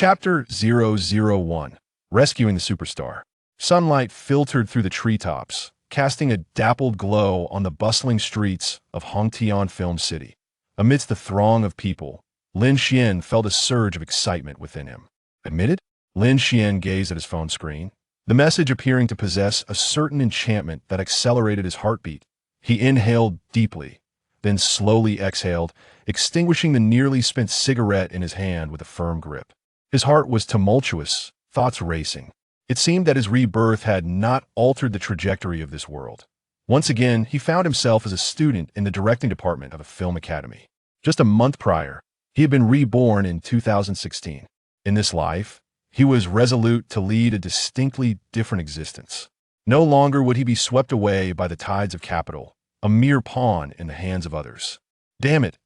Chapter 001: Rescuing the Superstar. Sunlight filtered through the treetops, casting a dappled glow on the bustling streets of Hongtian Film City. Amidst the throng of people, Lin Xuan felt a surge of excitement within him. Admitted? Lin Xuan gazed at his phone screen, the message appearing to possess a certain enchantment that accelerated his heartbeat. He inhaled deeply, then slowly exhaled, extinguishing the nearly spent cigarette in his hand with a firm grip. His heart was tumultuous, thoughts racing. It seemed that his rebirth had not altered the trajectory of this world. Once again, he found himself as a student in the directing department of a film academy. Just a month prior, he had been reborn in 2016. In this life, he was resolute to lead a distinctly different existence. No longer would he be swept away by the tides of capital, a mere pawn in the hands of others. Damn it!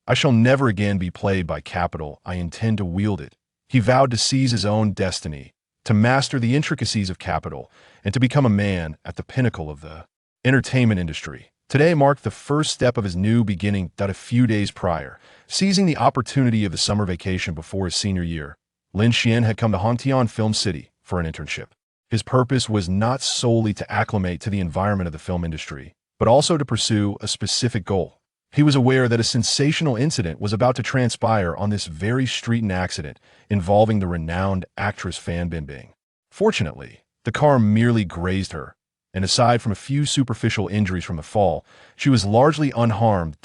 I shall never again be played by capital. I intend to wield it. He vowed to seize his own destiny, to master the intricacies of capital, and to become a man at the pinnacle of the entertainment industry. Today marked the first step of his new beginning. A few days prior, seizing the opportunity of the summer vacation before his senior year, Lin Xuan had come to Hongtian Film City for an internship. His purpose was not solely to acclimate to the environment of the film industry, but also to pursue a specific goal. He was aware that a sensational incident was about to transpire on this very street, an accident involving the renowned actress Fan Bingbing. Fortunately, the car merely grazed her, and aside from a few superficial injuries from the fall, she was largely unharmed.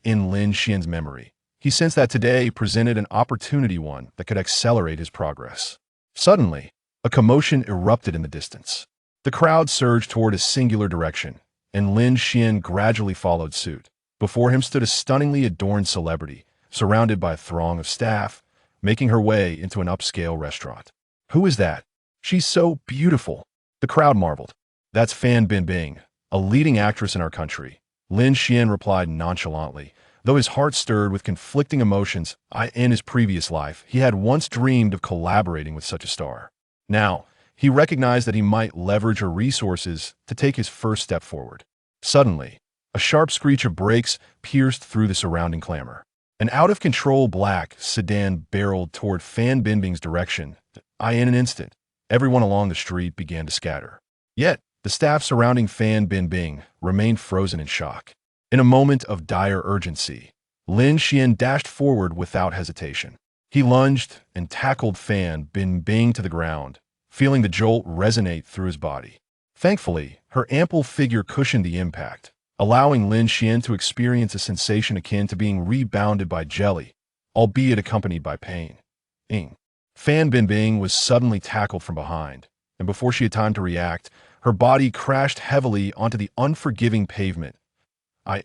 In Lin Xuan's memory, he sensed that today presented an opportunity, one that could accelerate his progress. Suddenly, a commotion erupted in the distance. The crowd surged toward a singular direction, and Lin Xuan gradually followed suit. Before him stood a stunningly adorned celebrity, surrounded by a throng of staff, making her way into an upscale restaurant. Who is that? She's so beautiful. The crowd marveled. That's Fan Bingbing, a leading actress in our country. Lin Xuan replied nonchalantly, though his heart stirred with conflicting emotions. In his previous life, he had once dreamed of collaborating with such a star. Now, he recognized that he might leverage her resources to take his first step forward. Suddenly, a sharp screech of brakes pierced through the surrounding clamor. An out-of-control black sedan barreled toward Fan Bingbing's direction. In an instant, everyone along the street began to scatter. Yet, the staff surrounding Fan Bingbing remained frozen in shock. In a moment of dire urgency, Lin Xuan dashed forward without hesitation. He lunged and tackled Fan Bingbing to the ground, feeling the jolt resonate through his body. Thankfully, her ample figure cushioned the impact, allowing Lin Xuan to experience a sensation akin to being rebounded by jelly, albeit accompanied by pain. Fan Bingbing was suddenly tackled from behind, and before she had time to react, her body crashed heavily onto the unforgiving pavement.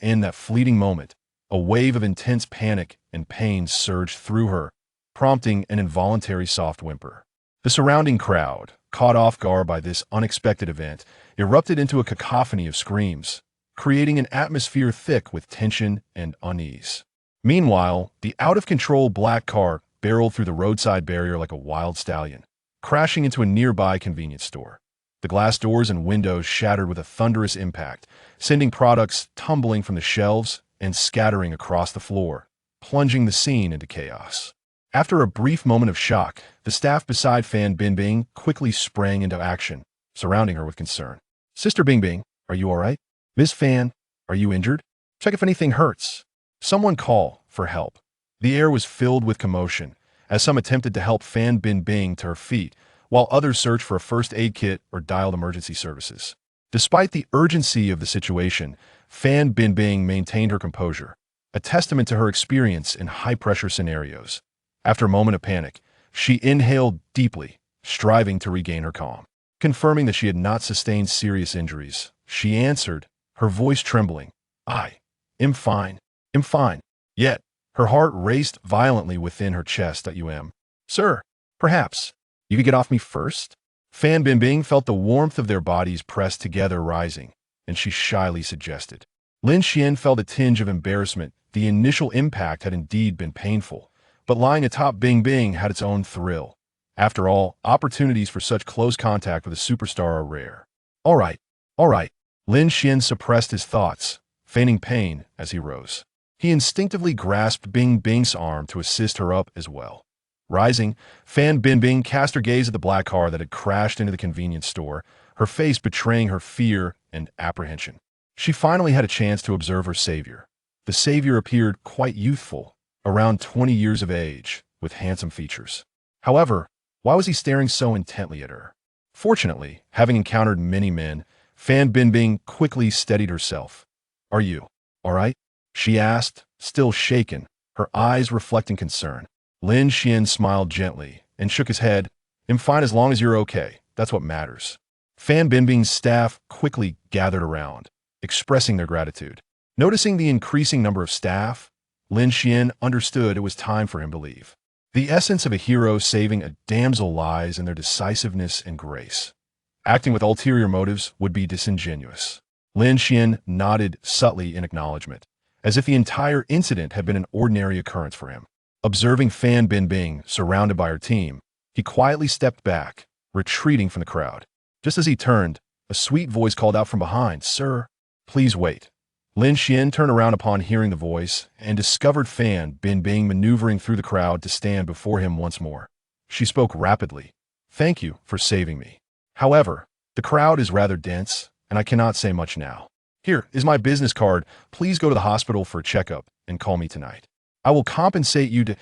In that fleeting moment, a wave of intense panic and pain surged through her, prompting an involuntary soft whimper. The surrounding crowd, caught off guard by this unexpected event, erupted into a cacophony of screams, creating an atmosphere thick with tension and unease. Meanwhile, the out-of-control black car barreled through the roadside barrier like a wild stallion, crashing into a nearby convenience store. The glass doors and windows shattered with a thunderous impact, sending products tumbling from the shelves and scattering across the floor, plunging the scene into chaos. After a brief moment of shock, the staff beside Fan Bingbing quickly sprang into action, surrounding her with concern. "Sister Bingbing, are you all right? Miss Fan, are you injured? Check if anything hurts." Someone call for help. The air was filled with commotion, as some attempted to help Fan Bingbing to her feet, while others searched for a first aid kit or dialed emergency services. Despite the urgency of the situation, Fan Bingbing maintained her composure, a testament to her experience in high-pressure scenarios. After a moment of panic, she inhaled deeply, striving to regain her calm. Confirming that she had not sustained serious injuries, she answered, her voice trembling, "I'm fine. Yet, her heart raced violently within her chest. "Sir, perhaps you could get off me first?" Fan Bingbing felt the warmth of their bodies pressed together rising, and she shyly suggested. Lin Xuan felt a tinge of embarrassment. The initial impact had indeed been painful, but lying atop Bingbing had its own thrill. After all, opportunities for such close contact with a superstar are rare. All right. Lin Xuan suppressed his thoughts, feigning pain as he rose. He instinctively grasped Bingbing's arm to assist her up as well. Rising, Fan Bingbing cast her gaze at the black car that had crashed into the convenience store, her face betraying her fear and apprehension. She finally had a chance to observe her savior. The savior appeared quite youthful, around 20 years of age, with handsome features. However, why was he staring so intently at her? Fortunately, having encountered many men, Fan Bingbing quickly steadied herself. "Are you all right?" she asked, still shaken, her eyes reflecting concern. Lin Xuan smiled gently and shook his head. "I'm fine as long as you're okay. That's what matters." Fan Bingbing's staff quickly gathered around, expressing their gratitude. Noticing the increasing number of staff, Lin Xuan understood it was time for him to leave. The essence of a hero saving a damsel lies in their decisiveness and grace. Acting with ulterior motives would be disingenuous. Lin Xuan nodded subtly in acknowledgement, as if the entire incident had been an ordinary occurrence for him. Observing Fan Bingbing surrounded by her team, he quietly stepped back, retreating from the crowd. Just as he turned, a sweet voice called out from behind, "Sir, please wait." Lin Xuan turned around upon hearing the voice and discovered Fan Bingbing maneuvering through the crowd to stand before him once more. She spoke rapidly. "Thank you for saving me. However, the crowd is rather dense, and I cannot say much now. Here is my business card. Please go to the hospital for a checkup and call me tonight. I will compensate you to..."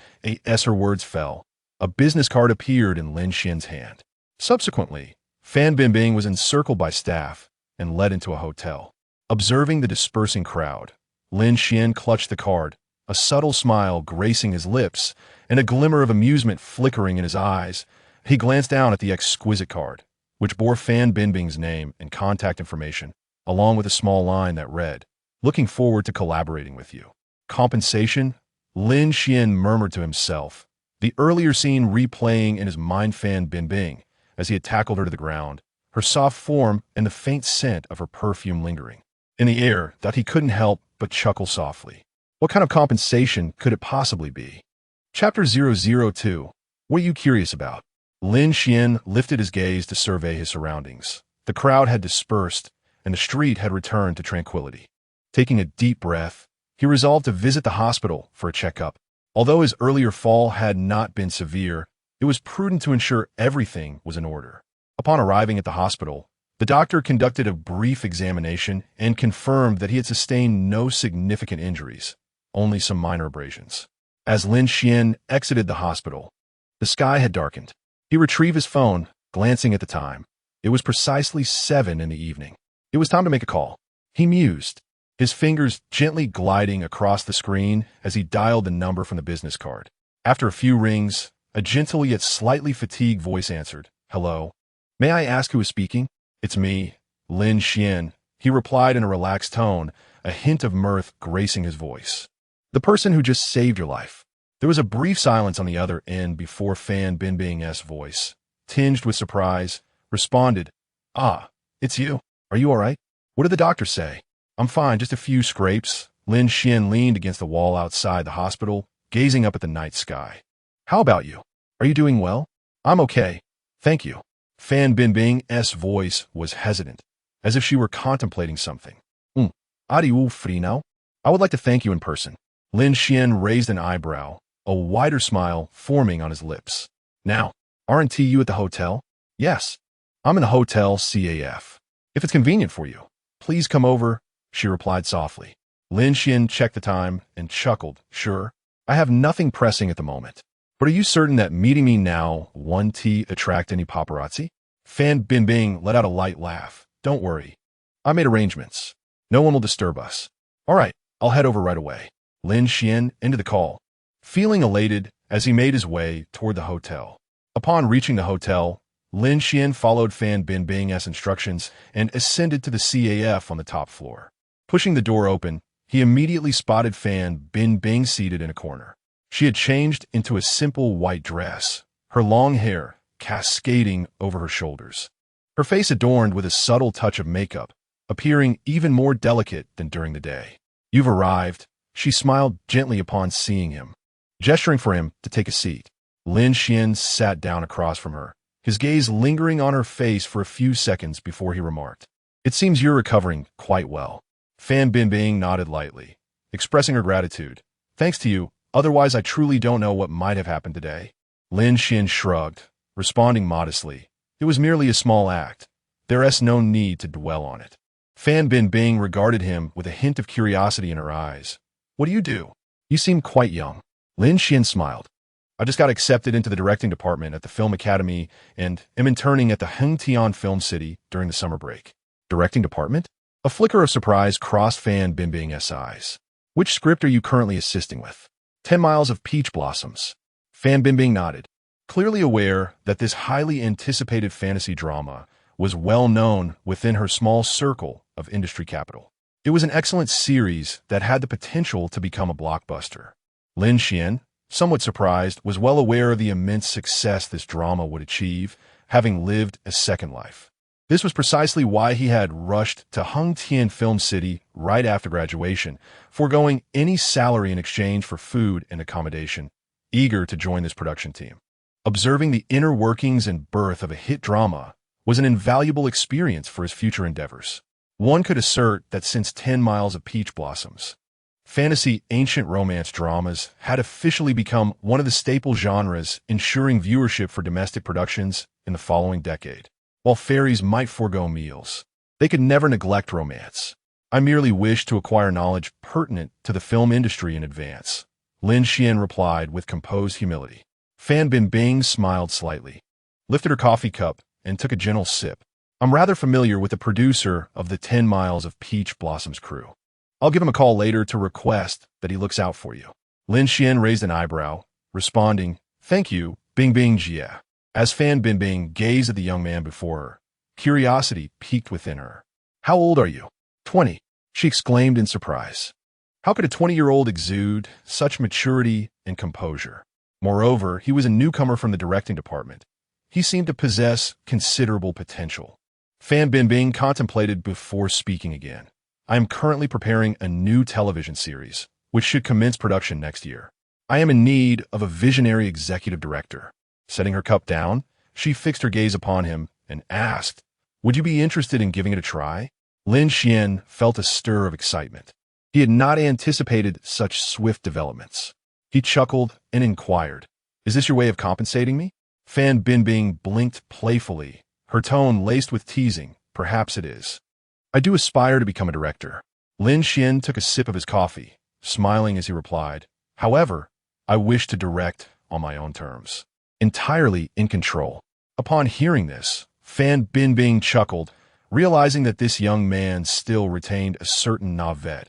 As her words fell, a business card appeared in Lin Xuan's hand. Subsequently, Fan Bingbing was encircled by staff and led into a hotel. Observing the dispersing crowd, Lin Xuan clutched the card, a subtle smile gracing his lips and a glimmer of amusement flickering in his eyes. He glanced down at the exquisite card, which bore Fan Bingbing's name and contact information, along with a small line that read, "Looking forward to collaborating with you." Compensation? Lin Xuan murmured to himself, the earlier scene replaying in his mind. Fan Bingbing, as he had tackled her to the ground, her soft form and the faint scent of her perfume lingering in the air, that he couldn't help but chuckle softly. What kind of compensation could it possibly be? Chapter 002. What are you curious about? Lin Xuan lifted his gaze to survey his surroundings. The crowd had dispersed, and the street had returned to tranquility. Taking a deep breath, he resolved to visit the hospital for a checkup. Although his earlier fall had not been severe, it was prudent to ensure everything was in order. Upon arriving at the hospital, the doctor conducted a brief examination and confirmed that he had sustained no significant injuries, only some minor abrasions. As Lin Xuan exited the hospital, the sky had darkened. He retrieved his phone, glancing at the time. It was precisely 7 in the evening. It was time to make a call. He mused, his fingers gently gliding across the screen as he dialed the number from the business card. After a few rings, a gentle yet slightly fatigued voice answered, "Hello. May I ask who is speaking?" "It's me, Lin Xuan," he replied in a relaxed tone, a hint of mirth gracing his voice. "The person who just saved your life." There was a brief silence on the other end before Fan Bingbing's voice, tinged with surprise, responded, "Ah, it's you. Are you all right? What did the doctor say?" "I'm fine, just a few scrapes." Lin Xuan leaned against the wall outside the hospital, gazing up at the night sky. "How about you? Are you doing well?" "I'm okay, thank you." Fan Bingbing's voice was hesitant, as if she were contemplating something. Are you free now? I would like to thank you in person." Lin Xuan raised an eyebrow, a wider smile forming on his lips. "Now, aren't you at the hotel?" "Yes, I'm in the hotel CAF. If it's convenient for you, please come over," she replied softly. Lin Xuan checked the time and chuckled. "Sure, I have nothing pressing at the moment. But are you certain that meeting me now won't attract any paparazzi?" Fan Bingbing let out a light laugh. "Don't worry. I made arrangements. No one will disturb us." "All right, I'll head over right away." Lin Xuan ended the call, feeling elated as he made his way toward the hotel. Upon reaching the hotel, Lin Xuan followed Fan Bingbing's instructions and ascended to the CAF on the top floor. Pushing the door open, he immediately spotted Fan Bingbing seated in a corner. She had changed into a simple white dress, her long hair cascading over her shoulders. Her face adorned with a subtle touch of makeup, appearing even more delicate than during the day. "You've arrived," she smiled gently upon seeing him. Gesturing for him to take a seat, Lin Xuan sat down across from her, his gaze lingering on her face for a few seconds before he remarked, "It seems you're recovering quite well." Fan Bingbing nodded lightly, expressing her gratitude. "Thanks to you. Otherwise, I truly don't know what might have happened today." Lin Xuan shrugged, responding modestly. It was merely a small act. There's no need to dwell on it. Fan Bingbing regarded him with a hint of curiosity in her eyes. What do you do? You seem quite young. Lin Xuan smiled. I just got accepted into the directing department at the Film Academy and am interning at the Tianxian Film City during the summer break. Directing department? A flicker of surprise crossed Fan Bingbing's eyes. Which script are you currently assisting with? 10 Miles of Peach Blossoms. Fan Bingbing nodded, clearly aware that this highly anticipated fantasy drama was well known within her small circle of industry capital. It was an excellent series that had the potential to become a blockbuster. Lin Xuan, somewhat surprised, was well aware of the immense success this drama would achieve, having lived a second life. This was precisely why he had rushed to Tianxian Film City right after graduation, foregoing any salary in exchange for food and accommodation, eager to join this production team. Observing the inner workings and birth of a hit drama was an invaluable experience for his future endeavors. One could assert that since 10 Miles of Peach Blossoms, fantasy ancient romance dramas had officially become one of the staple genres ensuring viewership for domestic productions in the following decade. While fairies might forego meals, they could never neglect romance. I merely wish to acquire knowledge pertinent to the film industry in advance, Lin Xuan replied with composed humility. Fan Bingbing smiled slightly, lifted her coffee cup, and took a gentle sip. I'm rather familiar with the producer of the 10 Miles of Peach Blossoms crew. I'll give him a call later to request that he looks out for you. Lin Xuan raised an eyebrow, responding, Thank you, Bingbing Jia. As Fan Bingbing gazed at the young man before her, curiosity piqued within her. How old are you? 20, she exclaimed in surprise. How could a 20-year-old exude such maturity and composure? Moreover, he was a newcomer from the directing department. He seemed to possess considerable potential. Fan Bingbing contemplated before speaking again. I am currently preparing a new television series, which should commence production next year. I am in need of a visionary executive director. Setting her cup down, she fixed her gaze upon him and asked, Would you be interested in giving it a try? Lin Xuan felt a stir of excitement. He had not anticipated such swift developments. He chuckled and inquired, Is this your way of compensating me? Fan Bingbing blinked playfully, her tone laced with teasing. Perhaps it is. I do aspire to become a director. Lin Xuan took a sip of his coffee, smiling as he replied, However, I wish to direct on my own terms. Entirely in control. Upon hearing this, Fan Bingbing chuckled, realizing that this young man still retained a certain naivete,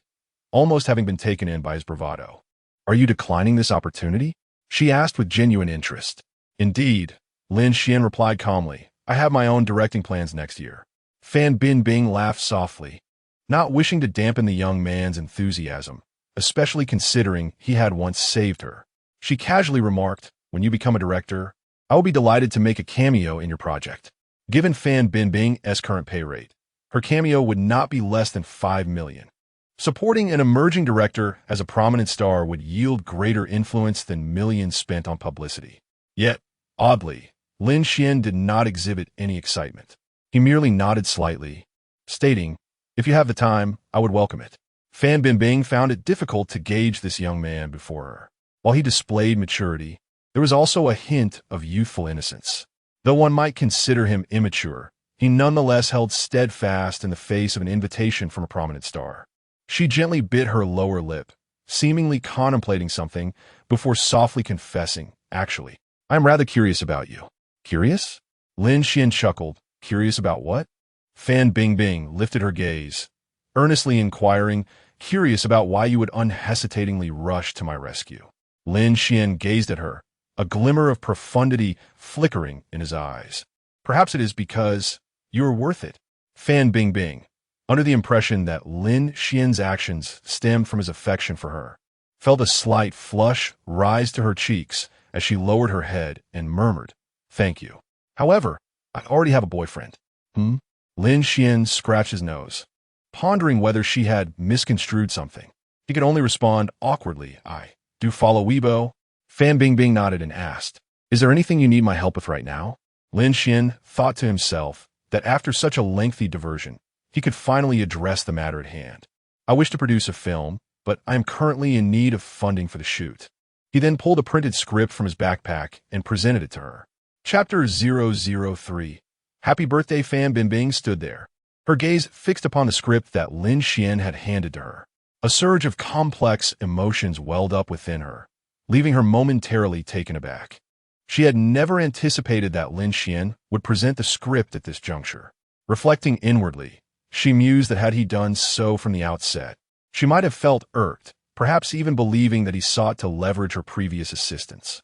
almost having been taken in by his bravado. Are you declining this opportunity? She asked with genuine interest. Indeed, Lin Xuan replied calmly. I have my own directing plans next year. Fan Bingbing laughed softly, not wishing to dampen the young man's enthusiasm, especially considering he had once saved her. She casually remarked, When you become a director, I will be delighted to make a cameo in your project. Given Fan Bingbing's current pay rate, her cameo would not be less than 5 million. Supporting an emerging director as a prominent star would yield greater influence than millions spent on publicity. Yet, oddly, Lin Xuan did not exhibit any excitement. He merely nodded slightly, stating, If you have the time, I would welcome it. Fan Bingbing found it difficult to gauge this young man before her. While he displayed maturity, there was also a hint of youthful innocence. Though one might consider him immature, he nonetheless held steadfast in the face of an invitation from a prominent star. She gently bit her lower lip, seemingly contemplating something, before softly confessing, Actually, I am rather curious about you. Curious? Lin Xuan chuckled. Curious about what? Fan Bingbing lifted her gaze, earnestly inquiring, Curious about why you would unhesitatingly rush to my rescue. Lin Xuan gazed at her, a glimmer of profundity flickering in his eyes. Perhaps it is because you are worth it. Fan Bingbing, under the impression that Lin Xuan's actions stemmed from his affection for her, felt a slight flush rise to her cheeks as she lowered her head and murmured, Thank you. However, I already have a boyfriend. Lin Xuan scratched his nose, pondering whether she had misconstrued something. He could only respond awkwardly, I do follow Weibo. Fan Bingbing nodded and asked, Is there anything you need my help with right now? Lin Xuan thought to himself that after such a lengthy diversion, he could finally address the matter at hand. I wish to produce a film, but I am currently in need of funding for the shoot. He then pulled a printed script from his backpack and presented it to her. Chapter 003. Happy birthday, Fan Bingbing stood there, her gaze fixed upon the script that Lin Xuan had handed to her. A surge of complex emotions welled up within her, leaving her momentarily taken aback. She had never anticipated that Lin Xuan would present the script at this juncture. Reflecting inwardly, she mused that had he done so from the outset, she might have felt irked, perhaps even believing that he sought to leverage her previous assistance,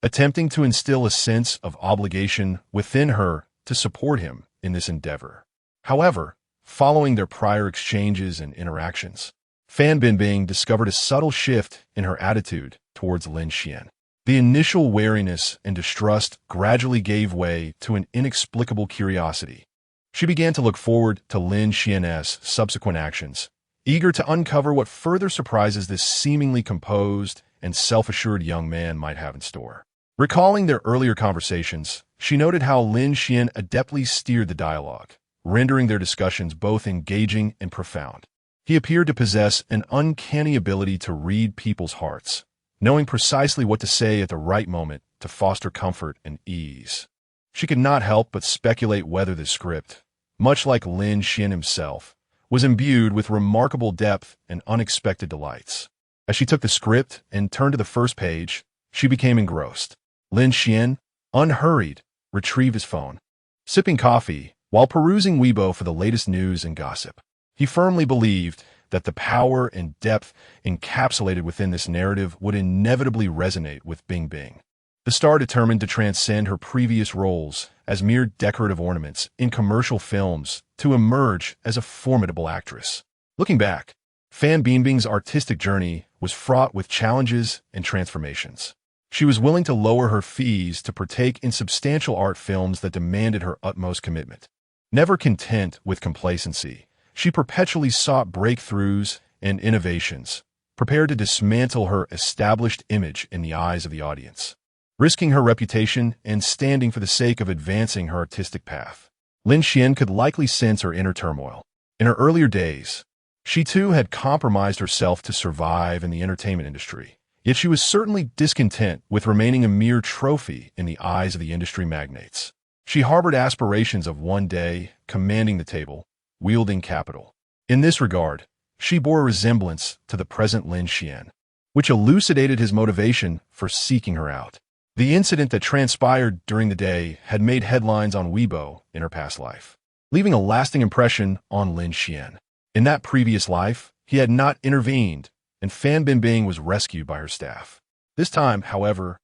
attempting to instill a sense of obligation within her to support him in this endeavor. However, following their prior exchanges and interactions, Fan Bingbing discovered a subtle shift in her attitude towards Lin Xuan. The initial wariness and distrust gradually gave way to an inexplicable curiosity. She began to look forward to Lin Xuan's subsequent actions, eager to uncover what further surprises this seemingly composed and self-assured young man might have in store. Recalling their earlier conversations, she noted how Lin Xuan adeptly steered the dialogue, rendering their discussions both engaging and profound. He appeared to possess an uncanny ability to read people's hearts, knowing precisely what to say at the right moment to foster comfort and ease. She could not help but speculate whether the script, much like Lin Xuan himself, was imbued with remarkable depth and unexpected delights. As she took the script and turned to the first page, she became engrossed. Lin Xuan, unhurried, retrieved his phone. Sipping coffee, while perusing Weibo for the latest news and gossip, he firmly believed that the power and depth encapsulated within this narrative would inevitably resonate with Bingbing. The star determined to transcend her previous roles as mere decorative ornaments in commercial films to emerge as a formidable actress. Looking back, Fan Bingbing's artistic journey was fraught with challenges and transformations. She was willing to lower her fees to partake in substantial art films that demanded her utmost commitment. Never content with complacency, she perpetually sought breakthroughs and innovations, prepared to dismantle her established image in the eyes of the audience. Risking her reputation and standing for the sake of advancing her artistic path, Lin Xuan could likely sense her inner turmoil. In her earlier days, she too had compromised herself to survive in the entertainment industry, yet she was certainly discontent with remaining a mere trophy in the eyes of the industry magnates. She harbored aspirations of one day commanding the table, wielding capital. In this regard, she bore a resemblance to the present Lin Xuan, which elucidated his motivation for seeking her out. The incident that transpired during the day had made headlines on Weibo in her past life, leaving a lasting impression on Lin Xuan. In that previous life, he had not intervened, and Fan Bingbing was rescued by her staff. This time, however,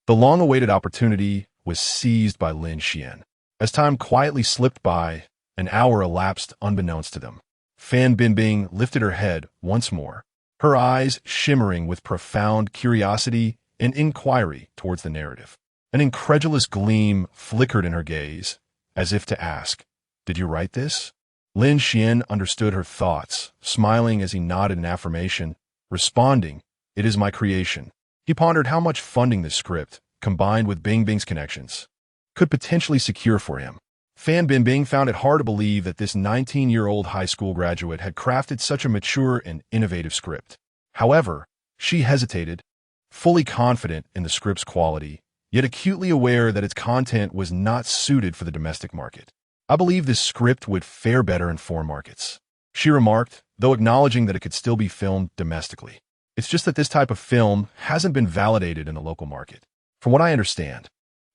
the long-awaited opportunity was seized by Lin Xuan. As time quietly slipped by, an hour elapsed unbeknownst to them. Fan Bingbing lifted her head once more, her eyes shimmering with profound curiosity and inquiry towards the narrative. An incredulous gleam flickered in her gaze, as if to ask, "Did you write this?" Lin Xuan understood her thoughts, smiling as he nodded in affirmation, responding, "It is my creation." He pondered how much funding this script, combined with Bingbing's connections, could potentially secure for him. Fan Bingbing found it hard to believe that this 19-year-old high school graduate had crafted such a mature and innovative script. However, she hesitated, fully confident in the script's quality, yet acutely aware that its content was not suited for the domestic market. "I believe this script would fare better in foreign markets," she remarked, though acknowledging that it could still be filmed domestically. "It's just that this type of film hasn't been validated in the local market. From what I understand,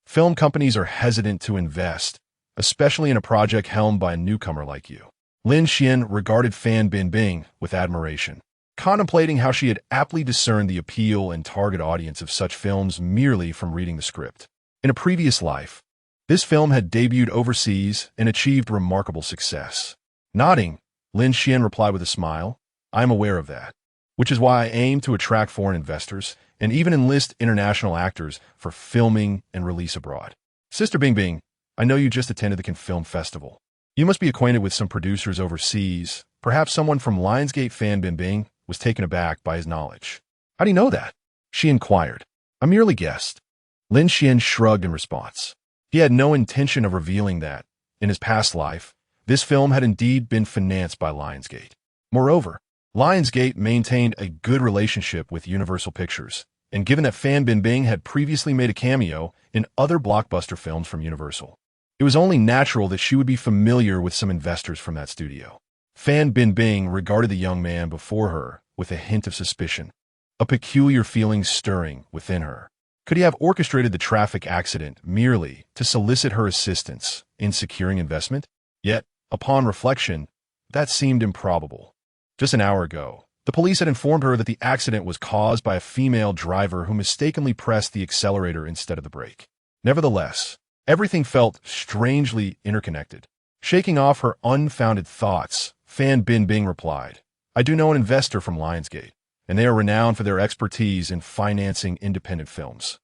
film companies are hesitant to invest, especially in a project helmed by a newcomer like you." Lin Xuan regarded Fan Bingbing with admiration, contemplating how she had aptly discerned the appeal and target audience of such films merely from reading the script. In a previous life, this film had debuted overseas and achieved remarkable success. Nodding, Lin Xuan replied with a smile, "I am aware of that, which is why I aim to attract foreign investors and even enlist international actors for filming and release abroad." "Sister Bingbing, I know you just attended the Cannes Film Festival. You must be acquainted with some producers overseas. Perhaps someone from Lionsgate." Fan Bingbing was taken aback by his knowledge. "How do you know that?" she inquired. "I merely guessed." Lin Xuan shrugged in response. He had no intention of revealing that, in his past life, this film had indeed been financed by Lionsgate. Moreover, Lionsgate maintained a good relationship with Universal Pictures, and given that Fan Bingbing had previously made a cameo in other blockbuster films from Universal, it was only natural that she would be familiar with some investors from that studio. Fan Bingbing regarded the young man before her with a hint of suspicion, a peculiar feeling stirring within her. Could he have orchestrated the traffic accident merely to solicit her assistance in securing investment? Yet, upon reflection, that seemed improbable. Just an hour ago, the police had informed her that the accident was caused by a female driver who mistakenly pressed the accelerator instead of the brake. Nevertheless, everything felt strangely interconnected. Shaking off her unfounded thoughts, Fan Bingbing replied, "I do know an investor from Lionsgate, and they are renowned for their expertise in financing independent films.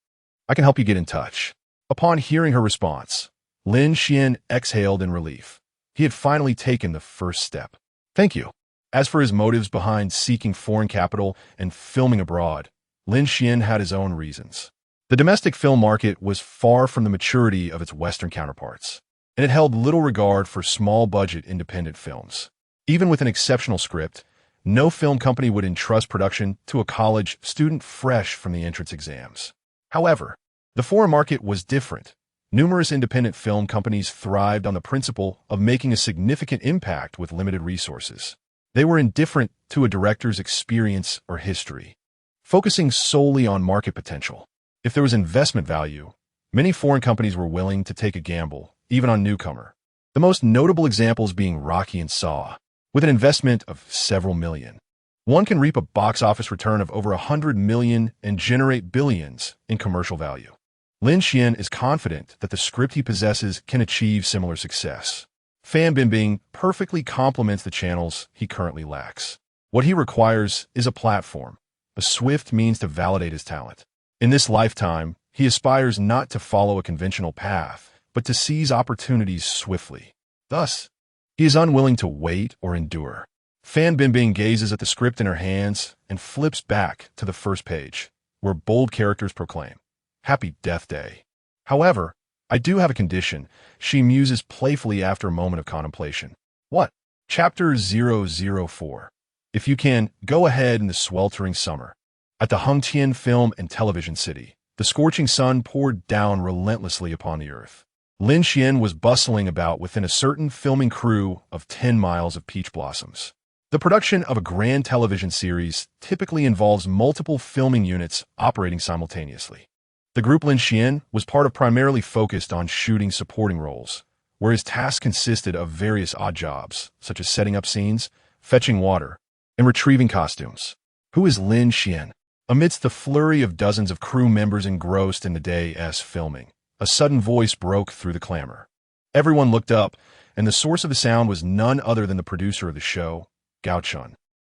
I can help you get in touch." Upon hearing her response, Lin Xuan exhaled in relief. He had finally taken the first step. "Thank you." As for his motives behind seeking foreign capital and filming abroad, Lin Xuan had his own reasons. The domestic film market was far from the maturity of its Western counterparts, and it held little regard for small-budget independent films. Even with an exceptional script, no film company would entrust production to a college student fresh from the entrance exams. However, the foreign market was different. Numerous independent film companies thrived on the principle of making a significant impact with limited resources. They were indifferent to a director's experience or history, focusing solely on market potential. If there was investment value, many foreign companies were willing to take a gamble, even on newcomer. The most notable examples being Rocky and Saw, with an investment of several million. One can reap a box office return of over 100 million and generate billions in commercial value. Lin Xuan is confident that the script he possesses can achieve similar success. Fan Bingbing perfectly complements the channels he currently lacks. What he requires is a platform, a swift means to validate his talent. In this lifetime, he aspires not to follow a conventional path, but to seize opportunities swiftly. Thus, he is unwilling to wait or endure. Fan Bingbing gazes at the script in her hands and flips back to the first page, where bold characters proclaim, "Happy Death Day." However, "I do have a condition," she muses playfully after a moment of contemplation. "What?" Chapter 004. If you can, go ahead in the sweltering summer. At the Tianxian film and television city, the scorching sun poured down relentlessly upon the earth. Lin Xuan was bustling about within a certain filming crew of 10 miles of peach blossoms. The production of a grand television series typically involves multiple filming units operating simultaneously. The group Lin Xuan was part of primarily focused on shooting supporting roles, where his tasks consisted of various odd jobs, such as setting up scenes, fetching water, and retrieving costumes. Who is Lin Xuan? Amidst the flurry of dozens of crew members engrossed in the day's filming, a sudden voice broke through the clamor. Everyone looked up, and the source of the sound was none other than the producer of the show, Gao,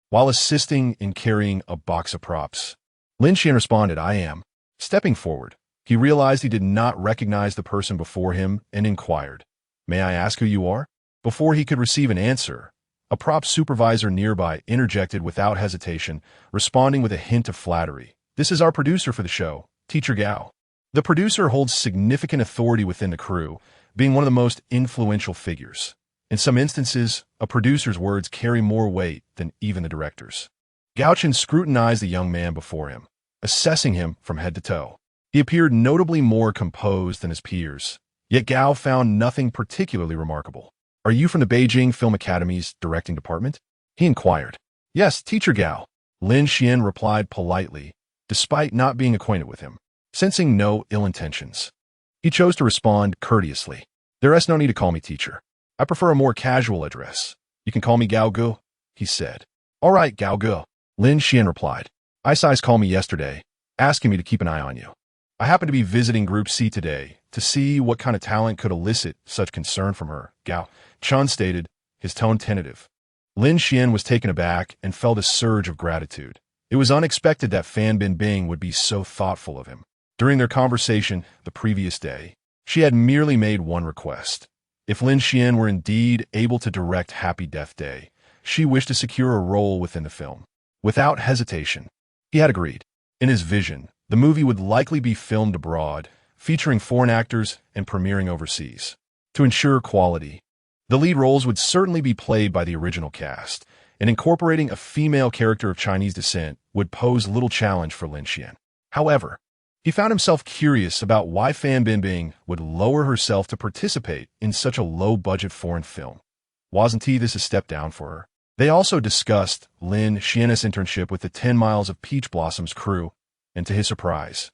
while assisting in carrying a box of props. Lin Xuan responded, "I am." Stepping forward, he realized he did not recognize the person before him and inquired, "May I ask who you are?" Before he could receive an answer, a prop supervisor nearby interjected without hesitation, responding with a hint of flattery. "This is our producer for the show, Teacher Gao." The producer holds significant authority within the crew, being one of the most influential figures. In some instances, a producer's words carry more weight than even the director's. Gao scrutinized the young man before him, assessing him from head to toe. He appeared notably more composed than his peers, yet Gao found nothing particularly remarkable. "Are you from the Beijing Film Academy's directing department?" he inquired. "Yes, Teacher Gao," Lin Xuan replied politely, despite not being acquainted with him. Sensing no ill intentions, he chose to respond courteously. "There is no need to call me teacher. I prefer a more casual address. You can call me Gao Gu," he said. "All right, Gao Gu," Lin Xuan replied. "Isai's called me yesterday, asking me to keep an eye on you. I happen to be visiting Group C today to see what kind of talent could elicit such concern from her," Gao Chun stated, his tone tentative. Lin Xuan was taken aback and felt a surge of gratitude. It was unexpected that Fan Bingbing would be so thoughtful of him. During their conversation the previous day, she had merely made one request. If Lin Xuan were indeed able to direct Happy Death Day, she wished to secure a role within the film. Without hesitation, he had agreed. In his vision, the movie would likely be filmed abroad, featuring foreign actors and premiering overseas. To ensure quality, the lead roles would certainly be played by the original cast, and incorporating a female character of Chinese descent would pose little challenge for Lin Xuan. However, he found himself curious about why Fan Bingbing would lower herself to participate in such a low-budget foreign film. Wasn't this a step down for her? They also discussed Lin Xuan's internship with the 10 Miles of Peach Blossoms crew, and to his surprise,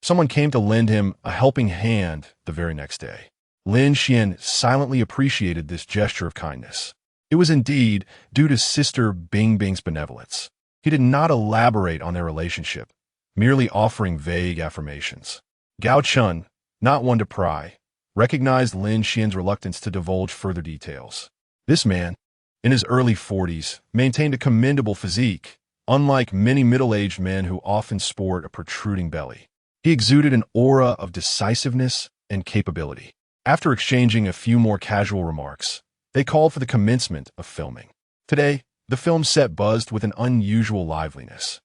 someone came to lend him a helping hand the very next day. Lin Xuan silently appreciated this gesture of kindness. It was indeed due to Sister Bingbing's benevolence. He did not elaborate on their relationship, merely offering vague affirmations. Gao Chun, not one to pry, recognized Lin Xuan's reluctance to divulge further details. This man, in his early 40s, maintained a commendable physique, unlike many middle-aged men who often sport a protruding belly. He exuded an aura of decisiveness and capability. After exchanging a few more casual remarks, they called for the commencement of filming. Today, the film set buzzed with an unusual liveliness,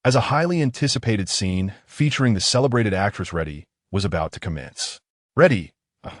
as a highly anticipated scene featuring the celebrated actress Reddy was about to commence. Reddy,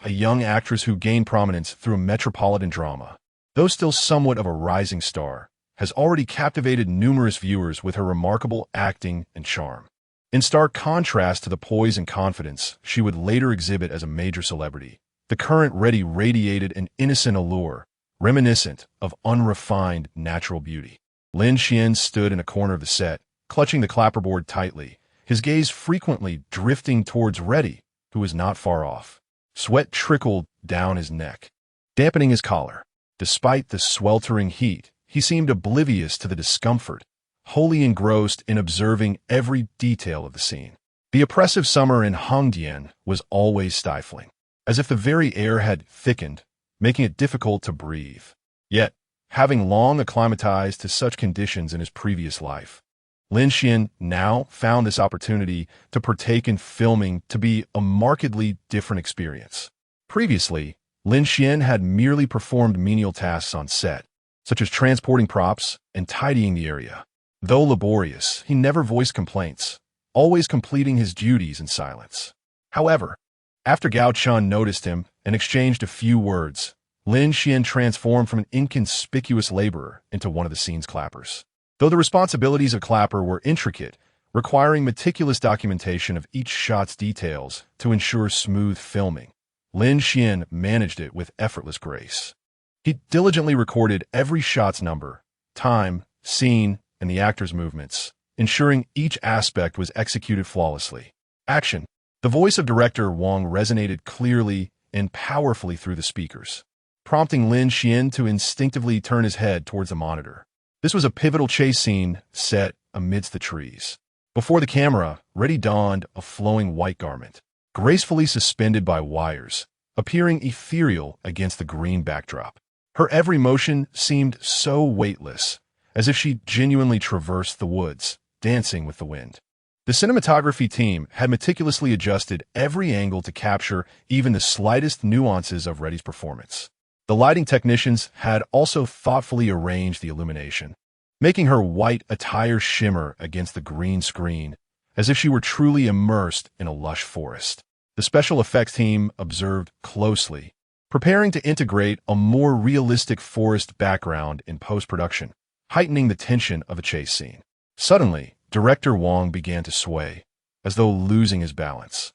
a young actress who gained prominence through a metropolitan drama, though still somewhat of a rising star, has already captivated numerous viewers with her remarkable acting and charm. In stark contrast to the poise and confidence she would later exhibit as a major celebrity, the current Reddy radiated an innocent allure, reminiscent of unrefined natural beauty. Lin Xuan stood in a corner of the set, clutching the clapperboard tightly, his gaze frequently drifting towards Reddy, who was not far off. Sweat trickled down his neck, dampening his collar. Despite the sweltering heat, he seemed oblivious to the discomfort, wholly engrossed in observing every detail of the scene. The oppressive summer in Hongdian was always stifling, as if the very air had thickened, making it difficult to breathe. Yet, having long acclimatized to such conditions in his previous life, Lin Xuan now found this opportunity to partake in filming to be a markedly different experience. Previously, Lin Xuan had merely performed menial tasks on set, such as transporting props and tidying the area. Though laborious, he never voiced complaints, always completing his duties in silence. However, after Gao Chun noticed him and exchanged a few words, Lin Xuan transformed from an inconspicuous laborer into one of the scene's clappers. Though the responsibilities of clapper were intricate, requiring meticulous documentation of each shot's details to ensure smooth filming, Lin Xuan managed it with effortless grace. He diligently recorded every shot's number, time, scene, and the actor's movements, ensuring each aspect was executed flawlessly. Action. The voice of director Wang resonated clearly and powerfully through the speakers, prompting Lin Xuan to instinctively turn his head towards the monitor. This was a pivotal chase scene set amidst the trees. Before the camera, Reddy donned a flowing white garment, gracefully suspended by wires, appearing ethereal against the green backdrop. Her every motion seemed so weightless, as if she genuinely traversed the woods, dancing with the wind. The cinematography team had meticulously adjusted every angle to capture even the slightest nuances of Reddy's performance. The lighting technicians had also thoughtfully arranged the illumination, making her white attire shimmer against the green screen, as if she were truly immersed in a lush forest. The special effects team observed closely, preparing to integrate a more realistic forest background in post-production, heightening the tension of a chase scene. Suddenly, director Wang began to sway, as though losing his balance.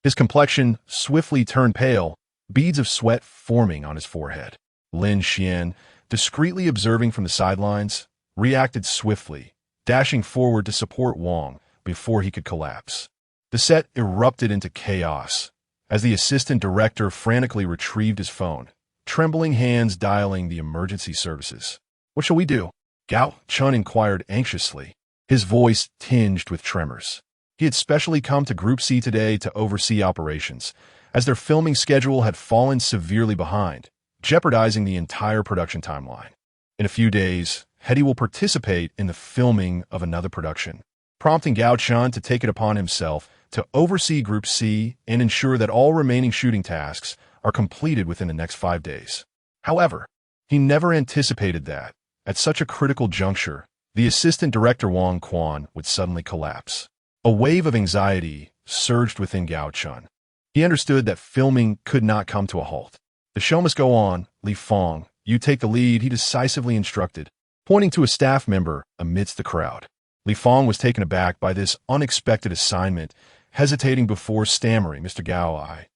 His complexion swiftly turned pale, beads of sweat forming on his forehead. Lin Xuan, discreetly observing from the sidelines, reacted swiftly, dashing forward to support Wang before he could collapse. The set erupted into chaos, as the assistant director frantically retrieved his phone, trembling hands dialing the emergency services. "What shall we do?" Gao Chun inquired anxiously, his voice tinged with tremors. He had specially come to Group C today to oversee operations, as their filming schedule had fallen severely behind, jeopardizing the entire production timeline. In a few days, Hetty will participate in the filming of another production, prompting Gao Chun to take it upon himself to oversee Group C and ensure that all remaining shooting tasks are completed within the next 5 days. However, he never anticipated that, at such a critical juncture, the assistant director Wang Quan would suddenly collapse. A wave of anxiety surged within Gao Chun. He understood that filming could not come to a halt. "The show must go on, Li Fong. You take the lead," he decisively instructed, pointing to a staff member amidst the crowd. Li Fong was taken aback by this unexpected assignment, hesitating before stammering, "Mr. Gao, I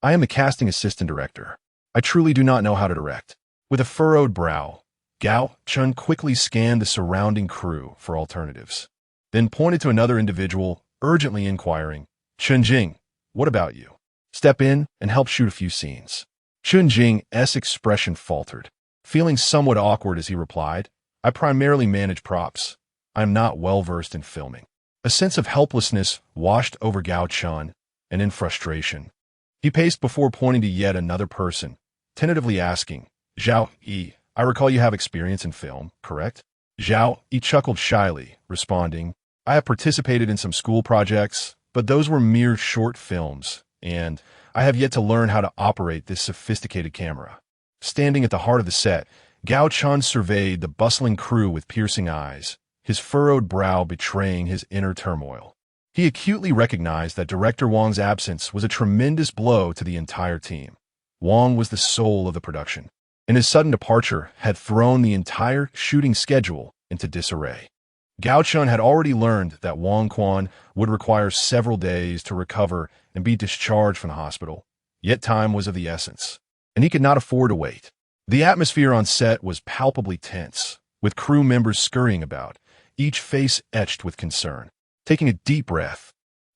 am the casting assistant director. I truly do not know how to direct." With a furrowed brow, Gao Chun quickly scanned the surrounding crew for alternatives, then pointed to another individual, urgently inquiring, "Chun Jing, what about you? Step in and help shoot a few scenes." Chun Jing's expression faltered, feeling somewhat awkward as he replied, "I primarily manage props. I am not well-versed in filming." A sense of helplessness washed over Gao Chun, and in frustration, he paced before pointing to yet another person, tentatively asking, "Zhao Yi, I recall you have experience in film, correct?" Zhao Yi chuckled shyly, responding, "I have participated in some school projects, but those were mere short films, and I have yet to learn how to operate this sophisticated camera." Standing at the heart of the set, Gao Chun surveyed the bustling crew with piercing eyes, his furrowed brow betraying his inner turmoil. He acutely recognized that Director Wang's absence was a tremendous blow to the entire team. Wang was the soul of the production, and his sudden departure had thrown the entire shooting schedule into disarray. Gao Chun had already learned that Wang Quan would require several days to recover and be discharged from the hospital, yet time was of the essence, and he could not afford to wait. The atmosphere on set was palpably tense, with crew members scurrying about, each face etched with concern. Taking a deep breath,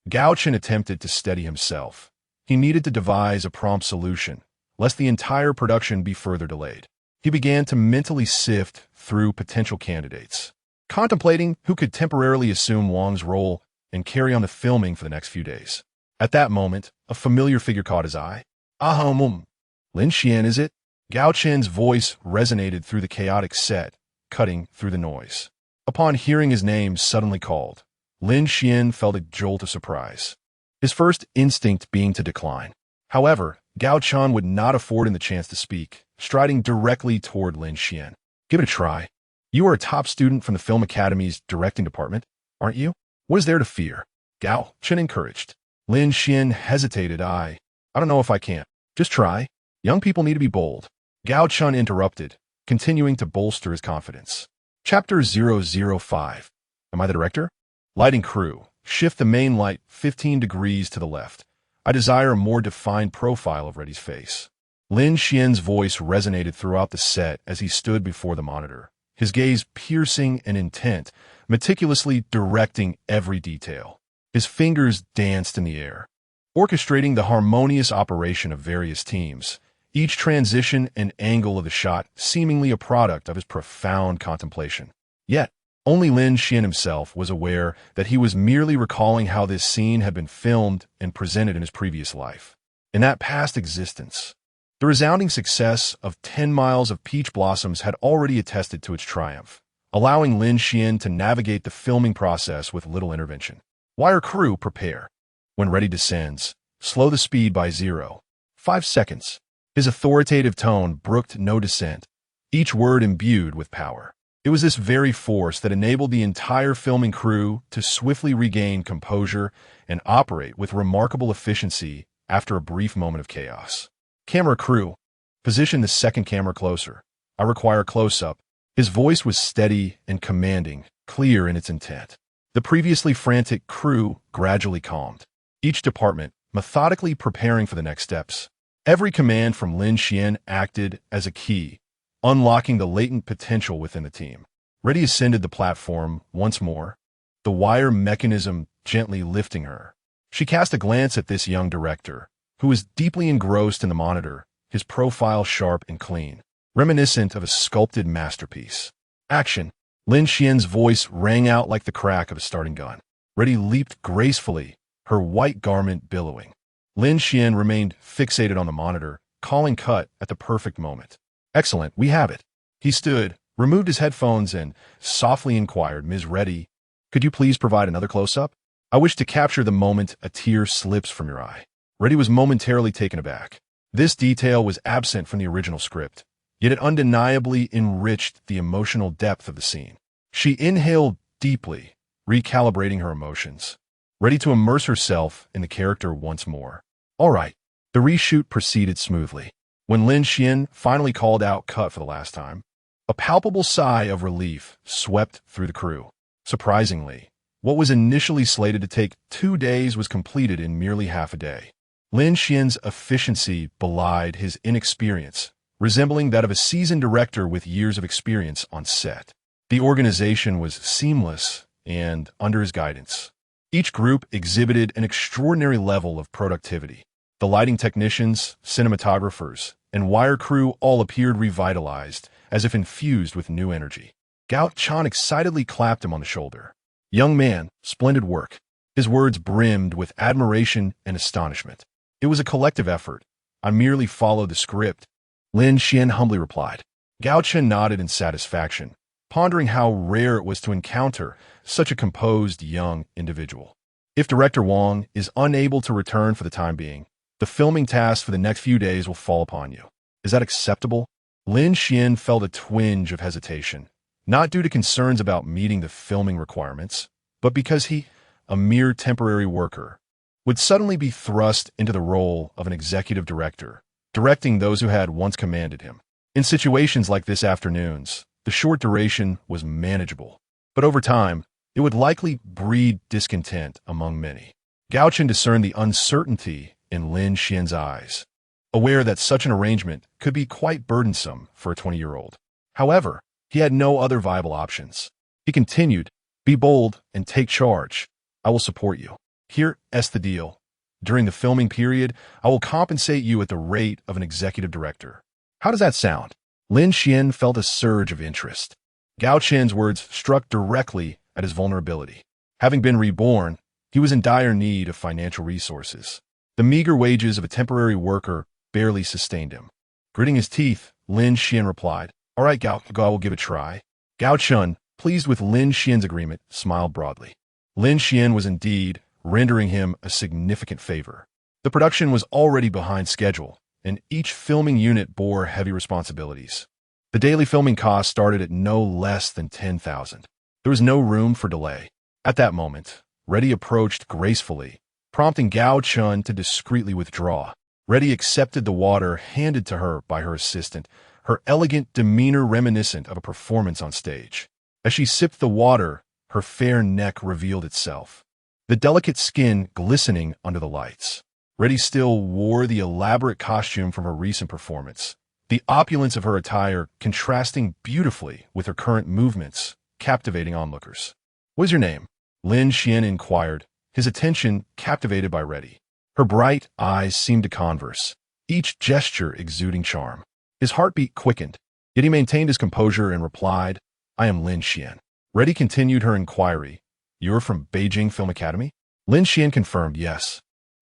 Gao Chun attempted to steady himself. He needed to devise a prompt solution, lest the entire production be further delayed. He began to mentally sift through potential candidates, contemplating who could temporarily assume Wang's role and carry on the filming for the next few days. At that moment, a familiar figure caught his eye. Lin Xuan, is it?" Gao Chun's voice resonated through the chaotic set, cutting through the noise. Upon hearing his name suddenly called, Lin Xuan felt a jolt of surprise, his first instinct being to decline. However, Gao Chun would not afford him the chance to speak, striding directly toward Lin Xuan. "Give it a try. You are a top student from the Film Academy's directing department, aren't you? What is there to fear?" Gao Chun encouraged. Lin Xuan hesitated. I don't know if I can. Just try. Young people need to be bold." Gao Chun interrupted, continuing to bolster his confidence. Chapter 005. Am I the director? Lighting crew. Shift the main light 15 degrees to the left. I desire a more defined profile of Reddy's face. Lin Xuan's voice resonated throughout the set as he stood before the monitor, his gaze piercing and intent, meticulously directing every detail. His fingers danced in the air, orchestrating the harmonious operation of various teams, each transition and angle of the shot seemingly a product of his profound contemplation. Yet, only Lin Xuan himself was aware that he was merely recalling how this scene had been filmed and presented in his previous life. In that past existence, the resounding success of 10 Miles of Peach Blossoms had already attested to its triumph, allowing Lin Xuan to navigate the filming process with little intervention. Wire crew, prepare. When Reddy descends, slow the speed by 0.5 seconds. His authoritative tone brooked no dissent, each word imbued with power. It was this very force that enabled the entire filming crew to swiftly regain composure and operate with remarkable efficiency after a brief moment of chaos. Camera crew, position the second camera closer. I require close-up. His voice was steady and commanding, clear in its intent. The previously frantic crew gradually calmed, each department methodically preparing for the next steps. Every command from Lin Xuan acted as a key, unlocking the latent potential within the team. Reddy ascended the platform once more, the wire mechanism gently lifting her. She cast a glance at this young director, who was deeply engrossed in the monitor, his profile sharp and clean, reminiscent of a sculpted masterpiece. Action! Lin Xuan's voice rang out like the crack of a starting gun. Reddy leaped gracefully, her white garment billowing. Lin Xuan remained fixated on the monitor, calling cut at the perfect moment. "Excellent, we have it." He stood, removed his headphones, and softly inquired, "Ms. Reddy, could you please provide another close-up? I wish to capture the moment a tear slips from your eye." Reddy was momentarily taken aback. This detail was absent from the original script, yet it undeniably enriched the emotional depth of the scene. She inhaled deeply, recalibrating her emotions, ready to immerse herself in the character once more. All right. The reshoot proceeded smoothly. When Lin Xuan finally called out cut for the last time, a palpable sigh of relief swept through the crew. Surprisingly, what was initially slated to take 2 days was completed in merely half a day. Lin Xuan's efficiency belied his inexperience, resembling that of a seasoned director with years of experience on set. The organization was seamless and under his guidance. Each group exhibited an extraordinary level of productivity. The lighting technicians, cinematographers, and wire crew all appeared revitalized, as if infused with new energy. Gao Chan excitedly clapped him on the shoulder. "Young man, splendid work." His words brimmed with admiration and astonishment. "It was a collective effort. I merely followed the script," Lin Xuan humbly replied. Gao Chen nodded in satisfaction, pondering how rare it was to encounter such a composed young individual. If Director Wang is unable to return for the time being, the filming task for the next few days will fall upon you. Is that acceptable? Lin Xuan felt a twinge of hesitation, not due to concerns about meeting the filming requirements, but because he, a mere temporary worker, would suddenly be thrust into the role of an executive director, directing those who had once commanded him. In situations like this afternoon's, the short duration was manageable, but over time, it would likely breed discontent among many. Gao Chen discerned the uncertainty in Lin Xuan's eyes, aware that such an arrangement could be quite burdensome for a 20-year-old. However, he had no other viable options. He continued, "Be bold and take charge. I will support you. Here's the deal. During the filming period, I will compensate you at the rate of an executive director." How does that sound? Lin Xuan felt a surge of interest. Gao Chen's words struck directly at his vulnerability. Having been reborn, he was in dire need of financial resources. The meager wages of a temporary worker barely sustained him. Gritting his teeth, Lin Xuan replied, "All right, Gao, I will give it a try." Gao Chen, pleased with Lin Xuan's agreement, smiled broadly. Lin Xuan was indeed rendering him a significant favor. The production was already behind schedule, and each filming unit bore heavy responsibilities. The daily filming cost started at no less than 10,000. There was no room for delay. At that moment, Reddy approached gracefully, prompting Gao Chen to discreetly withdraw. Reddy accepted the water handed to her by her assistant, her elegant demeanor reminiscent of a performance on stage. As she sipped the water, her fair neck revealed itself, the delicate skin glistening under the lights. Reddy still wore the elaborate costume from her recent performance, the opulence of her attire contrasting beautifully with her current movements, captivating onlookers. "What is your name?" Lin Xuan inquired, his attention captivated by Reddy. Her bright eyes seemed to converse, each gesture exuding charm. His heartbeat quickened, yet he maintained his composure and replied, "I am Lin Xuan." Reddy continued her inquiry. "You're from Beijing Film Academy?" Lin Xuan confirmed, "Yes.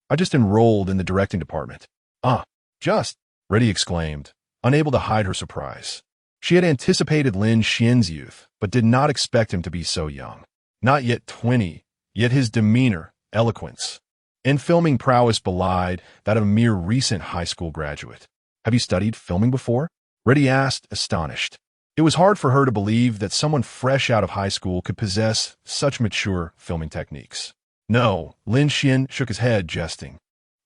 I just enrolled in the directing department." "Ah, just," Reddy exclaimed, unable to hide her surprise. She had anticipated Lin Xuan's youth, but did not expect him to be so young. Not yet 20, yet his demeanor, eloquence, and filming prowess belied that of a mere recent high school graduate. "Have you studied filming before?" Reddy asked, astonished. It was hard for her to believe that someone fresh out of high school could possess such mature filming techniques. "No," Lin Xuan shook his head, jesting.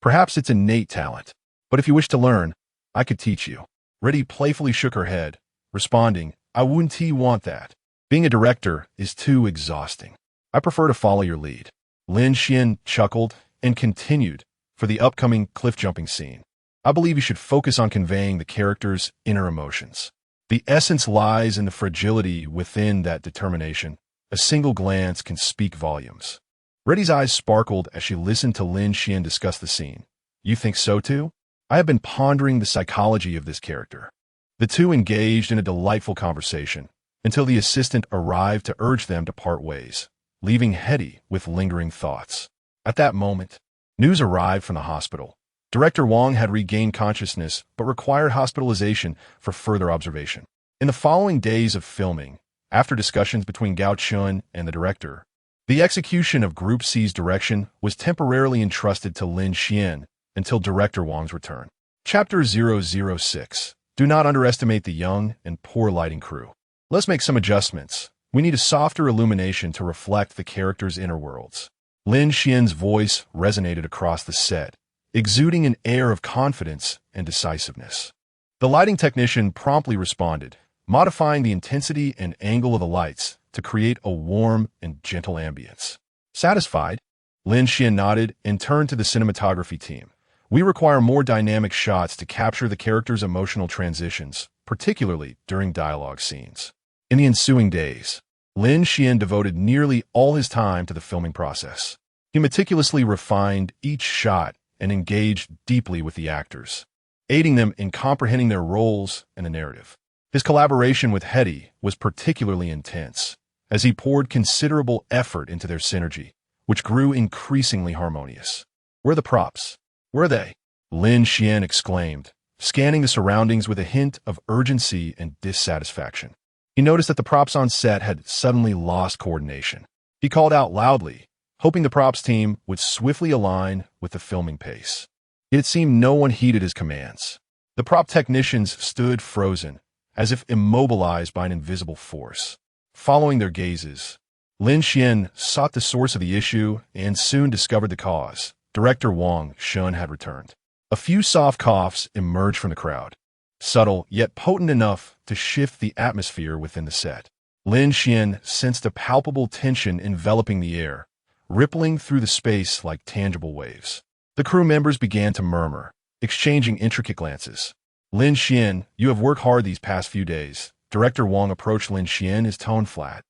"Perhaps it's innate talent, but if you wish to learn, I could teach you." Reddy playfully shook her head, responding, "I wouldn't want that. Being a director is too exhausting. I prefer to follow your lead." Lin Xuan chuckled and continued, "For the upcoming cliff-jumping scene, I believe you should focus on conveying the character's inner emotions. The essence lies in the fragility within that determination. A single glance can speak volumes." Reddy's eyes sparkled as she listened to Lin Xuan discuss the scene. "You think so too?" "I have been pondering the psychology of this character." The two engaged in a delightful conversation until the assistant arrived to urge them to part ways, leaving Hetty with lingering thoughts. At that moment, news arrived from the hospital. Director Wang had regained consciousness but required hospitalization for further observation. In the following days of filming, after discussions between Gao Chen and the director, the execution of Group C's direction was temporarily entrusted to Lin Xuan until Director Wang's return. Chapter 006. Do not underestimate the young and poor lighting crew. Let's make some adjustments. We need a softer illumination to reflect the character's inner worlds. Lin Xuan's voice resonated across the set, exuding an air of confidence and decisiveness. The lighting technician promptly responded, modifying the intensity and angle of the lights to create a warm and gentle ambience. Satisfied, Lin Xuan nodded and turned to the cinematography team. We require more dynamic shots to capture the characters' emotional transitions, particularly during dialogue scenes. In the ensuing days, Lin Xuan devoted nearly all his time to the filming process. He meticulously refined each shot and engaged deeply with the actors, aiding them in comprehending their roles and the narrative. His collaboration with Hetty was particularly intense, as he poured considerable effort into their synergy, which grew increasingly harmonious. "Where are the props? Where are they?" Lin Xuan exclaimed, scanning the surroundings with a hint of urgency and dissatisfaction. He noticed that the props on set had suddenly lost coordination. He called out loudly, hoping the props team would swiftly align with the filming pace. Yet it seemed no one heeded his commands. The prop technicians stood frozen, as if immobilized by an invisible force. Following their gazes, Lin Xuan sought the source of the issue and soon discovered the cause. Director Wang Shun had returned. A few soft coughs emerged from the crowd, subtle yet potent enough to shift the atmosphere within the set. Lin Xuan sensed a palpable tension enveloping the air, rippling through the space like tangible waves. The crew members began to murmur, exchanging intricate glances. "Lin Xuan, you have worked hard these past few days." Director Wang approached Lin Xuan, his tone flat,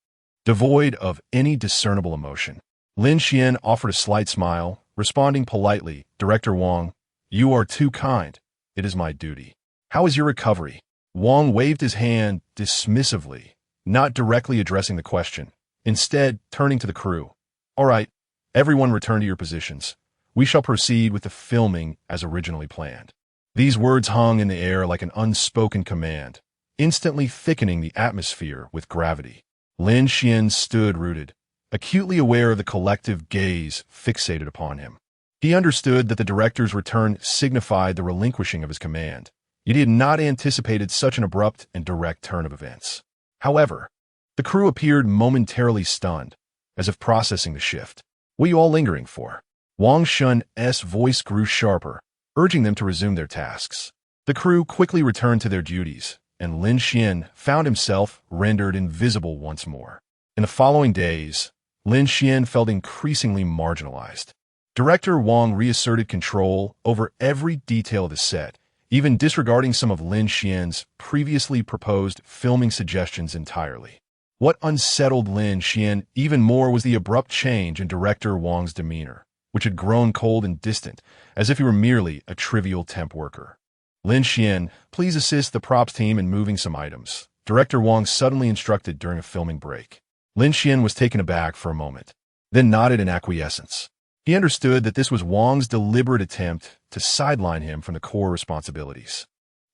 devoid of any discernible emotion. Lin Xuan offered a slight smile, responding politely, "Director Wang, you are too kind. It is my duty." "How is your recovery?" Wang waved his hand dismissively, not directly addressing the question, instead turning to the crew. "All right, everyone return to your positions. We shall proceed with the filming as originally planned." These words hung in the air like an unspoken command, instantly thickening the atmosphere with gravity. Lin Xuan stood rooted, acutely aware of the collective gaze fixated upon him. He understood that the director's return signified the relinquishing of his command, yet he had not anticipated such an abrupt and direct turn of events. However, the crew appeared momentarily stunned, as if processing the shift. "What are you all lingering for?" Wang Shun's voice grew sharper, urging them to resume their tasks. The crew quickly returned to their duties, and Lin Xuan found himself rendered invisible once more. In the following days, Lin Xuan felt increasingly marginalized. Director Wang reasserted control over every detail of the set, even disregarding some of Lin Xuan's previously proposed filming suggestions entirely. What unsettled Lin Xuan even more was the abrupt change in Director Wang's demeanor, which had grown cold and distant, as if he were merely a trivial temp worker. "Lin Xuan, please assist the props team in moving some items," Director Wang suddenly instructed during a filming break. Lin Xuan was taken aback for a moment, then nodded in acquiescence. He understood that this was Wang's deliberate attempt to sideline him from the core responsibilities.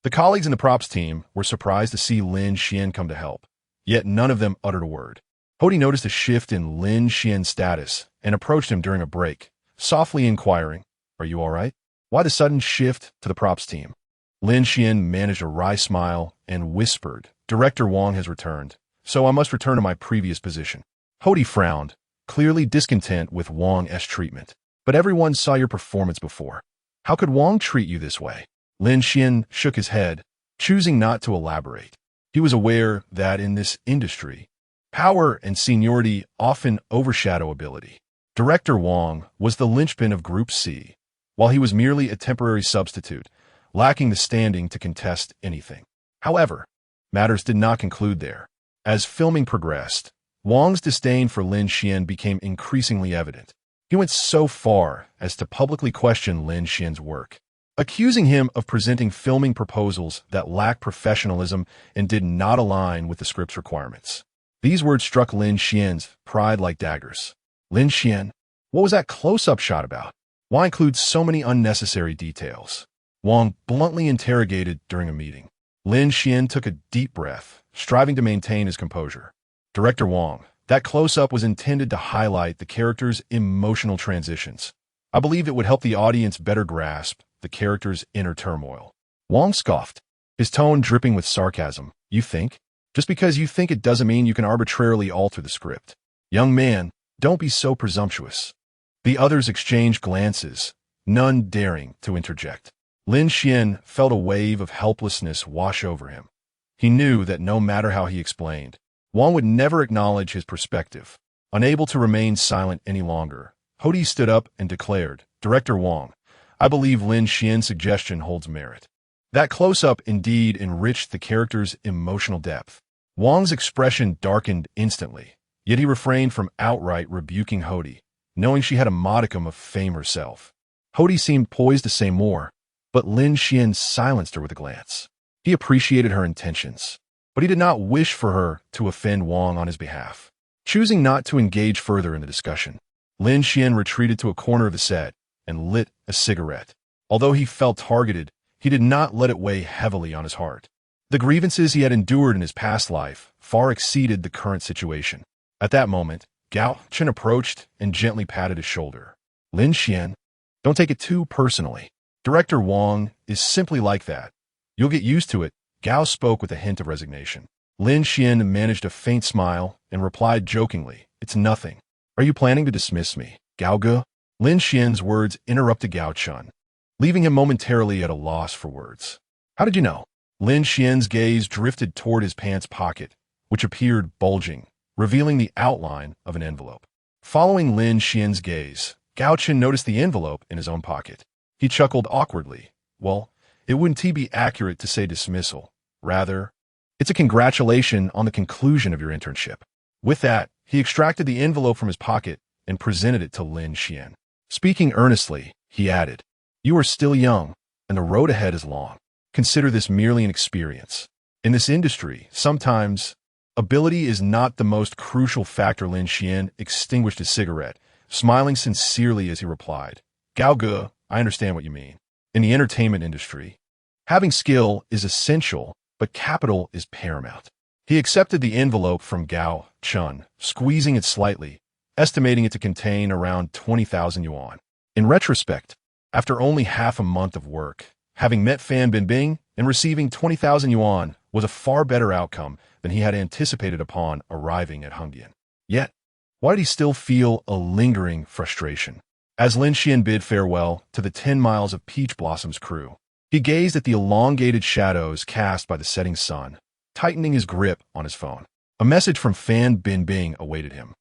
The colleagues in the props team were surprised to see Lin Xuan come to help, yet none of them uttered a word. Hody noticed a shift in Lin Xuan's status and approached him during a break, softly inquiring, "Are you all right?" "Why the sudden shift to the props team?" Lin Xuan managed a wry smile and whispered, "Director Wang has returned, so I must return to my previous position." Hody frowned, clearly discontent with Wang's treatment. "But everyone saw your performance before. How could Wang treat you this way?" Lin Xuan shook his head, choosing not to elaborate. He was aware that in this industry, power and seniority often overshadow ability. Director Wang was the linchpin of Group C, while he was merely a temporary substitute, lacking the standing to contest anything. However, matters did not conclude there. As filming progressed, Wang's disdain for Lin Xuan became increasingly evident. He went so far as to publicly question Lin Xuan's work, accusing him of presenting filming proposals that lacked professionalism and did not align with the script's requirements. These words struck Lin Xuan's pride like daggers. "Lin Xuan, what was that close-up shot about? Why include so many unnecessary details?" Wang bluntly interrogated during a meeting. Lin Xuan took a deep breath, striving to maintain his composure. "Director Wang, that close-up was intended to highlight the character's emotional transitions. I believe it would help the audience better grasp the character's inner turmoil." Wang scoffed, his tone dripping with sarcasm. "You think? Just because you think it doesn't mean you can arbitrarily alter the script. Young man, don't be so presumptuous." The others exchanged glances, none daring to interject. Lin Xuan felt a wave of helplessness wash over him. He knew that no matter how he explained, Wang would never acknowledge his perspective. Unable to remain silent any longer, Hody stood up and declared, "Director Wang, I believe Lin Xuan's suggestion holds merit." That close-up indeed enriched the character's emotional depth. Wang's expression darkened instantly, yet he refrained from outright rebuking Hody, knowing she had a modicum of fame herself. Hody seemed poised to say more, but Lin Xuan silenced her with a glance. He appreciated her intentions, but he did not wish for her to offend Wang on his behalf. Choosing not to engage further in the discussion, Lin Xuan retreated to a corner of the set and lit a cigarette. Although he felt targeted, he did not let it weigh heavily on his heart. The grievances he had endured in his past life far exceeded the current situation. At that moment, Gao Chen approached and gently patted his shoulder. "Lin Xuan, don't take it too personally. Director Wang is simply like that. You'll get used to it." Gao spoke with a hint of resignation. Lin Xuan managed a faint smile and replied jokingly, "It's nothing. Are you planning to dismiss me, Gao Ge?" Lin Xuan's words interrupted Gao Chen, leaving him momentarily at a loss for words. "How did you know?" Lin Xuan's gaze drifted toward his pants pocket, which appeared bulging, revealing the outline of an envelope. Following Lin Xuan's gaze, Gao Chen noticed the envelope in his own pocket. He chuckled awkwardly. "Well, it wouldn't be accurate to say dismissal. Rather, it's a congratulation on the conclusion of your internship." With that, he extracted the envelope from his pocket and presented it to Lin Xuan. Speaking earnestly, he added, "You are still young, and the road ahead is long. Consider this merely an experience. In this industry, sometimes ability is not the most crucial factor." Lin Xuan extinguished his cigarette, smiling sincerely as he replied, "Gao Ge, I understand what you mean. In the entertainment industry, having skill is essential, but capital is paramount." He accepted the envelope from Gao Chen, squeezing it slightly, estimating it to contain around 20,000 yuan. In retrospect, after only half a month of work, having met Fan Bingbing and receiving 20,000 yuan was a far better outcome than he had anticipated upon arriving at Hengdian. Yet, why did he still feel a lingering frustration? As Lin Xuan bid farewell to the 10 miles of Peach Blossom's crew, he gazed at the elongated shadows cast by the setting sun, tightening his grip on his phone. A message from Fan Bingbing awaited him,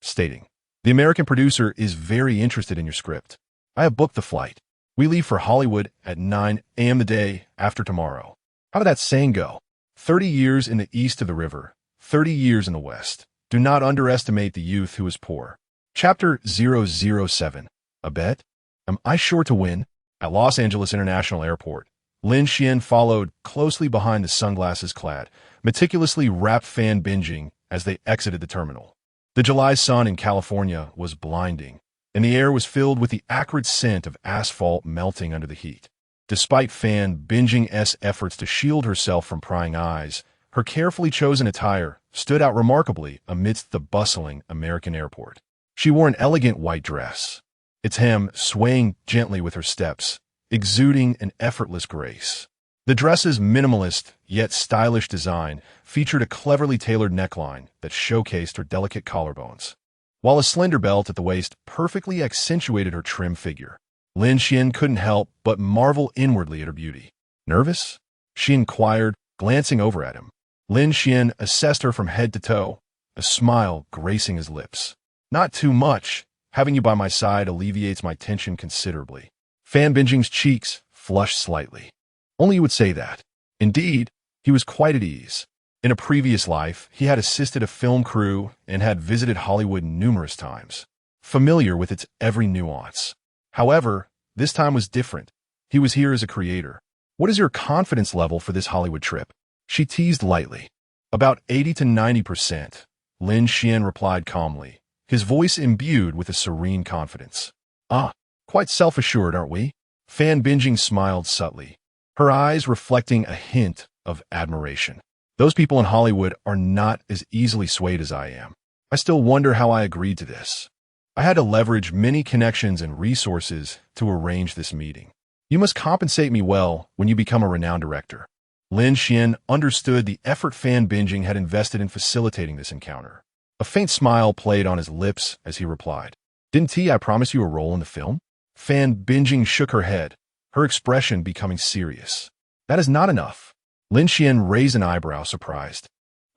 stating, "The American producer is very interested in your script. I have booked the flight. We leave for Hollywood at 9 a.m. the day after tomorrow." How did that saying go? 30 years in the east of the river, 30 years in the west. Do not underestimate the youth who is poor. Chapter 007. A bet? Am I sure to win? At Los Angeles International Airport, Lin Xuan followed closely behind the sunglasses-clad, meticulously wrapped Fan Bingbing as they exited the terminal. The July sun in California was blinding, and the air was filled with the acrid scent of asphalt melting under the heat. Despite Fan Bingbing's efforts to shield herself from prying eyes, her carefully chosen attire stood out remarkably amidst the bustling American airport. She wore an elegant white dress, its hem swaying gently with her steps, exuding an effortless grace. The dress's minimalist yet stylish design featured a cleverly tailored neckline that showcased her delicate collarbones, while a slender belt at the waist perfectly accentuated her trim figure. Lin Xuan couldn't help but marvel inwardly at her beauty. "Nervous?" she inquired, glancing over at him. Lin Xuan assessed her from head to toe, a smile gracing his lips. "Not too much. Having you by my side alleviates my tension considerably." Fan Bingbing's cheeks flushed slightly. Only you would say that. Indeed, he was quite at ease. In a previous life, he had assisted a film crew and had visited Hollywood numerous times, familiar with its every nuance. However, this time was different. He was here as a creator. "What is your confidence level for this Hollywood trip?" she teased lightly. "About 80 to 90%, Lin Xuan replied calmly, his voice imbued with a serene confidence. "Ah, quite self-assured, aren't we?" Fan Bingbing smiled subtly, her eyes reflecting a hint of admiration. "Those people in Hollywood are not as easily swayed as I am. I still wonder how I agreed to this. I had to leverage many connections and resources to arrange this meeting. You must compensate me well when you become a renowned director." Lin Xuan understood the effort Fan Bingbing had invested in facilitating this encounter. A faint smile played on his lips as he replied, "Didn't I promise you a role in the film?" Fan Bingbing shook her head, her expression becoming serious. "That is not enough." Lin Xuan raised an eyebrow, surprised.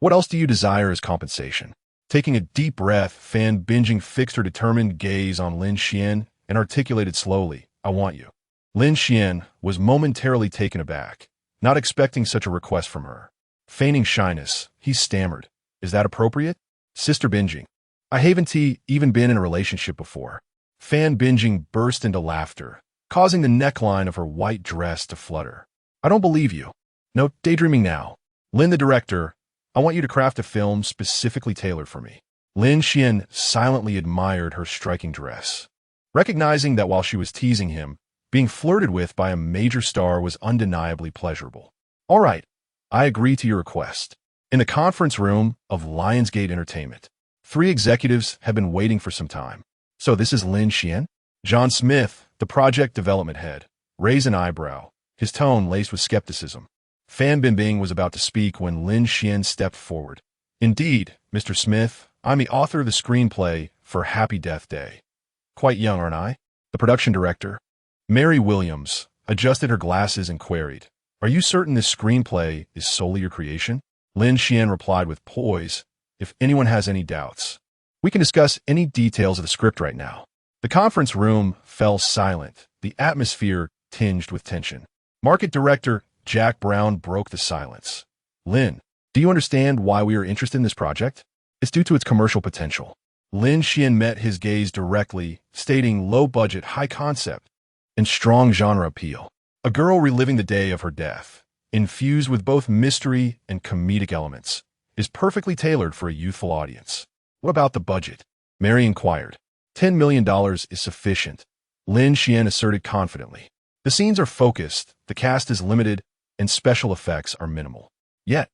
What else do you desire as compensation? Taking a deep breath, Fan Bingbing fixed her determined gaze on Lin Xuan and articulated slowly, I want you. Lin Xuan was momentarily taken aback, not expecting such a request from her. Feigning shyness, he stammered, is that appropriate? Sister Bingbing, I haven't even been in a relationship before. Fan Bingbing burst into laughter, causing the neckline of her white dress to flutter. I don't believe you. No daydreaming now. Lin the director, I want you to craft a film specifically tailored for me. Lin Xuan silently admired her striking dress, recognizing that while she was teasing him, being flirted with by a major star was undeniably pleasurable. All right, I agree to your request. In the conference room of Lionsgate Entertainment, 3 executives have been waiting for some time. So this is Lin Xuan? John Smith, the project development head, raised an eyebrow, his tone laced with skepticism. Fan Bingbing was about to speak when Lin Xuan stepped forward. Indeed, Mr. Smith, I'm the author of the screenplay for Happy Death Day. Quite young, aren't I? The production director, Mary Williams, adjusted her glasses and queried, are you certain this screenplay is solely your creation? Lin Xuan replied with poise, if anyone has any doubts, we can discuss any details of the script right now. The conference room fell silent, the atmosphere tinged with tension. Market director Jack Brown broke the silence. Lin, do you understand why we are interested in this project? It's due to its commercial potential. Lin Xuan met his gaze directly, stating low budget, high concept, and strong genre appeal. A girl reliving the day of her death, infused with both mystery and comedic elements, is perfectly tailored for a youthful audience. What about the budget? Mary inquired. $10 million is sufficient, Lin Xuan asserted confidently. The scenes are focused, the cast is limited, and special effects are minimal. Yet,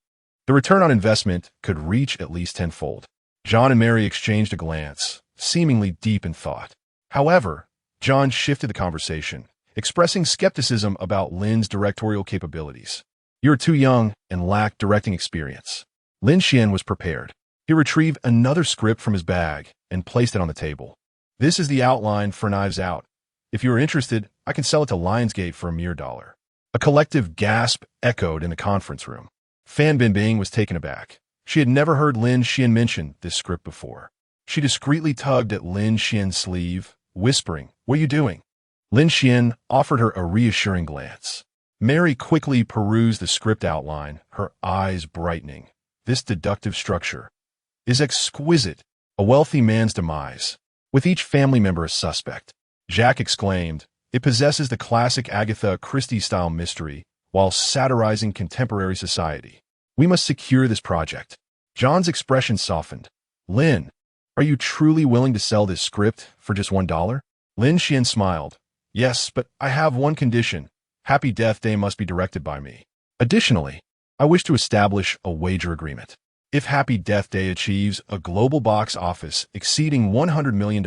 the return on investment could reach at least tenfold. John and Mary exchanged a glance, seemingly deep in thought. However, John shifted the conversation, expressing skepticism about Lin's directorial capabilities. You're too young and lack directing experience. Lin Xuan was prepared. He retrieved another script from his bag and placed it on the table. This is the outline for Knives Out. If you are interested, I can sell it to Lionsgate for a mere $1. A collective gasp echoed in the conference room. Fan Bingbing was taken aback. She had never heard Lin Xuan mention this script before. She discreetly tugged at Lin Xuan's sleeve, whispering, what are you doing? Lin Xuan offered her a reassuring glance. Mary quickly perused the script outline, her eyes brightening. This deductive structure is exquisite. A wealthy man's demise, with each family member a suspect. Jack exclaimed, it possesses the classic Agatha Christie-style mystery, while satirizing contemporary society. We must secure this project. John's expression softened. Lin, are you truly willing to sell this script for just $1? Lin Xuan smiled. Yes, but I have one condition. Happy Death Day must be directed by me. Additionally, I wish to establish a wager agreement. If Happy Death Day achieves a global box office exceeding $100 million,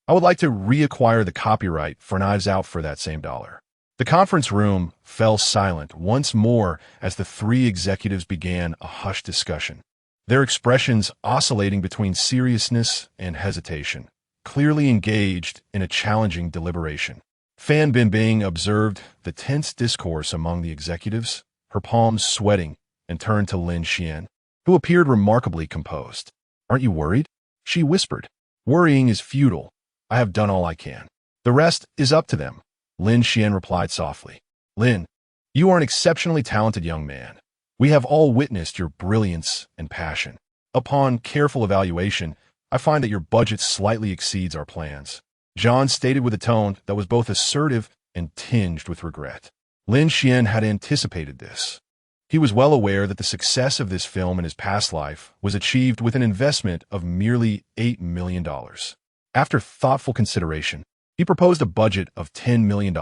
I would like to reacquire the copyright for Knives Out for that same dollar. The conference room fell silent once more as the 3 executives began a hushed discussion, their expressions oscillating between seriousness and hesitation, clearly engaged in a challenging deliberation. Fan Bingbing observed the tense discourse among the executives, her palms sweating, and turned to Lin Xuan, who appeared remarkably composed. Aren't you worried? She whispered. Worrying is futile. I have done all I can. The rest is up to them. Lin Xuan replied softly. Lin, you are an exceptionally talented young man. We have all witnessed your brilliance and passion. Upon careful evaluation, I find that your budget slightly exceeds our plans. John stated with a tone that was both assertive and tinged with regret. Lin Xuan had anticipated this. He was well aware that the success of this film in his past life was achieved with an investment of merely $8 million. After thoughtful consideration, he proposed a budget of $10 million.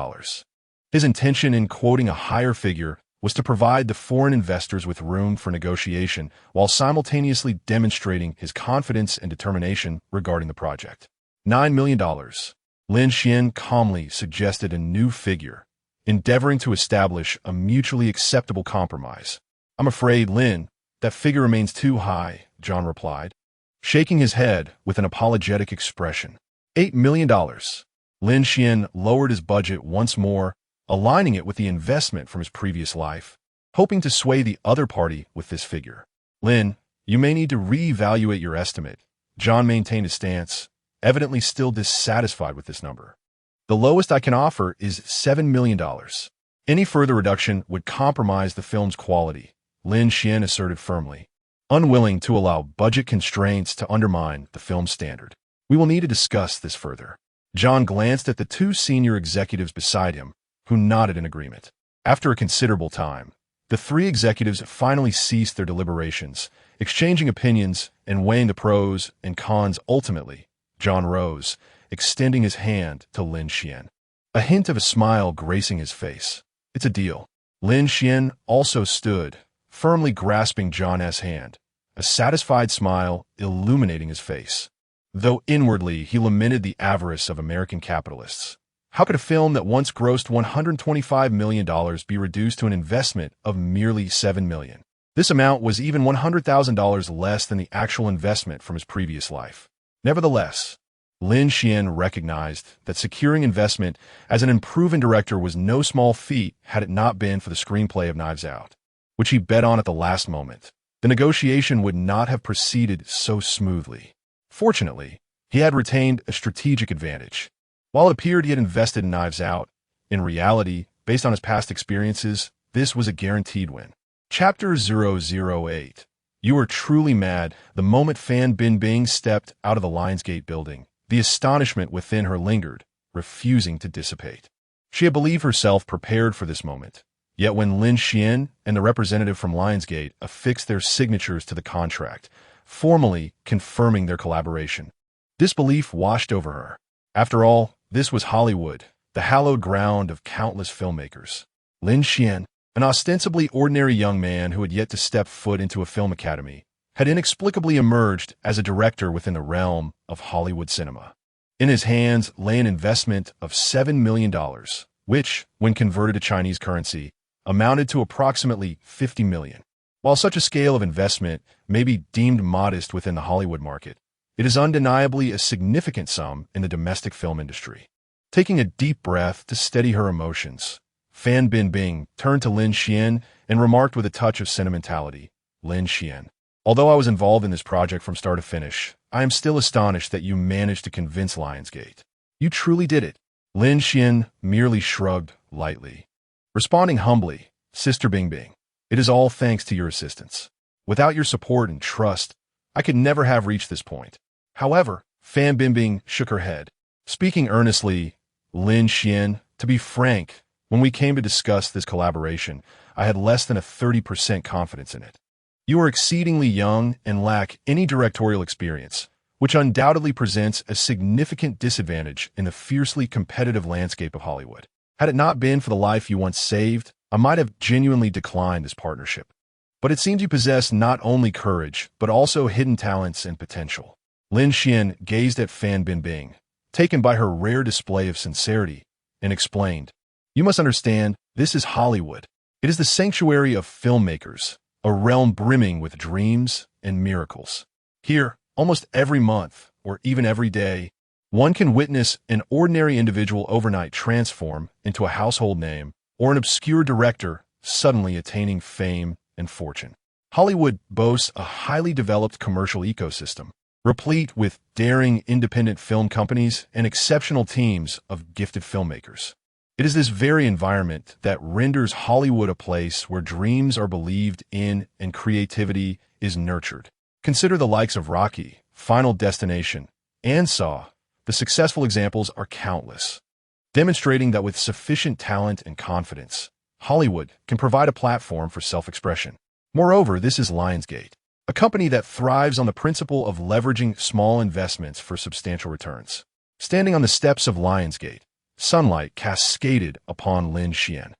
His intention in quoting a higher figure was to provide the foreign investors with room for negotiation while simultaneously demonstrating his confidence and determination regarding the project. $9 million. Lin Xuan calmly suggested a new figure, endeavoring to establish a mutually acceptable compromise. I'm afraid, Lin, that figure remains too high, John replied, shaking his head with an apologetic expression. $8 million. Lin Xuan lowered his budget once more, aligning it with the investment from his previous life, hoping to sway the other party with this figure. Lin, you may need to reevaluate your estimate. John maintained his stance, evidently still dissatisfied with this number. The lowest I can offer is $7 million. Any further reduction would compromise the film's quality, Lin Xuan asserted firmly, unwilling to allow budget constraints to undermine the film's standard. We will need to discuss this further. John glanced at the two senior executives beside him, who nodded in agreement. After a considerable time, the three executives finally ceased their deliberations, exchanging opinions and weighing the pros and cons. Ultimately, John rose, extending his hand to Lin Xuan, a hint of a smile gracing his face. It's a deal. Lin Xuan also stood, firmly grasping John's hand, a satisfied smile illuminating his face. Though inwardly he lamented the avarice of American capitalists. How could a film that once grossed $125 million be reduced to an investment of merely $7 million? This amount was even $100,000 less than the actual investment from his previous life. Nevertheless, Lin Xuan recognized that securing investment as an unproven director was no small feat had it not been for the screenplay of Knives Out, which he bet on at the last moment. The negotiation would not have proceeded so smoothly. Fortunately, he had retained a strategic advantage. While it appeared he had invested in Knives Out, in reality, based on his past experiences, this was a guaranteed win. Chapter 008. You were truly mad the moment Fan Bingbing stepped out of the Lionsgate building. The astonishment within her lingered, refusing to dissipate. She had believed herself prepared for this moment. Yet when Lin Xuan and the representative from Lionsgate affixed their signatures to the contract, formally confirming their collaboration, disbelief washed over her. After all, this was Hollywood, the hallowed ground of countless filmmakers. Lin Xuan, an ostensibly ordinary young man who had yet to step foot into a film academy, had inexplicably emerged as a director within the realm of Hollywood cinema. In his hands lay an investment of $7 million, which, when converted to Chinese currency, amounted to approximately $50 million. While such a scale of investment may be deemed modest within the Hollywood market, it is undeniably a significant sum in the domestic film industry. Taking a deep breath to steady her emotions, Fan Bingbing turned to Lin Xuan and remarked with a touch of sentimentality, Lin Xuan, although I was involved in this project from start to finish, I am still astonished that you managed to convince Lionsgate. You truly did it. Lin Xuan merely shrugged lightly, responding humbly, Sister Bingbing, it is all thanks to your assistance. Without your support and trust, I could never have reached this point. However, Fan Bingbing shook her head, speaking earnestly, Lin Xuan, to be frank, when we came to discuss this collaboration, I had less than a 30% confidence in it. You are exceedingly young and lack any directorial experience, which undoubtedly presents a significant disadvantage in the fiercely competitive landscape of Hollywood. Had it not been for the life you once saved, I might have genuinely declined this partnership. But it seems you possess not only courage, but also hidden talents and potential. Lin Xuan gazed at Fan Bingbing, taken by her rare display of sincerity, and explained, You must understand, this is Hollywood. It is the sanctuary of filmmakers, a realm brimming with dreams and miracles. Here, almost every month, or even every day, one can witness an ordinary individual overnight transform into a household name, or an obscure director suddenly attaining fame and fortune. Hollywood boasts a highly developed commercial ecosystem, replete with daring independent film companies and exceptional teams of gifted filmmakers. It is this very environment that renders Hollywood a place where dreams are believed in and creativity is nurtured. Consider the likes of Rocky, Final Destination, and Saw. The successful examples are countless, demonstrating that with sufficient talent and confidence, Hollywood can provide a platform for self-expression. Moreover, this is Lionsgate, a company that thrives on the principle of leveraging small investments for substantial returns. Standing on the steps of Lionsgate, sunlight cascaded upon Lin Xuan,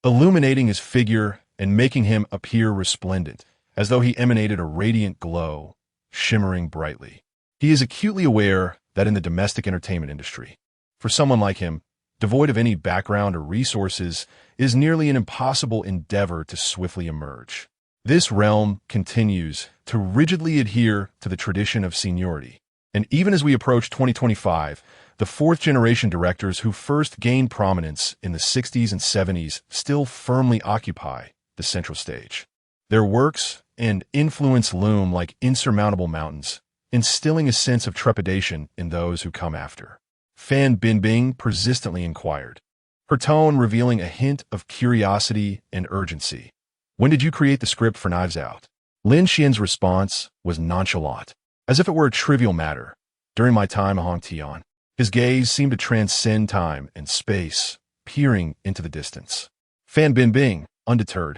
illuminating his figure and making him appear resplendent, as though he emanated a radiant glow, shimmering brightly. He is acutely aware that in the domestic entertainment industry, for someone like him, devoid of any background or resources, is nearly an impossible endeavor to swiftly emerge. This realm continues to rigidly adhere to the tradition of seniority. And even as we approach 2025, the fourth-generation directors who first gained prominence in the 60s and 70s still firmly occupy the central stage. Their works and influence loom like insurmountable mountains, instilling a sense of trepidation in those who come after. Fan Bingbing persistently inquired, her tone revealing a hint of curiosity and urgency. When did you create the script for Knives Out? Lin Xuan's response was nonchalant, as if it were a trivial matter. During my time in Tian. His gaze seemed to transcend time and space, peering into the distance. Fan Bingbing, undeterred,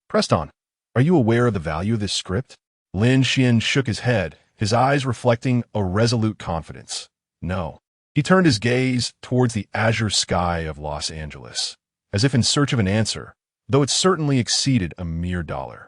pressed on. Are you aware of the value of this script? Lin Xuan shook his head, his eyes reflecting a resolute confidence. No. He turned his gaze towards the azure sky of Los Angeles, as if in search of an answer, though it certainly exceeded a mere $1.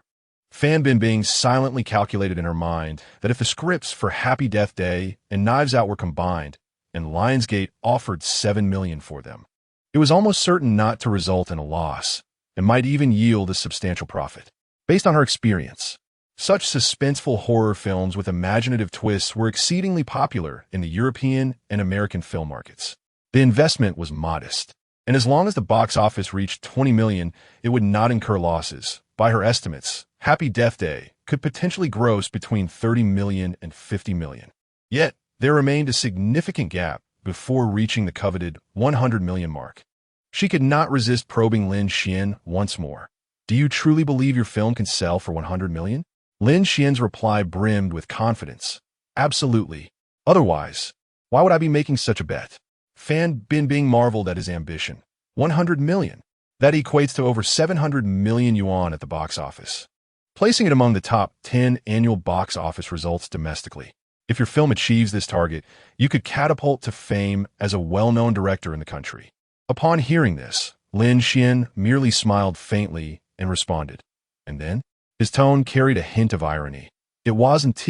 Fan Bingbing silently calculated in her mind that if the scripts for Happy Death Day and Knives Out were combined, and Lionsgate offered $7 million for them, it was almost certain not to result in a loss, and might even yield a substantial profit. Based on her experience, such suspenseful horror films with imaginative twists were exceedingly popular in the European and American film markets. The investment was modest, and as long as the box office reached $20 million, it would not incur losses. By her estimates, Happy Death Day could potentially gross between $30 million and $50 million. Yet, there remained a significant gap before reaching the coveted $100 million mark. She could not resist probing Lin Xuan once more. Do you truly believe your film can sell for $100 million? Lin Xuan's reply brimmed with confidence. Absolutely. Otherwise, why would I be making such a bet? Fan Bingbing marveled at his ambition. $100 million. That equates to over 700 million yuan at the box office, placing it among the top 10 annual box office results domestically. If your film achieves this target, you could catapult to fame as a well-known director in the country. Upon hearing this, Lin Xuan merely smiled faintly and responded. And then? His tone carried a hint of irony. It wasn't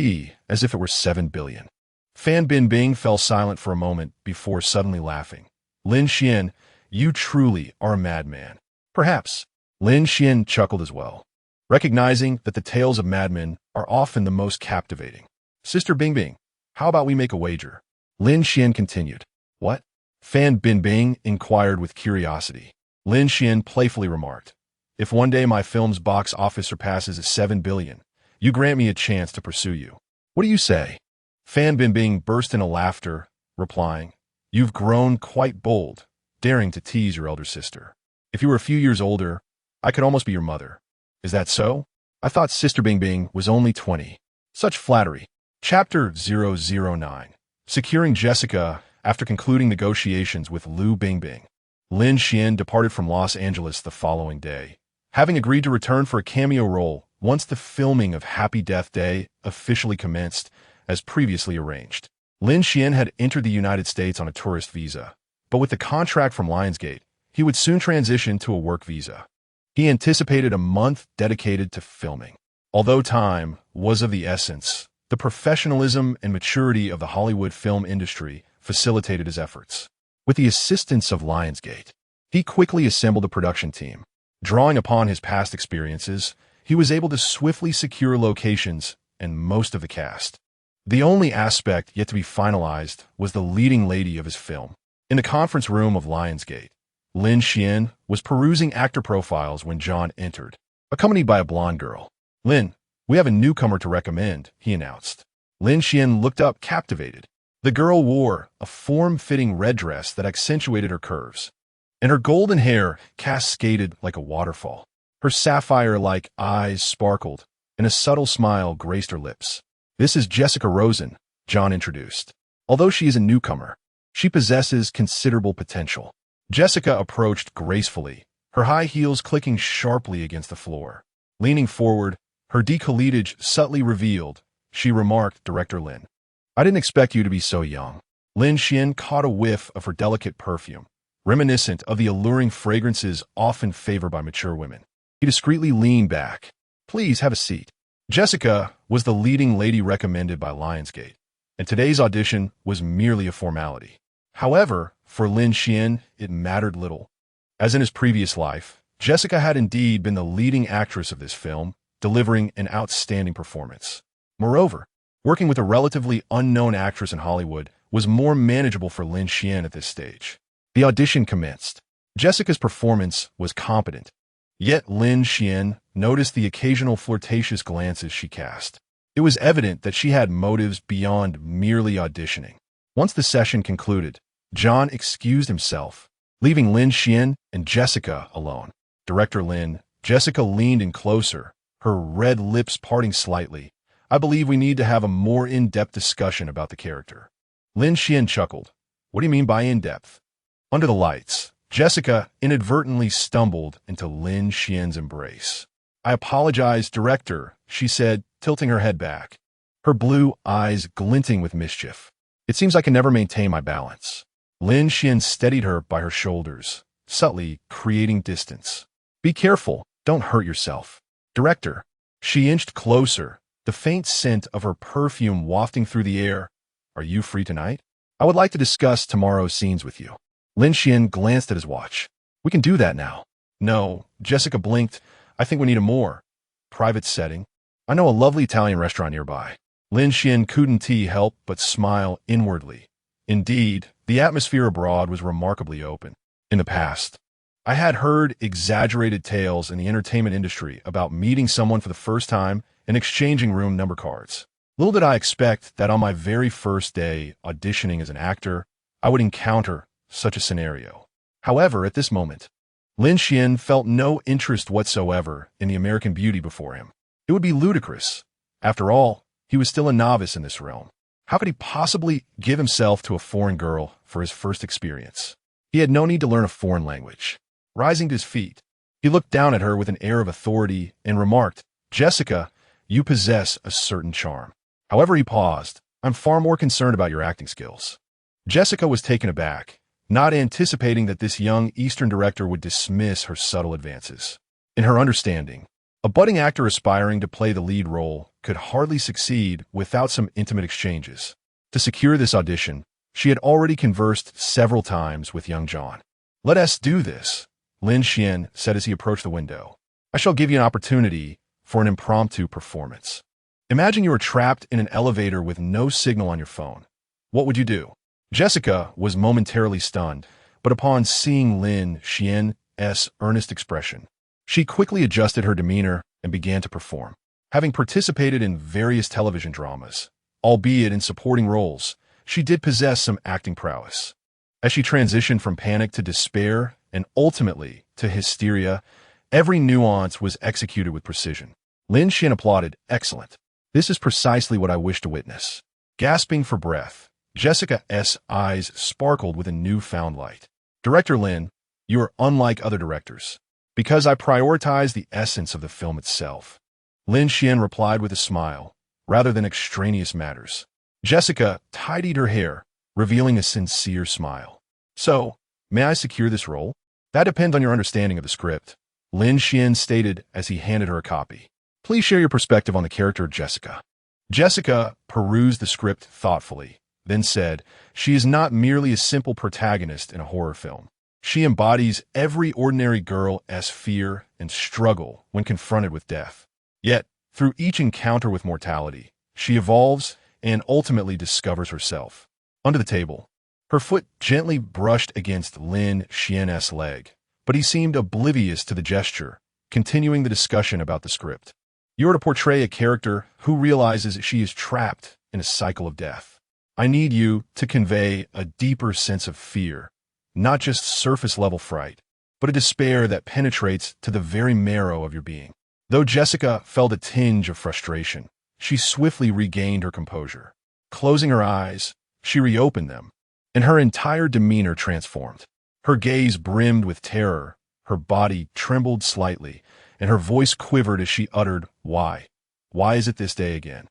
as if it were 7 billion. Fan Bingbing fell silent for a moment before suddenly laughing. Lin Xuan, you truly are a madman. Perhaps. Lin Xuan chuckled as well, recognizing that the tales of madmen are often the most captivating. Sister Bingbing, how about we make a wager? Lin Xuan continued. What? Fan Bingbing inquired with curiosity. Lin Xuan playfully remarked, if one day my film's box office surpasses 7 billion, you grant me a chance to pursue you. What do you say? Fan Bingbing burst into laughter, replying, you've grown quite bold, daring to tease your elder sister. If you were a few years older, I could almost be your mother. Is that so? I thought Sister Bingbing was only 20. Such flattery. Chapter 009. Securing Jessica after concluding negotiations with Lu Bingbing. Lin Xuan departed from Los Angeles the following day, having agreed to return for a cameo role once the filming of Happy Death Day officially commenced, as previously arranged. Lin Xuan had entered the United States on a tourist visa, but with the contract from Lionsgate, he would soon transition to a work visa. He anticipated a month dedicated to filming. Although time was of the essence, the professionalism and maturity of the Hollywood film industry facilitated his efforts. With the assistance of Lionsgate, he quickly assembled a production team. Drawing upon his past experiences, he was able to swiftly secure locations and most of the cast. The only aspect yet to be finalized was the leading lady of his film. In the conference room of Lionsgate, Lin Xuan was perusing actor profiles when John entered, accompanied by a blonde girl. Lin, we have a newcomer to recommend, he announced. Lin Xuan looked up, captivated. The girl wore a form-fitting red dress that accentuated her curves, and her golden hair cascaded like a waterfall. Her sapphire-like eyes sparkled, and a subtle smile graced her lips. This is Jessica Rosen, John introduced. Although she is a newcomer, she possesses considerable potential. Jessica approached gracefully, her high heels clicking sharply against the floor. Leaning forward, her décolletage subtly revealed, she remarked, Director Lin. I didn't expect you to be so young. Lin Xuan caught a whiff of her delicate perfume, reminiscent of the alluring fragrances often favored by mature women. He discreetly leaned back. Please have a seat. Jessica was the leading lady recommended by Lionsgate, and today's audition was merely a formality. However, for Lin Xuan, it mattered little. As in his previous life, Jessica had indeed been the leading actress of this film, delivering an outstanding performance. Moreover, working with a relatively unknown actress in Hollywood was more manageable for Lin Xuan at this stage. The audition commenced. Jessica's performance was competent, Yet Lin Xuan noticed the occasional flirtatious glances she cast. It was evident that she had motives beyond merely auditioning. Once the session concluded, John excused himself, leaving Lin Xuan and Jessica alone. Director Lin, Jessica leaned in closer, her red lips parting slightly. I believe we need to have a more in-depth discussion about the character. Lin Xuan chuckled. What do you mean by in-depth? Under the lights, Jessica inadvertently stumbled into Lin Xuan's embrace. I apologize, director, she said, tilting her head back, her blue eyes glinting with mischief. It seems I can never maintain my balance. Lin Xuan steadied her by her shoulders, subtly creating distance. Be careful, don't hurt yourself. Director. She inched closer, the faint scent of her perfume wafting through the air. Are you free tonight? I would like to discuss tomorrow's scenes with you. Lin Xuan glanced at his watch. We can do that now. No, Jessica blinked. I think we need a more private setting. I know a lovely Italian restaurant nearby. Lin Xuan couldn't help but smile inwardly. Indeed, the atmosphere abroad was remarkably open. In the past, I had heard exaggerated tales in the entertainment industry about meeting someone for the first time and exchanging room number cards. Little did I expect that on my very first day auditioning as an actor, I would encounter such a scenario. However, at this moment, Lin Xuan felt no interest whatsoever in the American beauty before him. It would be ludicrous. After all, he was still a novice in this realm. How could he possibly give himself to a foreign girl for his first experience? He had no need to learn a foreign language. Rising to his feet, he looked down at her with an air of authority and remarked, Jessica, you possess a certain charm. However, he paused. I'm far more concerned about your acting skills. Jessica was taken aback, not anticipating that this young Eastern director would dismiss her subtle advances. In her understanding, a budding actor aspiring to play the lead role could hardly succeed without some intimate exchanges. To secure this audition, she had already conversed several times with young John. Let us do this, Lin Xuan said as he approached the window. I shall give you an opportunity for an impromptu performance. Imagine you are trapped in an elevator with no signal on your phone. What would you do? Jessica was momentarily stunned, but upon seeing Lin Xuan's earnest expression, she quickly adjusted her demeanor and began to perform. Having participated in various television dramas, albeit in supporting roles, she did possess some acting prowess. As she transitioned from panic to despair and ultimately to hysteria, every nuance was executed with precision. Lin Xuan applauded, excellent. This is precisely what I wish to witness. Gasping for breath, Jessica's eyes sparkled with a newfound light. Director Lin, you are unlike other directors, because I prioritize the essence of the film itself. Lin Xuan replied with a smile, rather than extraneous matters. Jessica tidied her hair, revealing a sincere smile. So, may I secure this role? That depends on your understanding of the script, Lin Xuan stated as he handed her a copy. Please share your perspective on the character of Jessica. Jessica perused the script thoughtfully, then said, she is not merely a simple protagonist in a horror film. She embodies every ordinary girl's fear and struggle when confronted with death. Yet, through each encounter with mortality, she evolves and ultimately discovers herself. Under the table, her foot gently brushed against Lin Xuan's leg, but he seemed oblivious to the gesture, continuing the discussion about the script. You are to portray a character who realizes she is trapped in a cycle of death. I need you to convey a deeper sense of fear, not just surface-level fright, but a despair that penetrates to the very marrow of your being. Though Jessica felt a tinge of frustration, she swiftly regained her composure. Closing her eyes, she reopened them, and her entire demeanor transformed. Her gaze brimmed with terror, her body trembled slightly, and her voice quivered as she uttered, Why? Why is it this day again?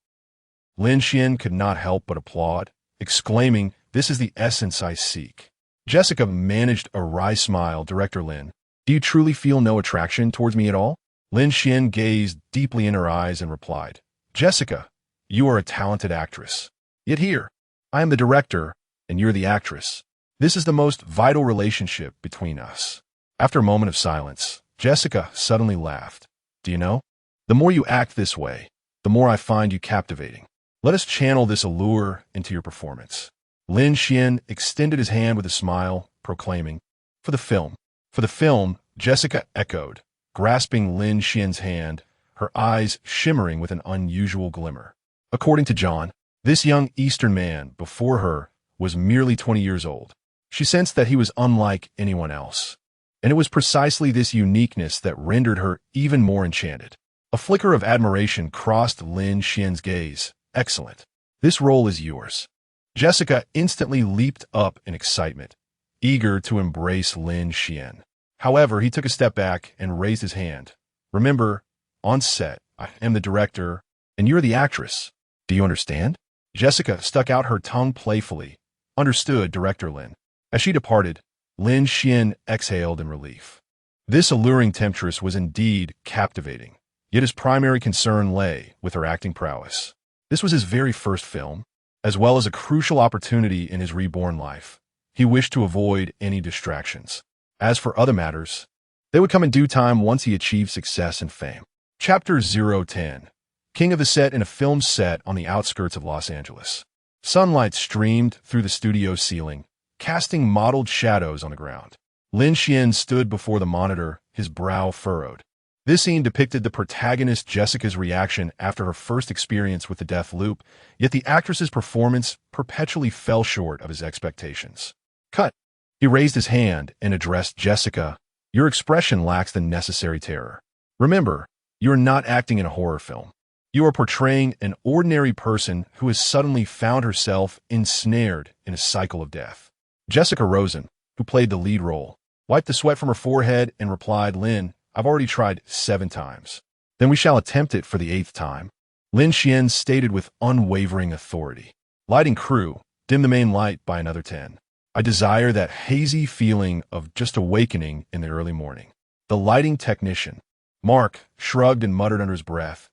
Lin Xuan could not help but applaud, exclaiming, This is the essence I seek. Jessica managed a wry smile. Director Lin, do you truly feel no attraction towards me at all? Lin Xuan gazed deeply in her eyes and replied, Jessica, you are a talented actress. Yet here, I am the director, and you're the actress. This is the most vital relationship between us. After a moment of silence, Jessica suddenly laughed. Do you know? The more you act this way, the more I find you captivating. Let us channel this allure into your performance. Lin Xuan extended his hand with a smile, proclaiming, For the film. For the film, Jessica echoed, grasping Lin Xian's hand, her eyes shimmering with an unusual glimmer. According to John, this young Eastern man before her was merely 20 years old. She sensed that he was unlike anyone else, and it was precisely this uniqueness that rendered her even more enchanted. A flicker of admiration crossed Lin Xian's gaze. Excellent. This role is yours. Jessica instantly leaped up in excitement, eager to embrace Lin Xian. However, he took a step back and raised his hand. Remember, on set, I am the director, and you're the actress. Do you understand? Jessica stuck out her tongue playfully. Understood, Director Lin. As she departed, Lin Xian exhaled in relief. This alluring temptress was indeed captivating, yet his primary concern lay with her acting prowess. This was his very first film, as well as a crucial opportunity in his reborn life. He wished to avoid any distractions. As for other matters, they would come in due time once he achieved success and fame. Chapter 010. King of the Set in a film set on the outskirts of Los Angeles. Sunlight streamed through the studio's ceiling, casting mottled shadows on the ground. Lin Xian stood before the monitor, his brow furrowed. This scene depicted the protagonist Jessica's reaction after her first experience with the death loop, yet the actress's performance perpetually fell short of his expectations. Cut. He raised his hand and addressed Jessica. Your expression lacks the necessary terror. Remember, you are not acting in a horror film. You are portraying an ordinary person who has suddenly found herself ensnared in a cycle of death. Jessica Rosen, who played the lead role, wiped the sweat from her forehead and replied, Lin, I've already tried 7 times. Then we shall attempt it for the 8th time. Lin Xian stated with unwavering authority. Lighting crew, dim the main light by another 10. I desire that hazy feeling of just awakening in the early morning. The lighting technician, Mark, shrugged and muttered under his breath.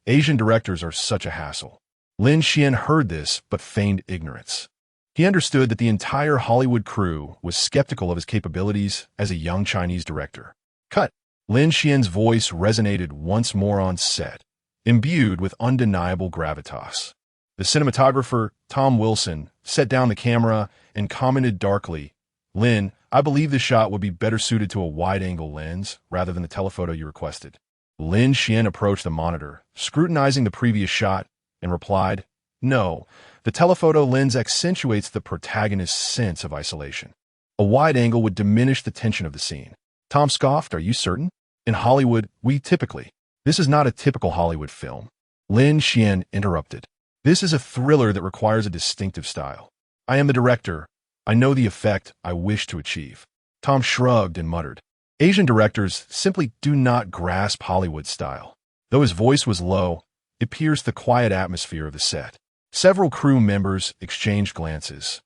Asian directors are such a hassle. Lin Xian heard this but feigned ignorance. He understood that the entire Hollywood crew was skeptical of his capabilities as a young Chinese director. Cut. Lin Xian's voice resonated once more on set, imbued with undeniable gravitas. The cinematographer, Tom Wilson, set down the camera and commented darkly, Lin, I believe this shot would be better suited to a wide-angle lens rather than the telephoto you requested. Lin Xian approached the monitor, scrutinizing the previous shot, and replied, No, the telephoto lens accentuates the protagonist's sense of isolation. A wide angle would diminish the tension of the scene. Tom scoffed, Are you certain? In Hollywood, this is not a typical Hollywood film. Lin Xian interrupted. This is a thriller that requires a distinctive style. I am the director. I know the effect I wish to achieve. Tom shrugged and muttered. Asian directors simply do not grasp Hollywood style. Though his voice was low, it pierced the quiet atmosphere of the set. Several crew members exchanged glances,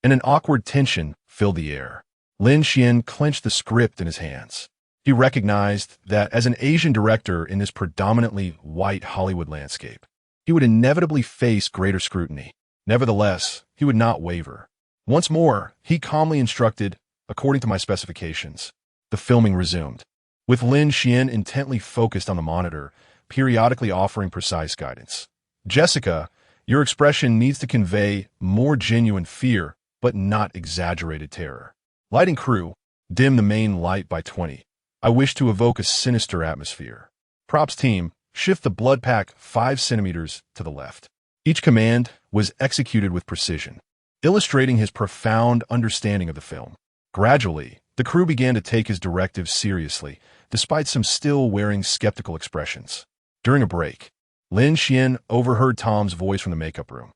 and an awkward tension filled the air. Lin Xian clenched the script in his hands. He recognized that as an Asian director in this predominantly white Hollywood landscape, he would inevitably face greater scrutiny. Nevertheless, he would not waver. Once more, he calmly instructed, according to my specifications. The filming resumed, with Lin Xian intently focused on the monitor, periodically offering precise guidance. Jessica, your expression needs to convey more genuine fear, but not exaggerated terror. Lighting crew, dim the main light by 20. I wish to evoke a sinister atmosphere. Props team, shift the blood pack 5 centimeters to the left. Each command was executed with precision, illustrating his profound understanding of the film. Gradually, the crew began to take his directives seriously, despite some still wearing skeptical expressions. During a break, Lin Xian overheard Tom's voice from the makeup room.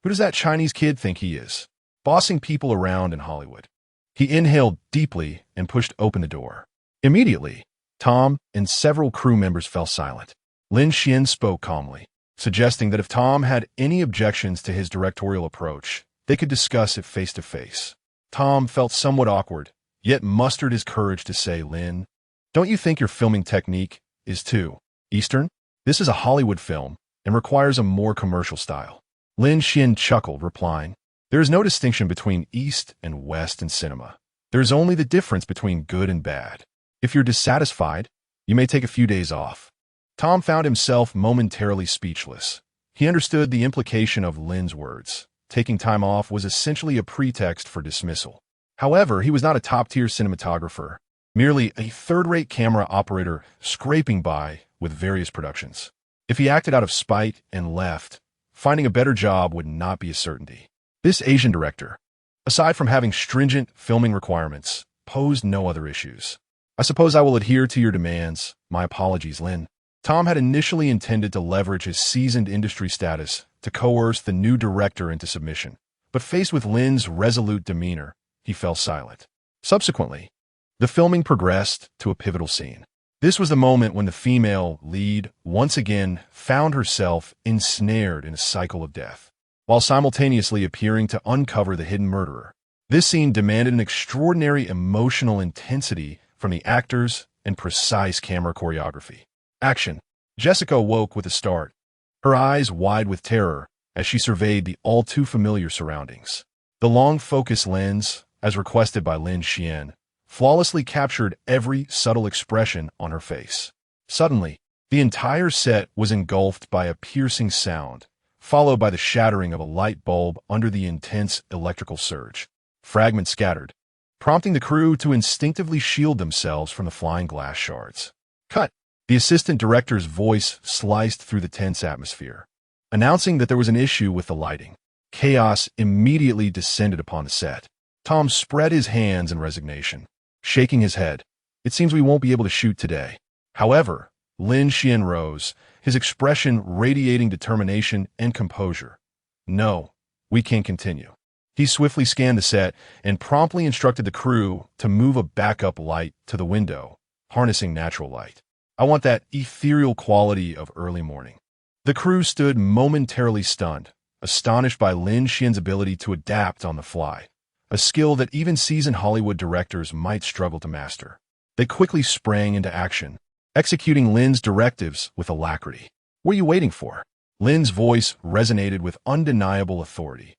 Who does that Chinese kid think he is? Bossing people around in Hollywood. He inhaled deeply and pushed open the door. Immediately, Tom and several crew members fell silent. Lin Xian spoke calmly, suggesting that if Tom had any objections to his directorial approach, they could discuss it face to face. Tom felt somewhat awkward, yet mustered his courage to say, Lin, don't you think your filming technique is too Eastern? This is a Hollywood film and requires a more commercial style. Lin Xian chuckled, replying, There is no distinction between East and West in cinema. There is only the difference between good and bad. If you're dissatisfied, you may take a few days off. Tom found himself momentarily speechless. He understood the implication of Lin's words. Taking time off was essentially a pretext for dismissal. However, he was not a top-tier cinematographer, merely a third-rate camera operator scraping by with various productions. If he acted out of spite and left, finding a better job would not be a certainty. This Asian director, aside from having stringent filming requirements, posed no other issues. I suppose I will adhere to your demands. My apologies, Lin. Tom had initially intended to leverage his seasoned industry status to coerce the new director into submission, but faced with Lin's resolute demeanor, he fell silent. Subsequently, the filming progressed to a pivotal scene. This was the moment when the female lead once again found herself ensnared in a cycle of death, while simultaneously appearing to uncover the hidden murderer. This scene demanded an extraordinary emotional intensity from the actors and precise camera choreography. Action. Jessica awoke with a start, her eyes wide with terror as she surveyed the all-too-familiar surroundings. The long focus lens, as requested by Lin Xuan, flawlessly captured every subtle expression on her face. Suddenly, the entire set was engulfed by a piercing sound, followed by the shattering of a light bulb under the intense electrical surge. Fragments scattered, prompting the crew to instinctively shield themselves from the flying glass shards. Cut! The assistant director's voice sliced through the tense atmosphere, announcing that there was an issue with the lighting. Chaos immediately descended upon the set. Tom spread his hands in resignation, shaking his head. It seems we won't be able to shoot today. However, Lin Xuan rose, his expression radiating determination and composure. No, we can continue. He swiftly scanned the set and promptly instructed the crew to move a backup light to the window, harnessing natural light. I want that ethereal quality of early morning. The crew stood momentarily stunned, astonished by Lin Xuan's ability to adapt on the fly, a skill that even seasoned Hollywood directors might struggle to master. They quickly sprang into action, executing Lin's directives with alacrity. What are you waiting for? Lin's voice resonated with undeniable authority.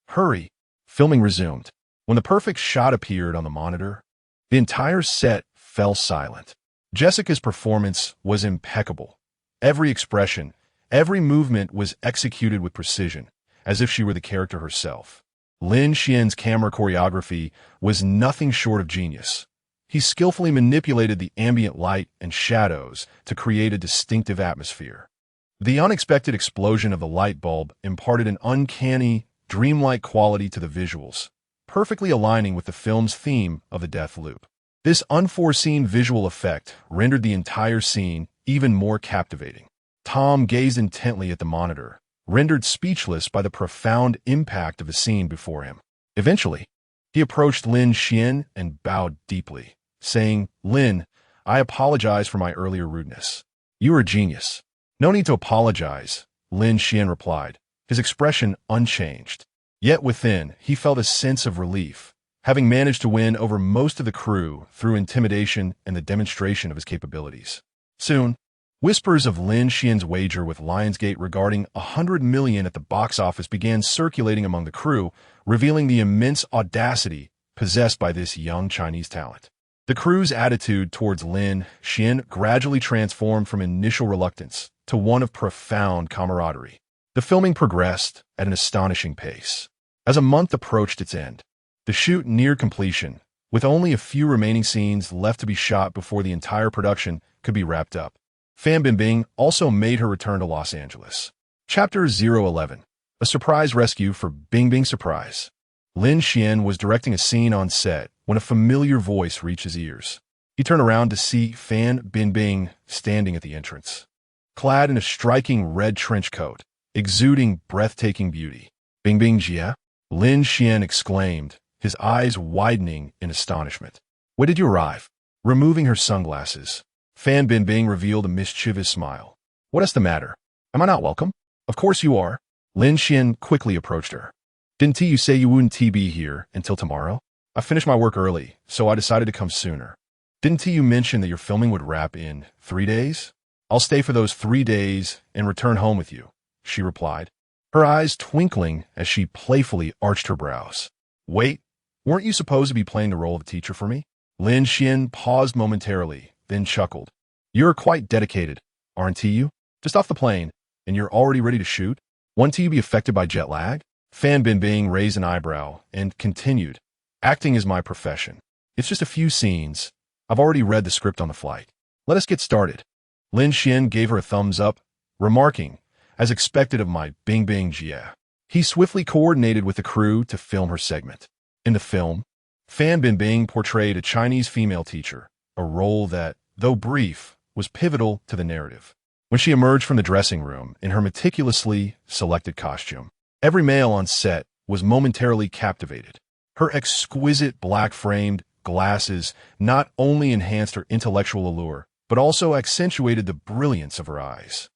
Hurry! Filming resumed. When the perfect shot appeared on the monitor, the entire set fell silent. Jessica's performance was impeccable. Every expression, every movement was executed with precision, as if she were the character herself. Lin Xuan's camera choreography was nothing short of genius. He skillfully manipulated the ambient light and shadows to create a distinctive atmosphere. The unexpected explosion of the light bulb imparted an uncanny, dreamlike quality to the visuals, perfectly aligning with the film's theme of the death loop. This unforeseen visual effect rendered the entire scene even more captivating. Tom gazed intently at the monitor, rendered speechless by the profound impact of the scene before him. Eventually, he approached Lin Xuan and bowed deeply, saying, "Lin, I apologize for my earlier rudeness. You are a genius." "No need to apologize," Lin Xuan replied, his expression unchanged. Yet within, he felt a sense of relief, having managed to win over most of the crew through intimidation and the demonstration of his capabilities. Soon, whispers of Lin Xuan's wager with Lionsgate regarding $100 million at the box office began circulating among the crew, revealing the immense audacity possessed by this young Chinese talent. The crew's attitude towards Lin Xuan gradually transformed from initial reluctance to one of profound camaraderie. The filming progressed at an astonishing pace. As a month approached its end, the shoot neared completion, with only a few remaining scenes left to be shot before the entire production could be wrapped up. Fan Bingbing also made her return to Los Angeles. Chapter 011. A surprise rescue for Bingbing Surprise. Lin Xuan was directing a scene on set when a familiar voice reached his ears. He turned around to see Fan Bingbing standing at the entrance, clad in a striking red trench coat, exuding breathtaking beauty. "Bingbing Jia?" Lin Xuan exclaimed, his eyes widening in astonishment. "When did you arrive?" Removing her sunglasses, Fan Bingbing revealed a mischievous smile. "What is the matter? Am I not welcome?" "Of course you are." Lin Xuan quickly approached her. "Didn't you say you wouldn't be here until tomorrow?" "I finished my work early, so I decided to come sooner." "Didn't you mention that your filming would wrap in 3 days?" "I'll stay for those 3 days and return home with you," she replied, her eyes twinkling as she playfully arched her brows. "Wait, weren't you supposed to be playing the role of a teacher for me?" Lin Xuan paused momentarily, then chuckled. "You're quite dedicated, aren't you? Just off the plane, and you're already ready to shoot? Won't you be affected by jet lag?" Fan Bingbing raised an eyebrow and continued, "Acting is my profession. It's just a few scenes, I've already read the script on the flight. Let us get started. Lin Xuan gave her a thumbs up, remarking, as expected of my Bingbing Jia. He swiftly coordinated with the crew to film her segment. In the film, Fan Bingbing portrayed a Chinese female teacher, a role that, though brief, was pivotal to the narrative. When she emerged from the dressing room in her meticulously selected costume, every male on set was momentarily captivated. Her exquisite black-framed glasses not only enhanced her intellectual allure, but also accentuated the brilliance of her eyes.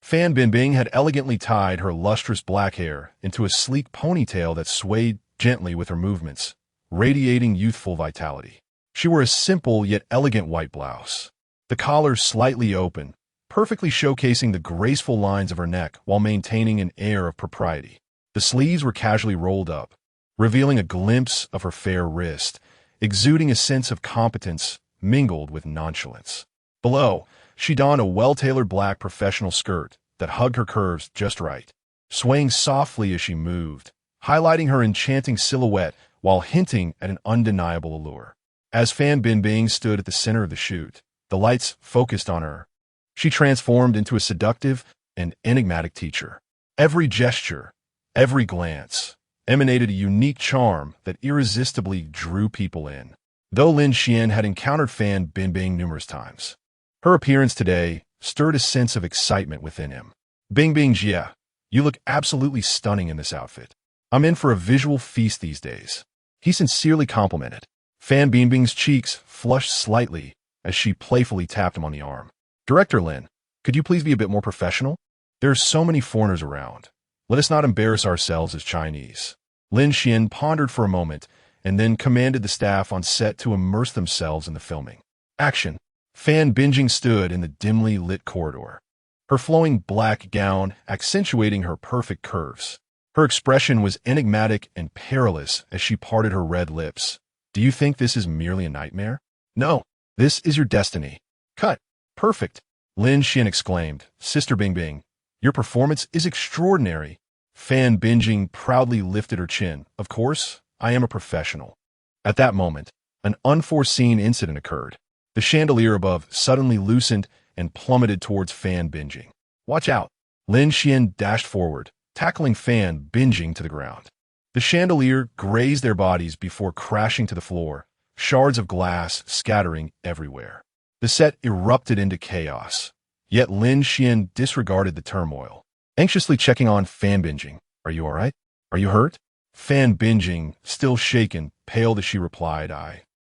Fan Bingbing had elegantly tied her lustrous black hair into a sleek ponytail that swayed gently with her movements, radiating youthful vitality. She wore a simple yet elegant white blouse, the collar slightly open, perfectly showcasing the graceful lines of her neck while maintaining an air of propriety. The sleeves were casually rolled up, revealing a glimpse of her fair wrist, exuding a sense of competence mingled with nonchalance. Below, she donned a well-tailored black professional skirt that hugged her curves just right, swaying softly as she moved, highlighting her enchanting silhouette while hinting at an undeniable allure. As Fan Bingbing stood at the center of the shoot, the lights focused on her. She transformed into a seductive and enigmatic teacher. Every gesture, every glance, emanated a unique charm that irresistibly drew people in. Though Lin Xuan had encountered Fan Bingbing numerous times, her appearance today stirred a sense of excitement within him. Bingbing Jia, you look absolutely stunning in this outfit. I'm in for a visual feast these days. He sincerely complimented. Fan Bingbing's cheeks flushed slightly as she playfully tapped him on the arm. Director Lin, could you please be a bit more professional? There are so many foreigners around. Let us not embarrass ourselves as Chinese. Lin Xuan pondered for a moment and then commanded the staff on set to immerse themselves in the filming. Action. Fan Bingbing stood in the dimly lit corridor, her flowing black gown accentuating her perfect curves. Her expression was enigmatic and perilous as she parted her red lips. Do you think this is merely a nightmare? No, this is your destiny. Cut. Perfect. Lin Xuan exclaimed, Sister Bingbing, your performance is extraordinary. Fan Bingbing proudly lifted her chin. Of course, I am a professional. At that moment, an unforeseen incident occurred. The chandelier above suddenly loosened and plummeted towards Fan Bingbing. Watch out! Lin Xuan dashed forward, tackling Fan Bingbing to the ground. The chandelier grazed their bodies before crashing to the floor, shards of glass scattering everywhere. The set erupted into chaos, yet Lin Xuan disregarded the turmoil, anxiously checking on Fan Bingbing. Are you all right? Are you hurt? Fan Bingbing, still shaken, paled as she replied,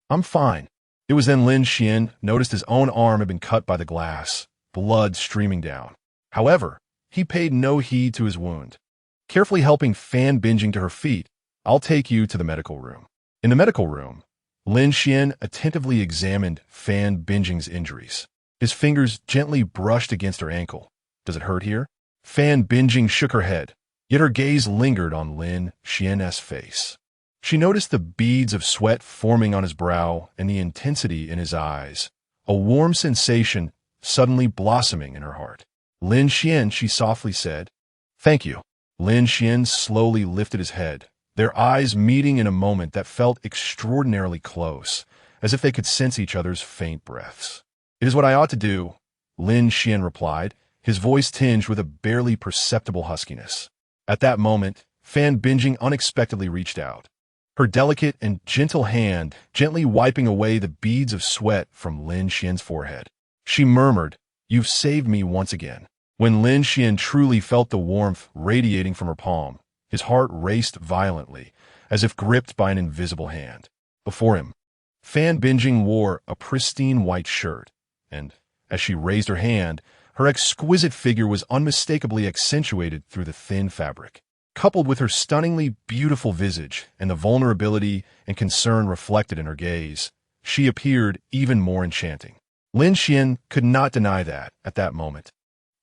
I'm fine. It was then Lin Xuan noticed his own arm had been cut by the glass, blood streaming down. However, he paid no heed to his wound. Carefully helping Fan Bingbing to her feet, I'll take you to the medical room. In the medical room, Lin Xuan attentively examined Fan Bingbing's injuries. His fingers gently brushed against her ankle. Does it hurt here? Fan Bingbing shook her head, yet her gaze lingered on Lin Xuan's face. She noticed the beads of sweat forming on his brow and the intensity in his eyes, a warm sensation suddenly blossoming in her heart. Lin Xuan, she softly said. Thank you. Lin Xuan slowly lifted his head, their eyes meeting in a moment that felt extraordinarily close, as if they could sense each other's faint breaths. It is what I ought to do, Lin Xuan replied, his voice tinged with a barely perceptible huskiness. At that moment, Fan Bingbing unexpectedly reached out, her delicate and gentle hand gently wiping away the beads of sweat from Lin Xuan's forehead. She murmured, You've saved me once again. When Lin Xuan truly felt the warmth radiating from her palm, his heart raced violently, as if gripped by an invisible hand. Before him, Fan Bingbing wore a pristine white shirt, and, as she raised her hand, her exquisite figure was unmistakably accentuated through the thin fabric. Coupled with her stunningly beautiful visage and the vulnerability and concern reflected in her gaze, she appeared even more enchanting. Lin Xuan could not deny that at that moment.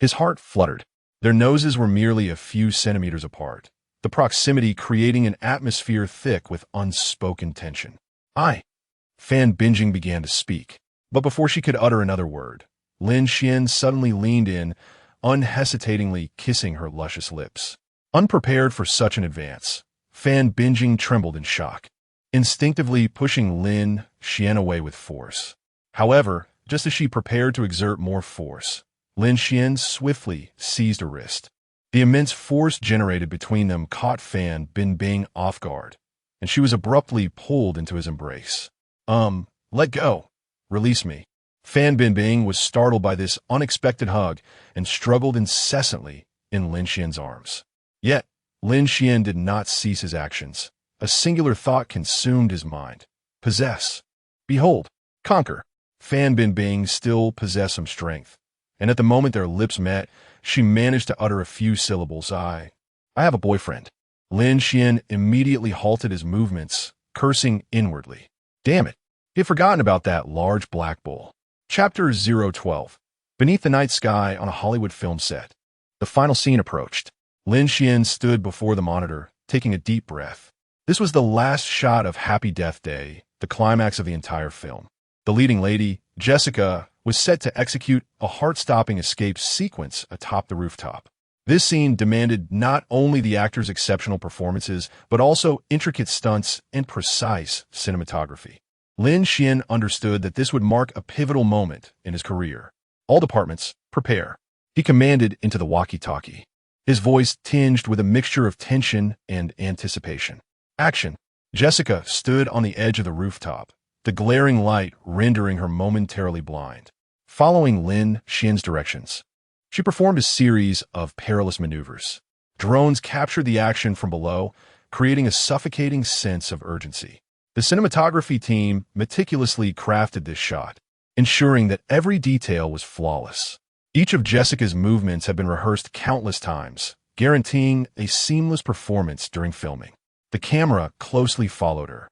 His heart fluttered. Their noses were merely a few centimeters apart, the proximity creating an atmosphere thick with unspoken tension. Fan Bingbing began to speak, but before she could utter another word, Lin Xuan suddenly leaned in, unhesitatingly kissing her luscious lips. Unprepared for such an advance, Fan Bingbing trembled in shock, instinctively pushing Lin Xuan away with force. However, just as she prepared to exert more force, Lin Xuan swiftly seized her wrist. The immense force generated between them caught Fan Bingbing off guard, and she was abruptly pulled into his embrace. Let go. Release me. Fan Bingbing was startled by this unexpected hug and struggled incessantly in Lin Xuan's arms. Yet, Lin Xuan did not cease his actions. A singular thought consumed his mind. Possess. Behold. Conquer. Fan Bingbing still possessed some strength, and at the moment their lips met, she managed to utter a few syllables. I have a boyfriend. Lin Xuan immediately halted his movements, cursing inwardly. Damn it. He had forgotten about that large black bull. Chapter 012. Beneath the night sky on a Hollywood film set. The final scene approached. Lin Xuan stood before the monitor, taking a deep breath. This was the last shot of Happy Death Day, the climax of the entire film. The leading lady, Jessica, was set to execute a heart-stopping escape sequence atop the rooftop. This scene demanded not only the actors' exceptional performances, but also intricate stunts and precise cinematography. Lin Xuan understood that this would mark a pivotal moment in his career. All departments, prepare. He commanded into the walkie-talkie, his voice tinged with a mixture of tension and anticipation. Action. Jessica stood on the edge of the rooftop, the glaring light rendering her momentarily blind. Following Lin Xuan's directions, she performed a series of perilous maneuvers. Drones captured the action from below, creating a suffocating sense of urgency. The cinematography team meticulously crafted this shot, ensuring that every detail was flawless. Each of Jessica's movements had been rehearsed countless times, guaranteeing a seamless performance during filming. The camera closely followed her,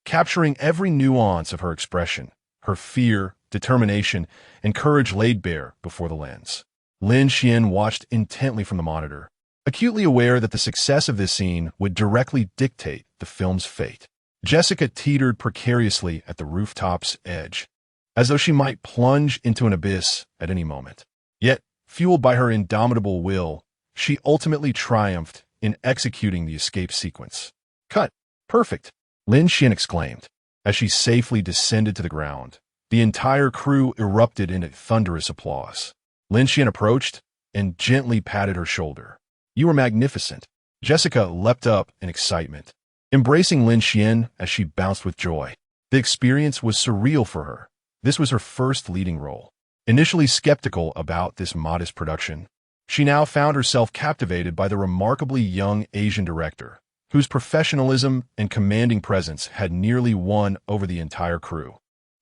capturing every nuance of her expression, her fear, determination, and courage laid bare before the lens. Lin Xuan watched intently from the monitor, acutely aware that the success of this scene would directly dictate the film's fate. Jessica teetered precariously at the rooftop's edge, as though she might plunge into an abyss at any moment. Yet, fueled by her indomitable will, she ultimately triumphed in executing the escape sequence. Cut. Perfect. Lin Xuan exclaimed. As she safely descended to the ground, the entire crew erupted into thunderous applause. Lin Xuan approached and gently patted her shoulder. You were magnificent. Jessica leapt up in excitement, embracing Lin Xuan as she bounced with joy. The experience was surreal for her. This was her first leading role. Initially skeptical about this modest production, she now found herself captivated by the remarkably young Asian director, whose professionalism and commanding presence had nearly won over the entire crew.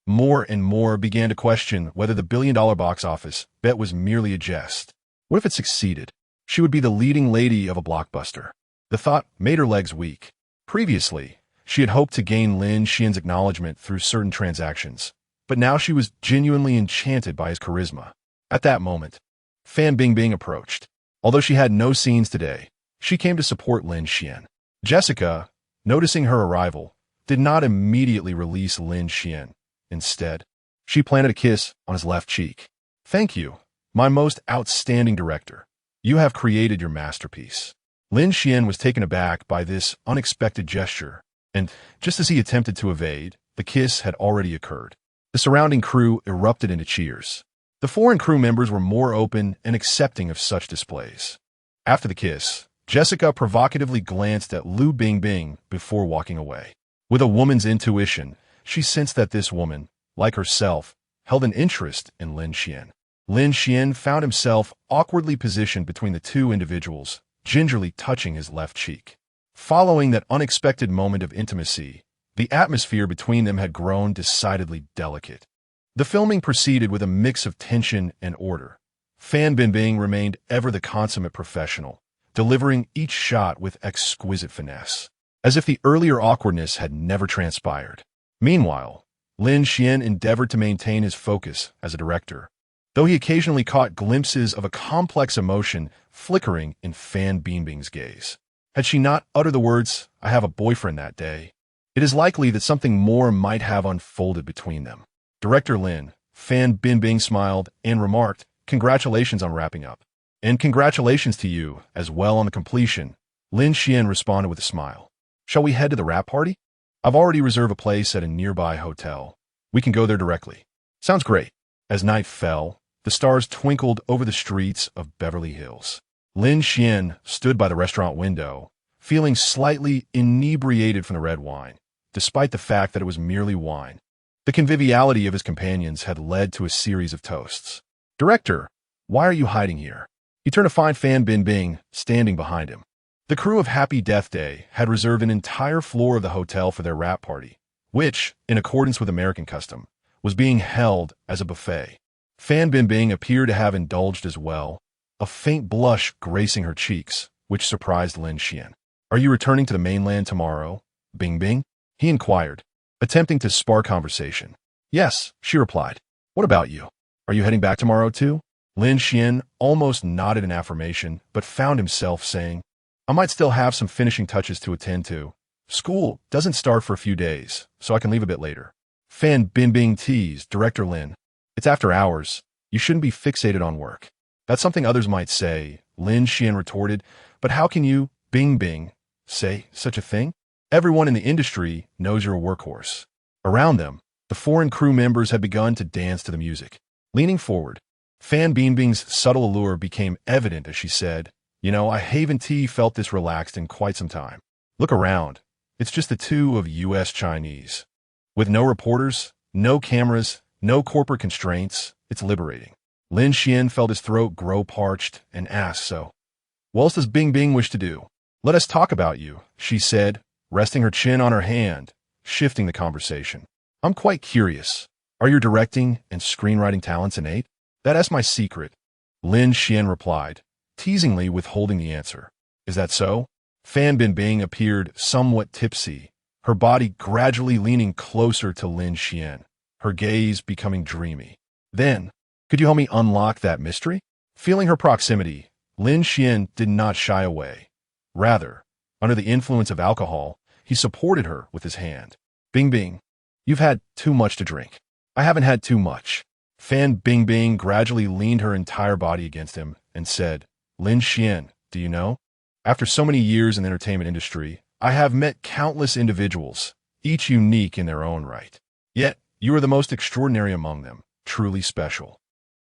More and more began to question whether the billion-dollar box office bet was merely a jest. What if it succeeded? She would be the leading lady of a blockbuster. The thought made her legs weak. Previously, she had hoped to gain Lin Xuan's acknowledgement through certain transactions, but now she was genuinely enchanted by his charisma. At that moment, Fan Bingbing approached. Although she had no scenes today, she came to support Lin Xuan. Jessica, noticing her arrival, did not immediately release Lin Xuan. Instead, she planted a kiss on his left cheek. Thank you, my most outstanding director. You have created your masterpiece. Lin Xuan was taken aback by this unexpected gesture, and just as he attempted to evade, the kiss had already occurred. The surrounding crew erupted into cheers. The foreign crew members were more open and accepting of such displays. After the kiss, Jessica provocatively glanced at Lu Bingbing before walking away. With a woman's intuition, she sensed that this woman, like herself, held an interest in Lin Xuan. Lin Xuan found himself awkwardly positioned between the two individuals, gingerly touching his left cheek. Following that unexpected moment of intimacy, the atmosphere between them had grown decidedly delicate. The filming proceeded with a mix of tension and order. Fan Bingbing remained ever the consummate professional, delivering each shot with exquisite finesse, as if the earlier awkwardness had never transpired. Meanwhile, Lin Xuan endeavored to maintain his focus as a director, though he occasionally caught glimpses of a complex emotion flickering in Fan Bingbing's gaze. Had she not uttered the words, "I have a boyfriend" that day, it is likely that something more might have unfolded between them. Director Lin, Fan Bingbing smiled and remarked, "Congratulations on wrapping up. And congratulations to you as well on the completion." Lin Xuan responded with a smile. "Shall we head to the wrap party? I've already reserved a place at a nearby hotel. We can go there directly." Sounds great. As night fell, the stars twinkled over the streets of Beverly Hills. Lin Xuan stood by the restaurant window, feeling slightly inebriated from the red wine, despite the fact that it was merely wine. The conviviality of his companions had led to a series of toasts. "Director, why are you hiding here?" He turned to find Fan Bingbing standing behind him. The crew of Happy Death Day had reserved an entire floor of the hotel for their wrap party, which, in accordance with American custom, was being held as a buffet. Fan Bingbing appeared to have indulged as well, a faint blush gracing her cheeks, which surprised Lin Xuan. "Are you returning to the mainland tomorrow, Bingbing?" he inquired, attempting to spark conversation. "Yes," she replied. "What about you? Are you heading back tomorrow too?" Lin Xuan almost nodded in affirmation, but found himself saying, "I might still have some finishing touches to attend to. School doesn't start for a few days, so I can leave a bit later." Fan Bingbing teased Director Lin. "It's after hours. You shouldn't be fixated on work." "That's something others might say," Lin Xuan retorted, "but how can you, Bingbing, say such a thing? Everyone in the industry knows you're a workhorse." Around them, the foreign crew members had begun to dance to the music. Leaning forward, Fan Bingbing's subtle allure became evident as she said, I haven't felt this relaxed in quite some time. Look around. It's just the two of U.S. Chinese. With no reporters, no cameras, no corporate constraints, it's liberating." Lin Xuan felt his throat grow parched and asked, "So, what else does Bingbing wish to do?" "Let us talk about you," she said, resting her chin on her hand, shifting the conversation. "I'm quite curious. Are your directing and screenwriting talents innate?" "That's my secret," Lin Xuan replied, teasingly withholding the answer. "Is that so?" Fan Bingbing appeared somewhat tipsy, her body gradually leaning closer to Lin Xuan, her gaze becoming dreamy. "Then, could you help me unlock that mystery?" Feeling her proximity, Lin Xuan did not shy away. Rather, under the influence of alcohol, he supported her with his hand. "Bingbing, you've had too much to drink." "I haven't had too much." Fan Bingbing gradually leaned her entire body against him and said, "Lin Xuan, do you know? After so many years in the entertainment industry, I have met countless individuals, each unique in their own right. Yet, you are the most extraordinary among them, truly special."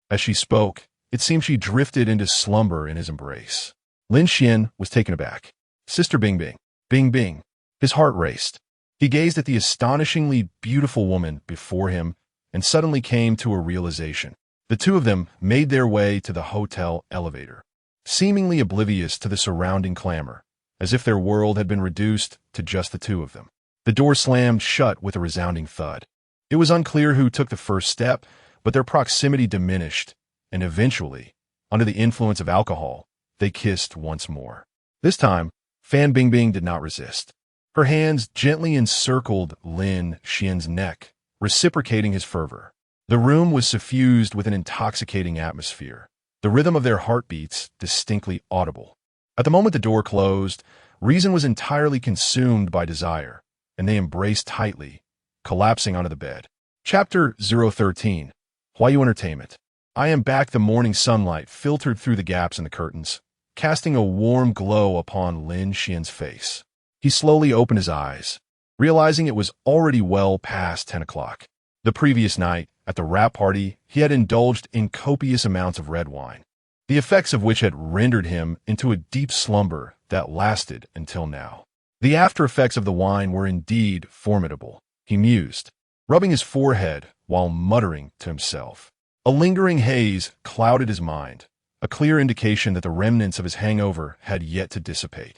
As she spoke, it seemed she drifted into slumber in his embrace. Lin Xuan was taken aback. "Sister Bingbing, Bingbing." His heart raced. He gazed at the astonishingly beautiful woman before him and suddenly came to a realization. The two of them made their way to the hotel elevator, seemingly oblivious to the surrounding clamor, as if their world had been reduced to just the two of them. The door slammed shut with a resounding thud. It was unclear who took the first step, but their proximity diminished, and eventually, under the influence of alcohol, they kissed once more. This time, Fan Bingbing did not resist. Her hands gently encircled Lin Xuan's neck, reciprocating his fervor. The room was suffused with an intoxicating atmosphere, the rhythm of their heartbeats distinctly audible. At the moment the door closed, reason was entirely consumed by desire, and they embraced tightly, collapsing onto the bed. Chapter 013. Huayu Entertainment. I am back. The morning sunlight filtered through the gaps in the curtains, casting a warm glow upon Lin Xuan's face. He slowly opened his eyes, realizing it was already well past 10 o'clock. The previous night, at the wrap party, he had indulged in copious amounts of red wine, the effects of which had rendered him into a deep slumber that lasted until now. The after effects of the wine were indeed formidable, he mused, rubbing his forehead while muttering to himself. A lingering haze clouded his mind, a clear indication that the remnants of his hangover had yet to dissipate.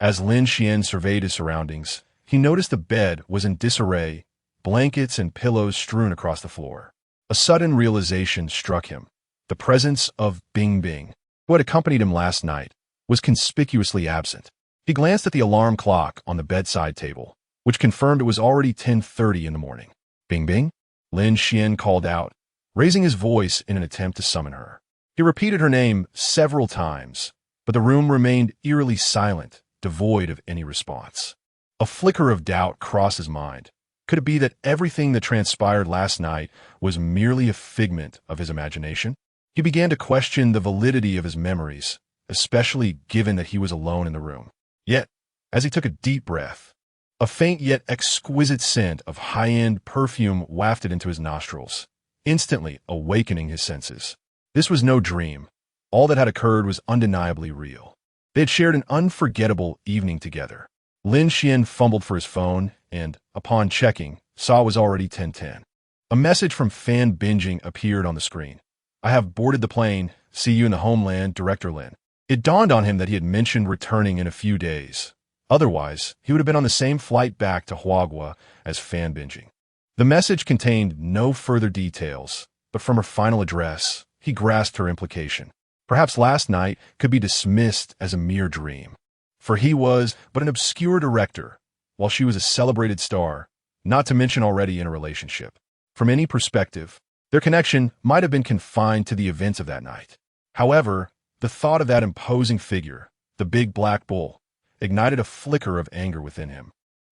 As Lin Xuan surveyed his surroundings, he noticed the bed was in disarray, blankets and pillows strewn across the floor. A sudden realization struck him. The presence of Bingbing, who had accompanied him last night, was conspicuously absent. He glanced at the alarm clock on the bedside table, which confirmed it was already 10:30 in the morning. "Bingbing?" Lin Xuan called out, raising his voice in an attempt to summon her. He repeated her name several times, but the room remained eerily silent, devoid of any response. A flicker of doubt crossed his mind. Could it be that everything that transpired last night was merely a figment of his imagination? He began to question the validity of his memories, especially given that he was alone in the room. Yet, as he took a deep breath, a faint yet exquisite scent of high-end perfume wafted into his nostrils, instantly awakening his senses. This was no dream. All that had occurred was undeniably real. They had shared an unforgettable evening together. Lin Xuan fumbled for his phone and, upon checking, saw it was already 10:10. A message from Fan Bingbing appeared on the screen. "I have boarded the plane. See you in the homeland, Director Lin." It dawned on him that he had mentioned returning in a few days. Otherwise, he would have been on the same flight back to Huagua as Fan Bingbing. The message contained no further details, but from her final address, he grasped her implication. Perhaps last night could be dismissed as a mere dream, for he was but an obscure director, while she was a celebrated star, not to mention already in a relationship. From any perspective, their connection might have been confined to the events of that night. However, the thought of that imposing figure, the big black bull, ignited a flicker of anger within him.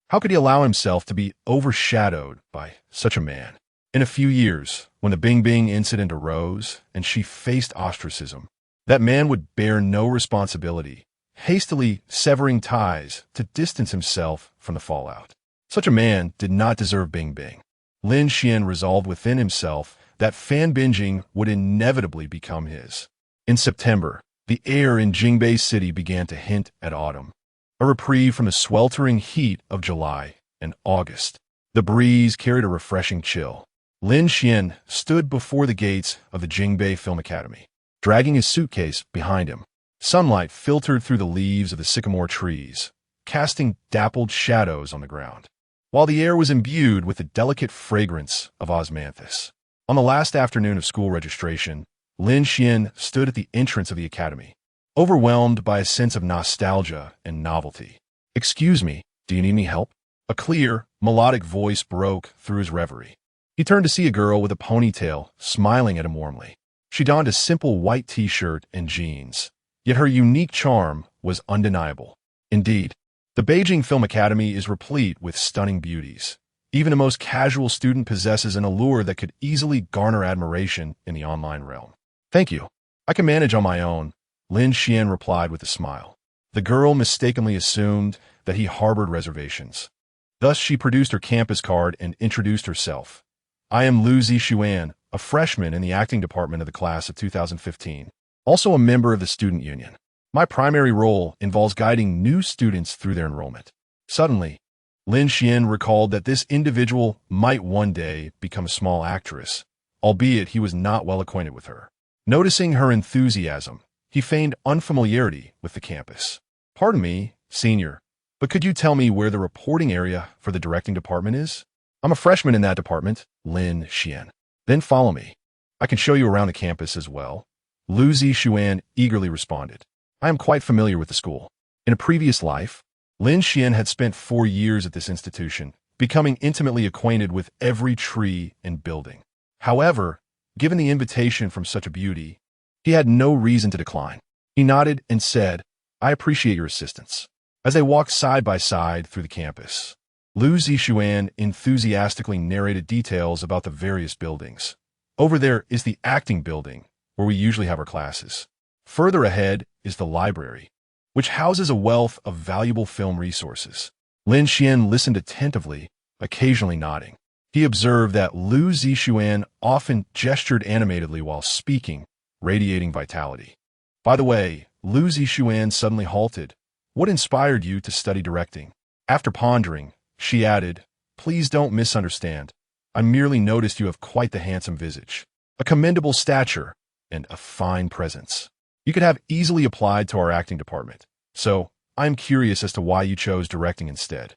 How could he allow himself to be overshadowed by such a man? In a few years, when the Bingbing incident arose and she faced ostracism, that man would bear no responsibility, hastily severing ties to distance himself from the fallout. Such a man did not deserve Bingbing. Lin Xuan resolved within himself that Fan Bingbing would inevitably become his. In September, the air in Jingbei City began to hint at autumn, a reprieve from the sweltering heat of July and August. The breeze carried a refreshing chill. Lin Xuan stood before the gates of the Jingbei Film Academy, dragging his suitcase behind him. Sunlight filtered through the leaves of the sycamore trees, casting dappled shadows on the ground, while the air was imbued with the delicate fragrance of osmanthus. On the last afternoon of school registration, Lin Xuan stood at the entrance of the academy, overwhelmed by a sense of nostalgia and novelty. "Excuse me, do you need any help?" A clear, melodic voice broke through his reverie. He turned to see a girl with a ponytail smiling at him warmly. She donned a simple white t-shirt and jeans, yet her unique charm was undeniable. Indeed, the Beijing Film Academy is replete with stunning beauties. Even the most casual student possesses an allure that could easily garner admiration in the online realm. "Thank you. I can manage on my own," Lin Xuan replied with a smile. The girl mistakenly assumed that he harbored reservations. Thus she produced her campus card and introduced herself. "I am Ziyi, a freshman in the acting department of the class of 2015, also a member of the student union. My primary role involves guiding new students through their enrollment." Suddenly, Lin Xuan recalled that this individual might one day become a small actress, albeit he was not well acquainted with her. Noticing her enthusiasm, he feigned unfamiliarity with the campus. "Pardon me, senior, but could you tell me where the reporting area for the directing department is?" "I'm a freshman in that department," Lin Xuan. "Then follow me. I can show you around the campus as well." Ziyi eagerly responded. "I am quite familiar with the school. In a previous life, Lin Xuan had spent 4 years at this institution, becoming intimately acquainted with every tree and building. However, given the invitation from such a beauty, he had no reason to decline. He nodded and said, "I appreciate your assistance." As they walked side by side through the campus, Ziyi enthusiastically narrated details about the various buildings. "Over there is the acting building, where we usually have our classes. Further ahead is the library, which houses a wealth of valuable film resources." Lin Xuan listened attentively, occasionally nodding. He observed that Ziyi often gestured animatedly while speaking, radiating vitality. "By the way," Ziyi suddenly halted. "What inspired you to study directing?" After pondering, she added, "Please don't misunderstand. I merely noticed you have quite the handsome visage, a commendable stature, and a fine presence. You could have easily applied to our acting department. So, I am curious as to why you chose directing instead."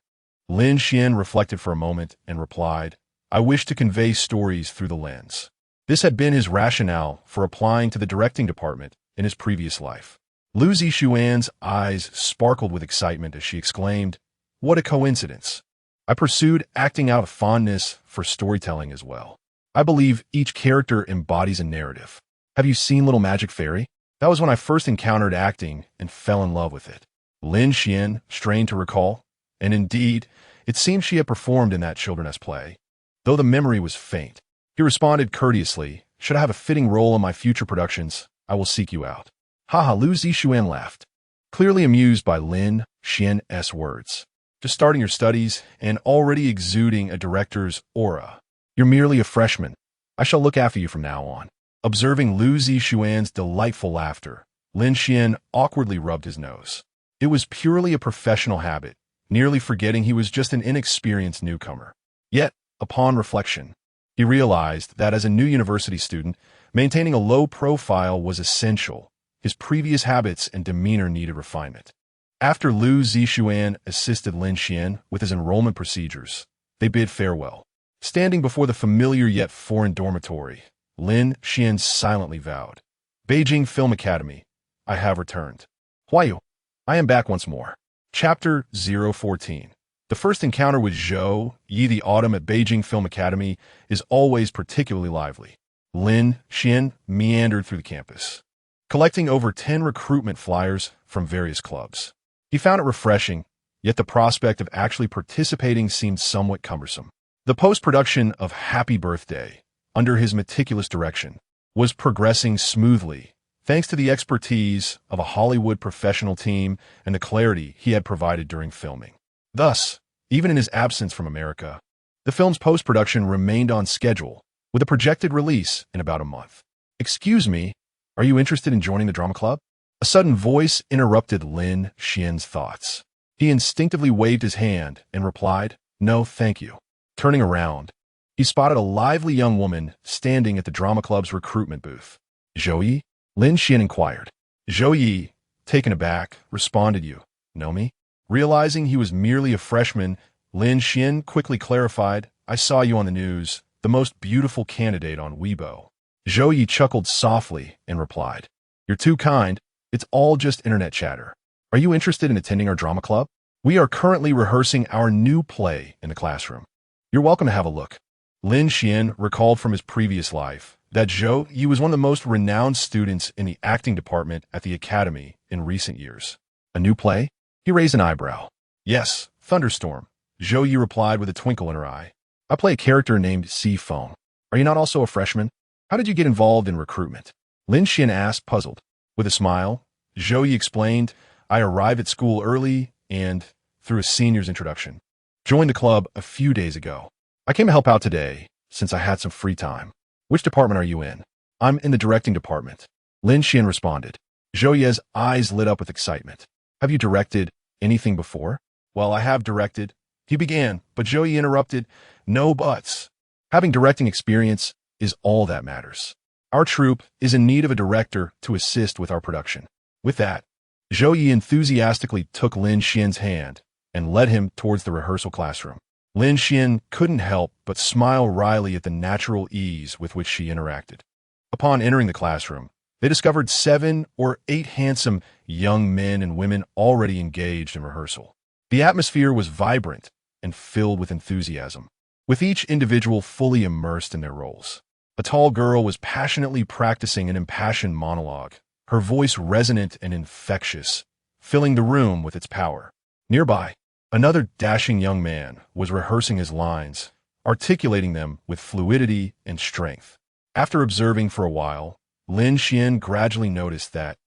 Lin Xuan reflected for a moment and replied, "I wish to convey stories through the lens." This had been his rationale for applying to the directing department in his previous life. Ziyi's eyes sparkled with excitement as she exclaimed, "What a coincidence! I pursued acting out of fondness for storytelling as well. I believe each character embodies a narrative. Have you seen Little Magic Fairy? That was when I first encountered acting and fell in love with it." Lin Xuan strained to recall, and indeed, it seemed she had performed in that children's play. Though the memory was faint, he responded courteously, "Should I have a fitting role in my future productions, I will seek you out." "Haha," Ziyi laughed, clearly amused by Lin Xuan's words. "Just starting your studies and already exuding a director's aura. You're merely a freshman. I shall look after you from now on. Observing Ziyi Xuan's delightful laughter, Lin Xuan awkwardly rubbed his nose. It was purely a professional habit, nearly forgetting he was just an inexperienced newcomer. Yet, upon reflection, he realized that as a new university student, maintaining a low profile was essential. His previous habits and demeanor needed refinement. After Ziyi Xuan assisted Lin Xuan with his enrollment procedures, they bid farewell. Standing before the familiar yet foreign dormitory, Lin Xuan silently vowed, "Beijing Film Academy, I have returned. Huayu, I am back once more." Chapter 014. The first encounter with Ziyi the autumn at Beijing Film Academy is always particularly lively. Lin Xuan meandered through the campus, collecting over 10 recruitment flyers from various clubs. He found it refreshing, yet the prospect of actually participating seemed somewhat cumbersome. The post-production of Happy Birthday, under his meticulous direction, was progressing smoothly, thanks to the expertise of a Hollywood professional team and the clarity he had provided during filming. Thus, even in his absence from America, the film's post-production remained on schedule, with a projected release in about a month. "Excuse me, are you interested in joining the drama club?" A sudden voice interrupted Lin Xuan's thoughts. He instinctively waved his hand and replied, "No, thank you." Turning around, he spotted a lively young woman standing at the drama club's recruitment booth. "Ziyi?" Lin Xuan inquired. Ziyi, taken aback, responded, "You know me?" Realizing he was merely a freshman, Lin Xuan quickly clarified, "I saw you on the news, the most beautiful candidate on Weibo." Ziyi chuckled softly and replied, "You're too kind. It's all just internet chatter. Are you interested in attending our drama club? We are currently rehearsing our new play in the classroom. You're welcome to have a look." Lin Xuan recalled from his previous life that Ziyi was one of the most renowned students in the acting department at the academy in recent years. "A new play?" He raised an eyebrow. "Yes, Thunderstorm," Ziyi replied with a twinkle in her eye. "I play a character named Si Feng. Are you not also a freshman? How did you get involved in recruitment?" Lin Xuan asked, puzzled. With a smile, Ziyi explained, "I arrived at school early and, through a senior's introduction, joined the club a few days ago. I came to help out today, since I had some free time." "Which department are you in?" "I'm in the directing department," Lin Xuan responded. Ziyi's eyes lit up with excitement. "Have you directed anything before?" "Well, I have directed," he began, but Ziyi interrupted, "No buts. Having directing experience is all that matters. Our troupe is in need of a director to assist with our production." With that, Ziyi enthusiastically took Lin Xuan's hand and led him towards the rehearsal classroom. Lin Xuan couldn't help but smile wryly at the natural ease with which she interacted. Upon entering the classroom, they discovered 7 or 8 handsome young men and women already engaged in rehearsal. The atmosphere was vibrant and filled with enthusiasm, with each individual fully immersed in their roles. A tall girl was passionately practicing an impassioned monologue, her voice resonant and infectious, filling the room with its power. Nearby, another dashing young man was rehearsing his lines, articulating them with fluidity and strength. After observing for a while, Lin Xuan gradually noticed that,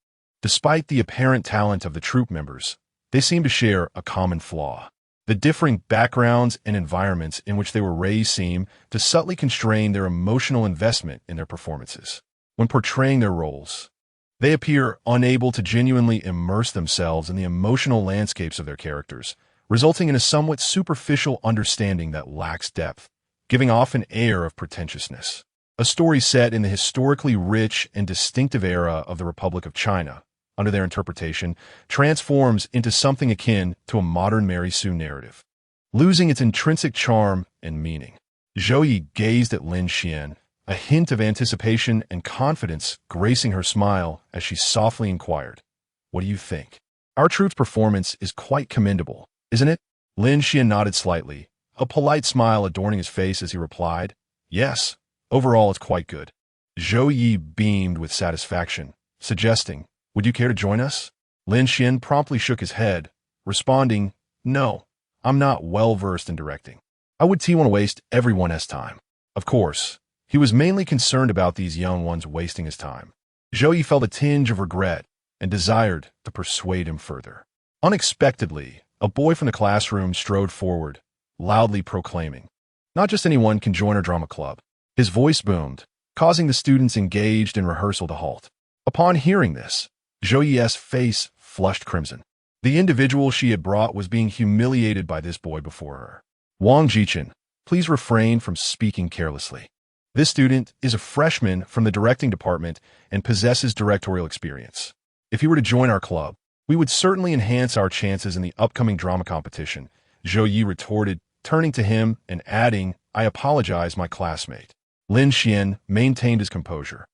despite the apparent talent of the troupe members, they seemed to share a common flaw. The differing backgrounds and environments in which they were raised seemed to subtly constrain their emotional investment in their performances. When portraying their roles, they appear unable to genuinely immerse themselves in the emotional landscapes of their characters, resulting in a somewhat superficial understanding that lacks depth, giving off an air of pretentiousness. A story set in the historically rich and distinctive era of the Republic of China, under their interpretation, transforms into something akin to a modern Mary Sue narrative, losing its intrinsic charm and meaning. Ziyi gazed at Lin Xuan, a hint of anticipation and confidence gracing her smile as she softly inquired, "What do you think?" "Our troupe's performance is quite commendable, isn't it?" Lin Xuan nodded slightly, a polite smile adorning his face as he replied, "Yes, overall it's quite good." Ziyi beamed with satisfaction, suggesting, "Would you care to join us?" Lin Xuan promptly shook his head, responding, "No, I'm not well-versed in directing. I wouldn't want to waste everyone's time." Of course, he was mainly concerned about these young ones wasting his time. Ziyi felt a tinge of regret and desired to persuade him further. Unexpectedly, a boy from the classroom strode forward, loudly proclaiming, "Not just anyone can join our drama club. His voice boomed, causing the students engaged in rehearsal to halt. Upon hearing this, Zhou Yi's face flushed crimson. The individual she had brought was being humiliated by this boy before her. Wang Jichen, please refrain from speaking carelessly. This student is a freshman from the directing department and possesses directorial experience. If he were to join our club, we would certainly enhance our chances in the upcoming drama competition, Zhou Yi retorted, turning to him and adding, I apologize, my classmate. Lin Xuan maintained his composure,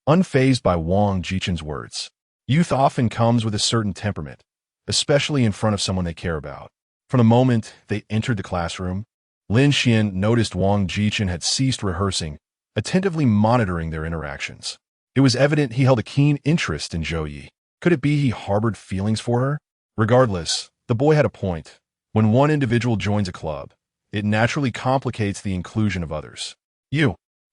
unfazed by Wang Jichen's words. Youth often comes with a certain temperament, especially in front of someone they care about. From the moment they entered the classroom, Lin Xuan noticed Wang Jichen had ceased rehearsing, attentively monitoring their interactions. It was evident he held a keen interest in Zhou Yi. Could it be he harbored feelings for her? Regardless, the boy had a point. When one individual joins a club, it naturally complicates the inclusion of others.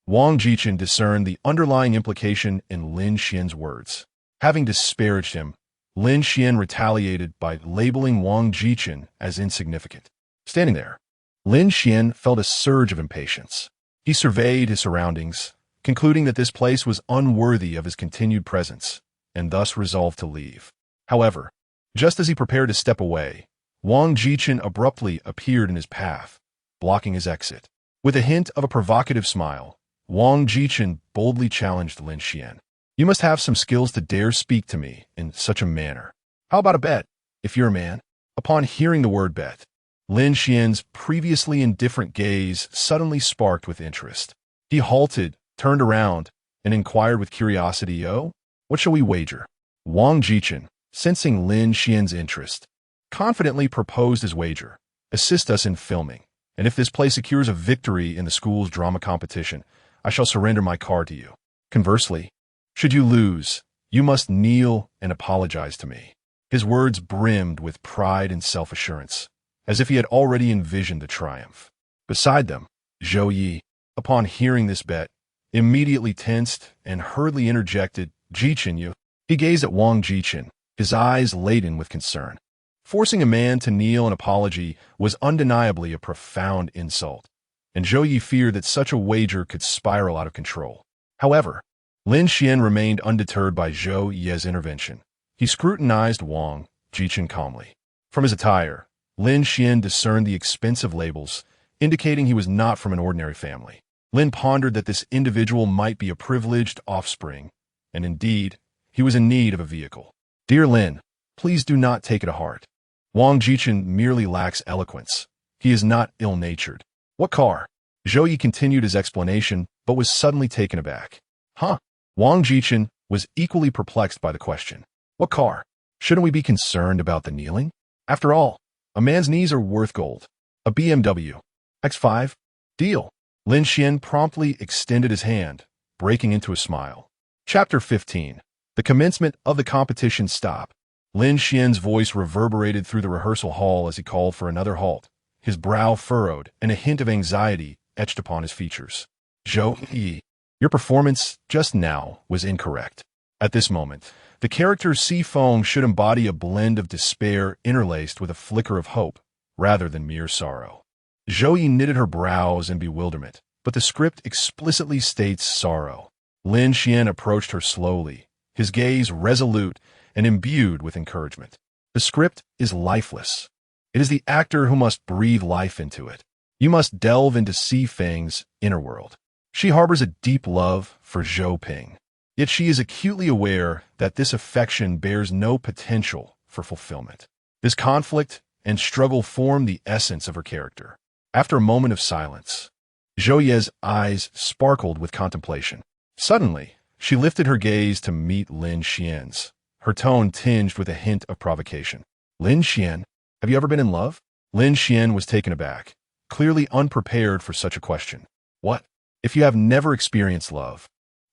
Wang Jichen discerned the underlying implication in Lin Xuan's words. Having disparaged him, Lin Xuan retaliated by labeling Wang Jichen as insignificant. Standing there, Lin Xuan felt a surge of impatience. He surveyed his surroundings, concluding that this place was unworthy of his continued presence, and thus resolved to leave. However, just as he prepared to step away, Wang Jichen abruptly appeared in his path, blocking his exit. With a hint of a provocative smile, Wang Jichen boldly challenged Lin Xuan. You must have some skills to dare speak to me in such a manner. How about a bet, if you're a man? Upon hearing the word bet, Lin Xuan's previously indifferent gaze suddenly sparked with interest. He halted, turned around, and inquired with curiosity, Oh, what shall we wager? Wang Jichen, sensing Lin Xuan's interest, confidently proposed his wager. Assist us in filming, and if this play secures a victory in the school's drama competition, I shall surrender my car to you. Conversely, should you lose, you must kneel and apologize to me. His words brimmed with pride and self-assurance, as if he had already envisioned the triumph. Beside them, Zhou Yi, upon hearing this bet, immediately tensed and hurriedly interjected, Jichen. He gazed at Wang Jichen, his eyes laden with concern. Forcing a man to kneel in apology was undeniably a profound insult, and Zhou Yi feared that such a wager could spiral out of control. However, Lin Xuan remained undeterred by Zhou Yi's intervention. He scrutinized Wang Jichen calmly. From his attire, Lin Xuan discerned the expensive labels, indicating he was not from an ordinary family. Lin pondered that this individual might be a privileged offspring, and indeed, he was in need of a vehicle. Dear Lin, please do not take it to heart. Wang Jichen merely lacks eloquence. He is not ill-natured. What car? Zhou Yi continued his explanation, but was suddenly taken aback. Huh? Wang Jichen was equally perplexed by the question. What car? Shouldn't we be concerned about the kneeling? After all, a man's knees are worth gold. A BMW X5? Deal. Lin Xuan promptly extended his hand, breaking into a smile. Chapter 15. The commencement of the competition stop. Lin Xuan's voice reverberated through the rehearsal hall as he called for another halt. His brow furrowed, and a hint of anxiety etched upon his features. Zhou Yi, your performance just now was incorrect. At this moment, the character Si Feng should embody a blend of despair interlaced with a flicker of hope, rather than mere sorrow. Zhou Yi knitted her brows in bewilderment, but the script explicitly states sorrow. Lin Xuan approached her slowly, his gaze resolute and imbued with encouragement. The script is lifeless. It is the actor who must breathe life into it. You must delve into Si Feng's inner world. She harbors a deep love for Zhou Ping, yet she is acutely aware that this affection bears no potential for fulfillment. This conflict and struggle form the essence of her character. After a moment of silence, Zhou Yi's eyes sparkled with contemplation. Suddenly, she lifted her gaze to meet Lin Xuan's, her tone tinged with a hint of provocation. Lin Xuan, have you ever been in love? Lin Xuan was taken aback, clearly unprepared for such a question. What? If you have never experienced love,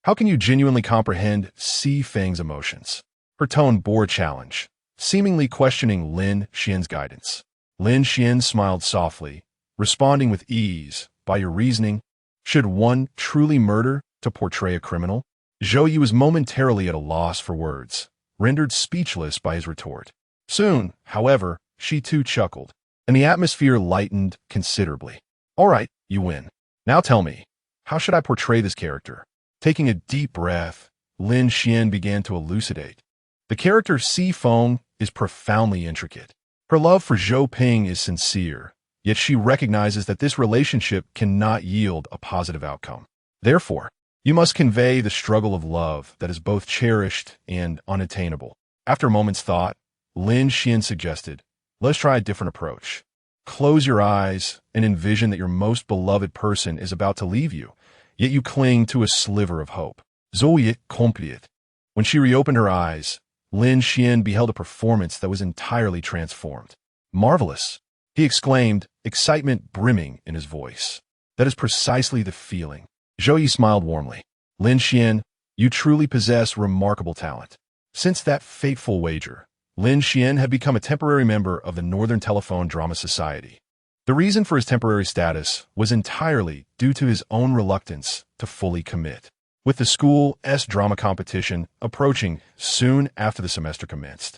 how can you genuinely comprehend Si Feng's emotions? Her tone bore challenge, seemingly questioning Lin Xuan's guidance. Lin Xuan smiled softly, responding with ease, by your reasoning, should one truly murder to portray a criminal? Zhou Yi was momentarily at a loss for words, rendered speechless by his retort. Soon, however, she too chuckled, and the atmosphere lightened considerably. All right, you win. Now tell me, How should I portray this character? Taking a deep breath, Lin Xuan began to elucidate. The character Si Feng is profoundly intricate. Her love for Zhou Ping is sincere, yet she recognizes that this relationship cannot yield a positive outcome. Therefore, you must convey the struggle of love that is both cherished and unattainable. After a moment's thought, Lin Xuan suggested, let's try a different approach. Close your eyes and envision that your most beloved person is about to leave you, yet you cling to a sliver of hope. Ziyi complete. When she reopened her eyes, Lin Xuan beheld a performance that was entirely transformed. Marvelous, he exclaimed, excitement brimming in his voice. That is precisely the feeling. Ziyi smiled warmly. Lin Xuan, you truly possess remarkable talent. Since that fateful wager, Lin Xuan had become a temporary member of the Northern Telephone Drama Society. The reason for his temporary status was entirely due to his own reluctance to fully commit. With the school's drama competition approaching soon after the semester commenced,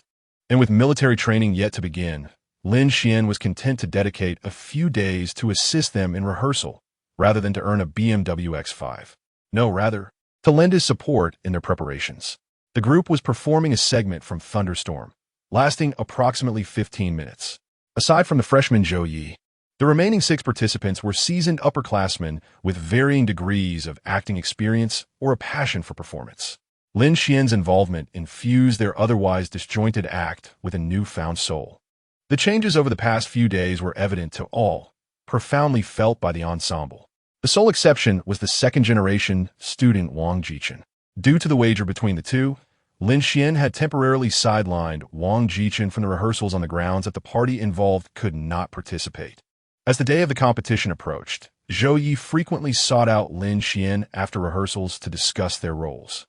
and with military training yet to begin, Lin Xuan was content to dedicate a few days to assist them in rehearsal, rather than to earn a BMW X5. No, rather, to lend his support in their preparations. The group was performing a segment from Thunderstorm, lasting approximately 15 minutes. Aside from the freshman Ziyi, the remaining 6 participants were seasoned upperclassmen with varying degrees of acting experience or a passion for performance. Lin Xuan's involvement infused their otherwise disjointed act with a newfound soul. The changes over the past few days were evident to all, profoundly felt by the ensemble. The sole exception was the second-generation student Wang Jichen. Due to the wager between the two, Lin Xuan had temporarily sidelined Wang Jichen from the rehearsals on the grounds that the party involved could not participate. As the day of the competition approached, Ziyi frequently sought out Lin Xuan after rehearsals to discuss their roles,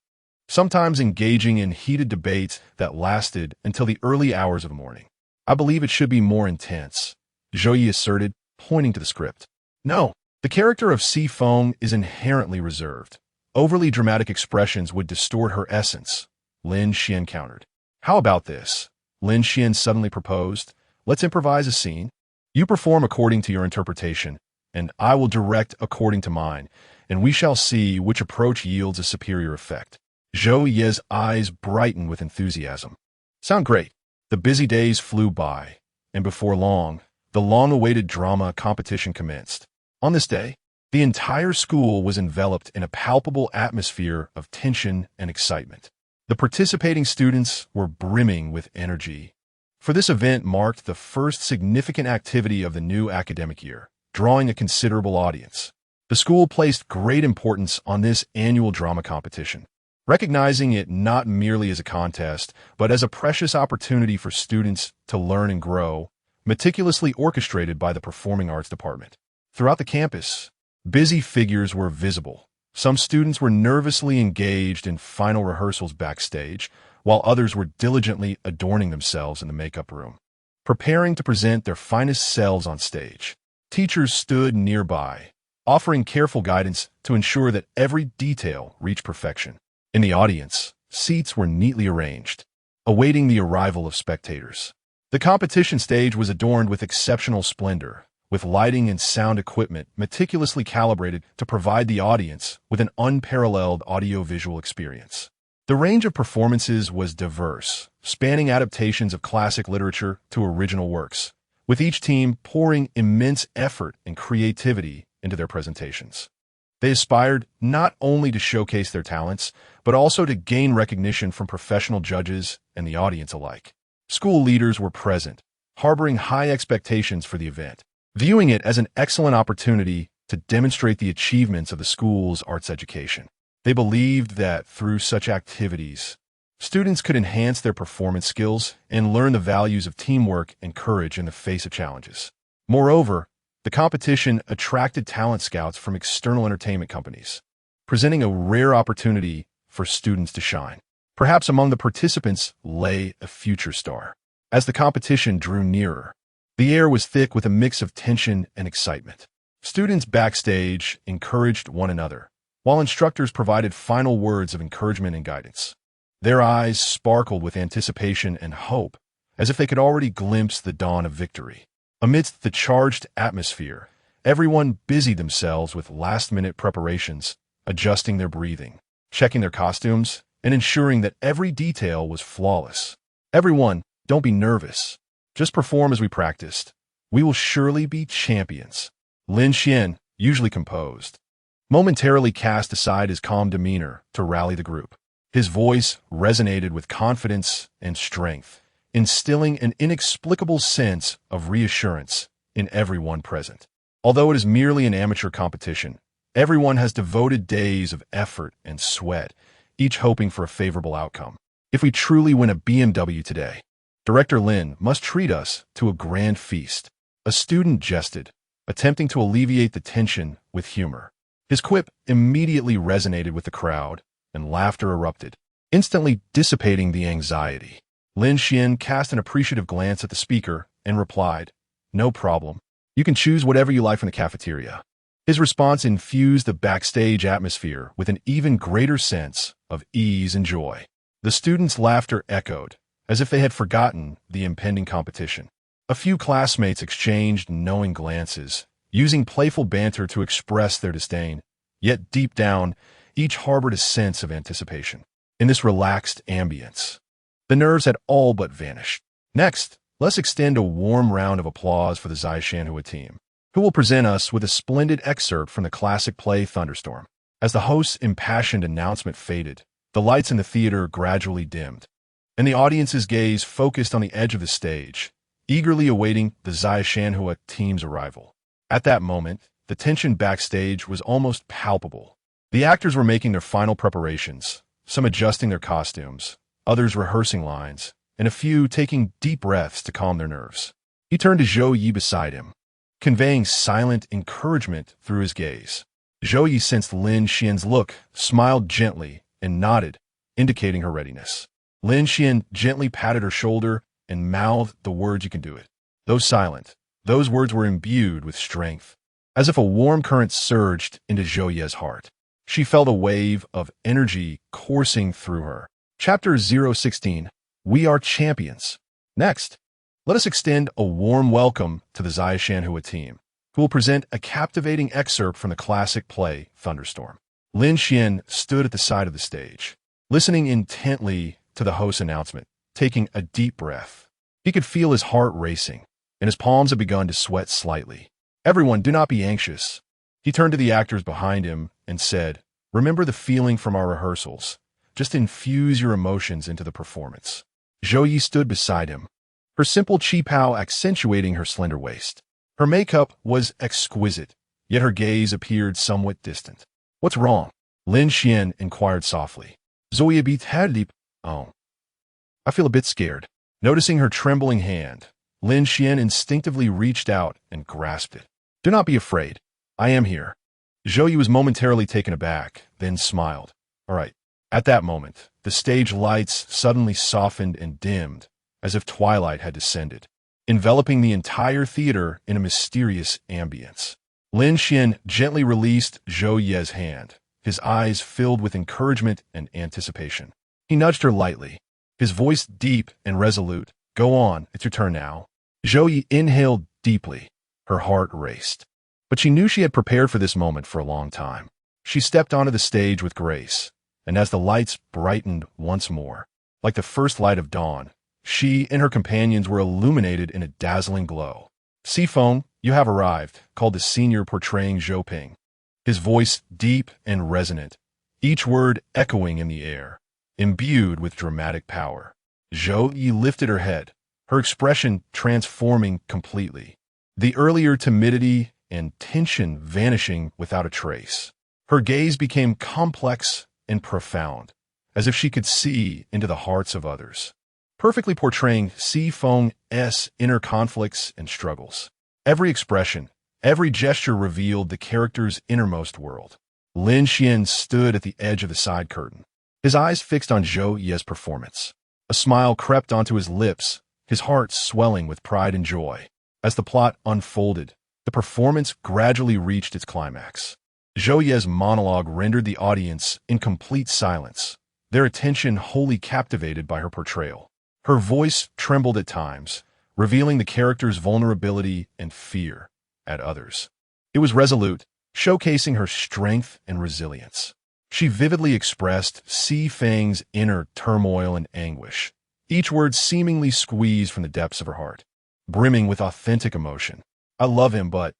sometimes engaging in heated debates that lasted until the early hours of the morning. I believe it should be more intense, Ziyi asserted, pointing to the script. No, the character of Si Feng is inherently reserved. Overly dramatic expressions would distort her essence, Lin Xuan countered. How about this? Lin Xuan suddenly proposed. Let's improvise a scene. You perform according to your interpretation, and I will direct according to mine, and we shall see which approach yields a superior effect. Ziyi's eyes brightened with enthusiasm. Sound great. The busy days flew by, and before long, the long-awaited drama competition commenced. On this day, the entire school was enveloped in a palpable atmosphere of tension and excitement. The participating students were brimming with energy, for this event marked the first significant activity of the new academic year, drawing a considerable audience. The school placed great importance on this annual drama competition, recognizing it not merely as a contest, but as a precious opportunity for students to learn and grow, meticulously orchestrated by the Performing Arts Department. Throughout the campus, busy figures were visible. Some students were nervously engaged in final rehearsals backstage, while others were diligently adorning themselves in the makeup room, preparing to present their finest selves on stage. Teachers stood nearby, offering careful guidance to ensure that every detail reached perfection. In the audience, seats were neatly arranged, awaiting the arrival of spectators. The competition stage was adorned with exceptional splendor, with lighting and sound equipment meticulously calibrated to provide the audience with an unparalleled audiovisual experience. The range of performances was diverse, spanning adaptations of classic literature to original works, with each team pouring immense effort and creativity into their presentations. They aspired not only to showcase their talents, but also to gain recognition from professional judges and the audience alike. School leaders were present, harboring high expectations for the event, viewing it as an excellent opportunity to demonstrate the achievements of the school's arts education. They believed that through such activities, students could enhance their performance skills and learn the values of teamwork and courage in the face of challenges. Moreover, the competition attracted talent scouts from external entertainment companies, presenting a rare opportunity for students to shine. Perhaps among the participants lay a future star. As the competition drew nearer, the air was thick with a mix of tension and excitement. Students backstage encouraged one another, while instructors provided final words of encouragement and guidance. Their eyes sparkled with anticipation and hope, as if they could already glimpse the dawn of victory. Amidst the charged atmosphere, Everyone busied themselves with last-minute preparations, adjusting their breathing, checking their costumes, and ensuring that every detail was flawless. Everyone, don't be nervous. Just perform as we practiced. We will surely be champions. Lin Xuan, usually composed, momentarily cast aside his calm demeanor to rally the group. His voice resonated with confidence and strength, instilling an inexplicable sense of reassurance in everyone present. Although it is merely an amateur competition, everyone has devoted days of effort and sweat, each hoping for a favorable outcome. If we truly win a BMW today, Director Lin must treat us to a grand feast. A student jested, attempting to alleviate the tension with humor. His quip immediately resonated with the crowd, and laughter erupted, instantly dissipating the anxiety. Lin Xuan cast an appreciative glance at the speaker and replied, "No problem. You can choose whatever you like from the cafeteria." His response infused the backstage atmosphere with an even greater sense of ease and joy. The students' laughter echoed, as if they had forgotten the impending competition. A few classmates exchanged knowing glances, using playful banter to express their disdain, yet deep down, each harbored a sense of anticipation. In this relaxed ambience, the nerves had all but vanished. Next, let's extend a warm round of applause for the Ziyi team, who will present us with a splendid excerpt from the classic play Thunderstorm. As the host's impassioned announcement faded, the lights in the theater gradually dimmed, and the audience's gaze focused on the edge of the stage, eagerly awaiting the Ziyi team's arrival. At that moment, the tension backstage was almost palpable. The actors were making their final preparations, some adjusting their costumes, others rehearsing lines, and a few taking deep breaths to calm their nerves. He turned to Ziyi beside him, conveying silent encouragement through his gaze. Ziyi sensed Lin Xuan's look, smiled gently, and nodded, indicating her readiness. Lin Xuan gently patted her shoulder and mouthed the words, "You can do it." Though silent, those words were imbued with strength. As if a warm current surged into Ziyi's heart, she felt a wave of energy coursing through her. Chapter 016. We are champions. Next, let us extend a warm welcome to the Ziyi team, who will present a captivating excerpt from the classic play Thunderstorm. Lin Xuan stood at the side of the stage, listening intently to the host's announcement, taking a deep breath. He could feel his heart racing, and his palms had begun to sweat slightly. "Everyone, do not be anxious." He turned to the actors behind him and said, "Remember the feeling from our rehearsals. Just infuse your emotions into the performance." Ziyi stood beside him, her simple qipao accentuating her slender waist. Her makeup was exquisite, yet her gaze appeared somewhat distant. "What's wrong?" Lin Xuan inquired softly. Zoe beat Hadlip. "Oh, I feel a bit scared." Noticing her trembling hand, Lin Xuan instinctively reached out and grasped it. "Do not be afraid. I am here." Ziyi was momentarily taken aback, then smiled. "All right." At that moment, the stage lights suddenly softened and dimmed, as if twilight had descended, enveloping the entire theater in a mysterious ambience. Lin Xuan gently released Ziyi's hand, his eyes filled with encouragement and anticipation. He nudged her lightly, his voice deep and resolute. "Go on, it's your turn now." Ziyi inhaled deeply. Her heart raced. But she knew she had prepared for this moment for a long time. She stepped onto the stage with grace, and as the lights brightened once more, like the first light of dawn, she and her companions were illuminated in a dazzling glow. "Sifeng, you have arrived," called the senior portraying Zhou Ping, his voice deep and resonant, each word echoing in the air, imbued with dramatic power. Ziyi lifted her head, her expression transforming completely, the earlier timidity and tension vanishing without a trace. Her gaze became complex and profound, as if she could see into the hearts of others, perfectly portraying Sifeng's inner conflicts and struggles. Every expression, every gesture revealed the character's innermost world. Lin Xuan stood at the edge of the side curtain, his eyes fixed on Ziyi's performance. A smile crept onto his lips, his heart swelling with pride and joy. As the plot unfolded, the performance gradually reached its climax. Ziyi's monologue rendered the audience in complete silence, their attention wholly captivated by her portrayal. Her voice trembled at times, revealing the character's vulnerability and fear at others. It was resolute, showcasing her strength and resilience. She vividly expressed Si Feng's inner turmoil and anguish, each word seemingly squeezed from the depths of her heart, brimming with authentic emotion. I love him, but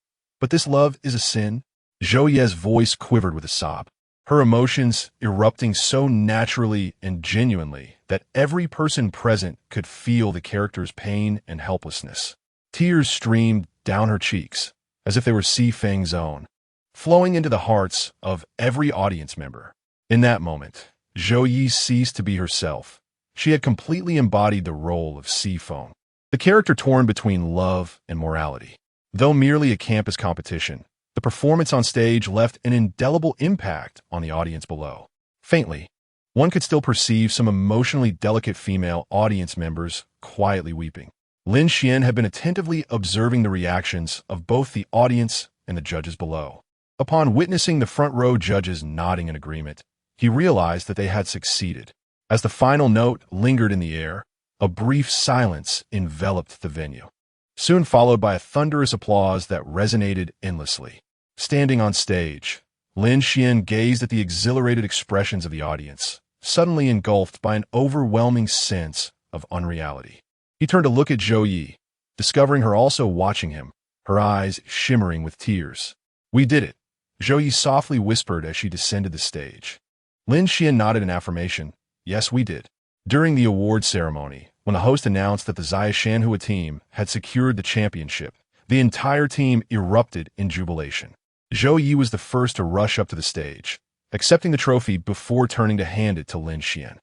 this love is a sin? Zhou Ye's voice quivered with a sob, her emotions erupting so naturally and genuinely that every person present could feel the character's pain and helplessness. Tears streamed down her cheeks, as if they were Si Feng's own, flowing into the hearts of every audience member. In that moment, Zhou Yi ceased to be herself. She had completely embodied the role of Si Feng, the character torn between love and morality. Though merely a campus competition, the performance on stage left an indelible impact on the audience below. Faintly, one could still perceive some emotionally delicate female audience members quietly weeping. Lin Xuan had been attentively observing the reactions of both the audience and the judges below. Upon witnessing the front row judges nodding in agreement, he realized that they had succeeded. As the final note lingered in the air, a brief silence enveloped the venue, soon followed by a thunderous applause that resonated endlessly. Standing on stage, Lin Xuan gazed at the exhilarated expressions of the audience, suddenly engulfed by an overwhelming sense of unreality. He turned to look at Zhou Yi, discovering her also watching him, her eyes shimmering with tears. "We did it," Zhou Yi softly whispered as she descended the stage. Lin Xuan nodded in affirmation. "Yes, we did." During the award ceremony, when the host announced that the Ziyi Shanhua team had secured the championship, the entire team erupted in jubilation. Zhou Yi was the first to rush up to the stage, accepting the trophy before turning to hand it to Lin Xuan.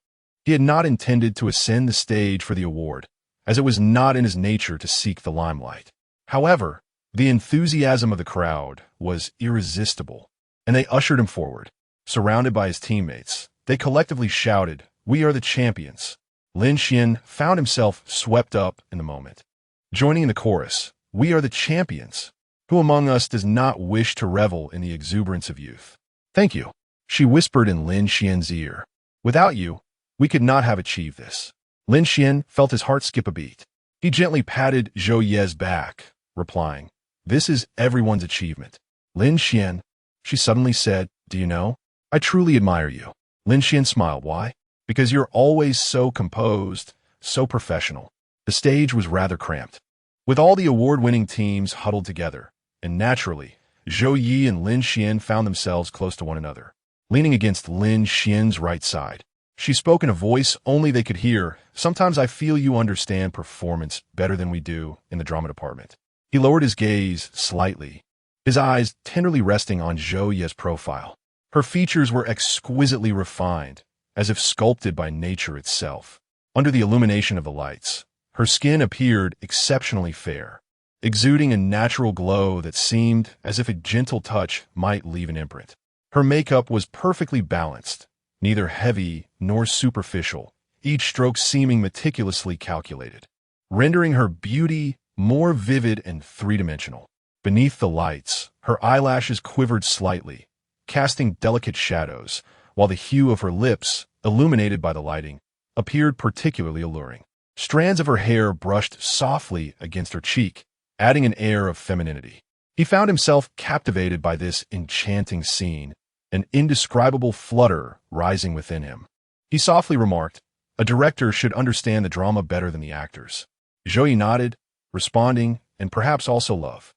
He had not intended to ascend the stage for the award, as it was not in his nature to seek the limelight. However, the enthusiasm of the crowd was irresistible, and they ushered him forward. Surrounded by his teammates, they collectively shouted, "We are the champions." Lin Xuan found himself swept up in the moment, joining in the chorus, "We are the champions. Who among us does not wish to revel in the exuberance of youth?" "Thank you," she whispered in Lin Xuan's ear. "Without you, we could not have achieved this." Lin Xuan felt his heart skip a beat. He gently patted Zhou Ye's back, replying, "This is everyone's achievement." "Lin Xuan," she suddenly said, "do you know? I truly admire you." Lin Xuan smiled. "Why?" "Because you're always so composed, so professional." The stage was rather cramped, with all the award-winning teams huddled together, and naturally, Zhou Yi and Lin Xuan found themselves close to one another. Leaning against Lin Xuan's right side, she spoke in a voice only they could hear. "Sometimes I feel you understand performance better than we do in the drama department." He lowered his gaze slightly, his eyes tenderly resting on Zhou Ye's profile. Her features were exquisitely refined, as if sculpted by nature itself. Under the illumination of the lights, her skin appeared exceptionally fair, exuding a natural glow that seemed as if a gentle touch might leave an imprint. Her makeup was perfectly balanced, neither heavy nor superficial, each stroke seeming meticulously calculated, rendering her beauty more vivid and three-dimensional. Beneath the lights, her eyelashes quivered slightly, casting delicate shadows, while the hue of her lips, illuminated by the lighting, appeared particularly alluring. Strands of her hair brushed softly against her cheek, adding an air of femininity. He found himself captivated by this enchanting scene, an indescribable flutter rising within him. He softly remarked, "A director should understand the drama better than the actors." Zhou Yi nodded, responding, "And perhaps also love."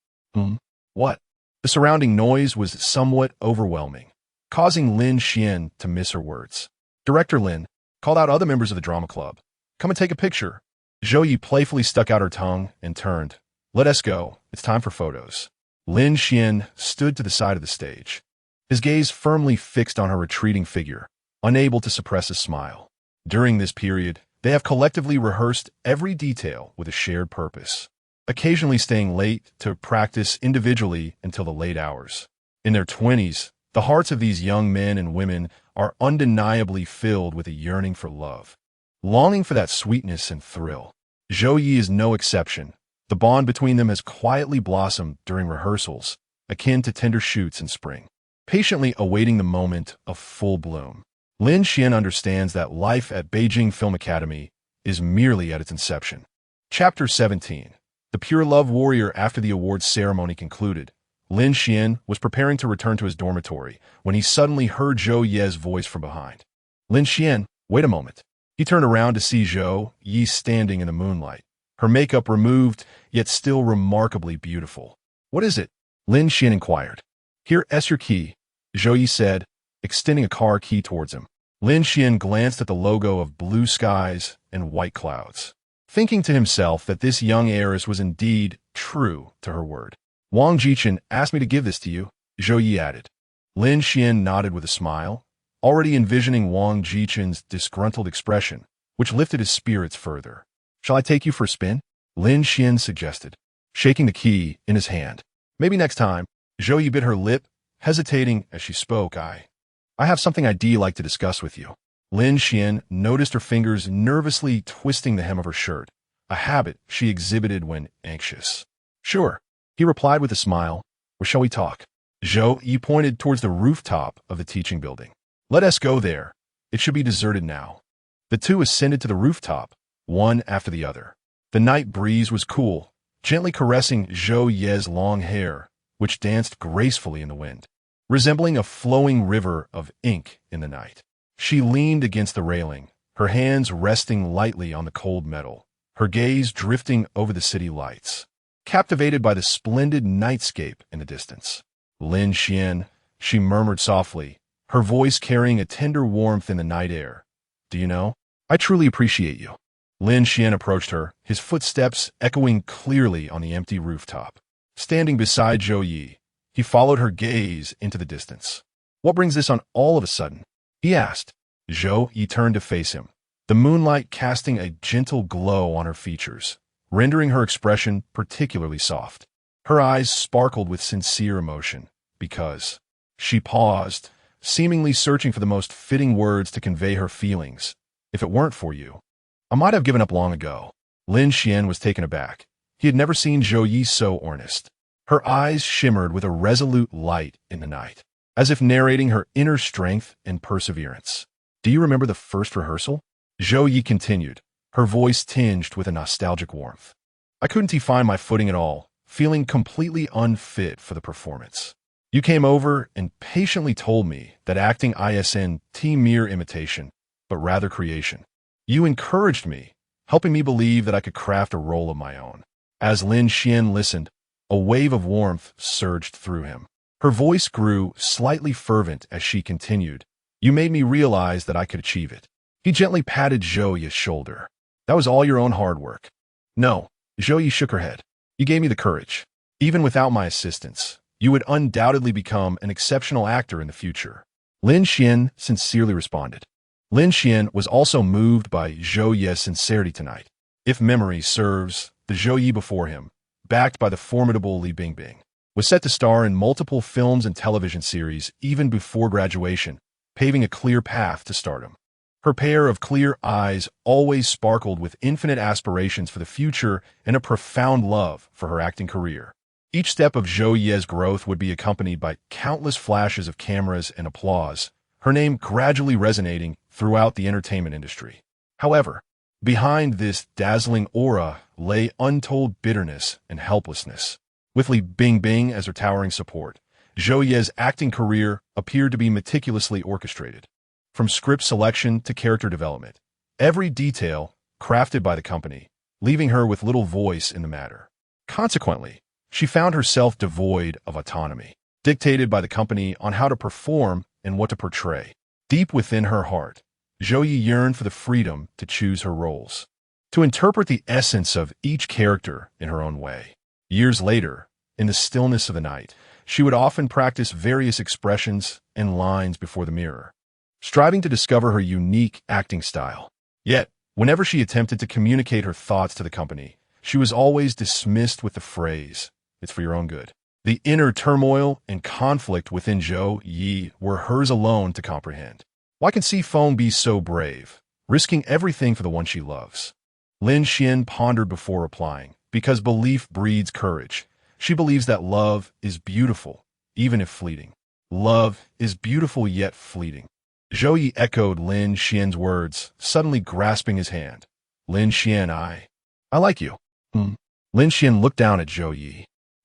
What?" The surrounding noise was somewhat overwhelming, causing Lin Xuan to miss her words. Director Lin called out other members of the drama club. "Come and take a picture." Zhou Yi playfully stuck out her tongue and turned. "Let us go. It's time for photos." Lin Xuan stood to the side of the stage, his gaze firmly fixed on her retreating figure, unable to suppress a smile. During this period, they have collectively rehearsed every detail with a shared purpose, occasionally staying late to practice individually until the late hours. In their 20s, the hearts of these young men and women are undeniably filled with a yearning for love, longing for that sweetness and thrill. Zhou Yi is no exception. The bond between them has quietly blossomed during rehearsals, akin to tender shoots in spring, patiently awaiting the moment of full bloom. Lin Xuan understands that life at Beijing Film Academy is merely at its inception. Chapter 17. The Pure Love Warrior. After the awards ceremony concluded, Lin Xuan was preparing to return to his dormitory when he suddenly heard Zhou Ye's voice from behind. Lin Xuan, wait a moment. He turned around to see Zhou Yi standing in the moonlight, her makeup removed, yet still remarkably beautiful. What is it? Lin Xuan inquired. Here, your key, Zhou Yi said, extending a car key towards him. Lin Xuan glanced at the logo of blue skies and white clouds, thinking to himself that this young heiress was indeed true to her word. Wang Jichen asked me to give this to you, Zhou Yi added. Lin Xuan nodded with a smile, already envisioning Wang Jichen's disgruntled expression, which lifted his spirits further. Shall I take you for a spin? Lin Xuan suggested, shaking the key in his hand. Maybe next time. Zhou Yi bit her lip, hesitating as she spoke. I have something I'd like to discuss with you. Lin Xuan noticed her fingers nervously twisting the hem of her shirt, a habit she exhibited when anxious. Sure, he replied with a smile. Where shall we talk? Zhou Yi pointed towards the rooftop of the teaching building. Let us go there. It should be deserted now. The two ascended to the rooftop, one after the other. The night breeze was cool, gently caressing Zhou Ye's long hair, which danced gracefully in the wind, resembling a flowing river of ink in the night. She leaned against the railing, her hands resting lightly on the cold metal, her gaze drifting over the city lights, captivated by the splendid nightscape in the distance. Lin Xuan, she murmured softly, her voice carrying a tender warmth in the night air. Do you know, I truly appreciate you. Lin Xuan approached her, his footsteps echoing clearly on the empty rooftop. Standing beside Zhou Yi, he followed her gaze into the distance. What brings this on all of a sudden? He asked. Zhou Yi turned to face him, the moonlight casting a gentle glow on her features, rendering her expression particularly soft. Her eyes sparkled with sincere emotion, because she paused, seemingly searching for the most fitting words to convey her feelings. If it weren't for you, I might have given up long ago. Lin Xuan was taken aback. He had never seen Zhou Yi so earnest. Her eyes shimmered with a resolute light in the night, as if narrating her inner strength and perseverance. Do you remember the first rehearsal? Zhou Yi continued, her voice tinged with a nostalgic warmth. I couldn't find my footing at all, feeling completely unfit for the performance. You came over and patiently told me that acting isn't mere imitation, but rather creation. You encouraged me, helping me believe that I could craft a role of my own. As Lin Xuan listened, a wave of warmth surged through him. Her voice grew slightly fervent as she continued. You made me realize that I could achieve it. He gently patted Zhou Yi's shoulder. That was all your own hard work. No, Zhou Yi shook her head. You gave me the courage. Even without my assistance, you would undoubtedly become an exceptional actor in the future. Lin Xuan sincerely responded. Lin Xuan was also moved by Zhou Yi's sincerity tonight. If memory serves, the Zhou Yi before him, backed by the formidable Bingbing, was set to star in multiple films and television series even before graduation, paving a clear path to stardom. Her pair of clear eyes always sparkled with infinite aspirations for the future and a profound love for her acting career. Each step of Zhou Yi's growth would be accompanied by countless flashes of cameras and applause, her name gradually resonating throughout the entertainment industry. However, behind this dazzling aura lay untold bitterness and helplessness. With Bingbing as her towering support, Zhou Yi's acting career appeared to be meticulously orchestrated. From script selection to character development, every detail crafted by the company, leaving her with little voice in the matter. Consequently, she found herself devoid of autonomy, dictated by the company on how to perform and what to portray. Deep within her heart, Zhou Yi yearned for the freedom to choose her roles, to interpret the essence of each character in her own way. Years later, in the stillness of the night, she would often practice various expressions and lines before the mirror, striving to discover her unique acting style. Yet, whenever she attempted to communicate her thoughts to the company, she was always dismissed with the phrase, "It's for your own good." The inner turmoil and conflict within Zhou Yi were hers alone to comprehend. Why can Feng be so brave, risking everything for the one she loves? Lin Xuan pondered before replying. Because belief breeds courage. She believes that love is beautiful, even if fleeting. Love is beautiful yet fleeting. Zhou Yi echoed Lin Xuan's words, suddenly grasping his hand. Lin Xuan, I like you. Lin Xuan looked down at Zhou Yi.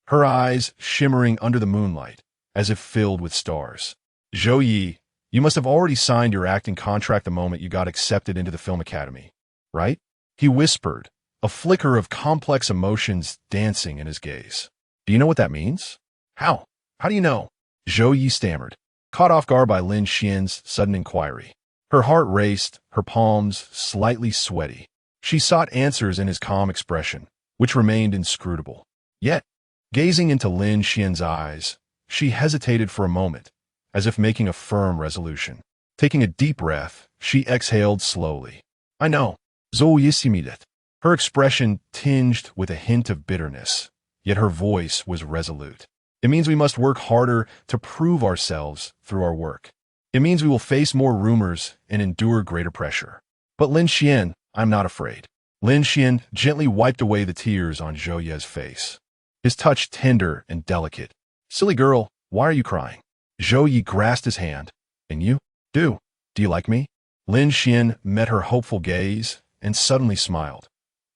her eyes shimmering under the moonlight, as if filled with stars. Ziyi, you must have already signed your acting contract the moment you got accepted into the film academy, right? He whispered, a flicker of complex emotions dancing in his gaze. Do you know what that means? How? How do you know? Ziyi stammered, caught off guard by Lin Xuan's sudden inquiry. Her heart raced, her palms slightly sweaty. She sought answers in his calm expression, which remained inscrutable. Yet, gazing into Lin Xuan's eyes, she hesitated for a moment, as if making a firm resolution. Taking a deep breath, she exhaled slowly. I know. Zoyisimidet. Her expression tinged with a hint of bitterness, yet her voice was resolute. It means we must work harder to prove ourselves through our work. It means we will face more rumors and endure greater pressure. But Lin Xuan, I'm not afraid. Lin Xuan gently wiped away the tears on Zhou face. His touch tender and delicate. Silly girl, why are you crying? Zhou Yi grasped his hand. And you? Do you like me? Lin Xuan met her hopeful gaze and suddenly smiled.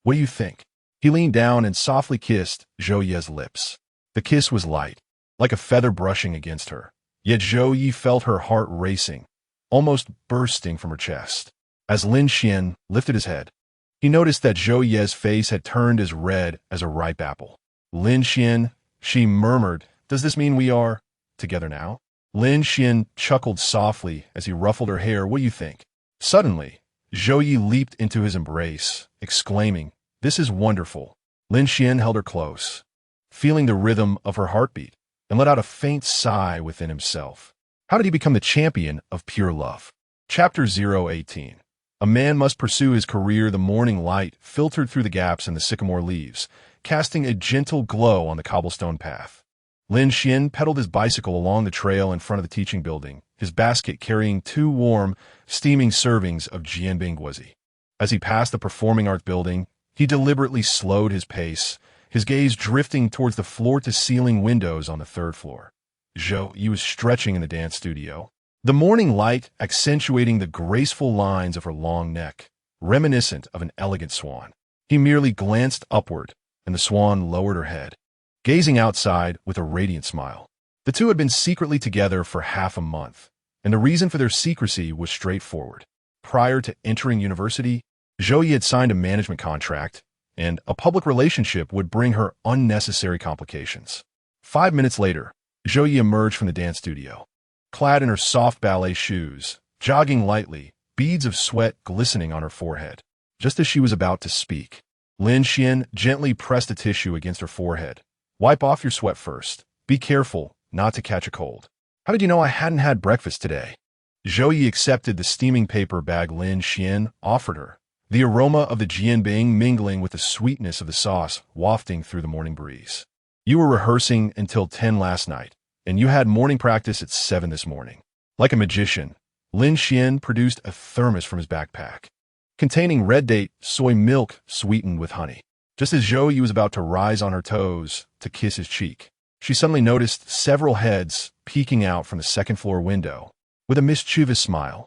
What do you think? He leaned down and softly kissed Zhou Yi's lips. The kiss was light, like a feather brushing against her. Yet Zhou Yi felt her heart racing, almost bursting from her chest. As Lin Xuan lifted his head, he noticed that Zhou Yi's face had turned as red as a ripe apple. Lin Xuan, she murmured, does this mean we are together now? Lin Xuan chuckled softly as he ruffled her hair. What do you think? Suddenly, Zhou Yi leaped into his embrace, exclaiming, this is wonderful. Lin Xuan held her close, feeling the rhythm of her heartbeat, and let out a faint sigh within himself. How did he become the champion of pure love? Chapter 018. A man must pursue his career. The morning light filtered through the gaps in the sycamore leaves, casting a gentle glow on the cobblestone path. Lin Xuan pedaled his bicycle along the trail in front of the teaching building, his basket carrying 2 warm, steaming servings of Bingbing. As he passed the performing arts building, he deliberately slowed his pace, his gaze drifting towards the floor-to-ceiling windows on the 3rd floor. Zhou Yi was stretching in the dance studio, the morning light accentuating the graceful lines of her long neck, reminiscent of an elegant swan. He merely glanced upward, and the swan lowered her head, gazing outside with a radiant smile. The two had been secretly together for half a month, and the reason for their secrecy was straightforward. Prior to entering university, Zhou Yi had signed a management contract, and a public relationship would bring her unnecessary complications. 5 minutes later, Zhou Yi emerged from the dance studio, clad in her soft ballet shoes, jogging lightly, beads of sweat glistening on her forehead. Just as she was about to speak, Lin Xuan gently pressed a tissue against her forehead. Wipe off your sweat first. Be careful not to catch a cold. How did you know I hadn't had breakfast today? Zhou Yi accepted the steaming paper bag Lin Xuan offered her, the aroma of the Bingbing mingling with the sweetness of the sauce wafting through the morning breeze. You were rehearsing until 10 last night, and you had morning practice at 7 this morning. Like a magician, Lin Xuan produced a thermos from his backpack, containing red date soy milk sweetened with honey. Just as Zhou Yi was about to rise on her toes to kiss his cheek, she suddenly noticed several heads peeking out from the 2nd floor window. With a mischievous smile,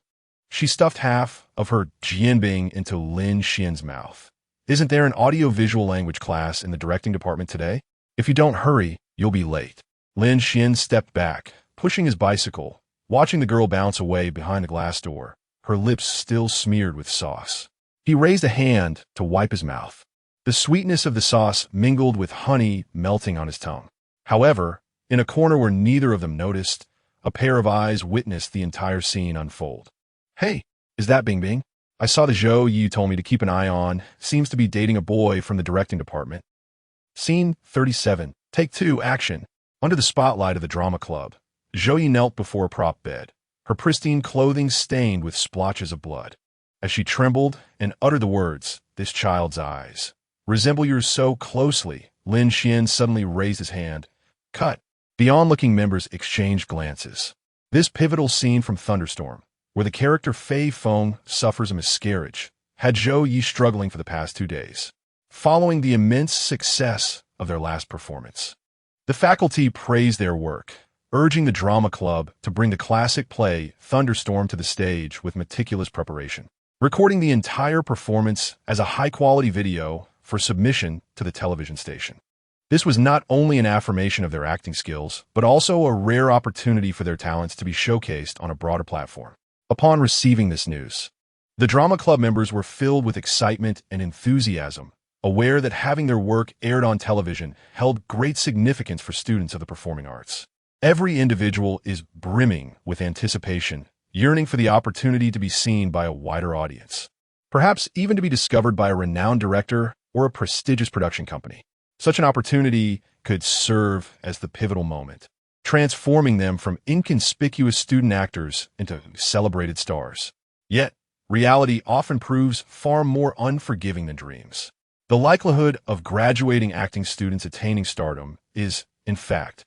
she stuffed half of her Jinbing into Lin Xuan's mouth. Isn't there an audio-visual language class in the directing department today? If you don't hurry, you'll be late. Lin Xuan stepped back, pushing his bicycle, watching the girl bounce away behind the glass door, her lips still smeared with sauce. He raised a hand to wipe his mouth. The sweetness of the sauce mingled with honey melting on his tongue. However, in a corner where neither of them noticed, a pair of eyes witnessed the entire scene unfold. Hey, is that Bingbing? I saw the Zhou Yi told me to keep an eye on. Seems to be dating a boy from the directing department. Scene 37. Take 2, action. Under the spotlight of the drama club, Zhou Yi knelt before a prop bed, her pristine clothing stained with splotches of blood. As she trembled and uttered the words, "This child's eyes resemble yours so closely," Lin Xuan suddenly raised his hand. Cut. The onlooking members exchanged glances. This pivotal scene from Thunderstorm, where the character Fei Feng suffers a miscarriage, had Zhou Yi struggling for the past 2 days, following the immense success of their last performance. The faculty praised their work, urging the drama club to bring the classic play Thunderstorm to the stage with meticulous preparation, recording the entire performance as a high-quality video for submission to the television station. This was not only an affirmation of their acting skills, but also a rare opportunity for their talents to be showcased on a broader platform. Upon receiving this news, the drama club members were filled with excitement and enthusiasm, aware that having their work aired on television held great significance for students of the performing arts. Every individual is brimming with anticipation, yearning for the opportunity to be seen by a wider audience, perhaps even to be discovered by a renowned director or a prestigious production company. Such an opportunity could serve as the pivotal moment, transforming them from inconspicuous student actors into celebrated stars. Yet, reality often proves far more unforgiving than dreams. The likelihood of graduating acting students attaining stardom is, in fact,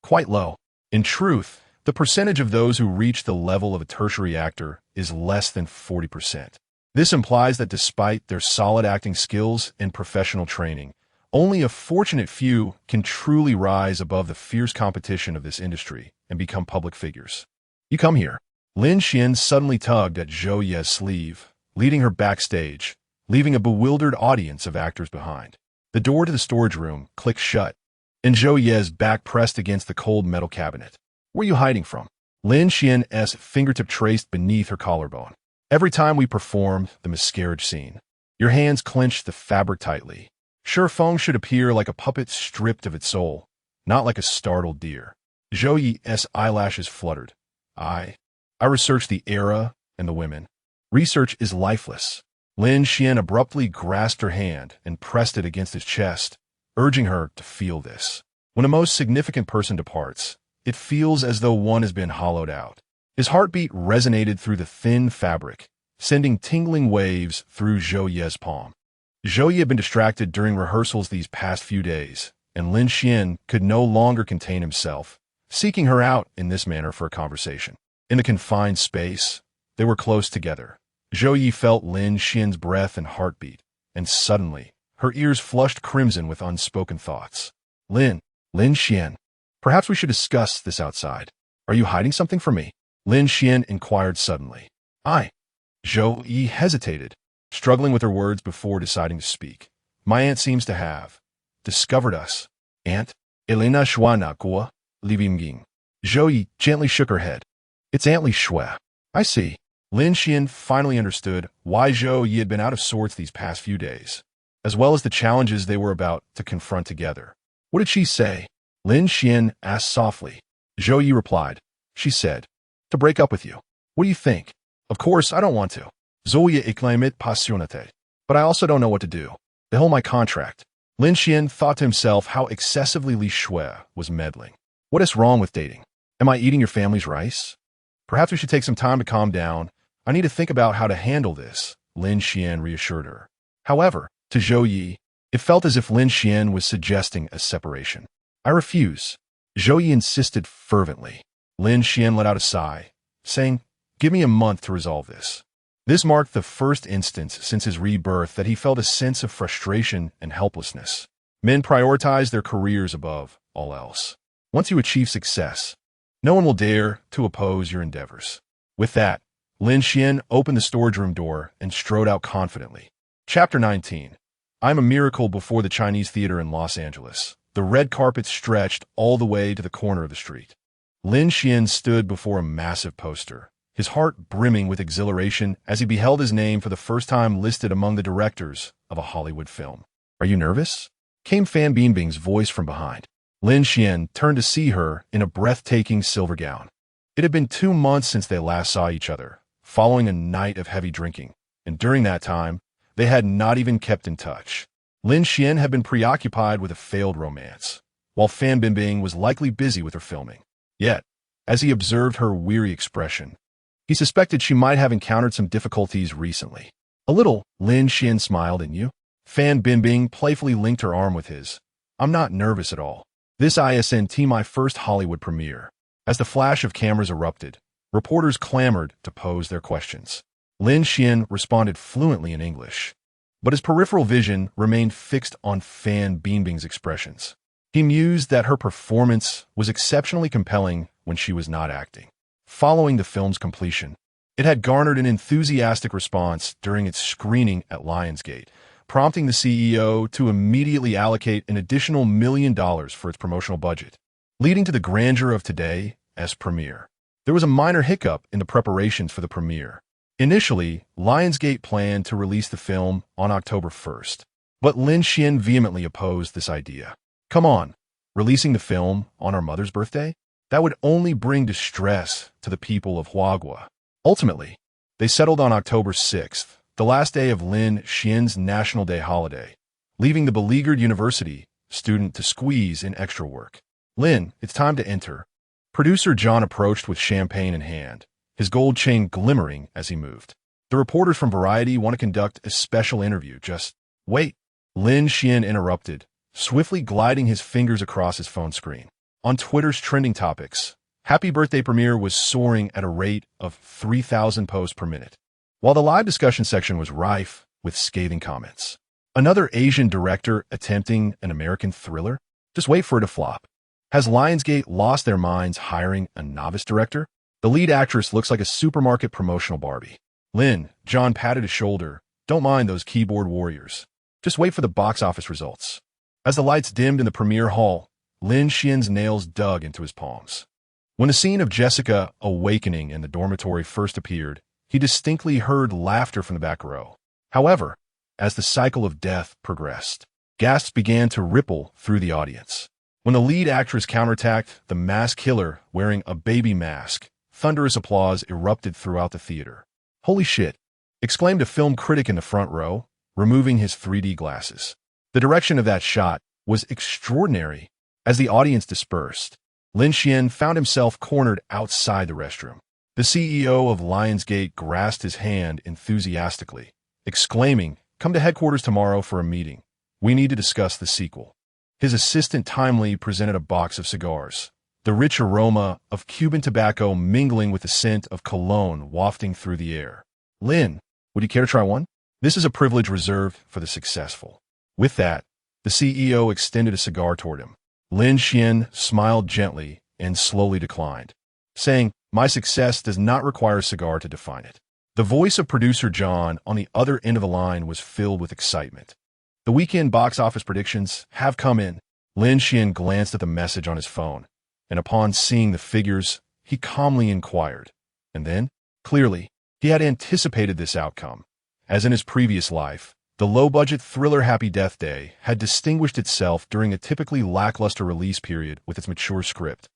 quite low. In truth, the percentage of those who reach the level of a tertiary actor is less than 40%. This implies that despite their solid acting skills and professional training, only a fortunate few can truly rise above the fierce competition of this industry and become public figures. You come here. Lin Xuan suddenly tugged at Zhou Ye's sleeve, leading her backstage, leaving a bewildered audience of actors behind. The door to the storage room clicked shut, and Zhou Ye's back pressed against the cold metal cabinet. Where are you hiding from? Lin Xian's fingertip traced beneath her collarbone. Every time we performed the miscarriage scene, your hands clenched the fabric tightly. Sure, Feng should appear like a puppet stripped of its soul, not like a startled deer. Zhou Yi's eyelashes fluttered. I researched the era and the women. Research is lifeless. Lin Xuan abruptly grasped her hand and pressed it against his chest, urging her to feel this. When a most significant person departs, it feels as though one has been hollowed out. His heartbeat resonated through the thin fabric, sending tingling waves through Zhou Ye's palm. Zhou Yi had been distracted during rehearsals these past few days, and Lin Xuan could no longer contain himself, seeking her out in this manner for a conversation. In the confined space, they were close together. Zhou Yi felt Lin Xuan's breath and heartbeat, and suddenly, her ears flushed crimson with unspoken thoughts. Lin Xuan, perhaps we should discuss this outside. Are you hiding something from me? Lin Xuan inquired suddenly. Zhou Yi hesitated, struggling with her words before deciding to speak. My aunt seems to have discovered us. Aunt? Elena Xuan Gua, Li Bingbing. Zhou Yi gently shook her head. It's Aunt Li Shui. I see. Lin Xuan finally understood why Zhou Yi had been out of sorts these past few days, as well as the challenges they were about to confront together. What did she say? Lin Xuan asked softly. Zhou Yi replied. She said, to break up with you. What do you think? Of course, I don't want to. Zoya exclaimed passionate. But I also don't know what to do. They hold my contract. Lin Xuan thought to himself how excessively Li Shui was meddling. What is wrong with dating? Am I eating your family's rice? Perhaps we should take some time to calm down. I need to think about how to handle this, Lin Xuan reassured her. However, to Zhou Yi, it felt as if Lin Xuan was suggesting a separation. I refuse. Zhou Yi insisted fervently. Lin Xuan let out a sigh, saying, give me a month to resolve this. This marked the first instance since his rebirth that he felt a sense of frustration and helplessness. Men prioritize their careers above all else. Once you achieve success, no one will dare to oppose your endeavors. With that, Lin Xuan opened the storage room door and strode out confidently. Chapter 19. I'm a miracle before the Chinese Theater in Los Angeles. The red carpet stretched all the way to the corner of the street. Lin Xuan stood before a massive poster, his heart brimming with exhilaration as he beheld his name for the first time listed among the directors of a Hollywood film. Are you nervous? Came Fan Bingbing's voice from behind. Lin Xuan turned to see her in a breathtaking silver gown. It had been 2 months since they last saw each other, following a night of heavy drinking, and during that time, they had not even kept in touch. Lin Xuan had been preoccupied with a failed romance, while Fan Bingbing was likely busy with her filming. Yet, as he observed her weary expression, he suspected she might have encountered some difficulties recently. A little, Lin Xuan smiled, and you? Fan Bingbing playfully linked her arm with his. I'm not nervous at all. This isn't my first Hollywood premiere. As the flash of cameras erupted, reporters clamored to pose their questions. Lin Xuan responded fluently in English, but his peripheral vision remained fixed on Fan Bingbing's expressions. He mused that her performance was exceptionally compelling when she was not acting. Following the film's completion, it had garnered an enthusiastic response during its screening at Lionsgate, prompting the CEO to immediately allocate an additional $1 million for its promotional budget, leading to the grandeur of today's premiere. There was a minor hiccup in the preparations for the premiere. Initially, Lionsgate planned to release the film on October 1st, but Lin Xuan vehemently opposed this idea. Come on, releasing the film on our mother's birthday? That would only bring distress to the people of Huagua. Ultimately, they settled on October 6th, the last day of Lin Xuan's National Day holiday, leaving the beleaguered university student to squeeze in extra work. Lin, it's time to enter. Producer John approached with champagne in hand, his gold chain glimmering as he moved. The reporters from Variety want to conduct a special interview. Just wait. Lin Xuan interrupted, swiftly gliding his fingers across his phone screen. On Twitter's trending topics, Happy Birthday premiere was soaring at a rate of 3,000 posts per minute, while the live discussion section was rife with scathing comments. Another Asian director attempting an American thriller? Just wait for it to flop. Has Lionsgate lost their minds hiring a novice director? The lead actress looks like a supermarket promotional Barbie. Lin, John patted his shoulder. Don't mind those keyboard warriors. Just wait for the box office results. As the lights dimmed in the premiere hall, Lin Xuan's nails dug into his palms. When the scene of Jessica awakening in the dormitory first appeared, he distinctly heard laughter from the back row. However, as the cycle of death progressed, gasps began to ripple through the audience. When the lead actress counterattacked the masked killer wearing a baby mask, thunderous applause erupted throughout the theater. Holy shit! Exclaimed a film critic in the front row, removing his 3D glasses. The direction of that shot was extraordinary. As the audience dispersed, Lin Xuan found himself cornered outside the restroom. The CEO of Lionsgate grasped his hand enthusiastically, exclaiming, "Come to headquarters tomorrow for a meeting. We need to discuss the sequel." His assistant timely presented a box of cigars, the rich aroma of Cuban tobacco mingling with the scent of cologne wafting through the air. "Lin, would you care to try one? This is a privilege reserved for the successful." With that, the CEO extended a cigar toward him. Lin Xuan smiled gently and slowly declined, saying, "My success does not require a cigar to define it." The voice of producer John on the other end of the line was filled with excitement. The weekend box office predictions have come in. Lin Xuan glanced at the message on his phone, and upon seeing the figures, he calmly inquired. And then, clearly, he had anticipated this outcome. As in his previous life, the low-budget thriller Happy Death Day had distinguished itself during a typically lackluster release period with its mature script,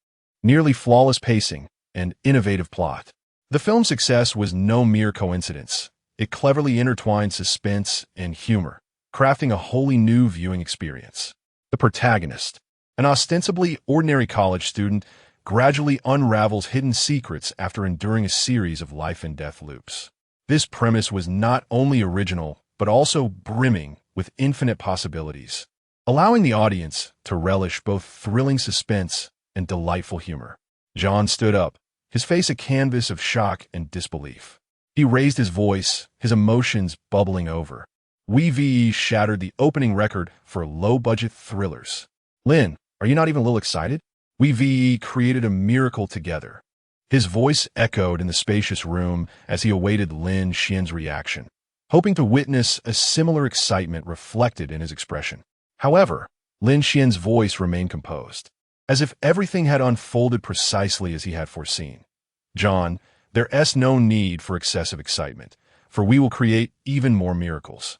nearly flawless pacing, and innovative plot. The film's success was no mere coincidence. It cleverly intertwined suspense and humor, crafting a wholly new viewing experience. The protagonist, an ostensibly ordinary college student, gradually unravels hidden secrets after enduring a series of life-and-death loops. This premise was not only original, but also brimming with infinite possibilities, allowing the audience to relish both thrilling suspense and delightful humor. John stood up, his face a canvas of shock and disbelief. He raised his voice, his emotions bubbling over. Ziyi shattered the opening record for low-budget thrillers. "Lin, are you not even a little excited? Ziyi created a miracle together." His voice echoed in the spacious room as he awaited Lin Xuan's reaction, hoping to witness a similar excitement reflected in his expression. However, Lin Xuan's voice remained composed, as if everything had unfolded precisely as he had foreseen. "John, there's no need for excessive excitement, for we will create even more miracles."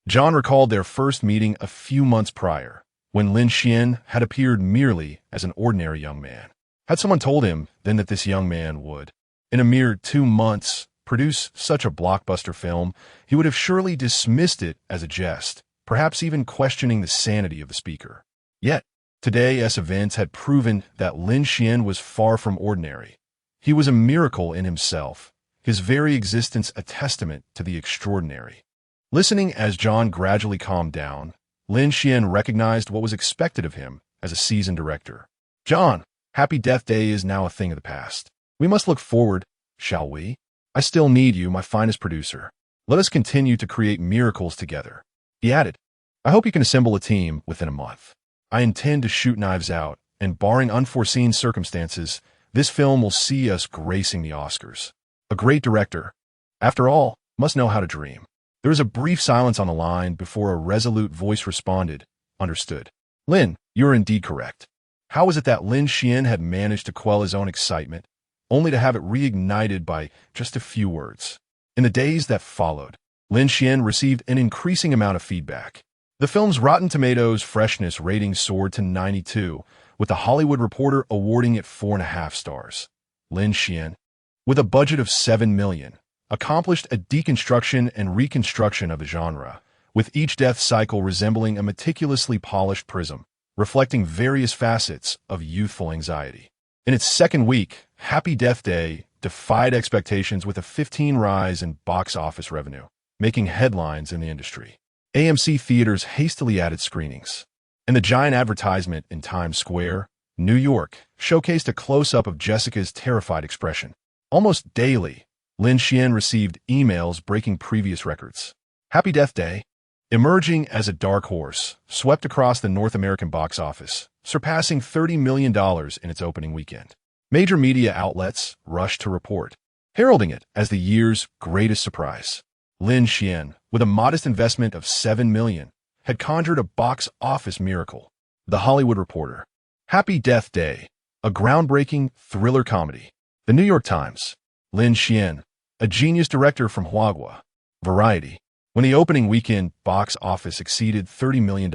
John recalled their first meeting a few months prior, when Lin Xuan had appeared merely as an ordinary young man. Had someone told him then that this young man would, in a mere 2 months, produce such a blockbuster film, he would have surely dismissed it as a jest, perhaps even questioning the sanity of the speaker. Yet, today's events had proven that Lin Xuan was far from ordinary. He was a miracle in himself, his very existence a testament to the extraordinary. Listening as John gradually calmed down, Lin Xuan recognized what was expected of him as a seasoned director. "John, Happy Death Day is now a thing of the past. We must look forward, shall we? I still need you, my finest producer. Let us continue to create miracles together." He added, "I hope you can assemble a team within a month. I intend to shoot Knives Out, and barring unforeseen circumstances, this film will see us gracing the Oscars. A great director, after all, must know how to dream." There was a brief silence on the line before a resolute voice responded, "Understood." "Lin, you are indeed correct." How was it that Lin Xuan had managed to quell his own excitement, only to have it reignited by just a few words? In the days that followed, Lin Xuan received an increasing amount of feedback. The film's Rotten Tomatoes freshness rating soared to 92, with The Hollywood Reporter awarding it 4.5 stars. Lin Xuan, with a budget of $7 million, accomplished a deconstruction and reconstruction of the genre, with each death cycle resembling a meticulously polished prism, reflecting various facets of youthful anxiety. In its second week, Happy Death Day defied expectations with a 15% rise in box office revenue, making headlines in the industry. AMC theaters hastily added screenings, and the giant advertisement in Times Square, New York, showcased a close-up of Jessica's terrified expression. Almost daily, Lin Xuan received emails breaking previous records. Happy Death Day, emerging as a dark horse, swept across the North American box office, surpassing $30 million in its opening weekend. Major media outlets rushed to report, heralding it as the year's greatest surprise. Lin Xuan, with a modest investment of $7 million, had conjured a box office miracle. The Hollywood Reporter. Happy Death Day, a groundbreaking thriller comedy. The New York Times. Lin Xuan, a genius director from Huagua. Variety. When the opening weekend box office exceeded $30 million,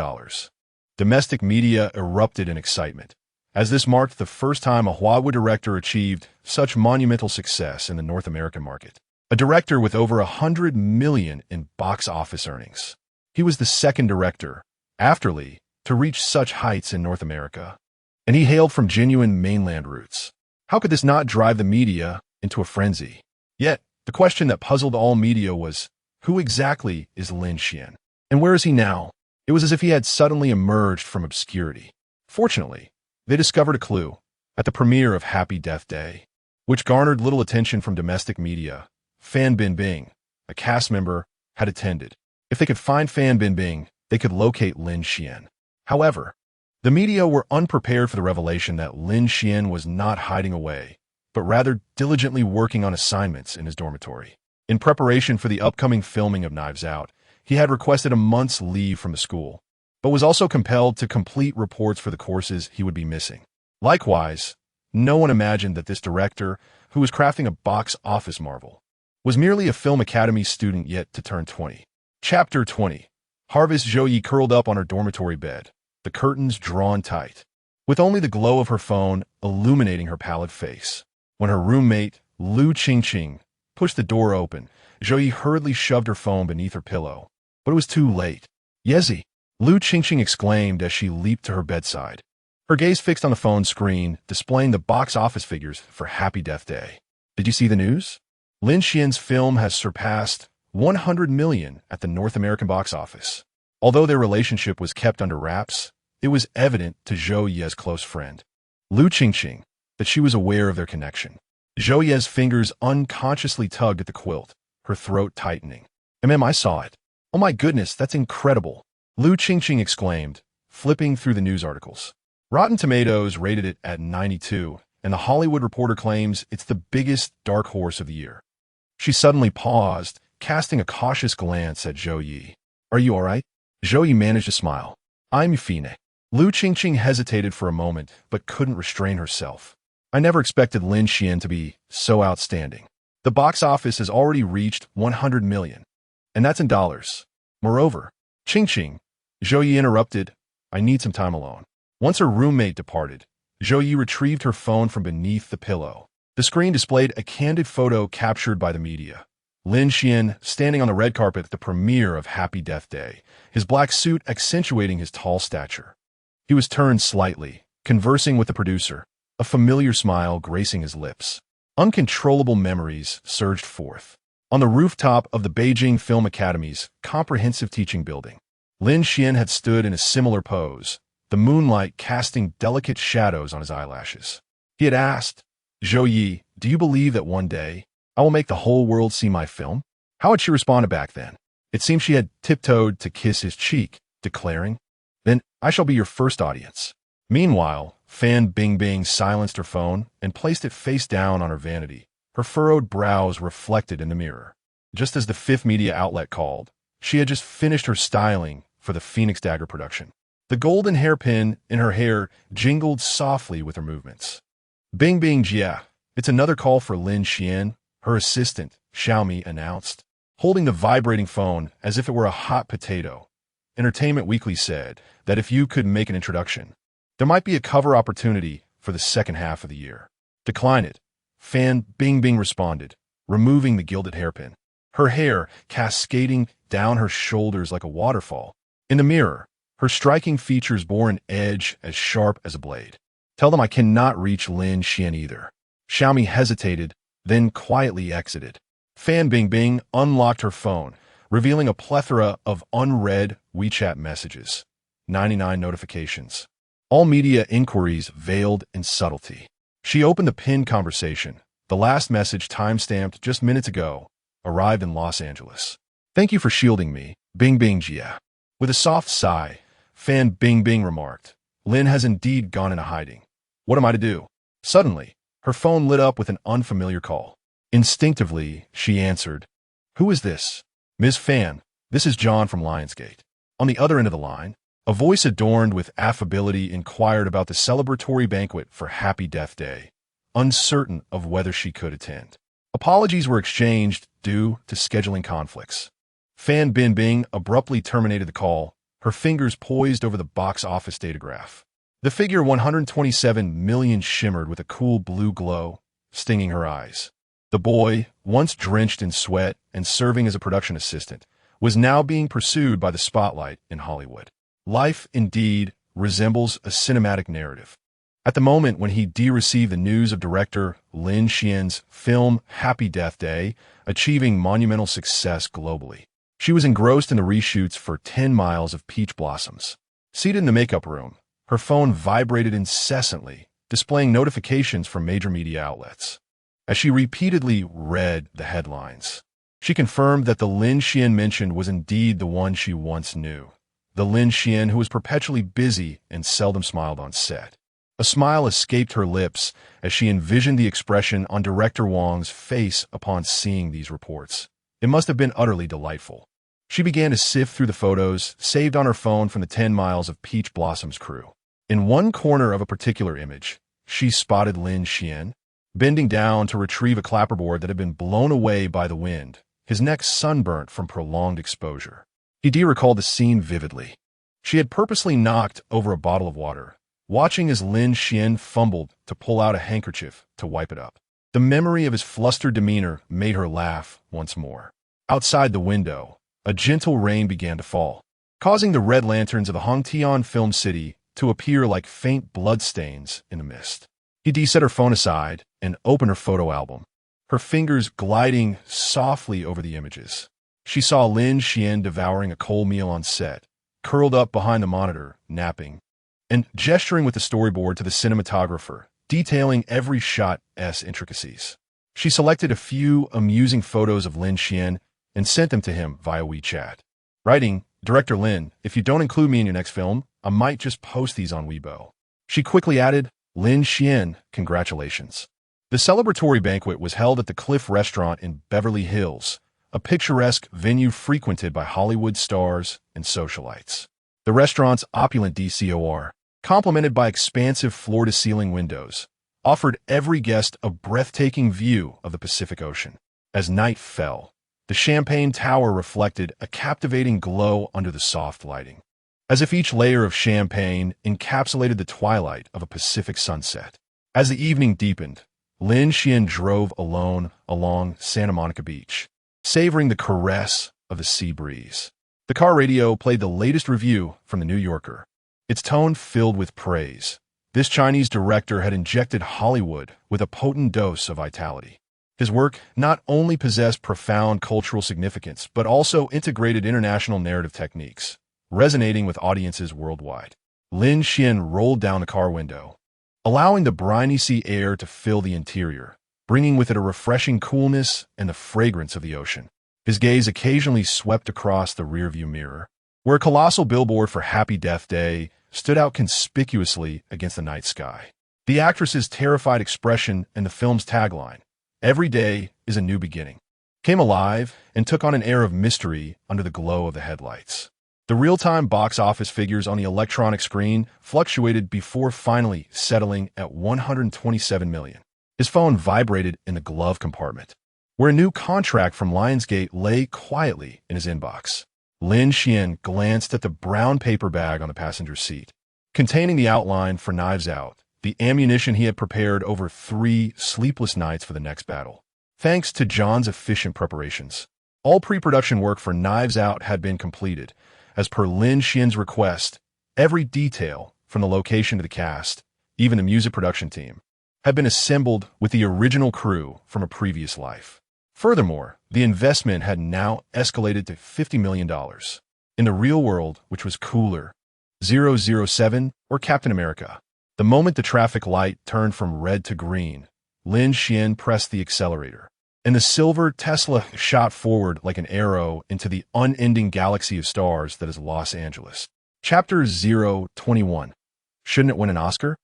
domestic media erupted in excitement, as this marked the first time a Huagua director achieved such monumental success in the North American market. A director with over $100 million in box office earnings. He was the second director, after Li, to reach such heights in North America, and he hailed from genuine mainland roots. How could this not drive the media into a frenzy? Yet, the question that puzzled all media was, who exactly is Lin Xuan? And where is he now? It was as if he had suddenly emerged from obscurity. Fortunately, they discovered a clue at the premiere of Happy Death Day, which garnered little attention from domestic media. Fan Bingbing, a cast member, had attended. If they could find Fan Bingbing, they could locate Lin Xuan. However, the media were unprepared for the revelation that Lin Xuan was not hiding away, but rather diligently working on assignments in his dormitory. In preparation for the upcoming filming of Knives Out, he had requested a month's leave from the school, but was also compelled to complete reports for the courses he would be missing. Likewise, no one imagined that this director, who was crafting a box office marvel, was merely a Film Academy student yet to turn 20. Chapter 20. Harvest Ziyi curled up on her dormitory bed, the curtains drawn tight, with only the glow of her phone illuminating her pallid face. When her roommate, Lu Qingqing, pushed the door open, Ziyi hurriedly shoved her phone beneath her pillow. But it was too late. "Yezi!" Lu Qingqing exclaimed as she leaped to her bedside, her gaze fixed on the phone screen, displaying the box office figures for Happy Death Day. "Did you see the news? Lin Xuan's film has surpassed $100 million at the North American box office." Although their relationship was kept under wraps, it was evident to Zhou Ye's close friend, Lu Qingqing, that she was aware of their connection. Zhou Ye's fingers unconsciously tugged at the quilt, her throat tightening. I saw it. Oh my goodness, that's incredible," Lu Qingqing exclaimed, flipping through the news articles. Rotten Tomatoes rated it at 92, and The Hollywood Reporter claims it's the biggest dark horse of the year. She suddenly paused, casting a cautious glance at Zhou Yi. "Are you all right?" Zhou Yi managed a smile. "I'm fine." Lu Qingqing hesitated for a moment, but couldn't restrain herself. "I never expected Lin Xuan to be so outstanding. The box office has already reached $100 million, and that's in dollars. Moreover, Qingqing," Zhou Yi interrupted, "I need some time alone." Once her roommate departed, Zhou Yi retrieved her phone from beneath the pillow. The screen displayed a candid photo captured by the media. Lin Xuan standing on the red carpet at the premiere of Happy Death Day, his black suit accentuating his tall stature. He was turned slightly, conversing with the producer, a familiar smile gracing his lips. Uncontrollable memories surged forth. On the rooftop of the Beijing Film Academy's comprehensive teaching building, Lin Xuan had stood in a similar pose, the moonlight casting delicate shadows on his eyelashes. He had asked, "Zhou Yi, do you believe that one day I will make the whole world see my film?" How had she responded back then? It seemed she had tiptoed to kiss his cheek, declaring, "Then I shall be your first audience." Meanwhile, Fan Bingbing silenced her phone and placed it face down on her vanity, her furrowed brows reflected in the mirror. Just as the fifth media outlet called, She had just finished her styling for the Phoenix Dagger production. The golden hairpin in her hair jingled softly with her movements. Bingbing Jia, it's another call for Lin Xuan, her assistant, Xiaomi announced, holding the vibrating phone as if it were a hot potato. Entertainment Weekly said that if you could make an introduction, there might be a cover opportunity for the second half of the year. Decline it, Fan Bingbing responded, removing the gilded hairpin. Her hair cascading down her shoulders like a waterfall. In the mirror, her striking features bore an edge as sharp as a blade. Tell them I cannot reach Lin Xuan either. Xiaomi hesitated, then quietly exited. Fan Bingbing unlocked her phone, revealing a plethora of unread WeChat messages. 99 notifications. All media inquiries veiled in subtlety. She opened the pinned conversation. The last message, time-stamped just minutes ago, arrived in Los Angeles. Thank you for shielding me, Bingbing Jia. With a soft sigh, Fan Bingbing remarked, Lin has indeed gone into hiding. What am I to do? Suddenly, her phone lit up with an unfamiliar call. Instinctively, she answered, Who is this? Ms. Fan, this is John from Lionsgate. On the other end of the line, a voice adorned with affability inquired about the celebratory banquet for Happy Death Day, uncertain of whether she could attend. Apologies were exchanged due to scheduling conflicts. Fan Bingbing abruptly terminated the call, her fingers poised over the box office datograph. The figure 127 million shimmered with a cool blue glow, stinging her eyes. The boy, once drenched in sweat and serving as a production assistant, was now being pursued by the spotlight in Hollywood. Life, indeed, resembles a cinematic narrative. At the moment when he received the news of director Lin Xuan's film Happy Death Day, achieving monumental success globally, she was engrossed in the reshoots for 10 Miles of Peach Blossoms. Seated in the makeup room, her phone vibrated incessantly, displaying notifications from major media outlets. As she repeatedly read the headlines, she confirmed that the Lin Xuan mentioned was indeed the one she once knew. The Lin Xuan who was perpetually busy and seldom smiled on set. A smile escaped her lips as she envisioned the expression on director Wang's face upon seeing these reports. It must have been utterly delightful. She began to sift through the photos saved on her phone from the 10 Miles of Peach Blossoms crew. In one corner of a particular image, she spotted Lin Xuan, bending down to retrieve a clapperboard that had been blown away by the wind, his neck sunburnt from prolonged exposure. He recalled the scene vividly. She had purposely knocked over a bottle of water, watching as Lin Xuan fumbled to pull out a handkerchief to wipe it up. The memory of his flustered demeanor made her laugh once more. Outside the window, a gentle rain began to fall, causing the red lanterns of the Tianxian film city to appear like faint bloodstains in the mist. He set her phone aside and opened her photo album, her fingers gliding softly over the images. She saw Lin Xuan devouring a cold meal on set, curled up behind the monitor, napping, and gesturing with the storyboard to the cinematographer, detailing every shot's intricacies. She selected a few amusing photos of Lin Xuan and sent them to him via WeChat. Writing, Director Lin, if you don't include me in your next film, I might just post these on Weibo. She quickly added, Lin Xuan, congratulations. The celebratory banquet was held at the Cliff Restaurant in Beverly Hills, a picturesque venue frequented by Hollywood stars and socialites. The restaurant's opulent decor, complemented by expansive floor-to-ceiling windows, offered every guest a breathtaking view of the Pacific Ocean. As night fell, the champagne tower reflected a captivating glow under the soft lighting, as if each layer of champagne encapsulated the twilight of a Pacific sunset. As the evening deepened, Lin Xuan drove alone along Santa Monica Beach, savoring the caress of the sea breeze. The car radio played the latest review from The New Yorker, its tone filled with praise. This Chinese director had injected Hollywood with a potent dose of vitality. His work not only possessed profound cultural significance, but also integrated international narrative techniques, resonating with audiences worldwide. Lin Xuan rolled down the car window, allowing the briny sea air to fill the interior, bringing with it a refreshing coolness and the fragrance of the ocean. His gaze occasionally swept across the rearview mirror, where a colossal billboard for Happy Death Day stood out conspicuously against the night sky. The actress's terrified expression and the film's tagline, "Every day is a new beginning," came alive and took on an air of mystery under the glow of the headlights. The real-time box office figures on the electronic screen fluctuated before finally settling at 127 million. His phone vibrated in the glove compartment, where a new contract from Lionsgate lay quietly in his inbox. Lin Xuan glanced at the brown paper bag on the passenger seat, containing the outline for Knives Out, the ammunition he had prepared over 3 sleepless nights for the next battle. Thanks to John's efficient preparations, all pre-production work for Knives Out had been completed. As per Lin Xuan's request, every detail, from the location to the cast, even the music production team, had been assembled with the original crew from a previous life. Furthermore, the investment had now escalated to $50 million. In the real world, which was cooler, 007 or Captain America. The moment the traffic light turned from red to green, Lin Xuan pressed the accelerator, and the silver Tesla shot forward like an arrow into the unending galaxy of stars that is Los Angeles. Chapter 021. Shouldn't it win an Oscar?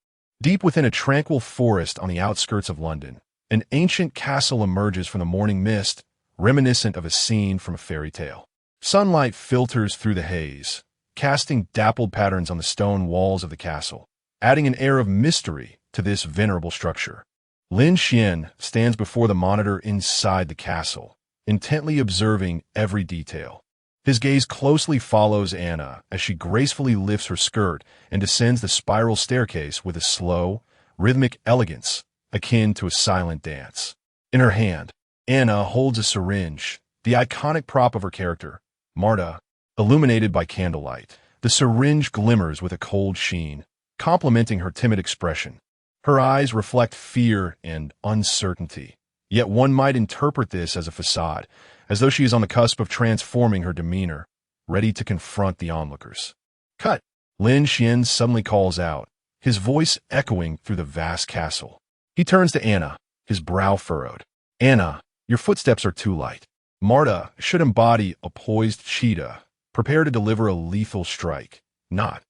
Deep within a tranquil forest on the outskirts of London, an ancient castle emerges from the morning mist, reminiscent of a scene from a fairy tale. Sunlight filters through the haze, casting dappled patterns on the stone walls of the castle, adding an air of mystery to this venerable structure. Lin Xuan stands before the monitor inside the castle, intently observing every detail. His gaze closely follows Anna as she gracefully lifts her skirt and descends the spiral staircase with a slow, rhythmic elegance akin to a silent dance. In her hand, Anna holds a syringe, the iconic prop of her character, Marta, illuminated by candlelight. The syringe glimmers with a cold sheen, complementing her timid expression. Her eyes reflect fear and uncertainty, yet one might interpret this as a facade, as though she is on the cusp of transforming her demeanor, ready to confront the onlookers. Cut! Lin Xuan suddenly calls out, his voice echoing through the vast castle. He turns to Anna, his brow furrowed. Anna, your footsteps are too light. Marta should embody a poised cheetah, prepare to deliver a lethal strike, not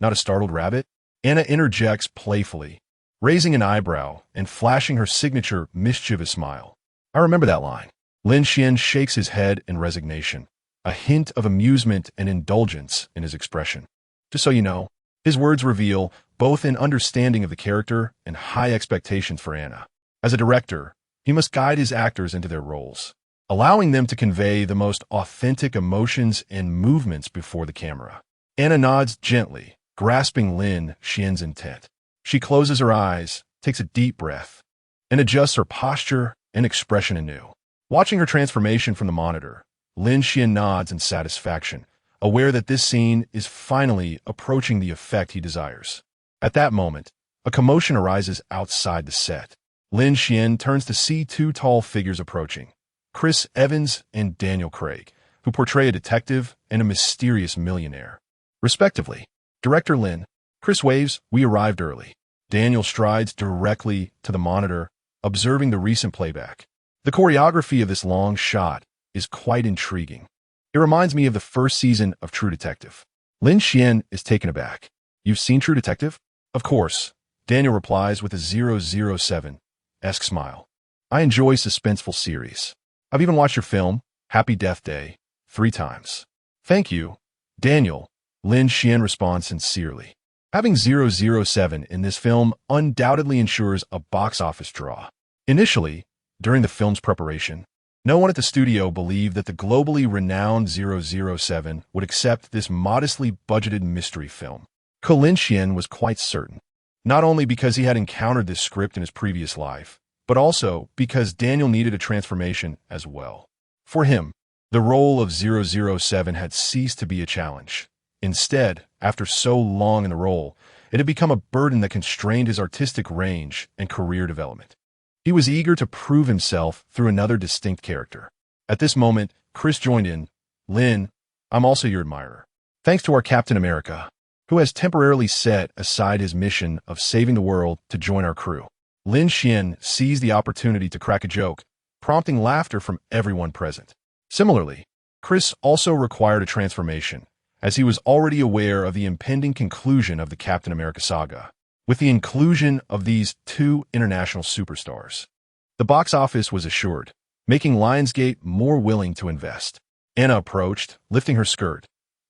a startled rabbit. Anna interjects playfully, raising an eyebrow and flashing her signature mischievous smile. I remember that line. Lin Xuan shakes his head in resignation, a hint of amusement and indulgence in his expression. Just so you know, his words reveal both an understanding of the character and high expectations for Anna. As a director, he must guide his actors into their roles, allowing them to convey the most authentic emotions and movements before the camera. Anna nods gently, grasping Lin Xuan's intent. She closes her eyes, takes a deep breath, and adjusts her posture and expression anew. Watching her transformation from the monitor, Lin Xuan nods in satisfaction, aware that this scene is finally approaching the effect he desires. At that moment, a commotion arises outside the set. Lin Xuan turns to see 2 tall figures approaching, Chris Evans and Daniel Craig, who portray a detective and a mysterious millionaire, respectively. Director Lin. Chris waves, we arrived early. Daniel strides directly to the monitor, observing the recent playback. The choreography of this long shot is quite intriguing. It reminds me of the first season of True Detective. Lin Xuan is taken aback. You've seen True Detective? Of course, Daniel replies with a 007-esque smile. I enjoy suspenseful series. I've even watched your film, Happy Death Day, 3 times. Thank you, Daniel. Lin Xuan responds sincerely. Having 007 in this film undoubtedly ensures a box office draw. Initially, during the film's preparation, no one at the studio believed that the globally renowned 007 would accept this modestly budgeted mystery film. Lin Xuan was quite certain, not only because he had encountered this script in his previous life, but also because Daniel needed a transformation as well. For him, the role of 007 had ceased to be a challenge. Instead, after so long in the role, it had become a burden that constrained his artistic range and career development. He was eager to prove himself through another distinct character. At this moment, Chris joined in. Lin, I'm also your admirer. Thanks to our Captain America, who has temporarily set aside his mission of saving the world to join our crew. Lin Xuan seized the opportunity to crack a joke, prompting laughter from everyone present. Similarly, Chris also required a transformation, as he was already aware of the impending conclusion of the Captain America saga. With the inclusion of these 2 international superstars, the box office was assured. making Lionsgate more willing to invest. Anna approached, lifting her skirt.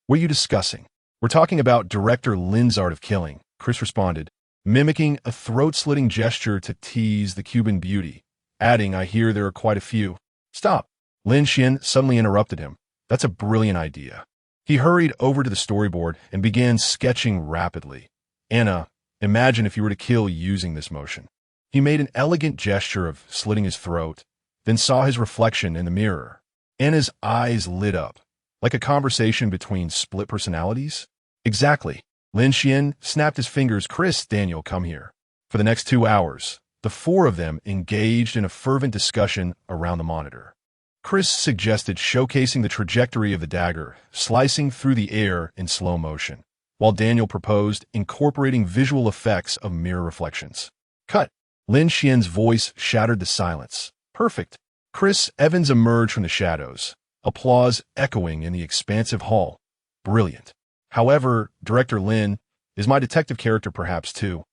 "What are you discussing?" "We're talking about director Lin's art of killing," Chris responded, mimicking a throat-slitting gesture to tease the Cuban beauty, adding, "I hear there are quite a few." "Stop!" Lin Xuan suddenly interrupted him. "That's a brilliant idea." He hurried over to the storyboard and began sketching rapidly. "Anna, imagine if you were to kill using this motion." He made an elegant gesture of slitting his throat, then saw his reflection in the mirror. Anna's eyes lit up, like a conversation between split personalities. "Exactly." Lin Xuan snapped his fingers. "Chris, Daniel, come here." For the next 2 hours, the four of them engaged in a fervent discussion around the monitor. Chris suggested showcasing the trajectory of the dagger, slicing through the air in slow motion, while Daniel proposed incorporating visual effects of mirror reflections. "Cut!" Lin Xuan's voice shattered the silence. "Perfect." Chris Evans emerged from the shadows, applause echoing in the expansive hall. "Brilliant. However, Director Lin, is my detective character perhaps too?"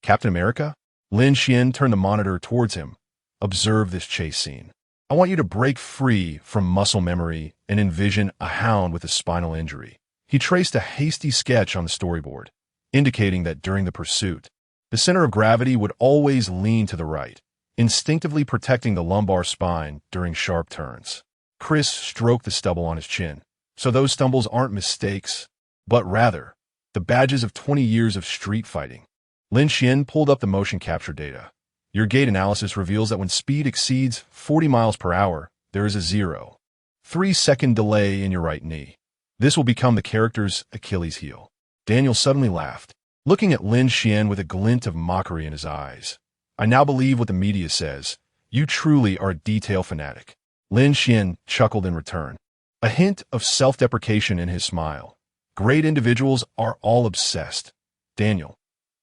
"Captain America?" Lin Xuan turned the monitor towards him. "Observe this chase scene. I want you to break free from muscle memory and envision a hound with a spinal injury." He traced a hasty sketch on the storyboard, indicating that during the pursuit, the center of gravity would always lean to the right, instinctively protecting the lumbar spine during sharp turns. Chris stroked the stubble on his chin. "So those stumbles aren't mistakes, but rather the badges of 20 years of street fighting." Lin Xuan pulled up the motion capture data. "Your gait analysis reveals that when speed exceeds 40 miles per hour, there is a 0.3-second delay in your right knee. This will become the character's Achilles heel." Daniel suddenly laughed, looking at Lin Xuan with a glint of mockery in his eyes. "I now believe what the media says. You truly are a detail fanatic." Lin Xuan chuckled in return, a hint of self-deprecation in his smile. "Great individuals are all obsessed. Daniel,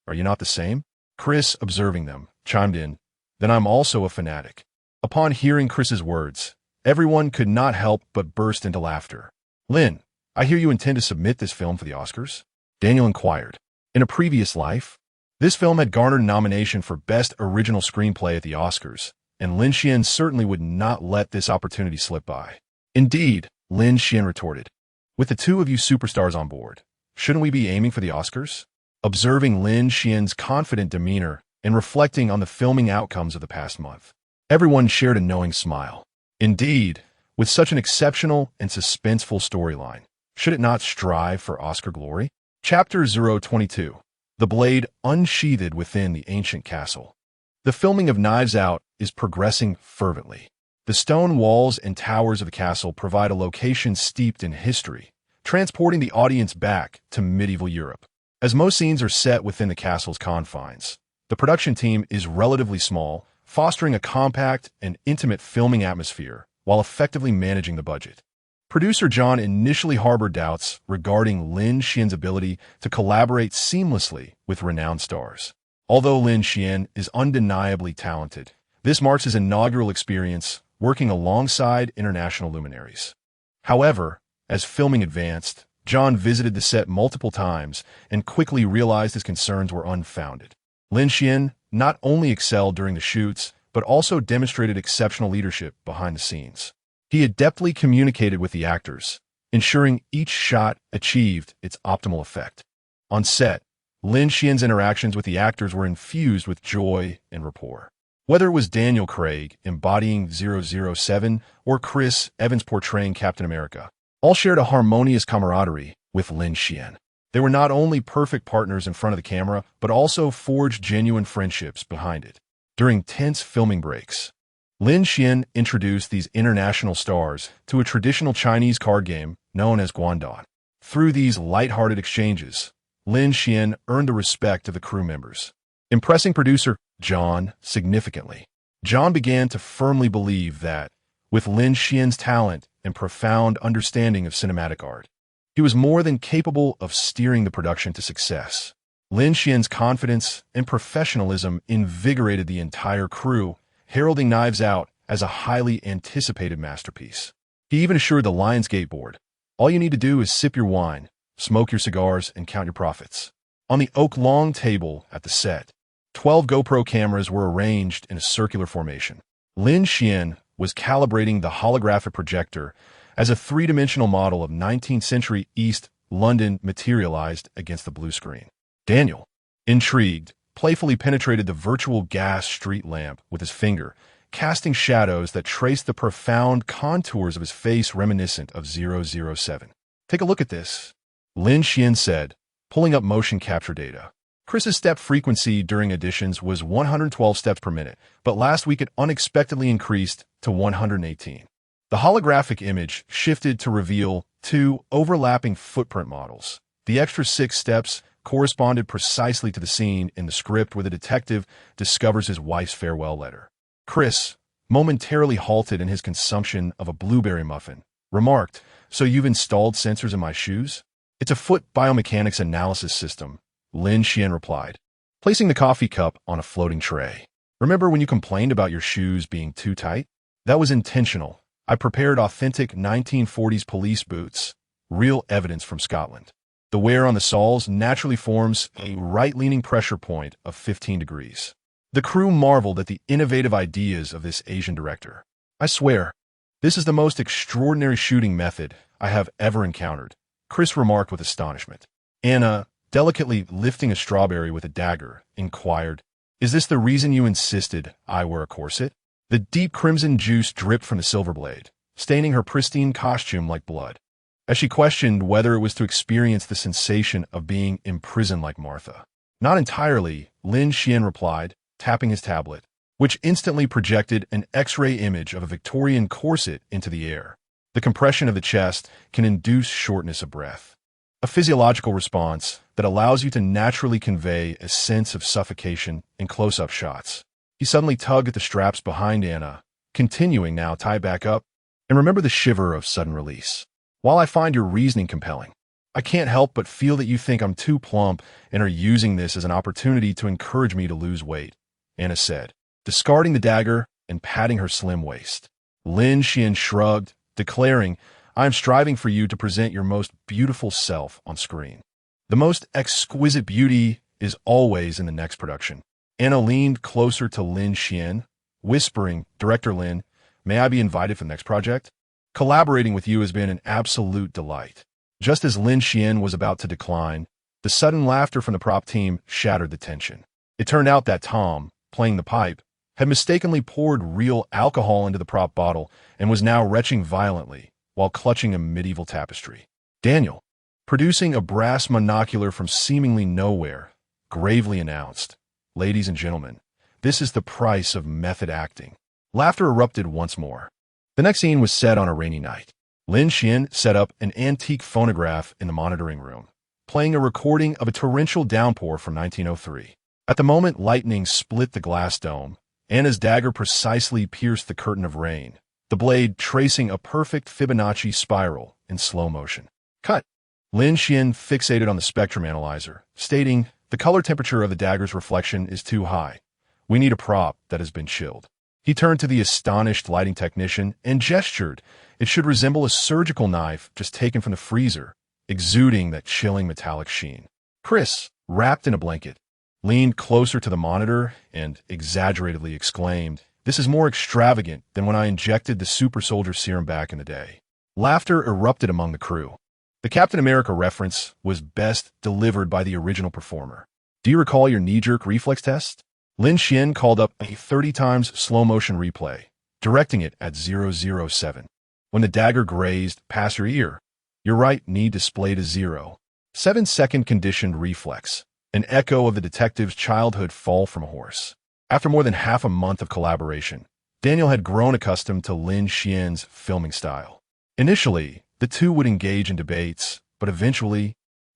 are you not the same?" Chris, observing them, chimed in, "Then I'm also a fanatic." Upon hearing Chris's words, everyone could not help but burst into laughter. "Lin, I hear you intend to submit this film for the Oscars?" Daniel inquired. In a previous life, this film had garnered a nomination for Best Original Screenplay at the Oscars, and Lin Xuan certainly would not let this opportunity slip by. "Indeed," Lin Xuan retorted. "With the two of you superstars on board, shouldn't we be aiming for the Oscars?" Observing Lin Xian's confident demeanor and reflecting on the filming outcomes of the past month, everyone shared a knowing smile. Indeed, with such an exceptional and suspenseful storyline, should it not strive for Oscar glory? Chapter 022. The blade unsheathed within the ancient castle. The filming of Knives Out is progressing fervently. The stone walls and towers of the castle provide a location steeped in history, transporting the audience back to medieval Europe. As most scenes are set within the castle's confines, the production team is relatively small, fostering a compact and intimate filming atmosphere while effectively managing the budget. Producer John initially harbored doubts regarding Lin Xuan's ability to collaborate seamlessly with renowned stars. Although Lin Xuan is undeniably talented, this marks his inaugural experience working alongside international luminaries. However, as filming advanced, John visited the set multiple times and quickly realized his concerns were unfounded. Lin Xuan not only excelled during the shoots, but also demonstrated exceptional leadership behind the scenes. He adeptly communicated with the actors, ensuring each shot achieved its optimal effect. On set, Lin Xuan's interactions with the actors were infused with joy and rapport. Whether it was Daniel Craig embodying 007 or Chris Evans portraying Captain America, all shared a harmonious camaraderie with Lin Xuan. They were not only perfect partners in front of the camera, but also forged genuine friendships behind it. During tense filming breaks, Lin Xuan introduced these international stars to a traditional Chinese card game known as Guangdan. Through these light-hearted exchanges, Lin Xuan earned the respect of the crew members, impressing producer John significantly. John began to firmly believe that, with Lin Xuan's talent and profound understanding of cinematic art, he was more than capable of steering the production to success. Lin Xuan's confidence and professionalism invigorated the entire crew, heralding Knives Out as a highly anticipated masterpiece. He even assured the Lionsgate board, "All you need to do is sip your wine, smoke your cigars, and count your profits." On the oak-long table at the set, 12 GoPro cameras were arranged in a circular formation. Lin Xuan was calibrating the holographic projector as a three-dimensional model of 19th century East London materialized against the blue screen. Daniel, intrigued, playfully penetrated the virtual gas street lamp with his finger, casting shadows that traced the profound contours of his face reminiscent of 007. "Take a look at this," Lin Xuan said, pulling up motion capture data. Chris's step frequency during editions was 112 steps per minute, but last week it unexpectedly increased to 118. The holographic image shifted to reveal two overlapping footprint models. The extra 6 steps corresponded precisely to the scene in the script where the detective discovers his wife's farewell letter. Chris, momentarily halted in his consumption of a blueberry muffin, remarked, "So you've installed sensors in my shoes?" "It's a foot biomechanics analysis system," Lin Xuan replied, placing the coffee cup on a floating tray. "Remember when you complained about your shoes being too tight? That was intentional. I prepared authentic 1940s police boots, real evidence from Scotland. The wear on the soles naturally forms a right-leaning pressure point of 15 degrees. The crew marveled at the innovative ideas of this Asian director. "I swear, this is the most extraordinary shooting method I have ever encountered," Chris remarked with astonishment. Anna, delicately lifting a strawberry with a dagger, inquired, "Is this the reason you insisted I wear a corset?" The deep crimson juice dripped from the silver blade, staining her pristine costume like blood. As she questioned whether it was to experience the sensation of being imprisoned like Martha. "Not entirely," Lin Xuan replied, tapping his tablet, which instantly projected an X-ray image of a Victorian corset into the air. The compression of the chest can induce shortness of breath, a physiological response that allows you to naturally convey a sense of suffocation in close-up shots. He suddenly tugged at the straps behind Anna, continuing, "Now tie back up, and remember the shiver of sudden release. While I find your reasoning compelling, I can't help but feel that you think I'm too plump and are using this as an opportunity to encourage me to lose weight," Anna said, discarding the dagger and patting her slim waist. Lin Xuan shrugged, declaring, "I am striving for you to present your most beautiful self on screen. The most exquisite beauty is always in the next production." Anna leaned closer to Lin Xuan, whispering, "Director Lin, may I be invited for the next project? Collaborating with you has been an absolute delight." Just as Lin Xuan was about to decline, the sudden laughter from the prop team shattered the tension. It turned out that Tom, playing the pipe, had mistakenly poured real alcohol into the prop bottle and was now retching violently while clutching a medieval tapestry. Daniel, producing a brass monocular from seemingly nowhere, gravely announced, "Ladies and gentlemen, this is the price of method acting." Laughter erupted once more. The next scene was set on a rainy night. Lin Xuan set up an antique phonograph in the monitoring room, playing a recording of a torrential downpour from 1903. At the moment lightning split the glass dome, Anna's dagger precisely pierced the curtain of rain, the blade tracing a perfect Fibonacci spiral in slow motion. "Cut!" Lin Xuan fixated on the spectrum analyzer, stating, "The color temperature of the dagger's reflection is too high. We need a prop that has been chilled." He turned to the astonished lighting technician and gestured. It should resemble a surgical knife just taken from the freezer, exuding that chilling metallic sheen. Chris, wrapped in a blanket, leaned closer to the monitor and exaggeratedly exclaimed, "This is more extravagant than when I injected the super soldier serum back in the day." Laughter erupted among the crew. The Captain America reference was best delivered by the original performer. "Do you recall your knee-jerk reflex test?" Lin Xuan called up a 30 times slow-motion replay, directing it at 007. When the dagger grazed past your ear, your right knee displayed a 0. 7-second conditioned reflex, an echo of the detective's childhood fall from a horse. After more than half a month of collaboration, Daniel had grown accustomed to Lin Xuan's filming style. Initially, the two would engage in debates, but eventually,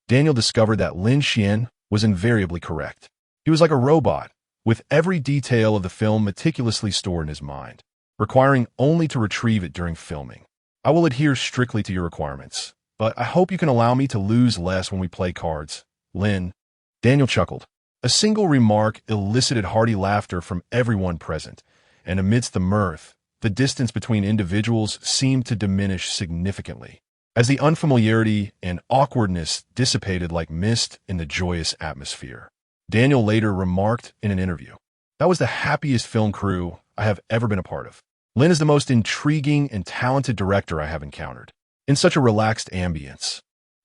Daniel discovered that Lin Xuan was invariably correct. He was like a robot, with every detail of the film meticulously stored in his mind, requiring only to retrieve it during filming. "I will adhere strictly to your requirements, but I hope you can allow me to lose less when we play cards, Lin." Daniel chuckled. A single remark elicited hearty laughter from everyone present, and amidst the mirth, the distance between individuals seemed to diminish significantly, as the unfamiliarity and awkwardness dissipated like mist in the joyous atmosphere. Daniel later remarked in an interview, "That was the happiest film crew I have ever been a part of. Lin is the most intriguing and talented director I have encountered. In such a relaxed ambience.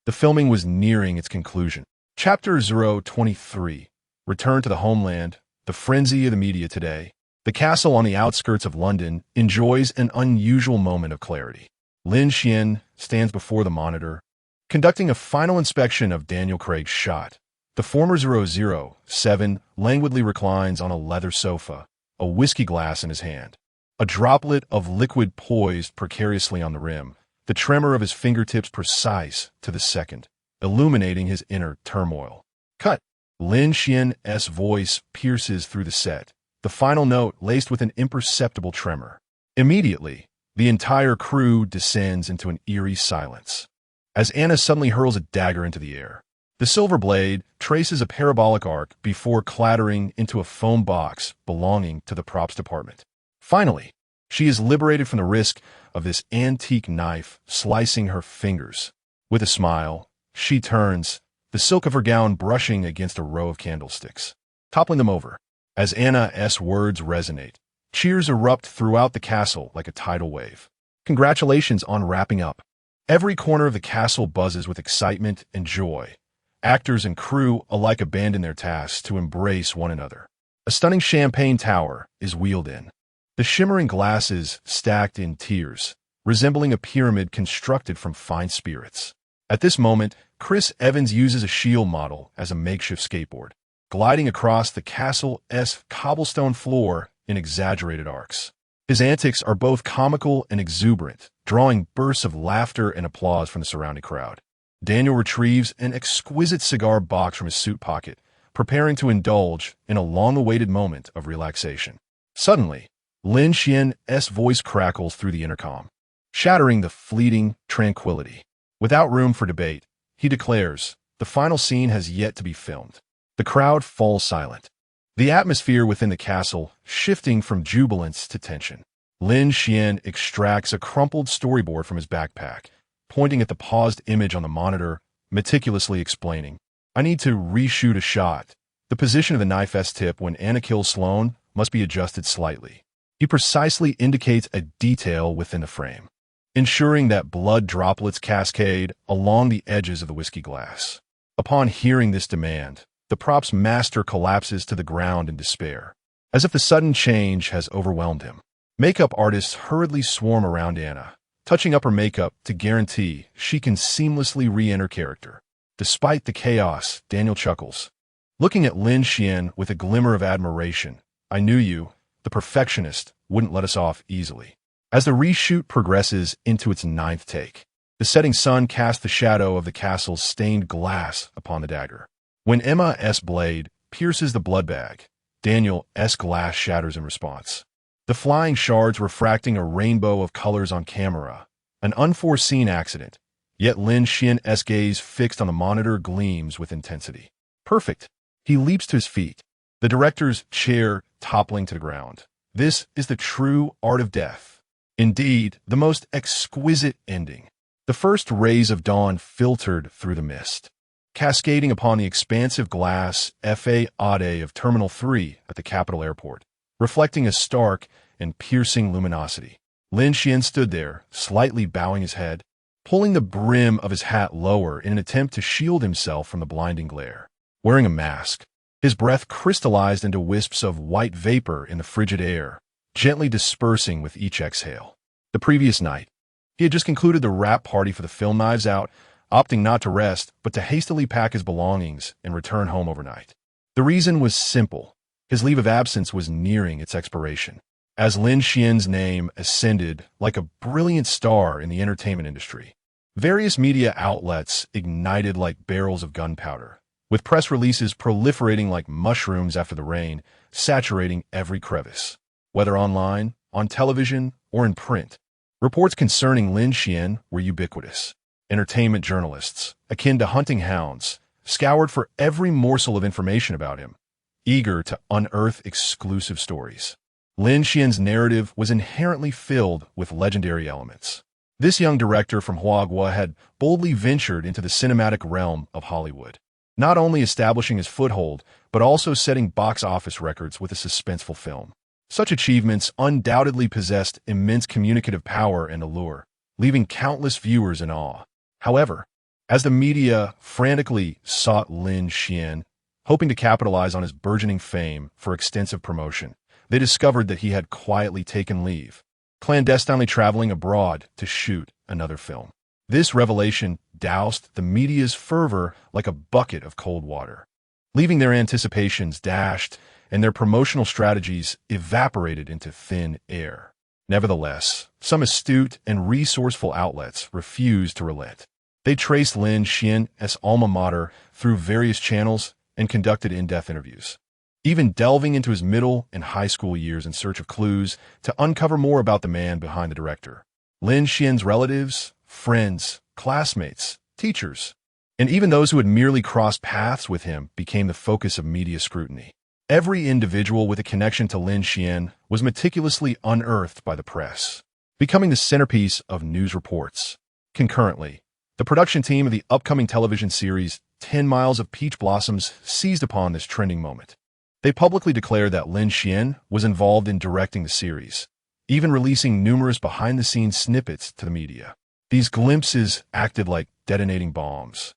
The filming was nearing its conclusion. Chapter 023. Return to the homeland, the frenzy of the media today. The castle on the outskirts of London enjoys an unusual moment of clarity. Lin Xuan stands before the monitor, conducting a final inspection of Daniel Craig's shot. The former 007 languidly reclines on a leather sofa, a whiskey glass in his hand. A droplet of liquid poised precariously on the rim, the tremor of his fingertips precise to the second, illuminating his inner turmoil. Cut! Lin Xuan's voice pierces through the set, the final note laced with an imperceptible tremor. Immediately, the entire crew descends into an eerie silence. As Anna suddenly hurls a dagger into the air, the silver blade traces a parabolic arc before clattering into a foam box belonging to the props department. Finally, she is liberated from the risk of this antique knife slicing her fingers. With a smile, she turns, the silk of her gown brushing against a row of candlesticks, toppling them over. As Anna's words resonate, cheers erupt throughout the castle like a tidal wave. Congratulations on wrapping up. Every corner of the castle buzzes with excitement and joy. Actors and crew alike abandon their tasks to embrace one another. A stunning champagne tower is wheeled in. The shimmering glasses stacked in tiers, resembling a pyramid constructed from fine spirits. At this moment, Chris Evans uses a shield model as a makeshift skateboard, gliding across the castle's cobblestone floor in exaggerated arcs. His antics are both comical and exuberant, drawing bursts of laughter and applause from the surrounding crowd. Daniel retrieves an exquisite cigar box from his suit pocket, preparing to indulge in a long-awaited moment of relaxation. Suddenly, Lin Xuan's voice crackles through the intercom, shattering the fleeting tranquility. Without room for debate, he declares, the final scene has yet to be filmed. The crowd falls silent. The atmosphere within the castle shifting from jubilance to tension. Lin Xuan extracts a crumpled storyboard from his backpack, pointing at the paused image on the monitor, meticulously explaining, I need to reshoot a shot. The position of the knife's tip when Anna kills Sloane must be adjusted slightly. He precisely indicates a detail within the frame, ensuring that blood droplets cascade along the edges of the whiskey glass. Upon hearing this demand, the props master collapses to the ground in despair, as if the sudden change has overwhelmed him. Makeup artists hurriedly swarm around Anna, touching up her makeup to guarantee she can seamlessly re-enter character. Despite the chaos, Daniel chuckles, looking at Lin Xuan with a glimmer of admiration. I knew you, the perfectionist, wouldn't let us off easily. As the reshoot progresses into its 9th take, the setting sun casts the shadow of the castle's stained glass upon the dagger. When Emma's blade pierces the blood bag, Daniel's glass shatters in response. The flying shards refracting a rainbow of colors on camera, an unforeseen accident, yet Lin Xuan's gaze fixed on the monitor gleams with intensity. Perfect. He leaps to his feet, the director's chair toppling to the ground. This is the true art of death. Indeed, the most exquisite ending. The first rays of dawn filtered through the mist, cascading upon the expansive glass facade of Terminal 3 at the capital airport, reflecting a stark and piercing luminosity. Lin Xuan stood there, slightly bowing his head, pulling the brim of his hat lower in an attempt to shield himself from the blinding glare. Wearing a mask, his breath crystallized into wisps of white vapor in the frigid air, gently dispersing with each exhale. The previous night, he had just concluded the wrap party for the film Knives Out, opting not to rest, but to hastily pack his belongings and return home overnight. The reason was simple. His leave of absence was nearing its expiration. As Lin Xuan's name ascended like a brilliant star in the entertainment industry, various media outlets ignited like barrels of gunpowder, with press releases proliferating like mushrooms after the rain, saturating every crevice. Whether online, on television, or in print, reports concerning Lin Xuan were ubiquitous. Entertainment journalists, akin to hunting hounds, scoured for every morsel of information about him, eager to unearth exclusive stories. Lin Xuan's narrative was inherently filled with legendary elements. This young director from Huagua had boldly ventured into the cinematic realm of Hollywood, not only establishing his foothold, but also setting box office records with a suspenseful film. Such achievements undoubtedly possessed immense communicative power and allure, leaving countless viewers in awe. However, as the media frantically sought Lin Xuan, hoping to capitalize on his burgeoning fame for extensive promotion, they discovered that he had quietly taken leave, clandestinely traveling abroad to shoot another film. This revelation doused the media's fervor like a bucket of cold water, leaving their anticipations dashed and their promotional strategies evaporated into thin air. Nevertheless, some astute and resourceful outlets refused to relent. They traced Lin Xuan's alma mater through various channels and conducted in-depth interviews, even delving into his middle and high school years in search of clues to uncover more about the man behind the director. Lin Xuan's relatives, friends, classmates, teachers, and even those who had merely crossed paths with him became the focus of media scrutiny. Every individual with a connection to Lin Xuan was meticulously unearthed by the press, becoming the centerpiece of news reports. Concurrently, the production team of the upcoming television series 10 Miles of Peach Blossoms seized upon this trending moment. They publicly declared that Lin Xuan was involved in directing the series, even releasing numerous behind-the-scenes snippets to the media. These glimpses acted like detonating bombs,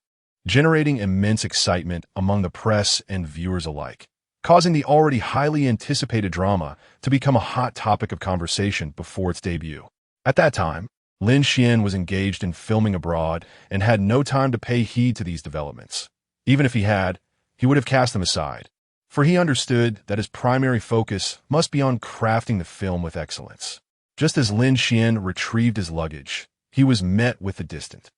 generating immense excitement among the press and viewers alike, causing the already highly anticipated drama to become a hot topic of conversation before its debut. At that time, Lin Xuan was engaged in filming abroad and had no time to pay heed to these developments. Even if he had, he would have cast them aside, for he understood that his primary focus must be on crafting the film with excellence. Just as Lin Xuan retrieved his luggage, he was met with the distant,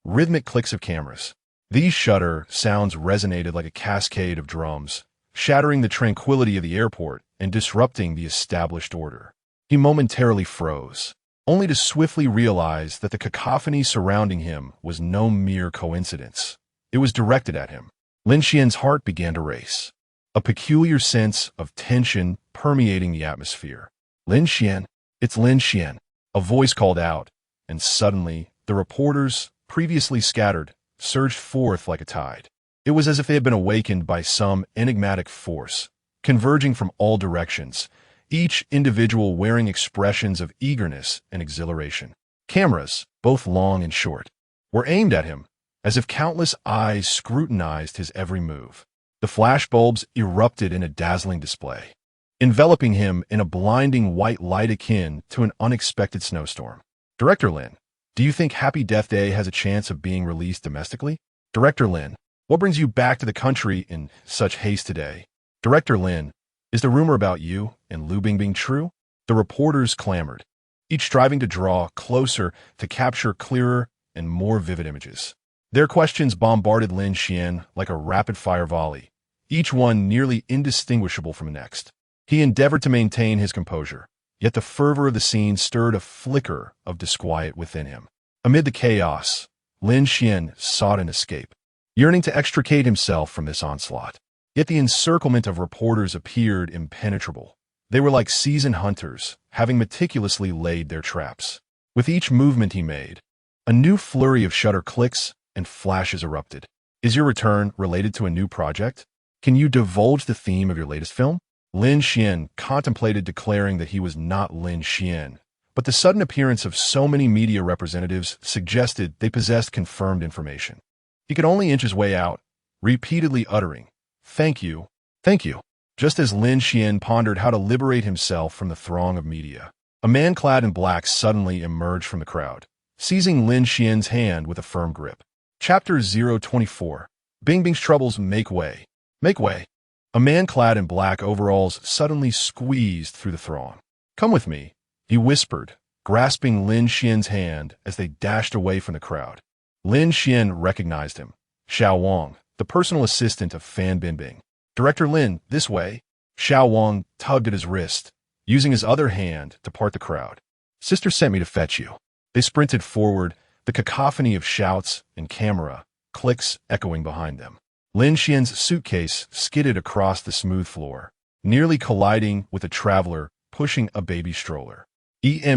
rhythmic clicks of cameras. These shutter sounds resonated like a cascade of drums, shattering the tranquility of the airport and disrupting the established order. He momentarily froze, only to swiftly realize that the cacophony surrounding him was no mere coincidence. It was directed at him. Lin Xuan's heart began to race, a peculiar sense of tension permeating the atmosphere. "Lin Xuan, it's Lin Xuan," a voice called out, and suddenly the reporters, previously scattered, surged forth like a tide. It was as if they had been awakened by some enigmatic force, converging from all directions, each individual wearing expressions of eagerness and exhilaration. Cameras, both long and short, were aimed at him, as if countless eyes scrutinized his every move. The flashbulbs erupted in a dazzling display, enveloping him in a blinding white light akin to an unexpected snowstorm. "Director Lin, do you think Happy Death Day has a chance of being released domestically? Director Lin, what brings you back to the country in such haste today? Director Lin, is the rumor about you and Lu Bingbing true?" The reporters clamored, each striving to draw closer to capture clearer and more vivid images. Their questions bombarded Lin Xuan like a rapid-fire volley, each one nearly indistinguishable from the next. He endeavored to maintain his composure, yet the fervor of the scene stirred a flicker of disquiet within him. Amid the chaos, Lin Xuan sought an escape, yearning to extricate himself from this onslaught. Yet the encirclement of reporters appeared impenetrable. They were like seasoned hunters, having meticulously laid their traps. With each movement he made, a new flurry of shutter clicks and flashes erupted. "Is your return related to a new project? Can you divulge the theme of your latest film?" Lin Xuan contemplated declaring that he was not Lin Xuan, but the sudden appearance of so many media representatives suggested they possessed confirmed information. He could only inch his way out, repeatedly uttering, "Thank you, thank you." Just as Lin Xuan pondered how to liberate himself from the throng of media, a man clad in black suddenly emerged from the crowd, seizing Lin Xuan's hand with a firm grip. Chapter 024. Bingbing's troubles make way. Make way. A man clad in black overalls suddenly squeezed through the throng. "Come with me," he whispered, grasping Lin Xuan's hand as they dashed away from the crowd. Lin Xuan recognized him. Xiao Wang, the personal assistant of Fan Bingbing. "Director Lin, this way." Xiao Wang tugged at his wrist, using his other hand to part the crowd. "Sister sent me to fetch you." They sprinted forward, the cacophony of shouts and camera clicks echoing behind them. Lin Xuan's suitcase skidded across the smooth floor, nearly colliding with a traveler pushing a baby stroller.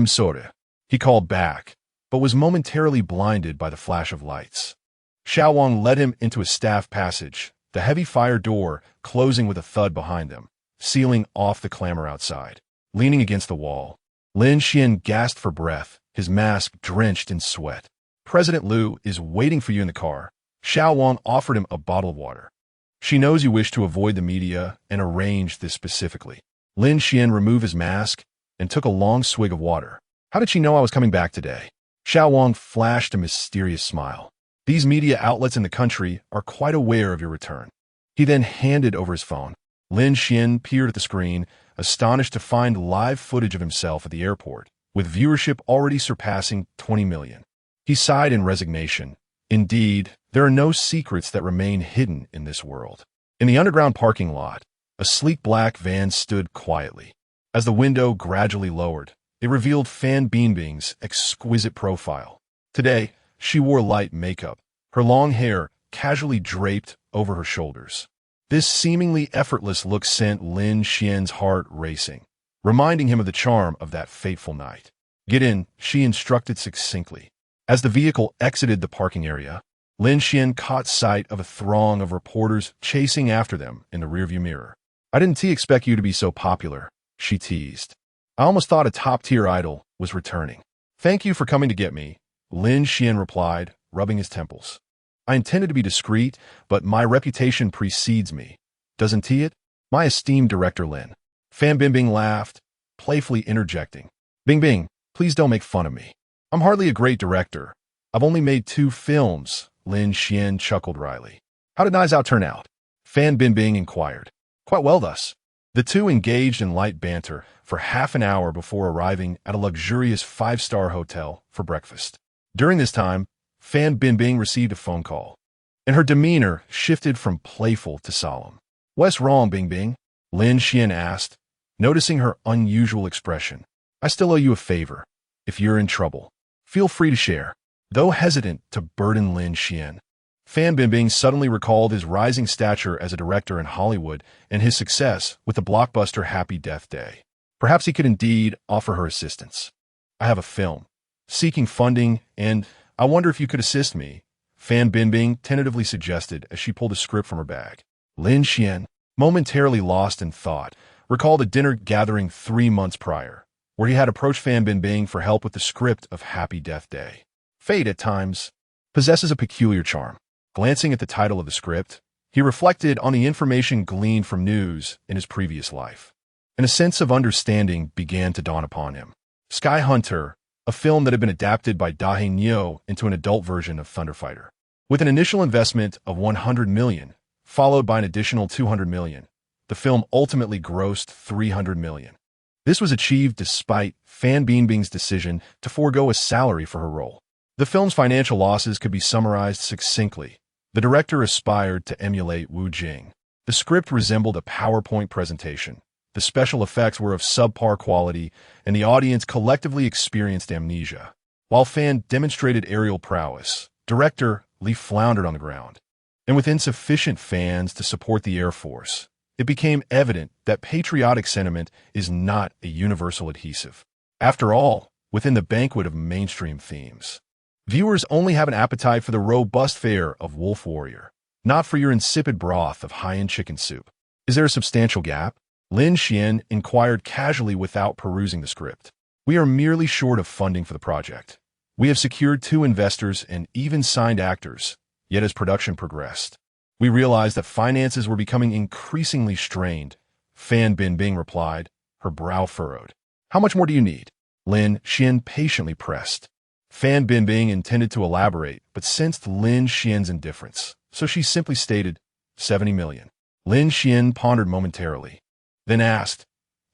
Soda," he called back, but was momentarily blinded by the flash of lights. Xiao Wang led him into a staff passage, the heavy fire door closing with a thud behind them, sealing off the clamor outside. leaning against the wall. Lin Xuan gasped for breath, his mask drenched in sweat. President Liu is waiting for you in the car. Xiao Wang offered him a bottle of water. She knows you wish to avoid the media and arranged this specifically. Lin Xuan removed his mask and took a long swig of water. How did she know I was coming back today? Xiao Wang flashed a mysterious smile. These media outlets in the country are quite aware of your return. He then handed over his phone. Lin Xuan peered at the screen, astonished to find live footage of himself at the airport, with viewership already surpassing 20 million. He sighed in resignation. Indeed, there are no secrets that remain hidden in this world. In the underground parking lot, a sleek black van stood quietly. As the window gradually lowered, it revealed Fan Bingbing's exquisite profile. Today, she wore light makeup, her long hair casually draped over her shoulders. This seemingly effortless look sent Lin Xuan's heart racing, reminding him of the charm of that fateful night. Get in, she instructed succinctly. As the vehicle exited the parking area, Lin Xuan caught sight of a throng of reporters chasing after them in the rearview mirror. I didn't expect you to be so popular, she teased. I almost thought a top-tier idol was returning. Thank you for coming to get me, Lin Xuan replied, rubbing his temples. I intended to be discreet, but my reputation precedes me. Doesn't it? My esteemed director Lin. Fan Bingbing laughed, playfully interjecting. Bingbing, please don't make fun of me. I'm hardly a great director. I've only made 2 films, Lin Xuan chuckled wryly. How did Knives Out turn out? Fan Bingbing inquired. Quite well thus. The two engaged in light banter for half an hour before arriving at a luxurious 5-star hotel for breakfast. During this time, Fan Bingbing received a phone call, and her demeanor shifted from playful to solemn. What's wrong, Bingbing? Lin Xuan asked, noticing her unusual expression. I still owe you a favor. If you're in trouble, feel free to share. Though hesitant to burden Lin Xuan, Fan Bingbing suddenly recalled his rising stature as a director in Hollywood and his success with the blockbuster Happy Death Day. Perhaps he could indeed offer her assistance. I have a film, seeking funding, and I wonder if you could assist me, Fan Bingbing tentatively suggested as she pulled a script from her bag. Lin Xuan, momentarily lost in thought, recalled a dinner gathering 3 months prior, where he had approached Fan Bingbing for help with the script of Happy Death Day. Fate, at times, possesses a peculiar charm. Glancing at the title of the script, he reflected on the information gleaned from news in his previous life, and a sense of understanding began to dawn upon him. Sky Hunter, a film that had been adapted by Jinyu into an adult version of Thunder Fighter. With an initial investment of 100 million, followed by an additional 200 million, the film ultimately grossed 300 million. This was achieved despite Fan Bingbing's decision to forego a salary for her role. The film's financial losses could be summarized succinctly. The director aspired to emulate Wu Jing. The script resembled a PowerPoint presentation. The special effects were of subpar quality, and the audience collectively experienced amnesia. While Fan demonstrated aerial prowess, director Li floundered on the ground. And with insufficient fans to support the Air Force, it became evident that patriotic sentiment is not a universal adhesive. After all, within the banquet of mainstream themes, viewers only have an appetite for the robust fare of Wolf Warrior, not for your insipid broth of high-end chicken soup. Is there a substantial gap? Lin Xuan inquired casually without perusing the script. We are merely short of funding for the project. We have secured 2 investors and even signed actors, yet as production progressed, we realized that finances were becoming increasingly strained. Fan Bingbing replied, her brow furrowed. How much more do you need? Lin Xuan patiently pressed. Fan Bingbing intended to elaborate, but sensed Lin Xuan's indifference, so she simply stated, 70 million. Lin Xuan pondered momentarily, then asked,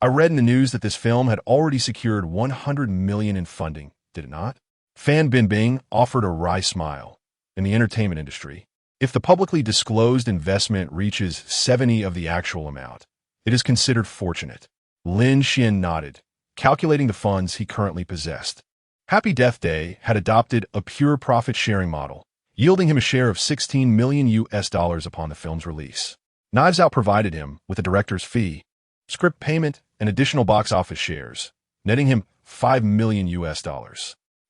I read in the news that this film had already secured 100 million in funding, did it not? Fan Bingbing offered a wry smile. In the entertainment industry, if the publicly disclosed investment reaches 70 of the actual amount, it is considered fortunate. Lin Xuan nodded, calculating the funds he currently possessed. Happy Death Day had adopted a pure profit-sharing model, yielding him a share of $16 million upon the film's release. Knives Out provided him with a director's fee, script payment, and additional box office shares, netting him $5 million.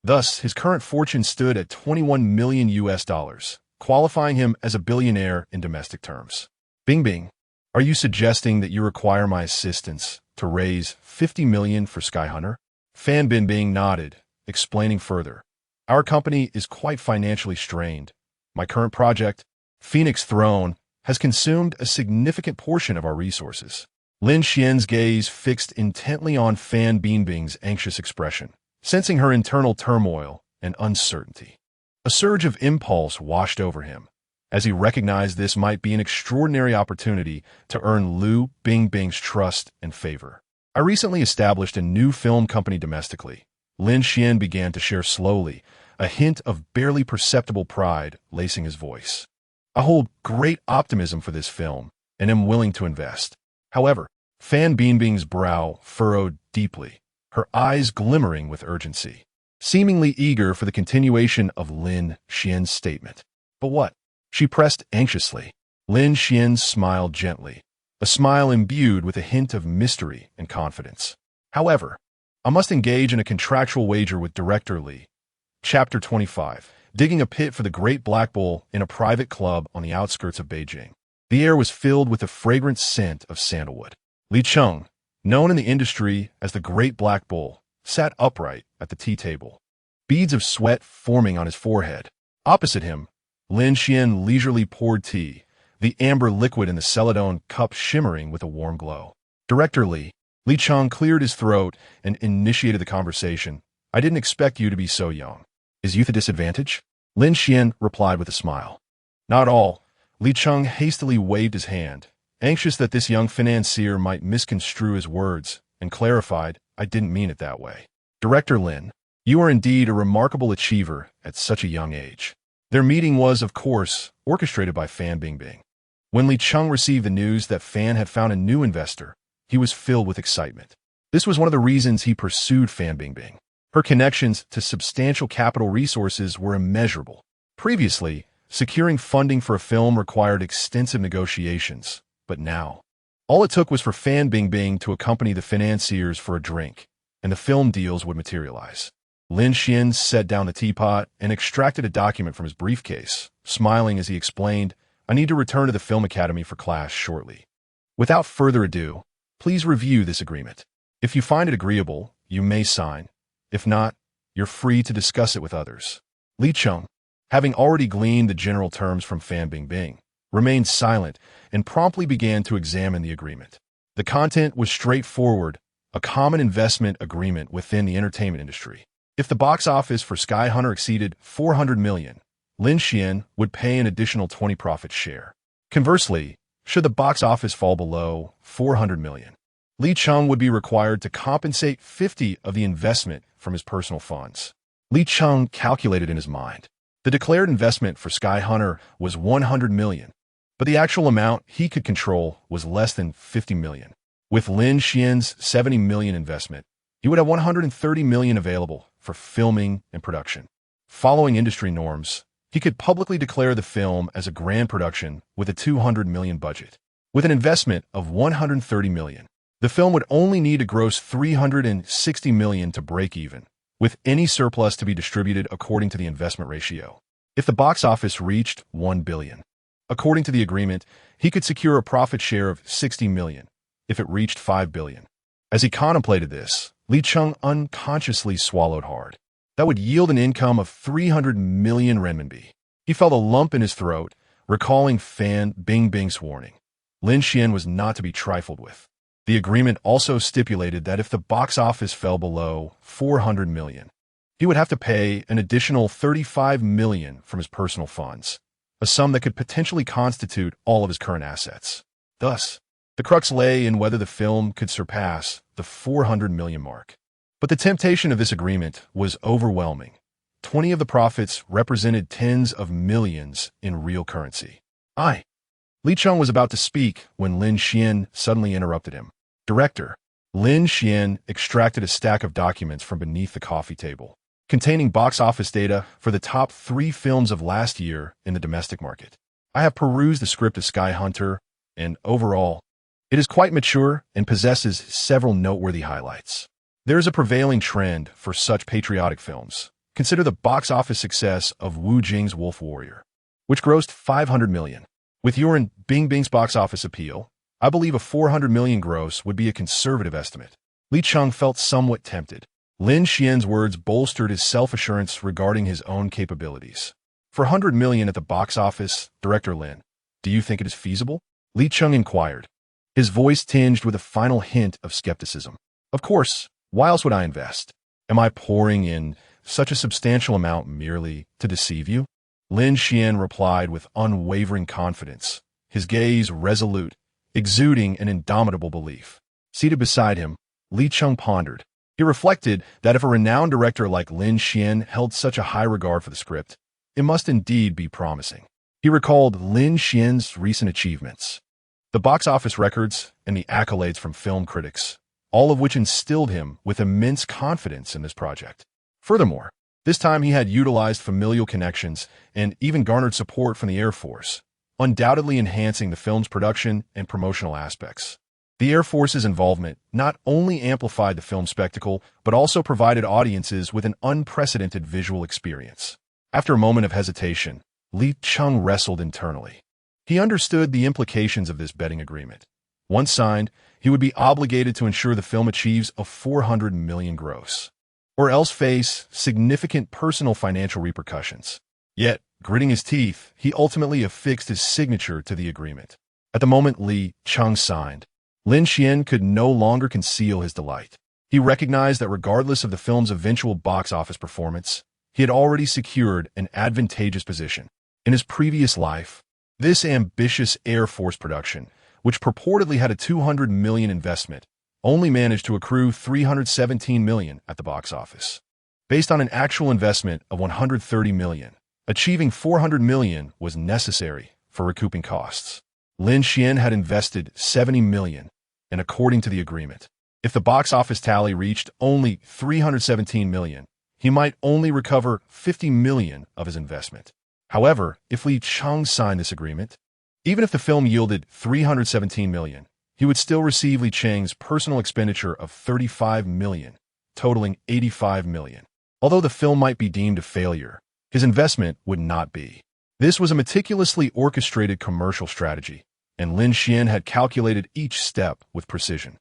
Thus, his current fortune stood at $21 million, qualifying him as a billionaire in domestic terms. Bingbing, are you suggesting that you require my assistance? to raise 50 million for Sky Hunter? Fan Bingbing nodded, explaining further. Our company is quite financially strained. My current project, Phoenix Throne, has consumed a significant portion of our resources. Lin Xuan's gaze fixed intently on Fan Bingbing's anxious expression, sensing her internal turmoil and uncertainty. A surge of impulse washed over him, as he recognized this might be an extraordinary opportunity to earn Lu Bingbing's trust and favor. I recently established a new film company domestically. Lin Xuan began to share slowly, a hint of barely perceptible pride lacing his voice. I hold great optimism for this film, and am willing to invest. However, Fan Bingbing's brow furrowed deeply, her eyes glimmering with urgency, seemingly eager for the continuation of Lin Xuan's statement. But what? She pressed anxiously. Lin Xuan smiled gently, a smile imbued with a hint of mystery and confidence. However, I must engage in a contractual wager with Director Li. Chapter 25. Digging a pit for the Great Black Bull in a private club on the outskirts of Beijing. The air was filled with the fragrant scent of sandalwood. Li Cheng, known in the industry as the Great Black Bull, sat upright at the tea table, beads of sweat forming on his forehead. Opposite him, Lin Xuan leisurely poured tea, the amber liquid in the celadon cup shimmering with a warm glow. Director Li Cheng cleared his throat and initiated the conversation. I didn't expect you to be so young. Is youth a disadvantage? Lin Xuan replied with a smile. Not all. Li Cheng hastily waved his hand, anxious that this young financier might misconstrue his words, and clarified, I didn't mean it that way. Director Lin, you are indeed a remarkable achiever at such a young age. Their meeting was, of course, orchestrated by Fan Bingbing. When Li Cheng received the news that Fan had found a new investor, he was filled with excitement. This was one of the reasons he pursued Fan Bingbing. Her connections to substantial capital resources were immeasurable. Previously, securing funding for a film required extensive negotiations, but now, all it took was for Fan Bingbing to accompany the financiers for a drink, and the film deals would materialize. Lin Xuan set down the teapot and extracted a document from his briefcase, smiling as he explained, I need to return to the Film Academy for class shortly. Without further ado, please review this agreement. If you find it agreeable, you may sign. If not, you're free to discuss it with others. Li Cheng, having already gleaned the general terms from Fan Bingbing, remained silent and promptly began to examine the agreement. The content was straightforward, a common investment agreement within the entertainment industry. If the box office for Sky Hunter exceeded 400 million, Lin Xuan would pay an additional 20 profit share. Conversely, should the box office fall below 400 million, Li Cheng would be required to compensate 50 of the investment from his personal funds. Li Cheng calculated in his mind. The declared investment for Sky Hunter was 100 million, but the actual amount he could control was less than 50 million. With Lin Xuan's 70 million investment, he would have 130 million available for filming and production. Following industry norms, he could publicly declare the film as a grand production with a 200 million budget. With an investment of 130 million, the film would only need to gross 360 million to break even, with any surplus to be distributed according to the investment ratio. If the box office reached 1 billion, according to the agreement, he could secure a profit share of 60 million if it reached 5 billion. As he contemplated this, Li Cheng unconsciously swallowed hard. That would yield an income of 300 million renminbi. He felt a lump in his throat, recalling Fan Bingbing's warning. Lin Xuan was not to be trifled with. The agreement also stipulated that if the box office fell below 400 million, he would have to pay an additional 35 million from his personal funds, a sum that could potentially constitute all of his current assets. Thus, the crux lay in whether the film could surpass the 400 million mark. But the temptation of this agreement was overwhelming. 20 of the profits represented tens of millions in real currency. Li Cheng was about to speak when Lin Xuan suddenly interrupted him. Director, Lin Xuan extracted a stack of documents from beneath the coffee table, containing box office data for the top 3 films of last year in the domestic market. I have perused the script of Sky Hunter, and overall, it is quite mature and possesses several noteworthy highlights. There is a prevailing trend for such patriotic films. Consider the box office success of Wu Jing's Wolf Warrior, which grossed 500 million. With your and Bingbing's box office appeal, I believe a 400 million gross would be a conservative estimate. Li Cheng felt somewhat tempted. Lin Xuan's words bolstered his self-assurance regarding his own capabilities. For 100 million at the box office, Director Lin, do you think it is feasible? Li Cheng inquired, his voice tinged with a final hint of skepticism. Of course, why else would I invest? Am I pouring in such a substantial amount merely to deceive you? Lin Xuan replied with unwavering confidence, his gaze resolute, exuding an indomitable belief. Seated beside him, Li Cheng pondered. He reflected that if a renowned director like Lin Xuan held such a high regard for the script, it must indeed be promising. He recalled Lin Xuan's recent achievements, the box office records and the accolades from film critics, all of which instilled him with immense confidence in this project. Furthermore, this time he had utilized familial connections and even garnered support from the Air Force, undoubtedly enhancing the film's production and promotional aspects. The Air Force's involvement not only amplified the film spectacle, but also provided audiences with an unprecedented visual experience. After a moment of hesitation, Li Cheng wrestled internally. He understood the implications of this betting agreement. Once signed, he would be obligated to ensure the film achieves a 400 million gross, or else face significant personal financial repercussions. Yet, gritting his teeth, he ultimately affixed his signature to the agreement. At the moment Li Cheng signed, Lin Xuan could no longer conceal his delight. He recognized that regardless of the film's eventual box office performance, he had already secured an advantageous position. In his previous life, this ambitious Air Force production, which purportedly had a 200 million investment, only managed to accrue 317 million at the box office. Based on an actual investment of 130 million, achieving 400 million was necessary for recouping costs. Lin Xuan had invested 70 million, and according to the agreement, if the box office tally reached only 317 million, he might only recover 50 million of his investment. However, if Li Cheng signed this agreement, even if the film yielded 317 million, he would still receive Li Cheng's personal expenditure of 35 million, totaling 85 million. Although the film might be deemed a failure, his investment would not be. This was a meticulously orchestrated commercial strategy, and Lin Xuan had calculated each step with precision.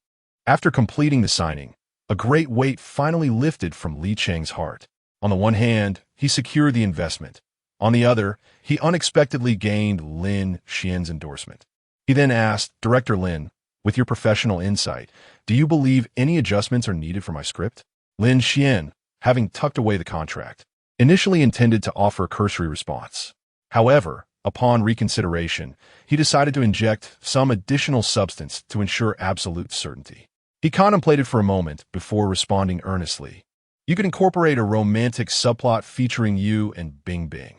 After completing the signing, a great weight finally lifted from Li Cheng's heart. On the one hand, he secured the investment. On the other, he unexpectedly gained Lin Xuan's endorsement. He then asked, Director Lin, with your professional insight, do you believe any adjustments are needed for my script? Lin Xuan, having tucked away the contract, initially intended to offer a cursory response. However, upon reconsideration, he decided to inject some additional substance to ensure absolute certainty. He contemplated for a moment before responding earnestly. You could incorporate a romantic subplot featuring you and Bingbing.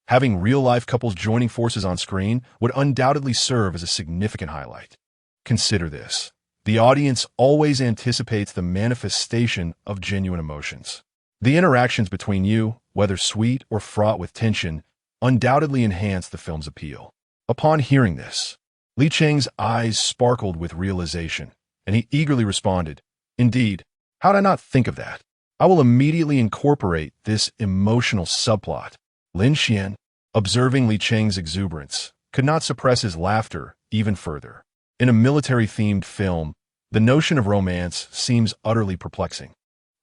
Having real-life couples joining forces on screen would undoubtedly serve as a significant highlight. Consider this. The audience always anticipates the manifestation of genuine emotions. The interactions between you, whether sweet or fraught with tension, undoubtedly enhance the film's appeal. Upon hearing this, Li Cheng's eyes sparkled with realization, and he eagerly responded, Indeed, how did I not think of that? I will immediately incorporate this emotional subplot. Lin Xuan, observing Li Cheng's exuberance, could not suppress his laughter even further. In a military-themed film, the notion of romance seems utterly perplexing.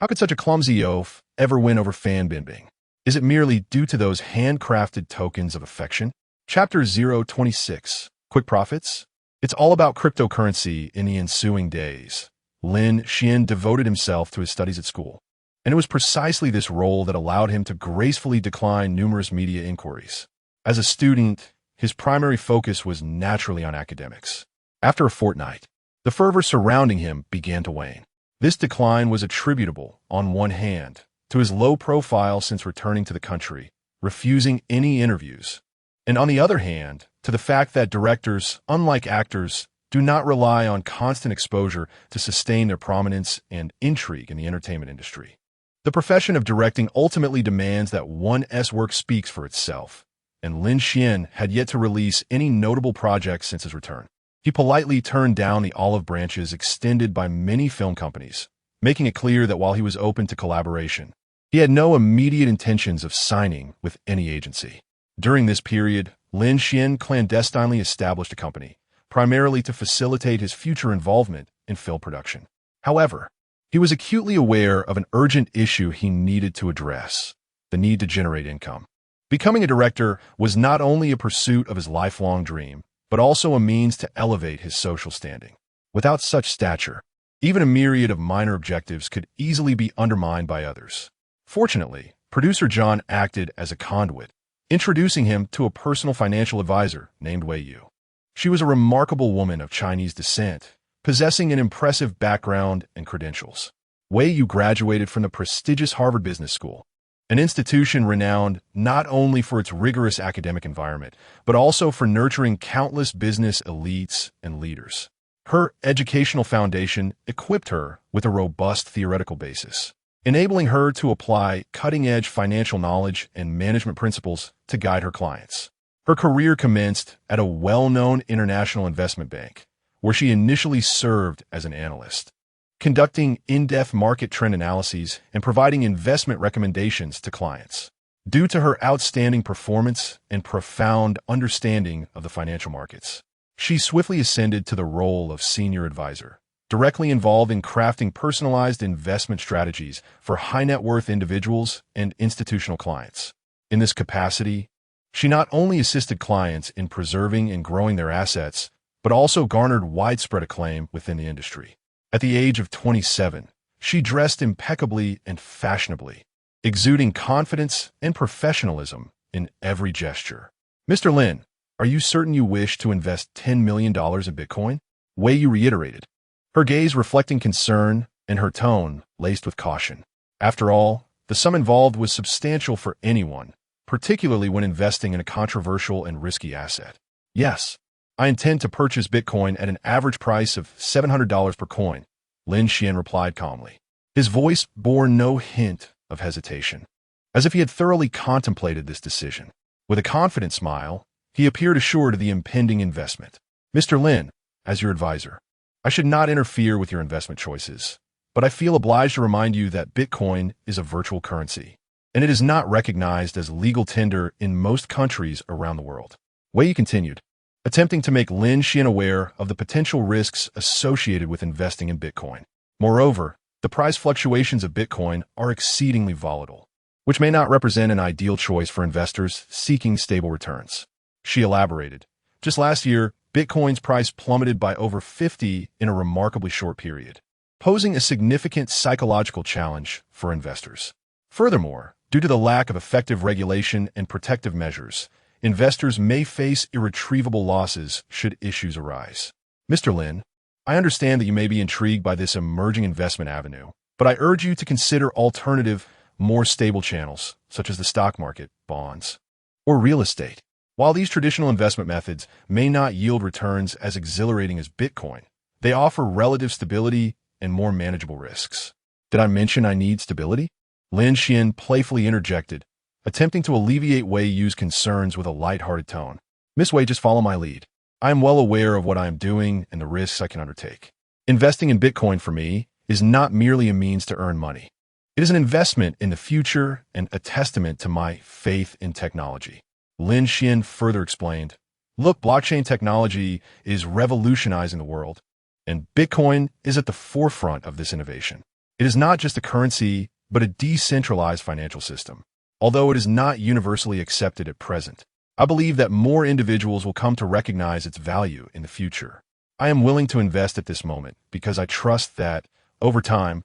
How could such a clumsy oaf ever win over Fan Bingbing? Is it merely due to those handcrafted tokens of affection? Chapter 026, Quick Profits? It's all about cryptocurrency in the ensuing days. Lin Xuan devoted himself to his studies at school, and it was precisely this role that allowed him to gracefully decline numerous media inquiries. As a student, his primary focus was naturally on academics. After a fortnight, the fervor surrounding him began to wane. This decline was attributable, on one hand, to his low profile since returning to the country, refusing any interviews, and on the other hand, to the fact that directors, unlike actors, do not rely on constant exposure to sustain their prominence and intrigue in the entertainment industry. The profession of directing ultimately demands that one's work speaks for itself, and Lin Xuan had yet to release any notable projects since his return. He politely turned down the olive branches extended by many film companies, making it clear that while he was open to collaboration, he had no immediate intentions of signing with any agency. During this period, Lin Xuan clandestinely established a company, primarily to facilitate his future involvement in film production. However, he was acutely aware of an urgent issue he needed to address: the need to generate income. Becoming a director was not only a pursuit of his lifelong dream, but also a means to elevate his social standing. Without such stature, even a myriad of minor objectives could easily be undermined by others. Fortunately, producer John acted as a conduit, introducing him to a personal financial advisor named Wei Yu. She was a remarkable woman of Chinese descent, possessing an impressive background and credentials. Wei Yu graduated from the prestigious Harvard Business School, an institution renowned not only for its rigorous academic environment, but also for nurturing countless business elites and leaders. Her educational foundation equipped her with a robust theoretical basis, enabling her to apply cutting-edge financial knowledge and management principles to guide her clients. Her career commenced at a well-known international investment bank, where she initially served as an analyst, conducting in-depth market trend analyses and providing investment recommendations to clients. Due to her outstanding performance and profound understanding of the financial markets, she swiftly ascended to the role of senior advisor, directly involved in crafting personalized investment strategies for high-net-worth individuals and institutional clients. In this capacity, she not only assisted clients in preserving and growing their assets, but also garnered widespread acclaim within the industry. At the age of 27, she dressed impeccably and fashionably, exuding confidence and professionalism in every gesture. "Mr. Lin, are you certain you wish to invest $10 million in Bitcoin?" Wei Yu reiterated, her gaze reflecting concern and her tone laced with caution. After all, the sum involved was substantial for anyone, particularly when investing in a controversial and risky asset. "Yes, I intend to purchase Bitcoin at an average price of $700 per coin," Lin Xuan replied calmly. His voice bore no hint of hesitation, as if he had thoroughly contemplated this decision. With a confident smile, he appeared assured of the impending investment. "Mr. Lin, as your advisor, I should not interfere with your investment choices, but I feel obliged to remind you that Bitcoin is a virtual currency, and it is not recognized as legal tender in most countries around the world." Wei Yu continued, attempting to make Lin Xuan aware of the potential risks associated with investing in Bitcoin. Moreover, the price fluctuations of Bitcoin are exceedingly volatile, which may not represent an ideal choice for investors seeking stable returns. She elaborated, "Just last year, Bitcoin's price plummeted by over 50% in a remarkably short period, posing a significant psychological challenge for investors. Furthermore, due to the lack of effective regulation and protective measures, investors may face irretrievable losses should issues arise. Mr. Lin, I understand that you may be intrigued by this emerging investment avenue, but I urge you to consider alternative, more stable channels, such as the stock market, bonds, or real estate. While these traditional investment methods may not yield returns as exhilarating as Bitcoin, they offer relative stability and more manageable risks." "Did I mention I need stability?" Lin Xuan playfully interjected, attempting to alleviate Wei Yu's concerns with a light-hearted tone. "Miss Wei, just follow my lead. I am well aware of what I am doing and the risks I can undertake. Investing in Bitcoin for me is not merely a means to earn money. It is an investment in the future and a testament to my faith in technology." Lin Xuan further explained, "Look, blockchain technology is revolutionizing the world, and Bitcoin is at the forefront of this innovation. It is not just a currency, but a decentralized financial system. Although it is not universally accepted at present, I believe that more individuals will come to recognize its value in the future. I am willing to invest at this moment because I trust that, over time,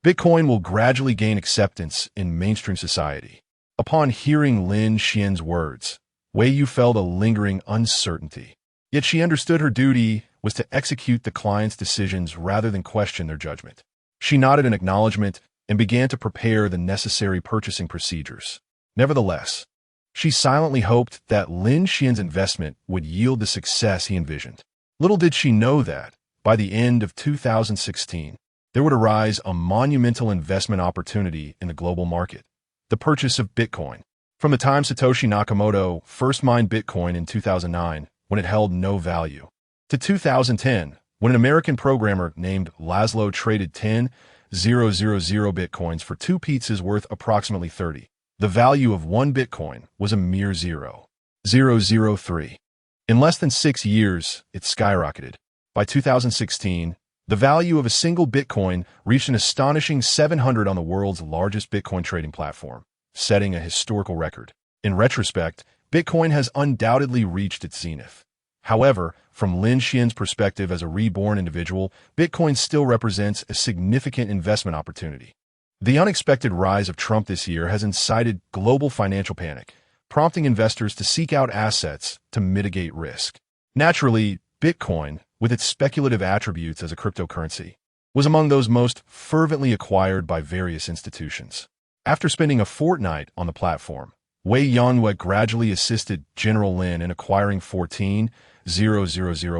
Bitcoin will gradually gain acceptance in mainstream society." Upon hearing Lin Xuan's words, Wei Yu felt a lingering uncertainty. Yet she understood her duty was to execute the client's decisions rather than question their judgment. She nodded in acknowledgement and began to prepare the necessary purchasing procedures. Nevertheless, she silently hoped that Lin Xuan's investment would yield the success he envisioned. Little did she know that, by the end of 2016, there would arise a monumental investment opportunity in the global market: the purchase of Bitcoin. From the time Satoshi Nakamoto first mined Bitcoin in 2009, when it held no value, to 2010, when an American programmer named Laszlo traded 10,000 Bitcoins for 2 pizzas worth approximately 30. The value of 1 Bitcoin was a mere 0.003. In less than 6 years, it skyrocketed. By 2016, the value of a single Bitcoin reached an astonishing 700 on the world's largest Bitcoin trading platform, setting a historical record. In retrospect, Bitcoin has undoubtedly reached its zenith. However, from Lin Xuan's perspective as a reborn individual, Bitcoin still represents a significant investment opportunity. The unexpected rise of Trump this year has incited global financial panic, prompting investors to seek out assets to mitigate risk. Naturally, Bitcoin, with its speculative attributes as a cryptocurrency, was among those most fervently acquired by various institutions. After spending a fortnight on the platform, Wei Yanhua gradually assisted General Lin in acquiring 14,000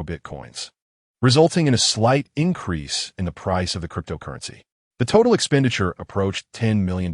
Bitcoins, resulting in a slight increase in the price of the cryptocurrency. The total expenditure approached $10 million.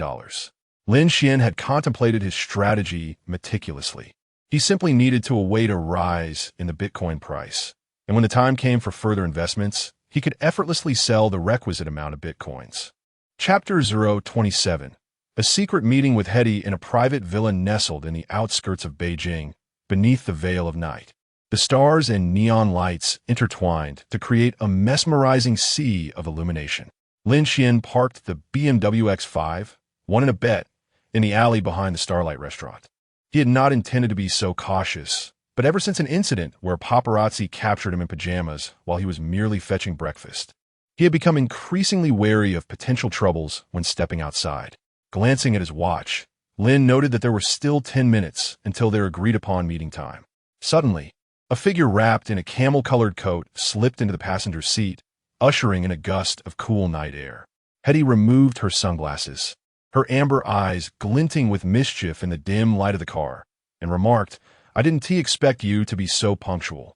Lin Xuan had contemplated his strategy meticulously. He simply needed to await a rise in the Bitcoin price, and when the time came for further investments, he could effortlessly sell the requisite amount of Bitcoins. Chapter 027. A secret meeting with Hedi in a private villa nestled in the outskirts of Beijing, beneath the veil of night. The stars and neon lights intertwined to create a mesmerizing sea of illumination. Lin Xuan parked the BMW X5, won in a bet, in the alley behind the Starlight restaurant. He had not intended to be so cautious, but ever since an incident where paparazzi captured him in pajamas while he was merely fetching breakfast, he had become increasingly wary of potential troubles when stepping outside. Glancing at his watch, Lin noted that there were still 10 minutes until their agreed-upon meeting time. Suddenly, a figure wrapped in a camel-colored coat slipped into the passenger seat, ushering in a gust of cool night air. Hedi removed her sunglasses, her amber eyes glinting with mischief in the dim light of the car, and remarked, "I didn't expect you to be so punctual."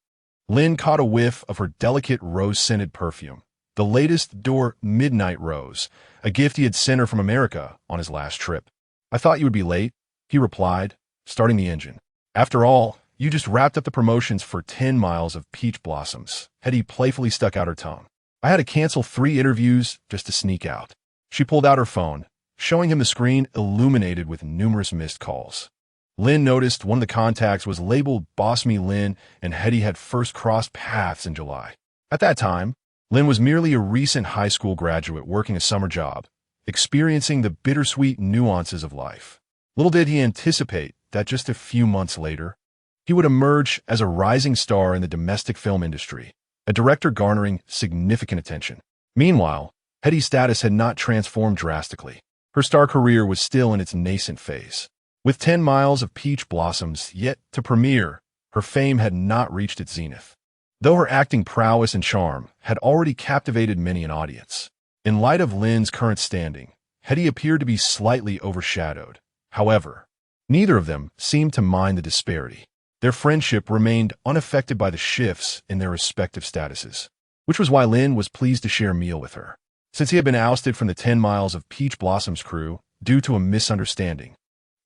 Lin caught a whiff of her delicate rose-scented perfume, the latest Dior Midnight Rose, a gift he had sent her from America on his last trip. "I thought you would be late," he replied, starting the engine. "After all, you just wrapped up the promotions for 10 miles of peach blossoms." Hedi playfully stuck out her tongue. "I had to cancel 3 interviews just to sneak out." She pulled out her phone, showing him the screen illuminated with numerous missed calls. Lin noticed one of the contacts was labeled Boss Me Lin, and Hedi had first crossed paths in July. At that time, Lin was merely a recent high school graduate working a summer job, experiencing the bittersweet nuances of life. Little did he anticipate that just a few months later, he would emerge as a rising star in the domestic film industry, a director garnering significant attention. Meanwhile, Hedi's status had not transformed drastically. Her star career was still in its nascent phase. With 10 miles of peach blossoms yet to premiere, her fame had not reached its zenith. Though her acting prowess and charm had already captivated many an audience, in light of Lin's current standing, Hedi appeared to be slightly overshadowed. However, neither of them seemed to mind the disparity. Their friendship remained unaffected by the shifts in their respective statuses, which was why Lin was pleased to share a meal with her. Since he had been ousted from the 10 miles of Peach Blossoms crew due to a misunderstanding,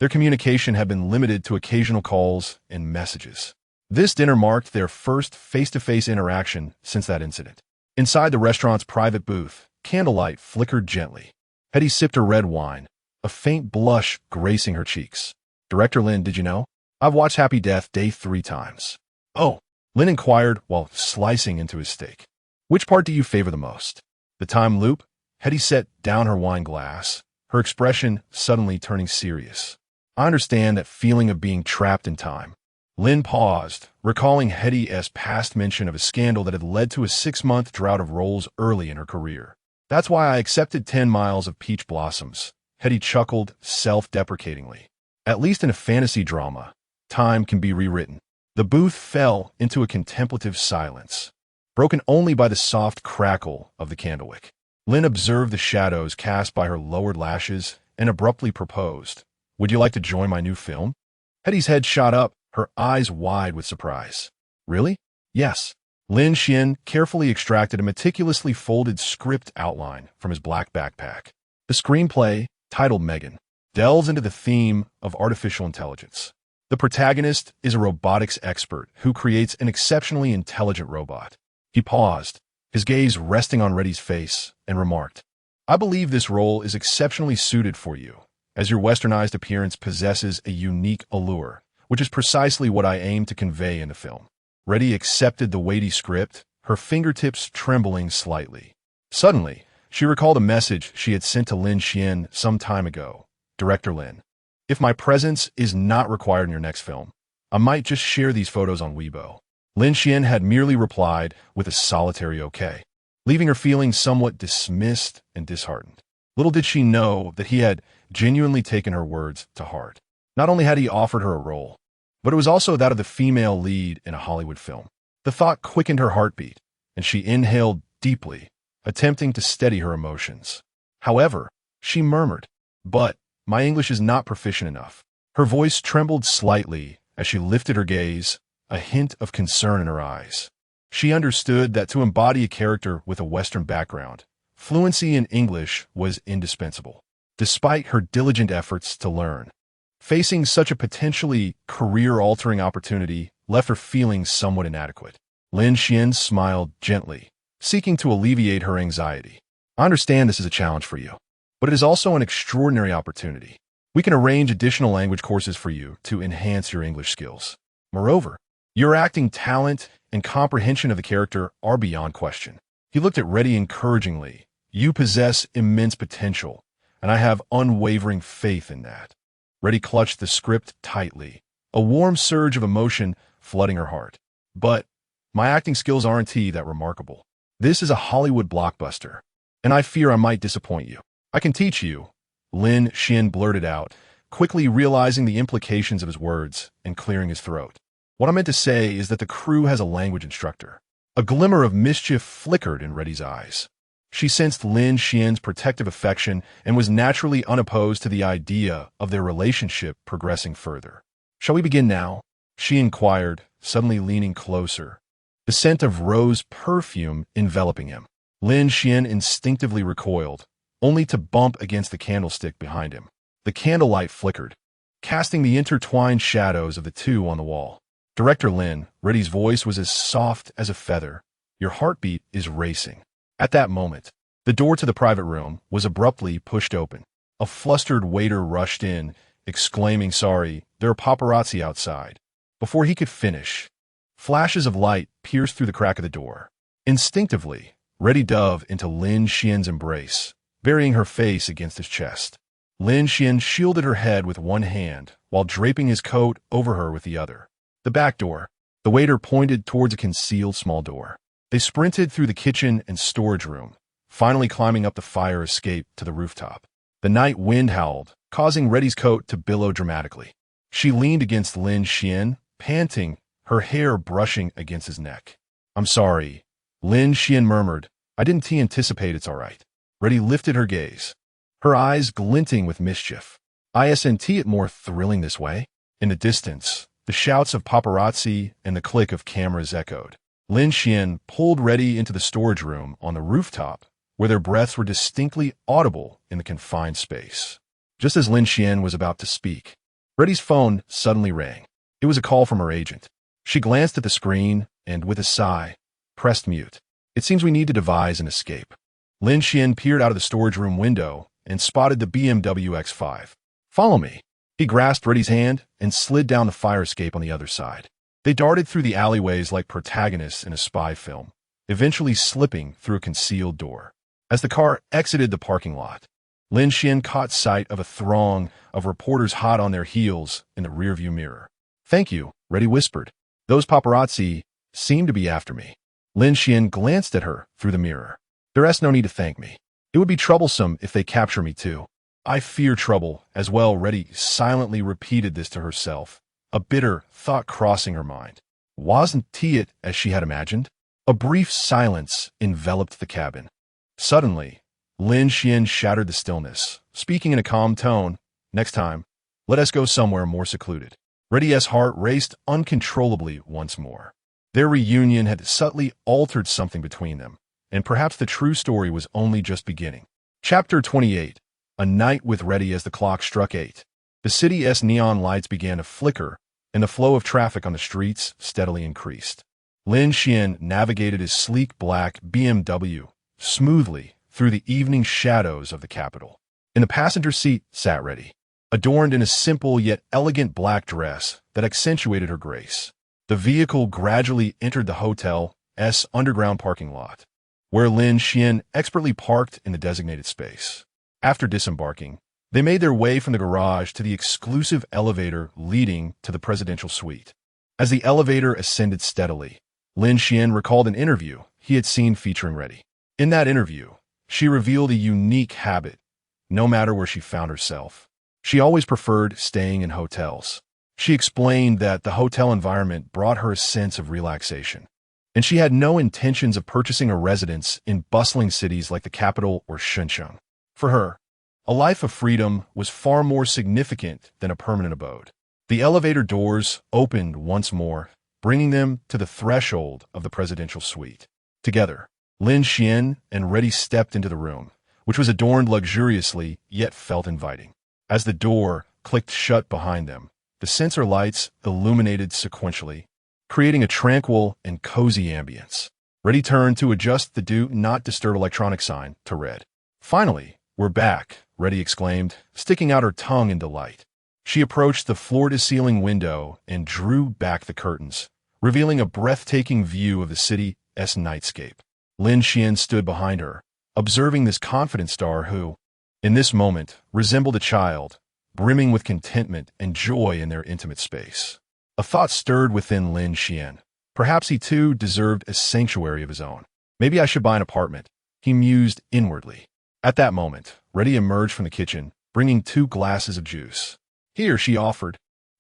their communication had been limited to occasional calls and messages. This dinner marked their first face-to-face interaction since that incident. Inside the restaurant's private booth, candlelight flickered gently. Hedi sipped her red wine, a faint blush gracing her cheeks. "Director Lin, did you know? I've watched Happy Death Day 3 times. "Oh," Lin inquired while slicing into his steak. "Which part do you favor the most? The time loop?" Hedi set down her wine glass, her expression suddenly turning serious. "I understand that feeling of being trapped in time." Lin paused, recalling Hedi's past mention of a scandal that had led to a 6-month drought of roles early in her career. "That's why I accepted 10 miles of Peach Blossoms." Hedi chuckled self-deprecatingly. "At least in a fantasy drama, time can be rewritten." The booth fell into a contemplative silence, broken only by the soft crackle of the candlewick. Lin observed the shadows cast by her lowered lashes and abruptly proposed, "Would you like to join my new film?" Hedi's head shot up, her eyes wide with surprise. "Really?" "Yes." Lin Xuan carefully extracted a meticulously folded script outline from his black backpack. The screenplay, titled Megan, delves into the theme of artificial intelligence. The protagonist is a robotics expert who creates an exceptionally intelligent robot. He paused, his gaze resting on Reddy's face, and remarked, "I believe this role is exceptionally suited for you, as your westernized appearance possesses a unique allure, which is precisely what I aim to convey in the film." Reddy accepted the weighty script, her fingertips trembling slightly. Suddenly, she recalled a message she had sent to Lin Xuan some time ago. Director Lin, if my presence is not required in your next film, I might just share these photos on Weibo. Lin Xuan had merely replied with a solitary okay, leaving her feeling somewhat dismissed and disheartened. Little did she know that he had genuinely taken her words to heart. Not only had he offered her a role, but it was also that of the female lead in a Hollywood film. The thought quickened her heartbeat, and she inhaled deeply, attempting to steady her emotions. However, she murmured, "But my English is not proficient enough." Her voice trembled slightly as she lifted her gaze, a hint of concern in her eyes. She understood that to embody a character with a Western background, fluency in English was indispensable. Despite her diligent efforts to learn, facing such a potentially career-altering opportunity left her feeling somewhat inadequate. Lin Xuan smiled gently, seeking to alleviate her anxiety. "I understand this is a challenge for you, but it is also an extraordinary opportunity. We can arrange additional language courses for you to enhance your English skills. Moreover, your acting talent and comprehension of the character are beyond question." He looked at Reddy encouragingly. "You possess immense potential, and I have unwavering faith in that." Reddy clutched the script tightly, a warm surge of emotion flooding her heart. "But my acting skills aren't that remarkable. This is a Hollywood blockbuster, and I fear I might disappoint you." "I can teach you," Lin Xuan blurted out, quickly realizing the implications of his words and clearing his throat. "What I meant to say is that the crew has a language instructor." A glimmer of mischief flickered in Reddy's eyes. She sensed Lin Xuan's protective affection and was naturally unopposed to the idea of their relationship progressing further. "Shall we begin now?" she inquired, suddenly leaning closer, the scent of rose perfume enveloping him. Lin Xuan instinctively recoiled, only to bump against the candlestick behind him. The candlelight flickered, casting the intertwined shadows of the two on the wall. "Director Lin," Reddy's voice was as soft as a feather. "Your heartbeat is racing." At that moment, the door to the private room was abruptly pushed open. A flustered waiter rushed in, exclaiming, "Sorry, there are paparazzi outside." Before he could finish, flashes of light pierced through the crack of the door. Instinctively, Reddy dove into Lin Xuan's embrace, burying her face against his chest. Lin Xuan shielded her head with one hand while draping his coat over her with the other. "The back door." The waiter pointed towards a concealed small door. They sprinted through the kitchen and storage room, finally climbing up the fire escape to the rooftop. The night wind howled, causing Reddy's coat to billow dramatically. She leaned against Lin Xuan, panting, her hair brushing against his neck. "I'm sorry," Lin Xuan murmured. "I didn't anticipate. It's all right." Reddy lifted her gaze, her eyes glinting with mischief. "Isn't it more thrilling this way?" In the distance, the shouts of paparazzi and the click of cameras echoed. Lin Xuan pulled Reddy into the storage room on the rooftop, where their breaths were distinctly audible in the confined space. Just as Lin Xuan was about to speak, Reddy's phone suddenly rang. It was a call from her agent. She glanced at the screen and, with a sigh, pressed mute. "It seems we need to devise an escape." Lin Xuan peered out of the storage room window and spotted the BMW X5. "Follow me." He grasped Reddy's hand and slid down the fire escape on the other side. They darted through the alleyways like protagonists in a spy film, eventually slipping through a concealed door. As the car exited the parking lot, Lin Xuan caught sight of a throng of reporters hot on their heels in the rearview mirror. "Thank you," Reddy whispered. "Those paparazzi seem to be after me." Lin Xuan glanced at her through the mirror. "There's no need to thank me. It would be troublesome if they capture me too." "I fear trouble as well," Reddy silently repeated this to herself, a bitter thought crossing her mind. Wasn't it as she had imagined? A brief silence enveloped the cabin. Suddenly, Lin Xuan shattered the stillness, speaking in a calm tone. "Next time, let us go somewhere more secluded." Reddy's heart raced uncontrollably once more. Their reunion had subtly altered something between them, and perhaps the true story was only just beginning. Chapter 28. A night with Reddy. As the clock struck 8. The city's neon lights began to flicker, and the flow of traffic on the streets steadily increased. Lin Xuan navigated his sleek black BMW smoothly through the evening shadows of the capital. In the passenger seat sat Reddy, adorned in a simple yet elegant black dress that accentuated her grace. The vehicle gradually entered the hotel's underground parking lot, where Lin Xuan expertly parked in the designated space. After disembarking, they made their way from the garage to the exclusive elevator leading to the presidential suite. As the elevator ascended steadily, Lin Xuan recalled an interview he had seen featuring Reddy. In that interview, she revealed a unique habit. No matter where she found herself, she always preferred staying in hotels. She explained that the hotel environment brought her a sense of relaxation, and she had no intentions of purchasing a residence in bustling cities like the capital or Tianxian. For her, a life of freedom was far more significant than a permanent abode. The elevator doors opened once more, bringing them to the threshold of the presidential suite. Together, Lin Xuan and Reddy stepped into the room, which was adorned luxuriously yet felt inviting. As the door clicked shut behind them, the sensor lights illuminated sequentially, creating a tranquil and cozy ambience. Reddy turned to adjust the Do Not Disturb electronic sign to red. "Finally, we're back," Reddy exclaimed, sticking out her tongue in delight. She approached the floor-to-ceiling window and drew back the curtains, revealing a breathtaking view of the city's nightscape. Lin Xuan stood behind her, observing this confident star who, in this moment, resembled a child, brimming with contentment and joy in their intimate space. A thought stirred within Lin Xuan. Perhaps he too deserved a sanctuary of his own. Maybe I should buy an apartment, he mused inwardly. At that moment, Reddy emerged from the kitchen, bringing 2 glasses of juice. "Here," she offered,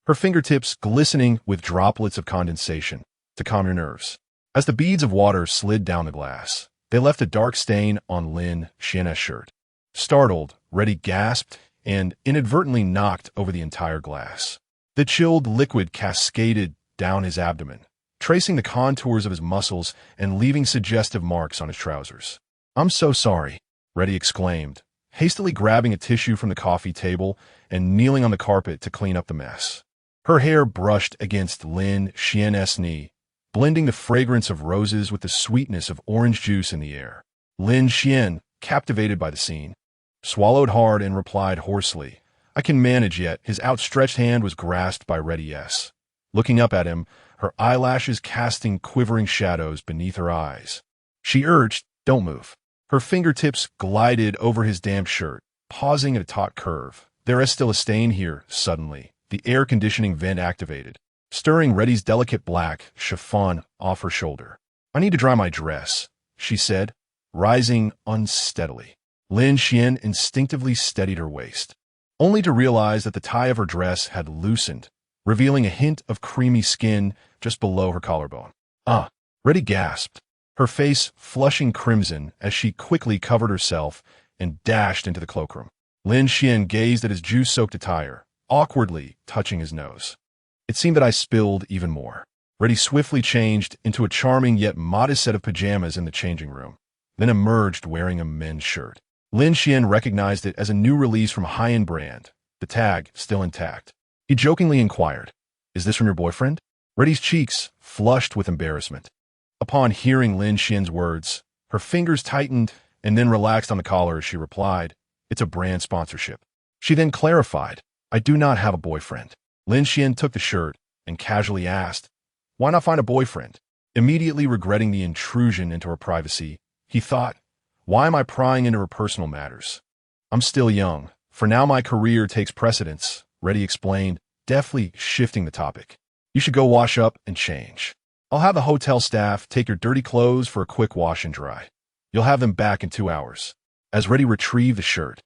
her fingertips glistening with droplets of condensation to calm your nerves. As the beads of water slid down the glass, they left a dark stain on Lin Xuan's shirt. Startled, Reddy gasped and inadvertently knocked over the entire glass. The chilled liquid cascaded down his abdomen, tracing the contours of his muscles and leaving suggestive marks on his trousers. "I'm so sorry," Reddy exclaimed, hastily grabbing a tissue from the coffee table and kneeling on the carpet to clean up the mess. Her hair brushed against Lin Xuan's knee, blending the fragrance of roses with the sweetness of orange juice in the air. Lin Xuan, captivated by the scene, swallowed hard and replied hoarsely, "I can manage yet." His outstretched hand was grasped by Reddy S. Looking up at him, her eyelashes casting quivering shadows beneath her eyes. She urged, "Don't move." Her fingertips glided over his damp shirt, pausing at a taut curve. "There is still a stain here." Suddenly, the air conditioning vent activated, stirring Reddy's delicate black chiffon off her shoulder. "I need to dry my dress," she said, rising unsteadily. Lin Xuan instinctively steadied her waist, only to realize that the tie of her dress had loosened, revealing a hint of creamy skin just below her collarbone. "Ah!" Reddy gasped, her face flushing crimson as she quickly covered herself and dashed into the cloakroom. Lin Xuan gazed at his juice-soaked attire, awkwardly touching his nose. "It seemed that I spilled even more." Reddy swiftly changed into a charming yet modest set of pajamas in the changing room, then emerged wearing a men's shirt. Lin Xuan recognized it as a new release from a high-end brand, the tag still intact. He jokingly inquired, "Is this from your boyfriend?" Reddy's cheeks flushed with embarrassment. Upon hearing Lin Xuan's words, her fingers tightened and then relaxed on the collar as she replied, "It's a brand sponsorship." She then clarified, "I do not have a boyfriend." Lin Xuan took the shirt and casually asked, "Why not find a boyfriend?" Immediately regretting the intrusion into her privacy, he thought, "Why am I prying into her personal matters? I'm still young. For now my career takes precedence," Reddy explained, deftly shifting the topic. "You should go wash up and change. I'll have the hotel staff take your dirty clothes for a quick wash and dry. You'll have them back in 2 hours." As Reddy retrieved the shirt,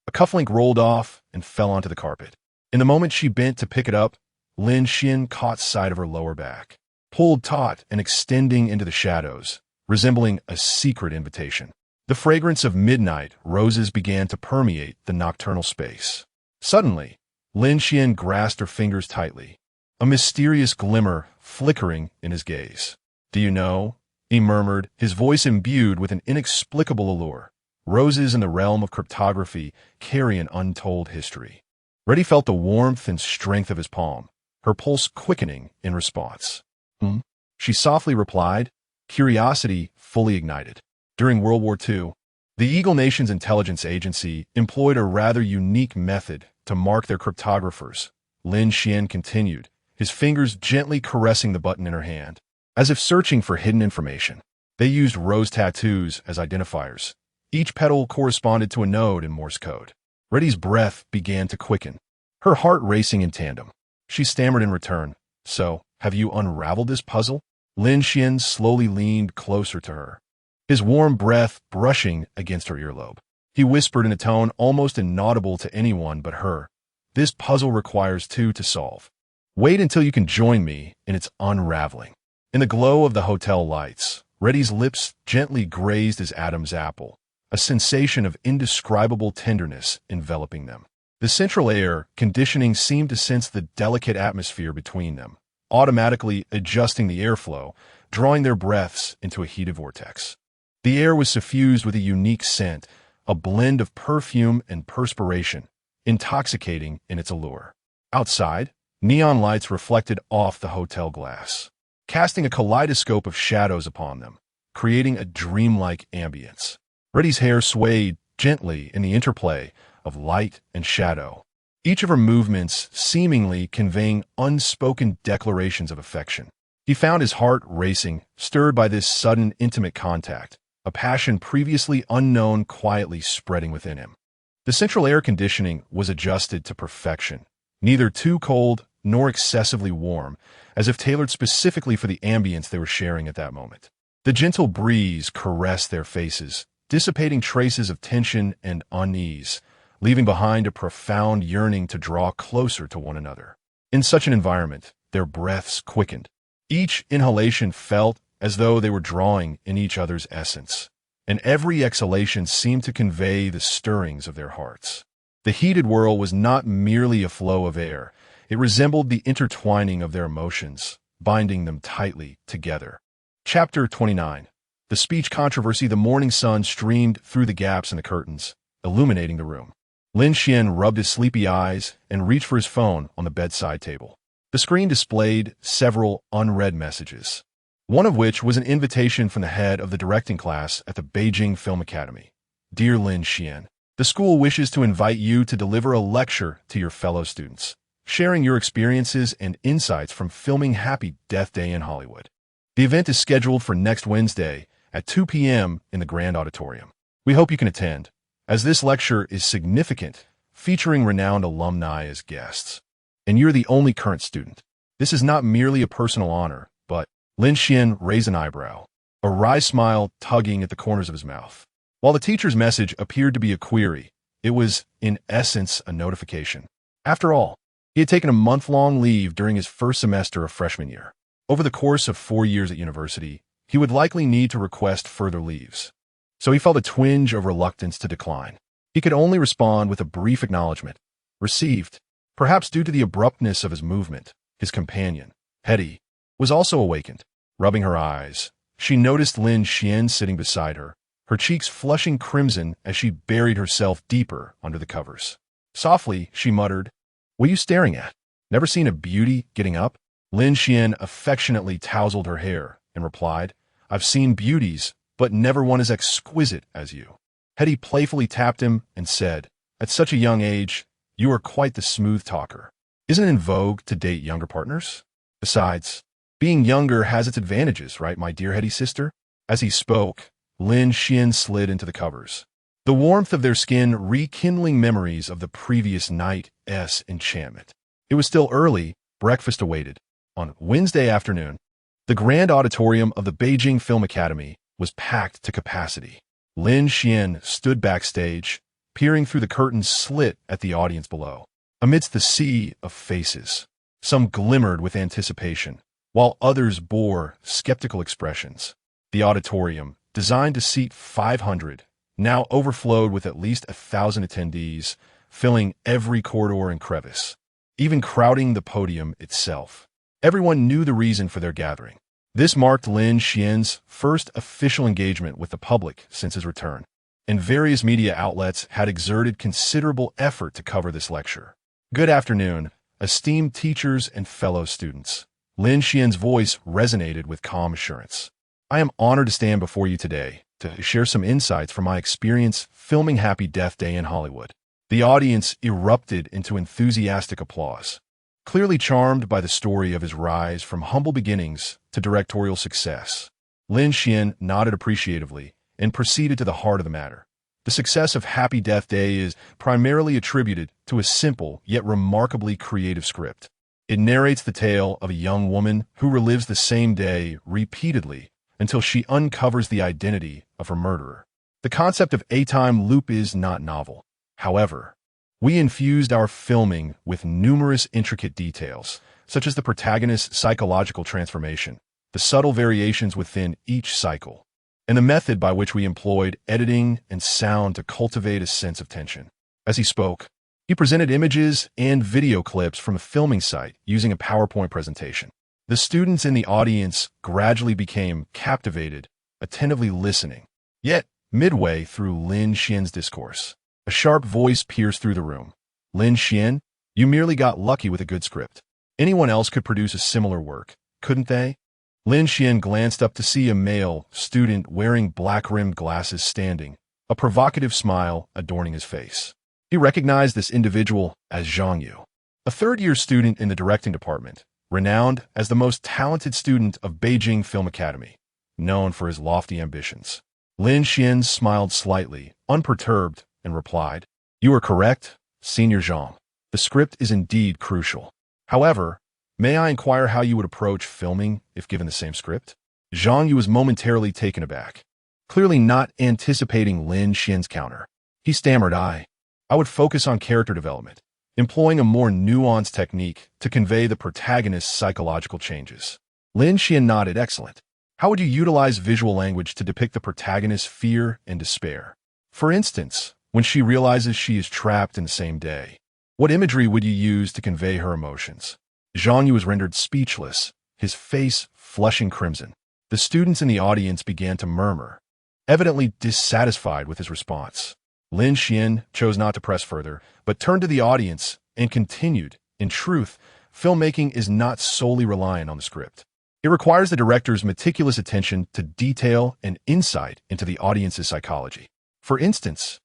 a cufflink rolled off and fell onto the carpet. In the moment she bent to pick it up, Lin Xuan caught sight of her lower back, pulled taut and extending into the shadows, resembling a secret invitation. The fragrance of midnight roses began to permeate the nocturnal space. Suddenly, Lin Xuan grasped her fingers tightly, a mysterious glimmer flickering in his gaze. "Do you know?" he murmured, his voice imbued with an inexplicable allure. "Roses in the realm of cryptography carry an untold history." Reddy felt the warmth and strength of his palm, her pulse quickening in response. "Hmm?" she softly replied, curiosity fully ignited. During World War II, the Eagle Nation's intelligence agency employed a rather unique method to mark their cryptographers. Lin Xuan continued, his fingers gently caressing the button in her hand, as if searching for hidden information. They used rose tattoos as identifiers. Each petal corresponded to a node in Morse code. Reddy's breath began to quicken, her heart racing in tandem. She stammered in return, "So, have you unraveled this puzzle?" Lin Xuan slowly leaned closer to her, his warm breath brushing against her earlobe. He whispered in a tone almost inaudible to anyone but her, "This puzzle requires two to solve. Wait until you can join me in its unraveling." In the glow of the hotel lights, Reddy's lips gently grazed his Adam's apple, a sensation of indescribable tenderness enveloping them. The central air conditioning seemed to sense the delicate atmosphere between them, automatically adjusting the airflow, drawing their breaths into a heated vortex. The air was suffused with a unique scent, a blend of perfume and perspiration, intoxicating in its allure. Outside, neon lights reflected off the hotel glass, casting a kaleidoscope of shadows upon them, creating a dreamlike ambience. Reddy's hair swayed gently in the interplay of light and shadow, each of her movements seemingly conveying unspoken declarations of affection. He found his heart racing, stirred by this sudden intimate contact, a passion previously unknown quietly spreading within him. The central air conditioning was adjusted to perfection, neither too cold nor excessively warm, as if tailored specifically for the ambience they were sharing at that moment. The gentle breeze caressed their faces, dissipating traces of tension and unease, leaving behind a profound yearning to draw closer to one another. In such an environment, their breaths quickened. Each inhalation felt as though they were drawing in each other's essence, and every exhalation seemed to convey the stirrings of their hearts. The heated whirl was not merely a flow of air, it resembled the intertwining of their emotions, binding them tightly together. Chapter 29. The speech controversy. The morning sun streamed through the gaps in the curtains, illuminating the room. Lin Xuan rubbed his sleepy eyes and reached for his phone on the bedside table. The screen displayed several unread messages, one of which was an invitation from the head of the directing class at the Beijing Film Academy. "Dear Lin Xuan, the school wishes to invite you to deliver a lecture to your fellow students, sharing your experiences and insights from filming Happy Death Day in Hollywood. The event is scheduled for next Wednesday at 2 p.m. in the Grand Auditorium. We hope you can attend, as this lecture is significant, featuring renowned alumni as guests. And you're the only current student. This is not merely a personal honor, but..." Lin Xuan raised an eyebrow, a wry smile tugging at the corners of his mouth. While the teacher's message appeared to be a query, it was, in essence, a notification. After all, he had taken a month-long leave during his first semester of freshman year. Over the course of 4 years at university, he would likely need to request further leaves. So he felt a twinge of reluctance to decline. He could only respond with a brief acknowledgement. Received. Perhaps due to the abruptness of his movement, his companion, Hetty, was also awakened. Rubbing her eyes, she noticed Lin Xuan sitting beside her, her cheeks flushing crimson as she buried herself deeper under the covers. Softly, she muttered, "What are you staring at? Never seen a beauty getting up?" Lin Xuan affectionately tousled her hair and replied, "I've seen beauties, but never one as exquisite as you." Hetty playfully tapped him and said, "At such a young age, you are quite the smooth talker. Isn't it in vogue to date younger partners? Besides, being younger has its advantages, right, my dear Hetty sister?" As he spoke, Lin Xuan slid into the covers, the warmth of their skin rekindling memories of the previous night's enchantment. It was still early, breakfast awaited. On Wednesday afternoon, the grand auditorium of the Beijing Film Academy was packed to capacity. Lin Xuan stood backstage, peering through the curtains slit at the audience below. Amidst the sea of faces, some glimmered with anticipation, while others bore skeptical expressions. The auditorium, designed to seat 500, now overflowed with at least 1,000 attendees, filling every corridor and crevice, even crowding the podium itself. Everyone knew the reason for their gathering. This marked Lin Xuan's first official engagement with the public since his return, and various media outlets had exerted considerable effort to cover this lecture. "Good afternoon, esteemed teachers and fellow students." Lin Xuan's voice resonated with calm assurance. "I am honored to stand before you today to share some insights from my experience filming Happy Death Day in Hollywood." The audience erupted into enthusiastic applause. clearly charmed by the story of his rise from humble beginnings to directorial success. Lin Xuan nodded appreciatively and proceeded to the heart of the matter. The success of Happy Death Day is primarily attributed to a simple yet remarkably creative script. It narrates the tale of a young woman who relives the same day repeatedly until she uncovers the identity of her murderer. The concept of a time loop is not novel. However, we infused our filming with numerous intricate details, such as the protagonist's psychological transformation, the subtle variations within each cycle, and the method by which we employed editing and sound to cultivate a sense of tension. As he spoke, he presented images and video clips from a filming site using a PowerPoint presentation. The students in the audience gradually became captivated, attentively listening. Yet, midway through Lin Xuan's discourse, a sharp voice pierced through the room. Lin Xuan, you merely got lucky with a good script. Anyone else could produce a similar work, couldn't they? Lin Xuan glanced up to see a male student wearing black-rimmed glasses standing, a provocative smile adorning his face. He recognized this individual as Jinyu, a third-year student in the directing department, renowned as the most talented student of Beijing Film Academy, known for his lofty ambitions. Lin Xuan smiled slightly, unperturbed, and replied, "You are correct, Senior Zhang. The script is indeed crucial. However, may I inquire how you would approach filming if given the same script?" Zhang Yu was momentarily taken aback, clearly not anticipating Lin Xuan's counter. He stammered, I would focus on character development, employing a more nuanced technique to convey the protagonist's psychological changes. Lin Xuan nodded, excellent. How would you utilize visual language to depict the protagonist's fear and despair? For instance, when she realizes she is trapped in the same day, what imagery would you use to convey her emotions? Zhang Yu was rendered speechless, his face flushing crimson. The students in the audience began to murmur, evidently dissatisfied with his response. Lin Xuan chose not to press further, but turned to the audience and continued, in truth, filmmaking is not solely reliant on the script. It requires the director's meticulous attention to detail and insight into the audience's psychology. For instance,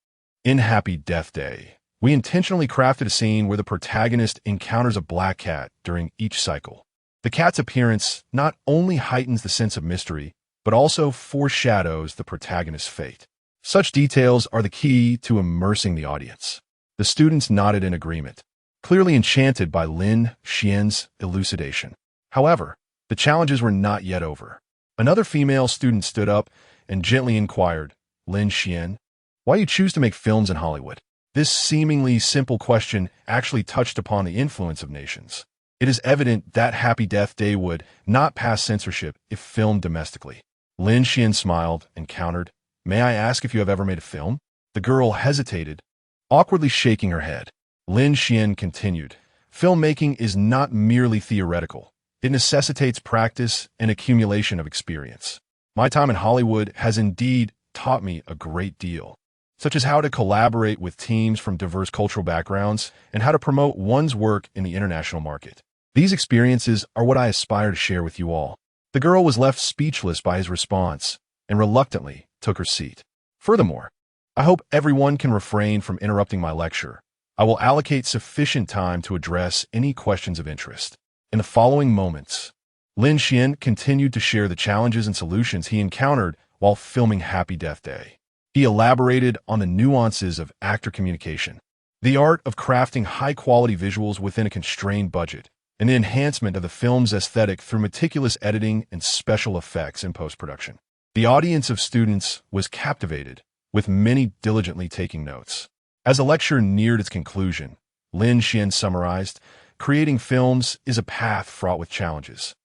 in Happy Death Day, we intentionally crafted a scene where the protagonist encounters a black cat during each cycle. The cat's appearance not only heightens the sense of mystery, but also foreshadows the protagonist's fate. Such details are the key to immersing the audience. The students nodded in agreement, clearly enchanted by Lin Xuan's elucidation. However, the challenges were not yet over. Another female student stood up and gently inquired, Lin Xuan, why you choose to make films in Hollywood? This seemingly simple question actually touched upon the influence of nations. It is evident that Happy Death Day would not pass censorship if filmed domestically. Lin Xuan smiled and countered, may I ask if you have ever made a film? The girl hesitated, awkwardly shaking her head. Lin Xuan continued, filmmaking is not merely theoretical. It necessitates practice and accumulation of experience. My time in Hollywood has indeed taught me a great deal, such as how to collaborate with teams from diverse cultural backgrounds and how to promote one's work in the international market. These experiences are what I aspire to share with you all. The girl was left speechless by his response and reluctantly took her seat. Furthermore, I hope everyone can refrain from interrupting my lecture. I will allocate sufficient time to address any questions of interest. In the following moments, Lin Xuan continued to share the challenges and solutions he encountered while filming Happy Death Day. He elaborated on the nuances of actor communication, the art of crafting high-quality visuals within a constrained budget, and the enhancement of the film's aesthetic through meticulous editing and special effects in post-production. The audience of students was captivated, with many diligently taking notes. As the lecture neared its conclusion, Lin Xuan summarized, creating films is a path fraught with challenges.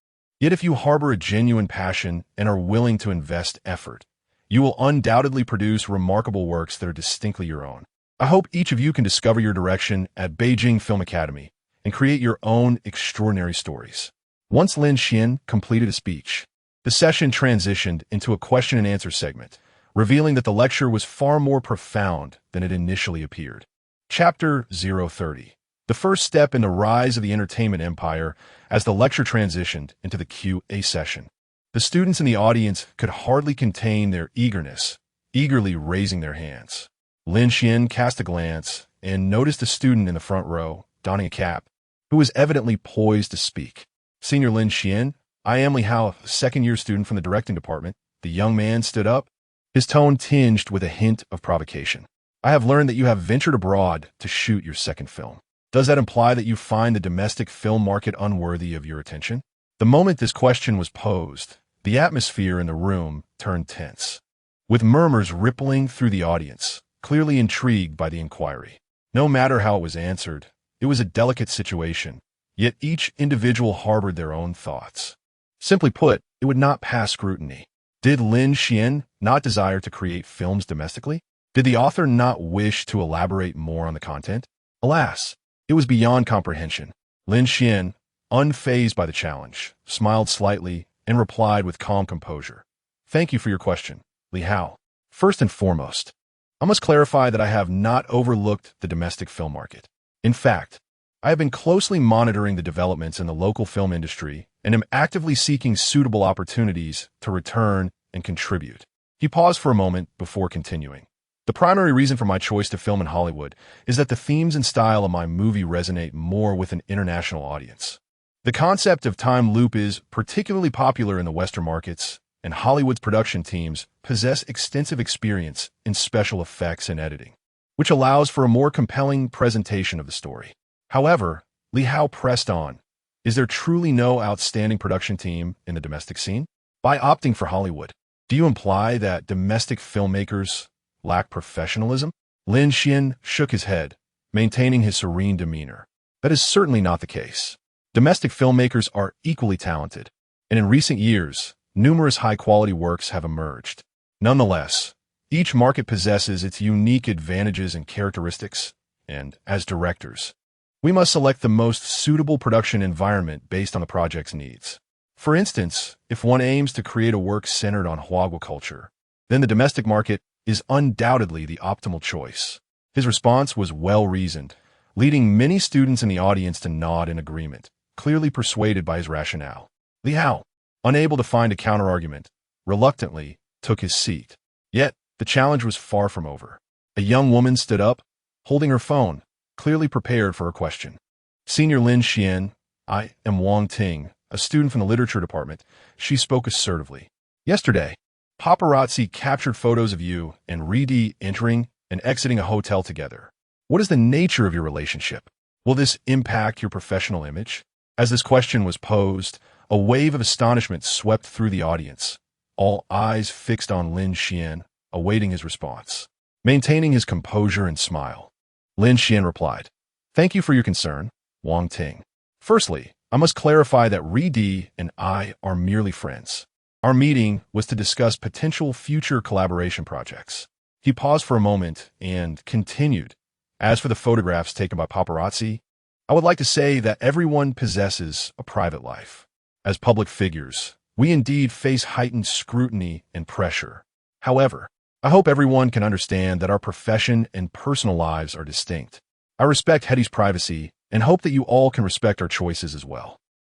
Yet if you harbor a genuine passion and are willing to invest effort, you will undoubtedly produce remarkable works that are distinctly your own. I hope each of you can discover your direction at Beijing Film Academy and create your own extraordinary stories. Once Lin Xuan completed a speech, the session transitioned into a question and answer segment, revealing that the lecture was far more profound than it initially appeared. Chapter 030. The first step in the rise of the entertainment empire as the lecture transitioned into the Q&A session. The students in the audience could hardly contain their eagerness, eagerly raising their hands. Lin Xuan cast a glance and noticed a student in the front row, donning a cap, who was evidently poised to speak. Senior Lin Xuan, I am Li Hao, a second-year student from the directing department. The young man stood up, his tone tinged with a hint of provocation. I have learned that you have ventured abroad to shoot your second film. Does that imply that you find the domestic film market unworthy of your attention? The moment this question was posed, the atmosphere in the room turned tense, with murmurs rippling through the audience, clearly intrigued by the inquiry. No matter how it was answered, it was a delicate situation, yet each individual harbored their own thoughts. Simply put, it would not pass scrutiny. Did Lin Xuan not desire to create films domestically? Did the author not wish to elaborate more on the content? Alas, it was beyond comprehension. Lin Xuan, unfazed by the challenge, smiled slightly and replied with calm composure. Thank you for your question, Li Hao. First and foremost, I must clarify that I have not overlooked the domestic film market. In fact, I have been closely monitoring the developments in the local film industry and am actively seeking suitable opportunities to return and contribute. He paused for a moment before continuing. The primary reason for my choice to film in Hollywood is that the themes and style of my movie resonate more with an international audience. The concept of time loop is particularly popular in the Western markets, and Hollywood's production teams possess extensive experience in special effects and editing, which allows for a more compelling presentation of the story. However, Li Hao pressed on. Is there truly no outstanding production team in the domestic scene? By opting for Hollywood, do you imply that domestic filmmakers lack professionalism? Lin Xuan shook his head, maintaining his serene demeanor. That is certainly not the case. Domestic filmmakers are equally talented, and in recent years, numerous high-quality works have emerged. Nonetheless, each market possesses its unique advantages and characteristics, and as directors, we must select the most suitable production environment based on the project's needs. For instance, if one aims to create a work centered on Huagua culture, then the domestic market is undoubtedly the optimal choice. His response was well-reasoned, leading many students in the audience to nod in agreement, clearly persuaded by his rationale. Li Hao, unable to find a counterargument, reluctantly took his seat. Yet, the challenge was far from over. A young woman stood up, holding her phone, clearly prepared for her question. Senior Lin Xuan, I am Wang Ting, a student from the literature department. She spoke assertively. Yesterday, paparazzi captured photos of you and Ridi entering and exiting a hotel together. What is the nature of your relationship? Will this impact your professional image? As this question was posed, a wave of astonishment swept through the audience, all eyes fixed on Lin Xuan, awaiting his response. Maintaining his composure and smile, Lin Xuan replied, Thank you for your concern, Wang Ting. Firstly, I must clarify that Ridi and I are merely friends. Our meeting was to discuss potential future collaboration projects. He paused for a moment and continued. As for the photographs taken by paparazzi, I would like to say that everyone possesses a private life. As public figures, we indeed face heightened scrutiny and pressure. However, I hope everyone can understand that our profession and personal lives are distinct. I respect Hetty's privacy and hope that you all can respect our choices as well.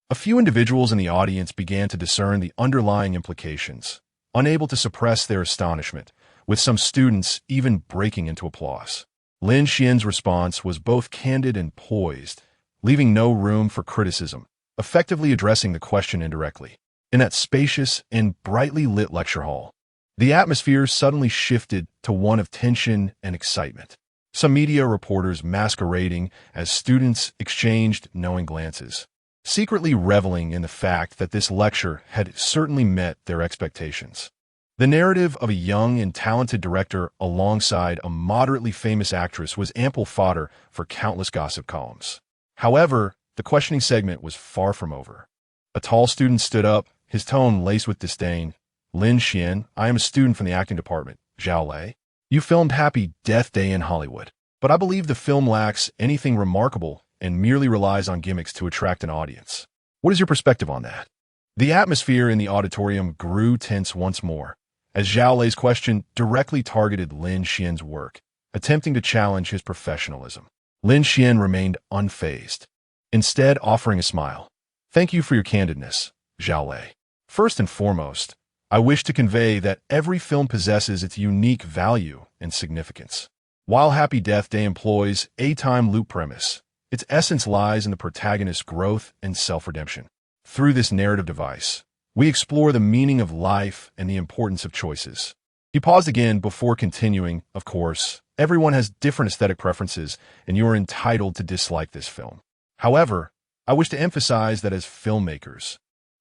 A few individuals in the audience began to discern the underlying implications, unable to suppress their astonishment, with some students even breaking into applause. Lin Xuan's response was both candid and poised, leaving no room for criticism, effectively addressing the question indirectly. In that spacious and brightly lit lecture hall, the atmosphere suddenly shifted to one of tension and excitement. Some media reporters masquerading as students exchanged knowing glances, secretly reveling in the fact that this lecture had certainly met their expectations. The narrative of a young and talented director alongside a moderately famous actress was ample fodder for countless gossip columns. However, the questioning segment was far from over. A tall student stood up, his tone laced with disdain. Lin Xuan, I am a student from the acting department. Zhao Lei, you filmed Happy Death Day in Hollywood, but I believe the film lacks anything remarkable and merely relies on gimmicks to attract an audience. What is your perspective on that? The atmosphere in the auditorium grew tense once more, as Zhao Lei's question directly targeted Lin Xuan's work, attempting to challenge his professionalism. Lin Xuan remained unfazed, instead offering a smile. Thank you for your candidness, Zhao Lei. First and foremost, I wish to convey that every film possesses its unique value and significance. While Happy Death Day employs a time loop premise, Its essence lies in the protagonist's growth and self-redemption. Through this narrative device, we explore the meaning of life and the importance of choices. He paused again before continuing. Of course, everyone has different aesthetic preferences, and you are entitled to dislike this film. However, I wish to emphasize that as filmmakers,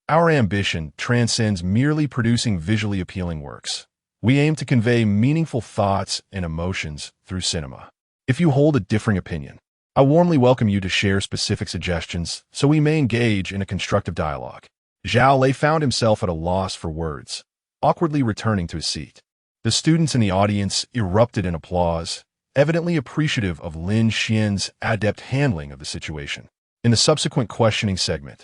our ambition transcends merely producing visually appealing works. We aim to convey meaningful thoughts and emotions through cinema. If you hold a differing opinion, I warmly welcome you to share specific suggestions so we may engage in a constructive dialogue. Zhao Lei found himself at a loss for words, awkwardly returning to his seat. The students in the audience erupted in applause, evidently appreciative of Lin Xuan's adept handling of the situation. In the subsequent questioning segment,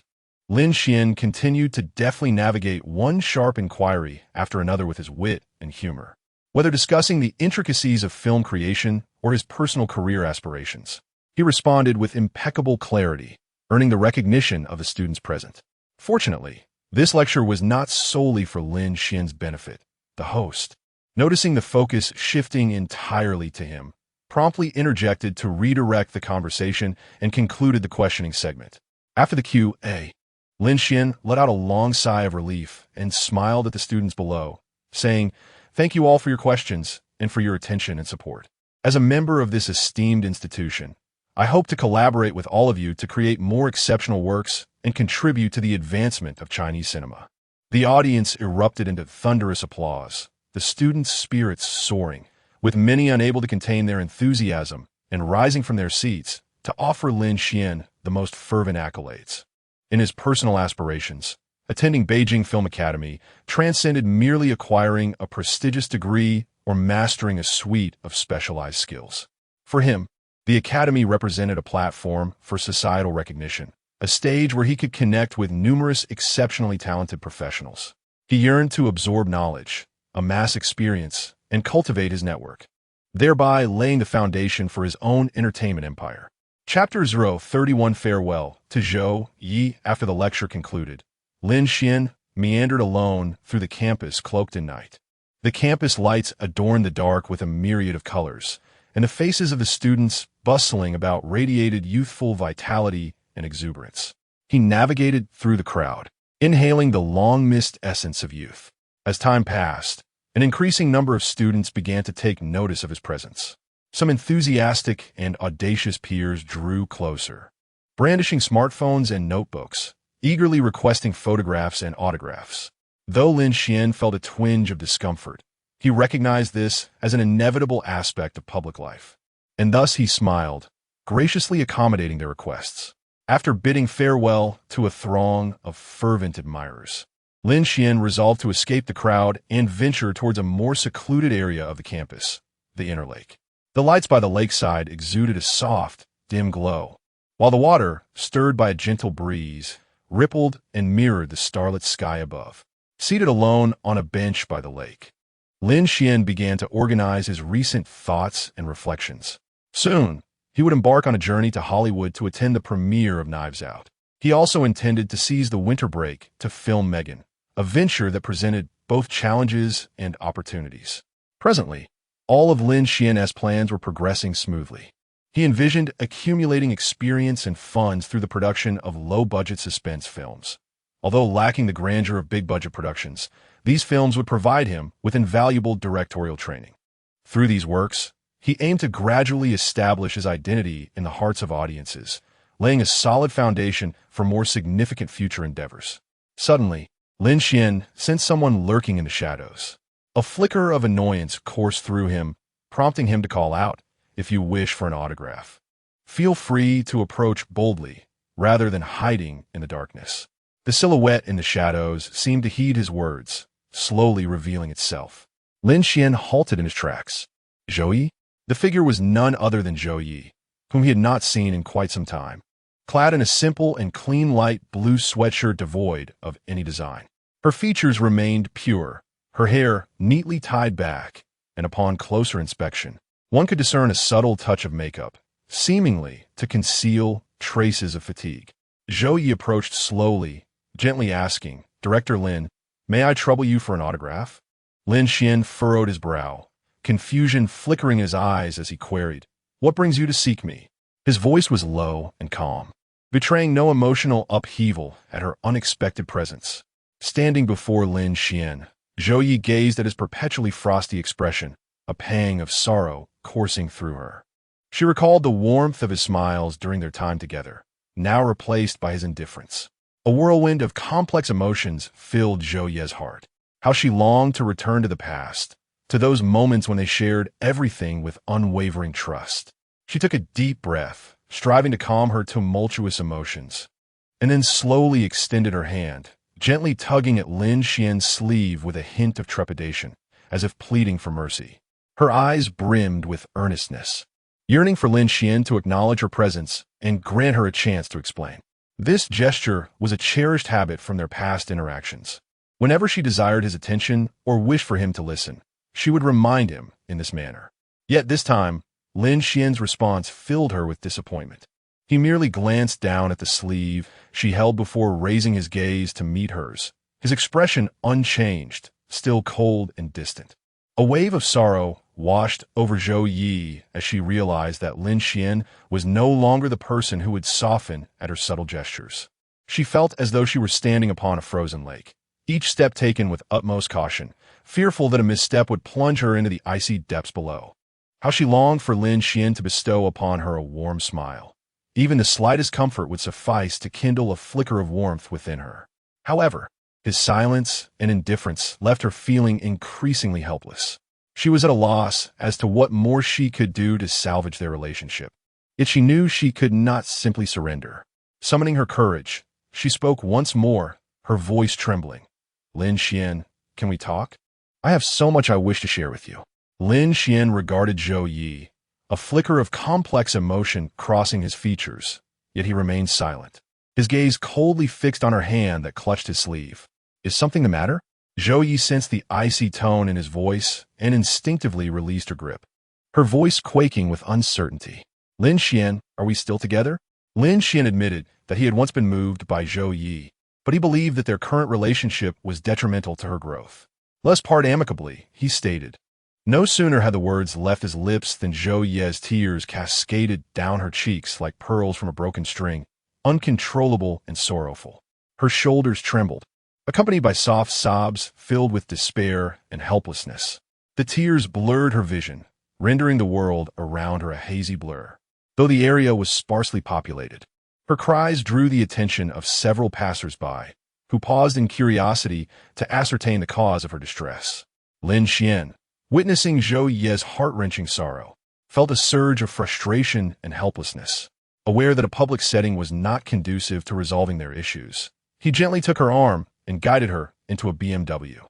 Lin Xuan continued to deftly navigate one sharp inquiry after another with his wit and humor. Whether discussing the intricacies of film creation or his personal career aspirations, he responded with impeccable clarity, earning the recognition of the students present. Fortunately, this lecture was not solely for Lin Xuan's benefit. The host, noticing the focus shifting entirely to him, promptly interjected to redirect the conversation and concluded the questioning segment. After the Q&A, Lin Xuan let out a long sigh of relief and smiled at the students below, saying, "Thank you all for your questions and for your attention and support. As a member of this esteemed institution, I hope to collaborate with all of you to create more exceptional works and contribute to the advancement of Chinese cinema." The audience erupted into thunderous applause, the students' spirits soaring, with many unable to contain their enthusiasm and rising from their seats to offer Lin Xuan the most fervent accolades. In his personal aspirations, attending Beijing Film Academy transcended merely acquiring a prestigious degree or mastering a suite of specialized skills. For him, the academy represented a platform for societal recognition, a stage where he could connect with numerous exceptionally talented professionals. He yearned to absorb knowledge, amass experience, and cultivate his network, thereby laying the foundation for his own entertainment empire. Chapter 031 Farewell to Ziyi. After the lecture concluded, Lin Xuan meandered alone through the campus cloaked in night. The campus lights adorned the dark with a myriad of colors, and the faces of the students bustling about radiated youthful vitality and exuberance. He navigated through the crowd, inhaling the long-missed essence of youth. As time passed, an increasing number of students began to take notice of his presence. Some enthusiastic and audacious peers drew closer, brandishing smartphones and notebooks, eagerly requesting photographs and autographs. Though Lin Xuan felt a twinge of discomfort, he recognized this as an inevitable aspect of public life, and thus he smiled, graciously accommodating their requests. After bidding farewell to a throng of fervent admirers, Lin Xuan resolved to escape the crowd and venture towards a more secluded area of the campus, the inner lake. The lights by the lakeside exuded a soft, dim glow, while the water, stirred by a gentle breeze, rippled and mirrored the starlit sky above. Seated alone on a bench by the lake, Lin Xuan began to organize his recent thoughts and reflections. Soon, he would embark on a journey to Hollywood to attend the premiere of Knives Out. He also intended to seize the winter break to film Megan, a venture that presented both challenges and opportunities. Presently, all of Lin Xuan's plans were progressing smoothly. He envisioned accumulating experience and funds through the production of low-budget suspense films. Although lacking the grandeur of big-budget productions, these films would provide him with invaluable directorial training. Through these works, he aimed to gradually establish his identity in the hearts of audiences, laying a solid foundation for more significant future endeavors. Suddenly, Lin Xuan sensed someone lurking in the shadows. A flicker of annoyance coursed through him, prompting him to call out, "If you wish for an autograph, feel free to approach boldly, rather than hiding in the darkness." The silhouette in the shadows seemed to heed his words, slowly revealing itself. Lin Xuan halted in his tracks. Ziyi? The figure was none other than Ziyi, whom he had not seen in quite some time. Clad in a simple and clean light blue sweatshirt devoid of any design. Her features remained pure, her hair neatly tied back, and upon closer inspection, one could discern a subtle touch of makeup, seemingly to conceal traces of fatigue. Ziyi approached slowly, gently asking, "Director Lin, may I trouble you for an autograph?" Lin Xuan furrowed his brow, confusion flickering in his eyes as he queried, "What brings you to seek me?" His voice was low and calm, betraying no emotional upheaval at her unexpected presence. Standing before Lin Xuan, Ziyi gazed at his perpetually frosty expression, a pang of sorrow coursing through her. She recalled the warmth of his smiles during their time together, now replaced by his indifference. A whirlwind of complex emotions filled Ziyi's heart. How she longed to return to the past, to those moments when they shared everything with unwavering trust. She took a deep breath, striving to calm her tumultuous emotions, and then slowly extended her hand, gently tugging at Lin Xuan's sleeve with a hint of trepidation, as if pleading for mercy. Her eyes brimmed with earnestness, yearning for Lin Xuan to acknowledge her presence and grant her a chance to explain. This gesture was a cherished habit from their past interactions. Whenever she desired his attention or wished for him to listen, she would remind him in this manner. Yet this time, Lin Xuan's response filled her with disappointment. He merely glanced down at the sleeve she held before raising his gaze to meet hers, his expression unchanged, still cold and distant. A wave of sorrow washed over Ziyi as she realized that Lin Xuan was no longer the person who would soften at her subtle gestures. She felt as though she were standing upon a frozen lake, each step taken with utmost caution, fearful that a misstep would plunge her into the icy depths below. How she longed for Lin Xuan to bestow upon her a warm smile. Even the slightest comfort would suffice to kindle a flicker of warmth within her. However, his silence and indifference left her feeling increasingly helpless. She was at a loss as to what more she could do to salvage their relationship. Yet she knew she could not simply surrender. Summoning her courage, she spoke once more, her voice trembling. "Lin Xuan, can we talk? I have so much I wish to share with you." Lin Xuan regarded Ziyi, a flicker of complex emotion crossing his features, yet he remained silent, his gaze coldly fixed on her hand that clutched his sleeve. "Is something the matter?" Ziyi sensed the icy tone in his voice and instinctively released her grip, her voice quaking with uncertainty. "Lin Xuan, are we still together?" Lin Xuan admitted that he had once been moved by Ziyi, but he believed that their current relationship was detrimental to her growth. "Let's part amicably," he stated. No sooner had the words left his lips than Ziyi's tears cascaded down her cheeks like pearls from a broken string, uncontrollable and sorrowful. Her shoulders trembled, accompanied by soft sobs filled with despair and helplessness. The tears blurred her vision, rendering the world around her a hazy blur. Though the area was sparsely populated, her cries drew the attention of several passers-by, who paused in curiosity to ascertain the cause of her distress. Lin Xuan, witnessing Ziyi's heart-wrenching sorrow, felt a surge of frustration and helplessness. Aware that a public setting was not conducive to resolving their issues, he gently took her arm and guided her into a BMW.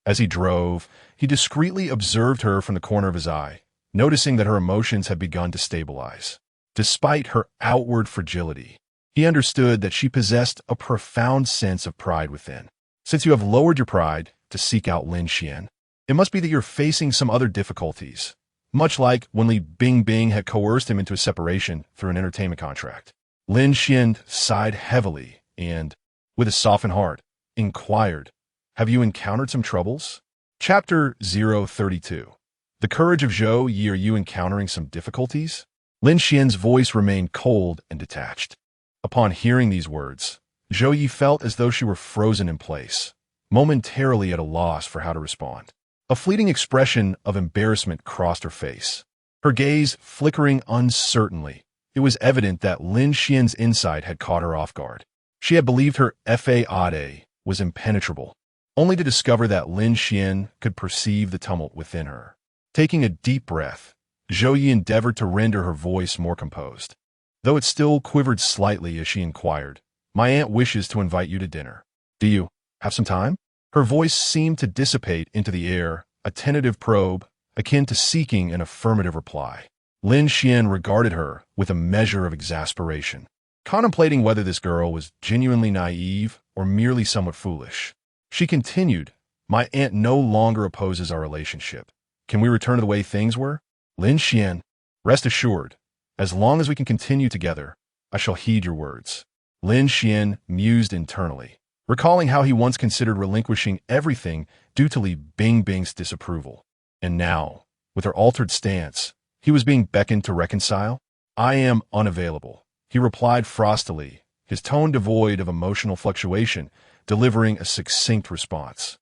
As he drove, he discreetly observed her from the corner of his eye, noticing that her emotions had begun to stabilize. Despite her outward fragility, he understood that she possessed a profound sense of pride within. "Since you have lowered your pride to seek out Lin Xuan, it must be that you're facing some other difficulties, much like when Bingbing had coerced him into a separation through an entertainment contract." Lin Xuan sighed heavily and, with a softened heart, inquired, "Have you encountered some troubles?" Chapter 032. The Courage of Ziyi. Are you encountering some difficulties? Lin Xuan's voice remained cold and detached. Upon hearing these words, Ziyi felt as though she were frozen in place, momentarily at a loss for how to respond. A fleeting expression of embarrassment crossed her face, her gaze flickering uncertainly. It was evident that Lin Xuan's insight had caught her off guard. She had believed her faade was impenetrable, only to discover that Lin Xuan could perceive the tumult within her. Taking a deep breath, Ziyi endeavored to render her voice more composed, though it still quivered slightly as she inquired, "My aunt wishes to invite you to dinner. Do you have some time?" Her voice seemed to dissipate into the air, a tentative probe, akin to seeking an affirmative reply. Lin Xuan regarded her with a measure of exasperation, contemplating whether this girl was genuinely naive or merely somewhat foolish. She continued, "My aunt no longer opposes our relationship. Can we return to the way things were?" Lin Xuan, rest assured, as long as we can continue together, I shall heed your words. Lin Xuan mused internally, recalling how he once considered relinquishing everything due to Li Bingbing's disapproval. And now, with her altered stance, he was being beckoned to reconcile. I am unavailable, he replied frostily, his tone devoid of emotional fluctuation, delivering a succinct response.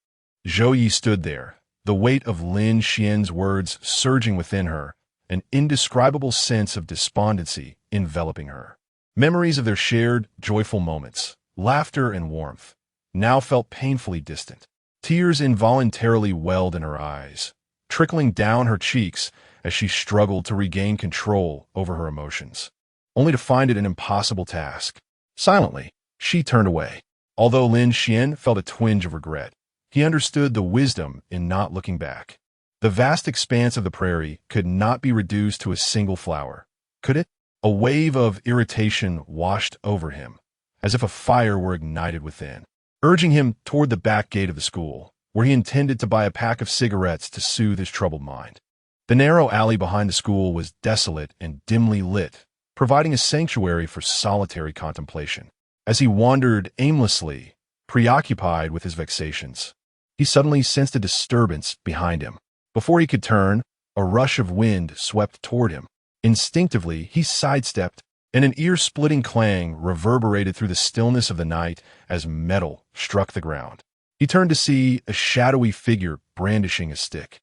Ziyi stood there, the weight of Lin Xuan's words surging within her, an indescribable sense of despondency enveloping her. Memories of their shared, joyful moments, laughter and warmth, now felt painfully distant. Tears involuntarily welled in her eyes, trickling down her cheeks as she struggled to regain control over her emotions, only to find it an impossible task. Silently, she turned away. Although Lin Xuan felt a twinge of regret, he understood the wisdom in not looking back. The vast expanse of the prairie could not be reduced to a single flower, could it? A wave of irritation washed over him, as if a fire were ignited within, urging him toward the back gate of the school, where he intended to buy a pack of cigarettes to soothe his troubled mind. The narrow alley behind the school was desolate and dimly lit, providing a sanctuary for solitary contemplation. As he wandered aimlessly, preoccupied with his vexations, he suddenly sensed a disturbance behind him. Before he could turn, a rush of wind swept toward him. Instinctively, he sidestepped, and an ear-splitting clang reverberated through the stillness of the night as metal struck the ground. He turned to see a shadowy figure brandishing a stick,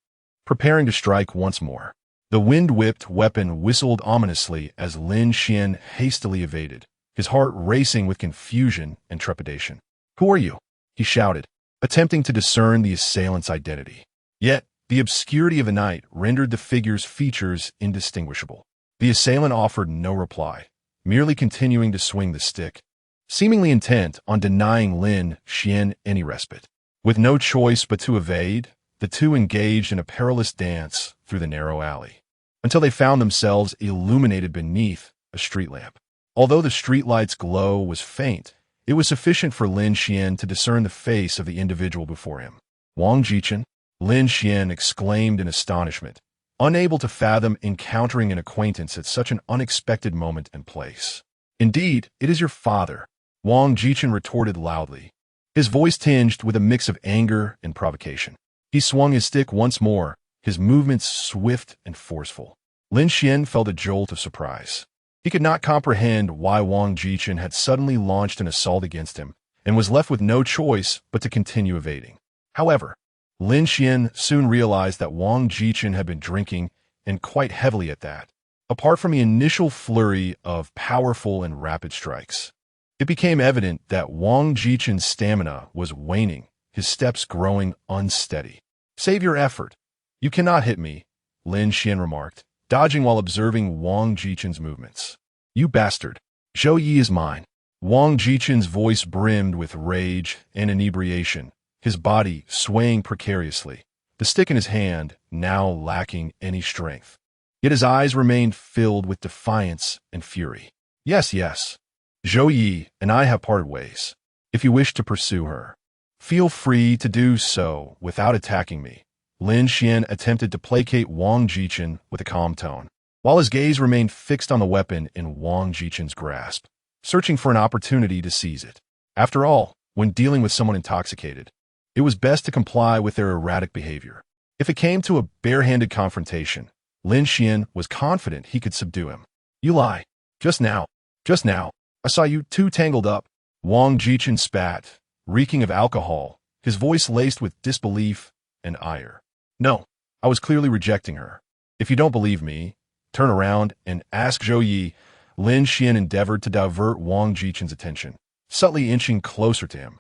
preparing to strike once more. The wind-whipped weapon whistled ominously as Lin Xuan hastily evaded, his heart racing with confusion and trepidation. "Who are you?" he shouted, attempting to discern the assailant's identity. Yet, the obscurity of the night rendered the figure's features indistinguishable. The assailant offered no reply, merely continuing to swing the stick, seemingly intent on denying Lin Xuan any respite. With no choice but to evade, the two engaged in a perilous dance through the narrow alley, until they found themselves illuminated beneath a street lamp. Although the streetlight's glow was faint, it was sufficient for Lin Xuan to discern the face of the individual before him. "Wang Jichen?" Lin Xuan exclaimed in astonishment, unable to fathom encountering an acquaintance at such an unexpected moment and place. "Indeed, it is your father," Wang Jichen retorted loudly, his voice tinged with a mix of anger and provocation. He swung his stick once more, his movements swift and forceful. Lin Xuan felt a jolt of surprise. He could not comprehend why Wang Jichen had suddenly launched an assault against him, and was left with no choice but to continue evading. However, Lin Xuan soon realized that Wang Jichen had been drinking, and quite heavily at that. Apart from the initial flurry of powerful and rapid strikes, it became evident that Wang Jichen's stamina was waning, his steps growing unsteady. "Save your effort. You cannot hit me," Lin Xuan remarked, dodging while observing Wang Jichen's movements. "You bastard. Ziyi is mine." Wang Jichen's voice brimmed with rage and inebriation, his body swaying precariously, the stick in his hand now lacking any strength. Yet his eyes remained filled with defiance and fury. "Yes, yes. Ziyi and I have parted ways. If you wish to pursue her, feel free to do so without attacking me." Lin Xuan attempted to placate Wang Jichen with a calm tone, while his gaze remained fixed on the weapon in Wang Jichen's grasp, searching for an opportunity to seize it. After all, when dealing with someone intoxicated, it was best to comply with their erratic behavior. If it came to a barehanded confrontation, Lin Xuan was confident he could subdue him. "You lie. Just now, I saw you two tangled up." Wang Jichen spat, reeking of alcohol, his voice laced with disbelief and ire. "No, I was clearly rejecting her. If you don't believe me, turn around and ask Ziyi." Lin Xuan endeavored to divert Wang Jichen's attention, subtly inching closer to him.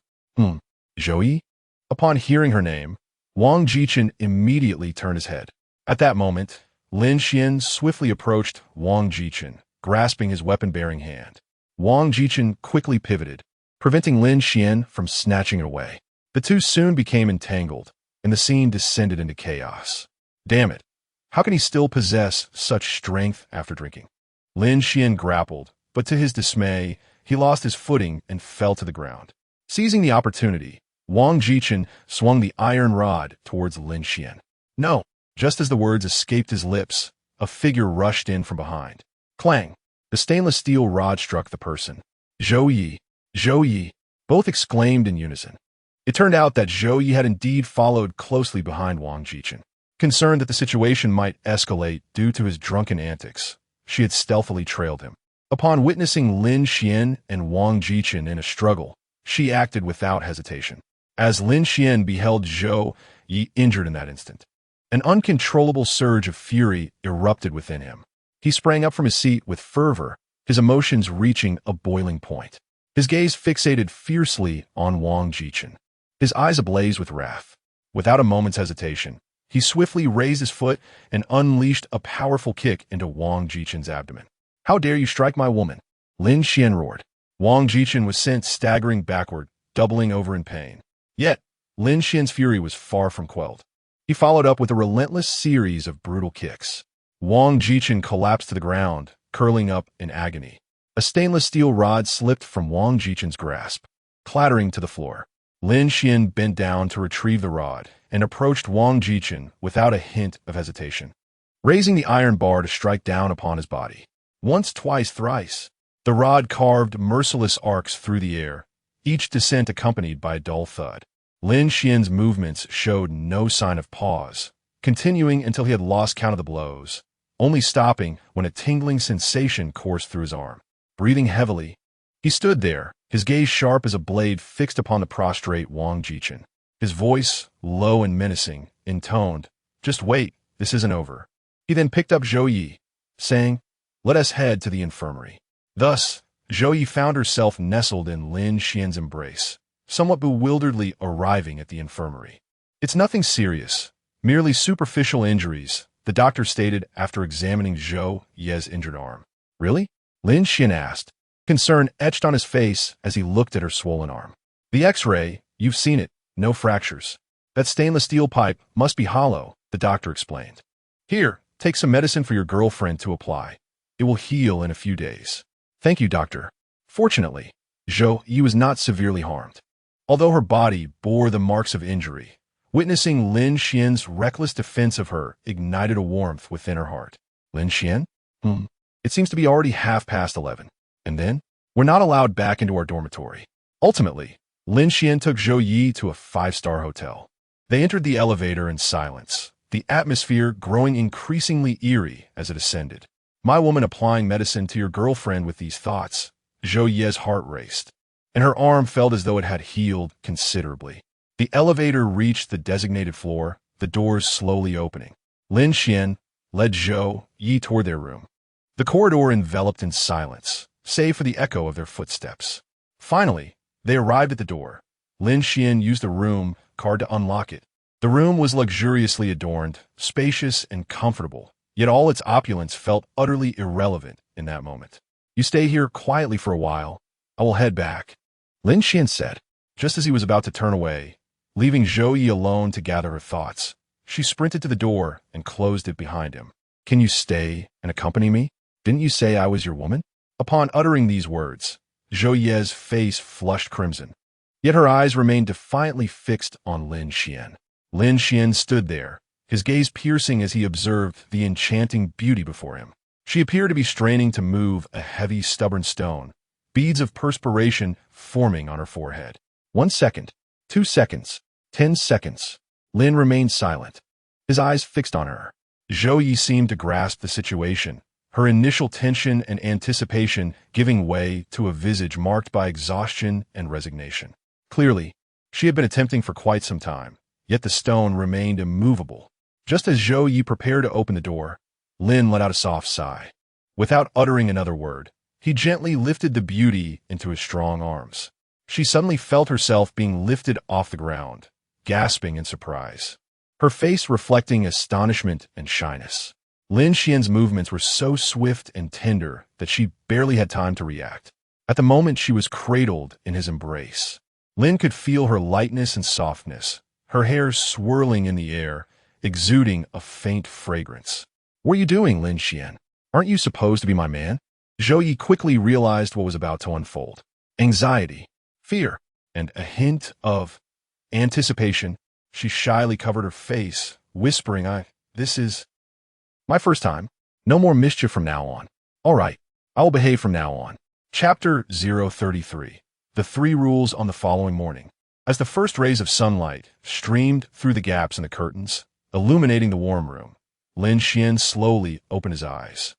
Ziyi?" Upon hearing her name, Wang Jichen immediately turned his head. At that moment, Lin Xuan swiftly approached Wang Jichen, grasping his weapon-bearing hand. Wang Jichen quickly pivoted, preventing Lin Xuan from snatching it away. The two soon became entangled, and the scene descended into chaos. Damn it! How can he still possess such strength after drinking? Lin Xuan grappled, but to his dismay, he lost his footing and fell to the ground. Seizing the opportunity, Wang Jichen swung the iron rod towards Lin Xuan. "No!" Just as the words escaped his lips, a figure rushed in from behind. Clang! The stainless steel rod struck the person. "Ziyi! Ziyi!" Both exclaimed in unison. It turned out that Ziyi had indeed followed closely behind Wang Jichen. Concerned that the situation might escalate due to his drunken antics, she had stealthily trailed him. Upon witnessing Lin Xuan and Wang Jichen in a struggle, she acted without hesitation. As Lin Xuan beheld Ziyi injured in that instant, an uncontrollable surge of fury erupted within him. He sprang up from his seat with fervor, his emotions reaching a boiling point. His gaze fixated fiercely on Wang Jichen, his eyes ablaze with wrath. Without a moment's hesitation, he swiftly raised his foot and unleashed a powerful kick into Wang Jichen's abdomen. "How dare you strike my woman?" Lin Xuan roared. Wang Jichen was sent staggering backward, doubling over in pain. Yet, Lin Xuan's fury was far from quelled. He followed up with a relentless series of brutal kicks. Wang Jichen collapsed to the ground, curling up in agony. A stainless steel rod slipped from Wang Jichen's grasp, clattering to the floor. Lin Xuan bent down to retrieve the rod and approached Wang Jichen without a hint of hesitation, raising the iron bar to strike down upon his body. Once, twice, thrice, the rod carved merciless arcs through the air, each descent accompanied by a dull thud. Lin Xuan's movements showed no sign of pause, continuing until he had lost count of the blows, only stopping when a tingling sensation coursed through his arm. Breathing heavily, he stood there, his gaze sharp as a blade fixed upon the prostrate Wang Jichen. His voice, low and menacing, intoned, "Just wait, this isn't over." He then picked up Ziyi, saying, "Let us head to the infirmary." Thus, Ziyi found herself nestled in Lin Xuan's embrace, somewhat bewilderedly arriving at the infirmary. "It's nothing serious, merely superficial injuries," the doctor stated after examining Ziyi's injured arm. "Really?" Lin Xuan asked, concern etched on his face as he looked at her swollen arm. "The X-ray, you've seen it, no fractures. That stainless steel pipe must be hollow," the doctor explained. "Here, take some medicine for your girlfriend to apply. It will heal in a few days." "Thank you, doctor." Fortunately, Ziyi was not severely harmed. Although her body bore the marks of injury, witnessing Lin Xuan's reckless defense of her ignited a warmth within her heart. "Lin Xuan? It seems to be already 11:30. And then, we're not allowed back into our dormitory." Ultimately, Lin Xuan took Ziyi to a 5-star hotel. They entered the elevator in silence, the atmosphere growing increasingly eerie as it ascended. "My woman applying medicine to your girlfriend with these thoughts." Ziyi's heart raced, and her arm felt as though it had healed considerably. The elevator reached the designated floor, the doors slowly opening. Lin Xuan led Ziyi toward their room. The corridor enveloped in silence, save for the echo of their footsteps. Finally, they arrived at the door. Lin Xuan used a room card to unlock it. The room was luxuriously adorned, spacious and comfortable, yet all its opulence felt utterly irrelevant in that moment. "You stay here quietly for a while. I will head back," Lin Xuan said, just as he was about to turn away, leaving Ziyi alone to gather her thoughts. She sprinted to the door and closed it behind him. "Can you stay and accompany me? Didn't you say I was your woman?" Upon uttering these words, Ziyi's face flushed crimson, yet her eyes remained defiantly fixed on Lin Xuan. Lin Xuan stood there, his gaze piercing as he observed the enchanting beauty before him. She appeared to be straining to move a heavy, stubborn stone, beads of perspiration forming on her forehead. 1 second, 2 seconds, 10 seconds. Lin remained silent, his eyes fixed on her. Ziyi seemed to grasp the situation, her initial tension and anticipation giving way to a visage marked by exhaustion and resignation. Clearly, she had been attempting for quite some time, yet the stone remained immovable. Just as Ziyi prepared to open the door, Lin let out a soft sigh. Without uttering another word, he gently lifted the beauty into his strong arms. She suddenly felt herself being lifted off the ground, gasping in surprise, her face reflecting astonishment and shyness. Lin Xuan's movements were so swift and tender that she barely had time to react. At the moment, she was cradled in his embrace. Lin could feel her lightness and softness, her hair swirling in the air, exuding a faint fragrance. "What are you doing, Lin Xuan? Aren't you supposed to be my man?" Ziyi quickly realized what was about to unfold. Anxiety, fear, and a hint of anticipation. She shyly covered her face, whispering, "This is my first time. No more mischief from now on." "All right, I will behave from now on." Chapter 033. The 3 Rules on the following morning. As the first rays of sunlight streamed through the gaps in the curtains, illuminating the warm room, Lin Xuan slowly opened his eyes.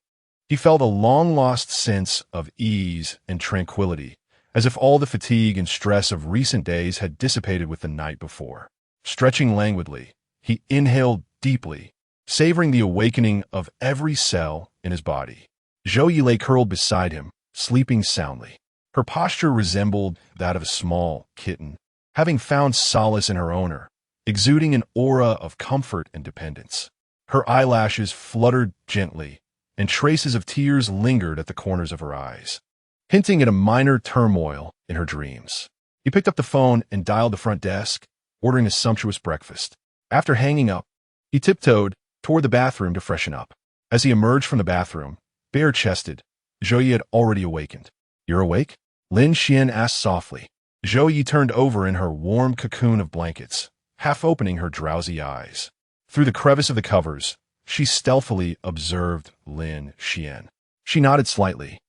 He felt a long-lost sense of ease and tranquility, as if all the fatigue and stress of recent days had dissipated with the night before. Stretching languidly, he inhaled deeply, savoring the awakening of every cell in his body. Ziyi lay curled beside him, sleeping soundly. Her posture resembled that of a small kitten, having found solace in her owner, exuding an aura of comfort and dependence. Her eyelashes fluttered gently, and traces of tears lingered at the corners of her eyes, hinting at a minor turmoil in her dreams. He picked up the phone and dialed the front desk, ordering a sumptuous breakfast. After hanging up, he tiptoed toward the bathroom to freshen up. As he emerged from the bathroom, bare-chested, Ziyi had already awakened. "You're awake?" Lin Xuan asked softly. Ziyi turned over in her warm cocoon of blankets, half opening her drowsy eyes. Through the crevice of the covers, she stealthily observed Lin Xuan. She nodded slightly,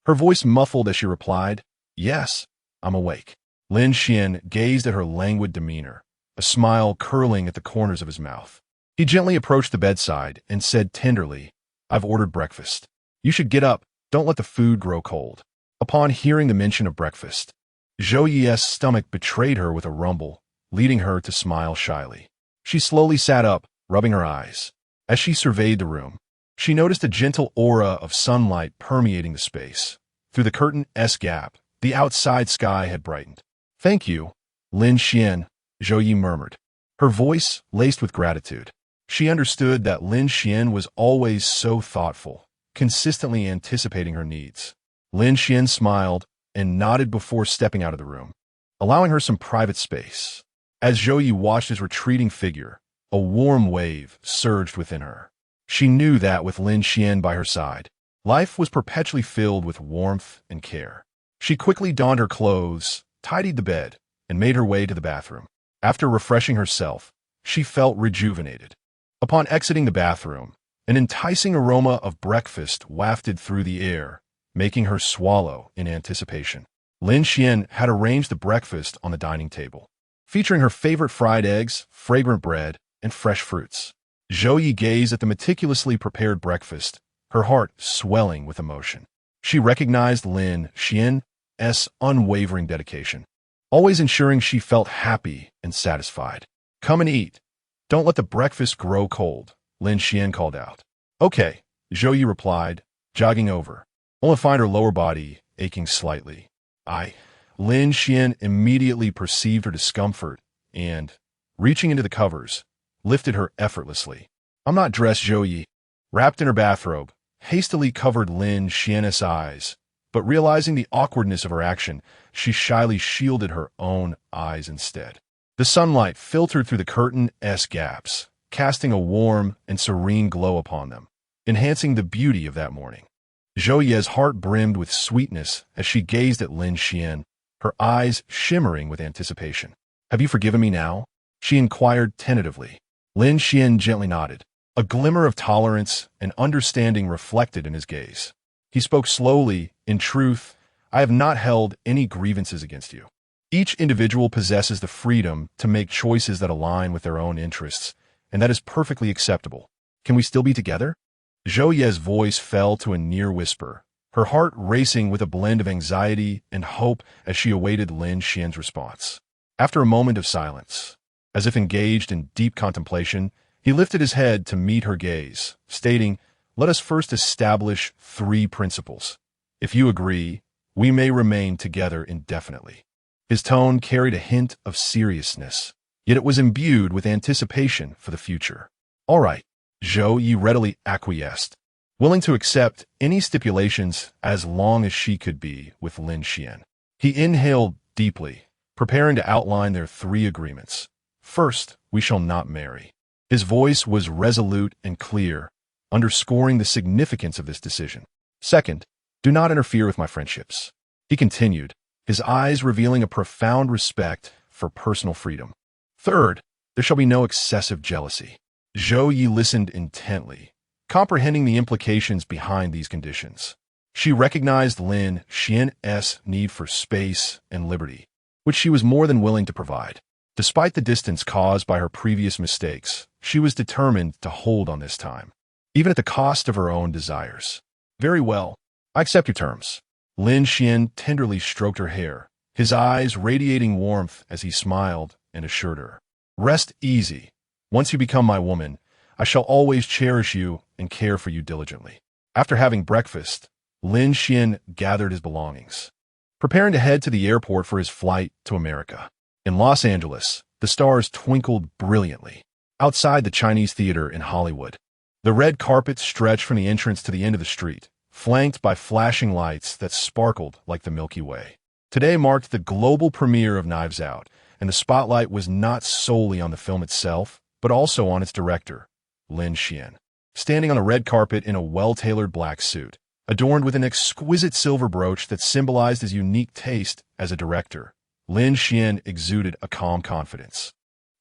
her voice muffled as she replied, "Yes, I'm awake." Lin Xuan gazed at her languid demeanor, a smile curling at the corners of his mouth. He gently approached the bedside and said tenderly, "I've ordered breakfast. You should get up, don't let the food grow cold." Upon hearing the mention of breakfast, Ziyi's stomach betrayed her with a rumble, leading her to smile shyly. She slowly sat up, rubbing her eyes. As she surveyed the room, she noticed a gentle aura of sunlight permeating the space. Through the curtain-s gap, the outside sky had brightened. "Thank you, Lin Xuan," Ziyi murmured, her voice laced with gratitude. She understood that Lin Xuan was always so thoughtful, consistently anticipating her needs. Lin Xuan smiled and nodded before stepping out of the room, allowing her some private space. As Ziyi watched his retreating figure, a warm wave surged within her. She knew that with Lin Xuan by her side, life was perpetually filled with warmth and care. She quickly donned her clothes, tidied the bed, and made her way to the bathroom. After refreshing herself, she felt rejuvenated. Upon exiting the bathroom, an enticing aroma of breakfast wafted through the air, making her swallow in anticipation. Lin Xuan had arranged the breakfast on the dining table, featuring her favorite fried eggs, fragrant bread, and fresh fruits. Ziyi gazed at the meticulously prepared breakfast, her heart swelling with emotion. She recognized Lin Xuan's unwavering dedication, always ensuring she felt happy and satisfied. "Come and eat. Don't let the breakfast grow cold," Lin Xuan called out. "Okay," Ziyi replied, jogging over, only to find her lower body aching slightly. Lin Xuan immediately perceived her discomfort and, reaching into the covers, lifted her effortlessly. "I'm not dressed," Ziyi, wrapped in her bathrobe, hastily covered Lin Xuan's eyes, but realizing the awkwardness of her action, she shyly shielded her own eyes instead. The sunlight filtered through the curtain-s gaps, casting a warm and serene glow upon them, enhancing the beauty of that morning. Ziyi's heart brimmed with sweetness as she gazed at Lin Xuan, her eyes shimmering with anticipation. "Have you forgiven me now?" she inquired tentatively. Lin Xuan gently nodded, a glimmer of tolerance and understanding reflected in his gaze. He spoke slowly, "In truth, I have not held any grievances against you. Each individual possesses the freedom to make choices that align with their own interests, and that is perfectly acceptable. Can we still be together?" Ziyi's voice fell to a near whisper, her heart racing with a blend of anxiety and hope as she awaited Lin Xuan's response. After a moment of silence, as if engaged in deep contemplation, he lifted his head to meet her gaze, stating, "Let us first establish 3 principles. If you agree, we may remain together indefinitely." His tone carried a hint of seriousness, yet it was imbued with anticipation for the future. "All right," Ziyi readily acquiesced, willing to accept any stipulations as long as she could be with Lin Xuan. He inhaled deeply, preparing to outline their 3 agreements. "First, we shall not marry." His voice was resolute and clear, underscoring the significance of this decision. "Second, do not interfere with my friendships," he continued, his eyes revealing a profound respect for personal freedom. "Third, there shall be no excessive jealousy." Ziyi listened intently, comprehending the implications behind these conditions. She recognized Lin Xuan's need for space and liberty, which she was more than willing to provide. Despite the distance caused by her previous mistakes, she was determined to hold on this time, even at the cost of her own desires. Very well. I accept your terms. Lin Xuan tenderly stroked her hair, his eyes radiating warmth as he smiled and assured her. Rest easy. Once you become my woman, I shall always cherish you and care for you diligently. After having breakfast, Lin Xuan gathered his belongings, preparing to head to the airport for his flight to America. In Los Angeles, the stars twinkled brilliantly. Outside the Chinese Theater in Hollywood, the red carpet stretched from the entrance to the end of the street, flanked by flashing lights that sparkled like the Milky Way. Today marked the global premiere of Knives Out, and the spotlight was not solely on the film itself, but also on its director, Lin Xuan. Standing on a red carpet in a well-tailored black suit, adorned with an exquisite silver brooch that symbolized his unique taste as a director, Lin Xuan exuded a calm confidence.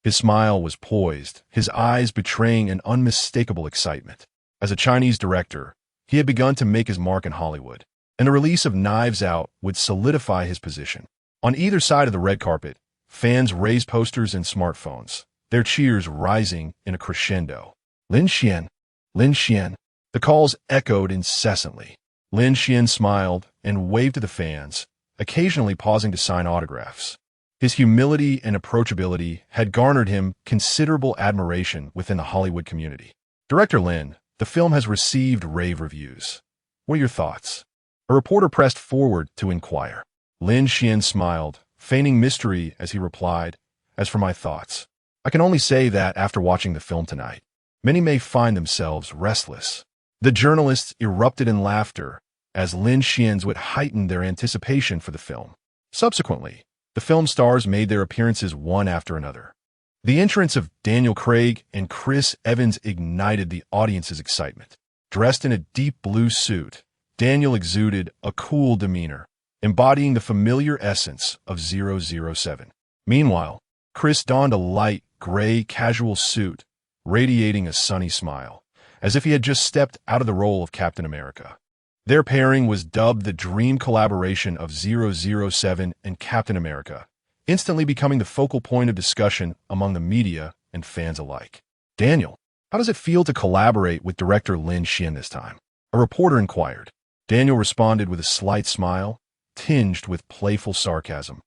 His smile was poised, his eyes betraying an unmistakable excitement. As a Chinese director, he had begun to make his mark in Hollywood, and the release of Knives Out would solidify his position. On either side of the red carpet, fans raised posters and smartphones, their cheers rising in a crescendo. Lin Xuan, Lin Xuan. The calls echoed incessantly. Lin Xuan smiled and waved to the fans, occasionally pausing to sign autographs. His humility and approachability had garnered him considerable admiration within the Hollywood community. Director Lin, the film has received rave reviews. What are your thoughts? A reporter pressed forward to inquire. Lin Xuan smiled, feigning mystery as he replied, As for my thoughts, I can only say that after watching the film tonight, many may find themselves restless. The journalists erupted in laughter as Lin Xuan's wit heightened their anticipation for the film. Subsequently, the film stars made their appearances one after another. The entrance of Daniel Craig and Chris Evans ignited the audience's excitement. Dressed in a deep blue suit, Daniel exuded a cool demeanor, embodying the familiar essence of 007. Meanwhile, Chris donned a light, gray, casual suit, radiating a sunny smile, as if he had just stepped out of the role of Captain America. Their pairing was dubbed the dream collaboration of 007 and Captain America, instantly becoming the focal point of discussion among the media and fans alike. Daniel, how does it feel to collaborate with director Lin Xuan this time? A reporter inquired. Daniel responded with a slight smile, tinged with playful sarcasm.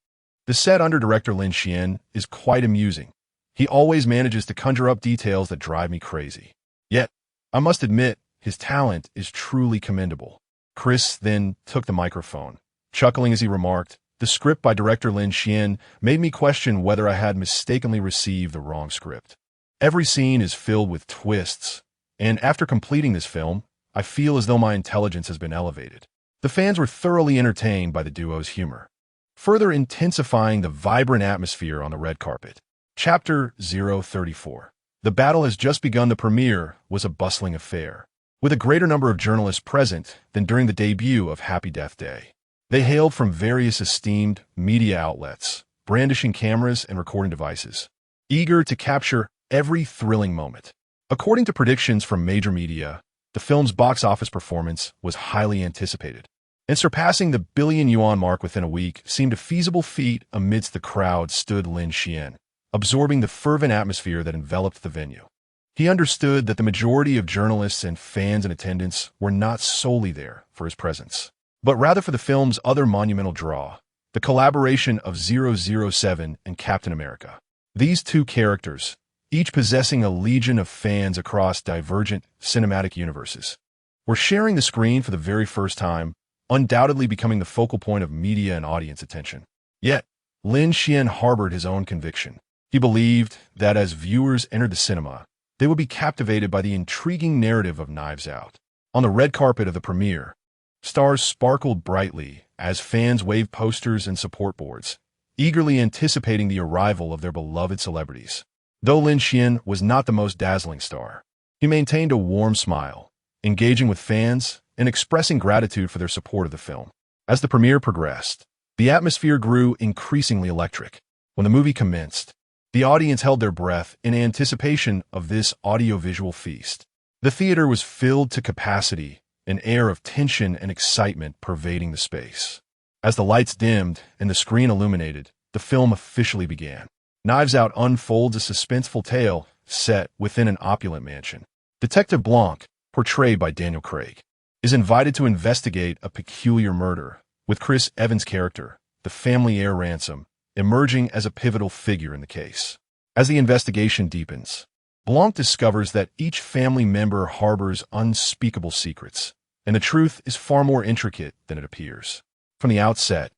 The set under director Lin Xuan is quite amusing. He always manages to conjure up details that drive me crazy. Yet, I must admit, his talent is truly commendable. Chris then took the microphone, chuckling as he remarked, The script by director Lin Xuan made me question whether I had mistakenly received the wrong script. Every scene is filled with twists, and after completing this film, I feel as though my intelligence has been elevated. The fans were thoroughly entertained by the duo's humor, further intensifying the vibrant atmosphere on the red carpet. Chapter 034. The battle has just begun. The premiere was a bustling affair, with a greater number of journalists present than during the debut of Happy Death Day. They hailed from various esteemed media outlets, brandishing cameras and recording devices, eager to capture every thrilling moment. According to predictions from major media, the film's box office performance was highly anticipated, and surpassing the billion-yuan mark within a week seemed a feasible feat. Amidst the crowd stood Lin Xuan, absorbing the fervent atmosphere that enveloped the venue. He understood that the majority of journalists and fans in attendance were not solely there for his presence, but rather for the film's other monumental draw, the collaboration of 007 and Captain America. These two characters, each possessing a legion of fans across divergent cinematic universes, were sharing the screen for the very first time, undoubtedly becoming the focal point of media and audience attention. Yet, Lin Xuan harbored his own conviction. He believed that as viewers entered the cinema, they would be captivated by the intriguing narrative of Knives Out. On the red carpet of the premiere, stars sparkled brightly as fans waved posters and support boards, eagerly anticipating the arrival of their beloved celebrities. Though Lin Xuan was not the most dazzling star, he maintained a warm smile, engaging with fans and expressing gratitude for their support of the film. As the premiere progressed, the atmosphere grew increasingly electric. When the movie commenced, the audience held their breath in anticipation of this audiovisual feast. The theater was filled to capacity, an air of tension and excitement pervading the space. As the lights dimmed and the screen illuminated, the film officially began. Knives Out unfolds a suspenseful tale set within an opulent mansion. Detective Blanc, portrayed by Daniel Craig, is invited to investigate a peculiar murder, with Chris Evans' character, the family heir ransom, emerging as a pivotal figure in the case. As the investigation deepens, Blanc discovers that each family member harbors unspeakable secrets, and the truth is far more intricate than it appears. From the outset,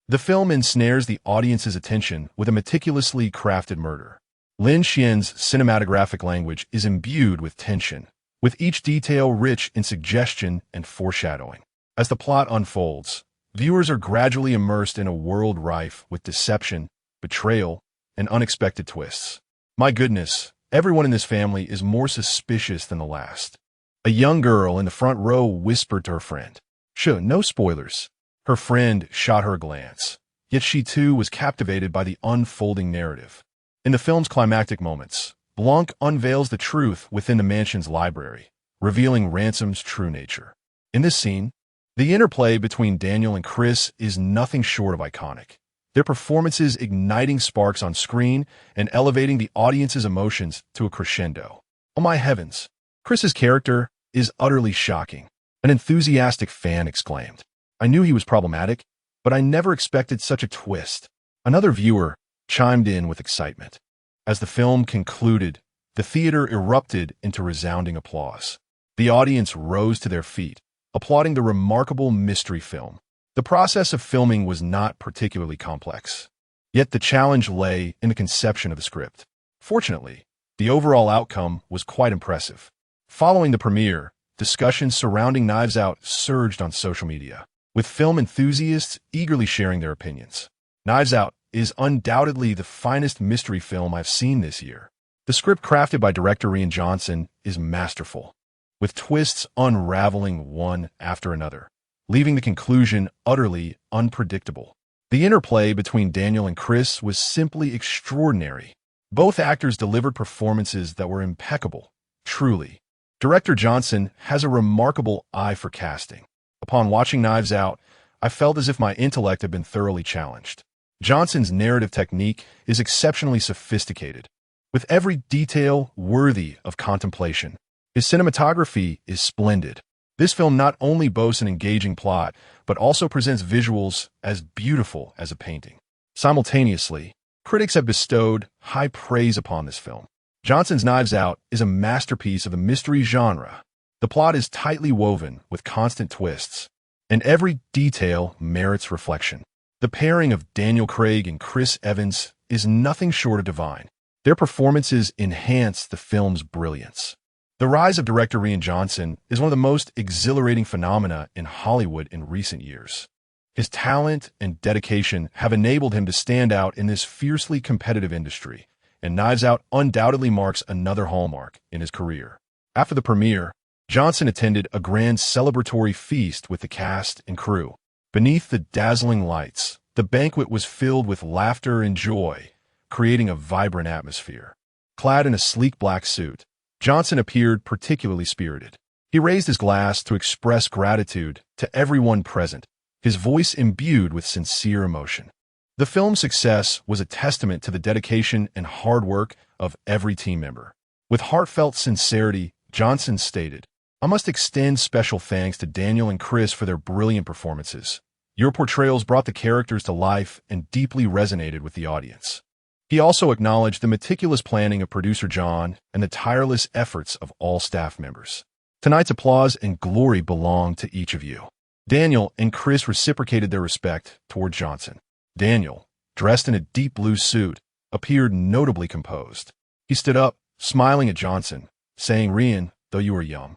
the film ensnares the audience's attention with a meticulously crafted murder. Lin Xuan's cinematographic language is imbued with tension, with each detail rich in suggestion and foreshadowing. As the plot unfolds, viewers are gradually immersed in a world rife with deception, betrayal, and unexpected twists. My goodness, everyone in this family is more suspicious than the last. A young girl in the front row whispered to her friend. Sure, no spoilers. Her friend shot her a glance, yet she too was captivated by the unfolding narrative. In the film's climactic moments, Blanc unveils the truth within the mansion's library, revealing Ransom's true nature. In this scene, the interplay between Daniel and Chris is nothing short of iconic, their performances igniting sparks on screen and elevating the audience's emotions to a crescendo. Oh my heavens, Chris's character is utterly shocking, an enthusiastic fan exclaimed. I knew he was problematic, but I never expected such a twist. Another viewer chimed in with excitement. As the film concluded, the theater erupted into resounding applause. The audience rose to their feet, applauding the remarkable mystery film. The process of filming was not particularly complex, yet the challenge lay in the conception of the script. Fortunately, the overall outcome was quite impressive. Following the premiere, discussions surrounding Knives Out surged on social media, with film enthusiasts eagerly sharing their opinions. Knives Out is undoubtedly the finest mystery film I've seen this year. The script crafted by director Rian Johnson is masterful, with twists unraveling one after another, leaving the conclusion utterly unpredictable. The interplay between Daniel and Chris was simply extraordinary. Both actors delivered performances that were impeccable, truly. Director Johnson has a remarkable eye for casting. Upon watching Knives Out, I felt as if my intellect had been thoroughly challenged. Johnson's narrative technique is exceptionally sophisticated, with every detail worthy of contemplation. His cinematography is splendid. This film not only boasts an engaging plot, but also presents visuals as beautiful as a painting. Simultaneously, critics have bestowed high praise upon this film. Johnson's Knives Out is a masterpiece of the mystery genre. The plot is tightly woven with constant twists, and every detail merits reflection. The pairing of Daniel Craig and Chris Evans is nothing short of divine. Their performances enhance the film's brilliance. The rise of director Rian Johnson is one of the most exhilarating phenomena in Hollywood in recent years. His talent and dedication have enabled him to stand out in this fiercely competitive industry, and Knives Out undoubtedly marks another hallmark in his career. After the premiere, Johnson attended a grand celebratory feast with the cast and crew. Beneath the dazzling lights, the banquet was filled with laughter and joy, creating a vibrant atmosphere. Clad in a sleek black suit, Johnson appeared particularly spirited. He raised his glass to express gratitude to everyone present, his voice imbued with sincere emotion. The film's success was a testament to the dedication and hard work of every team member. With heartfelt sincerity, Johnson stated, I must extend special thanks to Daniel and Chris for their brilliant performances. Your portrayals brought the characters to life and deeply resonated with the audience. He also acknowledged the meticulous planning of producer John and the tireless efforts of all staff members. Tonight's applause and glory belong to each of you. Daniel and Chris reciprocated their respect toward Johnson. Daniel, dressed in a deep blue suit, appeared notably composed. He stood up, smiling at Johnson, saying, Rian, though you are young,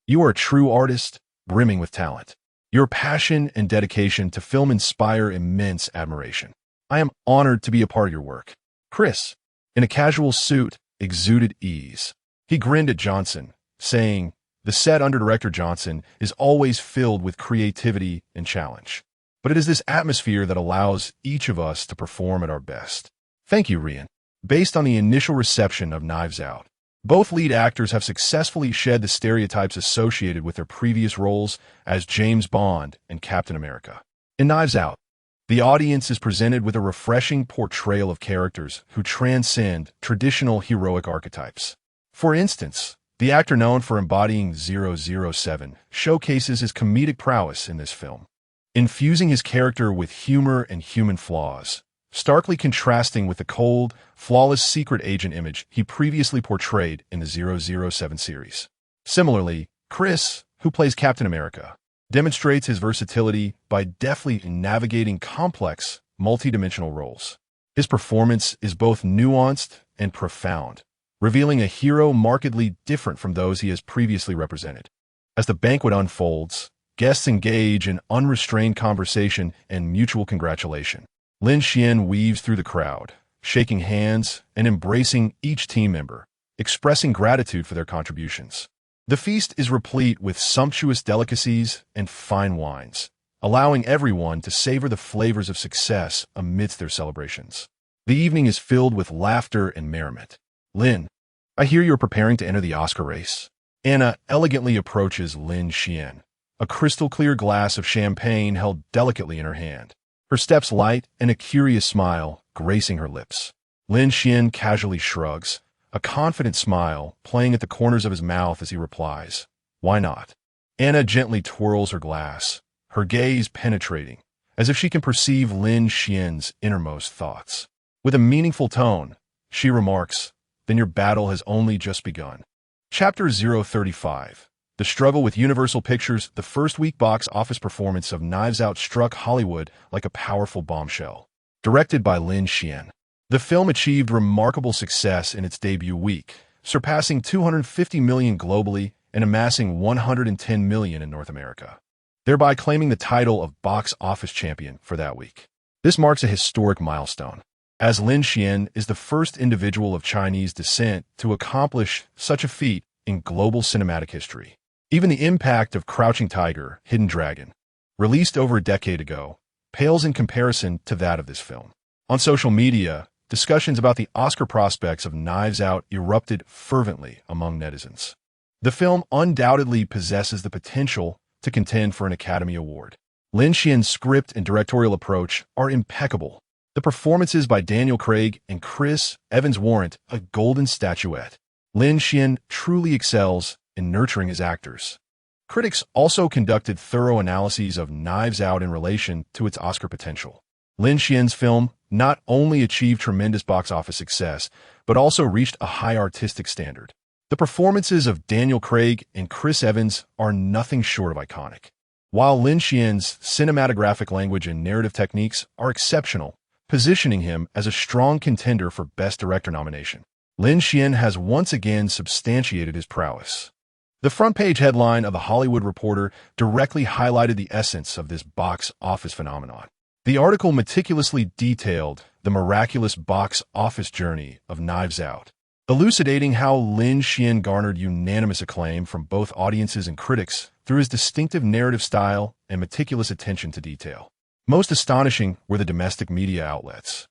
you are a true artist, brimming with talent. Your passion and dedication to film inspire immense admiration. I am honored to be a part of your work. Chris, in a casual suit, exuded ease. He grinned at Johnson, saying, the set under director Johnson is always filled with creativity and challenge. But it is this atmosphere that allows each of us to perform at our best. Thank you, Rian. Based on the initial reception of Knives Out, both lead actors have successfully shed the stereotypes associated with their previous roles as James Bond and Captain America. In Knives Out, the audience is presented with a refreshing portrayal of characters who transcend traditional heroic archetypes. For instance, The actor known for embodying 007 showcases his comedic prowess in this film, infusing his character with humor and human flaws, starkly contrasting with the cold, flawless secret agent image he previously portrayed in the 007 series. Similarly, Chris, who plays Captain America, demonstrates his versatility by deftly navigating complex, multidimensional roles. His performance is both nuanced and profound, revealing a hero markedly different from those he has previously represented. As the banquet unfolds, guests engage in unrestrained conversation and mutual congratulation. Lin Xuan weaves through the crowd, shaking hands and embracing each team member, expressing gratitude for their contributions. The feast is replete with sumptuous delicacies and fine wines, allowing everyone to savor the flavors of success amidst their celebrations. The evening is filled with laughter and merriment. Lin, I hear you're preparing to enter the Oscar race. Anna elegantly approaches Lin Xuan, a crystal-clear glass of champagne held delicately in her hand, her steps light and a curious smile gracing her lips. Lin Xuan casually shrugs, a confident smile playing at the corners of his mouth as he replies, "Why not?" Anna gently twirls her glass, her gaze penetrating, as if she can perceive Lin Xuan's innermost thoughts. With a meaningful tone, she remarks, "Then your battle has only just begun." Chapter 035. The struggle with Universal Pictures. The first week box office performance of Knives Out struck Hollywood like a powerful bombshell. Directed by Lin Xuan, the film achieved remarkable success in its debut week, surpassing $250 million globally and amassing $110 million in North America, thereby claiming the title of box office champion for that week. This marks a historic milestone, as Lin Xuan is the first individual of Chinese descent to accomplish such a feat in global cinematic history. Even the impact of Crouching Tiger, Hidden Dragon, released over a decade ago, pales in comparison to that of this film. On social media, discussions about the Oscar prospects of Knives Out erupted fervently among netizens. The film undoubtedly possesses the potential to contend for an Academy Award. Lin Xuan's script and directorial approach are impeccable. The performances by Daniel Craig and Chris Evans warrant a golden statuette. Lin Xuan truly excels in nurturing his actors. Critics also conducted thorough analyses of Knives Out in relation to its Oscar potential. Lin Xuan's film not only achieved tremendous box office success, but also reached a high artistic standard. The performances of Daniel Craig and Chris Evans are nothing short of iconic. While Lin Xuan's cinematographic language and narrative techniques are exceptional, positioning him as a strong contender for Best Director nomination, Lin Xuan has once again substantiated his prowess. The front-page headline of The Hollywood Reporter directly highlighted the essence of this box office phenomenon. The article meticulously detailed the miraculous box office journey of Knives Out, elucidating how Lin Xuan garnered unanimous acclaim from both audiences and critics through his distinctive narrative style and meticulous attention to detail. Most astonishing were the domestic media outlets,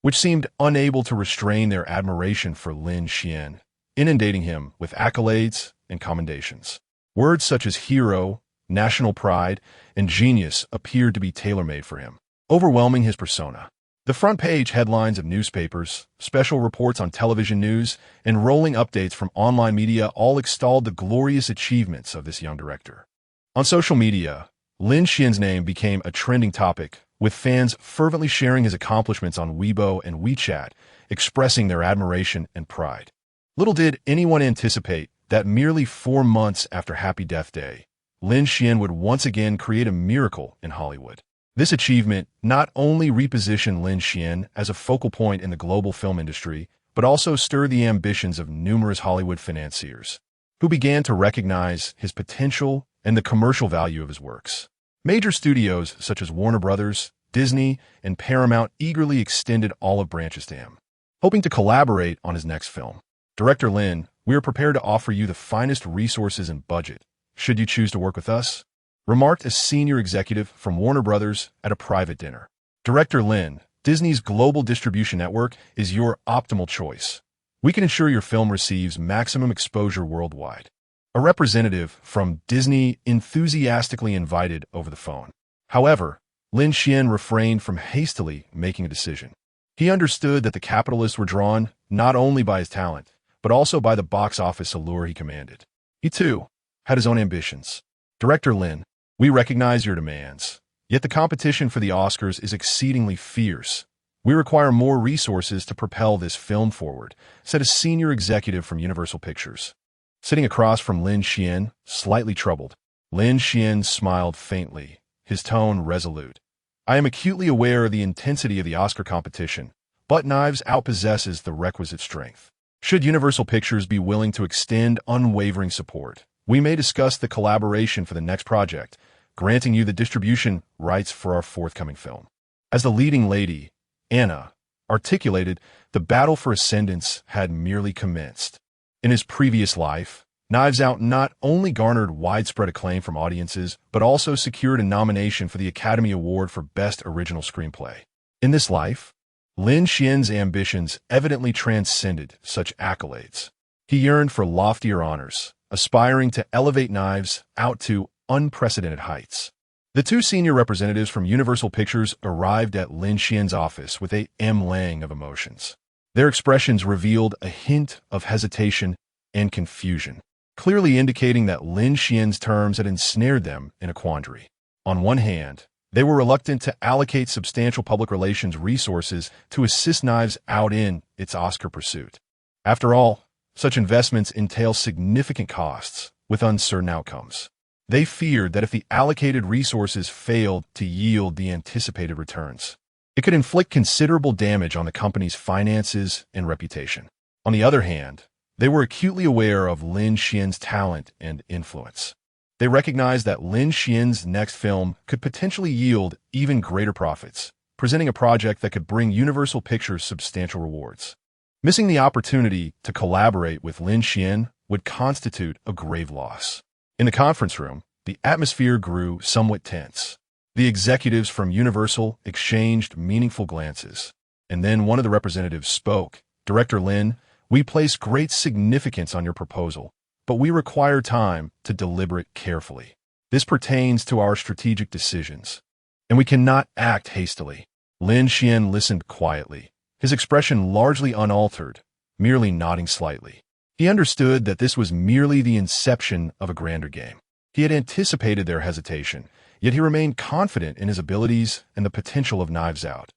which seemed unable to restrain their admiration for Lin Xuan, inundating him with accolades and commendations. Words such as hero, national pride, and genius appeared to be tailor-made for him, overwhelming his persona. The front-page headlines of newspapers, special reports on television news, and rolling updates from online media all extolled the glorious achievements of this young director. On social media, Lin Xuan's name became a trending topic, with fans fervently sharing his accomplishments on Weibo and WeChat, expressing their admiration and pride. Little did anyone anticipate that merely 4 months after Happy Death Day, Lin Xuan would once again create a miracle in Hollywood. This achievement not only repositioned Lin Xuan as a focal point in the global film industry, but also stirred the ambitions of numerous Hollywood financiers, who began to recognize his potential and the commercial value of his works. Major studios such as Warner Brothers, Disney, and Paramount eagerly extended olive branches to him, hoping to collaborate on his next film. Director Lin, we are prepared to offer you the finest resources and budget, should you choose to work with us, remarked a senior executive from Warner Brothers at a private dinner. Director Lin, Disney's global distribution network is your optimal choice. We can ensure your film receives maximum exposure worldwide. A representative from Disney enthusiastically invited over the phone. However, Lin Xuan refrained from hastily making a decision. He understood that the capitalists were drawn not only by his talent, but also by the box office allure he commanded. He, too, had his own ambitions. Director Lin, we recognize your demands, yet the competition for the Oscars is exceedingly fierce. We require more resources to propel this film forward, said a senior executive from Universal Pictures. Sitting across from Lin Xuan, slightly troubled, Lin Xuan smiled faintly, his tone resolute. I am acutely aware of the intensity of the Oscar competition, but Knives Out possesses the requisite strength. Should Universal Pictures be willing to extend unwavering support, we may discuss the collaboration for the next project, granting you the distribution rights for our forthcoming film. As the leading lady, Anna, articulated, the battle for ascendance had merely commenced. In his previous life, Knives Out not only garnered widespread acclaim from audiences, but also secured a nomination for the Academy Award for Best Original Screenplay. In this life, Lin Xuan's ambitions evidently transcended such accolades. He yearned for loftier honors, aspiring to elevate Knives Out to unprecedented heights. The two senior representatives from Universal Pictures arrived at Lin Xuan's office with a mlang of emotions. Their expressions revealed a hint of hesitation and confusion, clearly indicating that Lin Xuan's terms had ensnared them in a quandary. On one hand, they were reluctant to allocate substantial public relations resources to assist Knives Out in its Oscar pursuit. After all, such investments entail significant costs with uncertain outcomes. They feared that if the allocated resources failed to yield the anticipated returns, it could inflict considerable damage on the company's finances and reputation. On the other hand, they were acutely aware of Lin Xuan's talent and influence. They recognized that Lin Xuan's next film could potentially yield even greater profits, presenting a project that could bring Universal Pictures substantial rewards. Missing the opportunity to collaborate with Lin Xuan would constitute a grave loss. In the conference room, the atmosphere grew somewhat tense. The executives from Universal exchanged meaningful glances, and then one of the representatives spoke. Director Lin, we place great significance on your proposal, but we require time to deliberate carefully. This pertains to our strategic decisions, and we cannot act hastily. Lin Xuan listened quietly, his expression largely unaltered, merely nodding slightly. He understood that this was merely the inception of a grander game. He had anticipated their hesitation, yet he remained confident in his abilities and the potential of Knives Out.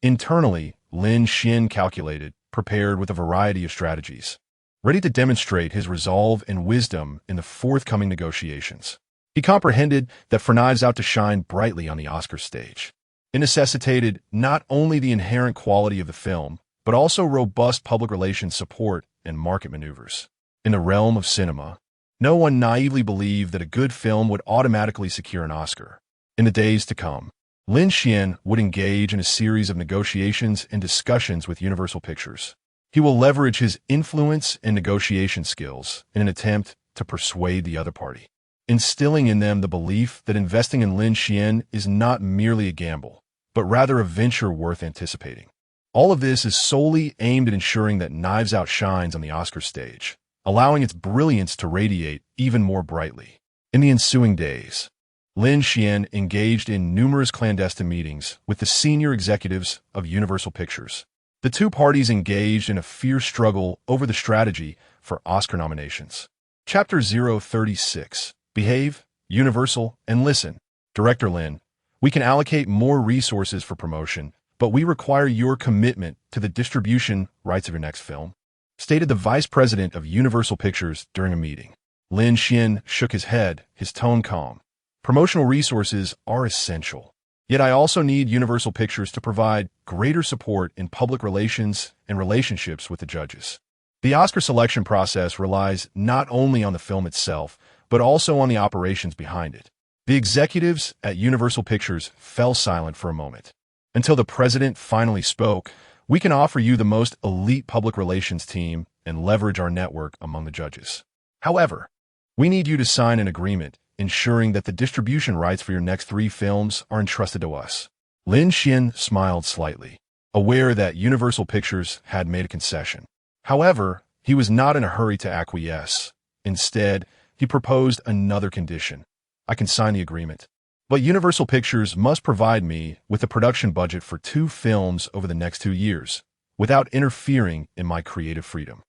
Internally, Lin Xuan calculated, prepared with a variety of strategies, ready to demonstrate his resolve and wisdom in the forthcoming negotiations. He comprehended that for Knives Out to shine brightly on the Oscar stage, it necessitated not only the inherent quality of the film, but also robust public relations support and market maneuvers. In the realm of cinema, no one naively believed that a good film would automatically secure an Oscar. In the days to come, Lin Xuan would engage in a series of negotiations and discussions with Universal Pictures. He will leverage his influence and negotiation skills in an attempt to persuade the other party, instilling in them the belief that investing in Lin Xuan is not merely a gamble, but rather a venture worth anticipating. All of this is solely aimed at ensuring that Knives Out shines on the Oscar stage, allowing its brilliance to radiate even more brightly. In the ensuing days, Lin Xuan engaged in numerous clandestine meetings with the senior executives of Universal Pictures. The two parties engaged in a fierce struggle over the strategy for Oscar nominations. Chapter 036. Behave, Universal, and Listen. Director Lin, we can allocate more resources for promotion, but we require your commitment to the distribution rights of your next film, stated the vice president of Universal Pictures during a meeting. Lin Xuan shook his head, his tone calm. Promotional resources are essential. Yet I also need Universal Pictures to provide greater support in public relations and relationships with the judges. The Oscar selection process relies not only on the film itself, but also on the operations behind it. The executives at Universal Pictures fell silent for a moment. Until the president finally spoke, we can offer you the most elite public relations team and leverage our network among the judges. However, we need you to sign an agreement ensuring that the distribution rights for your next 3 films are entrusted to us. Lin Xuan smiled slightly, aware that Universal Pictures had made a concession. However, he was not in a hurry to acquiesce. Instead, he proposed another condition. I can sign the agreement, but Universal Pictures must provide me with a production budget for 2 films over the next 2 years, without interfering in my creative freedom.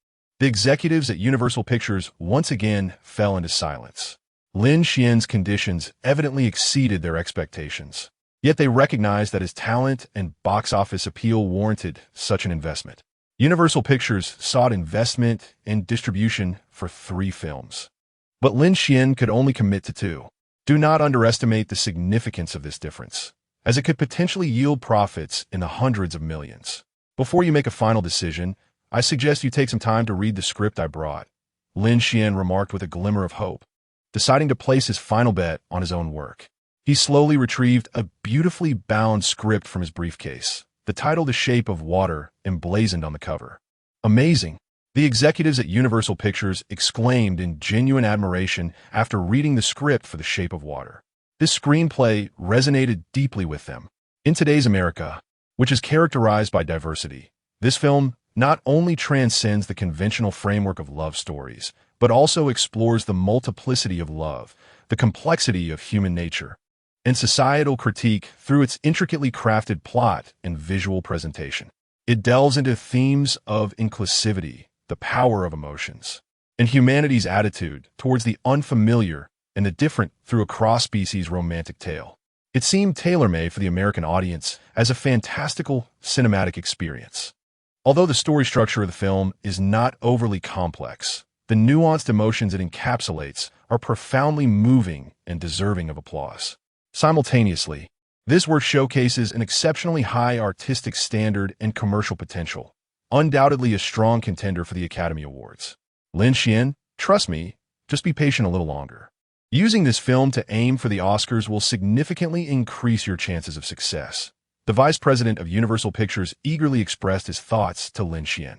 The executives at Universal Pictures once again fell into silence. Lin Xuan's conditions evidently exceeded their expectations. Yet they recognized that his talent and box office appeal warranted such an investment. Universal Pictures sought investment and distribution for 3 films. But Lin Xuan could only commit to 2. Do not underestimate the significance of this difference, as it could potentially yield profits in the hundreds of millions. Before you make a final decision, I suggest you take some time to read the script I brought, Lin Xuan remarked with a glimmer of hope, deciding to place his final bet on his own work. He slowly retrieved a beautifully bound script from his briefcase, the title The Shape of Water emblazoned on the cover. Amazing! The executives at Universal Pictures exclaimed in genuine admiration after reading the script for The Shape of Water. This screenplay resonated deeply with them. In today's America, which is characterized by diversity, this film not only transcends the conventional framework of love stories, but also explores the multiplicity of love, the complexity of human nature, and societal critique through its intricately crafted plot and visual presentation. It delves into themes of inclusivity, the power of emotions, and humanity's attitude towards the unfamiliar and the different through a cross-species romantic tale. It seemed tailor-made for the American audience as a fantastical cinematic experience. Although the story structure of the film is not overly complex, the nuanced emotions it encapsulates are profoundly moving and deserving of applause. Simultaneously, this work showcases an exceptionally high artistic standard and commercial potential, undoubtedly a strong contender for the Academy Awards. Lin Xuan, trust me, just be patient a little longer. Using this film to aim for the Oscars will significantly increase your chances of success. The vice president of Universal Pictures eagerly expressed his thoughts to Lin Xuan.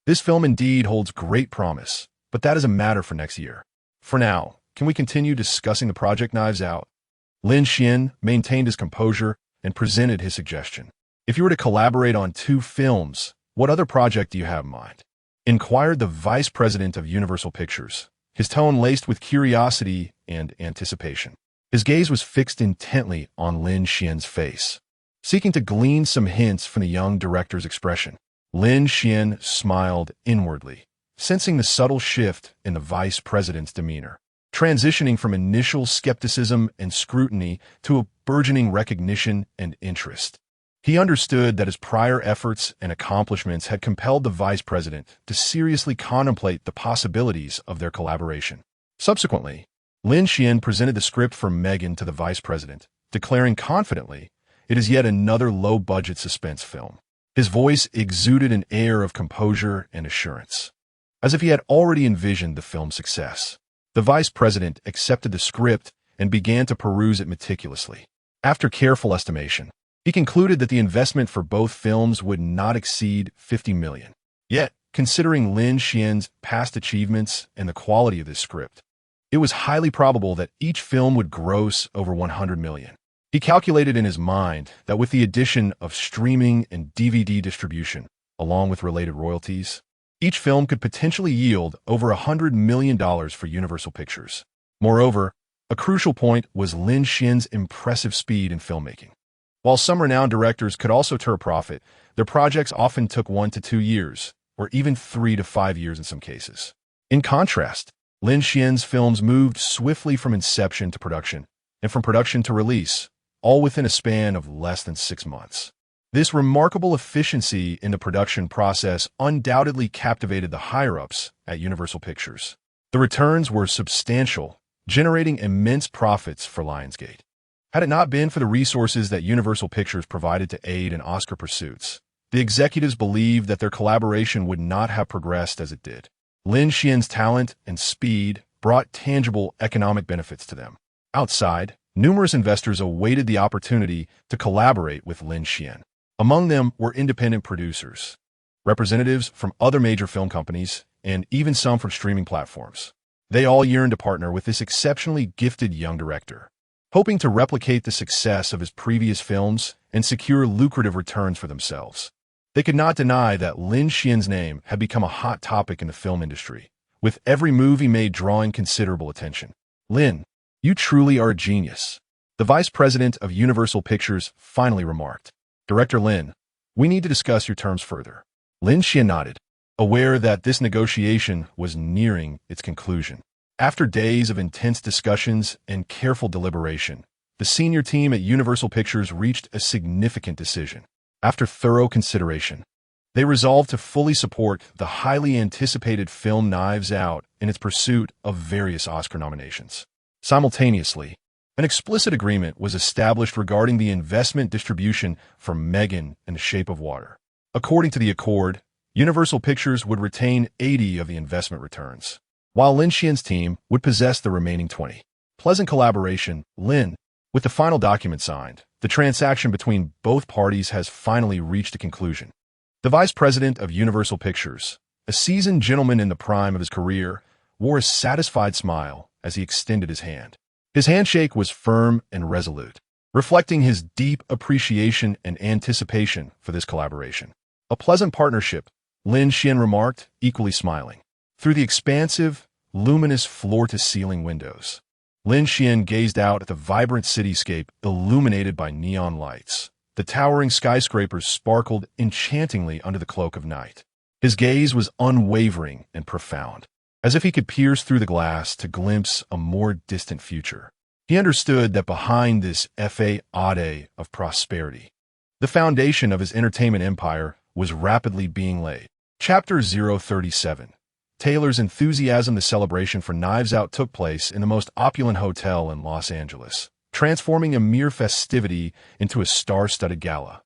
This film indeed holds great promise, but that is a matter for next year. For now, can we continue discussing the project Knives Out? Lin Xuan maintained his composure and presented his suggestion. If you were to collaborate on 2 films, what other project do you have in mind? Inquired the vice president of Universal Pictures, his tone laced with curiosity and anticipation. His gaze was fixed intently on Lin Xuan's face, seeking to glean some hints from the young director's expression. Lin Xuan smiled inwardly, sensing the subtle shift in the vice president's demeanor, transitioning from initial skepticism and scrutiny to a burgeoning recognition and interest. He understood that his prior efforts and accomplishments had compelled the vice president to seriously contemplate the possibilities of their collaboration. Subsequently, Lin Xuan presented the script for Megan to the vice president, declaring confidently, "It is yet another low-budget suspense film." His voice exuded an air of composure and assurance, as if he had already envisioned the film's success. The vice president accepted the script and began to peruse it meticulously. After careful estimation, he concluded that the investment for both films would not exceed $50 million. Yet, considering Lin Xuan's past achievements and the quality of this script, it was highly probable that each film would gross over $100 million. He calculated in his mind that with the addition of streaming and DVD distribution, along with related royalties, each film could potentially yield over $100 million for Universal Pictures. Moreover, a crucial point was Lin Xuan's impressive speed in filmmaking. While some renowned directors could also turn a profit, their projects often took 1 to 2 years, or even 3 to 5 years in some cases. In contrast, Lin Xuan's films moved swiftly from inception to production, and from production to release, all within a span of less than 6 months. This remarkable efficiency in the production process undoubtedly captivated the higher-ups at Universal Pictures. The returns were substantial, generating immense profits for Lionsgate. Had it not been for the resources that Universal Pictures provided to aid in Oscar pursuits, the executives believed that their collaboration would not have progressed as it did. Lin Xuan's talent and speed brought tangible economic benefits to them. Outside, numerous investors awaited the opportunity to collaborate with Lin Xuan. Among them were independent producers, representatives from other major film companies, and even some from streaming platforms. They all yearned to partner with this exceptionally gifted young director, hoping to replicate the success of his previous films and secure lucrative returns for themselves. They could not deny that Lin Xuan's name had become a hot topic in the film industry, with every move he made drawing considerable attention. "Lin, you truly are a genius," the vice president of Universal Pictures finally remarked. "Director Lin, we need to discuss your terms further." Lin Xuan nodded, aware that this negotiation was nearing its conclusion. After days of intense discussions and careful deliberation, the senior team at Universal Pictures reached a significant decision. After thorough consideration, they resolved to fully support the highly anticipated film Knives Out in its pursuit of various Oscar nominations. Simultaneously, an explicit agreement was established regarding the investment distribution for Megan and The Shape of Water. According to the accord, Universal Pictures would retain 80 of the investment returns, while Lin Xuan's team would possess the remaining 20. Pleasant collaboration, Lin. With the final document signed, the transaction between both parties has finally reached a conclusion. The vice president of Universal Pictures, a seasoned gentleman in the prime of his career, wore a satisfied smile as he extended his hand. His handshake was firm and resolute, reflecting his deep appreciation and anticipation for this collaboration. A pleasant partnership, Lin Xuan remarked, equally smiling. Through the expansive, luminous floor-to-ceiling windows, Lin Xuan gazed out at the vibrant cityscape illuminated by neon lights. The towering skyscrapers sparkled enchantingly under the cloak of night. His gaze was unwavering and profound, as if he could pierce through the glass to glimpse a more distant future. He understood that behind this facade of prosperity, the foundation of his entertainment empire was rapidly being laid. Chapter 037. Taylor's enthusiasm. The celebration for Knives Out took place in the most opulent hotel in Los Angeles, transforming a mere festivity into a star-studded gala,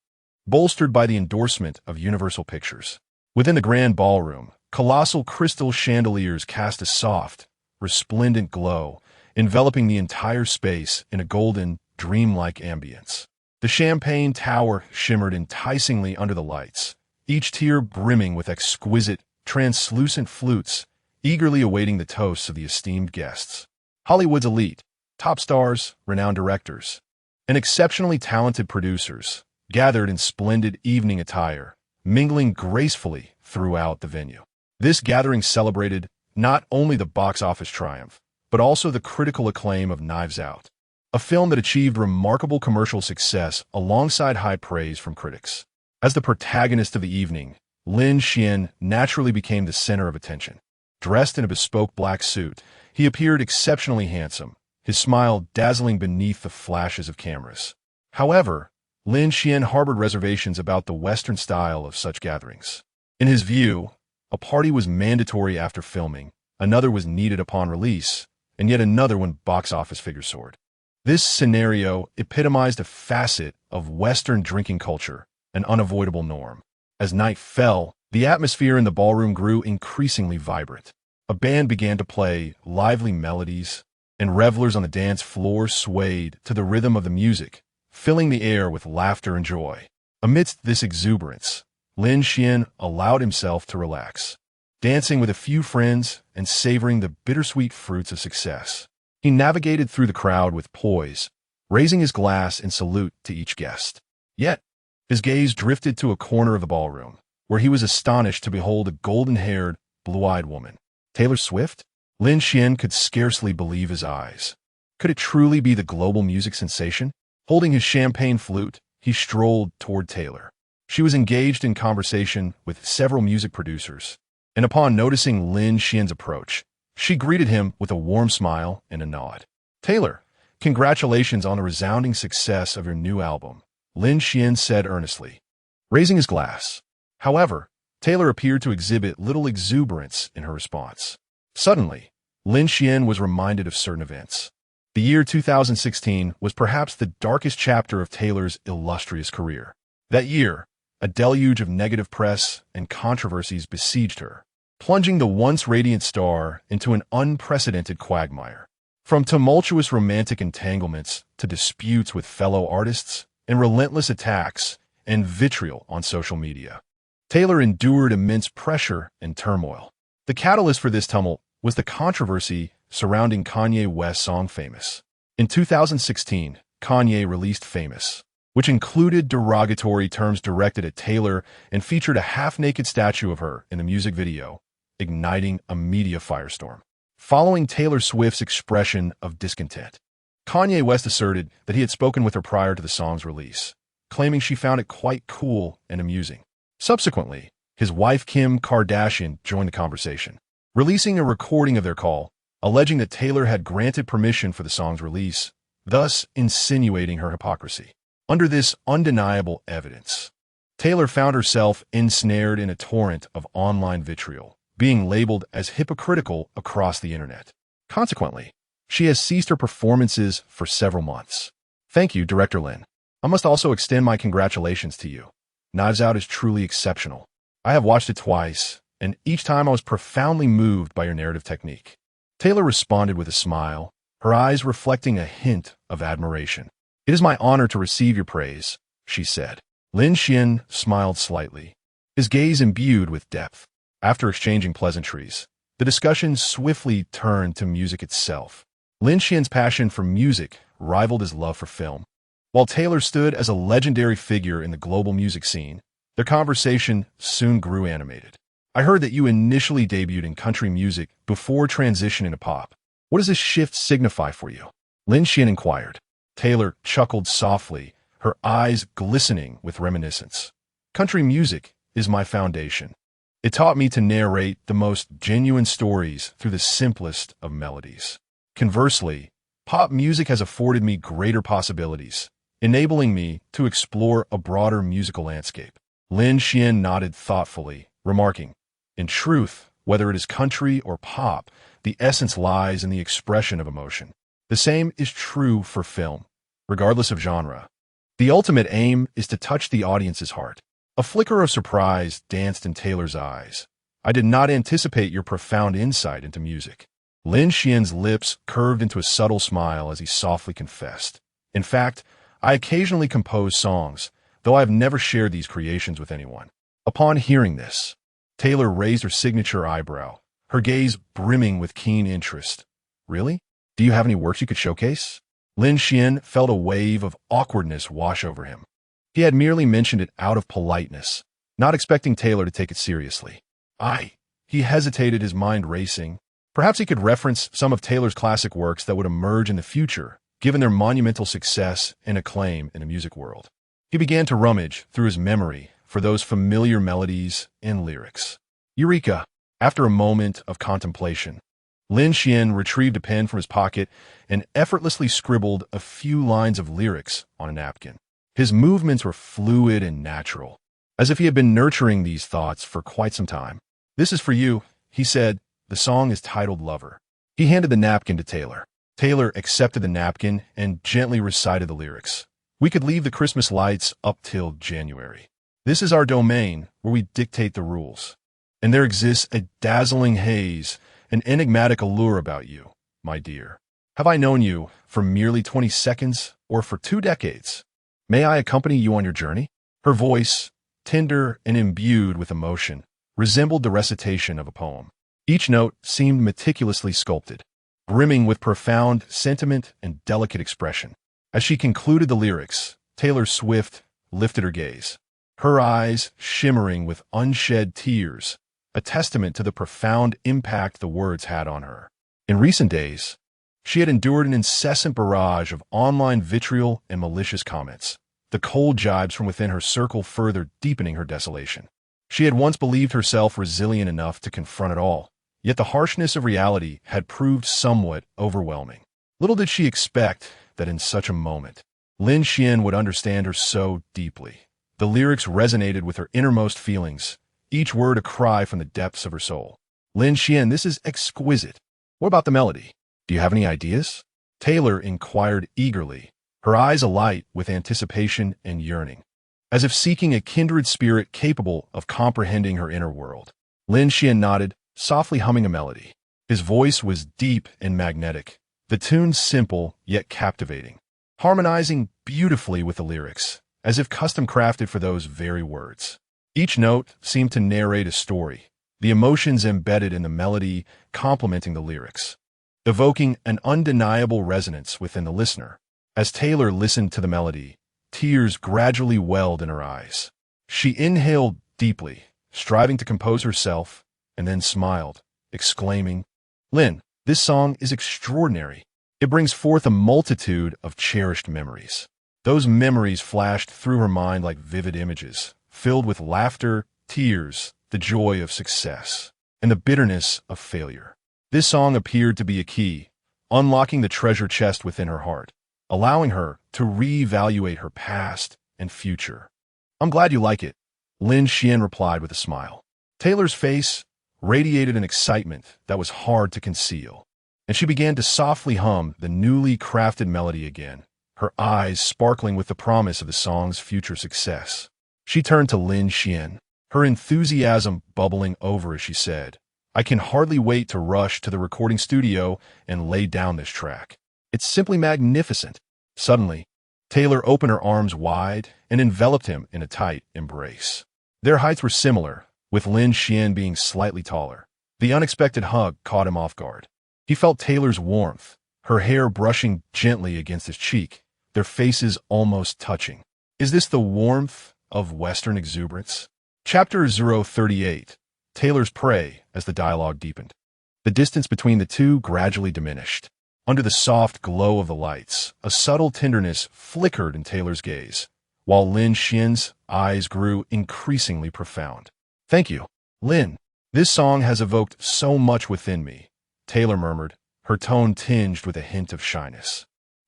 bolstered by the endorsement of Universal Pictures. Within the grand ballroom, colossal crystal chandeliers cast a soft, resplendent glow, enveloping the entire space in a golden, dreamlike ambience. The champagne tower shimmered enticingly under the lights, each tier brimming with exquisite, translucent flutes, eagerly awaiting the toasts of the esteemed guests. Hollywood's elite, top stars, renowned directors, and exceptionally talented producers gathered in splendid evening attire, mingling gracefully throughout the venue. This gathering celebrated not only the box office triumph, but also the critical acclaim of Knives Out, a film that achieved remarkable commercial success alongside high praise from critics. As the protagonist of the evening, Lin Xuan naturally became the center of attention. Dressed in a bespoke black suit, he appeared exceptionally handsome, his smile dazzling beneath the flashes of cameras. However, Lin Xuan harbored reservations about the Western style of such gatherings. In his view, a party was mandatory after filming, another was needed upon release, and yet another when box office figures soared. This scenario epitomized a facet of Western drinking culture, an unavoidable norm. As night fell, the atmosphere in the ballroom grew increasingly vibrant. A band began to play lively melodies, and revelers on the dance floor swayed to the rhythm of the music, filling the air with laughter and joy. Amidst this exuberance, Lin Xuan allowed himself to relax, dancing with a few friends and savoring the bittersweet fruits of success. He navigated through the crowd with poise, raising his glass in salute to each guest. Yet, his gaze drifted to a corner of the ballroom, where he was astonished to behold a golden-haired, blue-eyed woman. Taylor Swift? Lin Xuan could scarcely believe his eyes. Could it truly be the global music sensation? Holding his champagne flute, he strolled toward Taylor. She was engaged in conversation with several music producers, and upon noticing Lin Xuan's approach, she greeted him with a warm smile and a nod. "Taylor, congratulations on the resounding success of your new album," Lin Xuan said earnestly, raising his glass. However, Taylor appeared to exhibit little exuberance in her response. Suddenly, Lin Xuan was reminded of certain events. The year 2016 was perhaps the darkest chapter of Taylor's illustrious career. That year, a deluge of negative press and controversies besieged her, plunging the once radiant star into an unprecedented quagmire. From tumultuous romantic entanglements to disputes with fellow artists and relentless attacks and vitriol on social media, Taylor endured immense pressure and turmoil. The catalyst for this tumult was the controversy surrounding Kanye West's song Famous. In 2016, Kanye released Famous, which included derogatory terms directed at Taylor and featured a half-naked statue of her in the music video, igniting a media firestorm. Following Taylor Swift's expression of discontent, Kanye West asserted that he had spoken with her prior to the song's release, claiming she found it quite cool and amusing. Subsequently, His wife Kim Kardashian joined the conversation, releasing a recording of their call, alleging that Taylor had granted permission for the song's release, thus insinuating her hypocrisy. Under this undeniable evidence, Taylor found herself ensnared in a torrent of online vitriol, being labeled as hypocritical across the internet. Consequently, she has ceased her performances for several months. Thank you, Director Lin. I must also extend my congratulations to you. Knives Out is truly exceptional. I have watched it twice, and each time I was profoundly moved by your narrative technique. Taylor responded with a smile, her eyes reflecting a hint of admiration. It is my honor to receive your praise, she said. Lin Xuan smiled slightly, his gaze imbued with depth. After exchanging pleasantries, the discussion swiftly turned to music itself. Lin Xuan's passion for music rivaled his love for film. While Taylor stood as a legendary figure in the global music scene, their conversation soon grew animated. I heard that you initially debuted in country music before transitioning to pop. What does this shift signify for you? Lin Xuan inquired. Taylor chuckled softly, her eyes glistening with reminiscence. Country music is my foundation. It taught me to narrate the most genuine stories through the simplest of melodies. Conversely, pop music has afforded me greater possibilities, enabling me to explore a broader musical landscape. Lin Xuan nodded thoughtfully, remarking, in truth, whether it is country or pop, the essence lies in the expression of emotion. The same is true for film, regardless of genre. The ultimate aim is to touch the audience's heart. A flicker of surprise danced in Taylor's eyes. I did not anticipate your profound insight into music. Lin Xuan's lips curved into a subtle smile as he softly confessed. In fact, I occasionally compose songs, though I have never shared these creations with anyone. Upon hearing this, Taylor raised her signature eyebrow, her gaze brimming with keen interest. Really? Do you have any works you could showcase? Lin Xuan felt a wave of awkwardness wash over him. He had merely mentioned it out of politeness, not expecting Taylor to take it seriously. He hesitated, his mind racing. Perhaps he could reference some of Taylor's classic works that would emerge in the future, given their monumental success and acclaim in the music world. He began to rummage through his memory for those familiar melodies and lyrics. Eureka! After a moment of contemplation, Lin Xuan retrieved a pen from his pocket and effortlessly scribbled a few lines of lyrics on a napkin. His movements were fluid and natural, as if he had been nurturing these thoughts for quite some time. This is for you, he said. The song is titled Lover. He handed the napkin to Taylor. Taylor accepted the napkin and gently recited the lyrics. We could leave the Christmas lights up till January. This is our domain where we dictate the rules. And there exists a dazzling haze, an enigmatic allure about you, my dear. Have I known you for merely 20 seconds or for 2 decades? May I accompany you on your journey? Her voice, tender and imbued with emotion, resembled the recitation of a poem. Each note seemed meticulously sculpted, brimming with profound sentiment and delicate expression. As she concluded the lyrics, Taylor Swift lifted her gaze, her eyes shimmering with unshed tears, a testament to the profound impact the words had on her. In recent days, she had endured an incessant barrage of online vitriol and malicious comments, the cold jibes from within her circle further deepening her desolation. She had once believed herself resilient enough to confront it all, yet the harshness of reality had proved somewhat overwhelming. Little did she expect that in such a moment, Lin Xuan would understand her so deeply. The lyrics resonated with her innermost feelings, each word a cry from the depths of her soul. Lin Xuan, this is exquisite. What about the melody? Do you have any ideas? Taylor inquired eagerly, her eyes alight with anticipation and yearning, as if seeking a kindred spirit capable of comprehending her inner world. Lin Xuan nodded, softly humming a melody. His voice was deep and magnetic, the tune simple yet captivating, harmonizing beautifully with the lyrics, as if custom crafted for those very words. Each note seemed to narrate a story, the emotions embedded in the melody complementing the lyrics, evoking an undeniable resonance within the listener. As Taylor listened to the melody, tears gradually welled in her eyes. She inhaled deeply, striving to compose herself, and then smiled, exclaiming, Lin, this song is extraordinary. It brings forth a multitude of cherished memories. Those memories flashed through her mind like vivid images, filled with laughter, tears, the joy of success, and the bitterness of failure. This song appeared to be a key, unlocking the treasure chest within her heart, allowing her to reevaluate her past and future. I'm glad you like it, Lin Xuan replied with a smile. Taylor's face radiated an excitement that was hard to conceal, and she began to softly hum the newly crafted melody again, her eyes sparkling with the promise of the song's future success. She turned to Lin Xuan, her enthusiasm bubbling over as she said, I can hardly wait to rush to the recording studio and lay down this track. It's simply magnificent. Suddenly, Taylor opened her arms wide and enveloped him in a tight embrace. Their heights were similar, with Lin Xuan being slightly taller. The unexpected hug caught him off guard. He felt Taylor's warmth, her hair brushing gently against his cheek, their faces almost touching. Is this the warmth of Western exuberance? Chapter 038. Taylor's Prey. As the dialogue deepened, the distance between the two gradually diminished. Under the soft glow of the lights, a subtle tenderness flickered in Taylor's gaze, while Lin Xuan's eyes grew increasingly profound. Thank you, Lin. This song has evoked so much within me, Taylor murmured, her tone tinged with a hint of shyness.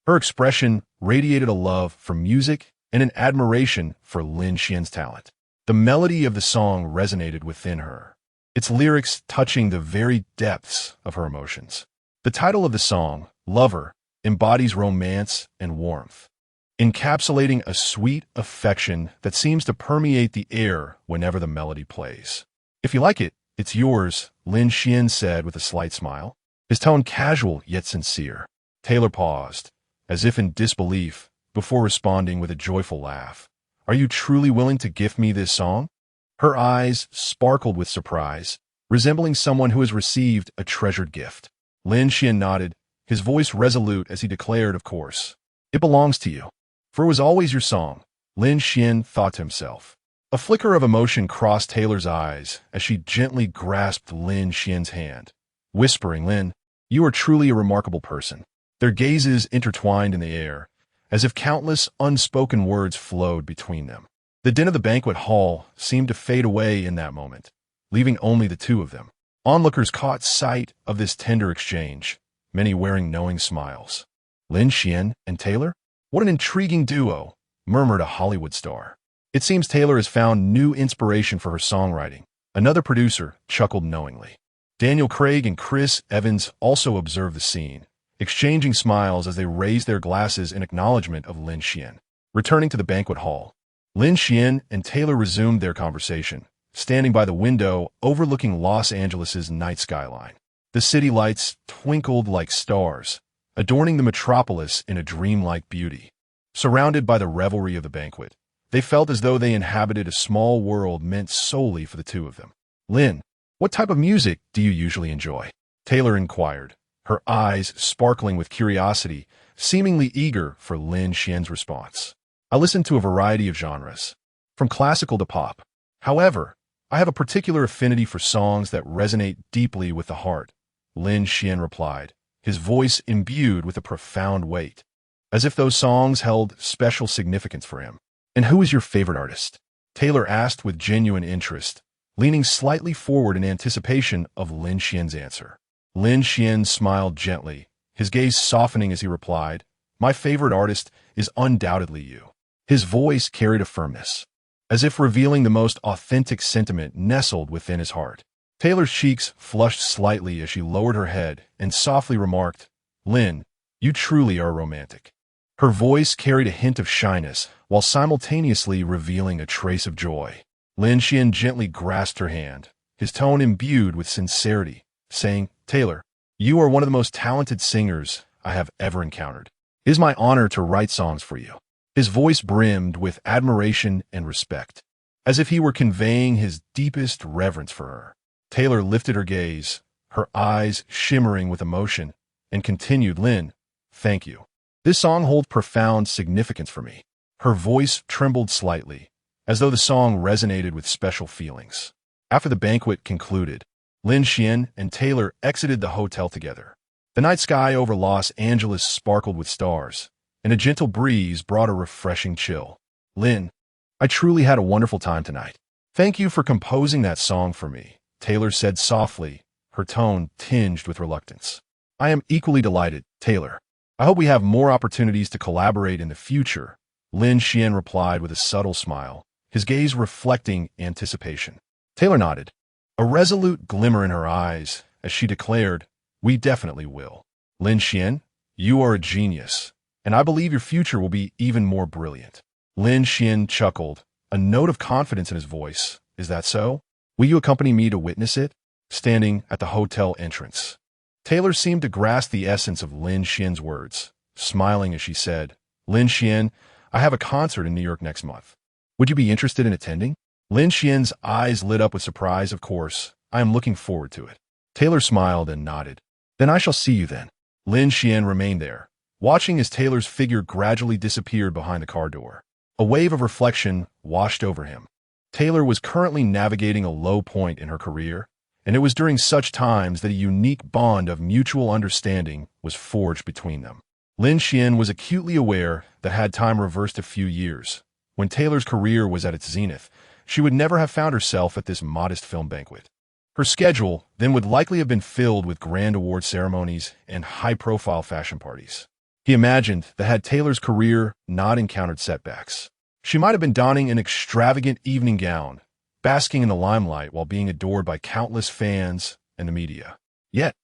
Her expression radiated a love for music and an admiration for Lin Xuan's talent. The melody of the song resonated within her, its lyrics touching the very depths of her emotions. The title of the song, Lover, embodies romance and warmth, encapsulating a sweet affection that seems to permeate the air whenever the melody plays. If you like it, it's yours, Lin Xuan said with a slight smile, his tone casual yet sincere. Taylor paused, as if in disbelief, before responding with a joyful laugh. Are you truly willing to gift me this song? Her eyes sparkled with surprise, resembling someone who has received a treasured gift. Lin Xuan nodded, his voice resolute as he declared, of course. It belongs to you. For it was always your song, Lin Xuan thought to himself. A flicker of emotion crossed Taylor's eyes as she gently grasped Lin Xuan's hand, whispering, Lin, you are truly a remarkable person. Their gazes intertwined in the air, as if countless unspoken words flowed between them. The din of the banquet hall seemed to fade away in that moment, leaving only the two of them. Onlookers caught sight of this tender exchange, many wearing knowing smiles. Lin Xuan and Taylor? What an intriguing duo, murmured a Hollywood star. It seems Taylor has found new inspiration for her songwriting. Another producer chuckled knowingly. Daniel Craig and Chris Evans also observed the scene, exchanging smiles as they raised their glasses in acknowledgement of Lin Xuan. Returning to the banquet hall, Lin Xuan and Taylor resumed their conversation, standing by the window overlooking Los Angeles' night skyline. The city lights twinkled like stars, adorning the metropolis in a dreamlike beauty. Surrounded by the revelry of the banquet, they felt as though they inhabited a small world meant solely for the two of them. Lin, what type of music do you usually enjoy? Taylor inquired, her eyes sparkling with curiosity, seemingly eager for Lin Xuan's response. I listen to a variety of genres, from classical to pop. However, I have a particular affinity for songs that resonate deeply with the heart, Lin Xuan replied, his voice imbued with a profound weight, as if those songs held special significance for him. And who is your favorite artist? Taylor asked with genuine interest, leaning slightly forward in anticipation of Lin Xuan's answer. Lin Xuan smiled gently, his gaze softening as he replied, my favorite artist is undoubtedly you. His voice carried a firmness, as if revealing the most authentic sentiment nestled within his heart. Taylor's cheeks flushed slightly as she lowered her head and softly remarked, Lin, you truly are romantic. Her voice carried a hint of shyness while simultaneously revealing a trace of joy. Lin Xuan gently grasped her hand, his tone imbued with sincerity, saying, Taylor, you are one of the most talented singers I have ever encountered. It is my honor to write songs for you. His voice brimmed with admiration and respect, as if he were conveying his deepest reverence for her. Taylor lifted her gaze, her eyes shimmering with emotion, and continued, Lin, thank you. This song holds profound significance for me. Her voice trembled slightly, as though the song resonated with special feelings. After the banquet concluded, Lin Xuan and Taylor exited the hotel together. The night sky over Los Angeles sparkled with stars, and a gentle breeze brought a refreshing chill. Lin, I truly had a wonderful time tonight. "Thank you for composing that song for me," Taylor said softly, her tone tinged with reluctance. "I am equally delighted, Taylor. I hope we have more opportunities to collaborate in the future," Lin Xuan replied with a subtle smile, his gaze reflecting anticipation. Taylor nodded, a resolute glimmer in her eyes, as she declared, "We definitely will. Lin Xuan, you are a genius, and I believe your future will be even more brilliant." Lin Xuan chuckled, a note of confidence in his voice. "Is that so? Will you accompany me to witness it?" Standing at the hotel entrance, Taylor seemed to grasp the essence of Lin Xuan's words, smiling as she said, "Lin Xuan, I have a concert in New York next month. Would you be interested in attending?" Lin Xuan's eyes lit up with surprise. "Of course, I am looking forward to it." Taylor smiled and nodded. "Then I shall see you then." Lin Xuan remained there, watching as Taylor's figure gradually disappeared behind the car door. A wave of reflection washed over him. Taylor was currently navigating a low point in her career, and it was during such times that a unique bond of mutual understanding was forged between them. Lin Xuan was acutely aware that had time reversed a few years, when Taylor's career was at its zenith, she would never have found herself at this modest film banquet. Her schedule then would likely have been filled with grand award ceremonies and high-profile fashion parties. He imagined that had Taylor's career not encountered setbacks, she might have been donning an extravagant evening gown, basking in the limelight while being adored by countless fans and the media. Yet,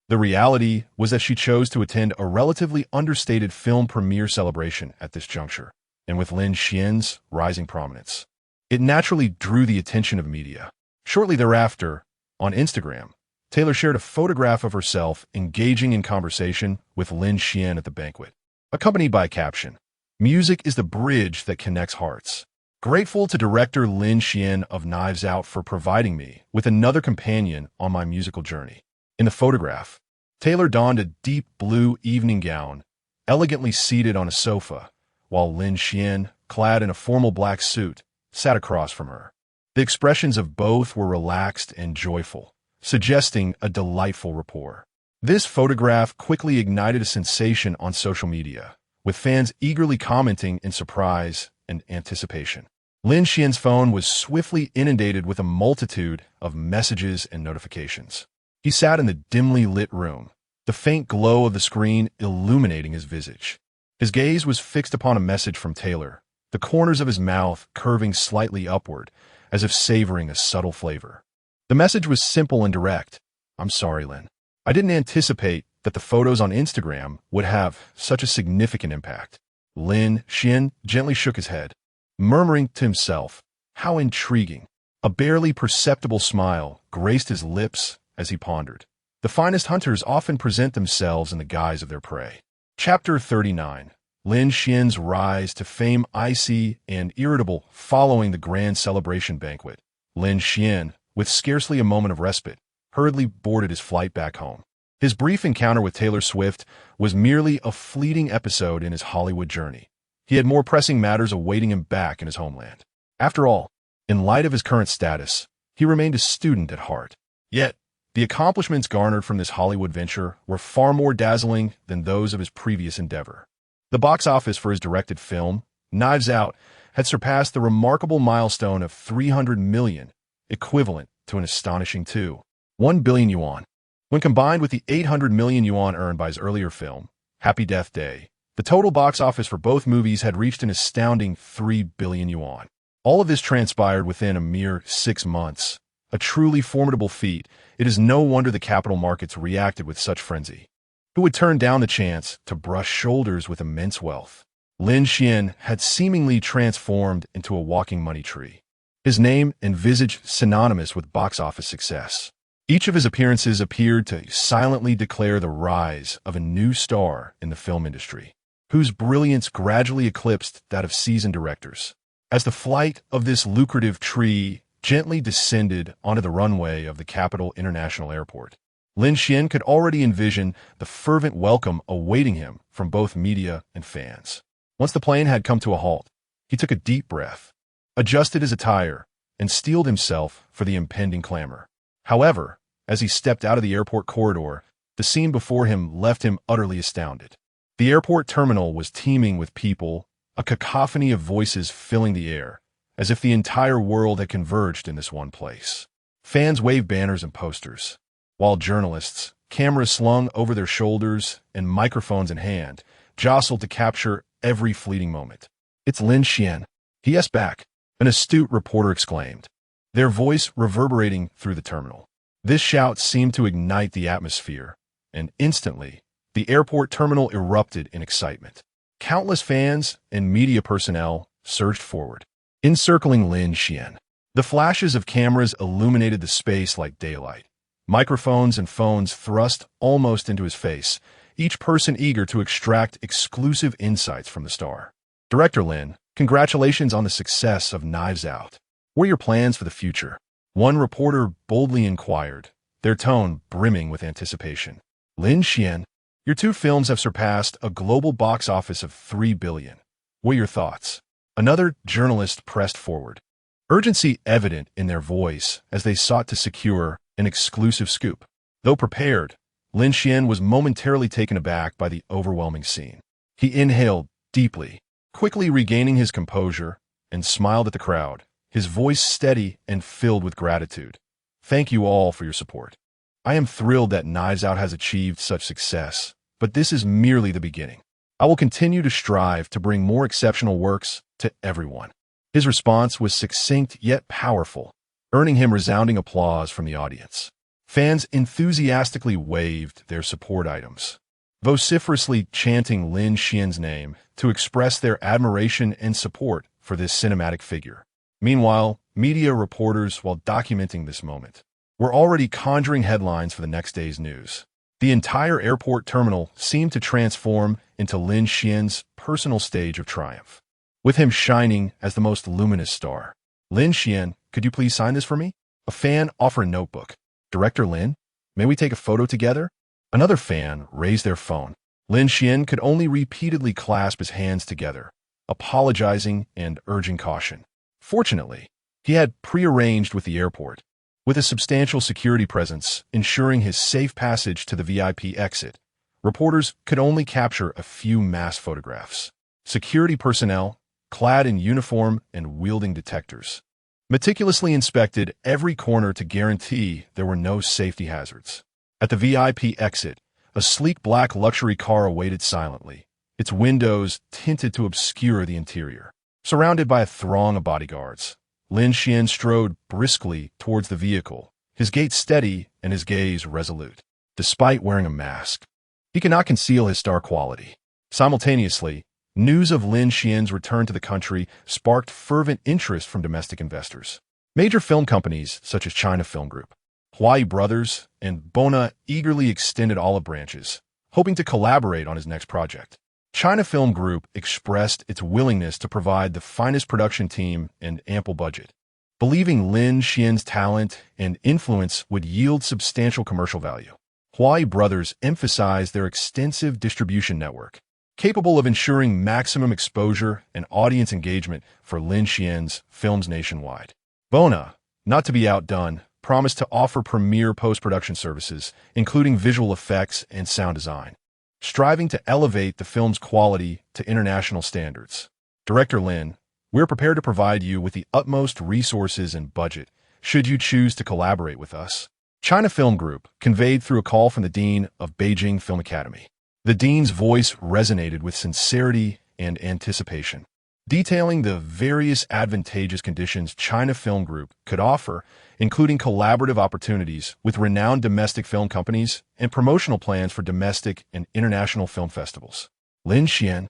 the reality was that she chose to attend a relatively understated film premiere celebration at this juncture, and with Lin Xuan's rising prominence, it naturally drew the attention of media. Shortly thereafter, on Instagram, Taylor shared a photograph of herself engaging in conversation with Lin Xuan at the banquet, accompanied by a caption, "Music is the bridge that connects hearts. Grateful to director Lin Xuan of Knives Out for providing me with another companion on my musical journey." In the photograph, Taylor donned a deep blue evening gown, elegantly seated on a sofa, while Lin Xuan, clad in a formal black suit, sat across from her. The expressions of both were relaxed and joyful, suggesting a delightful rapport. This photograph quickly ignited a sensation on social media, with fans eagerly commenting in surprise and anticipation. Lin Xuan's phone was swiftly inundated with a multitude of messages and notifications. He sat in the dimly lit room, the faint glow of the screen illuminating his visage. His gaze was fixed upon a message from Taylor, the corners of his mouth curving slightly upward, as if savoring a subtle flavor. The message was simple and direct. "I'm sorry, Lin. I didn't anticipate that the photos on Instagram would have such a significant impact." Lin Xuan gently shook his head, murmuring to himself, "How intriguing." A barely perceptible smile graced his lips as he pondered. The finest hunters often present themselves in the guise of their prey. Chapter 39. Lin Xuan's rise to fame. Icy and irritable following the grand celebration banquet, Lin Xuan, with scarcely a moment of respite, hurriedly boarded his flight back home. His brief encounter with Taylor Swift was merely a fleeting episode in his Hollywood journey. He had more pressing matters awaiting him back in his homeland. After all, in light of his current status, he remained a student at heart. Yet, the accomplishments garnered from this Hollywood venture were far more dazzling than those of his previous endeavor. The box office for his directed film, Knives Out, had surpassed the remarkable milestone of 300 million, equivalent to an astonishing 2.1 billion yuan. When combined with the 800 million yuan earned by his earlier film, Happy Death Day, the total box office for both movies had reached an astounding 3 billion yuan. All of this transpired within a mere 6 months. A truly formidable feat. It is no wonder the capital markets reacted with such frenzy. Who would turn down the chance to brush shoulders with immense wealth? Lin Xuan had seemingly transformed into a walking money tree. His name and visage synonymous with box office success. Each of his appearances appeared to silently declare the rise of a new star in the film industry, whose brilliance gradually eclipsed that of seasoned directors. As the flight of this lucrative tree gently descended onto the runway of the Capital International Airport, Lin Xuan could already envision the fervent welcome awaiting him from both media and fans. Once the plane had come to a halt, he took a deep breath, adjusted his attire, and steeled himself for the impending clamor. However, as he stepped out of the airport corridor, the scene before him left him utterly astounded. The airport terminal was teeming with people, a cacophony of voices filling the air, as if the entire world had converged in this one place. Fans waved banners and posters, while journalists, cameras slung over their shoulders and microphones in hand, jostled to capture every fleeting moment. "It's Lin Xuan." "Yes, back," an astute reporter exclaimed, their voice reverberating through the terminal. This shout seemed to ignite the atmosphere, and instantly, the airport terminal erupted in excitement. Countless fans and media personnel surged forward, encircling Lin Xuan. The flashes of cameras illuminated the space like daylight. Microphones and phones thrust almost into his face, each person eager to extract exclusive insights from the star. "Director Lin, congratulations on the success of Knives Out. What are your plans for the future?" One reporter boldly inquired, their tone brimming with anticipation. "Lin Xuan, your two films have surpassed a global box office of $3 billion. What are your thoughts?" Another journalist pressed forward, urgency evident in their voice as they sought to secure an exclusive scoop. Though prepared, Lin Xuan was momentarily taken aback by the overwhelming scene. He inhaled deeply, quickly regaining his composure, and smiled at the crowd, his voice steady and filled with gratitude. "Thank you all for your support. I am thrilled that Knives Out has achieved such success, but this is merely the beginning. I will continue to strive to bring more exceptional works to everyone." His response was succinct yet powerful, earning him resounding applause from the audience. Fans enthusiastically waved their support items, vociferously chanting Lin Xuan's name to express their admiration and support for this cinematic figure. Meanwhile, media reporters, while documenting this moment, were already conjuring headlines for the next day's news. The entire airport terminal seemed to transform into Lin Xuan's personal stage of triumph, with him shining as the most luminous star. "Lin Xuan, could you please sign this for me?" A fan offered a notebook. "Director Lin, may we take a photo together?" Another fan raised their phone. Lin Xuan could only repeatedly clasp his hands together, apologizing and urging caution. Fortunately, he had prearranged with the airport, with a substantial security presence ensuring his safe passage to the VIP exit. Reporters could only capture a few mass photographs. Security personnel, clad in uniform and wielding detectors, meticulously inspected every corner to guarantee there were no safety hazards. At the VIP exit, a sleek black luxury car awaited silently, its windows tinted to obscure the interior. Surrounded by a throng of bodyguards, Lin Xuan strode briskly towards the vehicle, his gait steady and his gaze resolute. Despite wearing a mask, he could not conceal his star quality. Simultaneously, news of Lin Xuan's return to the country sparked fervent interest from domestic investors. Major film companies such as China Film Group, Huayi Brothers, and Bona eagerly extended olive branches, hoping to collaborate on his next project. China Film Group expressed its willingness to provide the finest production team and ample budget, believing Lin Xuan's talent and influence would yield substantial commercial value. Huayi Brothers emphasized their extensive distribution network, capable of ensuring maximum exposure and audience engagement for Lin Xuan's films nationwide. Bona, not to be outdone, promised to offer premier post-production services, including visual effects and sound design, striving to elevate the film's quality to international standards. Director Lin, we're prepared to provide you with the utmost resources and budget, should you choose to collaborate with us. China Film Group conveyed through a call from the Dean of Beijing Film Academy. The Dean's voice resonated with sincerity and anticipation, detailing the various advantageous conditions China Film Group could offer, including collaborative opportunities with renowned domestic film companies and promotional plans for domestic and international film festivals. Lin Xuan,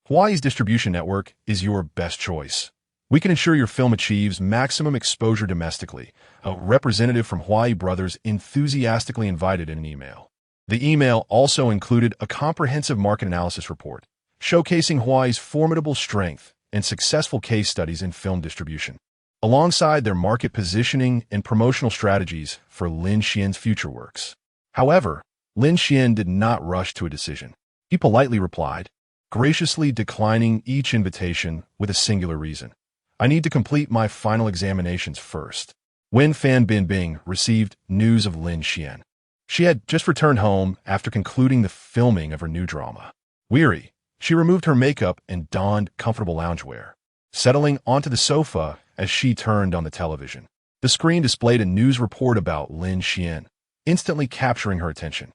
Hawaii's distribution network is your best choice. We can ensure your film achieves maximum exposure domestically, a representative from Huayi Brothers enthusiastically invited in an email. The email also included a comprehensive market analysis report, showcasing Hawaii's formidable strength and successful case studies in film distribution, alongside their market positioning and promotional strategies for Lin Xuan's future works. However, Lin Xuan did not rush to a decision. He politely replied, graciously declining each invitation with a singular reason. "I need to complete my final examinations first." When Fan Bingbing received news of Lin Xuan, she had just returned home after concluding the filming of her new drama. Weary, she removed her makeup and donned comfortable loungewear. Settling onto the sofa as she turned on the television. The screen displayed a news report about Lin Xuan, instantly capturing her attention.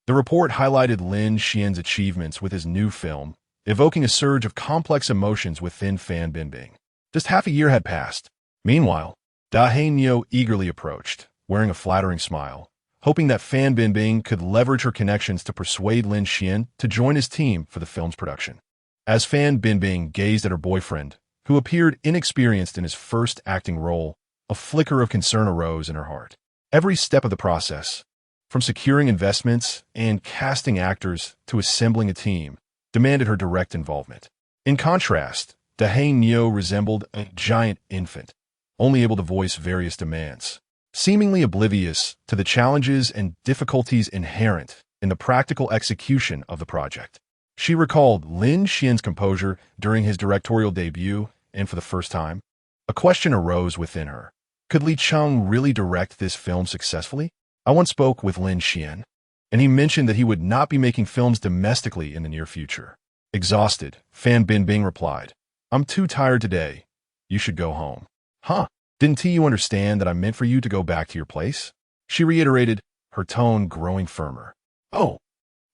The report highlighted Lin Xuan's achievements with his new film, evoking a surge of complex emotions within Fan Bingbing. Just half a year had passed. Meanwhile, Jinyu eagerly approached, wearing a flattering smile, hoping that Fan Bingbing could leverage her connections to persuade Lin Xuan to join his team for the film's production. As Fan Bingbing gazed at her boyfriend, who appeared inexperienced in his first acting role, a flicker of concern arose in her heart. Every step of the process, from securing investments and casting actors to assembling a team, demanded her direct involvement. In contrast, Jinyu resembled a giant infant, only able to voice various demands, seemingly oblivious to the challenges and difficulties inherent in the practical execution of the project. She recalled Lin Xuan's composure during his directorial debut, and for the first time, a question arose within her. Could Li Cheng really direct this film successfully? I once spoke with Lin Xuan, and he mentioned that he would not be making films domestically in the near future. Exhausted, Fan Bingbing replied, "I'm too tired today. You should go home." "Huh? Didn't you understand that I meant for you to go back to your place?" She reiterated, her tone growing firmer. Oh.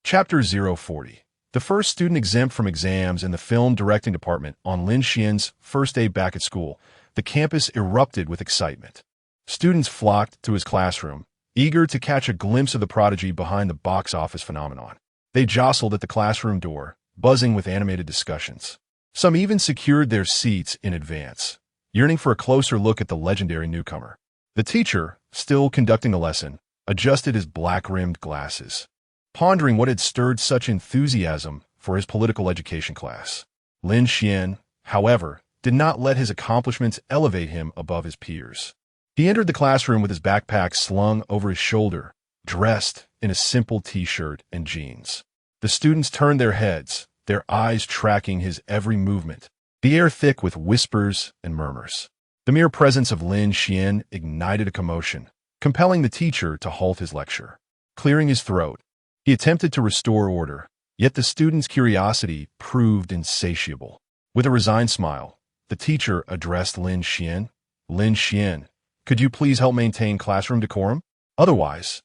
Chapter 040. The first student exempt from exams in the film directing department on Lin Xuan's first day back at school, the campus erupted with excitement. Students flocked to his classroom, eager to catch a glimpse of the prodigy behind the box office phenomenon. They jostled at the classroom door, buzzing with animated discussions. Some even secured their seats in advance, yearning for a closer look at the legendary newcomer. The teacher, still conducting the lesson, adjusted his black-rimmed glasses, pondering what had stirred such enthusiasm for his political education class. Lin Xuan, however, did not let his accomplishments elevate him above his peers. He entered the classroom with his backpack slung over his shoulder, dressed in a simple t-shirt and jeans. The students turned their heads, their eyes tracking his every movement, the air thick with whispers and murmurs. The mere presence of Lin Xuan ignited a commotion, compelling the teacher to halt his lecture. Clearing his throat, he attempted to restore order, yet the students' curiosity proved insatiable. With a resigned smile, the teacher addressed Lin Xuan. "Lin Xuan, could you please help maintain classroom decorum? Otherwise,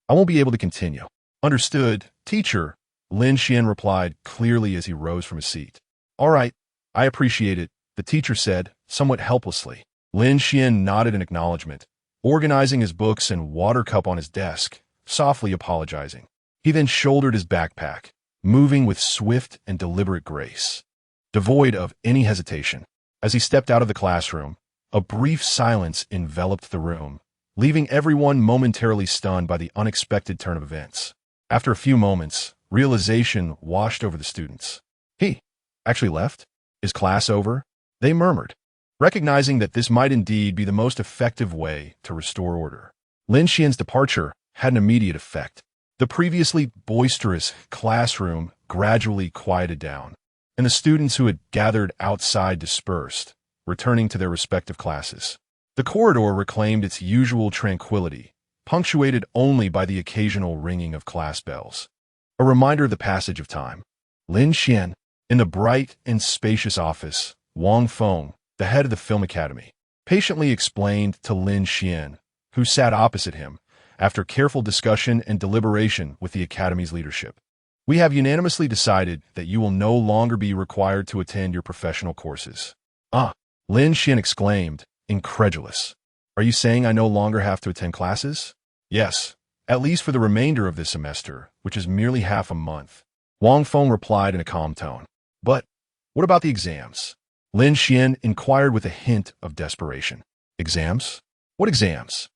I won't be able to continue." "Understood, teacher," Lin Xuan replied clearly as he rose from his seat. "All right, I appreciate it," the teacher said, somewhat helplessly. Lin Xuan nodded in acknowledgement, organizing his books and water cup on his desk, softly apologizing. He then shouldered his backpack, moving with swift and deliberate grace, devoid of any hesitation. As he stepped out of the classroom, a brief silence enveloped the room, leaving everyone momentarily stunned by the unexpected turn of events. After a few moments, realization washed over the students. "He actually left? Is class over?" they murmured, recognizing that this might indeed be the most effective way to restore order. Lin Xuan's departure had an immediate effect. The previously boisterous classroom gradually quieted down, and the students who had gathered outside dispersed, returning to their respective classes. The corridor reclaimed its usual tranquility, punctuated only by the occasional ringing of class bells, a reminder of the passage of time. Lin Xuan, in the bright and spacious office, Wang Feng, the head of the Film Academy, patiently explained to Lin Xuan, who sat opposite him, after careful discussion and deliberation with the Academy's leadership. "We have unanimously decided that you will no longer be required to attend your professional courses." "Ah," Lin Xuan exclaimed, incredulous. "Are you saying I no longer have to attend classes?" "Yes, at least for the remainder of this semester, which is merely half a month," Wang Feng replied in a calm tone. "But what about the exams?" Lin Xuan inquired with a hint of desperation. "Exams? What exams?"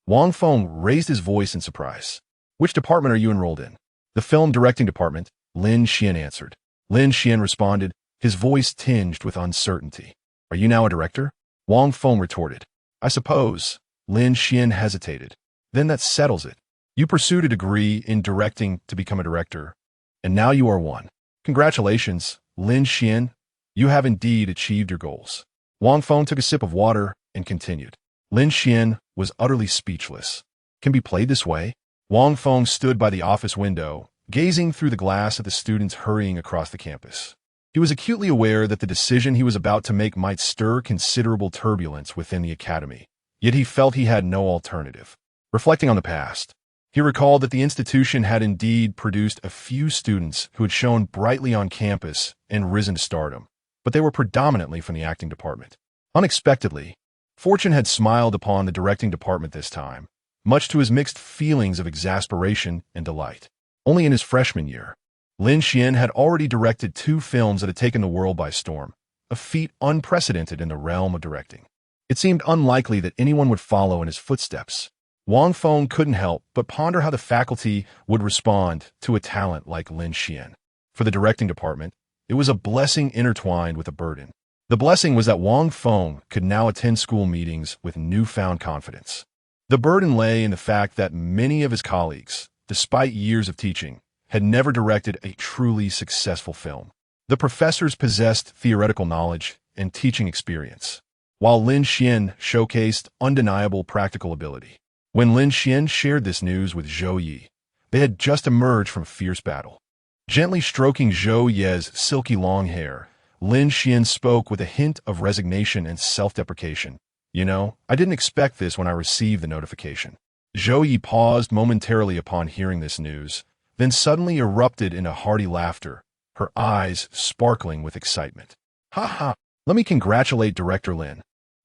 Wang Feng raised his voice in surprise. "Which department are you enrolled in?" "The film directing department," Lin Xuan answered. Lin Xuan responded, his voice tinged with uncertainty. "Are you now a director?" Wang Feng retorted. "I suppose." Lin Xuan hesitated. "Then that settles it. You pursued a degree in directing to become a director, and now you are one. Congratulations, Lin Xuan. You have indeed achieved your goals." Wang Feng took a sip of water and continued. Lin Xuan was utterly speechless. "Can be played this way?" Wang Feng stood by the office window, gazing through the glass at the students hurrying across the campus. He was acutely aware that the decision he was about to make might stir considerable turbulence within the academy, yet he felt he had no alternative. Reflecting on the past, he recalled that the institution had indeed produced a few students who had shone brightly on campus and risen to stardom, but they were predominantly from the acting department. Unexpectedly, fortune had smiled upon the directing department this time, much to his mixed feelings of exasperation and delight. Only in his freshman year, Lin Xuan had already directed 2 films that had taken the world by storm, a feat unprecedented in the realm of directing. It seemed unlikely that anyone would follow in his footsteps. Wang Feng couldn't help but ponder how the faculty would respond to a talent like Lin Xuan. For the directing department, it was a blessing intertwined with a burden. The blessing was that Wang Feng could now attend school meetings with newfound confidence. The burden lay in the fact that many of his colleagues, despite years of teaching, had never directed a truly successful film. The professors possessed theoretical knowledge and teaching experience, while Lin Xuan showcased undeniable practical ability. When Lin Xuan shared this news with Ziyi, they had just emerged from a fierce battle. Gently stroking Ziyi's silky long hair, Lin Xuan spoke with a hint of resignation and self-deprecation. "You know, I didn't expect this when I received the notification." Ziyi paused momentarily upon hearing this news, then suddenly erupted into hearty laughter, her eyes sparkling with excitement. "Ha ha! Let me congratulate Director Lin.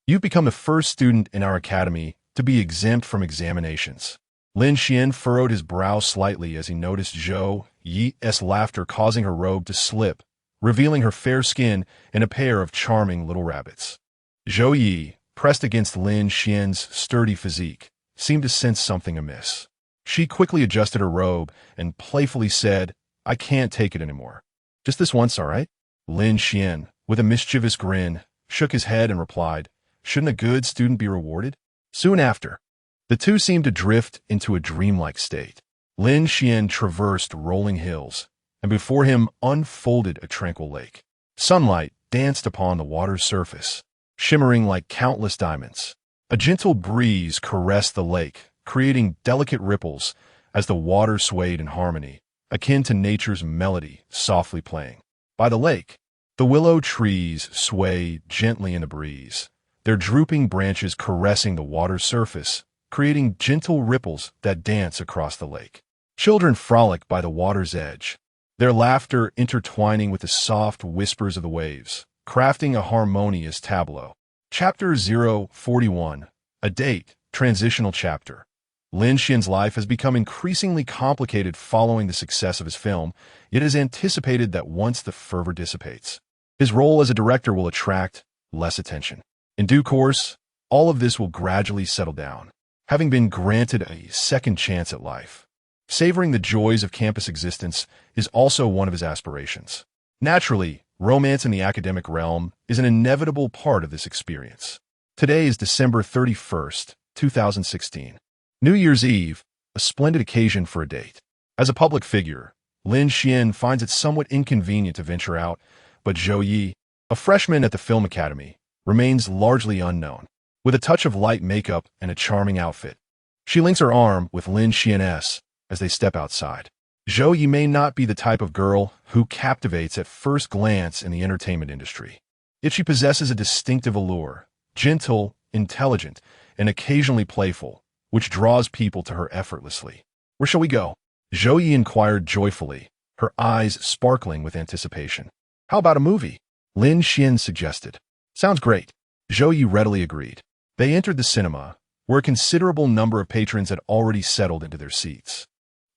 You've become the first student in our academy to be exempt from examinations." Lin Xuan furrowed his brow slightly as he noticed Ziyi's laughter causing her robe to slip, revealing her fair skin and a pair of charming little rabbits. Ziyi, pressed against Lin Xuan's sturdy physique, seemed to sense something amiss. She quickly adjusted her robe and playfully said, "I can't take it anymore. Just this once, all right?" Lin Xuan, with a mischievous grin, shook his head and replied, "Shouldn't a good student be rewarded?" Soon after, the two seemed to drift into a dreamlike state. Lin Xuan traversed rolling hills, and before him unfolded a tranquil lake. Sunlight danced upon the water's surface, shimmering like countless diamonds. A gentle breeze caressed the lake, creating delicate ripples as the water swayed in harmony, akin to nature's melody softly playing. By the lake, the willow trees swayed gently in the breeze, their drooping branches caressing the water's surface, creating gentle ripples that dance across the lake. Children frolic by the water's edge, their laughter intertwining with the soft whispers of the waves, crafting a harmonious tableau. Chapter 041, A Date, Transitional Chapter. Lin Xuan's life has become increasingly complicated following the success of his film, yet is anticipated that once the fervor dissipates, his role as a director will attract less attention. In due course, all of this will gradually settle down, having been granted a second chance at life. Savoring the joys of campus existence is also one of his aspirations. Naturally, romance in the academic realm is an inevitable part of this experience. Today is December 31st, 2016. New Year's Eve, a splendid occasion for a date. As a public figure, Lin Xuan finds it somewhat inconvenient to venture out, but Ziyi, a freshman at the film academy, remains largely unknown. With a touch of light makeup and a charming outfit, she links her arm with Lin Xuan as they step outside. Ziyi may not be the type of girl who captivates at first glance in the entertainment industry, yet she possesses a distinctive allure, gentle, intelligent, and occasionally playful, which draws people to her effortlessly. "Where shall we go?" Ziyi inquired joyfully, her eyes sparkling with anticipation. "How about a movie?" Lin Xuan suggested. "Sounds great." Ziyi readily agreed. They entered the cinema, where a considerable number of patrons had already settled into their seats.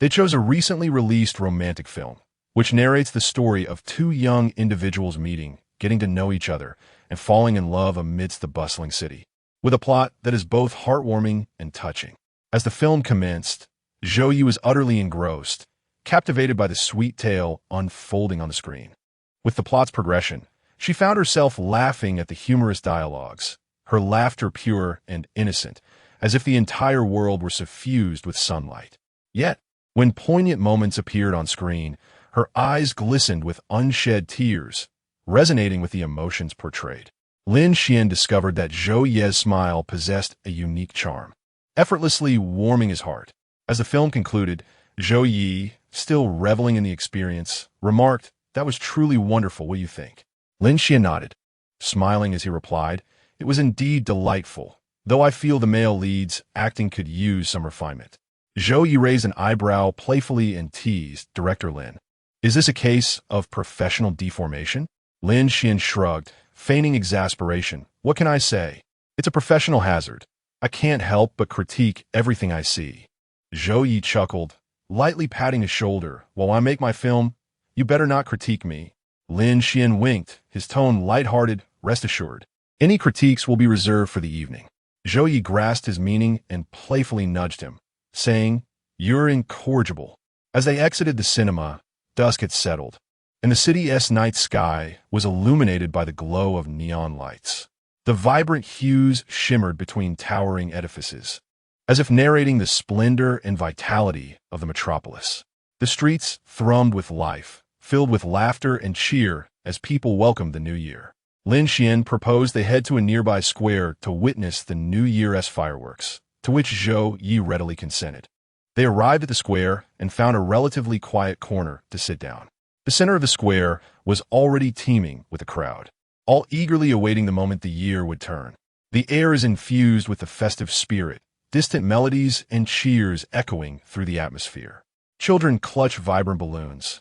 They chose a recently released romantic film, which narrates the story of 2 young individuals meeting, getting to know each other, and falling in love amidst the bustling city, with a plot that is both heartwarming and touching. As the film commenced, Ziyi was utterly engrossed, captivated by the sweet tale unfolding on the screen. With the plot's progression, she found herself laughing at the humorous dialogues, her laughter pure and innocent, as if the entire world were suffused with sunlight. Yet, when poignant moments appeared on screen, her eyes glistened with unshed tears, resonating with the emotions portrayed. Lin Xuan discovered that Ziyi's smile possessed a unique charm, effortlessly warming his heart. As the film concluded, Ziyi, still reveling in the experience, remarked, That was truly wonderful, what do you think? Lin Xuan nodded, smiling as he replied, "It was indeed delightful, though I feel the male lead's acting could use some refinement." Ziyi raised an eyebrow playfully and teased Director Lin. "Is this a case of professional deformation?" Lin Xuan shrugged, feigning exasperation. "What can I say? It's a professional hazard. I can't help but critique everything I see." Ziyi chuckled, lightly patting his shoulder. "While I make my film, you better not critique me." Lin Xuan winked, his tone light-hearted. "Rest assured, any critiques will be reserved for the evening." Ziyi grasped his meaning and playfully nudged him, saying, "You're incorrigible." As they exited the cinema, dusk had settled, and the city's night sky was illuminated by the glow of neon lights. The vibrant hues shimmered between towering edifices, as if narrating the splendor and vitality of the metropolis. The streets thrummed with life, filled with laughter and cheer as people welcomed the new year. Lin Xuan proposed they head to a nearby square to witness the New Year's fireworks, to which Ziyi readily consented. They arrived at the square and found a relatively quiet corner to sit down. The center of the square was already teeming with a crowd, all eagerly awaiting the moment the year would turn. The air is infused with the festive spirit, distant melodies and cheers echoing through the atmosphere. Children clutch vibrant balloons,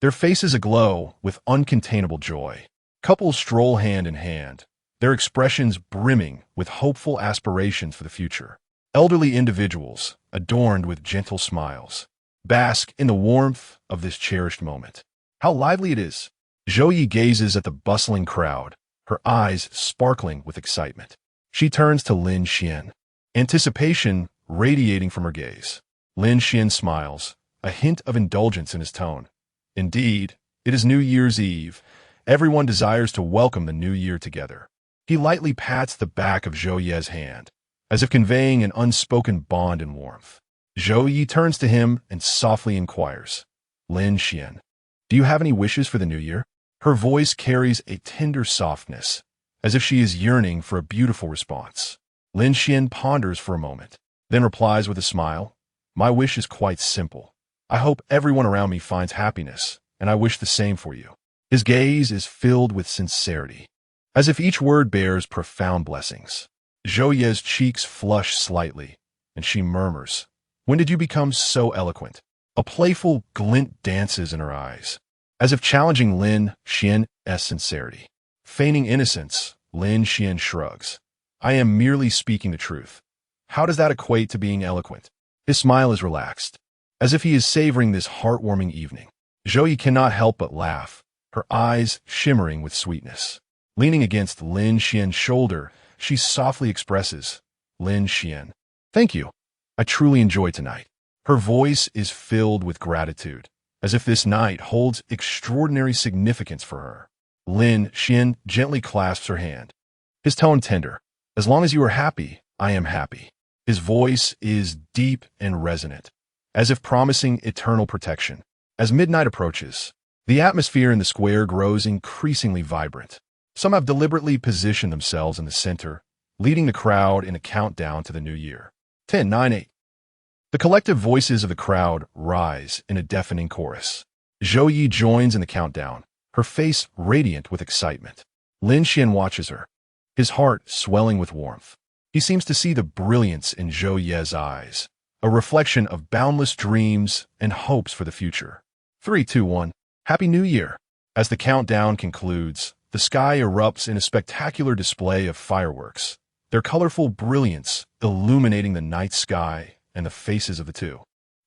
their faces aglow with uncontainable joy. Couples stroll hand in hand, their expressions brimming with hopeful aspirations for the future. Elderly individuals, adorned with gentle smiles, bask in the warmth of this cherished moment. How lively it is! Ziyi gazes at the bustling crowd, her eyes sparkling with excitement. She turns to Lin Xuan, anticipation radiating from her gaze. Lin Xuan smiles, a hint of indulgence in his tone. "Indeed, it is New Year's Eve. Everyone desires to welcome the new year together." He lightly pats the back of Ziyi's hand, as if conveying an unspoken bond and warmth. Ziyi turns to him and softly inquires, "Lin Xuan, do you have any wishes for the new year?" Her voice carries a tender softness, as if she is yearning for a beautiful response. Lin Xuan ponders for a moment, then replies with a smile, "My wish is quite simple. I hope everyone around me finds happiness, and I wish the same for you." His gaze is filled with sincerity, as if each word bears profound blessings. Ziyi's cheeks flush slightly, and she murmurs, "When did you become so eloquent?" A playful glint dances in her eyes, as if challenging Lin Xuan's sincerity. Feigning innocence, Lin Xuan shrugs. "I am merely speaking the truth. How does that equate to being eloquent?" His smile is relaxed, as if he is savoring this heartwarming evening. Ziyi cannot help but laugh, her eyes shimmering with sweetness. Leaning against Lin Xuan's shoulder, she softly expresses, "Lin Xuan, thank you. I truly enjoyed tonight." Her voice is filled with gratitude, as if this night holds extraordinary significance for her. Lin Xuan gently clasps her hand, his tone tender. "As long as you are happy, I am happy." His voice is deep and resonant, as if promising eternal protection. As midnight approaches, the atmosphere in the square grows increasingly vibrant. Some have deliberately positioned themselves in the center, leading the crowd in a countdown to the new year. 10, 9, 8. The collective voices of the crowd rise in a deafening chorus. Ziyi joins in the countdown, her face radiant with excitement. Lin Xuan watches her, his heart swelling with warmth. He seems to see the brilliance in Ziyi's eyes, a reflection of boundless dreams and hopes for the future. 3, 2, 1. Happy New Year! As the countdown concludes, the sky erupts in a spectacular display of fireworks, their colorful brilliance illuminating the night sky and the faces of the two.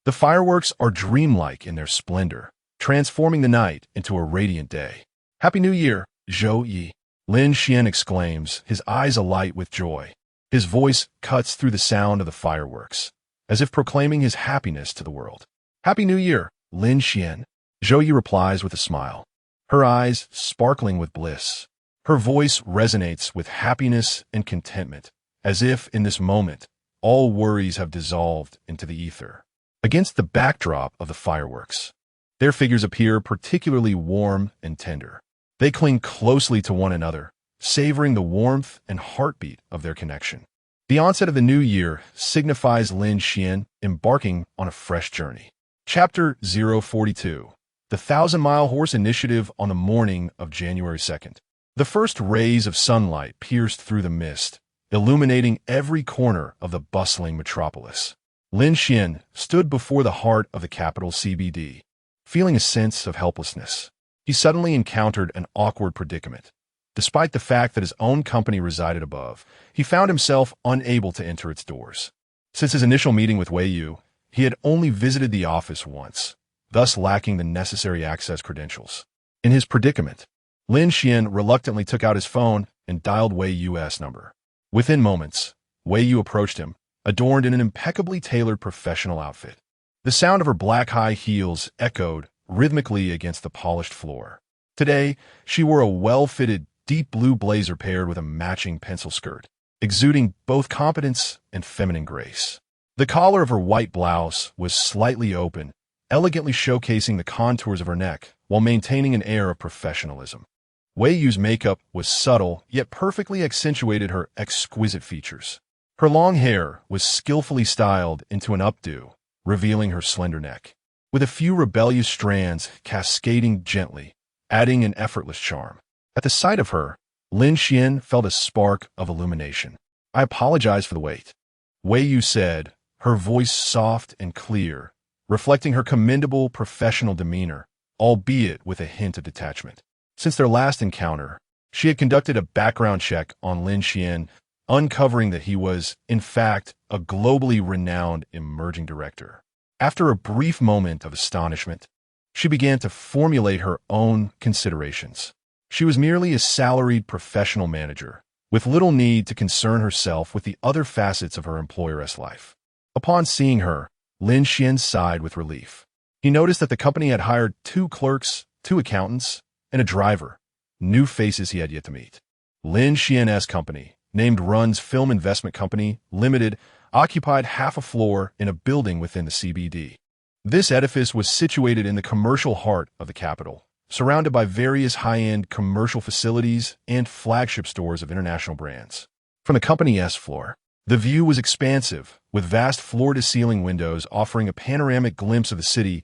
The fireworks are dreamlike in their splendor, transforming the night into a radiant day. "Happy New Year, Ziyi!" Lin Xuan exclaims, his eyes alight with joy. His voice cuts through the sound of the fireworks, as if proclaiming his happiness to the world. "Happy New Year, Lin Xuan!" Ziyi replies with a smile, her eyes sparkling with bliss. Her voice resonates with happiness and contentment, as if, in this moment, all worries have dissolved into the ether. Against the backdrop of the fireworks, their figures appear particularly warm and tender. They cling closely to one another, savoring the warmth and heartbeat of their connection. The onset of the new year signifies Lin Xuan embarking on a fresh journey. Chapter 042. the 1,000-mile horse initiative on the morning of January 2nd. The first rays of sunlight pierced through the mist, illuminating every corner of the bustling metropolis. Lin Xuan stood before the heart of the capital CBD, feeling a sense of helplessness. He suddenly encountered an awkward predicament. Despite the fact that his own company resided above, he found himself unable to enter its doors. Since his initial meeting with Wei Yu, he had only visited the office once, thus lacking the necessary access credentials. In his predicament, Lin Xuan reluctantly took out his phone and dialed Wei Yu's number. Within moments, Wei Yu approached him, adorned in an impeccably tailored professional outfit. The sound of her black high heels echoed rhythmically against the polished floor. Today, she wore a well-fitted, deep blue blazer paired with a matching pencil skirt, exuding both competence and feminine grace. The collar of her white blouse was slightly open, elegantly showcasing the contours of her neck while maintaining an air of professionalism. Wei Yu's makeup was subtle, yet perfectly accentuated her exquisite features. Her long hair was skillfully styled into an updo, revealing her slender neck, with a few rebellious strands cascading gently, adding an effortless charm. At the sight of her, Lin Xuan felt a spark of illumination. "I apologize for the wait," Wei Yu said, her voice soft and clear, reflecting her commendable professional demeanor, albeit with a hint of detachment. Since their last encounter, she had conducted a background check on Lin Xuan, uncovering that he was, in fact, a globally renowned emerging director. After a brief moment of astonishment, she began to formulate her own considerations. She was merely a salaried professional manager, with little need to concern herself with the other facets of her employer's life. Upon seeing her, Lin Xuan sighed with relief. He noticed that the company had hired 2 clerks, 2 accountants, and a driver, new faces he had yet to meet. Lin Xuan's company, named Run's Film Investment Company Limited, occupied half a floor in a building within the CBD. This edifice was situated in the commercial heart of the capital, surrounded by various high-end commercial facilities and flagship stores of international brands. From the company's floor, the view was expansive, with vast floor-to-ceiling windows offering a panoramic glimpse of the city's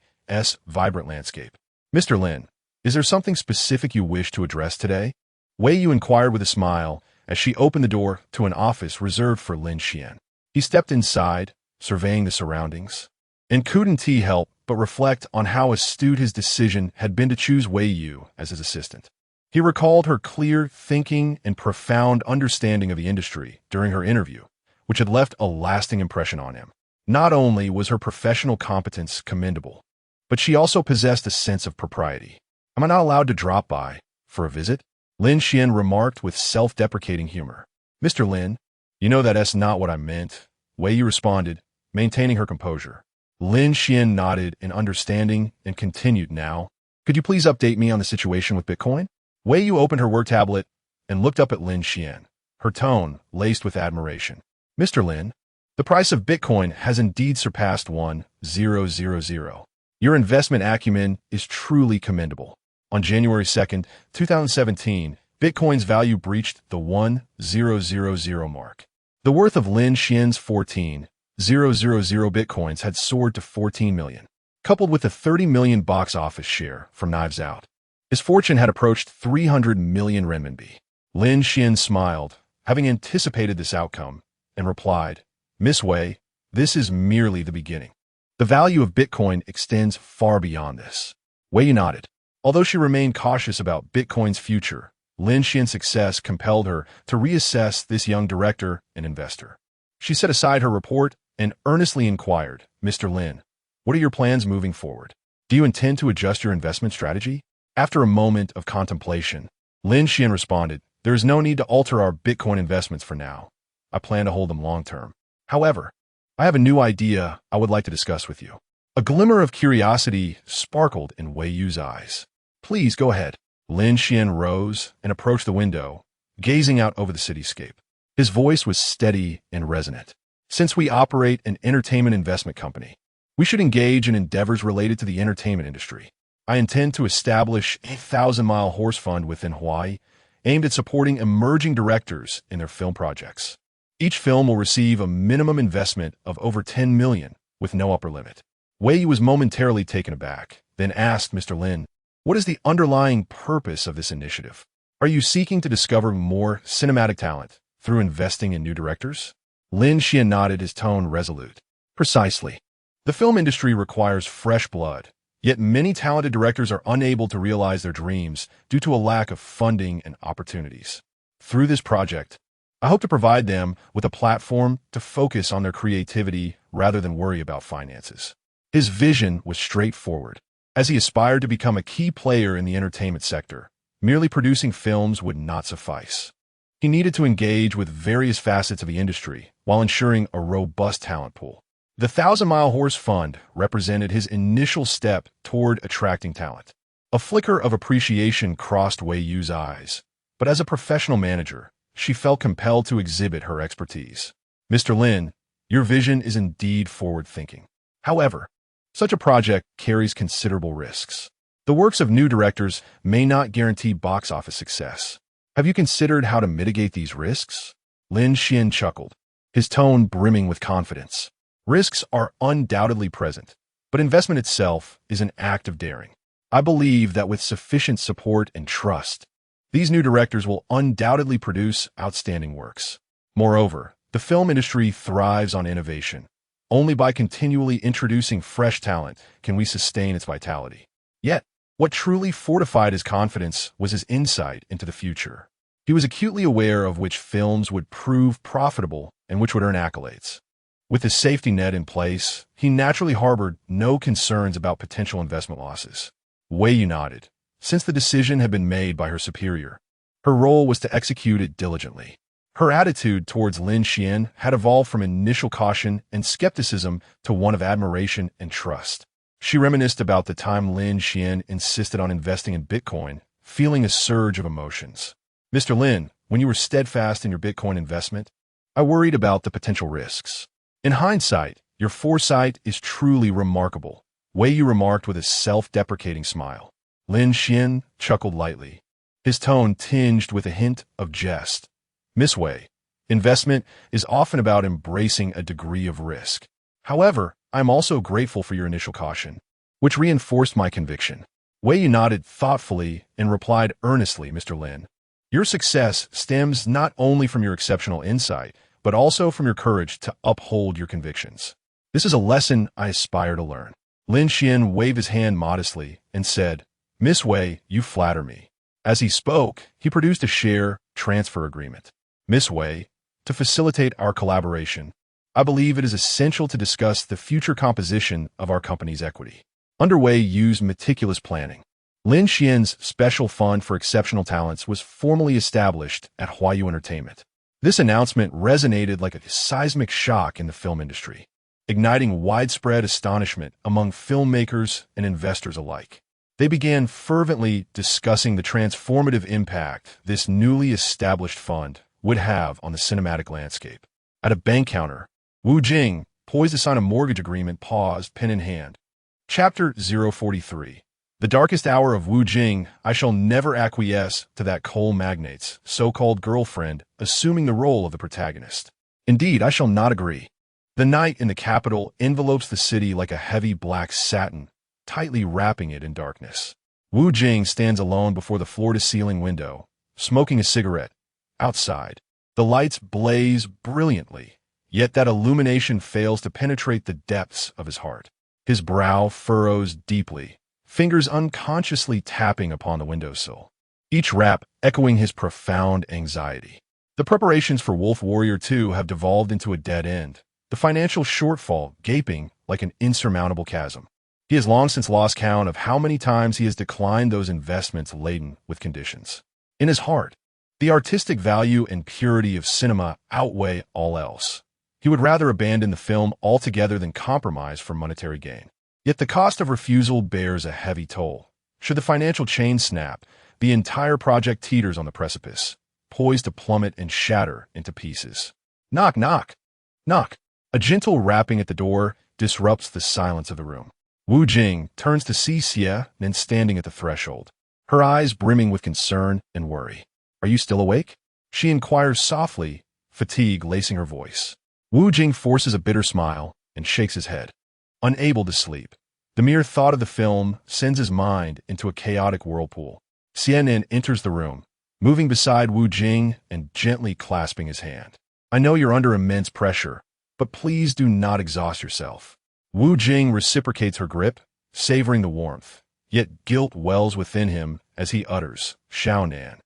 vibrant landscape. "Mr. Lin, is there something specific you wish to address today?" Wei Yu inquired with a smile as she opened the door to an office reserved for Lin Xuan. He stepped inside, surveying the surroundings, and couldn't help but reflect on how astute his decision had been to choose Wei Yu as his assistant. He recalled her clear thinking and profound understanding of the industry during her interview, which had left a lasting impression on him. Not only was her professional competence commendable, but she also possessed a sense of propriety. "Am I not allowed to drop by for a visit?" Lin Xuan remarked with self-deprecating humor. "Mr. Lin, you know that's not what I meant," Wei Yu responded, maintaining her composure. Lin Xuan nodded in understanding and continued, "Now, could you please update me on the situation with Bitcoin?" Wei Yu opened her work tablet and looked up at Lin Xuan, her tone laced with admiration. "Mr. Lin, the price of Bitcoin has indeed surpassed 1,000. Your investment acumen is truly commendable. On January 2nd, 2017, Bitcoin's value breached the 1,000 mark. The worth of Lin Xuan's 14,000 Bitcoins had soared to 14 million, coupled with a 30 million box office share from Knives Out. His fortune had approached 300 million renminbi. Lin Xuan smiled, having anticipated this outcome, and replied, "Miss Wei, this is merely the beginning. The value of Bitcoin extends far beyond this." Wei nodded. Although she remained cautious about Bitcoin's future, Lin Xuan's success compelled her to reassess this young director and investor. She set aside her report and earnestly inquired, "Mr. Lin, what are your plans moving forward? Do you intend to adjust your investment strategy?" After a moment of contemplation, Lin Xuan responded, "There is no need to alter our Bitcoin investments for now. I plan to hold them long-term. However, I have a new idea I would like to discuss with you." A glimmer of curiosity sparkled in Wei Yu's eyes. "Please go ahead." Lin Xuan rose and approached the window, gazing out over the cityscape. His voice was steady and resonant. "Since we operate an entertainment investment company, we should engage in endeavors related to the entertainment industry. I intend to establish a 1,000-mile horse fund within Hawaii, aimed at supporting emerging directors in their film projects. Each film will receive a minimum investment of over 10 million, with no upper limit." Wei Yu was momentarily taken aback, then asked Mr. Lin, "What is the underlying purpose of this initiative? Are you seeking to discover more cinematic talent through investing in new directors?" Lin Xuan nodded, his tone resolute. "Precisely. The film industry requires fresh blood, yet many talented directors are unable to realize their dreams due to a lack of funding and opportunities. Through this project, I hope to provide them with a platform to focus on their creativity rather than worry about finances." His vision was straightforward. As he aspired to become a key player in the entertainment sector, merely producing films would not suffice. He needed to engage with various facets of the industry while ensuring a robust talent pool. The Thousand-Mile Horse Fund represented his initial step toward attracting talent. A flicker of appreciation crossed Wei Yu's eyes, but as a professional manager, she felt compelled to exhibit her expertise. "Mr. Lin, your vision is indeed forward-thinking. However, such a project carries considerable risks. The works of new directors may not guarantee box office success. Have you considered how to mitigate these risks?" Lin Xuan chuckled, his tone brimming with confidence. "Risks are undoubtedly present, but investment itself is an act of daring. I believe that with sufficient support and trust, these new directors will undoubtedly produce outstanding works. Moreover, the film industry thrives on innovation. Only by continually introducing fresh talent can we sustain its vitality." Yet, what truly fortified his confidence was his insight into the future. He was acutely aware of which films would prove profitable and which would earn accolades. With his safety net in place, he naturally harbored no concerns about potential investment losses. Wei Yu nodded. Since the decision had been made by her superior, her role was to execute it diligently. Her attitude towards Lin Xuan had evolved from initial caution and skepticism to one of admiration and trust. She reminisced about the time Lin Xuan insisted on investing in Bitcoin, feeling a surge of emotions. "Mr. Lin, when you were steadfast in your Bitcoin investment, I worried about the potential risks. In hindsight, your foresight is truly remarkable," Wei Yu remarked with a self-deprecating smile. Lin Xuan chuckled lightly, his tone tinged with a hint of jest. "Miss Wei, investment is often about embracing a degree of risk. However, I am also grateful for your initial caution, which reinforced my conviction." Wei Yu nodded thoughtfully and replied earnestly, "Mr. Lin, your success stems not only from your exceptional insight, but also from your courage to uphold your convictions. This is a lesson I aspire to learn." Lin Xuan waved his hand modestly and said, "Miss Wei, you flatter me." As he spoke, he produced a share transfer agreement. "Miss Wei, to facilitate our collaboration, I believe it is essential to discuss the future composition of our company's equity." Under Wei Yu's meticulous planning, Lin Xuan's special fund for exceptional talents was formally established at Huayu Entertainment. This announcement resonated like a seismic shock in the film industry, igniting widespread astonishment among filmmakers and investors alike. They began fervently discussing the transformative impact this newly established fund would have on the cinematic landscape. At a bank counter, Wu Jing, poised to sign a mortgage agreement, paused, pen in hand. Chapter 043. The darkest hour of Wu Jing. "I shall never acquiesce to that coal magnate's so-called girlfriend assuming the role of the protagonist. Indeed, I shall not agree. The night in the capital envelopes the city like a heavy black satin, tightly wrapping it in darkness. Wu Jing stands alone before the floor-to-ceiling window, smoking a cigarette. Outside, the lights blaze brilliantly, yet that illumination fails to penetrate the depths of his heart. His brow furrows deeply, fingers unconsciously tapping upon the windowsill, each rap echoing his profound anxiety. The preparations for Wolf Warrior 2 have devolved into a dead end, the financial shortfall gaping like an insurmountable chasm. He has long since lost count of how many times he has declined those investments laden with conditions. In his heart, the artistic value and purity of cinema outweigh all else. He would rather abandon the film altogether than compromise for monetary gain. Yet the cost of refusal bears a heavy toll. Should the financial chain snap, the entire project teeters on the precipice, poised to plummet and shatter into pieces. Knock, knock, knock. A gentle rapping at the door disrupts the silence of the room. Wu Jing turns to see Xie, then standing at the threshold, her eyes brimming with concern and worry. "Are you still awake?" she inquires softly, fatigue lacing her voice. Wu Jing forces a bitter smile and shakes his head. "Unable to sleep. The mere thought of the film sends his mind into a chaotic whirlpool. Xianin enters the room, moving beside Wu Jing and gently clasping his hand. I know you're under immense pressure, but please do not exhaust yourself. Wu Jing reciprocates her grip, savoring the warmth, yet guilt wells within him as he utters, Xiaonan.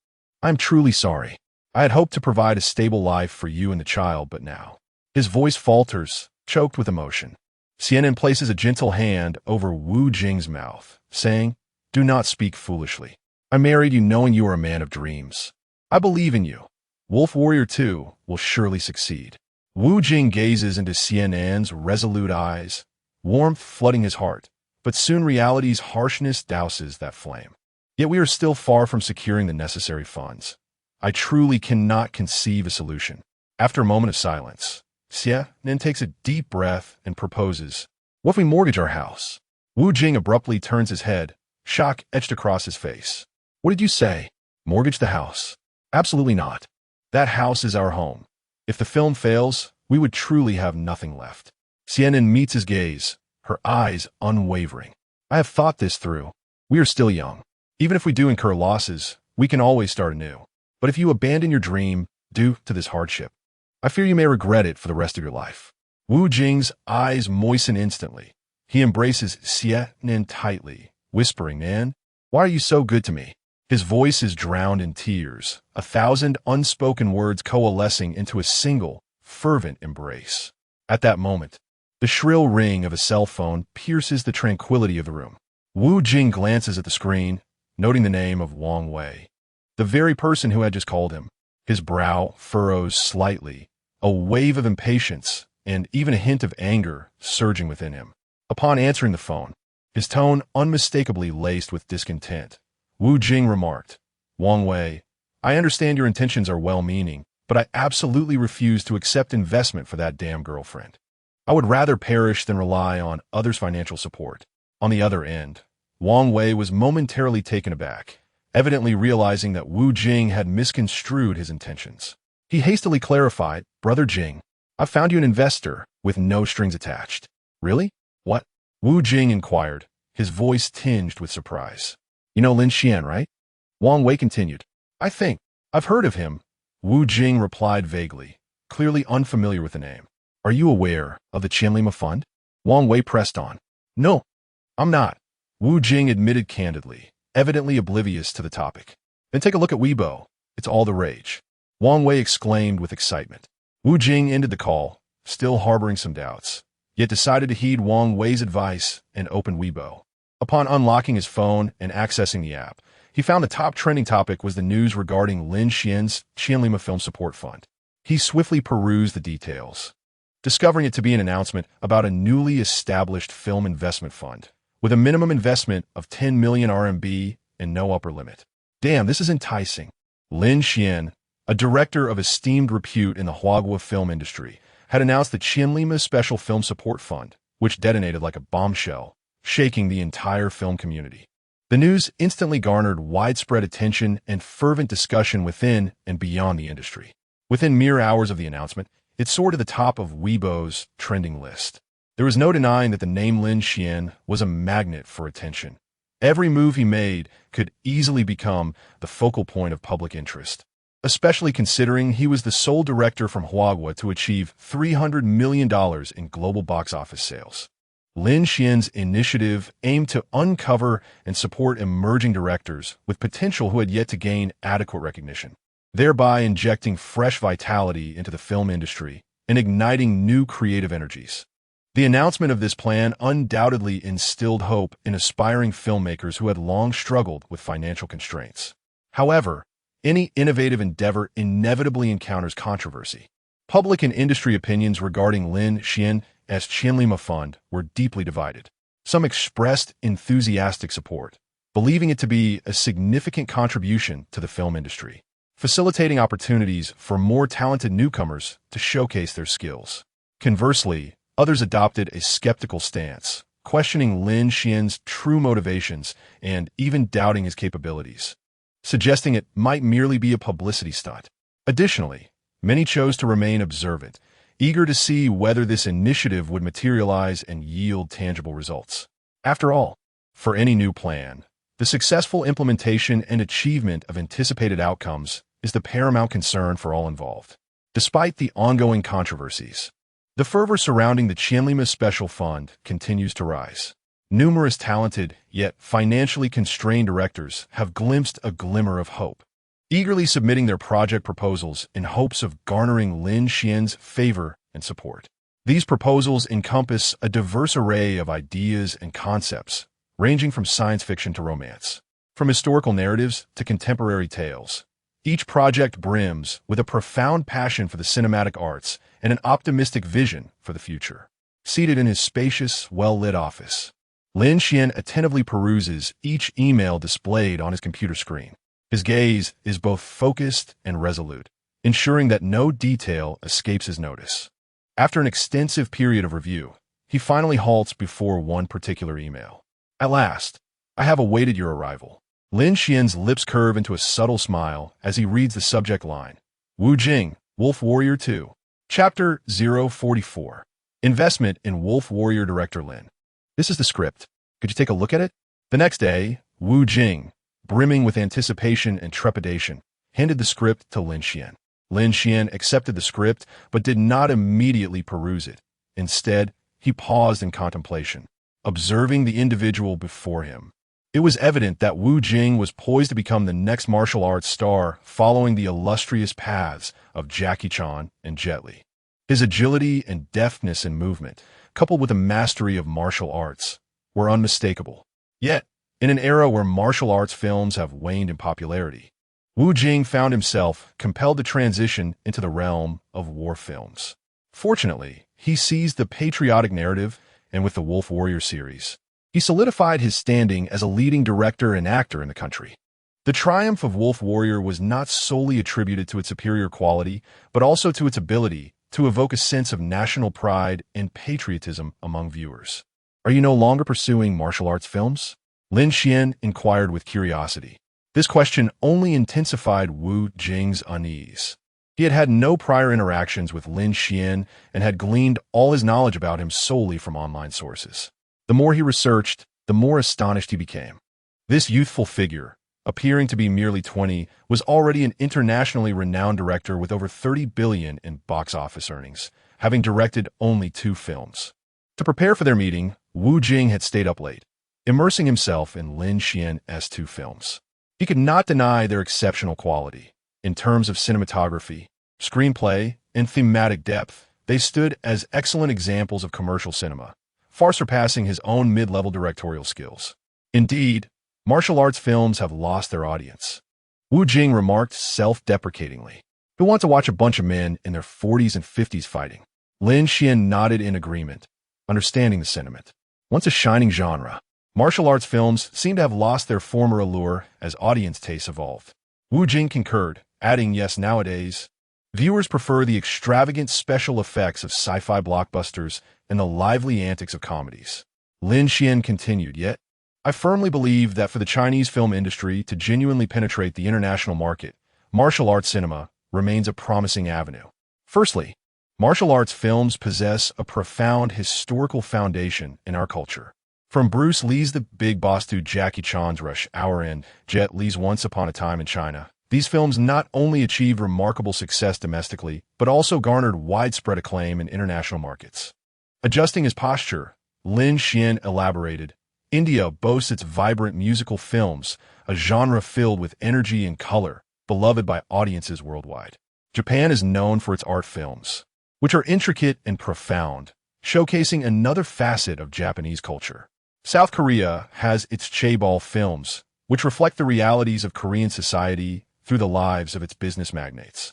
I'm truly sorry. I had hoped to provide a stable life for you and the child, but now. His voice falters, choked with emotion. Xianin places a gentle hand over Wu Jing's mouth, saying, Do not speak foolishly. I married you knowing you are a man of dreams. I believe in you. Wolf Warrior 2 will surely succeed. Wu Jing gazes into Xianin's resolute eyes, warmth flooding his heart, but soon reality's harshness douses that flame. Yet we are still far from securing the necessary funds. I truly cannot conceive a solution. After a moment of silence, Xianin takes a deep breath and proposes, What if we mortgage our house? Wu Jing abruptly turns his head, shock etched across his face. What did you say? Mortgage the house? Absolutely not. That house is our home. If the film fails, we would truly have nothing left. Xianin meets his gaze, her eyes unwavering. I have thought this through. We are still young. Even if we do incur losses, we can always start anew. But if you abandon your dream due to this hardship, I fear you may regret it for the rest of your life. Wu Jing's eyes moisten instantly. He embraces Xianin tightly, whispering, Man, why are you so good to me? His voice is drowned in tears, 1,000 unspoken words coalescing into a single, fervent embrace. At that moment, the shrill ring of a cell phone pierces the tranquility of the room. Wu Jing glances at the screen, noting the name of Wang Wei, the very person who had just called him. His brow furrows slightly, a wave of impatience and even a hint of anger surging within him. Upon answering the phone, his tone unmistakably laced with discontent, Wu Jing remarked, Wang Wei, I understand your intentions are well-meaning, but I absolutely refuse to accept investment for that damn girlfriend. I would rather perish than rely on others' financial support. On the other end, Wang Wei was momentarily taken aback, evidently realizing that Wu Jing had misconstrued his intentions. He hastily clarified, Brother Jing, I've found you an investor with no strings attached. Really? What? Wu Jing inquired, his voice tinged with surprise. You know Lin Xuan, right? Wang Wei continued. I think. I've heard of him. Wu Jing replied vaguely, clearly unfamiliar with the name. Are you aware of the Qianlima Fund? Wang Wei pressed on. No, I'm not. Wu Jing admitted candidly, evidently oblivious to the topic. Then take a look at Weibo. It's all the rage. Wang Wei exclaimed with excitement. Wu Jing ended the call, still harboring some doubts, yet decided to heed Wang Wei's advice and open Weibo. Upon unlocking his phone and accessing the app, he found the top trending topic was the news regarding Lin Xuan's Qianlima Film Support Fund. He swiftly perused the details, discovering it to be an announcement about a newly established film investment fund, with a minimum investment of 10 million RMB and no upper limit. Damn, this is enticing. Lin Xuan, a director of esteemed repute in the Huagua film industry, had announced the Qianlima Special Film Support Fund, which detonated like a bombshell, shaking the entire film community. The news instantly garnered widespread attention and fervent discussion within and beyond the industry. Within mere hours of the announcement, it soared to the top of Weibo's trending list. There was no denying that the name Lin Xuan was a magnet for attention. Every move he made could easily become the focal point of public interest, especially considering he was the sole director from Huagua to achieve $300 million in global box office sales. Lin Xuan's initiative aimed to uncover and support emerging directors with potential who had yet to gain adequate recognition, thereby injecting fresh vitality into the film industry and igniting new creative energies. The announcement of this plan undoubtedly instilled hope in aspiring filmmakers who had long struggled with financial constraints. However, any innovative endeavor inevitably encounters controversy. Public and industry opinions regarding Lin Xuan's Qianlima Fund were deeply divided. Some expressed enthusiastic support, believing it to be a significant contribution to the film industry, facilitating opportunities for more talented newcomers to showcase their skills. Conversely, others adopted a skeptical stance, questioning Lin Xuan's true motivations and even doubting his capabilities, suggesting it might merely be a publicity stunt. Additionally, many chose to remain observant, eager to see whether this initiative would materialize and yield tangible results. After all, for any new plan, the successful implementation and achievement of anticipated outcomes is the paramount concern for all involved. Despite the ongoing controversies, the fervor surrounding the Qianlima Special Fund continues to rise. Numerous talented, yet financially constrained directors have glimpsed a glimmer of hope, eagerly submitting their project proposals in hopes of garnering Lin Xuan's favor and support. These proposals encompass a diverse array of ideas and concepts, ranging from science fiction to romance, from historical narratives to contemporary tales. Each project brims with a profound passion for the cinematic arts and an optimistic vision for the future. Seated in his spacious, well-lit office, Lin Xuan attentively peruses each email displayed on his computer screen. His gaze is both focused and resolute, ensuring that no detail escapes his notice. After an extensive period of review, he finally halts before one particular email. At last, I have awaited your arrival. Lin Xuan's lips curve into a subtle smile as he reads the subject line. Wu Jing, Wolf Warrior 2. Chapter 044. Investment in Wolf Warrior Director Lin. This is the script. Could you take a look at it? The next day, Wu Jing, brimming with anticipation and trepidation, handed the script to Lin Xuan. Lin Xuan accepted the script but did not immediately peruse it. Instead, he paused in contemplation, observing the individual before him. It was evident that Wu Jing was poised to become the next martial arts star following the illustrious paths of Jackie Chan and Jet Li. His agility and deftness in movement, coupled with a mastery of martial arts, were unmistakable. Yet, in an era where martial arts films have waned in popularity, Wu Jing found himself compelled to transition into the realm of war films. Fortunately, he seized the patriotic narrative, and with the Wolf Warrior series, he solidified his standing as a leading director and actor in the country. The triumph of Wolf Warrior was not solely attributed to its superior quality, but also to its ability to evoke a sense of national pride and patriotism among viewers. Are you no longer pursuing martial arts films? Lin Xuan inquired with curiosity. This question only intensified Wu Jing's unease. He had had no prior interactions with Lin Xuan and had gleaned all his knowledge about him solely from online sources. The more he researched, the more astonished he became. This youthful figure, appearing to be merely 20, was already an internationally renowned director with over 30 billion in box office earnings, having directed only 2 films. To prepare for their meeting, Wu Jing had stayed up late, immersing himself in Lin Xuan's 2 films. He could not deny their exceptional quality. In terms of cinematography, screenplay, and thematic depth, they stood as excellent examples of commercial cinema, far surpassing his own mid-level directorial skills. Indeed, martial arts films have lost their audience. Wu Jing remarked self-deprecatingly. Who want to watch a bunch of men in their 40s and 50s fighting? Lin Xuan nodded in agreement, understanding the sentiment. Once a shining genre, martial arts films seem to have lost their former allure as audience tastes evolved. Wu Jing concurred, adding, yes, nowadays, viewers prefer the extravagant special effects of sci-fi blockbusters and the lively antics of comedies. Lin Xuan continued, yet, I firmly believe that for the Chinese film industry to genuinely penetrate the international market, martial arts cinema remains a promising avenue. Firstly, martial arts films possess a profound historical foundation in our culture. From Bruce Lee's The Big Boss to Jackie Chan's Rush Hour and Jet Li's Once Upon a Time in China, these films not only achieved remarkable success domestically, but also garnered widespread acclaim in international markets. Adjusting his posture, Lin Xuan elaborated, India boasts its vibrant musical films, a genre filled with energy and color, beloved by audiences worldwide. Japan is known for its art films, which are intricate and profound, showcasing another facet of Japanese culture. South Korea has its chaebol films, which reflect the realities of Korean society through the lives of its business magnates.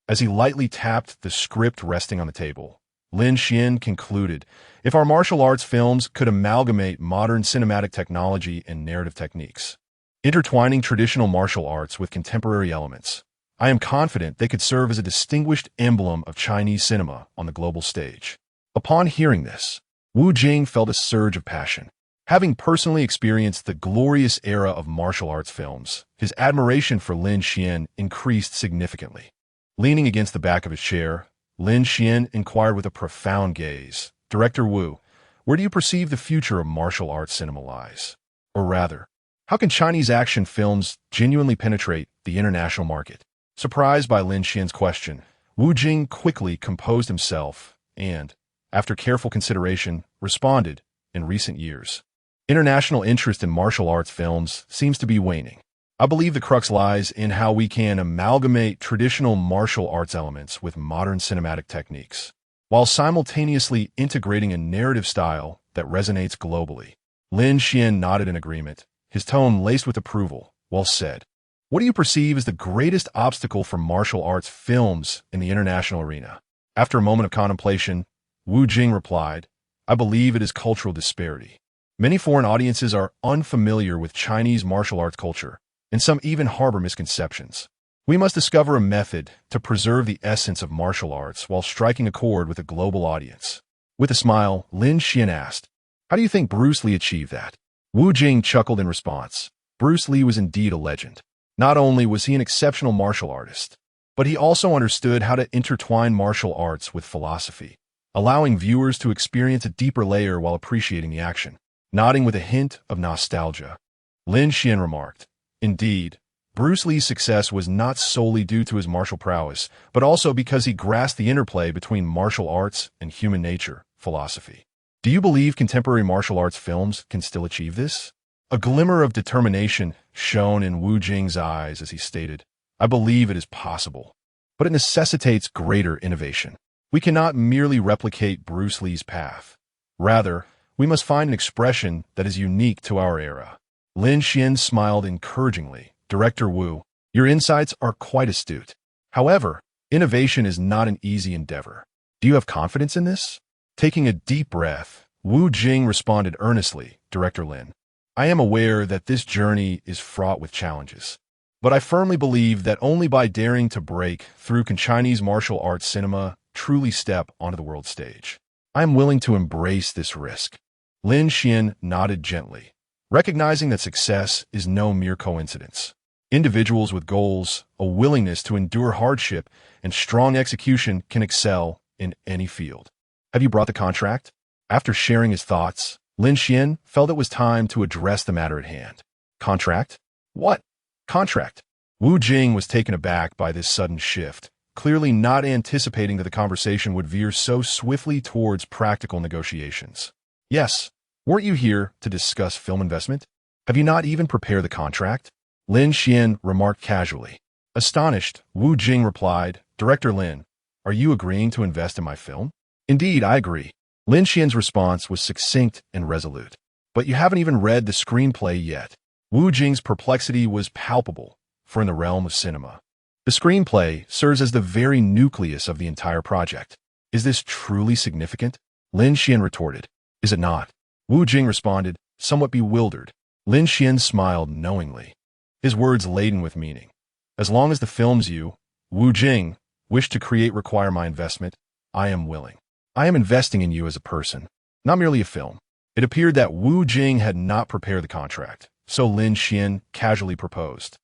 As he lightly tapped the script resting on the table, Lin Xuan concluded, if our martial arts films could amalgamate modern cinematic technology and narrative techniques, intertwining traditional martial arts with contemporary elements, I am confident they could serve as a distinguished emblem of Chinese cinema on the global stage. Upon hearing this, Wu Jing felt a surge of passion. Having personally experienced the glorious era of martial arts films, his admiration for Lin Xuan increased significantly. Leaning against the back of his chair, Lin Xuan inquired with a profound gaze, Director Wu, Where do you perceive the future of martial arts cinema lies? Or rather, how can Chinese action films genuinely penetrate the international market? Surprised by Lin Xuan's question, Wu Jing quickly composed himself and, after careful consideration, responded, in recent years, international interest in martial arts films seems to be waning. I believe the crux lies in how we can amalgamate traditional martial arts elements with modern cinematic techniques, while simultaneously integrating a narrative style that resonates globally. Lin Xuan nodded in agreement, his tone laced with approval. Well said. What do you perceive as the greatest obstacle for martial arts films in the international arena? After a moment of contemplation, Wu Jing replied, I believe it is cultural disparity. Many foreign audiences are unfamiliar with Chinese martial arts culture, and some even harbor misconceptions. We must discover a method to preserve the essence of martial arts while striking a chord with a global audience. With a smile, Lin Xuan asked, How do you think Bruce Lee achieved that? Wu Jing chuckled in response. Bruce Lee was indeed a legend. Not only was he an exceptional martial artist, but he also understood how to intertwine martial arts with philosophy, allowing viewers to experience a deeper layer while appreciating the action. Nodding with a hint of nostalgia, Lin Xuan remarked, Indeed, Bruce Lee's success was not solely due to his martial prowess, but also because he grasped the interplay between martial arts and human nature, philosophy. Do you believe contemporary martial arts films can still achieve this? A glimmer of determination shone in Wu Jing's eyes as he stated, I believe it is possible, but it necessitates greater innovation. We cannot merely replicate Bruce Lee's path. Rather, we must find an expression that is unique to our era. Lin Xuan smiled encouragingly. Director Wu, your insights are quite astute. However, innovation is not an easy endeavor. Do you have confidence in this? Taking a deep breath, Wu Jing responded earnestly, Director Lin. I am aware that this journey is fraught with challenges, but I firmly believe that only by daring to break through can Chinese martial arts cinema truly step onto the world stage. I am willing to embrace this risk. Lin Xuan nodded gently, recognizing that success is no mere coincidence. Individuals with goals, a willingness to endure hardship, and strong execution can excel in any field. Have you brought the contract? After sharing his thoughts, Lin Xuan felt it was time to address the matter at hand. Contract? What? Contract? Wu Jing was taken aback by this sudden shift, clearly not anticipating that the conversation would veer so swiftly towards practical negotiations. Yes, weren't you here to discuss film investment? Have you not even prepared the contract? Lin Xuan remarked casually. Astonished, Wu Jing replied, Director Lin, are you agreeing to invest in my film? Indeed, I agree. Lin Xuan's response was succinct and resolute. But you haven't even read the screenplay yet. Wu Jing's perplexity was palpable, for in the realm of cinema, the screenplay serves as the very nucleus of the entire project. Is this truly significant? Lin Xuan retorted. Is it not? Wu Jing responded, somewhat bewildered. Lin Xuan smiled knowingly, his words laden with meaning. As long as the films you, Wu Jing, wish to create require my investment, I am willing. I am investing in you as a person, not merely a film. It appeared that Wu Jing had not prepared the contract, so Lin Xuan casually proposed.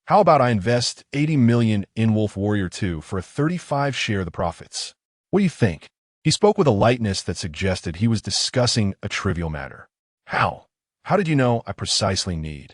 How about I invest 80 million in Wolf Warrior 2 for a 35 share of the profits? What do you think? He spoke with a lightness that suggested he was discussing a trivial matter. How? How did you know I precisely need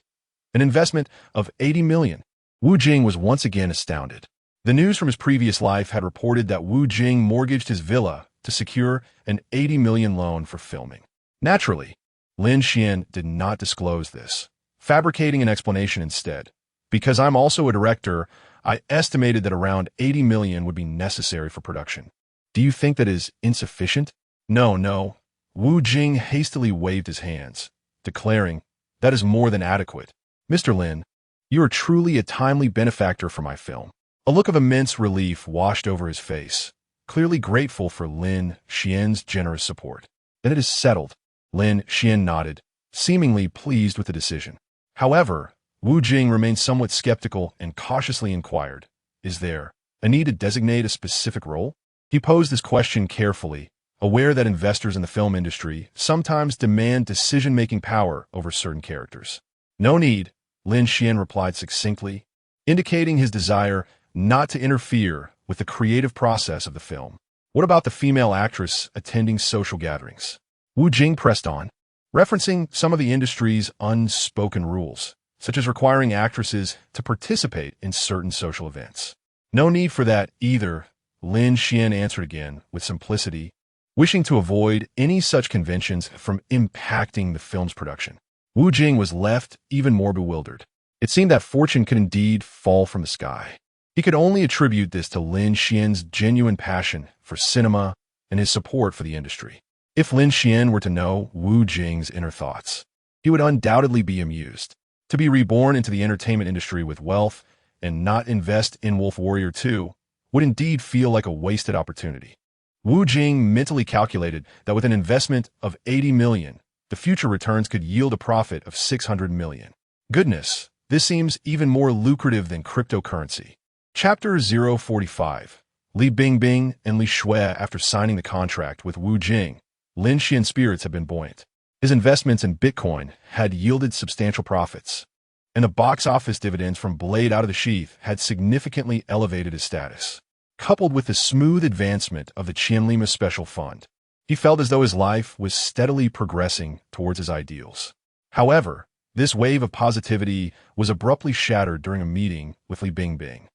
an investment of 80 million? Wu Jing was once again astounded. The news from his previous life had reported that Wu Jing mortgaged his villa to secure an 80 million loan for filming. Naturally, Lin Xuan did not disclose this, fabricating an explanation instead. Because I'm also a director, I estimated that around 80 million would be necessary for production. Do you think that is insufficient? No. Wu Jing hastily waved his hands, declaring, that is more than adequate. Mr. Lin, you are truly a timely benefactor for my film. A look of immense relief washed over his face, clearly grateful for Lin Xuan's generous support. Then it is settled. Lin Xuan nodded, seemingly pleased with the decision. However, Wu Jing remained somewhat skeptical and cautiously inquired, is there a need to designate a specific role? He posed this question carefully, aware that investors in the film industry sometimes demand decision-making power over certain characters. No need, Lin Xuan replied succinctly, indicating his desire not to interfere with the creative process of the film. What about the female actress attending social gatherings? Wu Jing pressed on, referencing some of the industry's unspoken rules, such as requiring actresses to participate in certain social events. No need for that either, Lin Xuan answered again with simplicity, wishing to avoid any such conventions from impacting the film's production. Wu Jing was left even more bewildered. It seemed that fortune could indeed fall from the sky. He could only attribute this to Lin Xuan's genuine passion for cinema and his support for the industry. If Lin Xuan were to know Wu Jing's inner thoughts, he would undoubtedly be amused. To be reborn into the entertainment industry with wealth and not invest in Wolf Warrior 2 would indeed feel like a wasted opportunity. Wu Jing mentally calculated that with an investment of 80 million, the future returns could yield a profit of 600 million. Goodness, this seems even more lucrative than cryptocurrency. Chapter 045. Li Bingbing and Li Xuan. After signing the contract with Wu Jing, Lin Xian's spirits had been buoyant. His investments in Bitcoin had yielded substantial profits, and the box office dividends from Blade Out of the Sheath had significantly elevated his status. Coupled with the smooth advancement of the Qianlima Special Fund, he felt as though his life was steadily progressing towards his ideals. However, this wave of positivity was abruptly shattered during a meeting with Li Bingbing.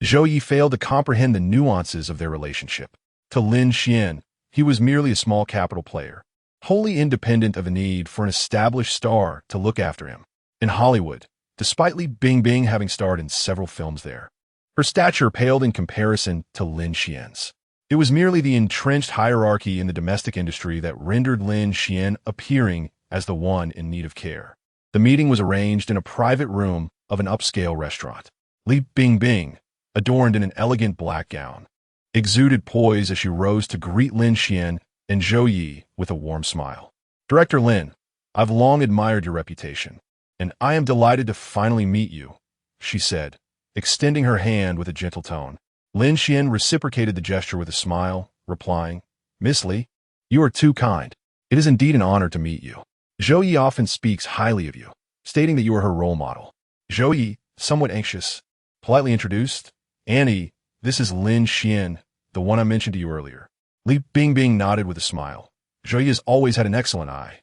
Ziyi failed to comprehend the nuances of their relationship. To Lin Xuan, he was merely a small capital player, wholly independent of a need for an established star to look after him. In Hollywood, despite Li Bingbing having starred in several films there, her stature paled in comparison to Lin Xian's. It was merely the entrenched hierarchy in the domestic industry that rendered Lin Xuan appearing as the one in need of care. The meeting was arranged in a private room of an upscale restaurant. Li Bingbing, adorned in an elegant black gown, exuded poise as she rose to greet Lin Xuan and Ziyi with a warm smile. Director Lin, I've long admired your reputation, and I am delighted to finally meet you, she said, extending her hand with a gentle tone. Lin Xuan reciprocated the gesture with a smile, replying, Miss Li, you are too kind. It is indeed an honor to meet you. Ziyi often speaks highly of you, stating that you are her role model. Ziyi, somewhat anxious, politely introduced, Annie, this is Lin Xuan, the one I mentioned to you earlier. Li Bingbing nodded with a smile. Ziyi has always had an excellent eye.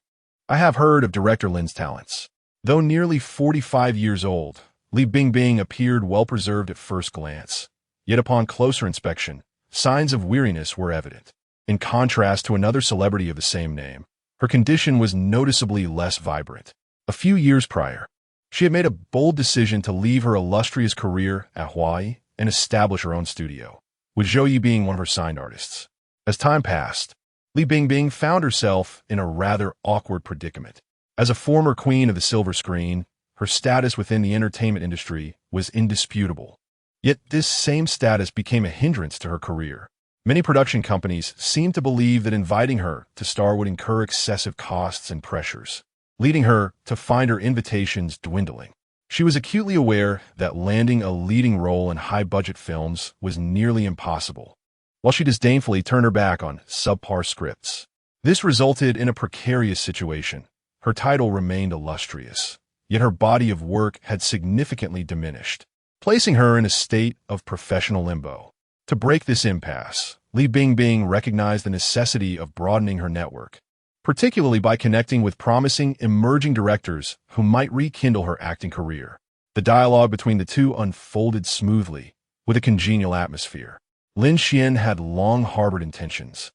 I have heard of Director Lin's talents. Though nearly 45 years old, Li Bingbing appeared well-preserved at first glance. Yet upon closer inspection, signs of weariness were evident. In contrast to another celebrity of the same name, her condition was noticeably less vibrant. A few years prior, she had made a bold decision to leave her illustrious career at Hawaii and establish her own studio, with Ziyi being one of her signed artists. As time passed, Li Bingbing found herself in a rather awkward predicament. As a former queen of the silver screen, her status within the entertainment industry was indisputable. Yet this same status became a hindrance to her career. Many production companies seemed to believe that inviting her to star would incur excessive costs and pressures, leading her to find her invitations dwindling. She was acutely aware that landing a leading role in high-budget films was nearly impossible, while she disdainfully turned her back on subpar scripts. This resulted in a precarious situation. Her title remained illustrious, yet her body of work had significantly diminished, placing her in a state of professional limbo. To break this impasse, Li Bingbing recognized the necessity of broadening her network, particularly by connecting with promising emerging directors who might rekindle her acting career. The dialogue between the two unfolded smoothly, with a congenial atmosphere. Lin Xuan had long harbored intentions,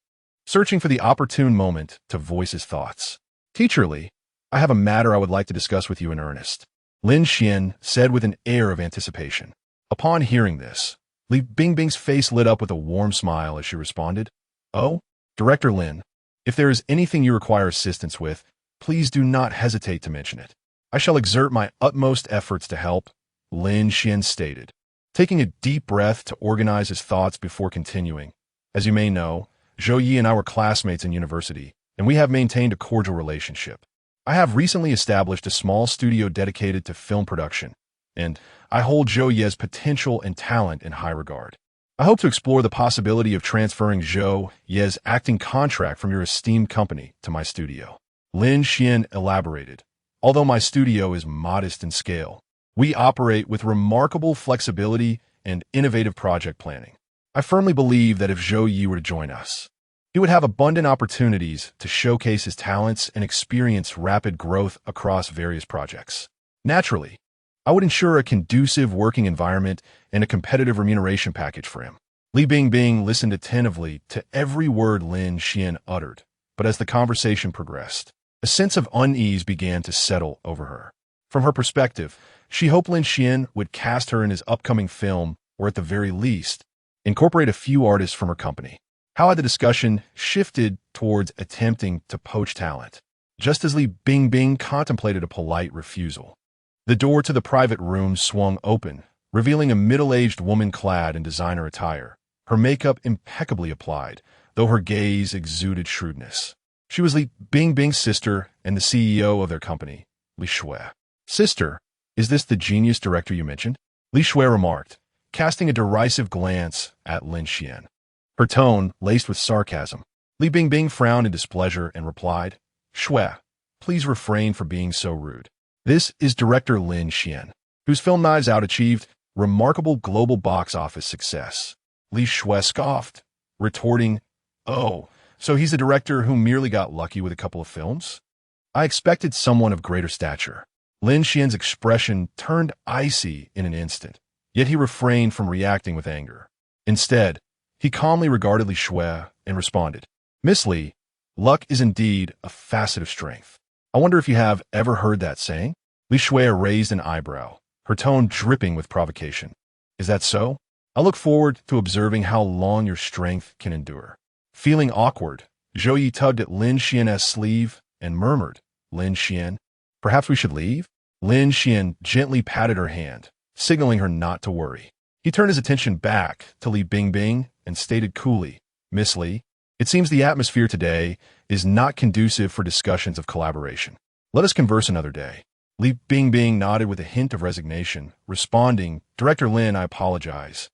searching for the opportune moment to voice his thoughts. Teacher Li, I have a matter I would like to discuss with you in earnest, Lin Xuan said with an air of anticipation. Upon hearing this, Li Bingbing's face lit up with a warm smile as she responded, Oh, Director Lin, if there is anything you require assistance with, please do not hesitate to mention it. I shall exert my utmost efforts to help, Lin Xuan stated, taking a deep breath to organize his thoughts before continuing. As you may know, Ziyi and I were classmates in university, and we have maintained a cordial relationship. I have recently established a small studio dedicated to film production, and I hold Ziyi's potential and talent in high regard. I hope to explore the possibility of transferring Ziyi's acting contract from your esteemed company to my studio. Lin Xuan elaborated. Although my studio is modest in scale, we operate with remarkable flexibility and innovative project planning. I firmly believe that if Ziyi were to join us, He would have abundant opportunities to showcase his talents and experience rapid growth across various projects. Naturally, I would ensure a conducive working environment and a competitive remuneration package for him. Li Bingbing listened attentively to every word Lin Xuan uttered, but as the conversation progressed, a sense of unease began to settle over her. From her perspective, she hoped Lin Xuan would cast her in his upcoming film, or at the very least, incorporate a few artists from her company. How had the discussion shifted towards attempting to poach talent, just as Li Bingbing contemplated a polite refusal? The door to the private room swung open, revealing a middle-aged woman clad in designer attire, her makeup impeccably applied, though her gaze exuded shrewdness. She was Li Bingbing's sister and the CEO of their company, Li Xuan. "Sister, is this the genius director you mentioned?" Li Xuan remarked, casting a derisive glance at Lin Xuan. Her tone laced with sarcasm. Li Bingbing frowned in displeasure and replied, "Xuan, please refrain from being so rude. This is director Lin Xuan, whose film Knives Out achieved remarkable global box office success." Li Xuan scoffed, retorting, "Oh, so he's the director who merely got lucky with a couple of films? I expected someone of greater stature." Lin Xuan's expression turned icy in an instant, yet he refrained from reacting with anger. Instead, he calmly regarded Li Xuan and responded, "Miss Li, luck is indeed a facet of strength. I wonder if you have ever heard that saying?" Li Xuan raised an eyebrow, her tone dripping with provocation. "Is that so? I look forward to observing how long your strength can endure." Feeling awkward, Ziyi tugged at Lin Xuan's sleeve and murmured, "Lin Xuan, perhaps we should leave?" Lin Xuan gently patted her hand, signaling her not to worry. He turned his attention back to Li Bingbing and stated coolly, "Miss Li, it seems the atmosphere today is not conducive for discussions of collaboration. Let us converse another day." Li Bingbing nodded with a hint of resignation, responding, "Director Lin, I apologize.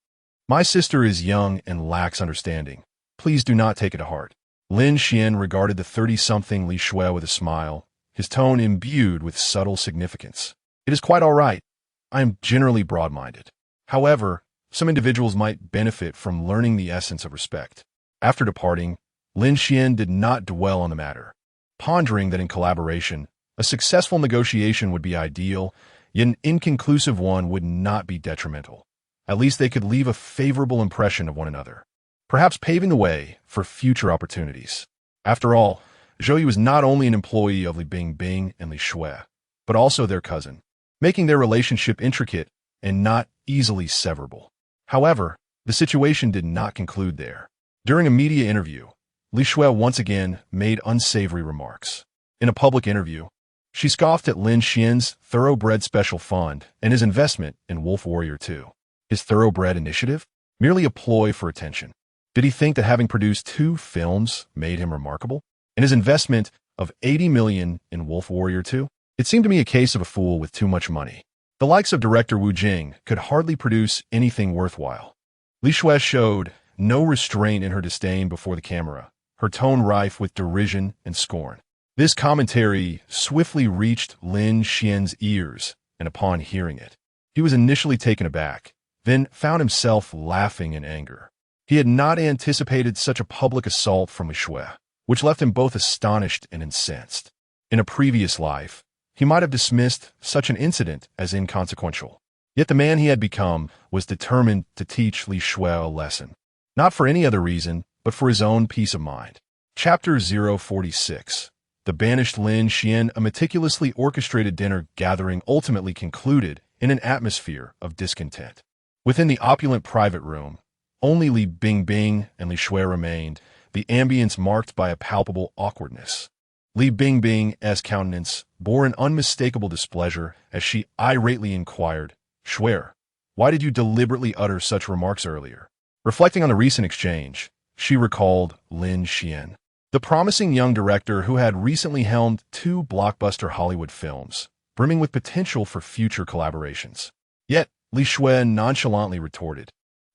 My sister is young and lacks understanding. Please do not take it to heart." Lin Xuan regarded the 30-something Li Xuan with a smile, his tone imbued with subtle significance. "It is quite all right. I am generally broad-minded. However, some individuals might benefit from learning the essence of respect." After departing, Lin Xuan did not dwell on the matter, pondering that in collaboration, a successful negotiation would be ideal, yet an inconclusive one would not be detrimental. At least they could leave a favorable impression of one another, perhaps paving the way for future opportunities. After all, Ziyi was not only an employee of Li Bingbing and Li Xuan, but also their cousin, making their relationship intricate and not easily severable. However, the situation did not conclude there. During a media interview, Li Xuan once again made unsavory remarks. In a public interview, she scoffed at Lin Xuan's Thoroughbred Special Fund and his investment in Wolf Warrior 2. His Thoroughbred initiative? Merely a ploy for attention. Did he think that having produced 2 films made him remarkable? And his investment of $80 million in Wolf Warrior 2? It seemed to me a case of a fool with too much money. The likes of director Wu Jing could hardly produce anything worthwhile. Li Xuan showed no restraint in her disdain before the camera, her tone rife with derision and scorn. This commentary swiftly reached Lin Xuan's ears, and upon hearing it, he was initially taken aback, then found himself laughing in anger. He had not anticipated such a public assault from Li Xuan, which left him both astonished and incensed. In a previous life, he might have dismissed such an incident as inconsequential. Yet the man he had become was determined to teach Li Xuan a lesson, not for any other reason, but for his own peace of mind. Chapter 046. The banished Lin Xuan, a meticulously orchestrated dinner gathering ultimately concluded in an atmosphere of discontent. Within the opulent private room, only Li Bingbing and Li Xuan remained, the ambience marked by a palpable awkwardness. Li Bingbing's countenance bore an unmistakable displeasure as she irately inquired, "Xuan, why did you deliberately utter such remarks earlier?" Reflecting on the recent exchange, she recalled Lin Xuan, the promising young director who had recently helmed 2 blockbuster Hollywood films, brimming with potential for future collaborations. Yet, Li Xuan nonchalantly retorted,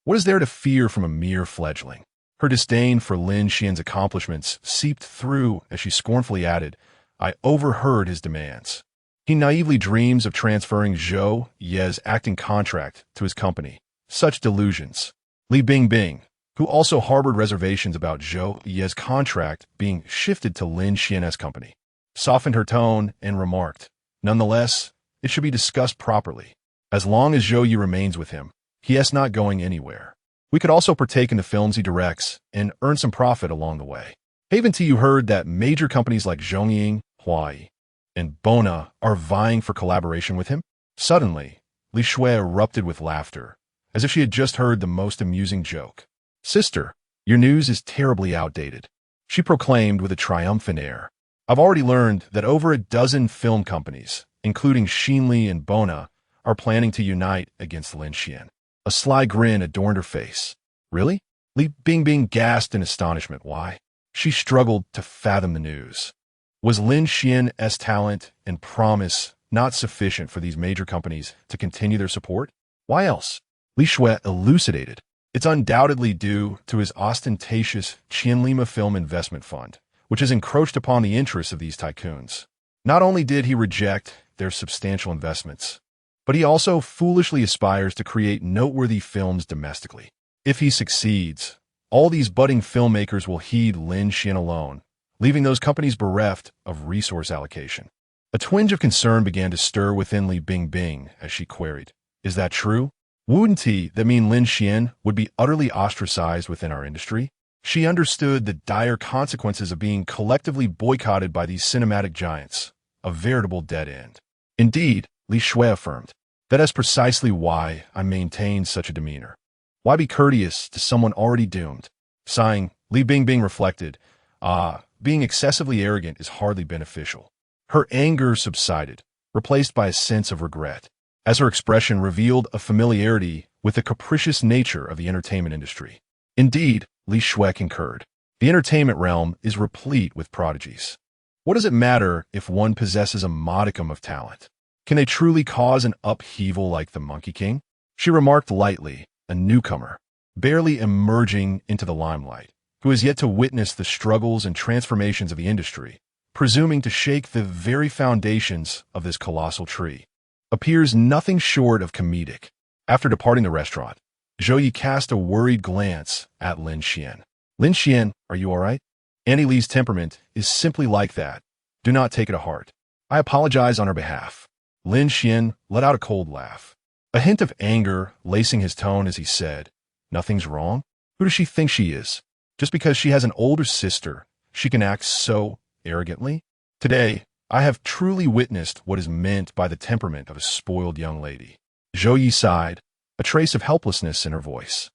"What is there to fear from a mere fledgling?" Her disdain for Lin Xuan's accomplishments seeped through as she scornfully added, "I overheard his demands. He naively dreams of transferring Zhou Ye's acting contract to his company. Such delusions." Li Bingbing, who also harbored reservations about Zhou Yi's contract being shifted to Lin Xuan's company, softened her tone and remarked, "Nonetheless, it should be discussed properly. As long as Zhou Yi remains with him, he is not going anywhere. We could also partake in the films he directs and earn some profit along the way. Haven't you heard that major companies like Zhongying, Huai, and Bona are vying for collaboration with him?" Suddenly, Li Shui erupted with laughter, as if she had just heard the most amusing joke. "Sister, your news is terribly outdated," she proclaimed with a triumphant air. "I've already learned that over a dozen film companies, including Xinli and Bona, are planning to unite against Lin Xuan." A sly grin adorned her face. "Really?" Li Bingbing gasped in astonishment. Why? She struggled to fathom the news. Was Lin Xuan's talent and promise not sufficient for these major companies to continue their support? Why else? Li Shui elucidated. It's undoubtedly due to his ostentatious Qianlima Film Investment Fund, which has encroached upon the interests of these tycoons. Not only did he reject their substantial investments, but he also foolishly aspires to create noteworthy films domestically. If he succeeds, all these budding filmmakers will heed Lin Xuan alone, leaving those companies bereft of resource allocation. A twinge of concern began to stir within Li Bingbing as she queried, "Is that true? Wouldn't that mean Lin Xuan would be utterly ostracized within our industry?" She understood the dire consequences of being collectively boycotted by these cinematic giants, a veritable dead end. "Indeed," Li Shui affirmed, "that is precisely why I maintain such a demeanor. Why be courteous to someone already doomed?" Sighing, Li Bingbing reflected, being excessively arrogant is hardly beneficial. Her anger subsided, replaced by a sense of regret, as her expression revealed a familiarity with the capricious nature of the entertainment industry. Indeed, Li Shui concurred, the entertainment realm is replete with prodigies. What does it matter if one possesses a modicum of talent? Can they truly cause an upheaval like the Monkey King? She remarked lightly, a newcomer, barely emerging into the limelight, who has yet to witness the struggles and transformations of the industry, presuming to shake the very foundations of this colossal tree, appears nothing short of comedic. After departing the restaurant, Zhou Yi cast a worried glance at Lin Xuan. "Lin Xuan, are you all right? Annie Li's temperament is simply like that. Do not take it to heart. I apologize on her behalf." Lin Xuan let out a cold laugh, a hint of anger lacing his tone as he said, "Nothing's wrong? Who does she think she is? Just because she has an older sister, she can act so arrogantly? Today, I have truly witnessed what is meant by the temperament of a spoiled young lady." Zhou Yi sighed, a trace of helplessness in her voice.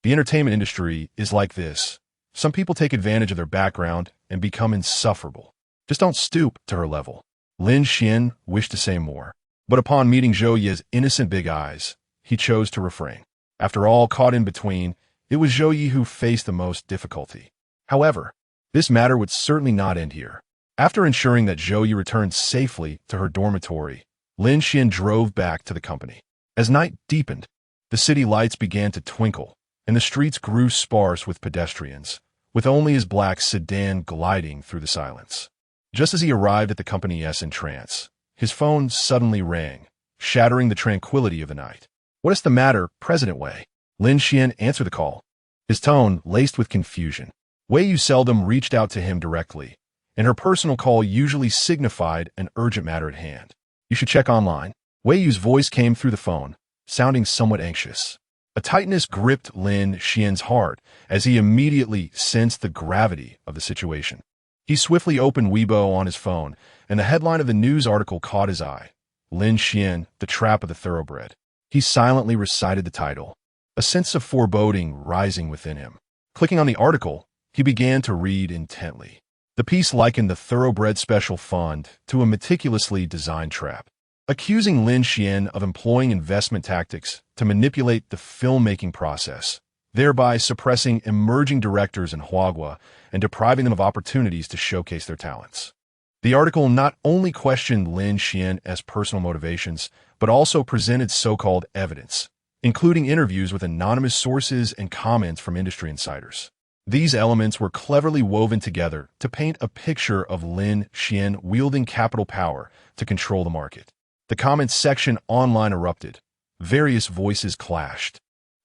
"The entertainment industry is like this. Some people take advantage of their background and become insufferable. Just don't stoop to her level." Lin Xuan wished to say more, but upon meeting Zhou Yi's innocent big eyes, he chose to refrain. After all, caught in between, it was Zhou Yi who faced the most difficulty. However, this matter would certainly not end here. After ensuring that Zhou Yi returned safely to her dormitory, Lin Xuan drove back to the company. As night deepened, the city lights began to twinkle, and the streets grew sparse with pedestrians, with only his black sedan gliding through the silence. Just as he arrived at the company's entrance, his phone suddenly rang, shattering the tranquility of the night. "What is the matter, President Wei?" Lin Xuan answered the call, his tone laced with confusion. Wei Yu seldom reached out to him directly, and her personal call usually signified an urgent matter at hand. "You should check online." Wei Yu's voice came through the phone, sounding somewhat anxious. A tightness gripped Lin Xuan's heart as he immediately sensed the gravity of the situation. He swiftly opened Weibo on his phone, and the headline of the news article caught his eye. Lin Xuan, the trap of the thoroughbred. He silently recited the title, a sense of foreboding rising within him. Clicking on the article, he began to read intently. The piece likened the thoroughbred special fund to a meticulously designed trap, accusing Lin Xuan of employing investment tactics to manipulate the filmmaking process, thereby suppressing emerging directors in Huagua and depriving them of opportunities to showcase their talents. The article not only questioned Lin Xuan's personal motivations, but also presented so-called evidence, including interviews with anonymous sources and comments from industry insiders. These elements were cleverly woven together to paint a picture of Lin Xuan wielding capital power to control the market. The comments section online erupted. Various voices clashed.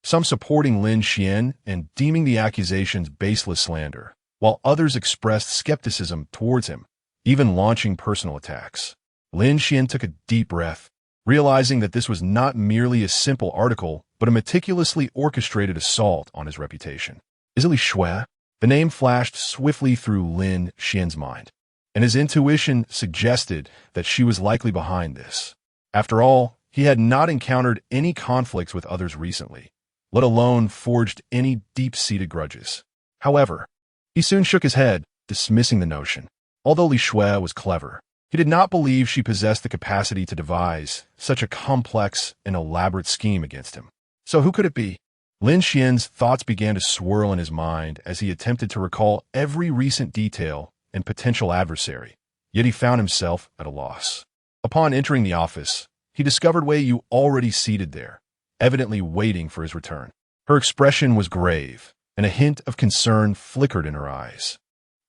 some supporting Lin Xuan and deeming the accusations baseless slander, while others expressed skepticism towards him, even launching personal attacks. Lin Xuan took a deep breath, realizing that this was not merely a simple article, but a meticulously orchestrated assault on his reputation. Is it Li Xuan? The name flashed swiftly through Lin Xuan's mind, and his intuition suggested that she was likely behind this. After all, he had not encountered any conflicts with others recently, let alone forged any deep-seated grudges. However, he soon shook his head, dismissing the notion. Although Li Xuan was clever, he did not believe she possessed the capacity to devise such a complex and elaborate scheme against him. So who could it be? Lin Xuan's thoughts began to swirl in his mind as he attempted to recall every recent detail and potential adversary, yet he found himself at a loss. Upon entering the office, he discovered Wei Yu already seated there, evidently waiting for his return. Her expression was grave, and a hint of concern flickered in her eyes.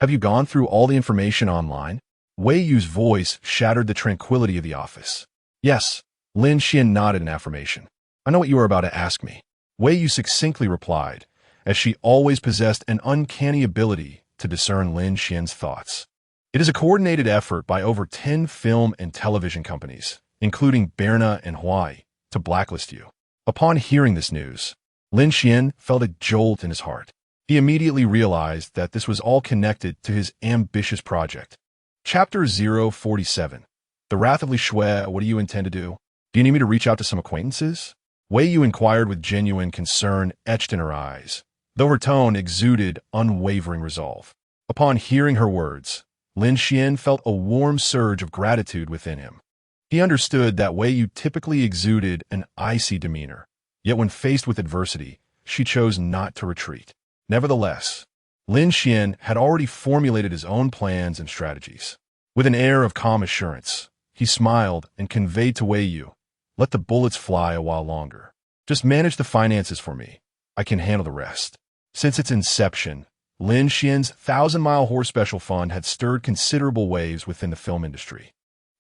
Have you gone through all the information online? Wei Yu's voice shattered the tranquility of the office. Yes, Lin Xuan nodded in affirmation. I know what you are about to ask me. Wei Yu succinctly replied, as she always possessed an uncanny ability to discern Lin Xuan's thoughts. It is a coordinated effort by over 10 film and television companies, including Berna and Hawaii, to blacklist you. Upon hearing this news, Lin Xuan felt a jolt in his heart. He immediately realized that this was all connected to his ambitious project. Chapter 047. The Wrath of Li Xuan. What do you intend to do? Do you need me to reach out to some acquaintances? Wei Yu inquired with genuine concern etched in her eyes, though her tone exuded unwavering resolve. Upon hearing her words, Lin Xuan felt a warm surge of gratitude within him. He understood that Wei Yu typically exuded an icy demeanor, yet when faced with adversity, she chose not to retreat. Nevertheless, Lin Xuan had already formulated his own plans and strategies. With an air of calm assurance, he smiled and conveyed to Wei Yu, "Let the bullets fly a while longer. Just manage the finances for me. I can handle the rest." Since its inception, Lin Xuan's 1,000-Mile Horse Special Fund had stirred considerable waves within the film industry.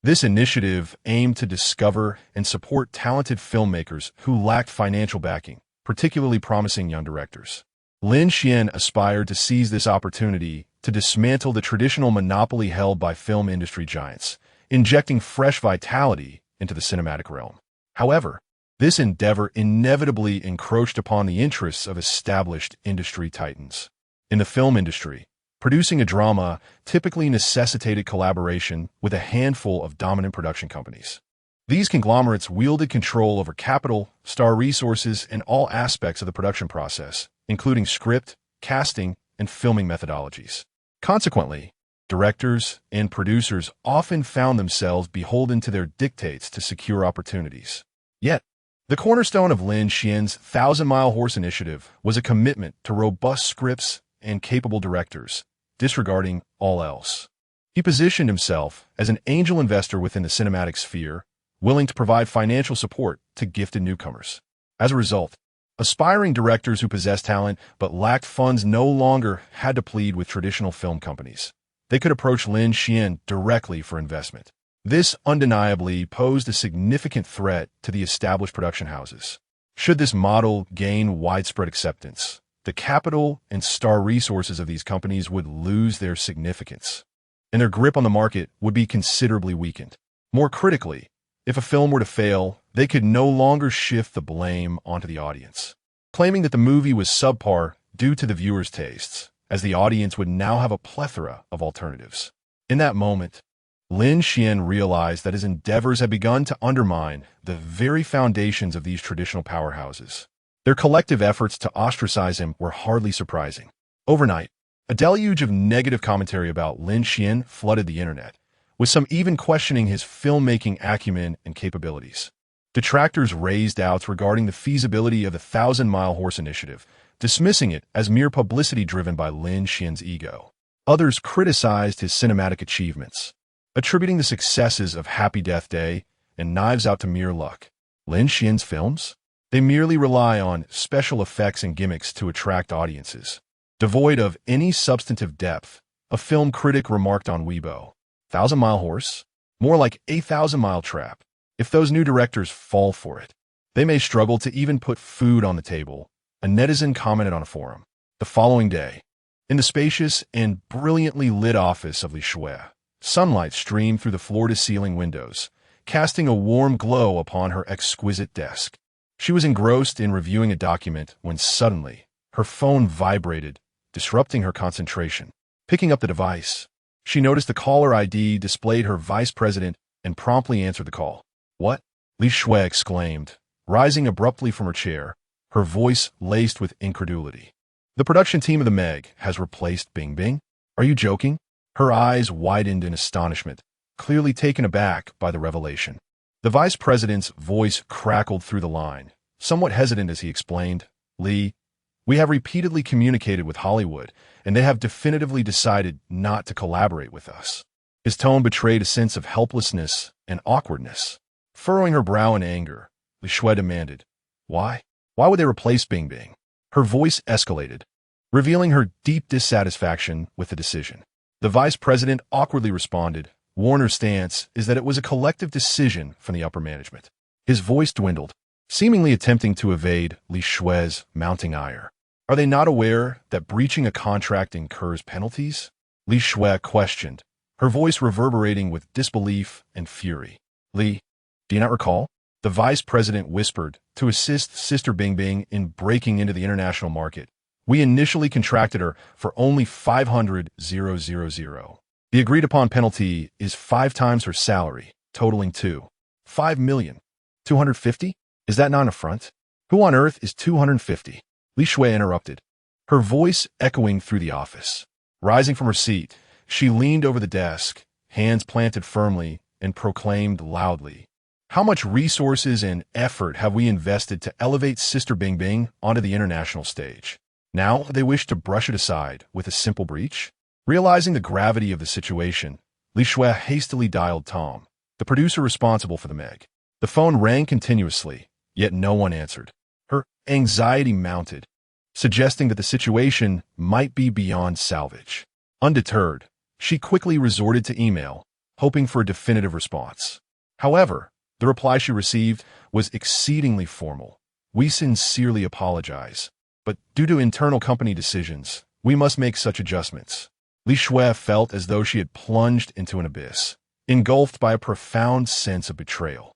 This initiative aimed to discover and support talented filmmakers who lacked financial backing, particularly promising young directors. Lin Xuan aspired to seize this opportunity to dismantle the traditional monopoly held by film industry giants, injecting fresh vitality into the cinematic realm. However, this endeavor inevitably encroached upon the interests of established industry titans. In the film industry, producing a drama typically necessitated collaboration with a handful of dominant production companies. These conglomerates wielded control over capital, star resources, and all aspects of the production process, including script, casting, and filming methodologies. Consequently, directors and producers often found themselves beholden to their dictates to secure opportunities. Yet, the cornerstone of Lin Xuan's 1,000-Mile Horse initiative was a commitment to robust scripts and capable directors, disregarding all else. He positioned himself as an angel investor within the cinematic sphere, willing to provide financial support to gifted newcomers. As a result, aspiring directors who possessed talent but lacked funds no longer had to plead with traditional film companies. They could approach Lin Xuan directly for investment. This undeniably posed a significant threat to the established production houses. Should this model gain widespread acceptance, the capital and star resources of these companies would lose their significance, and their grip on the market would be considerably weakened. More critically, if a film were to fail, they could no longer shift the blame onto the audience, claiming that the movie was subpar due to the viewer's tastes, as the audience would now have a plethora of alternatives. In that moment, Lin Xuan realized that his endeavors had begun to undermine the very foundations of these traditional powerhouses. Their collective efforts to ostracize him were hardly surprising. Overnight, a deluge of negative commentary about Lin Xuan flooded the internet, with some even questioning his filmmaking acumen and capabilities. Detractors raised doubts regarding the feasibility of the 1,000-Mile Horse initiative, dismissing it as mere publicity driven by Lin Xuan's ego. Others criticized his cinematic achievements, attributing the successes of Happy Death Day and Knives Out to mere luck. Lin Xuan's films? They merely rely on special effects and gimmicks to attract audiences. Devoid of any substantive depth, a film critic remarked on Weibo. 1,000-Mile Horse? More like a 1,000-mile trap. If those new directors fall for it, They may struggle to even put food on the table, a netizen commented on a forum. The following day, in the spacious and brilliantly lit office of Li Xuan, sunlight streamed through the floor-to-ceiling windows, casting a warm glow upon her exquisite desk. She was engrossed in reviewing a document when suddenly her phone vibrated, disrupting her concentration. Picking up the device, she noticed the caller ID displayed her vice president and promptly answered the call. "What?" Li Xuan exclaimed, rising abruptly from her chair, her voice laced with incredulity. "The production team of the Meg has replaced Bingbing? Are you joking?" Her eyes widened in astonishment, clearly taken aback by the revelation. The vice president's voice crackled through the line, somewhat hesitant as he explained, "Li, we have repeatedly communicated with Hollywood, and they have definitively decided not to collaborate with us." His tone betrayed a sense of helplessness and awkwardness. Furrowing her brow in anger, Li Xuan demanded, "Why? Why would they replace Bingbing?" Her voice escalated, revealing her deep dissatisfaction with the decision. The vice president awkwardly responded, "Warner's stance is that it was a collective decision from the upper management." His voice dwindled, seemingly attempting to evade Li Xuan's mounting ire. "Are they not aware that breaching a contract incurs penalties?" Li Xuan questioned, her voice reverberating with disbelief and fury. "Li, do you not recall?" The vice president whispered, to assist Sister Bingbing in breaking into the international market. "We initially contracted her for only 500,000. The agreed-upon penalty is 5 times her salary, totaling 5,250,000? Is that not an affront? Who on earth is 250? Li Xuan interrupted, her voice echoing through the office. Rising from her seat, she leaned over the desk, hands planted firmly, and proclaimed loudly, "How much resources and effort have we invested to elevate Sister Bingbing onto the international stage? Now they wish to brush it aside with a simple breach?" Realizing the gravity of the situation, Li Xuan hastily dialed Tom, the producer responsible for the Meg. The phone rang continuously, yet no one answered. Her anxiety mounted, suggesting that the situation might be beyond salvage. Undeterred, she quickly resorted to email, hoping for a definitive response. However, the reply she received was exceedingly formal. "We sincerely apologize, but due to internal company decisions, we must make such adjustments." Li Xuan felt as though she had plunged into an abyss, engulfed by a profound sense of betrayal.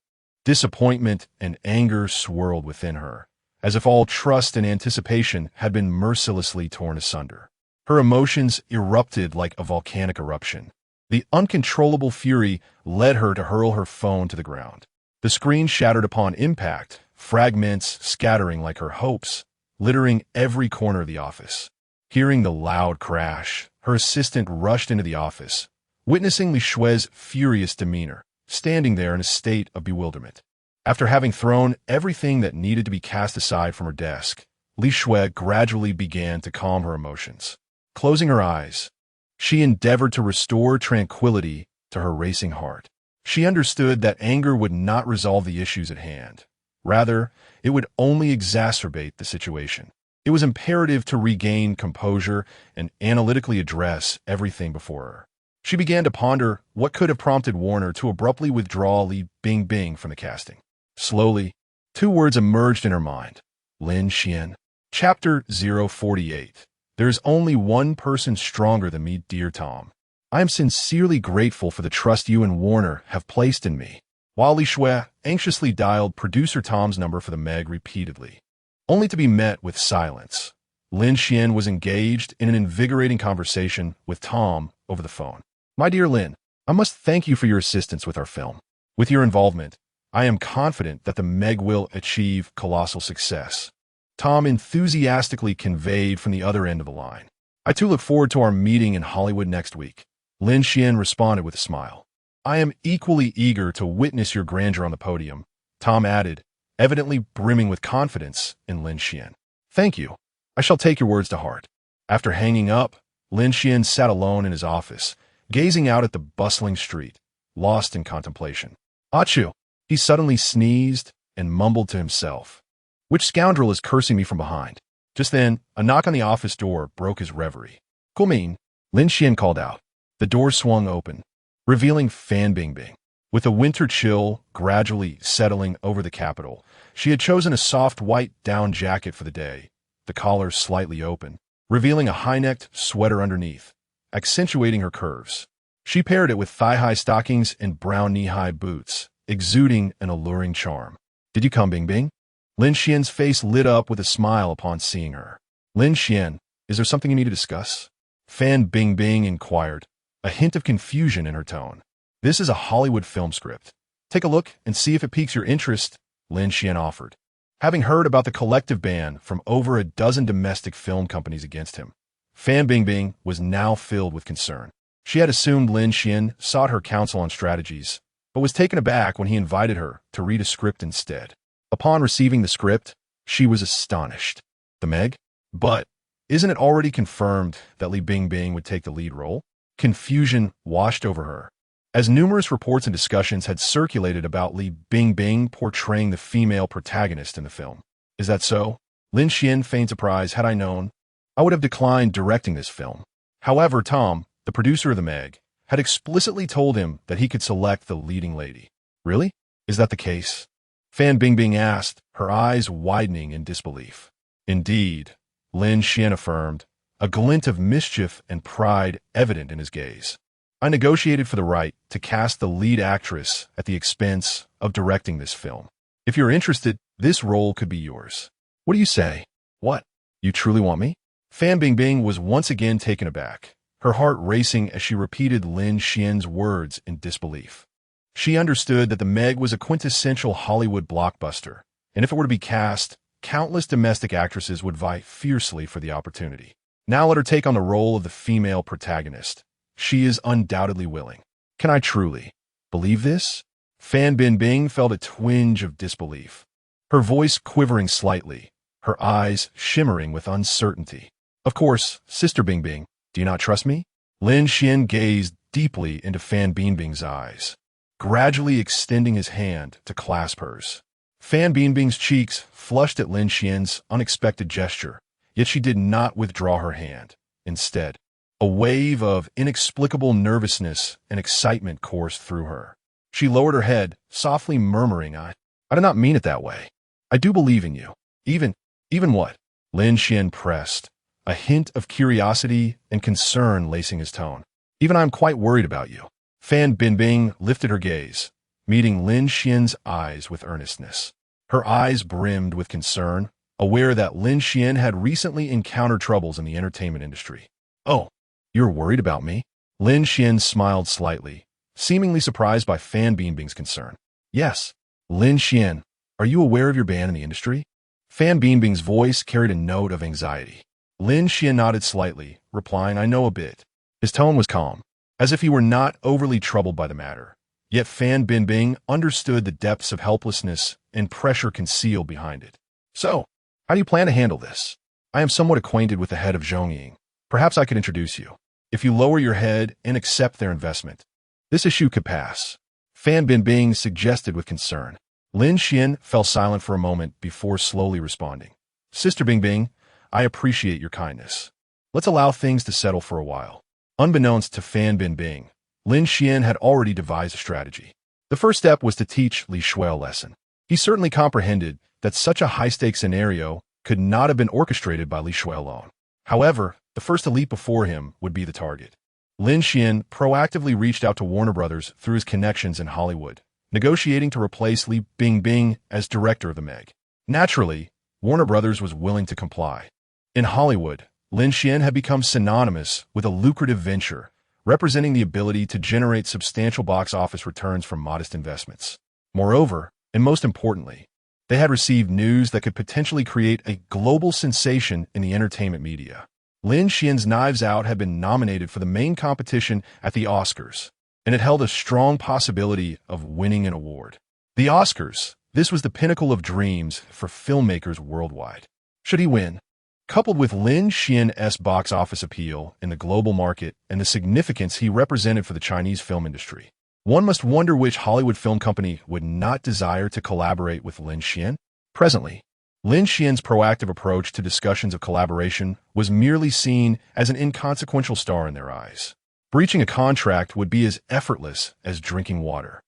Disappointment and anger swirled within her, as if all trust and anticipation had been mercilessly torn asunder. Her emotions erupted like a volcanic eruption. The uncontrollable fury led her to hurl her phone to the ground. The screen shattered upon impact, fragments scattering like her hopes, littering every corner of the office. Hearing the loud crash, her assistant rushed into the office, witnessing Li Xuan's furious demeanor, standing there in a state of bewilderment. After having thrown everything that needed to be cast aside from her desk, Li Xuan gradually began to calm her emotions. Closing her eyes, she endeavored to restore tranquility to her racing heart. She understood that anger would not resolve the issues at hand. Rather, it would only exacerbate the situation. It was imperative to regain composure and analytically address everything before her. She began to ponder what could have prompted Warner to abruptly withdraw Li Bingbing from the casting. Slowly, 2 words emerged in her mind. Lin Xuan. Chapter 048. There is only one person stronger than me, dear Tom. I am sincerely grateful for the trust you and Warner have placed in me. While Li Xuan anxiously dialed producer Tom's number for the Meg repeatedly, only to be met with silence. Lin Xuan was engaged in an invigorating conversation with Tom over the phone. "My dear Lin, I must thank you for your assistance with our film. With your involvement, I am confident that the Meg will achieve colossal success." Tom enthusiastically conveyed from the other end of the line. "I too look forward to our meeting in Hollywood next week." Lin Xuan responded with a smile. "I am equally eager to witness your grandeur on the podium," Tom added, evidently brimming with confidence in Lin Xuan. "Thank you. I shall take your words to heart." After hanging up, Lin Xuan sat alone in his office, gazing out at the bustling street, lost in contemplation. "Achoo!" He suddenly sneezed and mumbled to himself. "Which scoundrel is cursing me from behind?" Just then, a knock on the office door broke his reverie. "Come in," Lin Xuan called out. The door swung open, revealing Fan Bingbing. With a winter chill gradually settling over the capital, she had chosen a soft white down jacket for the day, the collar slightly open, revealing a high-necked sweater underneath, accentuating her curves. She paired it with thigh-high stockings and brown knee-high boots, exuding an alluring charm. "Did you come, Bingbing?" Lin Xian's face lit up with a smile upon seeing her. "Lin Xian, is there something you need to discuss?" Fan Bingbing inquired, a hint of confusion in her tone. "This is a Hollywood film script. Take a look and see if it piques your interest," Lin Xian offered. Having heard about the collective ban from over a dozen domestic film companies against him, Fan Bingbing was now filled with concern. She had assumed Lin Xian sought her counsel on strategies, but was taken aback when he invited her to read a script instead. Upon receiving the script, she was astonished. The Meg? But isn't it already confirmed that Li Bingbing would take the lead role? Confusion washed over her, as numerous reports and discussions had circulated about Li Bingbing portraying the female protagonist in the film. "Is that so?" Lin Xian feigned surprise. "Had I known, I would have declined directing this film." However, Tom, the producer of the Meg, had explicitly told him that he could select the leading lady. "Really? Is that the case?" Fan Bingbing asked, her eyes widening in disbelief. "Indeed," Lin Xian affirmed, a glint of mischief and pride evident in his gaze. "I negotiated for the right to cast the lead actress at the expense of directing this film. If you're interested, this role could be yours. What do you say?" "What? You truly want me?" Fan Bingbing was once again taken aback, her heart racing as she repeated Lin Xian's words in disbelief. She understood that the Meg was a quintessential Hollywood blockbuster, and if it were to be cast, countless domestic actresses would vie fiercely for the opportunity. Now let her take on the role of the female protagonist. She is undoubtedly willing. "Can I truly believe this?" Fan Bingbing felt a twinge of disbelief, her voice quivering slightly, her eyes shimmering with uncertainty. "Of course, Sister Bingbing, do you not trust me?" Lin Xian gazed deeply into Fan Bingbing's eyes, gradually extending his hand to clasp hers. Fan Bingbing's cheeks flushed at Lin Xian's unexpected gesture, yet she did not withdraw her hand. Instead, a wave of inexplicable nervousness and excitement coursed through her. She lowered her head, softly murmuring, I did not mean it that way. I do believe in you. Even what?" Lin Xian pressed, a hint of curiosity and concern lacing his tone. "Even I am quite worried about you." Fan Bingbing lifted her gaze, meeting Lin Xian's eyes with earnestness. Her eyes brimmed with concern, aware that Lin Xian had recently encountered troubles in the entertainment industry. "Oh, you're worried about me?" Lin Xian smiled slightly, seemingly surprised by Fan Bingbing's concern. "Yes." "Lin Xian, are you aware of your ban in the industry?" Fan Bingbing's voice carried a note of anxiety. Lin Xian nodded slightly, replying, "I know a bit." His tone was calm, as if he were not overly troubled by the matter. Yet Fan Bingbing understood the depths of helplessness and pressure concealed behind it. "So, how do you plan to handle this? I am somewhat acquainted with the head of Zhongying. Perhaps I could introduce you. If you lower your head and accept their investment, this issue could pass," Fan Bingbing suggested with concern. Lin Xian fell silent for a moment before slowly responding. "Sister Bingbing, I appreciate your kindness. Let's allow things to settle for a while." Unbeknownst to Fan Bingbing, Lin Xian had already devised a strategy. The first step was to teach Li Shui a lesson. He certainly comprehended that such a high-stakes scenario could not have been orchestrated by Li Shui alone. However, the first elite before him would be the target. Lin Xian proactively reached out to Warner Brothers through his connections in Hollywood, negotiating to replace Li Bingbing as director of the Meg. Naturally, Warner Brothers was willing to comply. In Hollywood, Lin Xian had become synonymous with a lucrative venture, representing the ability to generate substantial box office returns from modest investments. Moreover, and most importantly, they had received news that could potentially create a global sensation in the entertainment media. Lin Xian's Knives Out had been nominated for the main competition at the Oscars, and it held a strong possibility of winning an award. The Oscars, this was the pinnacle of dreams for filmmakers worldwide. Should he win? Coupled with Lin Xian's box office appeal in the global market and the significance he represented for the Chinese film industry, one must wonder which Hollywood film company would not desire to collaborate with Lin Xian. Presently, Lin Xian's proactive approach to discussions of collaboration was merely seen as an inconsequential star in their eyes. Breaching a contract would be as effortless as drinking water.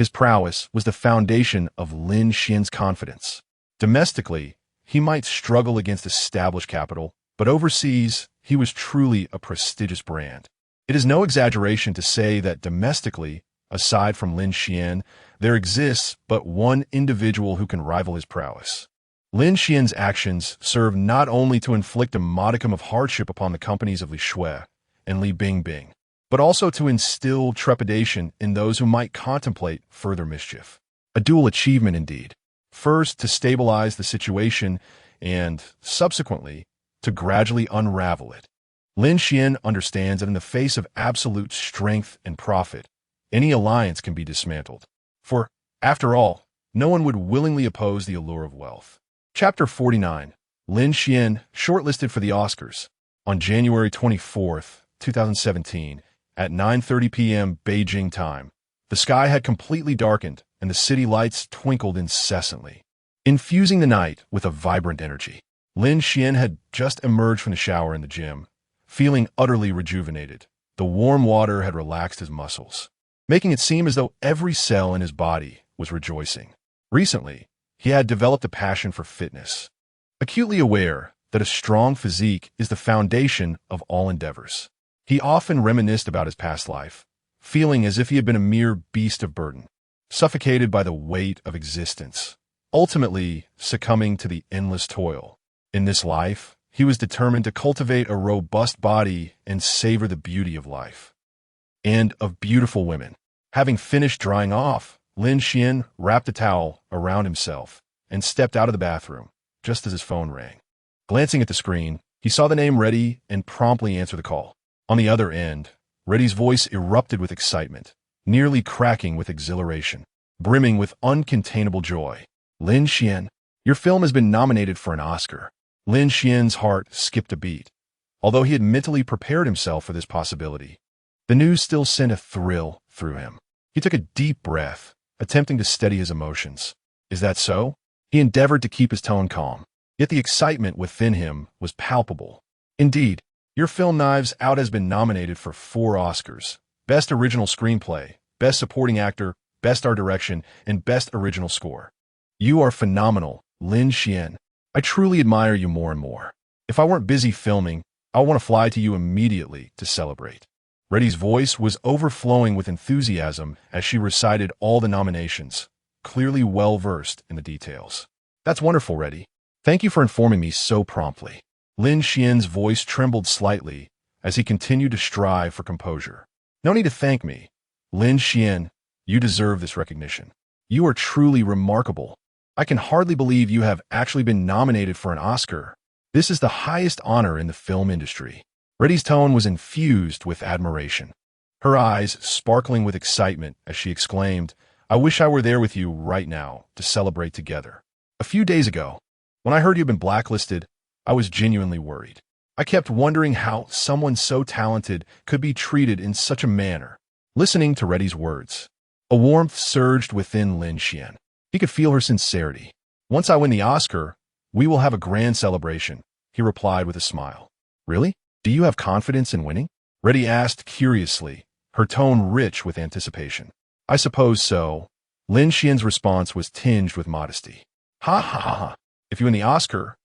His prowess was the foundation of Lin Xuan's confidence. Domestically, he might struggle against established capital, but overseas, he was truly a prestigious brand. It is no exaggeration to say that domestically, aside from Lin Xuan, there exists but one individual who can rival his prowess. Lin Xuan's actions serve not only to inflict a modicum of hardship upon the companies of Li Shui and Li Bingbing, but also to instill trepidation in those who might contemplate further mischief. A dual achievement indeed. First, to stabilize the situation, and, subsequently, to gradually unravel it. Lin Xuan understands that in the face of absolute strength and profit, any alliance can be dismantled. For, after all, no one would willingly oppose the allure of wealth. Chapter 49. Lin Xuan, shortlisted for the Oscars. On January 24, 2017, at 9:30 p.m. Beijing time, the sky had completely darkened and the city lights twinkled incessantly, infusing the night with a vibrant energy. Lin Xuan had just emerged from the shower in the gym, feeling utterly rejuvenated. The warm water had relaxed his muscles, making it seem as though every cell in his body was rejoicing. Recently, he had developed a passion for fitness, acutely aware that a strong physique is the foundation of all endeavors. He often reminisced about his past life, feeling as if he had been a mere beast of burden, suffocated by the weight of existence, ultimately succumbing to the endless toil. In this life, he was determined to cultivate a robust body and savor the beauty of life, and of beautiful women. Having finished drying off, Lin Xuan wrapped a towel around himself and stepped out of the bathroom, just as his phone rang. Glancing at the screen, he saw the name Reddy and promptly answered the call. On the other end, Reddy's voice erupted with excitement, nearly cracking with exhilaration, brimming with uncontainable joy. Lin Xuan, your film has been nominated for an Oscar. Lin Xuan's heart skipped a beat. Although he had mentally prepared himself for this possibility, the news still sent a thrill through him. He took a deep breath, attempting to steady his emotions. Is that so? He endeavored to keep his tone calm, yet the excitement within him was palpable. Indeed, your film Knives Out has been nominated for 4 Oscars: Best Original Screenplay, Best Supporting Actor, Best Art Direction, and Best Original Score. You are phenomenal, Lin Xuan. I truly admire you more and more. If I weren't busy filming, I want to fly to you immediately to celebrate. Reddy's voice was overflowing with enthusiasm as she recited all the nominations, clearly well-versed in the details. That's wonderful, Reddy. Thank you for informing me so promptly. Lin Xuan's voice trembled slightly as he continued to strive for composure. No need to thank me. Lin Xuan, you deserve this recognition. You are truly remarkable. I can hardly believe you have actually been nominated for an Oscar. This is the highest honor in the film industry. Reddy's tone was infused with admiration, her eyes sparkling with excitement as she exclaimed, I wish I were there with you right now to celebrate together. A few days ago, when I heard you'd been blacklisted, I was genuinely worried. I kept wondering how someone so talented could be treated in such a manner. Listening to Reddy's words, a warmth surged within Lin Xuan. He could feel her sincerity. Once I win the Oscar, we will have a grand celebration, he replied with a smile. Really? Do you have confidence in winning? Reddy asked curiously, her tone rich with anticipation. I suppose so. Lin Xuan's response was tinged with modesty. Ha ha ha ha. If you win the Oscar,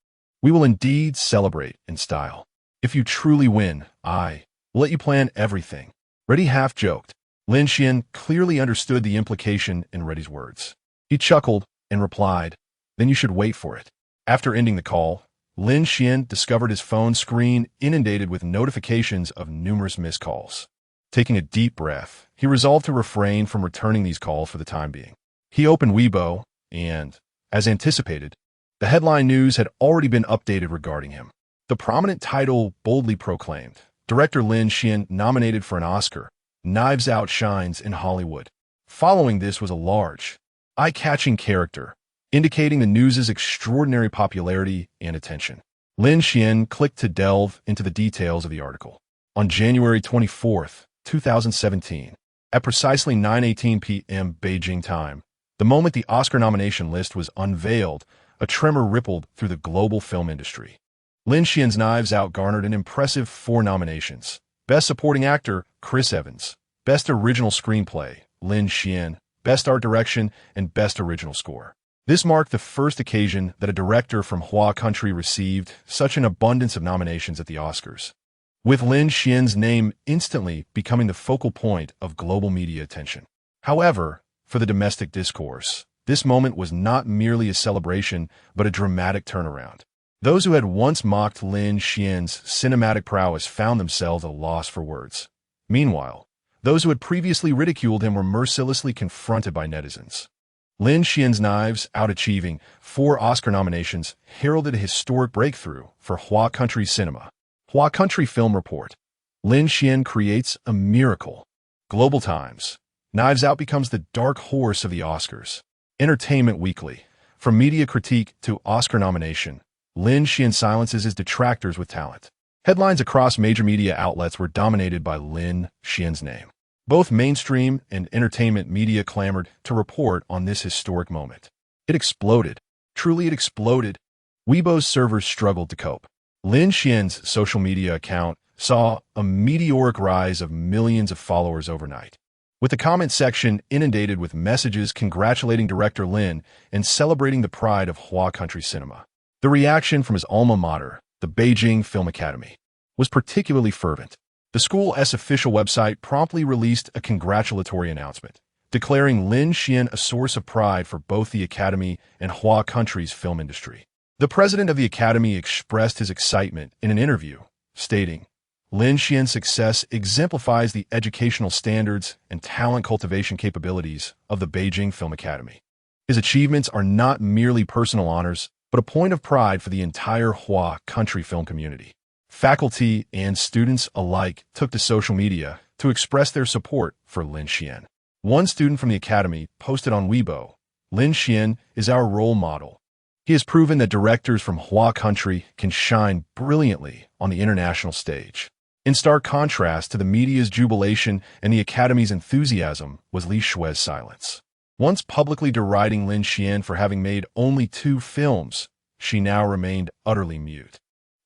we will indeed celebrate in style. If you truly win, I will let you plan everything. Reddy half joked. Lin Xuan clearly understood the implication in Reddy's words. He chuckled and replied, then you should wait for it. After ending the call, Lin Xuan discovered his phone screen inundated with notifications of numerous missed calls. Taking a deep breath, he resolved to refrain from returning these calls for the time being. He opened Weibo, and, as anticipated, the headline news had already been updated regarding him. The prominent title boldly proclaimed, Director Lin Xuan nominated for an Oscar, Knives Out shines in Hollywood. Following this was a large, eye-catching character, indicating the news's extraordinary popularity and attention. Lin Xuan clicked to delve into the details of the article. On January 24, 2017, at precisely 9:18 p.m. Beijing time, the moment the Oscar nomination list was unveiled, a tremor rippled through the global film industry. Lin Xuan's Knives Out garnered an impressive 4 nominations. Best Supporting Actor, Chris Evans. Best Original Screenplay, Lin Xuan. Best Art Direction, and Best Original Score. This marked the first occasion that a director from Hua country received such an abundance of nominations at the Oscars, with Lin Xuan's name instantly becoming the focal point of global media attention. However, for the domestic discourse, this moment was not merely a celebration, but a dramatic turnaround. Those who had once mocked Lin Xuan's cinematic prowess found themselves at a loss for words. Meanwhile, those who had previously ridiculed him were mercilessly confronted by netizens. Lin Xuan's Knives, out-achieving 4 Oscar nominations, heralded a historic breakthrough for Hua country cinema. Hua Country Film Report. Lin Xuan creates a miracle. Global Times. Knives Out becomes the dark horse of the Oscars. Entertainment Weekly. From media critique to Oscar nomination, Lin Xuan silences his detractors with talent. Headlines across major media outlets were dominated by Lin Xuan's name. Both mainstream and entertainment media clamored to report on this historic moment. It exploded. Truly, it exploded. Weibo's servers struggled to cope. Lin Xuan's social media account saw a meteoric rise of millions of followers overnight, with the comment section inundated with messages congratulating director Lin and celebrating the pride of Hua country cinema. The reaction from his alma mater, the Beijing Film Academy, was particularly fervent. The school's official website promptly released a congratulatory announcement, declaring Lin Xuan a source of pride for both the Academy and Hua country's film industry. The president of the Academy expressed his excitement in an interview, stating, Lin Xuan's success exemplifies the educational standards and talent cultivation capabilities of the Beijing Film Academy. His achievements are not merely personal honors, but a point of pride for the entire Hua country film community. Faculty and students alike took to social media to express their support for Lin Xuan. One student from the Academy posted on Weibo, Lin Xuan is our role model. He has proven that directors from Hua country can shine brilliantly on the international stage. In stark contrast to the media's jubilation and the Academy's enthusiasm was Li Shui's silence. Once publicly deriding Lin Xuan for having made only 2 films, she now remained utterly mute.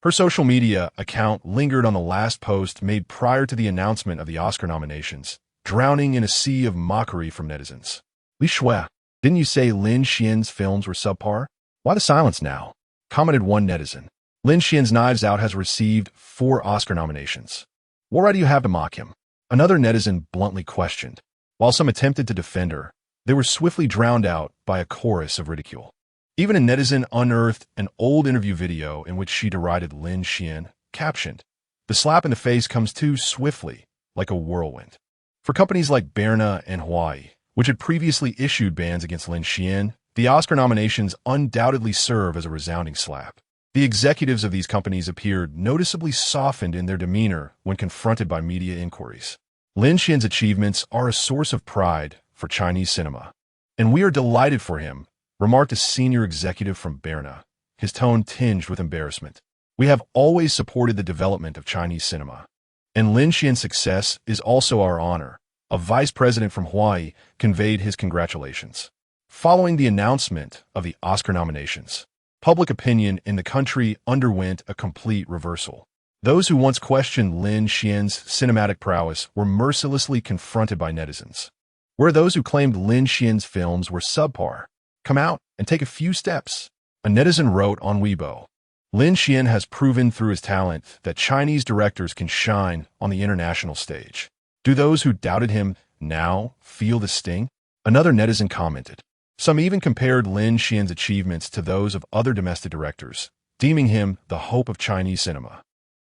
Her social media account lingered on the last post made prior to the announcement of the Oscar nominations, drowning in a sea of mockery from netizens. Li Shui, didn't you say Lin Xuan's films were subpar? Why the silence now? Commented one netizen. Lin Xuan's Knives Out has received 4 Oscar nominations. What right do you have to mock him? Another netizen bluntly questioned. While some attempted to defend her, they were swiftly drowned out by a chorus of ridicule. Even a netizen unearthed an old interview video in which she derided Lin Xuan, captioned, "The slap in the face comes too swiftly, like a whirlwind." For companies like Berna and Hawaii, which had previously issued bans against Lin Xuan, the Oscar nominations undoubtedly serve as a resounding slap. The executives of these companies appeared noticeably softened in their demeanor when confronted by media inquiries. Lin Xuan's achievements are a source of pride for Chinese cinema, and we are delighted for him, remarked a senior executive from Berna, his tone tinged with embarrassment. We have always supported the development of Chinese cinema, and Lin Xuan's success is also our honor. A vice president from Hawaii conveyed his congratulations. Following the announcement of the Oscar nominations, public opinion in the country underwent a complete reversal. Those who once questioned Lin Xuan's cinematic prowess were mercilessly confronted by netizens. Where those who claimed Lin Xuan's films were subpar, come out and take a few steps. A netizen wrote on Weibo, Lin Xuan has proven through his talent that Chinese directors can shine on the international stage. Do those who doubted him now feel the sting? Another netizen commented. Some even compared Lin Xuan's achievements to those of other domestic directors, deeming him the hope of Chinese cinema.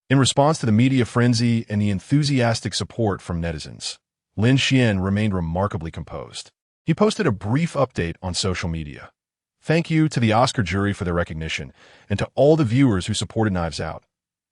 In response to the media frenzy and the enthusiastic support from netizens, Lin Xuan remained remarkably composed. He posted a brief update on social media. Thank you to the Oscar jury for their recognition, and to all the viewers who supported Knives Out.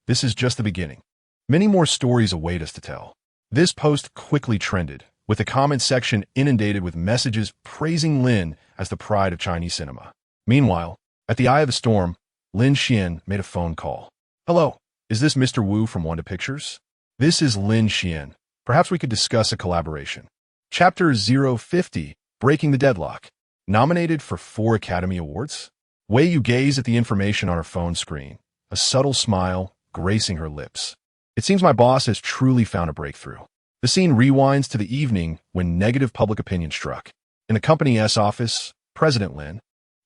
This is just the beginning. Many more stories await us to tell. This post quickly trended, with the comment section inundated with messages praising Lin as the pride of Chinese cinema. Meanwhile, at the eye of the storm, Lin Xuan made a phone call. Hello, is this Mr. Wu from Wanda Pictures? This is Lin Xuan. Perhaps we could discuss a collaboration. Chapter 050, Breaking the Deadlock. Nominated for 4 Academy Awards? Wei Yu gazed at the information on her phone screen, a subtle smile gracing her lips. It seems my boss has truly found a breakthrough. The scene rewinds to the evening when negative public opinion struck. In the Company S office, President Lin,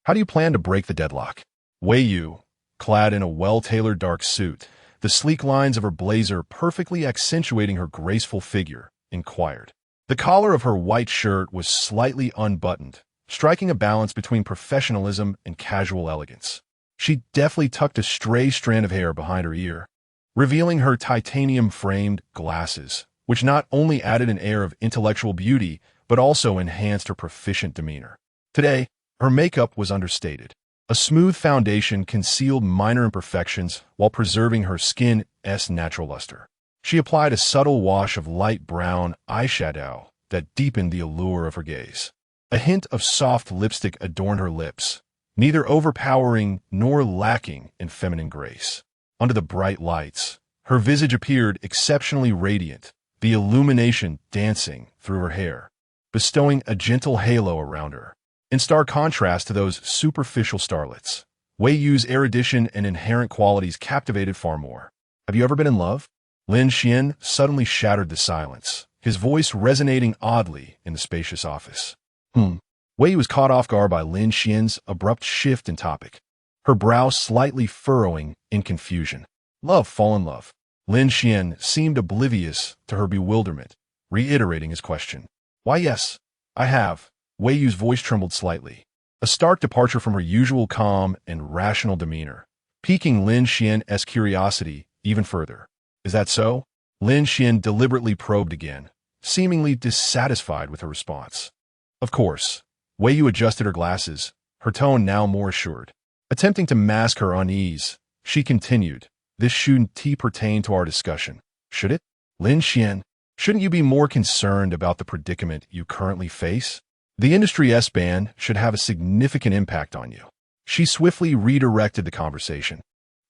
how do you plan to break the deadlock? Wei Yu, clad in a well-tailored dark suit, the sleek lines of her blazer perfectly accentuating her graceful figure, inquired. The collar of her white shirt was slightly unbuttoned, striking a balance between professionalism and casual elegance. She deftly tucked a stray strand of hair behind her ear, revealing her titanium-framed glasses, which not only added an air of intellectual beauty, but also enhanced her proficient demeanor. Today, her makeup was understated. A smooth foundation concealed minor imperfections while preserving her skin's natural luster. She applied a subtle wash of light brown eyeshadow that deepened the allure of her gaze. A hint of soft lipstick adorned her lips, neither overpowering nor lacking in feminine grace. Under the bright lights, her visage appeared exceptionally radiant, the illumination dancing through her hair, bestowing a gentle halo around her. In stark contrast to those superficial starlets, Wei Yu's erudition and inherent qualities captivated far more. Have you ever been in love? Lin Xuan suddenly shattered the silence, his voice resonating oddly in the spacious office. Wei Yu was caught off guard by Lin Xuan's abrupt shift in topic, her brow slightly furrowing in confusion. Love, fall in love. Lin Xuan seemed oblivious to her bewilderment, reiterating his question. Why, yes, I have. Wei Yu's voice trembled slightly, a stark departure from her usual calm and rational demeanor, piquing Lin Xuan's curiosity even further. Is that so? Lin Xuan deliberately probed again, seemingly dissatisfied with her response. Of course. Wei Yu adjusted her glasses, her tone now more assured. Attempting to mask her unease, she continued, this shouldn't pertain to our discussion, should it? Lin Xuan, shouldn't you be more concerned about the predicament you currently face? The industry S-ban should have a significant impact on you. She swiftly redirected the conversation,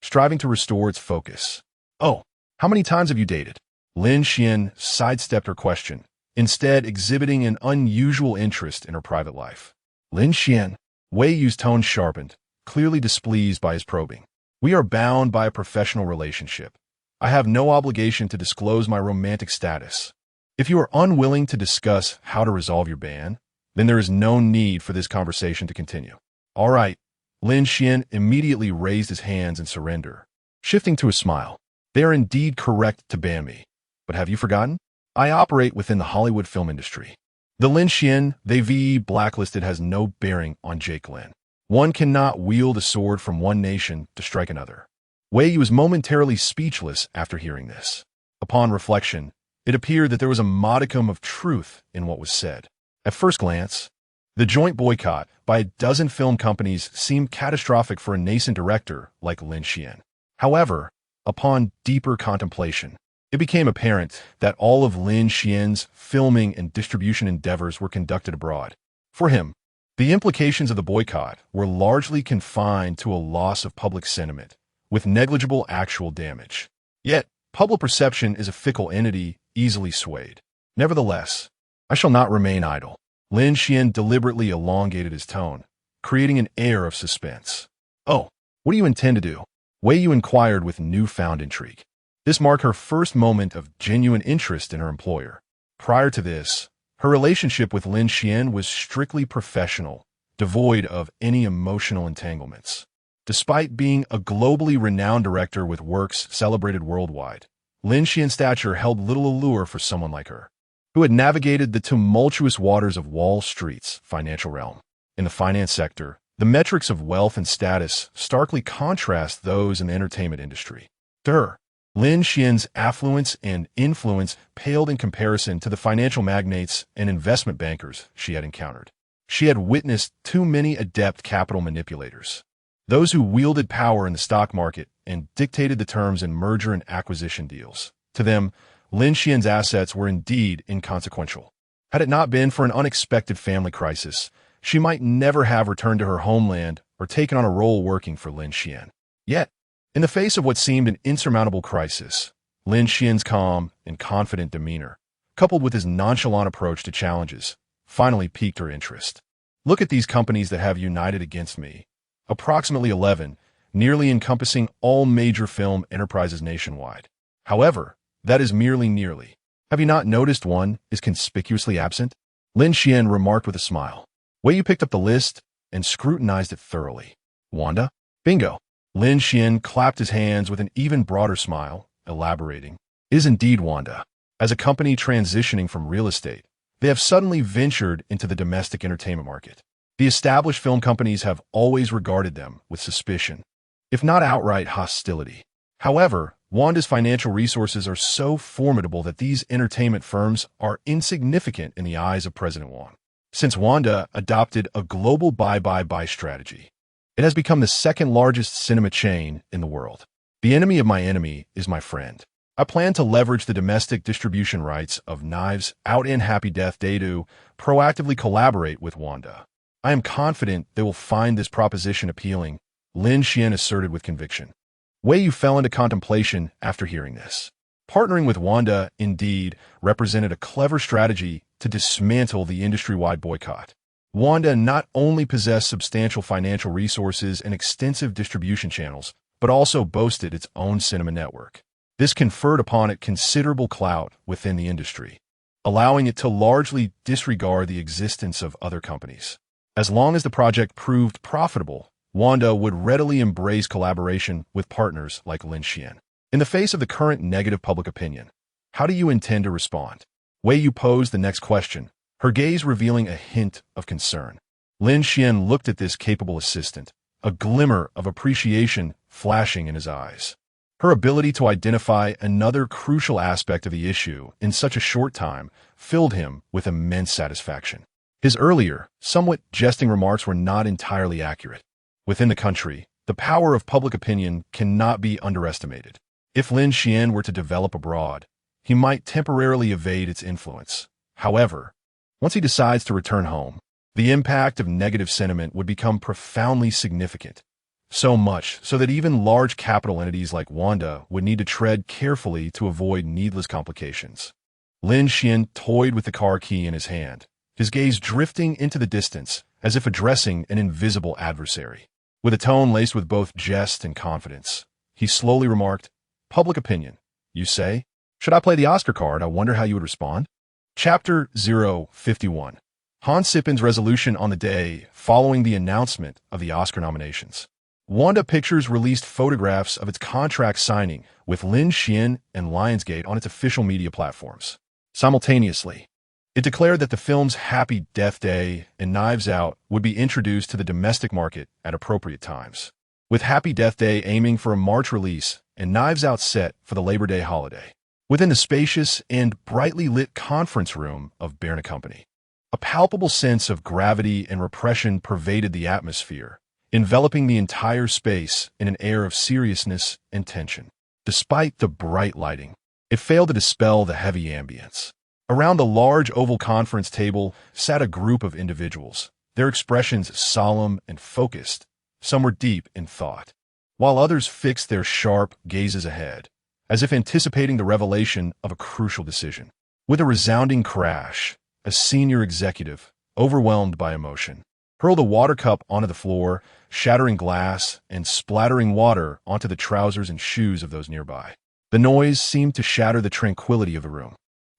striving to restore its focus. Oh, how many times have you dated? Lin Xuan sidestepped her question, instead exhibiting an unusual interest in her private life. Lin Xuan, Wei Yu's tone sharpened, clearly displeased by his probing. We are bound by a professional relationship. I have no obligation to disclose my romantic status. If you are unwilling to discuss how to resolve your ban, then there is no need for this conversation to continue. All right. Lin Xuan immediately raised his hands in surrender, shifting to a smile. They are indeed correct to ban me. But have you forgotten? I operate within the Hollywood film industry. The Lin Xuan they Ziyi blacklisted has no bearing on Jake Lin. One cannot wield a sword from one nation to strike another. Wei Yu was momentarily speechless after hearing this. Upon reflection, it appeared that there was a modicum of truth in what was said. At first glance, the joint boycott by a dozen film companies seemed catastrophic for a nascent director like Lin Xuan. However, upon deeper contemplation, it became apparent that all of Lin Xuan's filming and distribution endeavors were conducted abroad. For him, the implications of the boycott were largely confined to a loss of public sentiment, with negligible actual damage. Yet, public perception is a fickle entity, easily swayed. Nevertheless, I shall not remain idle. Lin Xuan deliberately elongated his tone, creating an air of suspense. Oh, what do you intend to do? Wei Yu inquired with newfound intrigue. This marked her first moment of genuine interest in her employer. Prior to this, her relationship with Lin Xuan was strictly professional, devoid of any emotional entanglements. Despite being a globally renowned director with works celebrated worldwide, Lin Xuan's stature held little allure for someone like her, who had navigated the tumultuous waters of Wall Street's financial realm. In the finance sector, the metrics of wealth and status starkly contrast those in the entertainment industry. To her, Lin Xuan's affluence and influence paled in comparison to the financial magnates and investment bankers she had encountered. She had witnessed too many adept capital manipulators, those who wielded power in the stock market and dictated the terms in merger and acquisition deals. To them, Lin Xuan's assets were indeed inconsequential. Had it not been for an unexpected family crisis, she might never have returned to her homeland or taken on a role working for Lin Xuan. Yet, in the face of what seemed an insurmountable crisis, Lin Xuan's calm and confident demeanor, coupled with his nonchalant approach to challenges, finally piqued her interest. Look at these companies that have united against me. Approximately 11, nearly encompassing all major film enterprises nationwide. However, that is merely nearly. Have you not noticed one is conspicuously absent? Lin Xuan remarked with a smile. Wei Yu picked up the list and scrutinized it thoroughly. Wanda? Bingo. Lin Xuan clapped his hands with an even broader smile, elaborating. It is indeed Wanda. As a company transitioning from real estate, they have suddenly ventured into the domestic entertainment market. The established film companies have always regarded them with suspicion, if not outright hostility. However, Wanda's financial resources are so formidable that these entertainment firms are insignificant in the eyes of President Wang. Since Wanda adopted a global buy-buy-buy strategy, it has become the second largest cinema chain in the world. The enemy of my enemy is my friend. I plan to leverage the domestic distribution rights of Knives Out and Happy Death Day to proactively collaborate with Wanda. I am confident they will find this proposition appealing, Lin Xuan asserted with conviction. Wei Yu fell into contemplation after hearing this. Partnering with Wanda, indeed, represented a clever strategy to dismantle the industry-wide boycott. Wanda not only possessed substantial financial resources and extensive distribution channels, but also boasted its own cinema network. This conferred upon it considerable clout within the industry, allowing it to largely disregard the existence of other companies. As long as the project proved profitable, Wanda would readily embrace collaboration with partners like Lin Xuan. In the face of the current negative public opinion, how do you intend to respond? Wei Yu posed the next question, her gaze revealing a hint of concern. Lin Xuan looked at this capable assistant, a glimmer of appreciation flashing in his eyes. Her ability to identify another crucial aspect of the issue in such a short time filled him with immense satisfaction. His earlier, somewhat jesting remarks were not entirely accurate. Within the country, the power of public opinion cannot be underestimated. If Lin Xuan were to develop abroad, he might temporarily evade its influence. However, once he decides to return home, the impact of negative sentiment would become profoundly significant. So much so that even large capital entities like Wanda would need to tread carefully to avoid needless complications. Lin Xuan toyed with the car key in his hand, his gaze drifting into the distance as if addressing an invisible adversary. With a tone laced with both jest and confidence, he slowly remarked, Public opinion, you say? Should I play the Oscar card? I wonder how you would respond. Chapter 051. Han Sipin's resolution on the day following the announcement of the Oscar nominations. Wanda Pictures released photographs of its contract signing with Lin Xuan and Lionsgate on its official media platforms. Simultaneously, it declared that the film's Happy Death Day and Knives Out would be introduced to the domestic market at appropriate times, with Happy Death Day aiming for a March release and Knives Out set for the Labor Day holiday. Within the spacious and brightly lit conference room of Berna Company, a palpable sense of gravity and repression pervaded the atmosphere, enveloping the entire space in an air of seriousness and tension. Despite the bright lighting, it failed to dispel the heavy ambience. Around the large oval conference table sat a group of individuals, their expressions solemn and focused. Some were deep in thought, while others fixed their sharp gazes ahead, as if anticipating the revelation of a crucial decision. With a resounding crash, a senior executive, overwhelmed by emotion, hurled a water cup onto the floor, shattering glass and splattering water onto the trousers and shoes of those nearby. The noise seemed to shatter the tranquility of the room.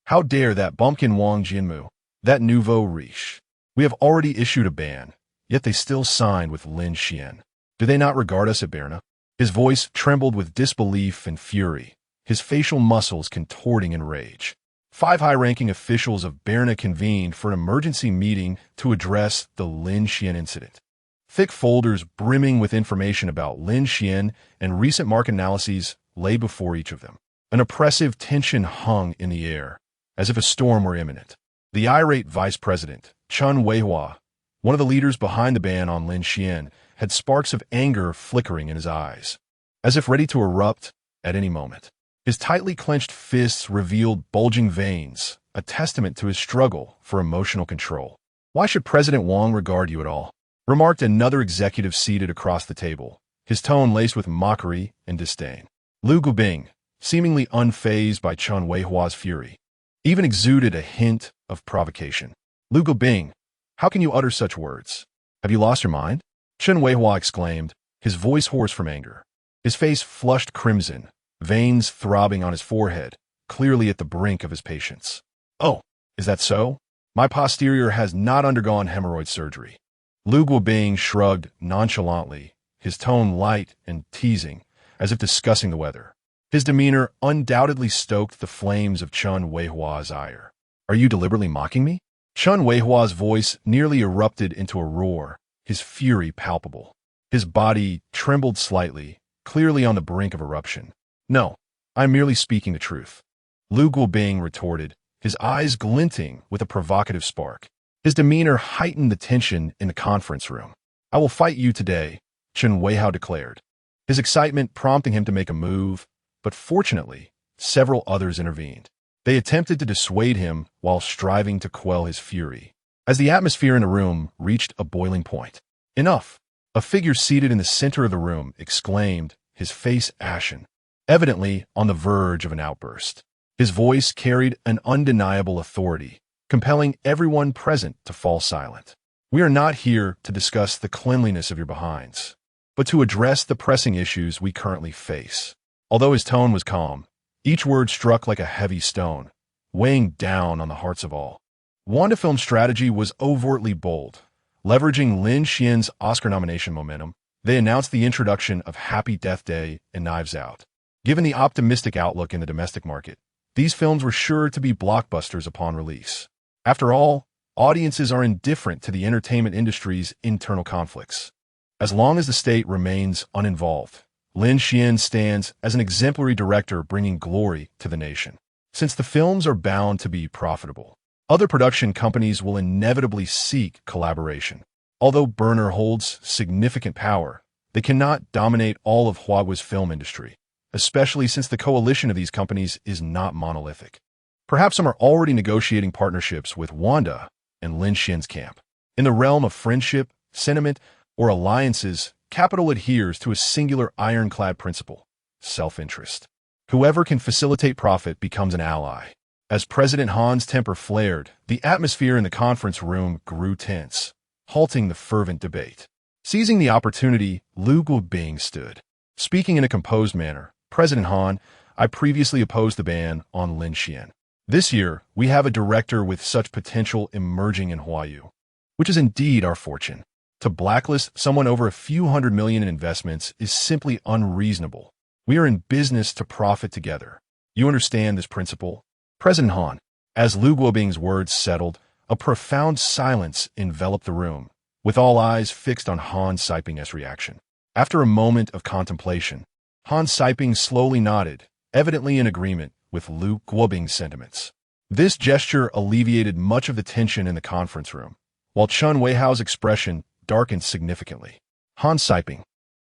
How dare that bumpkin Wang Jinmu, that nouveau riche? We have already issued a ban, yet they still signed with Lin Xuan. Do they not regard us at Berna? His voice trembled with disbelief and fury, his facial muscles contorting in rage. 5 high-ranking officials of Berna convened for an emergency meeting to address the Lin Xuan incident. Thick folders brimming with information about Lin Xuan and recent market analyses lay before each of them. An oppressive tension hung in the air, as if a storm were imminent. The irate vice president, Chen Weihua, one of the leaders behind the ban on Lin Xuan, had sparks of anger flickering in his eyes, as if ready to erupt at any moment. His tightly clenched fists revealed bulging veins, a testament to his struggle for emotional control. Why should President Wang regard you at all? Remarked another executive seated across the table, his tone laced with mockery and disdain. Lu Gubing, seemingly unfazed by Chen Weihua's fury, even exuded a hint of provocation. Lu Gubing, how can you utter such words? Have you lost your mind? Chen Weihua exclaimed, his voice hoarse from anger. His face flushed crimson, veins throbbing on his forehead, clearly at the brink of his patience. Oh, is that so? My posterior has not undergone hemorrhoid surgery. Lu Guobing shrugged nonchalantly, his tone light and teasing, as if discussing the weather. His demeanor undoubtedly stoked the flames of Chen Weihua's ire. Are you deliberately mocking me? Chen Weihua's voice nearly erupted into a roar, his fury palpable. His body trembled slightly, clearly on the brink of eruption. No, I'm merely speaking the truth. Lu Guobing retorted, his eyes glinting with a provocative spark. His demeanor heightened the tension in the conference room. I will fight you today, Chen Weihao declared, his excitement prompting him to make a move, but fortunately, several others intervened. They attempted to dissuade him while striving to quell his fury. As the atmosphere in the room reached a boiling point, enough! A figure seated in the center of the room exclaimed, his face ashen, evidently on the verge of an outburst. His voice carried an undeniable authority, compelling everyone present to fall silent. We are not here to discuss the cleanliness of your behinds, but to address the pressing issues we currently face. Although his tone was calm, each word struck like a heavy stone, weighing down on the hearts of all. Wandafilm's strategy was overtly bold. Leveraging Lin Xuan's Oscar nomination momentum, they announced the introduction of Happy Death Day and Knives Out. Given the optimistic outlook in the domestic market, these films were sure to be blockbusters upon release. After all, audiences are indifferent to the entertainment industry's internal conflicts. As long as the state remains uninvolved, Lin Xuan stands as an exemplary director bringing glory to the nation. Since the films are bound to be profitable, other production companies will inevitably seek collaboration. Although Burner holds significant power, they cannot dominate all of Huawei's film industry, especially since the coalition of these companies is not monolithic. Perhaps some are already negotiating partnerships with Wanda and Lin Xuan's camp. In the realm of friendship, sentiment, or alliances, capital adheres to a singular ironclad principle: self-interest. Whoever can facilitate profit becomes an ally. As President Han's temper flared, the atmosphere in the conference room grew tense, halting the fervent debate. Seizing the opportunity, Lu Guobing stood. Speaking in a composed manner, President Han, I previously opposed the ban on Lin Xuan. This year, we have a director with such potential emerging in Huayu, which is indeed our fortune. To blacklist someone over a few $100 million in investments is simply unreasonable. We are in business to profit together. You understand this principle? President Han. As Lu Guobing's words settled, a profound silence enveloped the room, with all eyes fixed on Han Siping's reaction. After a moment of contemplation, Han Siping slowly nodded, evidently in agreement with Lu Guobing's sentiments. This gesture alleviated much of the tension in the conference room, while Chen Weihao's expression darkened significantly. Han Siping,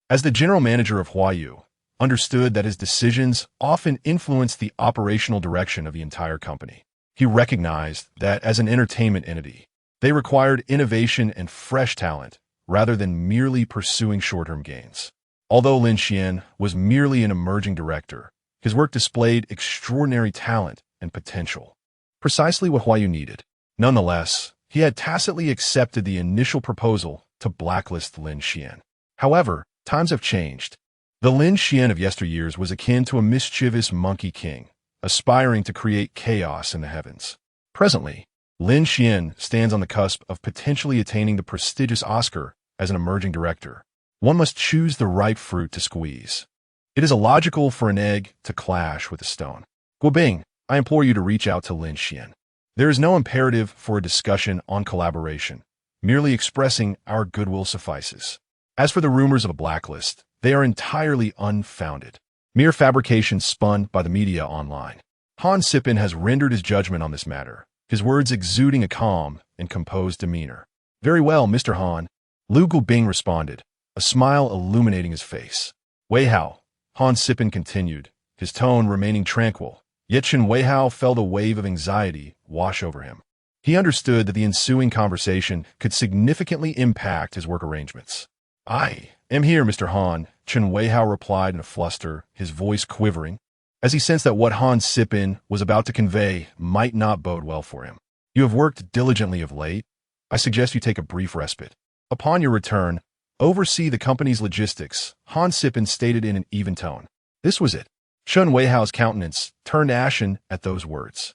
as the general manager of Huayu, understood that his decisions often influenced the operational direction of the entire company. He recognized that as an entertainment entity, they required innovation and fresh talent rather than merely pursuing short-term gains. Although Lin Xuan was merely an emerging director, his work displayed extraordinary talent and potential, precisely what Huayu needed. Nonetheless, he had tacitly accepted the initial proposal to blacklist Lin Xuan. However, times have changed. The Lin Xuan of yesteryears was akin to a mischievous monkey king, aspiring to create chaos in the heavens. Presently, Lin Xuan stands on the cusp of potentially attaining the prestigious Oscar as an emerging director. One must choose the ripe fruit to squeeze. It is illogical for an egg to clash with a stone. Guobing, I implore you to reach out to Lin Xuan. There is no imperative for a discussion on collaboration. Merely expressing our goodwill suffices. As for the rumors of a blacklist, they are entirely unfounded. Mere fabrications spun by the media online. Han Sipin has rendered his judgment on this matter, his words exuding a calm and composed demeanor. Very well, Mr. Han, Lu Guobing responded, a smile illuminating his face. Weihao, Han Sipin continued, his tone remaining tranquil, yet Chen Weihao felt a wave of anxiety wash over him. He understood that the ensuing conversation could significantly impact his work arrangements. I am here, Mr. Han, Chen Weihao replied in a fluster, his voice quivering, as he sensed that what Han Sipin was about to convey might not bode well for him. You have worked diligently of late. I suggest you take a brief respite. Upon your return, oversee the company's logistics, Han Sipin stated in an even tone. This was it. Chen Weihao's countenance turned ashen at those words.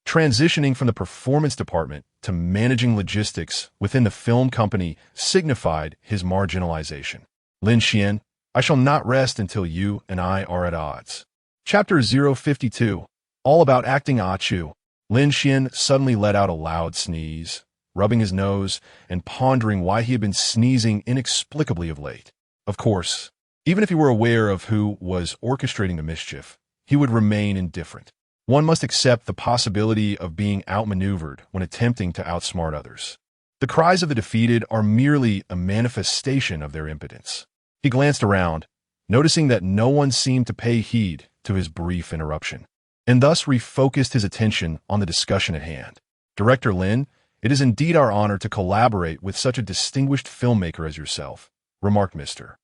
Transitioning from the performance department to managing logistics within the film company signified his marginalization. Lin Xuan, I shall not rest until you and I are at odds. Chapter 052, all about acting Achu. Lin Xuan suddenly let out a loud sneeze, rubbing his nose and pondering why he had been sneezing inexplicably of late. Of course, even if he were aware of who was orchestrating the mischief, he would remain indifferent. One must accept the possibility of being outmaneuvered when attempting to outsmart others. The cries of the defeated are merely a manifestation of their impotence. He glanced around, noticing that no one seemed to pay heed to his brief interruption, and thus refocused his attention on the discussion at hand. Director Lin, it is indeed our honor to collaborate with such a distinguished filmmaker as yourself, remarked Mr.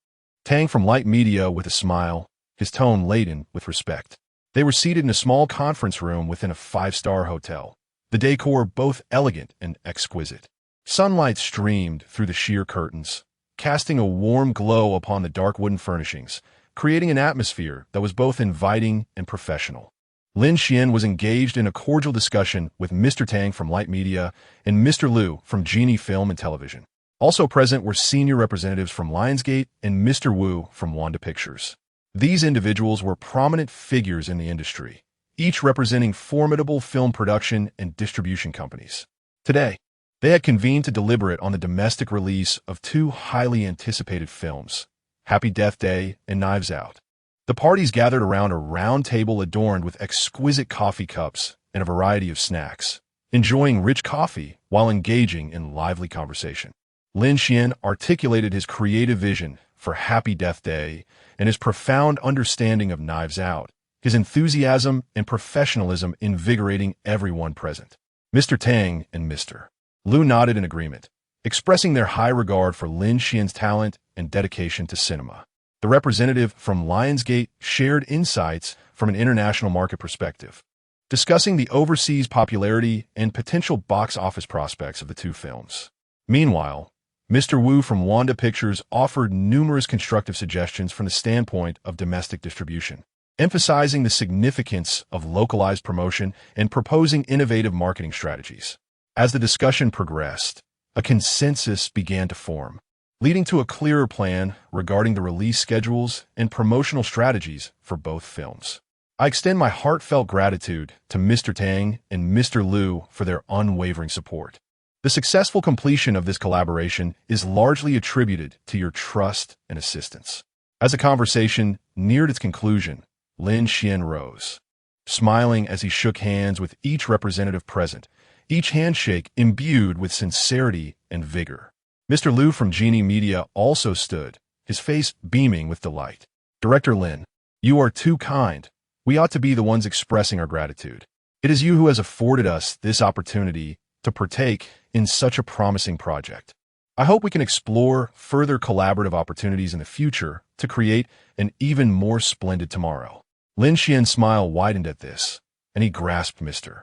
Tang from Light Media with a smile, his tone laden with respect. They were seated in a small conference room within a five-star hotel, the decor both elegant and exquisite. Sunlight streamed through the sheer curtains, casting a warm glow upon the dark wooden furnishings, creating an atmosphere that was both inviting and professional. Lin Xuan was engaged in a cordial discussion with Mr. Tang from Light Media and Mr. Liu from Jinyu Film and Television. Also present were senior representatives from Lionsgate and Mr. Wu from Wanda Pictures. These individuals were prominent figures in the industry, each representing formidable film production and distribution companies. Today, they had convened to deliberate on the domestic release of two highly anticipated films, Happy Death Day and Knives Out. The parties gathered around a round table adorned with exquisite coffee cups and a variety of snacks, enjoying rich coffee while engaging in lively conversation. Lin Xuan articulated his creative vision for Happy Death Day and his profound understanding of Knives Out, his enthusiasm and professionalism invigorating everyone present. Mr. Tang and Mr. Liu nodded in agreement, expressing their high regard for Lin Xuan's talent and dedication to cinema. The representative from Lionsgate shared insights from an international market perspective, discussing the overseas popularity and potential box office prospects of the two films. Meanwhile, Mr. Wu from Wanda Pictures offered numerous constructive suggestions from the standpoint of domestic distribution, emphasizing the significance of localized promotion and proposing innovative marketing strategies. As the discussion progressed, a consensus began to form, leading to a clearer plan regarding the release schedules and promotional strategies for both films. I extend my heartfelt gratitude to Mr. Tang and Mr. Liu for their unwavering support. The successful completion of this collaboration is largely attributed to your trust and assistance. As the conversation neared its conclusion, Lin Xuan rose, smiling as he shook hands with each representative present, each handshake imbued with sincerity and vigor. Mr. Liu from Genie Media also stood, his face beaming with delight. Director Lin, you are too kind. We ought to be the ones expressing our gratitude. It is you who has afforded us this opportunity to partake in such a promising project. I hope we can explore further collaborative opportunities in the future to create an even more splendid tomorrow. Lin Xuan's smile widened at this, and he grasped Mr.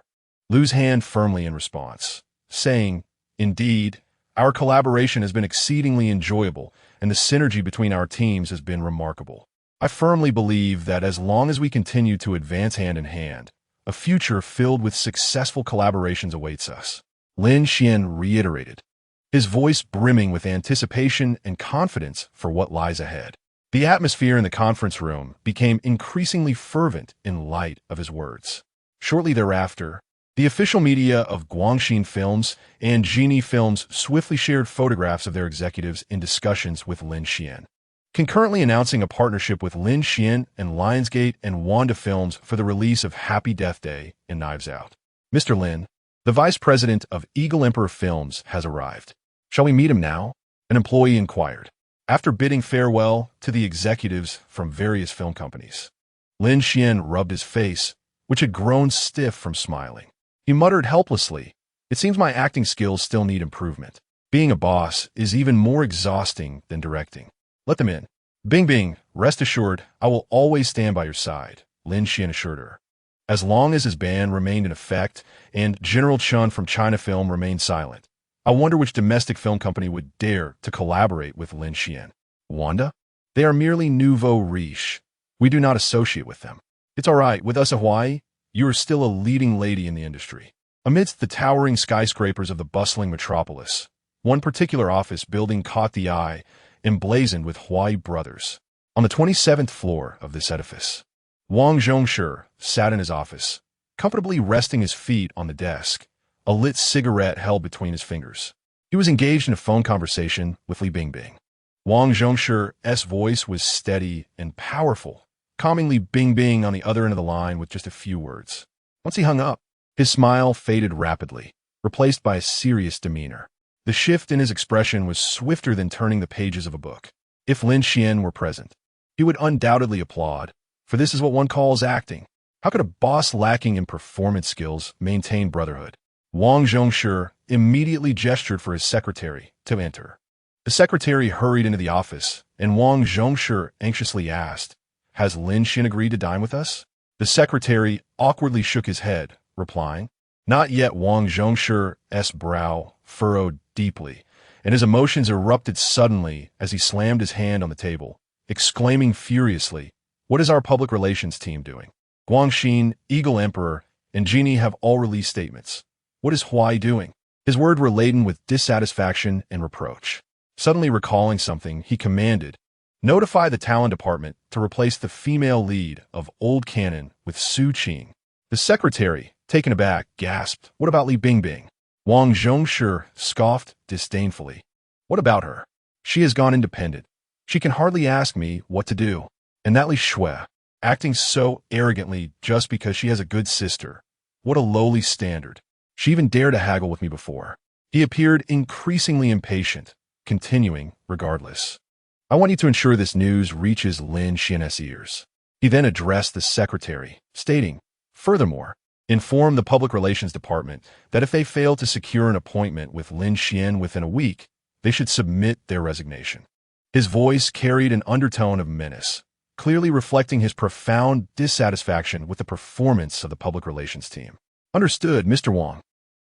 Liu's hand firmly in response, saying, "Indeed, our collaboration has been exceedingly enjoyable, and the synergy between our teams has been remarkable. I firmly believe that as long as we continue to advance hand in hand, a future filled with successful collaborations awaits us." Lin Xuan reiterated, his voice brimming with anticipation and confidence for what lies ahead. The atmosphere in the conference room became increasingly fervent in light of his words. Shortly thereafter, the official media of Guangxin Films and Genie Films swiftly shared photographs of their executives in discussions with Lin Xuan, concurrently announcing a partnership with Lin Xuan and Lionsgate and Wanda Films for the release of Happy Death Day and Knives Out. Mr. Lin, the vice president of Eagle Emperor Films, has arrived. Shall we meet him now? An employee inquired, after bidding farewell to the executives from various film companies. Lin Xuan rubbed his face, which had grown stiff from smiling. He muttered helplessly, "It seems my acting skills still need improvement. Being a boss is even more exhausting than directing. Let them in." "Bingbing, rest assured, I will always stand by your side," Lin Xuan assured her. As long as his ban remained in effect and General Chun from China Film remained silent, I wonder which domestic film company would dare to collaborate with Lin Xuan. Wanda? They are merely nouveau riche. We do not associate with them. It's all right, with us at Hawaii, you are still a leading lady in the industry. Amidst the towering skyscrapers of the bustling metropolis, one particular office building caught the eye, emblazoned with Huai brothers. On the 27th floor of this edifice, Wang Zhongshi sat in his office, comfortably resting his feet on the desk, a lit cigarette held between his fingers. He was engaged in a phone conversation with Li Bingbing. Wang Zhongshi's voice was steady and powerful, calming Li Bingbing on the other end of the line with just a few words. Once he hung up, his smile faded rapidly, replaced by a serious demeanor. The shift in his expression was swifter than turning the pages of a book. If Lin Xuan were present, he would undoubtedly applaud, for this is what one calls acting. How could a boss lacking in performance skills maintain brotherhood? Wang Zhongshi immediately gestured for his secretary to enter. The secretary hurried into the office, and Wang Zhongshi anxiously asked, "Has Lin Xuan agreed to dine with us?" The secretary awkwardly shook his head, replying, "Not yet." Wang Zhongshi's brow furrowed deeply, and his emotions erupted suddenly as he slammed his hand on the table, exclaiming furiously, "What is our public relations team doing? Guangxin, Eagle Emperor, and Jinyu have all released statements. What is Huai doing?" His words were laden with dissatisfaction and reproach. Suddenly recalling something, he commanded, "Notify the talent department to replace the female lead of Old Canon with Su Qing." The secretary, taken aback, gasped, "What about Li Bingbing?" Wang Zhongshi scoffed disdainfully. "What about her? She has gone independent. She can hardly ask me what to do. And that Li Shui, acting so arrogantly just because she has a good sister. What a lowly standard. She even dared to haggle with me before." He appeared increasingly impatient, continuing, "Regardless, I want you to ensure this news reaches Lin Xuan's ears." He then addressed the secretary, stating, "Furthermore, inform the Public Relations Department that if they fail to secure an appointment with Lin Xuan within a week, they should submit their resignation." His voice carried an undertone of menace, clearly reflecting his profound dissatisfaction with the performance of the public relations team. "Understood, Mr. Wang."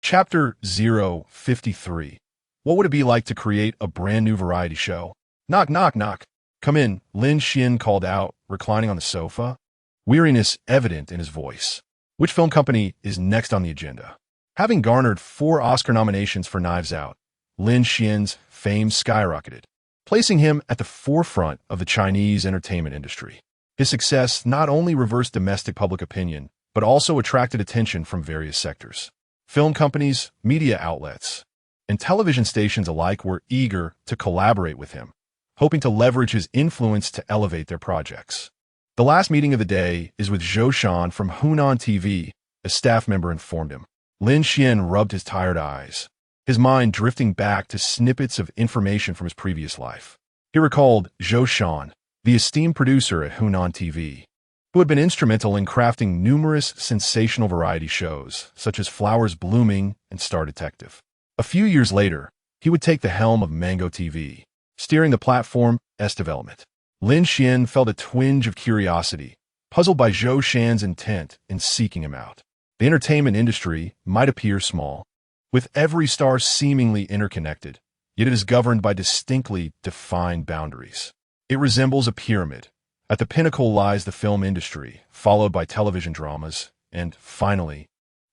Chapter 053. What would it be like to create a brand new variety show? "Knock, knock, knock. Come in," Lin Xuan called out, reclining on the sofa, weariness evident in his voice. "Which film company is next on the agenda?" Having garnered 4 Oscar nominations for Knives Out, Lin Xuan's fame skyrocketed, placing him at the forefront of the Chinese entertainment industry. His success not only reversed domestic public opinion, but also attracted attention from various sectors. Film companies, media outlets, and television stations alike were eager to collaborate with him, hoping to leverage his influence to elevate their projects. The last meeting of the day is with Zhou Shan from Hunan TV, a staff member informed him. Lin Xuan rubbed his tired eyes, his mind drifting back to snippets of information from his previous life. He recalled Zhou Shan, the esteemed producer at Hunan TV, who had been instrumental in crafting numerous sensational variety shows, such as Flowers Blooming and Star Detective. A few years later, he would take the helm of Mango TV, steering the platform's development. Lin Xuan felt a twinge of curiosity, puzzled by Zhou Shan's intent in seeking him out. The entertainment industry might appear small, with every star seemingly interconnected, yet it is governed by distinctly defined boundaries. It resembles a pyramid. At the pinnacle lies the film industry, followed by television dramas, and, finally,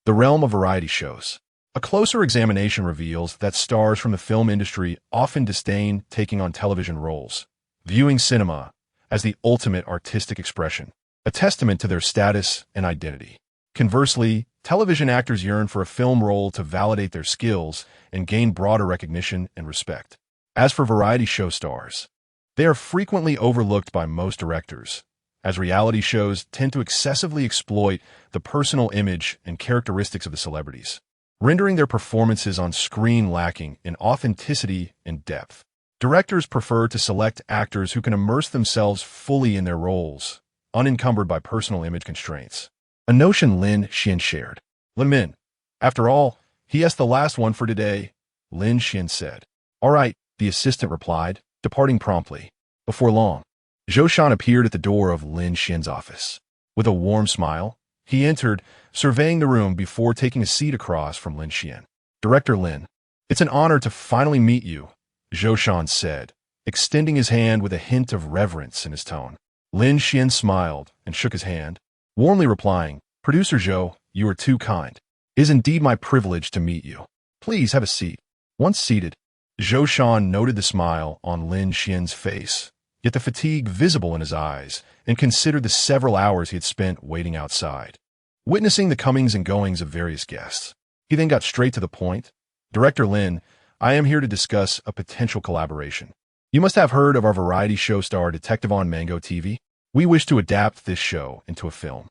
the realm of variety shows. A closer examination reveals that stars from the film industry often disdain taking on television roles, viewing cinema as the ultimate artistic expression, a testament to their status and identity. Conversely, television actors yearn for a film role to validate their skills and gain broader recognition and respect. As for variety show stars, they are frequently overlooked by most directors, as reality shows tend to excessively exploit the personal image and characteristics of the celebrities, rendering their performances on screen lacking in authenticity and depth. Directors prefer to select actors who can immerse themselves fully in their roles, unencumbered by personal image constraints. A notion Lin Xuan shared. "Lin Min. After all, he is the last one for today," Lin Xuan said. "All right," the assistant replied, departing promptly. Before long, Zhou Shan appeared at the door of Lin Xuan's office. With a warm smile, he entered, surveying the room before taking a seat across from Lin Xuan. "Director Lin, it's an honor to finally meet you," Zhou Shan said, extending his hand with a hint of reverence in his tone. Lin Xuan smiled and shook his hand, warmly replying, "Producer Zhou, you are too kind." It is indeed my privilege to meet you. Please have a seat. Once seated, Zhou Shan noted the smile on Lin Xuan's face, yet the fatigue visible in his eyes, and considered the several hours he had spent waiting outside, witnessing the comings and goings of various guests. He then got straight to the point. Director Lin, I am here to discuss a potential collaboration. You must have heard of our variety show star Detective on Mango TV. We wish to adapt this show into a film.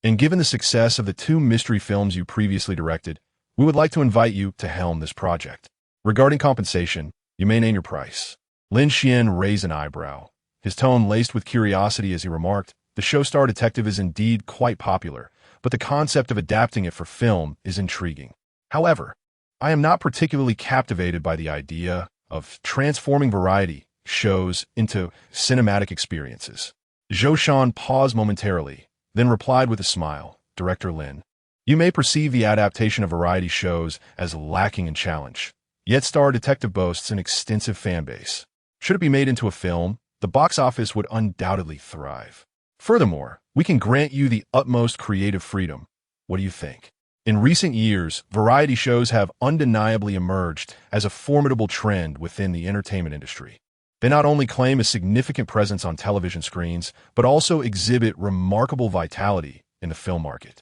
And given the success of the 2 mystery films you previously directed, we would like to invite you to helm this project. Regarding compensation, you may name your price. Lin Xuan raised an eyebrow, his tone laced with curiosity as he remarked, the show star Detective is indeed quite popular, but the concept of adapting it for film is intriguing. However, I am not particularly captivated by the idea of transforming variety shows into cinematic experiences. Zhou Shan paused momentarily, then replied with a smile, Director Lin, you may perceive the adaptation of variety shows as lacking in challenge, yet Star Detective boasts an extensive fan base. Should it be made into a film, the box office would undoubtedly thrive. Furthermore, we can grant you the utmost creative freedom. What do you think? In recent years, variety shows have undeniably emerged as a formidable trend within the entertainment industry. They not only claim a significant presence on television screens, but also exhibit remarkable vitality in the film market.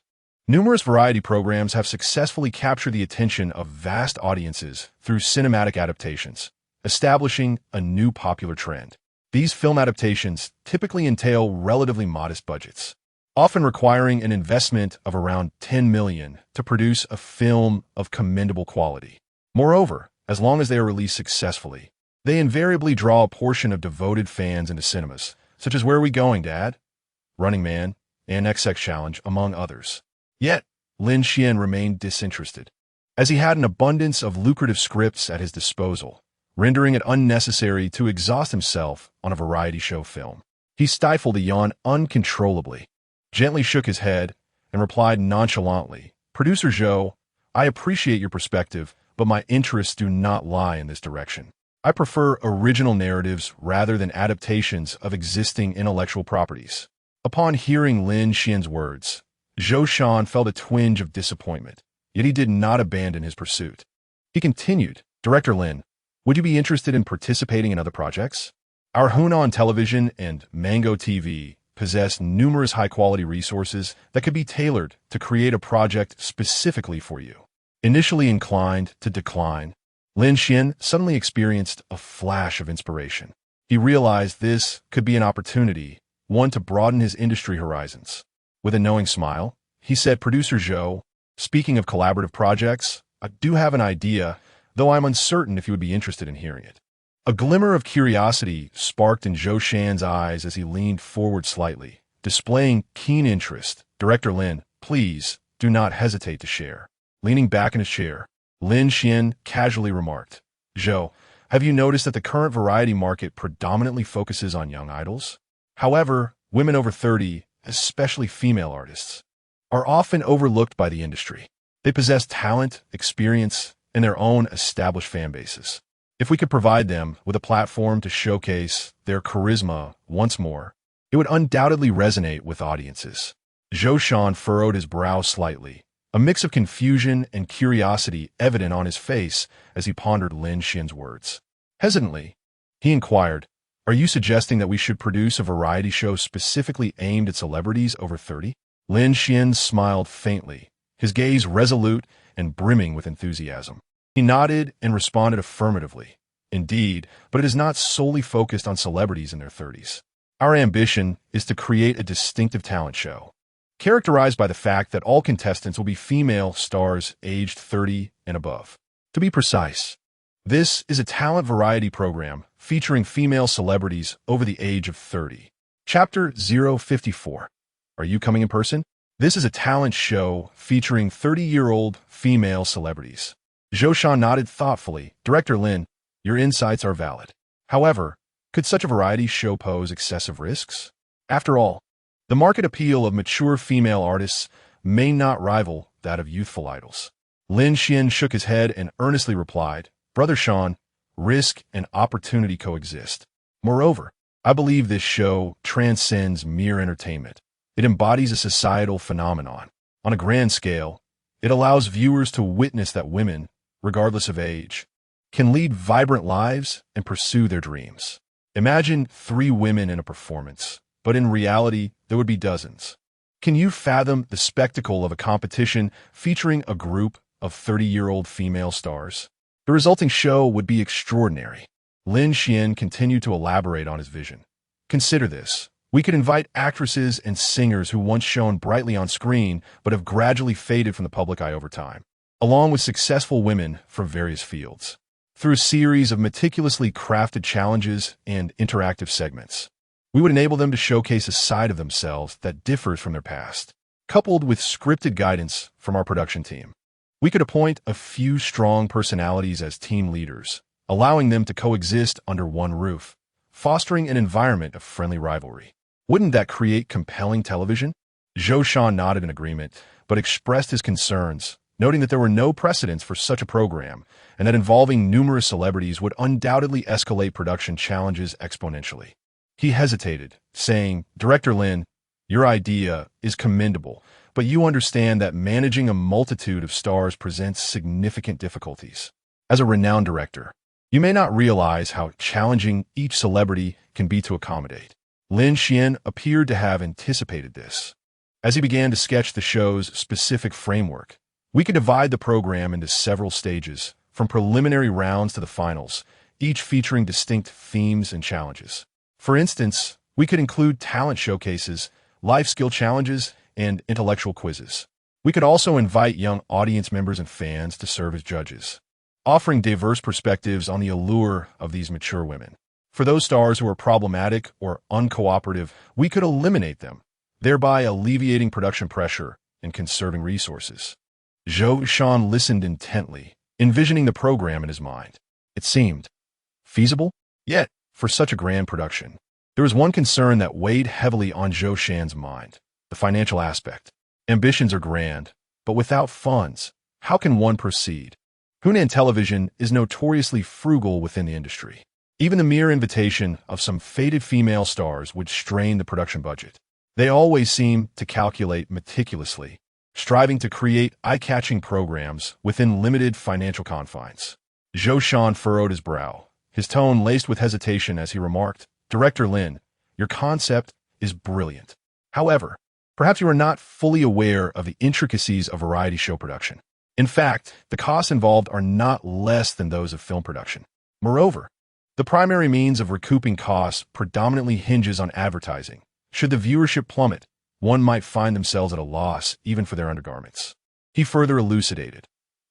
Numerous variety programs have successfully captured the attention of vast audiences through cinematic adaptations, establishing a new popular trend. These film adaptations typically entail relatively modest budgets, often requiring an investment of around $10 million to produce a film of commendable quality. Moreover, as long as they are released successfully, they invariably draw a portion of devoted fans into cinemas, such as Where Are We Going, Dad?, Running Man, and XX Challenge, among others. Yet, Lin Xuan remained disinterested, as he had an abundance of lucrative scripts at his disposal, rendering it unnecessary to exhaust himself on a variety show film. He stifled a yawn uncontrollably, gently shook his head, and replied nonchalantly, Producer Zhou, I appreciate your perspective, but my interests do not lie in this direction. I prefer original narratives rather than adaptations of existing intellectual properties. Upon hearing Lin Xuan's words, Zhou Shan felt a twinge of disappointment, yet he did not abandon his pursuit. He continued, Director Lin, would you be interested in participating in other projects? Our Hunan Television and Mango TV possess numerous high-quality resources that could be tailored to create a project specifically for you. Initially inclined to decline, Lin Xuan suddenly experienced a flash of inspiration. He realized this could be an opportunity, one to broaden his industry horizons. With a knowing smile, he said, Producer Zhou, speaking of collaborative projects, I do have an idea, though I'm uncertain if you would be interested in hearing it. A glimmer of curiosity sparked in Zhou Shan's eyes as he leaned forward slightly, displaying keen interest. Director Lin, please do not hesitate to share. Leaning back in his chair, Lin Xuan casually remarked, Zhou, have you noticed that the current variety market predominantly focuses on young idols? However, women over 30, especially female artists, are often overlooked by the industry. They possess talent, experience, and their own established fan bases. If we could provide them with a platform to showcase their charisma once more, it would undoubtedly resonate with audiences. Zhou Shan furrowed his brow slightly, a mix of confusion and curiosity evident on his face as he pondered Lin Xuan's words. Hesitantly, he inquired, Are you suggesting that we should produce a variety show specifically aimed at celebrities over 30? Lin Xuan smiled faintly, his gaze resolute and brimming with enthusiasm. He nodded and responded affirmatively. Indeed, but it is not solely focused on celebrities in their 30s. Our ambition is to create a distinctive talent show, characterized by the fact that all contestants will be female stars aged 30 and above. To be precise, this is a talent variety program featuring female celebrities over the age of 30. Chapter 054. Are you coming in person? This is a talent show featuring 30-year-old female celebrities. Zhou Shan nodded thoughtfully. Director Lin, your insights are valid. However, could such a variety show pose excessive risks? After all, the market appeal of mature female artists may not rival that of youthful idols. Lin Xuan shook his head and earnestly replied, Brother Shan, risk and opportunity coexist. Moreover, I believe this show transcends mere entertainment. It embodies a societal phenomenon. On a grand scale, It allows viewers to witness that women, regardless of age, can lead vibrant lives and pursue their dreams. Imagine 3 women in a performance, but in reality, there would be dozens. Can you fathom the spectacle of a competition featuring a group of 30-year-old female stars? The resulting show would be extraordinary. Lin Xuan continued to elaborate on his vision. Consider this. We could invite actresses and singers who once shone brightly on screen but have gradually faded from the public eye over time, along with successful women from various fields, through a series of meticulously crafted challenges and interactive segments. We would enable them to showcase a side of themselves that differs from their past, coupled with scripted guidance from our production team. We could appoint a few strong personalities as team leaders, allowing them to coexist under one roof, fostering an environment of friendly rivalry. Wouldn't that create compelling television? Zhou Shan nodded in agreement, but expressed his concerns, noting that there were no precedents for such a program, and that involving numerous celebrities would undoubtedly escalate production challenges exponentially. He hesitated, saying, "Director Lin, your idea is commendable, but you understand that managing a multitude of stars presents significant difficulties. As a renowned director, you may not realize how challenging each celebrity can be to accommodate." Lin Xuan appeared to have anticipated this. As he began to sketch the show's specific framework, we could divide the program into several stages, from preliminary rounds to the finals, each featuring distinct themes and challenges. For instance, we could include talent showcases, life skill challenges, and intellectual quizzes. We could also invite young audience members and fans to serve as judges, offering diverse perspectives on the allure of these mature women. For those stars who are problematic or uncooperative, we could eliminate them, thereby alleviating production pressure and conserving resources. Zhou Shan listened intently, envisioning the program in his mind. It seemed feasible, yet, for such a grand production, there was one concern that weighed heavily on Zhou Shan's mind: the financial aspect. Ambitions are grand, but without funds, how can one proceed? Hunan Television is notoriously frugal within the industry. Even the mere invitation of some faded female stars would strain the production budget. They always seem to calculate meticulously, striving to create eye-catching programs within limited financial confines. Zhou Shan furrowed his brow, his tone laced with hesitation as he remarked, "Director Lin, your concept is brilliant. However, perhaps you are not fully aware of the intricacies of variety show production. In fact, the costs involved are not less than those of film production. Moreover, the primary means of recouping costs predominantly hinges on advertising. Should the viewership plummet, one might find themselves at a loss even for their undergarments." He further elucidated.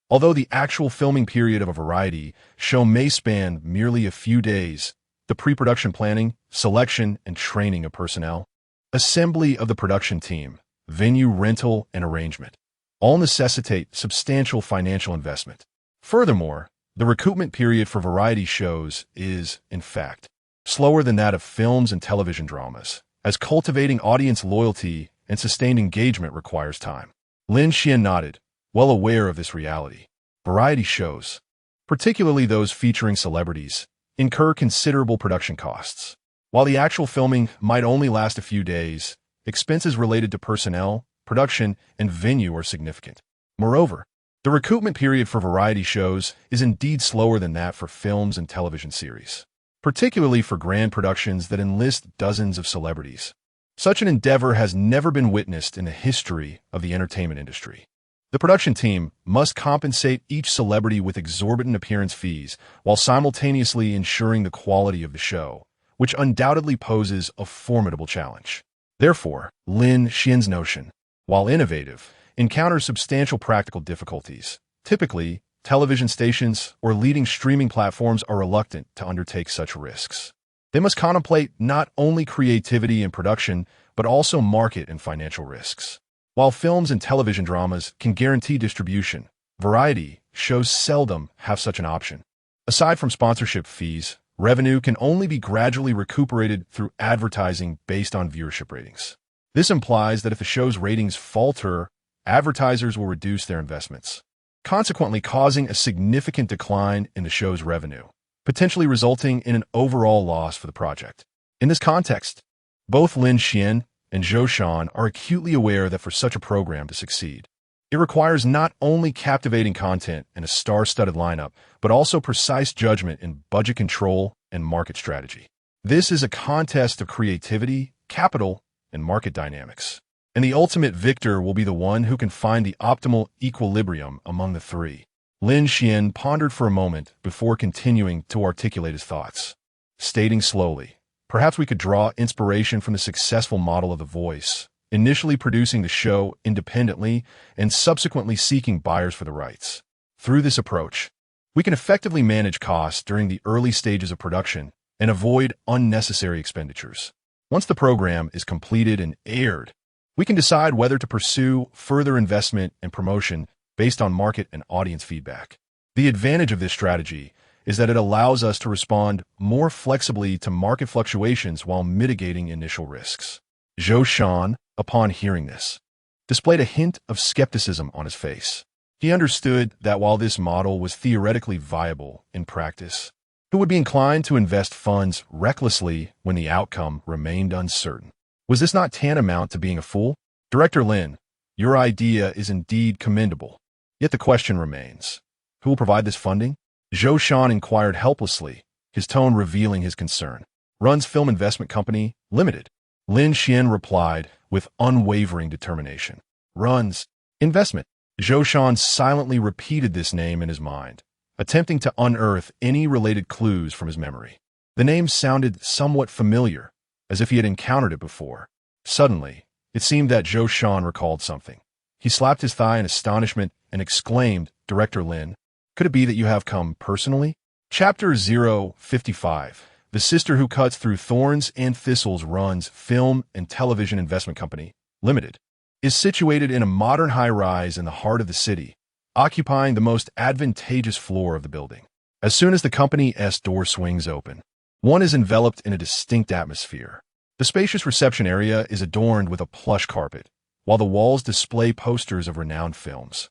Although the actual filming period of a variety show may span merely a few days, the pre-production planning, selection, and training of personnel, assembly of the production team, venue rental, and arrangement all necessitate substantial financial investment. Furthermore, the recoupment period for variety shows is, in fact, slower than that of films and television dramas, as cultivating audience loyalty and sustained engagement requires time. Lin Xuan nodded, well aware of this reality. Variety shows, particularly those featuring celebrities, incur considerable production costs. While the actual filming might only last a few days, expenses related to personnel, production, and venue are significant. Moreover, the recoupment period for variety shows is indeed slower than that for films and television series, particularly for grand productions that enlist dozens of celebrities. Such an endeavor has never been witnessed in the history of the entertainment industry. The production team must compensate each celebrity with exorbitant appearance fees while simultaneously ensuring the quality of the show, which undoubtedly poses a formidable challenge. Therefore, Lin Xuan's notion, while innovative, encounters substantial practical difficulties. Typically, television stations or leading streaming platforms are reluctant to undertake such risks. They must contemplate not only creativity and production, but also market and financial risks. While films and television dramas can guarantee distribution, variety shows seldom have such an option. Aside from sponsorship fees, revenue can only be gradually recuperated through advertising based on viewership ratings. This implies that if the show's ratings falter, advertisers will reduce their investments, consequently causing a significant decline in the show's revenue, potentially resulting in an overall loss for the project. In this context, both Lin Xuan and Zhou Shan are acutely aware that for such a program to succeed, It requires not only captivating content and a star-studded lineup, but also precise judgment in budget control and market strategy. This is a contest of creativity, capital, and market dynamics. And the ultimate victor will be the one who can find the optimal equilibrium among the three. Lin Xuan pondered for a moment before continuing to articulate his thoughts, stating slowly, "Perhaps we could draw inspiration from the successful model of The Voice, initially producing the show independently and subsequently seeking buyers for the rights. Through this approach, we can effectively manage costs during the early stages of production and avoid unnecessary expenditures. Once the program is completed and aired, we can decide whether to pursue further investment and promotion based on market and audience feedback. The advantage of this strategy is that it allows us to respond more flexibly to market fluctuations while mitigating initial risks." Zhou Shan, upon hearing this, displayed a hint of skepticism on his face. He understood that while this model was theoretically viable in practice, he would be inclined to invest funds recklessly when the outcome remained uncertain. Was this not tantamount to being a fool? "Director Lin, your idea is indeed commendable. Yet the question remains, who will provide this funding?" Zhou Shan inquired helplessly, his tone revealing his concern. "Runs Film Investment Company, Limited." Lin Xuan replied with unwavering determination. "Runs Investment." Zhou Shan silently repeated this name in his mind, attempting to unearth any related clues from his memory. The name sounded somewhat familiar, as if he had encountered it before. Suddenly, it seemed that Zhou Shan recalled something. He slapped his thigh in astonishment and exclaimed, "Director Lin, could it be that you have come personally?" Chapter 055. The Sister Who Cuts Through Thorns and Thistles runs Film and Television Investment Company, Limited, is situated in a modern high-rise in the heart of the city, occupying the most advantageous floor of the building. As soon as the company's door swings open, one is enveloped in a distinct atmosphere. The spacious reception area is adorned with a plush carpet, while the walls display posters of renowned films,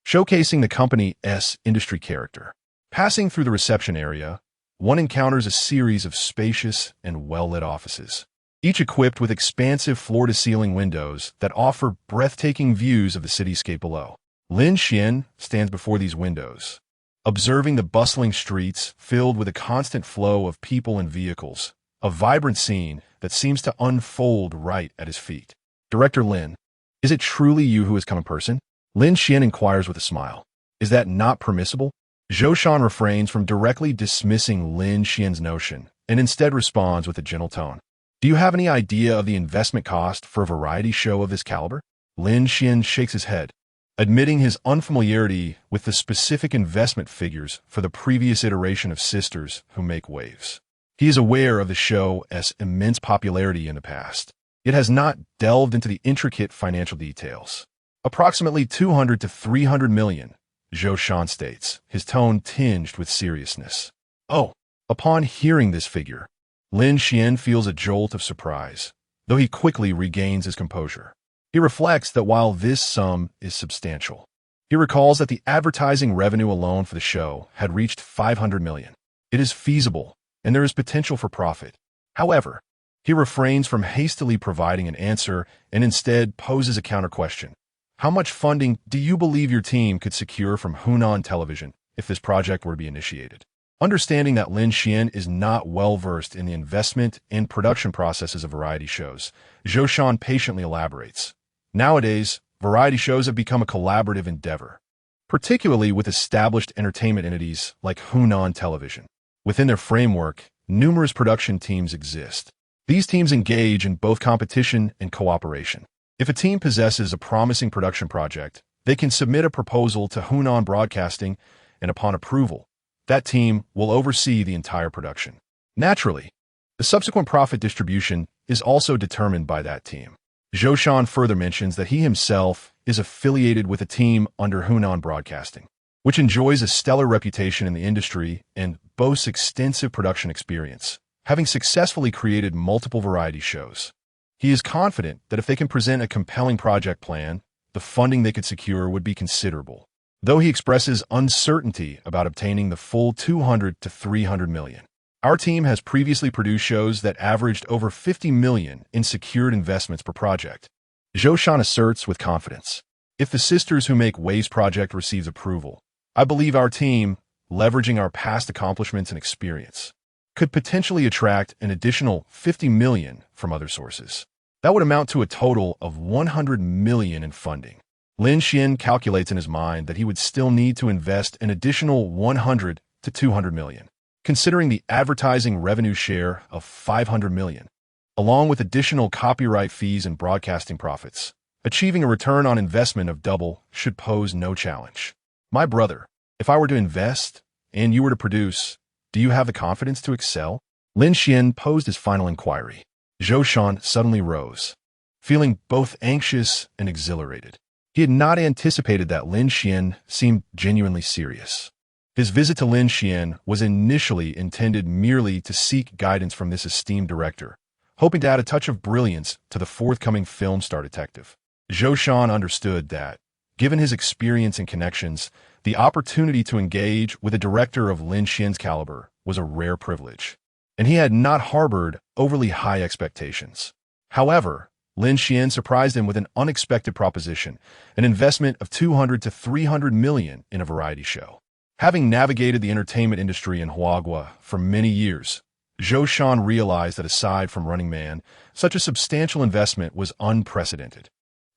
showcasing the company's industry character. Passing through the reception area, one encounters a series of spacious and well-lit offices, each equipped with expansive floor-to-ceiling windows that offer breathtaking views of the cityscape below. Lin Xuan stands before these windows, observing the bustling streets filled with a constant flow of people and vehicles, a vibrant scene that seems to unfold right at his feet. "Director Lin, is it truly you who has come in person?" Lin Xuan inquires with a smile. "Is that not permissible?" Zhou Shan refrains from directly dismissing Lin Xuan's notion and instead responds with a gentle tone. "Do you have any idea of the investment cost for a variety show of this caliber?" Lin Xuan shakes his head, admitting his unfamiliarity with the specific investment figures for the previous iteration of Sisters Who Make Waves. He is aware of the show's immense popularity in the past. It has not delved into the intricate financial details. "Approximately 200 to 300 million, Zhou Shan states, his tone tinged with seriousness. "Oh." Upon hearing this figure, Lin Xuan feels a jolt of surprise, though he quickly regains his composure. He reflects that while this sum is substantial, he recalls that the advertising revenue alone for the show had reached 500 million. It is feasible, and there is potential for profit. However, he refrains from hastily providing an answer and instead poses a counter-question. "How much funding do you believe your team could secure from Hunan Television if this project were to be initiated?" Understanding that Lin Xuan is not well-versed in the investment and production processes of variety shows, Zhou Shan patiently elaborates. Nowadays, variety shows have become a collaborative endeavor, particularly with established entertainment entities like Hunan Television. Within their framework, numerous production teams exist. These teams engage in both competition and cooperation. If a team possesses a promising production project, they can submit a proposal to Hunan Broadcasting, and upon approval, that team will oversee the entire production. Naturally, the subsequent profit distribution is also determined by that team. Zhou Shan further mentions that he himself is affiliated with a team under Hunan Broadcasting, which enjoys a stellar reputation in the industry and boasts extensive production experience, having successfully created multiple variety shows. He is confident that if they can present a compelling project plan, the funding they could secure would be considerable, though he expresses uncertainty about obtaining the full 200 to 300 million. "Our team has previously produced shows that averaged over 50 million in secured investments per project," Zhou Shan asserts with confidence. If the Sisters Who Make Waves project receives approval, I believe our team, leveraging our past accomplishments and experience, could potentially attract an additional 50 million from other sources. That would amount to a total of 100 million in funding. Lin Xuan calculates in his mind that he would still need to invest an additional 100 to 200 million, considering the advertising revenue share of 500 million, along with additional copyright fees and broadcasting profits. Achieving a return on investment of double should pose no challenge. My brother, if I were to invest and you were to produce, do you have the confidence to excel? Lin Xuan posed his final inquiry. Zhou Shan suddenly rose, feeling both anxious and exhilarated. He had not anticipated that Lin Xuan seemed genuinely serious. His visit to Lin Xuan was initially intended merely to seek guidance from this esteemed director, hoping to add a touch of brilliance to the forthcoming film star detective. Zhou Shan understood that, given his experience and connections, the opportunity to engage with a director of Lin Xuan's caliber was a rare privilege, and he had not harbored overly high expectations. However, Lin Xuan surprised him with an unexpected proposition, an investment of 200 to 300 million in a variety show. Having navigated the entertainment industry in Huagua for many years, Zhou Shan realized that aside from Running Man, such a substantial investment was unprecedented.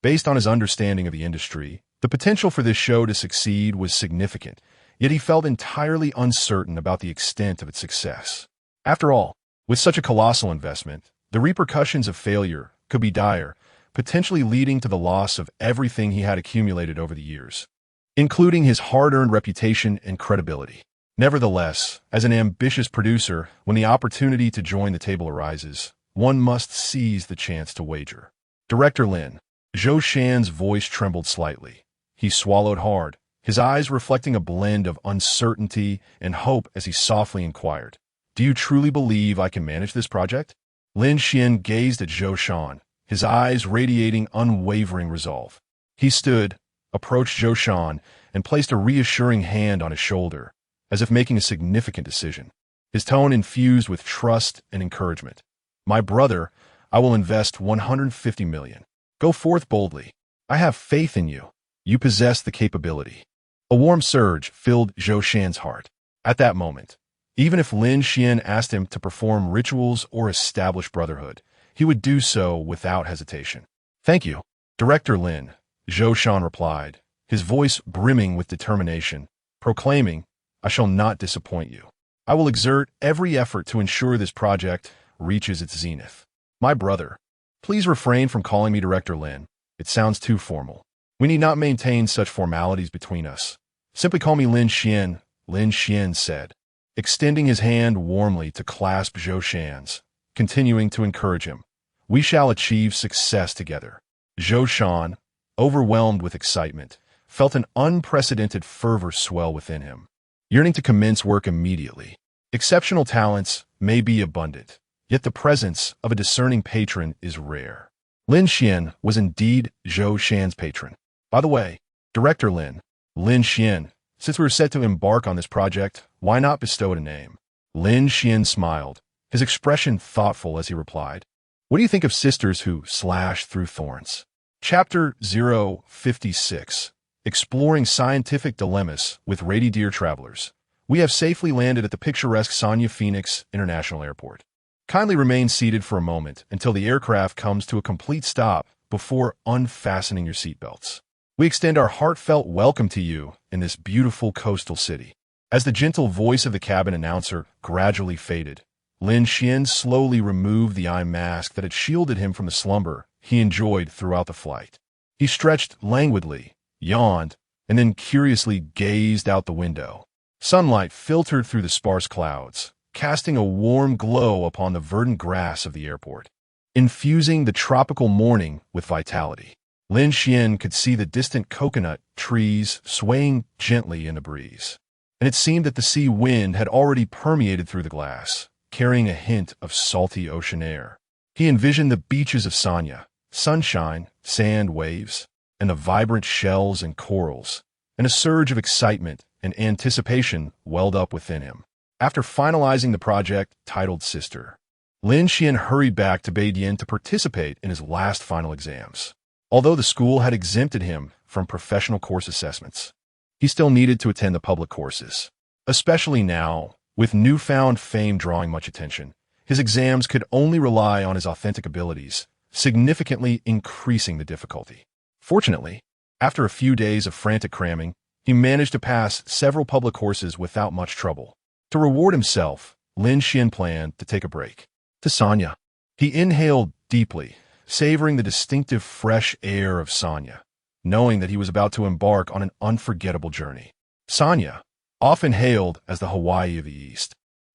Based on his understanding of the industry, the potential for this show to succeed was significant, yet he felt entirely uncertain about the extent of its success. After all, with such a colossal investment, the repercussions of failure could be dire, potentially leading to the loss of everything he had accumulated over the years, including his hard-earned reputation and credibility. Nevertheless, as an ambitious producer, when the opportunity to join the table arises, one must seize the chance to wager. Director Lin. Zhou Shan's voice trembled slightly. He swallowed hard, his eyes reflecting a blend of uncertainty and hope as he softly inquired, "Do you truly believe I can manage this project?" Lin Xuan gazed at Zhou Shan, his eyes radiating unwavering resolve. He stood, approached Zhou Shan, and placed a reassuring hand on his shoulder, as if making a significant decision. His tone infused with trust and encouragement. "My brother, I will invest 150 million. Go forth boldly. I have faith in you. You possess the capability." A warm surge filled Zhou Shan's heart. At that moment, even if Lin Xuan asked him to perform rituals or establish brotherhood, he would do so without hesitation. "Thank you, Director Lin," Zhou Shan replied, his voice brimming with determination, proclaiming, "I shall not disappoint you. I will exert every effort to ensure this project reaches its zenith. My brother, please refrain from calling me Director Lin. It sounds too formal. We need not maintain such formalities between us. Simply call me Lin Xuan," Lin Xuan said, extending his hand warmly to clasp Zhou Shan's, continuing to encourage him. "We shall achieve success together." Zhou Shan, overwhelmed with excitement, felt an unprecedented fervor swell within him, yearning to commence work immediately. Exceptional talents may be abundant, yet the presence of a discerning patron is rare. Lin Xuan was indeed Zhou Shan's patron. "By the way, Director Lin, Lin Xuan, since we are set to embark on this project, why not bestow it a name?" Lin Xuan smiled, his expression thoughtful as he replied, "What do you think of Sisters Who Slash Through Thorns?" Chapter 056. Exploring Scientific Dilemmas with Reindeer Travelers. We have safely landed at the picturesque Sanya Phoenix International Airport. Kindly remain seated for a moment until the aircraft comes to a complete stop before unfastening your seatbelts. We extend our heartfelt welcome to you in this beautiful coastal city. As the gentle voice of the cabin announcer gradually faded, Lin Xuan slowly removed the eye mask that had shielded him from the slumber he enjoyed throughout the flight. He stretched languidly, yawned, and then curiously gazed out the window. Sunlight filtered through the sparse clouds, casting a warm glow upon the verdant grass of the airport, infusing the tropical morning with vitality. Lin Xuan could see the distant coconut trees swaying gently in the breeze, and it seemed that the sea wind had already permeated through the glass, carrying a hint of salty ocean air. He envisioned the beaches of Sanya, sunshine, sand, waves, and the vibrant shells and corals, and a surge of excitement and anticipation welled up within him. After finalizing the project titled Sister, Lin Xuan hurried back to Beijing to participate in his last final exams. Although the school had exempted him from professional course assessments, he still needed to attend the public courses. Especially now, with newfound fame drawing much attention, his exams could only rely on his authentic abilities, significantly increasing the difficulty. Fortunately, after a few days of frantic cramming, he managed to pass several public courses without much trouble. To reward himself, Lin Xuan planned to take a break. To Sanya, he inhaled deeply, savoring the distinctive fresh air of Sanya, knowing that he was about to embark on an unforgettable journey. Sanya, often hailed as the Hawaii of the East,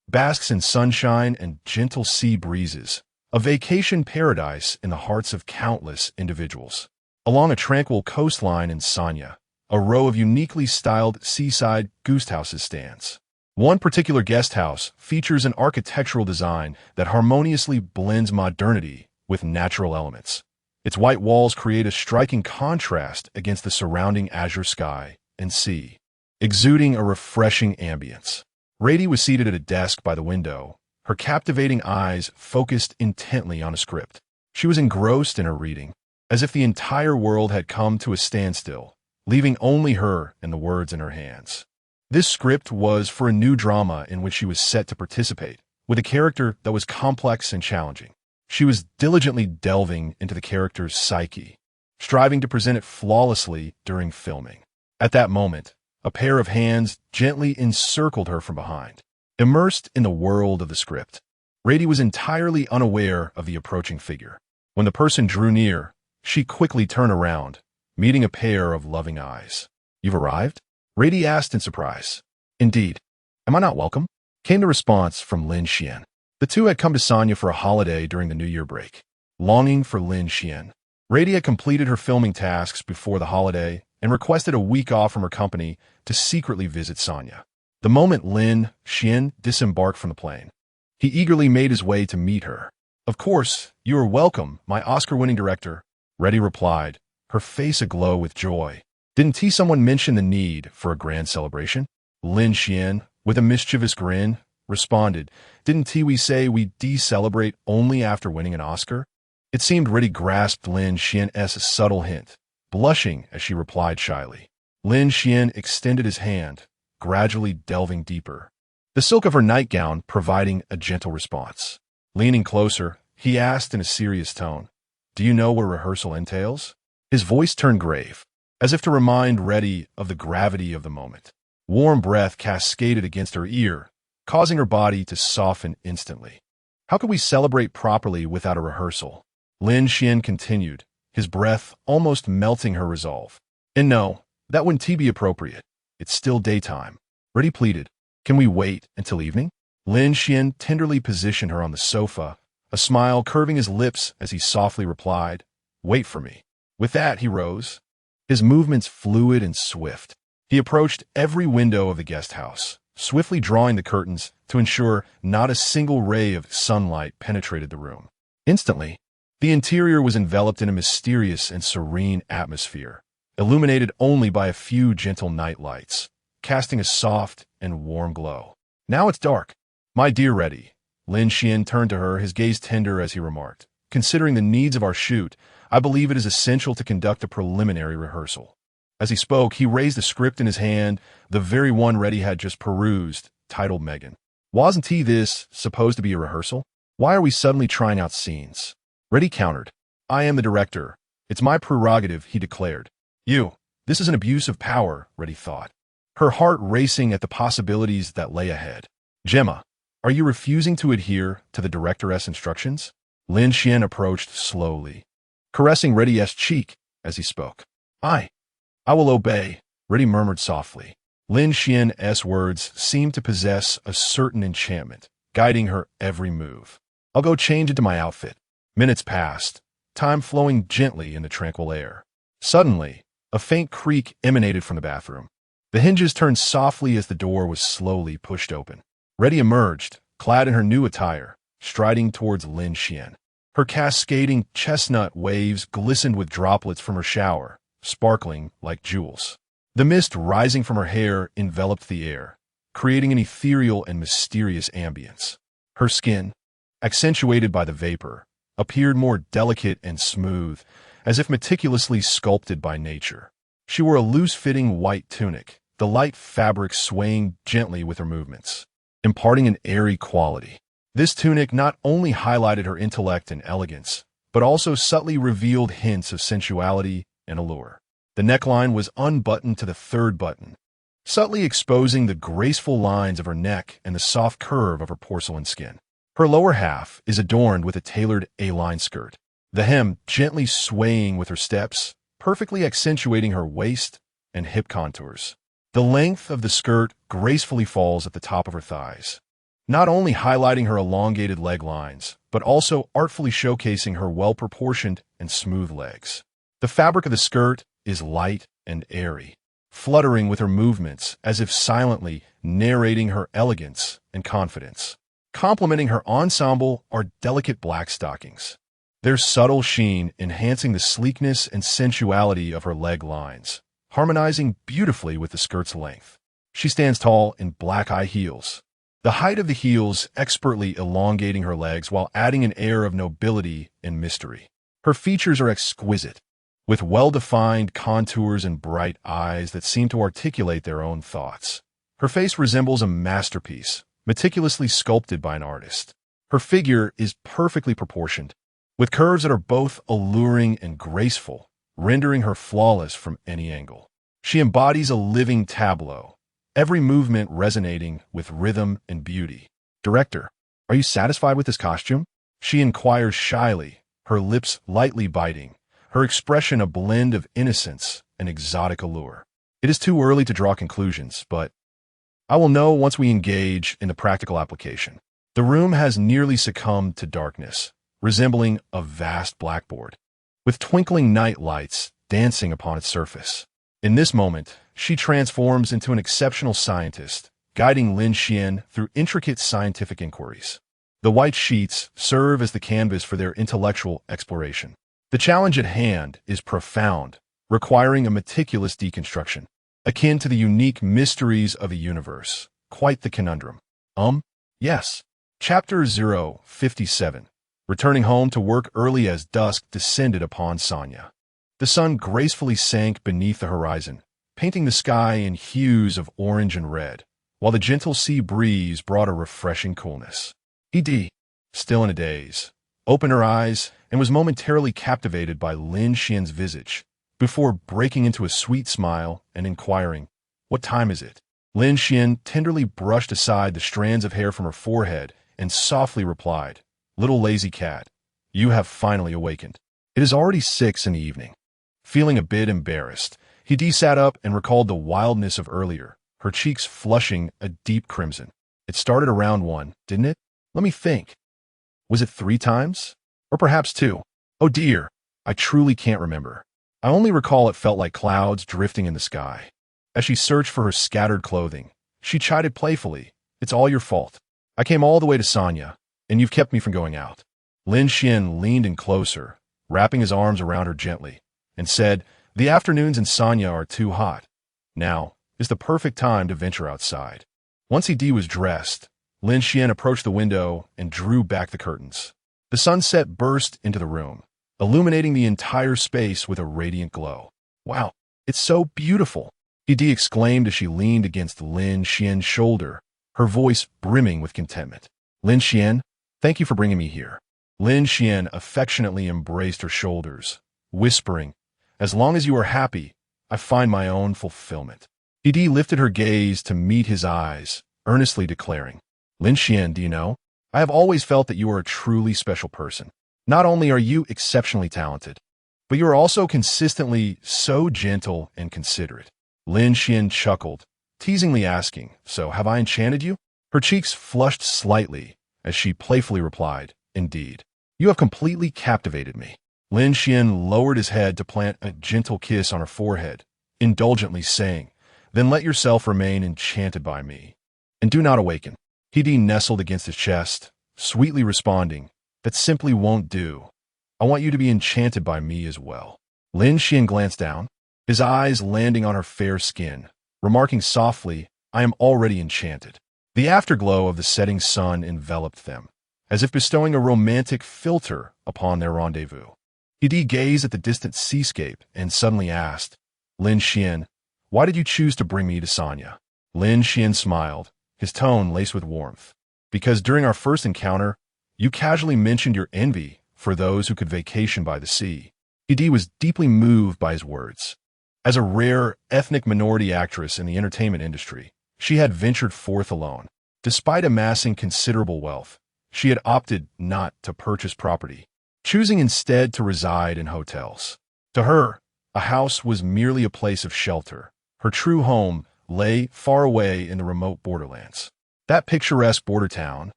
basks in sunshine and gentle sea breezes, a vacation paradise in the hearts of countless individuals. Along a tranquil coastline in Sanya, a row of uniquely styled seaside guest houses stands. One particular guest house features an architectural design that harmoniously blends modernity with natural elements. Its white walls create a striking contrast against the surrounding azure sky and sea, exuding a refreshing ambience. Rady was seated at a desk by the window, her captivating eyes focused intently on a script. She was engrossed in her reading, as if the entire world had come to a standstill, leaving only her and the words in her hands. This script was for a new drama in which she was set to participate, with a character that was complex and challenging. She was diligently delving into the character's psyche, striving to present it flawlessly during filming. At that moment, a pair of hands gently encircled her from behind. Immersed in the world of the script, Rady was entirely unaware of the approaching figure. When the person drew near, she quickly turned around, meeting a pair of loving eyes. "You've arrived?" Rady asked in surprise. "Indeed. Am I not welcome?" came the response from Lin Xuan. The two had come to Sanya for a holiday during the New Year break. Longing for Lin Xuan, Rady had completed her filming tasks before the holiday and requested a week off from her company to secretly visit Sanya. The moment Lin Xuan disembarked from the plane, he eagerly made his way to meet her. "Of course, you are welcome, my Oscar-winning director," Rady replied, her face aglow with joy. "Didn't someone mention the need for a grand celebration?" Lin Xuan, with a mischievous grin, responded, "Didn't we say we de-celebrate only after winning an Oscar?" It seemed Rady grasped Lin Xuan's subtle hint, blushing as she replied shyly. Lin Xuan extended his hand, gradually delving deeper, the silk of her nightgown providing a gentle response. Leaning closer, he asked in a serious tone, "Do you know what rehearsal entails?" His voice turned grave, as if to remind Rady of the gravity of the moment. Warm breath cascaded against her ear, causing her body to soften instantly. "How could we celebrate properly without a rehearsal?" Lin Xuan continued, his breath almost melting her resolve. "And no, that wouldn't be appropriate. It's still daytime." Rady pleaded, "Can we wait until evening?" Lin Xuan tenderly positioned her on the sofa, a smile curving his lips as he softly replied, "Wait for me." With that, he rose, his movements fluid and swift. He approached every window of the guest house, swiftly drawing the curtains to ensure not a single ray of sunlight penetrated the room. Instantly, the interior was enveloped in a mysterious and serene atmosphere, illuminated only by a few gentle night lights, casting a soft and warm glow. "Now it's dark. My dear Rady," Lin Xuan turned to her, his gaze tender as he remarked, "Considering the needs of our shoot, I believe it is essential to conduct a preliminary rehearsal." As he spoke, he raised a script in his hand, the very one Rady had just perused, titled Megan. "Wasn't this supposed to be a rehearsal? Why are we suddenly trying out scenes?" Rady countered, "I am the director. It's my prerogative," he declared. This is an abuse of power," Rady thought, her heart racing at the possibilities that lay ahead. "Gemma, are you refusing to adhere to the director's instructions?" Lin Xuan approached slowly, caressing Rady's cheek as he spoke. I will obey," Rady murmured softly. Lin Xuan's words seemed to possess a certain enchantment, guiding her every move. "I'll go change into my outfit." Minutes passed, time flowing gently in the tranquil air. Suddenly, a faint creak emanated from the bathroom. The hinges turned softly as the door was slowly pushed open. Rady emerged, clad in her new attire, striding towards Lin Xuan. Her cascading chestnut waves glistened with droplets from her shower, sparkling like jewels. The mist rising from her hair enveloped the air, creating an ethereal and mysterious ambience. Her skin, accentuated by the vapor, appeared more delicate and smooth, as if meticulously sculpted by nature. She wore a loose-fitting white tunic, the light fabric swaying gently with her movements, imparting an airy quality. This tunic not only highlighted her intellect and elegance, but also subtly revealed hints of sensuality and allure. The neckline was unbuttoned to the third button, subtly exposing the graceful lines of her neck and the soft curve of her porcelain skin. Her lower half is adorned with a tailored A-line skirt, the hem gently swaying with her steps, perfectly accentuating her waist and hip contours. The length of the skirt gracefully falls at the top of her thighs, not only highlighting her elongated leg lines, but also artfully showcasing her well-proportioned and smooth legs. The fabric of the skirt is light and airy, fluttering with her movements as if silently narrating her elegance and confidence. Complementing her ensemble are delicate black stockings, their subtle sheen enhancing the sleekness and sensuality of her leg lines, harmonizing beautifully with the skirt's length. She stands tall in black high heels, the height of the heels expertly elongating her legs while adding an air of nobility and mystery. Her features are exquisite, with well-defined contours and bright eyes that seem to articulate their own thoughts. Her face resembles a masterpiece, meticulously sculpted by an artist. Her figure is perfectly proportioned, with curves that are both alluring and graceful, rendering her flawless from any angle. She embodies a living tableau, every movement resonating with rhythm and beauty. "Director, are you satisfied with this costume?" she inquires shyly, her lips lightly biting, her expression a blend of innocence and exotic allure. "It is too early to draw conclusions, but I will know once we engage in the practical application." The room has nearly succumbed to darkness, resembling a vast blackboard, with twinkling night lights dancing upon its surface. In this moment, she transforms into an exceptional scientist, guiding Lin Xuan through intricate scientific inquiries. The white sheets serve as the canvas for their intellectual exploration. The challenge at hand is profound, requiring a meticulous deconstruction, akin to the unique mysteries of the universe. Quite the conundrum. Yes. Chapter 057. Returning home to work early as dusk descended upon Sanya. The sun gracefully sank beneath the horizon, painting the sky in hues of orange and red, while the gentle sea breeze brought a refreshing coolness. Ed, still in a daze, opened her eyes and was momentarily captivated by Lin Xuan's visage, before breaking into a sweet smile and inquiring, "What time is it?" Lin Xuan tenderly brushed aside the strands of hair from her forehead and softly replied, "Little lazy cat, you have finally awakened. It is already 6 in the evening." Feeling a bit embarrassed, Hidi sat up and recalled the wildness of earlier, her cheeks flushing a deep crimson. "It started around 1, didn't it? Let me think. Was it 3 times? Or perhaps 2? Oh dear, I truly can't remember. I only recall it felt like clouds drifting in the sky." As she searched for her scattered clothing, she chided playfully, "It's all your fault. I came all the way to Sanya, and you've kept me from going out." Lin Xuan leaned in closer, wrapping his arms around her gently, and said, "The afternoons in Sanya are too hot. Now is the perfect time to venture outside." Once Hidi was dressed, Lin Xuan approached the window and drew back the curtains. The sunset burst into the room, illuminating the entire space with a radiant glow. "Wow, it's so beautiful," Hidi exclaimed as she leaned against Lin Xuan's shoulder, her voice brimming with contentment. "Lin Xuan, thank you for bringing me here." Lin Xuan affectionately embraced her shoulders, whispering, "As long as you are happy, I find my own fulfillment." Hidi lifted her gaze to meet his eyes, earnestly declaring, "Lin Xuan, do you know, I have always felt that you are a truly special person. Not only are you exceptionally talented, but you are also consistently so gentle and considerate." Lin Xuan chuckled, teasingly asking, "So have I enchanted you?" Her cheeks flushed slightly as she playfully replied, "Indeed, you have completely captivated me." Lin Xuan lowered his head to plant a gentle kiss on her forehead, indulgently saying, "Then let yourself remain enchanted by me, and do not awaken." Hidi nestled against his chest, sweetly responding, "That simply won't do. I want you to be enchanted by me as well." Lin Xuan glanced down, his eyes landing on her fair skin, remarking softly, "I am already enchanted." The afterglow of the setting sun enveloped them, as if bestowing a romantic filter upon their rendezvous. He gazed at the distant seascape and suddenly asked, Lin Xuan, why did you choose to bring me to Sanya? Lin Xuan smiled, his tone laced with warmth. Because during our first encounter, you casually mentioned your envy for those who could vacation by the sea. He was deeply moved by his words. As a rare ethnic minority actress in the entertainment industry, she had ventured forth alone. Despite amassing considerable wealth, she had opted not to purchase property, choosing instead to reside in hotels. To her, a house was merely a place of shelter. Her true home lay far away in the remote borderlands. That picturesque border town,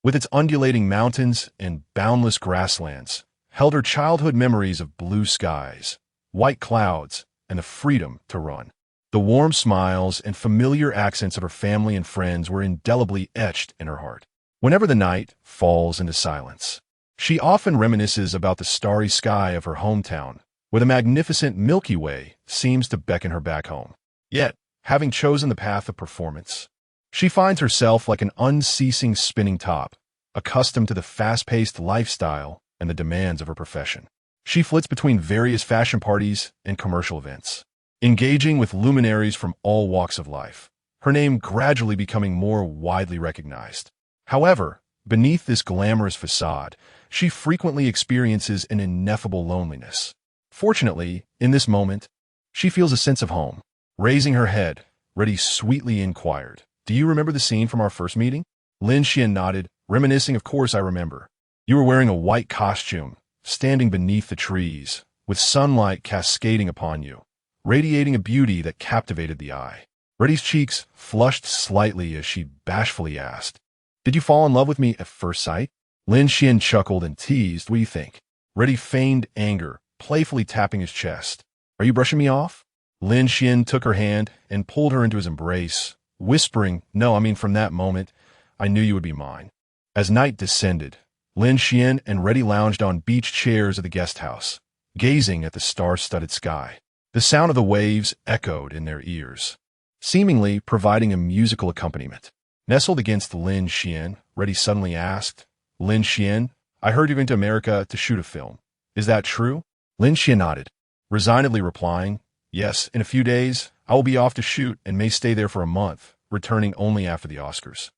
with its undulating mountains and boundless grasslands, held her childhood memories of blue skies, white clouds, and the freedom to run. The warm smiles and familiar accents of her family and friends were indelibly etched in her heart. Whenever the night falls into silence, she often reminisces about the starry sky of her hometown, where the magnificent Milky Way seems to beckon her back home. Yet, having chosen the path of performance, she finds herself like an unceasing spinning top, accustomed to the fast-paced lifestyle and the demands of her profession. She flits between various fashion parties and commercial events, engaging with luminaries from all walks of life, her name gradually becoming more widely recognized. However, beneath this glamorous facade, she frequently experiences an ineffable loneliness. Fortunately, in this moment, she feels a sense of home. Raising her head, Reddy sweetly inquired, "Do you remember the scene from our first meeting?" Lin Xuan nodded, reminiscing, "Of course I remember. You were wearing a white costume, standing beneath the trees, with sunlight cascading upon you, radiating a beauty that captivated the eye." Reddy's cheeks flushed slightly as she bashfully asked, "Did you fall in love with me at first sight?" Lin Xuan chuckled and teased, "What do you think?" Reddy feigned anger, playfully tapping his chest. "Are you brushing me off?" Lin Xuan took her hand and pulled her into his embrace, whispering, "No, I mean from that moment, I knew you would be mine." As night descended, Lin Xuan and Reddy lounged on beach chairs of the guest house, gazing at the star-studded sky. The sound of the waves echoed in their ears, seemingly providing a musical accompaniment. Nestled against Lin Xuan, Reddy suddenly asked, "Lin Xuan, I heard you're going to America to shoot a film. Is that true?" Lin Xuan nodded, resignedly replying, "Yes, in a few days, I will be off to shoot and may stay there for a month, returning only after the Oscars."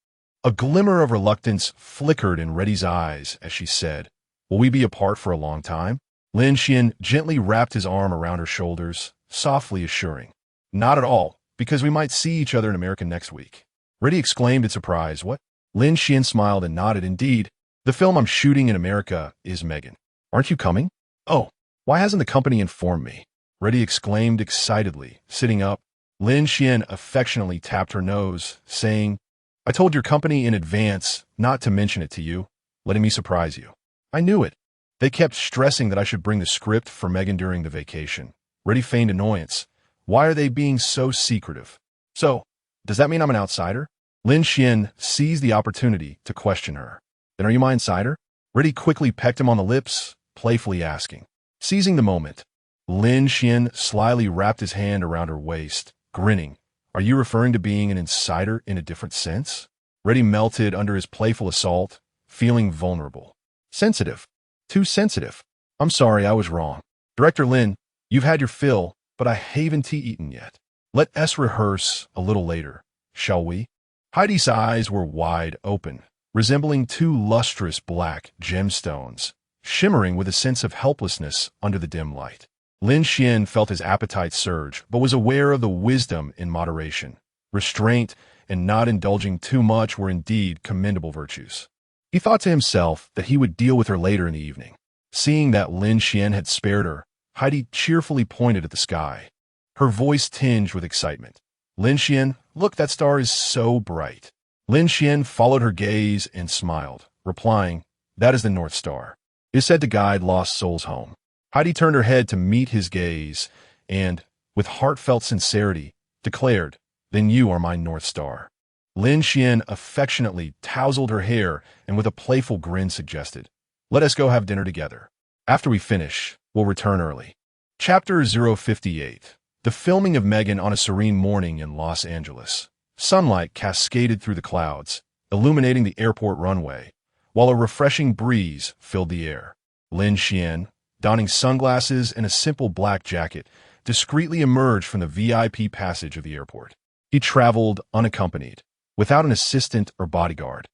A glimmer of reluctance flickered in Reddy's eyes as she said, "Will we be apart for a long time?" Lin Xuan gently wrapped his arm around her shoulders, softly assuring, "Not at all, because we might see each other in America next week." Reddy exclaimed in surprise, "What?" Lin Xuan smiled and nodded, "Indeed, the film I'm shooting in America is Megan. Aren't you coming?" "Oh, why hasn't the company informed me?" Reddy exclaimed excitedly, sitting up. Lin Xuan affectionately tapped her nose, saying, "I told your company in advance not to mention it to you, letting me surprise you." "I knew it. They kept stressing that I should bring the script for Megan during the vacation." Reddy feigned annoyance. "Why are they being so secretive?" "So, does that mean I'm an outsider?" Lin Xuan seized the opportunity to question her. "Then are you my insider?" Reddy quickly pecked him on the lips, playfully asking. Seizing the moment, Lin Xuan slyly wrapped his hand around her waist, grinning. "Are you referring to being an insider in a different sense?" Reddy melted under his playful assault, feeling vulnerable. "Sensitive. Too sensitive. I'm sorry, I was wrong. Director Lin, you've had your fill, but I haven't eaten yet. Let us rehearse a little later, shall we?" Heidi's eyes were wide open, resembling two lustrous black gemstones, shimmering with a sense of helplessness under the dim light. Lin Xuan felt his appetite surge, but was aware of the wisdom in moderation. Restraint and not indulging too much were indeed commendable virtues. He thought to himself that he would deal with her later in the evening. Seeing that Lin Xuan had spared her, Heidi cheerfully pointed at the sky, her voice tinged with excitement. "Lin Xuan, look, that star is so bright." Lin Xuan followed her gaze and smiled, replying, "That is the North Star. It is said to guide lost souls home." Heidi turned her head to meet his gaze and, with heartfelt sincerity, declared, "Then you are my North Star." Lin Xuan affectionately tousled her hair and with a playful grin suggested, "Let us go have dinner together. After we finish, we'll return early." Chapter 058. The filming of Megan on a serene morning in Los Angeles. Sunlight cascaded through the clouds, illuminating the airport runway, while a refreshing breeze filled the air. Lin Xuan, donning sunglasses and a simple black jacket, discreetly emerged from the VIP passage of the airport. He traveled unaccompanied, without an assistant or bodyguard,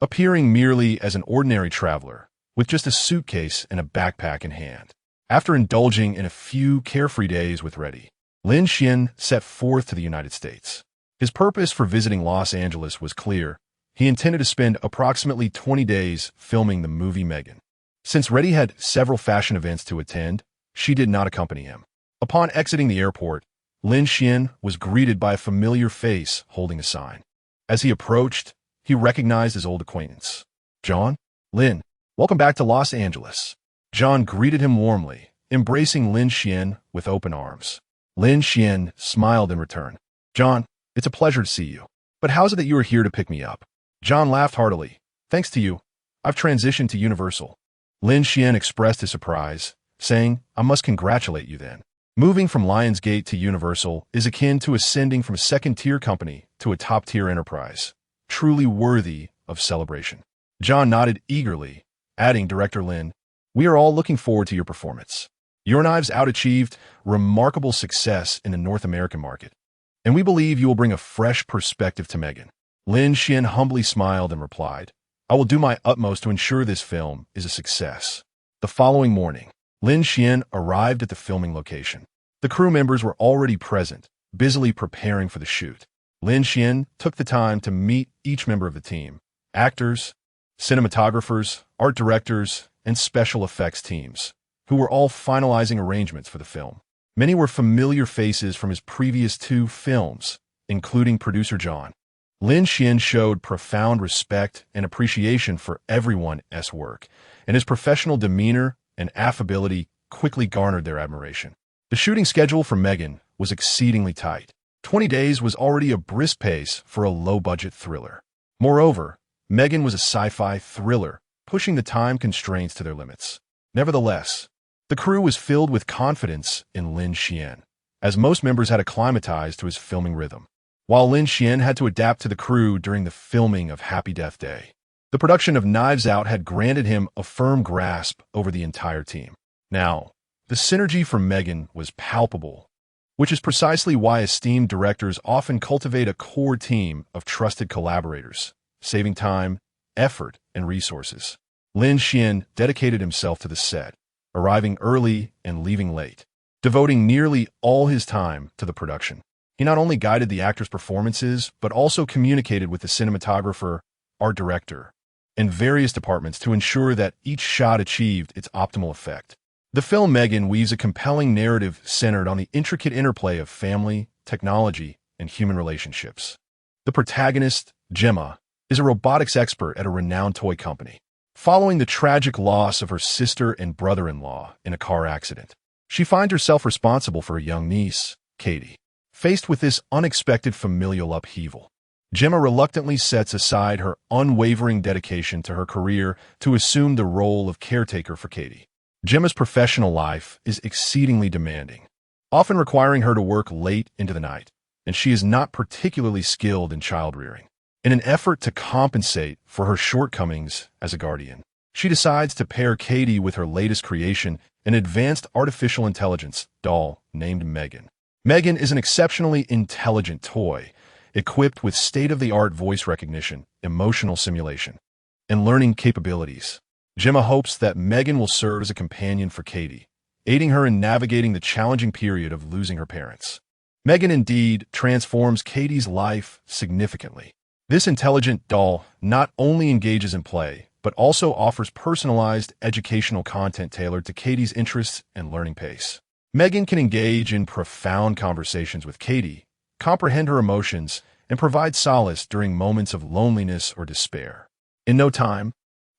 appearing merely as an ordinary traveler, with just a suitcase and a backpack in hand. After indulging in a few carefree days with Reddy, Lin Xuan set forth to the United States. His purpose for visiting Los Angeles was clear. He intended to spend approximately 20 days filming the movie Megan. Since Reddy had several fashion events to attend, she did not accompany him. Upon exiting the airport, Lin Xuan was greeted by a familiar face holding a sign. As he approached, he recognized his old acquaintance. "John? Lin, welcome back to Los Angeles." John greeted him warmly, embracing Lin Xuan with open arms. Lin Xuan smiled in return. "John, it's a pleasure to see you. But how's it that you are here to pick me up?" John laughed heartily. "Thanks to you, I've transitioned to Universal." Lin Xuan expressed his surprise, saying, "I must congratulate you then. Moving from Lionsgate to Universal is akin to ascending from a second-tier company to a top-tier enterprise, truly worthy of celebration." John nodded eagerly, adding, "Director Lin, we are all looking forward to your performance. Your Knives Out achieved remarkable success in the North American market, and we believe you will bring a fresh perspective to Megan." Lin Xuan humbly smiled and replied, "I will do my utmost to ensure this film is a success." The following morning, Lin Xuan arrived at the filming location. The crew members were already present, busily preparing for the shoot. Lin Xuan took the time to meet each member of the team: actors, cinematographers, art directors, and special effects teams, who were all finalizing arrangements for the film. Many were familiar faces from his previous 2 films, including producer John. Lin Xuan showed profound respect and appreciation for everyone's work, and his professional demeanor and affability quickly garnered their admiration. The shooting schedule for Megan was exceedingly tight. 20 days was already a brisk pace for a low-budget thriller. Moreover, Megan was a sci-fi thriller, pushing the time constraints to their limits. Nevertheless, the crew was filled with confidence in Lin Xuan, as most members had acclimatized to his filming rhythm, while Lin Xuan had to adapt to the crew during the filming of Happy Death Day. The production of Knives Out had granted him a firm grasp over the entire team. Now, the synergy for Megan was palpable, which is precisely why esteemed directors often cultivate a core team of trusted collaborators, saving time, effort, and resources. Lin Xuan dedicated himself to the set, arriving early and leaving late, devoting nearly all his time to the production. He not only guided the actors' performances, but also communicated with the cinematographer, art director, and various departments to ensure that each shot achieved its optimal effect. The film Megan weaves a compelling narrative centered on the intricate interplay of family, technology, and human relationships. The protagonist, Gemma, is a robotics expert at a renowned toy company. Following the tragic loss of her sister and brother-in-law in a car accident, she finds herself responsible for a young niece, Katie. Faced with this unexpected familial upheaval, Gemma reluctantly sets aside her unwavering dedication to her career to assume the role of caretaker for Katie. Gemma's professional life is exceedingly demanding, often requiring her to work late into the night, and she is not particularly skilled in child-rearing. In an effort to compensate for her shortcomings as a guardian, she decides to pair Katie with her latest creation, an advanced artificial intelligence doll named Megan. Megan is an exceptionally intelligent toy, equipped with state-of-the-art voice recognition, emotional simulation, and learning capabilities. Gemma hopes that Megan will serve as a companion for Katie, aiding her in navigating the challenging period of losing her parents. Megan indeed transforms Katie's life significantly. This intelligent doll not only engages in play, but also offers personalized educational content tailored to Katie's interests and learning pace. Megan can engage in profound conversations with Katie, comprehend her emotions, and provide solace during moments of loneliness or despair. In no time,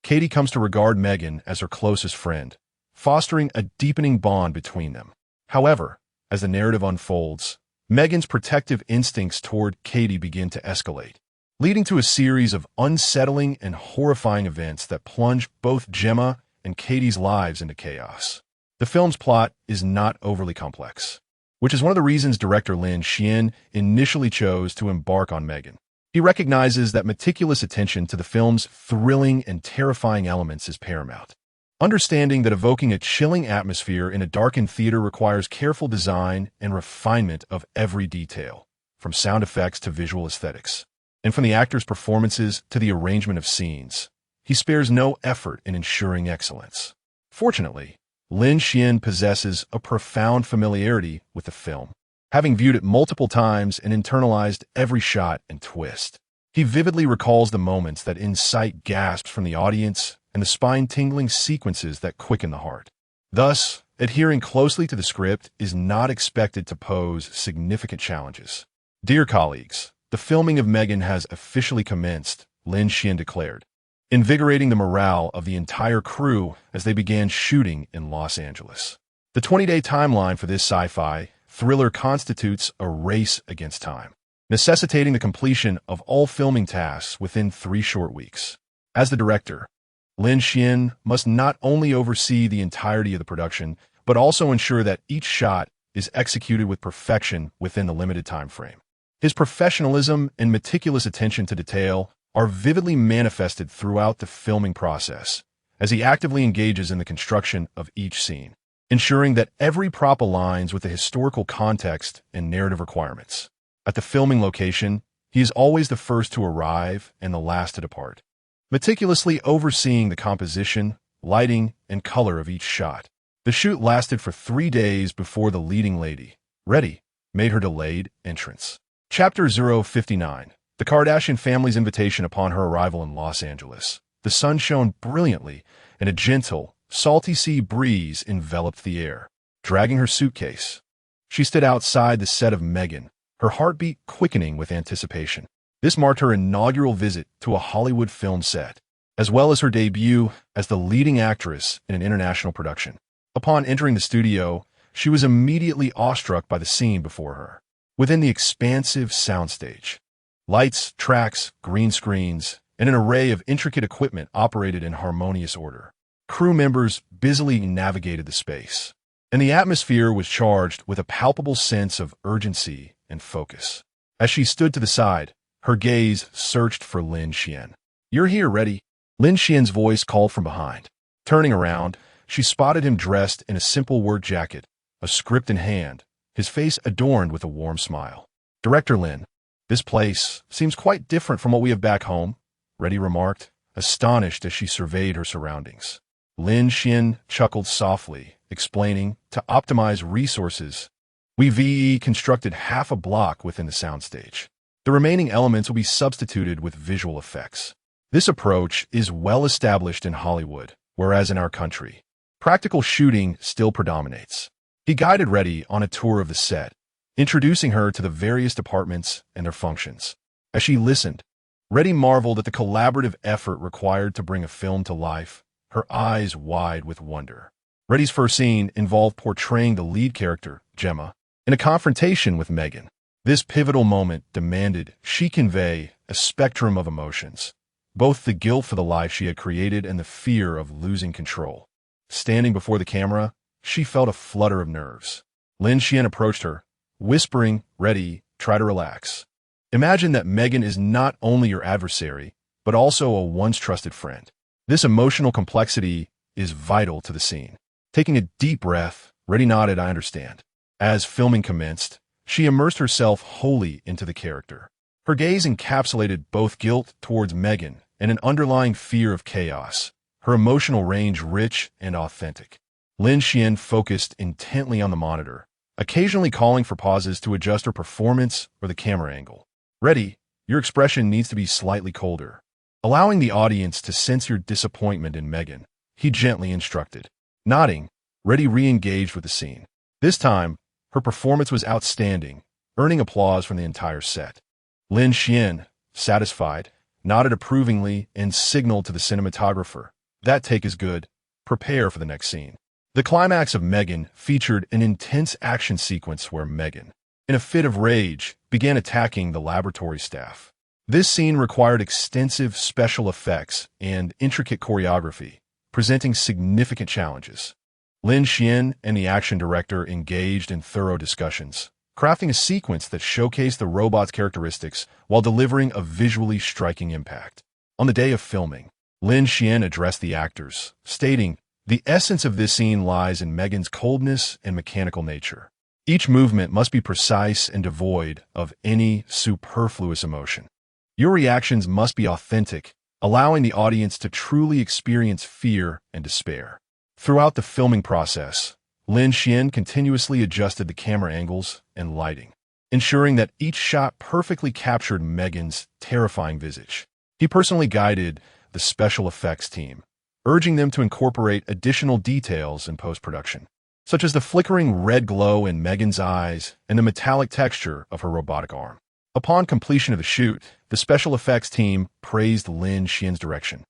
Katie comes to regard Megan as her closest friend, fostering a deepening bond between them. However, as the narrative unfolds, Megan's protective instincts toward Katie begin to escalate, leading to a series of unsettling and horrifying events that plunge both Gemma and Katie's lives into chaos. The film's plot is not overly complex, which is one of the reasons director Lin Xuan initially chose to embark on Megan. He recognizes that meticulous attention to the film's thrilling and terrifying elements is paramount. Understanding that evoking a chilling atmosphere in a darkened theater requires careful design and refinement of every detail, from sound effects to visual aesthetics, and from the actors' performances to the arrangement of scenes, he spares no effort in ensuring excellence. Fortunately, Lin Xuan possesses a profound familiarity with the film, having viewed it multiple times and internalized every shot and twist. He vividly recalls the moments that incite gasps from the audience and the spine-tingling sequences that quicken the heart. Thus, adhering closely to the script is not expected to pose significant challenges. Dear colleagues, the filming of Megan has officially commenced, Lin Xuan declared, invigorating the morale of the entire crew as they began shooting in Los Angeles. The 20-day timeline for this sci-fi thriller constitutes a race against time, necessitating the completion of all filming tasks within 3 short weeks. As the director, Lin Xuan must not only oversee the entirety of the production, but also ensure that each shot is executed with perfection within the limited time frame. His professionalism and meticulous attention to detail are vividly manifested throughout the filming process, as he actively engages in the construction of each scene, ensuring that every prop aligns with the historical context and narrative requirements. At the filming location, he is always the first to arrive and the last to depart, meticulously overseeing the composition, lighting, and color of each shot. The shoot lasted for 3 days before the leading lady, Reddy, made her delayed entrance. Chapter 059. The Kardashian family's invitation upon her arrival in Los Angeles. The sun shone brilliantly, and a gentle, salty sea breeze enveloped the air, dragging her suitcase. She stood outside the set of Megan, her heartbeat quickening with anticipation. This marked her inaugural visit to a Hollywood film set, as well as her debut as the leading actress in an international production. Upon entering the studio, she was immediately awestruck by the scene before her. Within the expansive soundstage, lights, tracks, green screens, and an array of intricate equipment operated in harmonious order. Crew members busily navigated the space, and the atmosphere was charged with a palpable sense of urgency and focus. As she stood to the side, her gaze searched for Lin Xuan. "You're here, Reddy," Lin Xuan's voice called from behind. Turning around, she spotted him dressed in a simple work jacket, a script in hand, his face adorned with a warm smile. "Director Lin, this place seems quite different from what we have back home," Reddy remarked, astonished as she surveyed her surroundings. Lin Xuan chuckled softly, explaining, "To optimize resources, we've constructed half a block within the soundstage. The remaining elements will be substituted with visual effects. This approach is well established in Hollywood, whereas in our country, practical shooting still predominates." He guided Reddy on a tour of the set, introducing her to the various departments and their functions. As she listened, Reddy marveled at the collaborative effort required to bring a film to life, her eyes wide with wonder. Reddy's first scene involved portraying the lead character, Gemma, in a confrontation with Megan. This pivotal moment demanded she convey a spectrum of emotions, both the guilt for the life she had created and the fear of losing control. Standing before the camera, she felt a flutter of nerves. Lin Xuan approached her, whispering, "Reddy, try to relax. Imagine that Megan is not only your adversary, but also a once-trusted friend. This emotional complexity is vital to the scene." Taking a deep breath, Reddy nodded, "I understand." As filming commenced, she immersed herself wholly into the character. Her gaze encapsulated both guilt towards Megan and an underlying fear of chaos, her emotional range rich and authentic. Lin Xuan focused intently on the monitor, occasionally calling for pauses to adjust her performance or the camera angle. "Reddy, your expression needs to be slightly colder." Allowing the audience to sense your disappointment in Megan, he gently instructed. Nodding, Reddy re-engaged with the scene. This time, her performance was outstanding, earning applause from the entire set. Lin Xuan, satisfied, nodded approvingly and signaled to the cinematographer, "That take is good. Prepare for the next scene." The climax of Megan featured an intense action sequence where Megan, in a fit of rage, began attacking the laboratory staff. This scene required extensive special effects and intricate choreography, presenting significant challenges. Lin Xuan and the action director engaged in thorough discussions, crafting a sequence that showcased the robot's characteristics while delivering a visually striking impact. On the day of filming, Lin Xuan addressed the actors, stating, The essence of this scene lies in Megan's coldness and mechanical nature. Each movement must be precise and devoid of any superfluous emotion. Your reactions must be authentic, allowing the audience to truly experience fear and despair. Throughout the filming process, Lin Xuan continuously adjusted the camera angles and lighting, ensuring that each shot perfectly captured Megan's terrifying visage. He personally guided the special effects team, urging them to incorporate additional details in post-production, such as the flickering red glow in Megan's eyes and the metallic texture of her robotic arm. Upon completion of the shoot, the special effects team praised Lin Xuan's direction,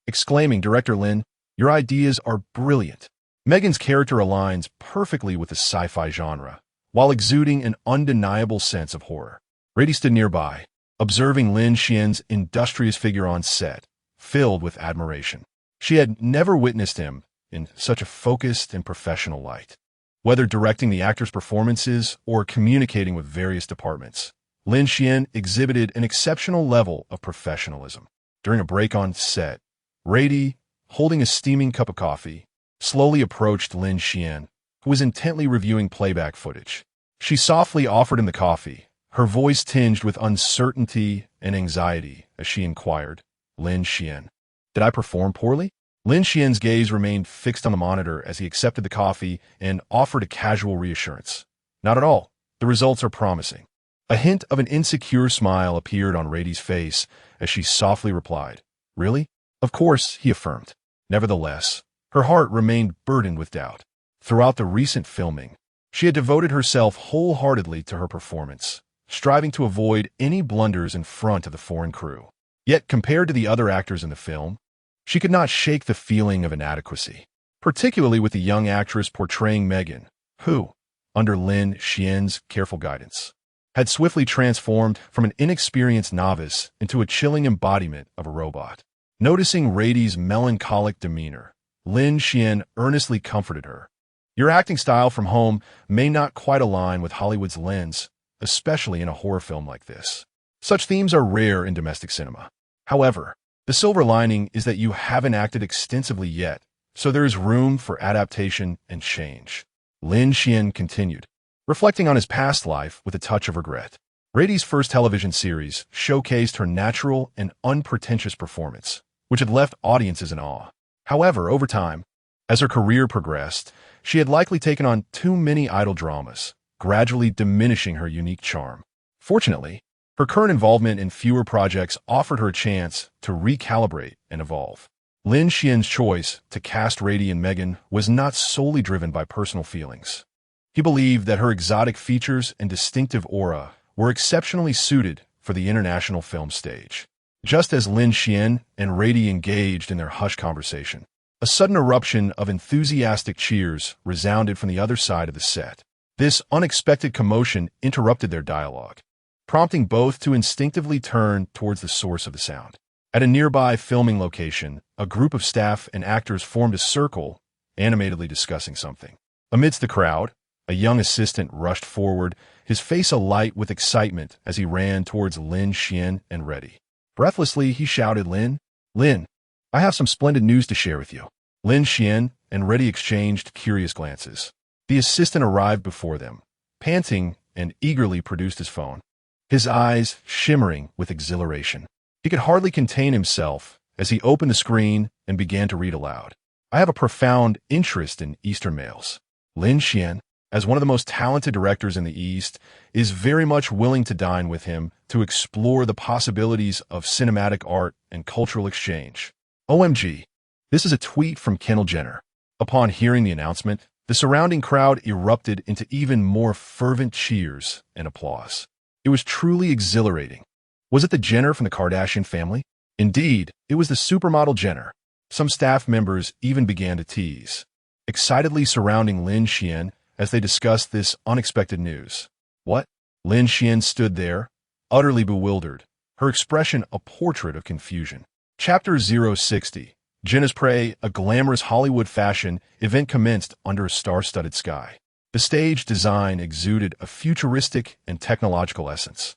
exclaiming, "Director Lin, your ideas are brilliant." Megan's character aligns perfectly with the sci-fi genre, while exuding an undeniable sense of horror. Rady stood nearby, observing Lin Xuan's industrious figure on set, filled with admiration. She had never witnessed him in such a focused and professional light. Whether directing the actors' performances or communicating with various departments, Lin Xuan exhibited an exceptional level of professionalism. During a break on set, Rady, holding a steaming cup of coffee, slowly approached Lin Xuan, who was intently reviewing playback footage. She softly offered him the coffee, her voice tinged with uncertainty and anxiety as she inquired, "Lin Xuan, did I perform poorly?" Lin Xuan's gaze remained fixed on the monitor as he accepted the coffee and offered a casual reassurance. "Not at all. The results are promising." A hint of an insecure smile appeared on Rady's face as she softly replied, "Really?" "Of course," he affirmed. Nevertheless, her heart remained burdened with doubt. Throughout the recent filming, she had devoted herself wholeheartedly to her performance, striving to avoid any blunders in front of the foreign crew. Yet, compared to the other actors in the film, she could not shake the feeling of inadequacy, particularly with the young actress portraying Megan, who, under Lin Xuan's careful guidance, had swiftly transformed from an inexperienced novice into a chilling embodiment of a robot. Noticing Rady's melancholic demeanor, Lin Xuan earnestly comforted her. "Your acting style from home may not quite align with Hollywood's lens, especially in a horror film like this. Such themes are rare in domestic cinema. However, the silver lining is that you haven't acted extensively yet, so there is room for adaptation and change." Lin Xuan continued, reflecting on his past life with a touch of regret. Rady's first television series showcased her natural and unpretentious performance, which had left audiences in awe. However, over time, as her career progressed, she had likely taken on too many idol dramas, gradually diminishing her unique charm. Fortunately, her current involvement in fewer projects offered her a chance to recalibrate and evolve. Lin Xuan's choice to cast Rady and Megan was not solely driven by personal feelings. He believed that her exotic features and distinctive aura were exceptionally suited for the international film stage. Just as Lin Xuan and Rady engaged in their hushed conversation, a sudden eruption of enthusiastic cheers resounded from the other side of the set. This unexpected commotion interrupted their dialogue, prompting both to instinctively turn towards the source of the sound. At a nearby filming location, a group of staff and actors formed a circle, animatedly discussing something. Amidst the crowd, a young assistant rushed forward, his face alight with excitement as he ran towards Lin Xuan and Rady. Breathlessly, he shouted, Lin, I have some splendid news to share with you." Lin Xuan and Rady exchanged curious glances. The assistant arrived before them, panting, and eagerly produced his phone, his eyes shimmering with exhilaration. He could hardly contain himself as he opened the screen and began to read aloud. "I have a profound interest in Eastern males. Lin Xuan, as one of the most talented directors in the East, is very much willing to dine with him to explore the possibilities of cinematic art and cultural exchange." OMG. This is a tweet from Kendall Jenner. Upon hearing the announcement, the surrounding crowd erupted into even more fervent cheers and applause. It was truly exhilarating. Was it the Jenner from the Kardashian family? Indeed, it was the supermodel Jenner. Some staff members even began to tease, excitedly surrounding Lin Xuan as they discussed this unexpected news. "What?" Lin Xuan stood there, utterly bewildered, her expression a portrait of confusion. Chapter 060. Jenna's Prey, a glamorous Hollywood fashion event commenced under a star-studded sky. The stage design exuded a futuristic and technological essence,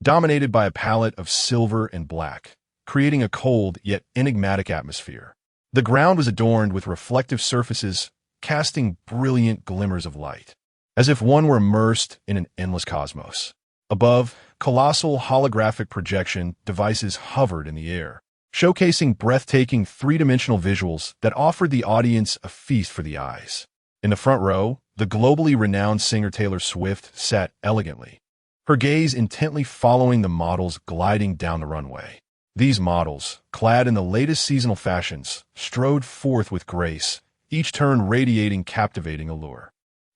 dominated by a palette of silver and black, creating a cold yet enigmatic atmosphere. The ground was adorned with reflective surfaces, casting brilliant glimmers of light, as if one were immersed in an endless cosmos. Above, colossal holographic projection devices hovered in the air, showcasing breathtaking three-dimensional visuals that offered the audience a feast for the eyes. In the front row, the globally renowned singer Taylor Swift sat elegantly, her gaze intently following the models gliding down the runway. These models, clad in the latest seasonal fashions, strode forth with grace, each turn radiating captivating allure.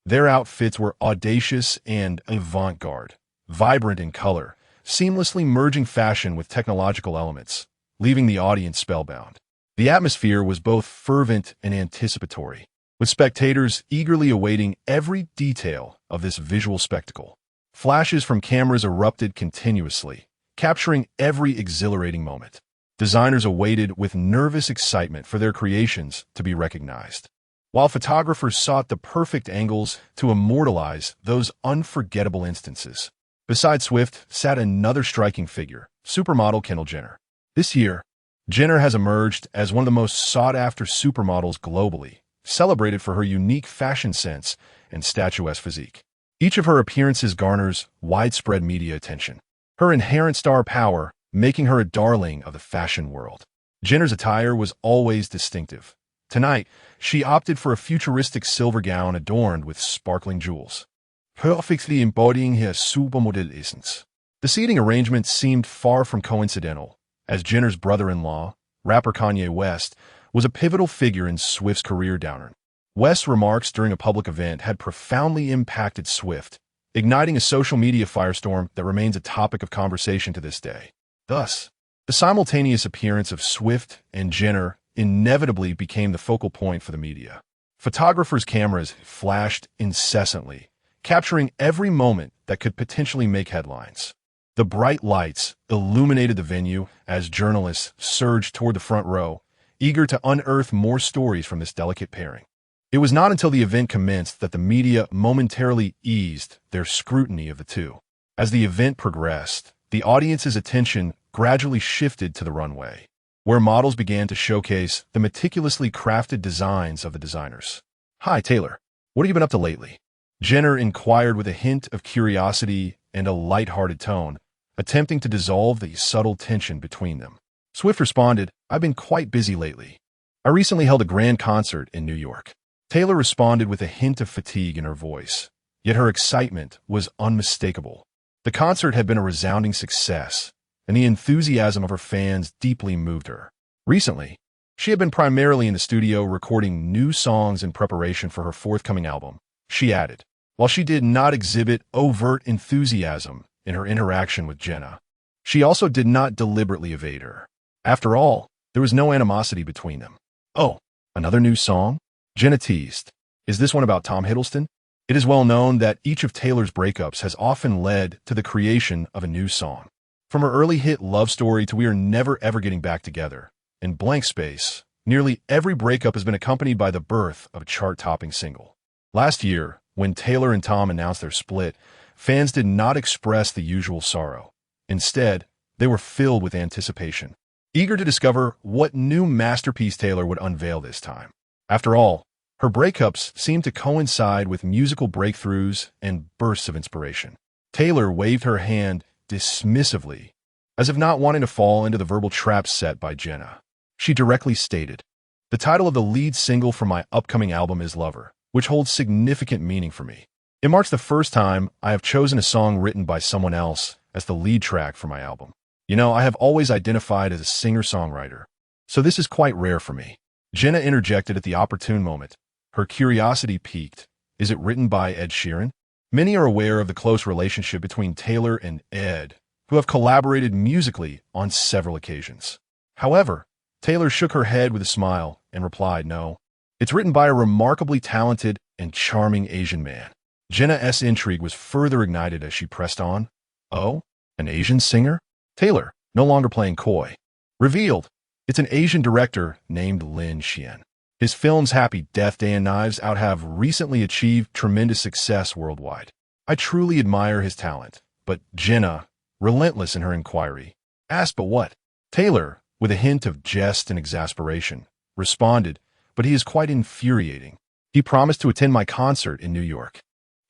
Their outfits were audacious and avant-garde, vibrant in color, seamlessly merging fashion with technological elements, leaving the audience spellbound. The atmosphere was both fervent and anticipatory, with spectators eagerly awaiting every detail of this visual spectacle. Flashes from cameras erupted continuously, capturing every exhilarating moment. Designers awaited with nervous excitement for their creations to be recognized, while photographers sought the perfect angles to immortalize those unforgettable instances. Beside Swift sat another striking figure, supermodel Kendall Jenner. This year, Jenner has emerged as one of the most sought-after supermodels globally, celebrated for her unique fashion sense and statuesque physique. Each of her appearances garners widespread media attention, her inherent star power making her a darling of the fashion world. Jenner's attire was always distinctive. Tonight, she opted for a futuristic silver gown adorned with sparkling jewels, perfectly embodying her supermodel essence. The seating arrangement seemed far from coincidental, as Jenner's brother-in-law, rapper Kanye West, was a pivotal figure in Swift's career downturn. West's remarks during a public event had profoundly impacted Swift, igniting a social media firestorm that remains a topic of conversation to this day. Thus, the simultaneous appearance of Swift and Jenner inevitably became the focal point for the media. Photographers' cameras flashed incessantly, capturing every moment that could potentially make headlines. The bright lights illuminated the venue as journalists surged toward the front row, eager to unearth more stories from this delicate pairing. It was not until the event commenced that the media momentarily eased their scrutiny of the two. As the event progressed, the audience's attention gradually shifted to the runway, where models began to showcase the meticulously crafted designs of the designers. "Hi, Taylor. What have you been up to lately?" Jenner inquired with a hint of curiosity and a light-hearted tone, attempting to dissolve the subtle tension between them. Swift responded, "I've been quite busy lately. I recently held a grand concert in New York." Taylor responded with a hint of fatigue in her voice, yet her excitement was unmistakable. The concert had been a resounding success, and the enthusiasm of her fans deeply moved her. Recently, she had been primarily in the studio recording new songs in preparation for her forthcoming album. She added, while she did not exhibit overt enthusiasm in her interaction with Jenna, she also did not deliberately evade her. After all, there was no animosity between them. "Oh, another new song?" Jenna teased. "Is this one about Tom Hiddleston?" It is well known that each of Taylor's breakups has often led to the creation of a new song. From her early hit Love Story to We Are Never Ever Getting Back Together, in Blank Space, nearly every breakup has been accompanied by the birth of a chart-topping single. Last year, when Taylor and Tom announced their split, fans did not express the usual sorrow. Instead, they were filled with anticipation, eager to discover what new masterpiece Taylor would unveil this time. After all, her breakups seemed to coincide with musical breakthroughs and bursts of inspiration. Taylor waved her hand dismissively, as if not wanting to fall into the verbal trap set by Jenna. She directly stated, "The title of the lead single from my upcoming album is Lover, which holds significant meaning for me. It marks the first time I have chosen a song written by someone else as the lead track for my album. I have always identified as a singer-songwriter, so this is quite rare for me." Jenna interjected at the opportune moment. Her curiosity piqued. "Is it written by Ed Sheeran?" Many are aware of the close relationship between Taylor and Ed, who have collaborated musically on several occasions. However, Taylor shook her head with a smile and replied, "No, it's written by a remarkably talented and charming Asian man." Jenna's intrigue was further ignited as she pressed on. "Oh, an Asian singer?" Taylor, no longer playing coy, revealed, "It's an Asian director named Lin Xuan. His films Happy Death Day and Knives Out have recently achieved tremendous success worldwide. I truly admire his talent." But Jenna, relentless in her inquiry, asked, "But what?" Taylor, with a hint of jest and exasperation, responded, but he is quite infuriating. He promised to attend my concert in New York,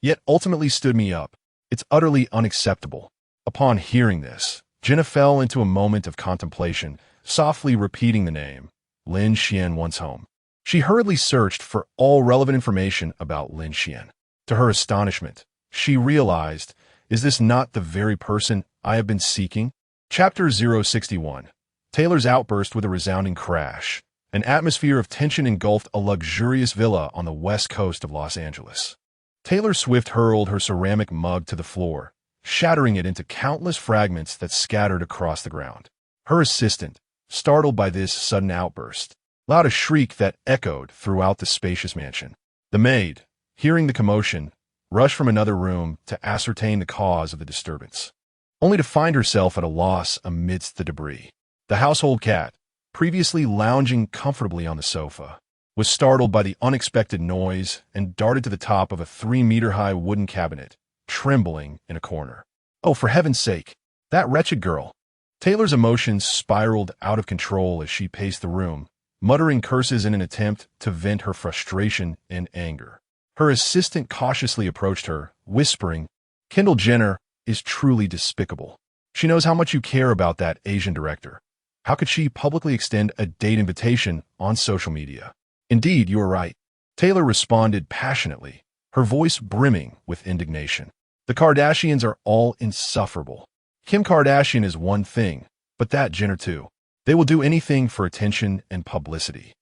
yet ultimately stood me up. It's utterly unacceptable. Upon hearing this, Jenna fell into a moment of contemplation, softly repeating the name, Lin Xuan once home. She hurriedly searched for all relevant information about Lin Xuan. To her astonishment, she realized, is this not the very person I have been seeking? Chapter 061. Taylor's outburst with a resounding crash. An atmosphere of tension engulfed a luxurious villa on the west coast of Los Angeles. Taylor Swift hurled her ceramic mug to the floor, shattering it into countless fragments that scattered across the ground. Her assistant, startled by this sudden outburst, let out a shriek that echoed throughout the spacious mansion. The maid, hearing the commotion, rushed from another room to ascertain the cause of the disturbance, only to find herself at a loss amidst the debris. The household cat, previously lounging comfortably on the sofa, was startled by the unexpected noise and darted to the top of a 3-meter-high wooden cabinet, trembling in a corner. Oh, for heaven's sake, that wretched girl! Taylor's emotions spiraled out of control as she paced the room, muttering curses in an attempt to vent her frustration and anger. Her assistant cautiously approached her, whispering, Kendall Jenner is truly despicable. She knows how much you care about that Asian director. How could she publicly extend a date invitation on social media? Indeed, you are right. Taylor responded passionately, her voice brimming with indignation. The Kardashians are all insufferable. Kim Kardashian is one thing, but that Jenner too. They will do anything for attention and publicity.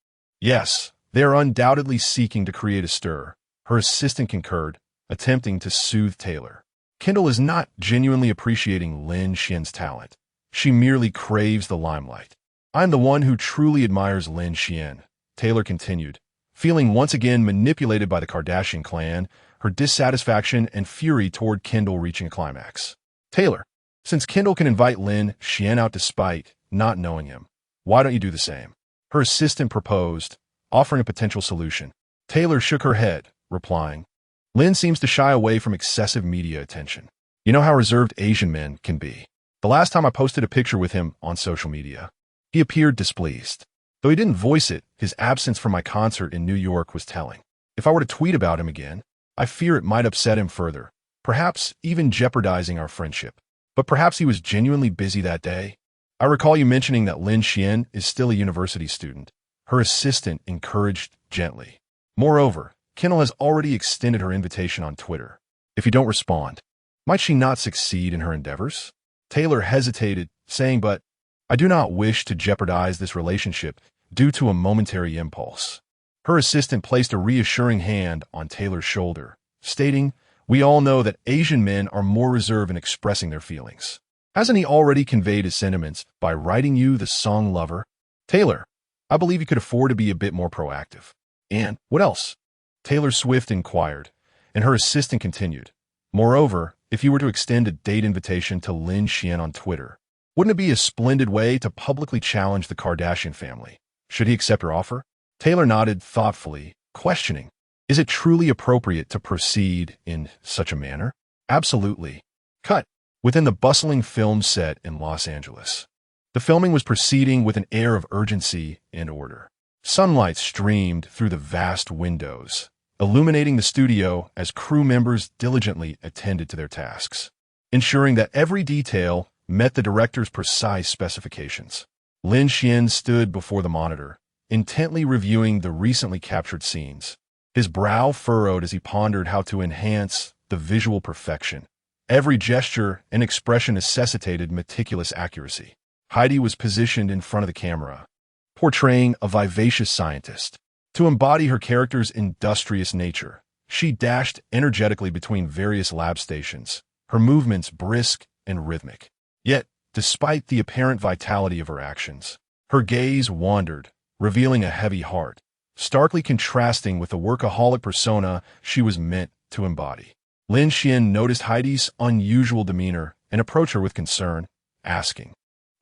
Yes, they are undoubtedly seeking to create a stir, her assistant concurred, attempting to soothe Taylor. Kendall is not genuinely appreciating Lin Xuan's talent. She merely craves the limelight. I'm the one who truly admires Lin Xuan, Taylor continued, feeling once again manipulated by the Kardashian clan, her dissatisfaction and fury toward Kendall reaching a climax. Taylor, since Kendall can invite Lin Xuan out despite not knowing him, why don't you do the same? Her assistant proposed, offering a potential solution. Taylor shook her head, replying, Lin seems to shy away from excessive media attention. You know how reserved Asian men can be. The last time I posted a picture with him on social media, he appeared displeased. Though he didn't voice it, his absence from my concert in New York was telling. If I were to tweet about him again, I fear it might upset him further, perhaps even jeopardizing our friendship. But perhaps he was genuinely busy that day. I recall you mentioning that Lin Xuan is still a university student. Her assistant encouraged gently. Moreover, Kendall has already extended her invitation on Twitter. If you don't respond, might she not succeed in her endeavors? Taylor hesitated, saying, but I do not wish to jeopardize this relationship due to a momentary impulse. Her assistant placed a reassuring hand on Taylor's shoulder, stating, we all know that Asian men are more reserved in expressing their feelings. Hasn't he already conveyed his sentiments by writing you the song Lover? Taylor, I believe you could afford to be a bit more proactive. And what else? Taylor Swift inquired, and her assistant continued. Moreover, if you were to extend a date invitation to Lin Xuan on Twitter, wouldn't it be a splendid way to publicly challenge the Kardashian family? Should he accept her offer? Taylor nodded thoughtfully, questioning, is it truly appropriate to proceed in such a manner? Absolutely. Cut. Within the bustling film set in Los Angeles. The filming was proceeding with an air of urgency and order. Sunlight streamed through the vast windows, illuminating the studio as crew members diligently attended to their tasks, ensuring that every detail met the director's precise specifications. Lin Xuan stood before the monitor, intently reviewing the recently captured scenes. His brow furrowed as he pondered how to enhance the visual perfection. Every gesture and expression necessitated meticulous accuracy. Heidi was positioned in front of the camera, portraying a vivacious scientist. To embody her character's industrious nature, she dashed energetically between various lab stations, her movements brisk and rhythmic. Yet, despite the apparent vitality of her actions, her gaze wandered, revealing a heavy heart, starkly contrasting with the workaholic persona she was meant to embody. Lin Xuan noticed Heidi's unusual demeanor and approached her with concern, asking,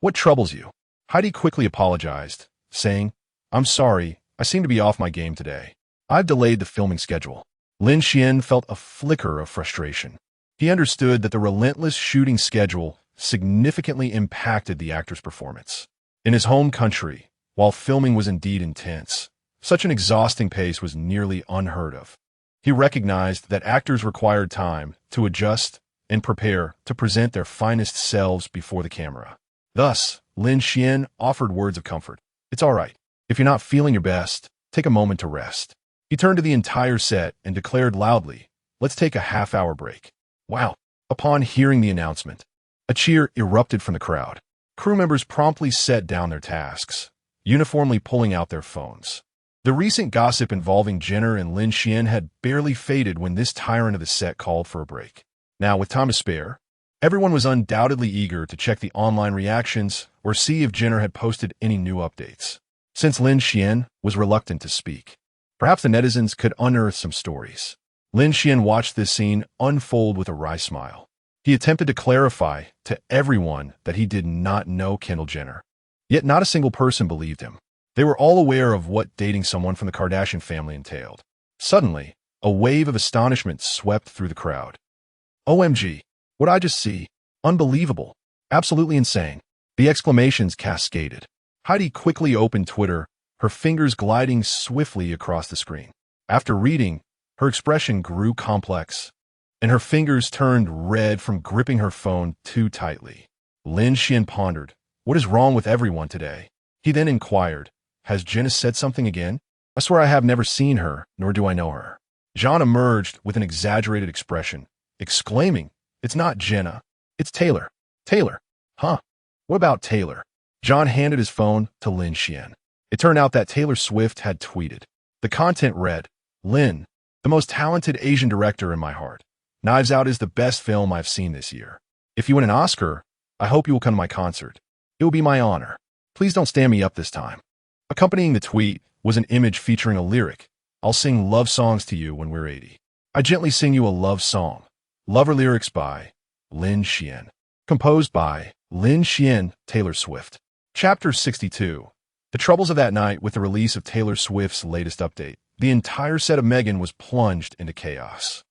what troubles you? Heidi quickly apologized, saying, I'm sorry, I seem to be off my game today. I've delayed the filming schedule. Lin Xuan felt a flicker of frustration. He understood that the relentless shooting schedule significantly impacted the actor's performance. In his home country, While filming was indeed intense, such an exhausting pace was nearly unheard of. He recognized that actors required time to adjust and prepare to present their finest selves before the camera. Thus, Lin Xuan offered words of comfort. "It's all right. If you're not feeling your best, take a moment to rest." He turned to the entire set and declared loudly, "Let's take a half-hour break." Wow! Upon hearing the announcement, a cheer erupted from the crowd. Crew members promptly set down their tasks, uniformly pulling out their phones. The recent gossip involving Jenner and Lin Xuan had barely faded when this tyrant of the set called for a break. Now, with time to spare, everyone was undoubtedly eager to check the online reactions or see if Jenner had posted any new updates. Since Lin Xuan was reluctant to speak, perhaps the netizens could unearth some stories. Lin Xuan watched this scene unfold with a wry smile. He attempted to clarify to everyone that he did not know Kendall Jenner. Yet not a single person believed him. They were all aware of what dating someone from the Kardashian family entailed. Suddenly, a wave of astonishment swept through the crowd. "OMG, what'd I just see? Unbelievable. Absolutely insane." The exclamations cascaded. Heidi quickly opened Twitter, her fingers gliding swiftly across the screen. After reading, her expression grew complex, and her fingers turned red from gripping her phone too tightly. Lin Xuan pondered, "What is wrong with everyone today?" He then inquired, "Has Jenna said something again? I swear I have never seen her, nor do I know her." John emerged with an exaggerated expression, exclaiming, "It's not Jenna. It's Taylor." "Taylor? Huh? What about Taylor?" John handed his phone to Lin Xuan. It turned out that Taylor Swift had tweeted. The content read, "Lin, the most talented Asian director in my heart. Knives Out is the best film I've seen this year. If you win an Oscar, I hope you will come to my concert. It will be my honor. Please don't stand me up this time." Accompanying the tweet was an image featuring a lyric, "I'll sing love songs to you when we're 80. I gently sing you a love song." Lover lyrics by Lin Xuan. Composed by Lin Xuan, Taylor Swift. Chapter 62. The troubles of that night with the release of Taylor Swift's latest update. The entire set of Megan was plunged into chaos.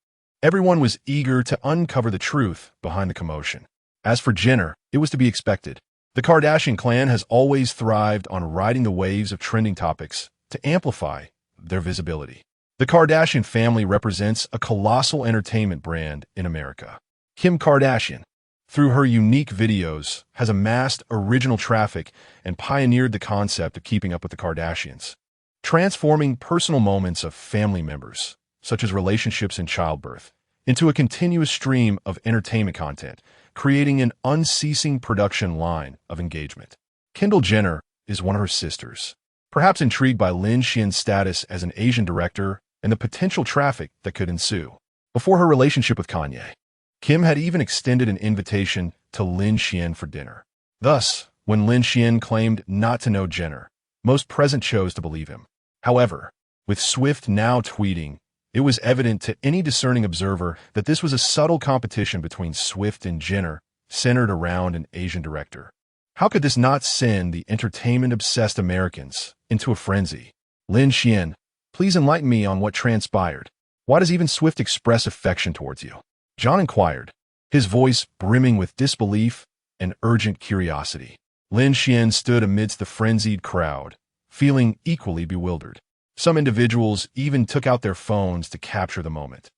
Everyone was eager to uncover the truth behind the commotion. As for Jenner, it was to be expected. The Kardashian clan has always thrived on riding the waves of trending topics to amplify their visibility. The Kardashian family represents a colossal entertainment brand in America. Kim Kardashian, through her unique videos, has amassed original traffic and pioneered the concept of keeping up with the Kardashians, transforming personal moments of family members, such as relationships and childbirth, into a continuous stream of entertainment content, creating an unceasing production line of engagement. Kendall Jenner is one of her sisters. Perhaps intrigued by Lin Xuan's status as an Asian director and the potential traffic that could ensue. Before her relationship with Kanye, Kim had even extended an invitation to Lin Xuan for dinner. Thus, when Lin Xuan claimed not to know Jenner, most present chose to believe him. However, with Swift now tweeting, it was evident to any discerning observer that this was a subtle competition between Swift and Jenner, centered around an Asian director. How could this not send the entertainment-obsessed Americans into a frenzy? Lin Xuan, please enlighten me on what transpired. Why does even Swift express affection towards you? John inquired, his voice brimming with disbelief and urgent curiosity. Lin Xuan stood amidst the frenzied crowd, feeling equally bewildered. Some individuals even took out their phones to capture the moment,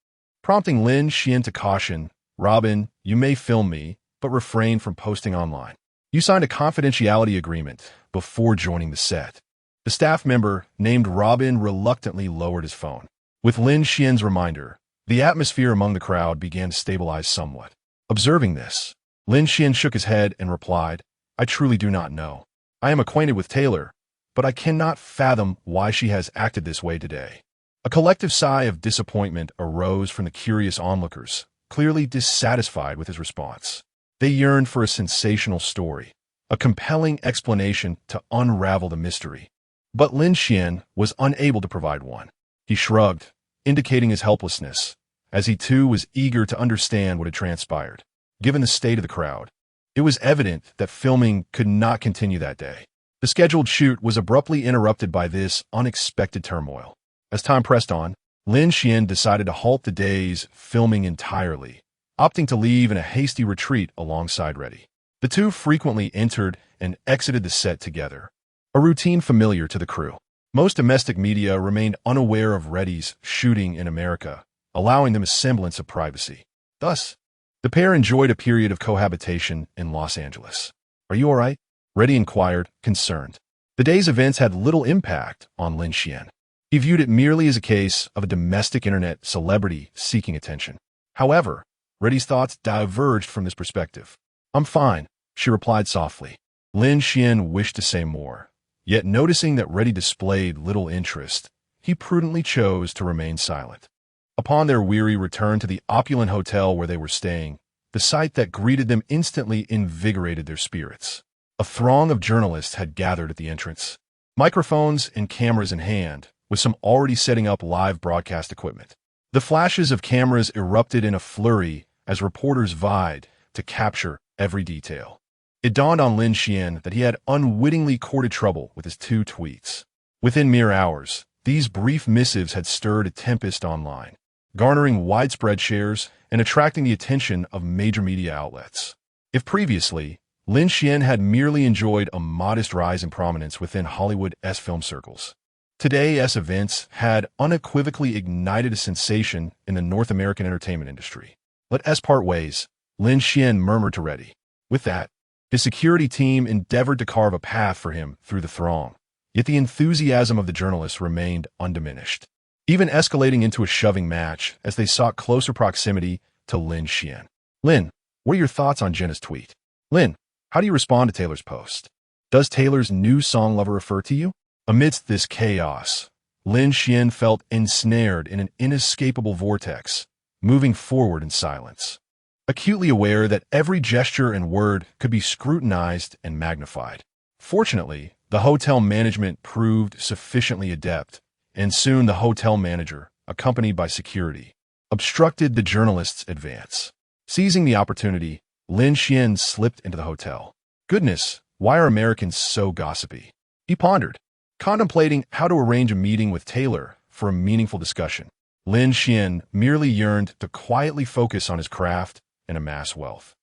prompting Lin Xuan to caution, "Robin, you may film me, but refrain from posting online. You signed a confidentiality agreement before joining the set." The staff member, named Robin, reluctantly lowered his phone. With Lin Xuan's reminder, the atmosphere among the crowd began to stabilize somewhat. Observing this, Lin Xuan shook his head and replied, "I truly do not know. I am acquainted with Taylor, but I cannot fathom why she has acted this way today." A collective sigh of disappointment arose from the curious onlookers, clearly dissatisfied with his response. They yearned for a sensational story, a compelling explanation to unravel the mystery. But Lin Xuan was unable to provide one. He shrugged, indicating his helplessness, as he too was eager to understand what had transpired. Given the state of the crowd, it was evident that filming could not continue that day. The scheduled shoot was abruptly interrupted by this unexpected turmoil. As time pressed on, Lin Xuan decided to halt the day's filming entirely, opting to leave in a hasty retreat alongside Reddy. The two frequently entered and exited the set together, a routine familiar to the crew. Most domestic media remained unaware of Reddy's shooting in America, allowing them a semblance of privacy. Thus, the pair enjoyed a period of cohabitation in Los Angeles. "Are you all right?" Reddy inquired, concerned. The day's events had little impact on Lin Xuan. He viewed it merely as a case of a domestic internet celebrity seeking attention. However, Reddy's thoughts diverged from this perspective. "I'm fine," she replied softly. Lin Xuan wished to say more, yet noticing that Reddy displayed little interest, he prudently chose to remain silent. Upon their weary return to the opulent hotel where they were staying, the sight that greeted them instantly invigorated their spirits. A throng of journalists had gathered at the entrance, microphones and cameras in hand, with some already setting up live broadcast equipment. The flashes of cameras erupted in a flurry as reporters vied to capture every detail. It dawned on Lin Xuan that he had unwittingly courted trouble with his 2 tweets. Within mere hours, these brief missives had stirred a tempest online, garnering widespread shares and attracting the attention of major media outlets. If previously, Lin Xuan had merely enjoyed a modest rise in prominence within Hollywood's film circles, today's events had unequivocally ignited a sensation in the North American entertainment industry. "Let us part ways," Lin Xuan murmured to Reddy. With that, his security team endeavored to carve a path for him through the throng, yet the enthusiasm of the journalists remained undiminished, even escalating into a shoving match as they sought closer proximity to Lin Xuan. "Lin, what are your thoughts on Jenna's tweet? Lin, how do you respond to Taylor's post? Does Taylor's new song Lover refer to you?" Amidst this chaos, Lin Xuan felt ensnared in an inescapable vortex, moving forward in silence, acutely aware that every gesture and word could be scrutinized and magnified. Fortunately, the hotel management proved sufficiently adept, and soon the hotel manager, accompanied by security, obstructed the journalist's advance. Seizing the opportunity, Lin Xuan slipped into the hotel. Goodness, why are Americans so gossipy? He pondered, contemplating how to arrange a meeting with Taylor for a meaningful discussion. Lin Xuan merely yearned to quietly focus on his craft and amass wealth.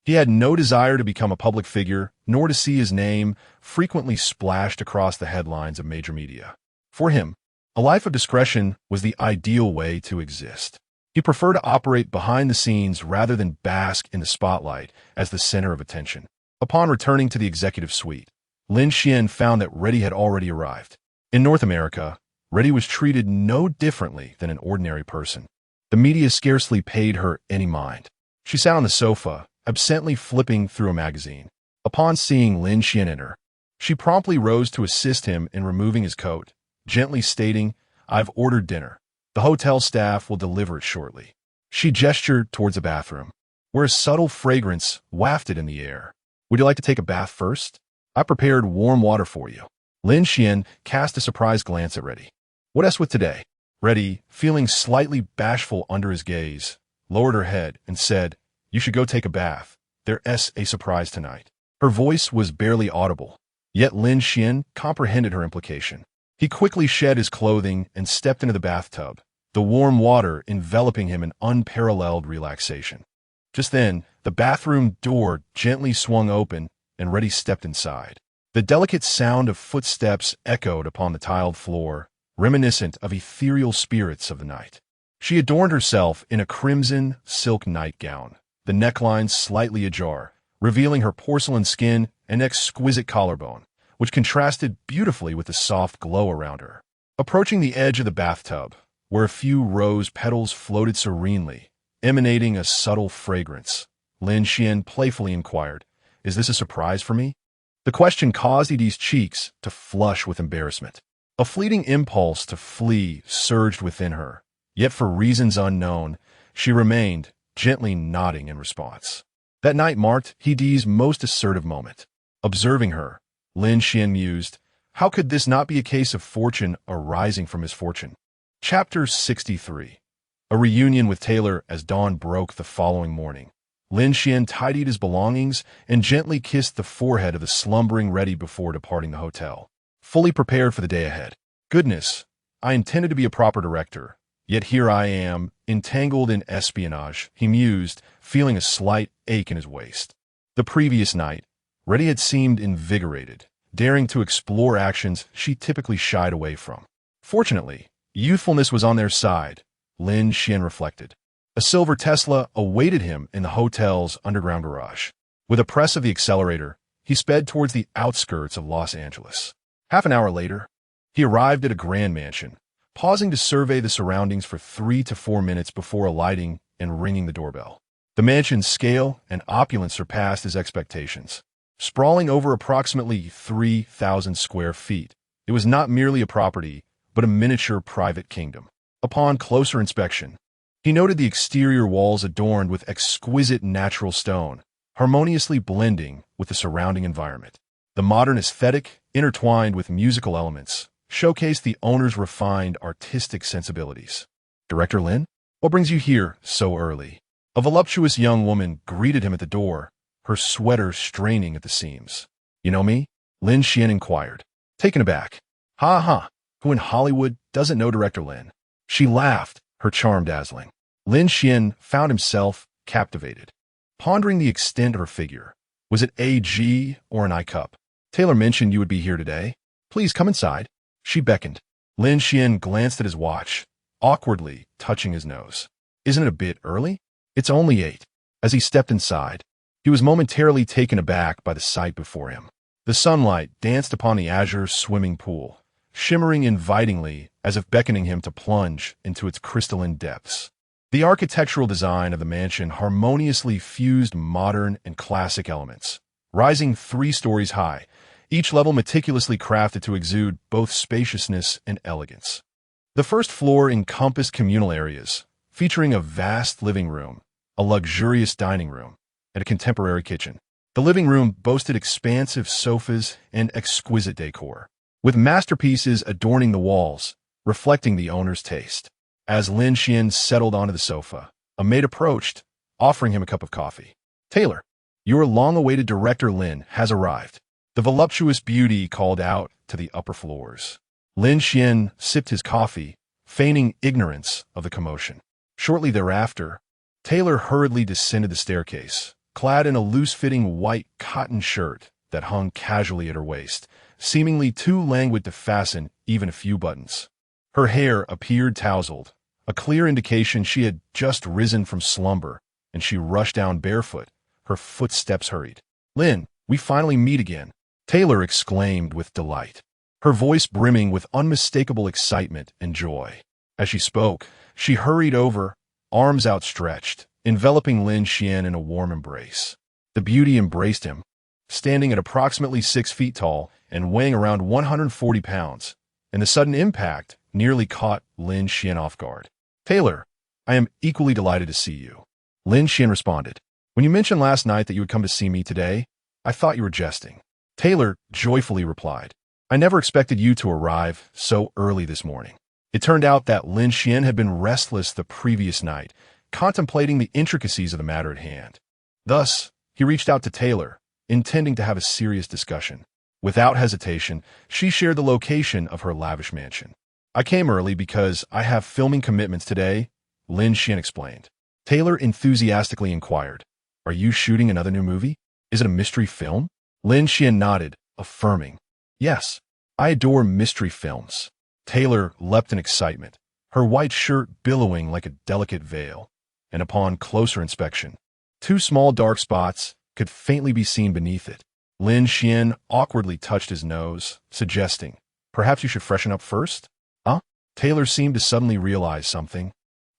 He had no desire to become a public figure, nor to see his name frequently splashed across the headlines of major media. For him, a life of discretion was the ideal way to exist. He preferred to operate behind the scenes rather than bask in the spotlight as the center of attention. Upon returning to the executive suite, Lin Xuan found that Reddy had already arrived. In North America, Reddy was treated no differently than an ordinary person. The media scarcely paid her any mind. She sat on the sofa, absently flipping through a magazine. Upon seeing Lin Xuan enter, she promptly rose to assist him in removing his coat, gently stating, "I've ordered dinner. The hotel staff will deliver it shortly." She gestured towards a bathroom, where a subtle fragrance wafted in the air. "Would you like to take a bath first? I prepared warm water for you." Lin Xuan cast a surprised glance at Reddy. "What else with today?" Reddy, feeling slightly bashful under his gaze, lowered her head and said, "You should go take a bath. There's a surprise tonight." Her voice was barely audible, yet Lin Xuan comprehended her implication. He quickly shed his clothing and stepped into the bathtub, the warm water enveloping him in unparalleled relaxation. Just then, the bathroom door gently swung open and Reddy stepped inside. The delicate sound of footsteps echoed upon the tiled floor, reminiscent of ethereal spirits of the night. She adorned herself in a crimson silk nightgown, the neckline slightly ajar, revealing her porcelain skin and exquisite collarbone, which contrasted beautifully with the soft glow around her. Approaching the edge of the bathtub, where a few rose petals floated serenely, emanating a subtle fragrance, Lin Xuan playfully inquired, "Is this a surprise for me?" The question caused Edie's cheeks to flush with embarrassment. A fleeting impulse to flee surged within her, yet for reasons unknown, she remained, gently nodding in response. That night marked Edie's most assertive moment. Observing her, Lin Xuan mused, how could this not be a case of fortune arising from misfortune? Chapter 63. A reunion with Taylor as dawn broke the following morning. Lin Xuan tidied his belongings and gently kissed the forehead of the slumbering Reddy before departing the hotel, fully prepared for the day ahead. Goodness, I intended to be a proper director, yet here I am, entangled in espionage, he mused, feeling a slight ache in his waist. The previous night, Reddy had seemed invigorated, daring to explore actions she typically shied away from. Fortunately, youthfulness was on their side, Lin Xuan reflected. A silver Tesla awaited him in the hotel's underground garage. With a press of the accelerator, he sped towards the outskirts of Los Angeles. Half an hour later, he arrived at a grand mansion, pausing to survey the surroundings for 3 to 4 minutes before alighting and ringing the doorbell. The mansion's scale and opulence surpassed his expectations. Sprawling over approximately 3,000 square feet, it was not merely a property, but a miniature private kingdom. Upon closer inspection, he noted the exterior walls adorned with exquisite natural stone, harmoniously blending with the surrounding environment. The modern aesthetic, intertwined with musical elements, showcased the owner's refined artistic sensibilities. "Director Lin, what brings you here so early?" A voluptuous young woman greeted him at the door, her sweater straining at the seams. "You know me?" Lin Xuan inquired, taken aback. "Ha ha, who in Hollywood doesn't know Director Lin?" She laughed, her charm dazzling. Lin Xuan found himself captivated, pondering the extent of her figure. Was it AG or an I cup? "Taylor mentioned you would be here today. Please come inside." She beckoned. Lin Xuan glanced at his watch, awkwardly touching his nose. "Isn't it a bit early?" "It's only 8. As he stepped inside, he was momentarily taken aback by the sight before him. The sunlight danced upon the azure swimming pool, shimmering invitingly as if beckoning him to plunge into its crystalline depths. The architectural design of the mansion harmoniously fused modern and classic elements, rising 3 stories high, each level meticulously crafted to exude both spaciousness and elegance. The first floor encompassed communal areas, featuring a vast living room, a luxurious dining room, and a contemporary kitchen. The living room boasted expansive sofas and exquisite decor, with masterpieces adorning the walls, reflecting the owner's taste. As Lin Xuan settled onto the sofa, a maid approached, offering him a cup of coffee. "Taylor, your long-awaited Director Lin has arrived." The voluptuous beauty called out to the upper floors. Lin Xuan sipped his coffee, feigning ignorance of the commotion. Shortly thereafter, Taylor hurriedly descended the staircase, clad in a loose-fitting white cotton shirt that hung casually at her waist, seemingly too languid to fasten even a few buttons. Her hair appeared tousled, a clear indication she had just risen from slumber, and she rushed down barefoot, her footsteps hurried. "Lin, we finally meet again," Taylor exclaimed with delight, her voice brimming with unmistakable excitement and joy. As she spoke, she hurried over, arms outstretched, enveloping Lin Xuan in a warm embrace. The beauty embraced him, standing at approximately 6 feet tall and weighing around 140 pounds, and the sudden impact nearly caught Lin Xuan off guard. "Taylor, I am equally delighted to see you," Lin Xuan responded. "When you mentioned last night that you would come to see me today, I thought you were jesting." Taylor joyfully replied, "I never expected you to arrive so early this morning." It turned out that Lin Xuan had been restless the previous night, contemplating the intricacies of the matter at hand. Thus, he reached out to Taylor, intending to have a serious discussion. Without hesitation, she shared the location of her lavish mansion. "I came early because I have filming commitments today," Lin Xuan explained. Taylor enthusiastically inquired, "Are you shooting another new movie? Is it a mystery film?" Lin Xuan nodded, affirming, "Yes, I adore mystery films." Taylor leapt in excitement, her white shirt billowing like a delicate veil, and upon closer inspection, 2 small dark spots could faintly be seen beneath it. Lin Xuan awkwardly touched his nose, suggesting, "Perhaps you should freshen up first?" "Huh?" Taylor seemed to suddenly realize something,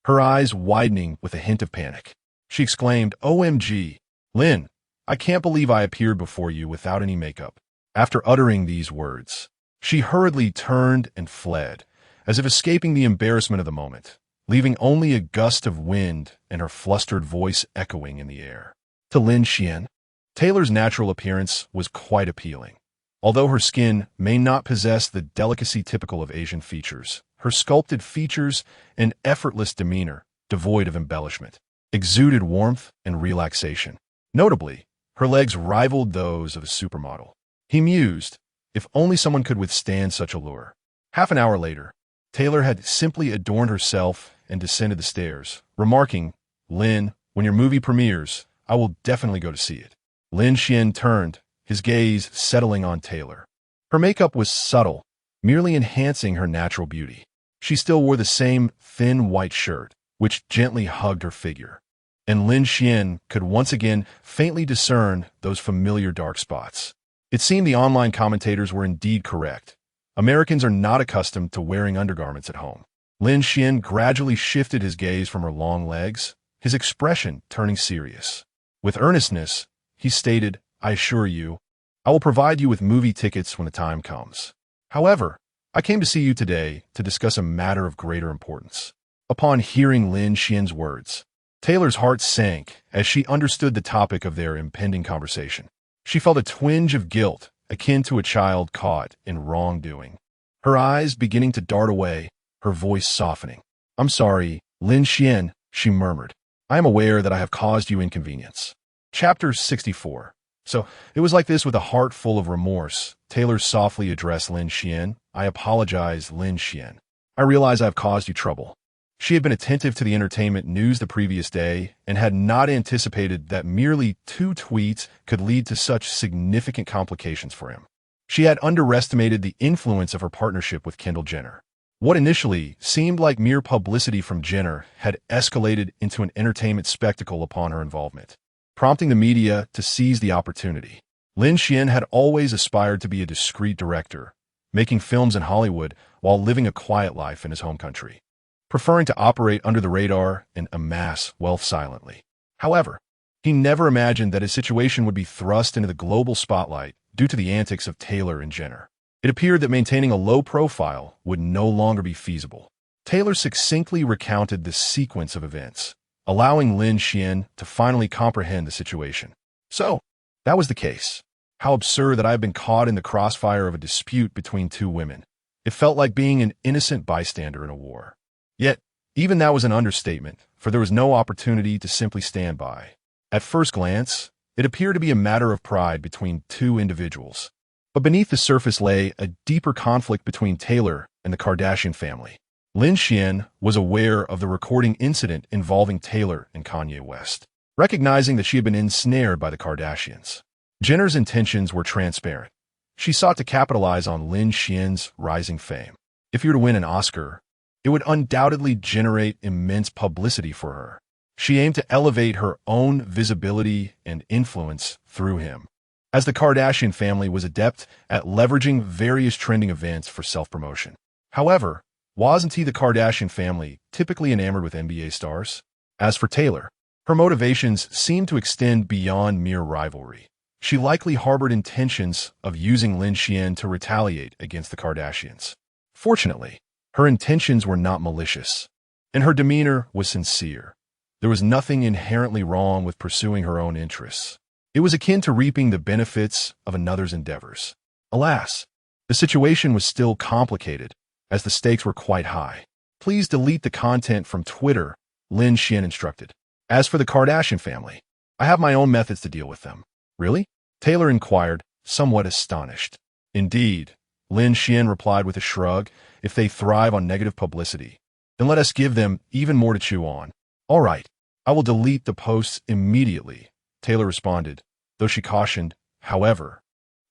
her eyes widening with a hint of panic. She exclaimed, "OMG, Lin, I can't believe I appeared before you without any makeup." After uttering these words, she hurriedly turned and fled, as if escaping the embarrassment of the moment, leaving only a gust of wind and her flustered voice echoing in the air. To Lin Xuan, Taylor's natural appearance was quite appealing. Although her skin may not possess the delicacy typical of Asian features, her sculpted features and effortless demeanor, devoid of embellishment, exuded warmth and relaxation. Notably, her legs rivaled those of a supermodel. He mused, if only someone could withstand such allure. Half an hour later, Taylor had simply adorned herself and descended the stairs, remarking, "Lin, when your movie premieres, I will definitely go to see it." Lin Xuan turned, his gaze settling on Taylor. Her makeup was subtle, merely enhancing her natural beauty. She still wore the same thin white shirt, which gently hugged her figure. And Lin Xuan could once again faintly discern those familiar dark spots. It seemed the online commentators were indeed correct. Americans are not accustomed to wearing undergarments at home. Lin Xuan gradually shifted his gaze from her long legs, his expression turning serious. With earnestness, he stated, "I assure you, I will provide you with movie tickets when the time comes. However, I came to see you today to discuss a matter of greater importance." Upon hearing Lin Xuan's words, Taylor's heart sank as she understood the topic of their impending conversation. She felt a twinge of guilt, akin to a child caught in wrongdoing. Her eyes beginning to dart away, her voice softening. "I'm sorry, Lin Xuan," she murmured. "I am aware that I have caused you inconvenience." Chapter 64. So, it was like this with a heart full of remorse. Taylor softly addressed Lin Xuan. "I apologize, Lin Xuan. I realize I have caused you trouble." She had been attentive to the entertainment news the previous day and had not anticipated that merely 2 tweets could lead to such significant complications for him. She had underestimated the influence of her partnership with Kendall Jenner. What initially seemed like mere publicity from Jenner had escalated into an entertainment spectacle upon her involvement, prompting the media to seize the opportunity. Lin Xuan had always aspired to be a discreet director, making films in Hollywood while living a quiet life in his home country, preferring to operate under the radar and amass wealth silently. However, he never imagined that his situation would be thrust into the global spotlight due to the antics of Taylor and Jenner. It appeared that maintaining a low profile would no longer be feasible. Taylor succinctly recounted the sequence of events, allowing Lin Xuan to finally comprehend the situation. "So, that was the case. How absurd that I have been caught in the crossfire of a dispute between 2 women. It felt like being an innocent bystander in a war. Yet, even that was an understatement, for there was no opportunity to simply stand by. At first glance, it appeared to be a matter of pride between 2 individuals. But beneath the surface lay a deeper conflict between Taylor and the Kardashian family. Lin Xuan was aware of the recording incident involving Taylor and Kanye West, recognizing that she had been ensnared by the Kardashians. Jenner's intentions were transparent. She sought to capitalize on Lin Xuan's rising fame. If he were to win an Oscar, it would undoubtedly generate immense publicity for her. She aimed to elevate her own visibility and influence through him, as the Kardashian family was adept at leveraging various trending events for self-promotion. However, wasn't the Kardashian family typically enamored with NBA stars? As for Taylor, her motivations seemed to extend beyond mere rivalry. She likely harbored intentions of using Lin Xuan to retaliate against the Kardashians. Fortunately, her intentions were not malicious, and her demeanor was sincere. There was nothing inherently wrong with pursuing her own interests. It was akin to reaping the benefits of another's endeavors. Alas, the situation was still complicated, as the stakes were quite high. "Please delete the content from Twitter," Lin Xuan instructed. "As for the Kardashian family, I have my own methods to deal with them." "Really?" Taylor inquired, somewhat astonished. "Indeed," Lin Xuan replied with a shrug. "If they thrive on negative publicity, then let us give them even more to chew on." "All right, I will delete the posts immediately," Taylor responded, though she cautioned, "However,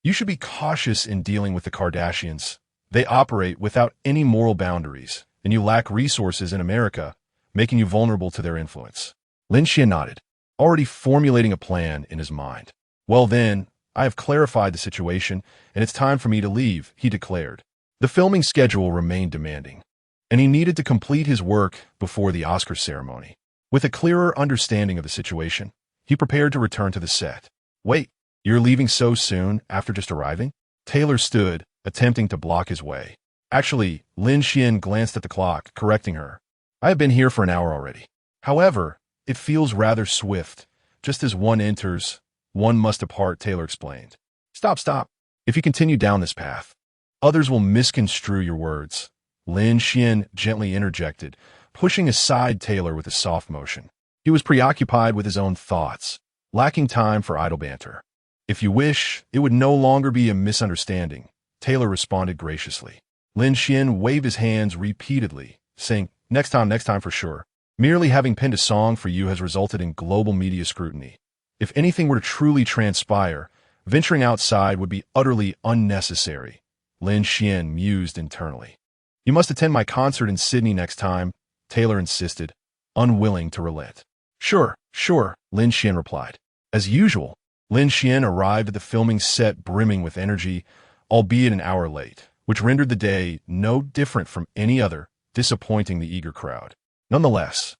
you should be cautious in dealing with the Kardashians. They operate without any moral boundaries, and you lack resources in America, making you vulnerable to their influence." Lin Xuan nodded, already formulating a plan in his mind. "Well then, I have clarified the situation, and it's time for me to leave," he declared. The filming schedule remained demanding, and he needed to complete his work before the Oscar ceremony. With a clearer understanding of the situation, he prepared to return to the set. "Wait, you're leaving so soon after just arriving?" Taylor stood, attempting to block his way. "Actually," Lin Xuan glanced at the clock, correcting her. "I have been here for an hour already. However, it feels rather swift. Just as one enters, one must depart," Taylor explained. Stop. If you continue down this path, others will misconstrue your words," Lin Xuan gently interjected, pushing aside Taylor with a soft motion. He was preoccupied with his own thoughts, lacking time for idle banter. "If you wish, it would no longer be a misunderstanding," Taylor responded graciously. Lin Xuan waved his hands repeatedly, saying, next time for sure. Merely having penned a song for you has resulted in global media scrutiny. If anything were to truly transpire, venturing outside would be utterly unnecessary," Lin Xuan mused internally. You must attend my concert in Sydney next time, Taylor insisted, unwilling to relent. Sure, Lin Xuan replied. As usual, Lin Xuan arrived at the filming set brimming with energy, albeit an hour late, which rendered the day no different from any other, disappointing the eager crowd. Nonetheless,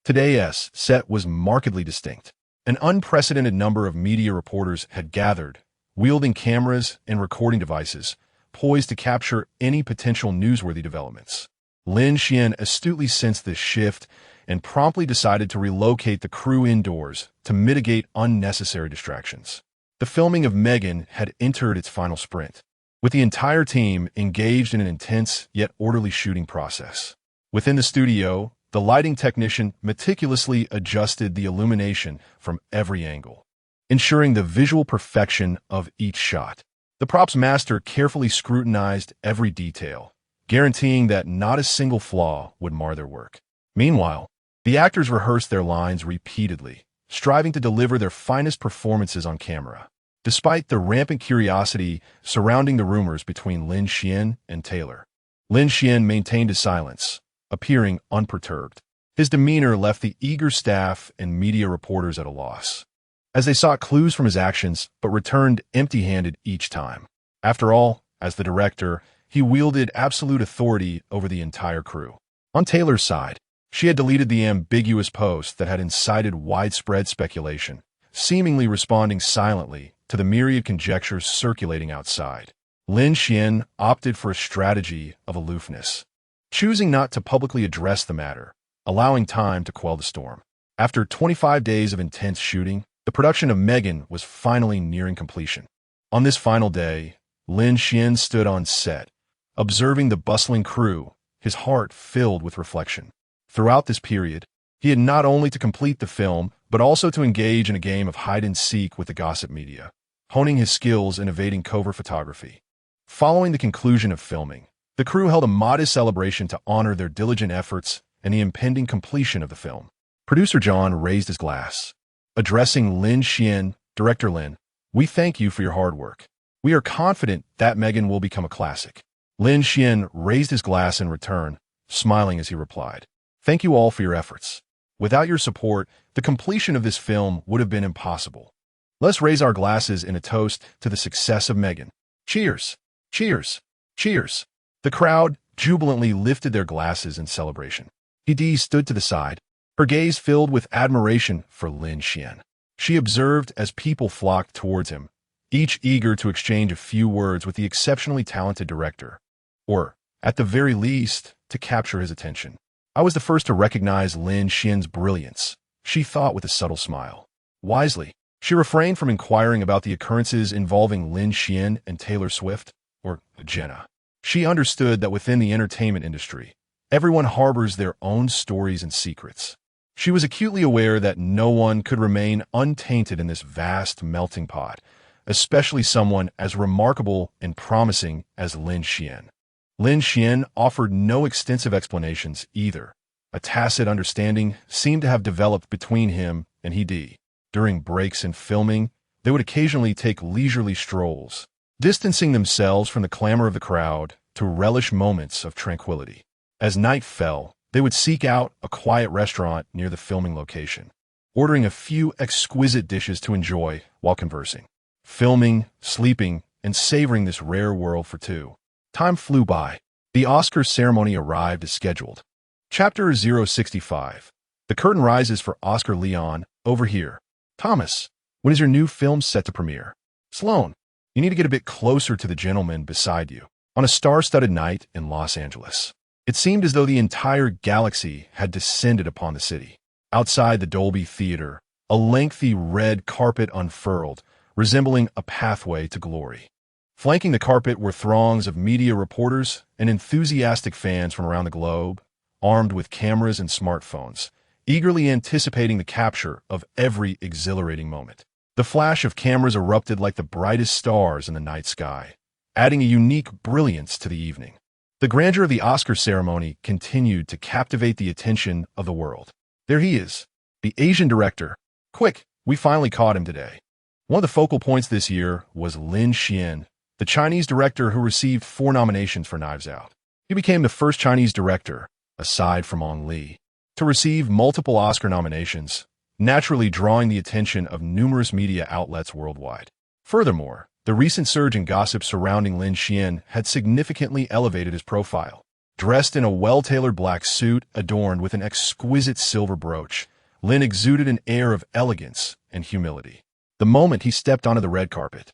today's set was markedly distinct. An unprecedented number of media reporters had gathered, wielding cameras and recording devices, poised to capture any potential newsworthy developments. Lin Xuan astutely sensed this shift and promptly decided to relocate the crew indoors to mitigate unnecessary distractions. The filming of Megan had entered its final sprint, with the entire team engaged in an intense yet orderly shooting process. Within the studio, the lighting technician meticulously adjusted the illumination from every angle, ensuring the visual perfection of each shot. The props master carefully scrutinized every detail, guaranteeing that not a single flaw would mar their work. Meanwhile, the actors rehearsed their lines repeatedly, striving to deliver their finest performances on camera. Despite the rampant curiosity surrounding the rumors between Lin Xuan and Taylor, Lin Xuan maintained his silence, appearing unperturbed. His demeanor left the eager staff and media reporters at a loss, as they sought clues from his actions but returned empty-handed each time. After all, as the director, he wielded absolute authority over the entire crew. On Taylor's side, she had deleted the ambiguous post that had incited widespread speculation, seemingly responding silently to the myriad conjectures circulating outside. Lin Xuan opted for a strategy of aloofness, choosing not to publicly address the matter, allowing time to quell the storm. After 25 days of intense shooting, the production of Megan was finally nearing completion. On this final day, Lin Xuan stood on set, observing the bustling crew, his heart filled with reflection. Throughout this period, he had not only to complete the film, but also to engage in a game of hide-and-seek with the gossip media, honing his skills in evading covert photography. Following the conclusion of filming, the crew held a modest celebration to honor their diligent efforts and the impending completion of the film. Producer John raised his glass. Addressing Lin Xuan, Director Lin, we thank you for your hard work. We are confident that Megan will become a classic. Lin Xuan raised his glass in return, smiling as he replied, thank you all for your efforts. Without your support, the completion of this film would have been impossible. Let's raise our glasses in a toast to the success of Megan. Cheers! Cheers! Cheers! The crowd jubilantly lifted their glasses in celebration. Dee stood to the side, her gaze filled with admiration for Lin Xuan. She observed as people flocked towards him, each eager to exchange a few words with the exceptionally talented director, or, at the very least, to capture his attention. I was the first to recognize Lin Xuan's brilliance, she thought with a subtle smile. Wisely, she refrained from inquiring about the occurrences involving Lin Xuan and Taylor Swift, or Jenna. She understood that within the entertainment industry, everyone harbors their own stories and secrets. She was acutely aware that no one could remain untainted in this vast melting pot, especially someone as remarkable and promising as Lin Xuan. Lin Xuan offered no extensive explanations either. A tacit understanding seemed to have developed between him and Dee. During breaks in filming, they would occasionally take leisurely strolls, distancing themselves from the clamor of the crowd to relish moments of tranquility. As night fell, they would seek out a quiet restaurant near the filming location, ordering a few exquisite dishes to enjoy while conversing, filming, sleeping, and savoring this rare world for two. Time flew by. The Oscar ceremony arrived as scheduled. Chapter 065. The curtain rises for Oscar Leon, over here. Thomas, when is your new film set to premiere? Sloan, you need to get a bit closer to the gentleman beside you. On a star-studded night in Los Angeles, it seemed as though the entire galaxy had descended upon the city. Outside the Dolby Theater, a lengthy red carpet unfurled, resembling a pathway to glory. Flanking the carpet were throngs of media reporters and enthusiastic fans from around the globe, armed with cameras and smartphones, eagerly anticipating the capture of every exhilarating moment. The flash of cameras erupted like the brightest stars in the night sky, adding a unique brilliance to the evening. The grandeur of the Oscar ceremony continued to captivate the attention of the world. There he is, the Asian director. Quick, we finally caught him today. One of the focal points this year was Lin Xuan, the Chinese director who received 4 nominations for Knives Out. He became the first Chinese director, aside from Ang Lee, to receive multiple Oscar nominations, naturally drawing the attention of numerous media outlets worldwide. Furthermore, the recent surge in gossip surrounding Lin Xuan had significantly elevated his profile. Dressed in a well-tailored black suit adorned with an exquisite silver brooch, Lin exuded an air of elegance and humility. The moment he stepped onto the red carpet,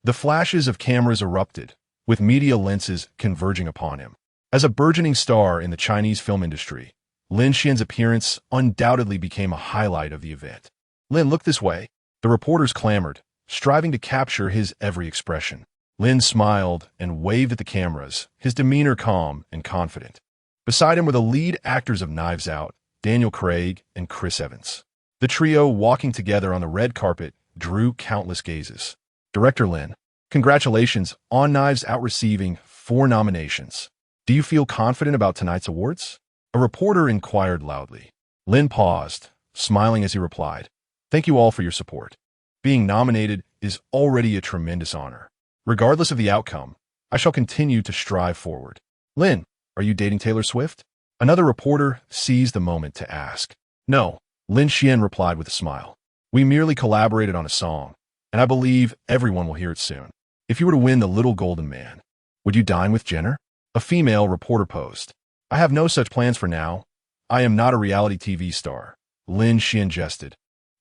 the flashes of cameras erupted, with media lenses converging upon him. As a burgeoning star in the Chinese film industry, Lin Xuan's appearance undoubtedly became a highlight of the event. "Lin, look this way," the reporters clamored, striving to capture his every expression. Lin smiled and waved at the cameras, his demeanor calm and confident. Beside him were the lead actors of Knives Out, Daniel Craig and Chris Evans. The trio walking together on the red carpet drew countless gazes. "Director Lin, congratulations on Knives Out receiving 4 nominations. Do you feel confident about tonight's awards?" A reporter inquired loudly. Lin paused, smiling as he replied, "Thank you all for your support. Being nominated is already a tremendous honor. Regardless of the outcome, I shall continue to strive forward." "Lin, are you dating Taylor Swift?" Another reporter seized the moment to ask. "No," Lin Xuan replied with a smile. "We merely collaborated on a song, and I believe everyone will hear it soon. If you were to win the Little Golden Man, would you dine with Jenner?" A female reporter posed. "I have no such plans for now. I am not a reality TV star," Lin Xuan jested,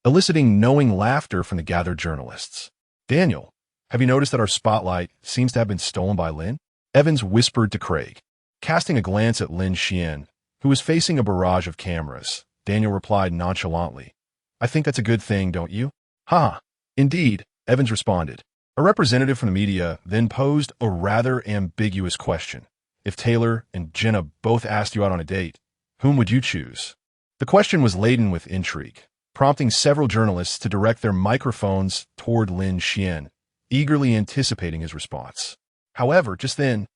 eliciting knowing laughter from the gathered journalists. "Daniel, have you noticed that our spotlight seems to have been stolen by Lin?" Evans whispered to Craig. Casting a glance at Lin Xuan, who was facing a barrage of cameras, Daniel replied nonchalantly, "I think that's a good thing, don't you?" "Ha! Indeed," Evans responded. A representative from the media then posed a rather ambiguous question. "If Taylor and Jenna both asked you out on a date, whom would you choose?" The question was laden with intrigue, prompting several journalists to direct their microphones toward Lin Xuan, eagerly anticipating his response. However, just then,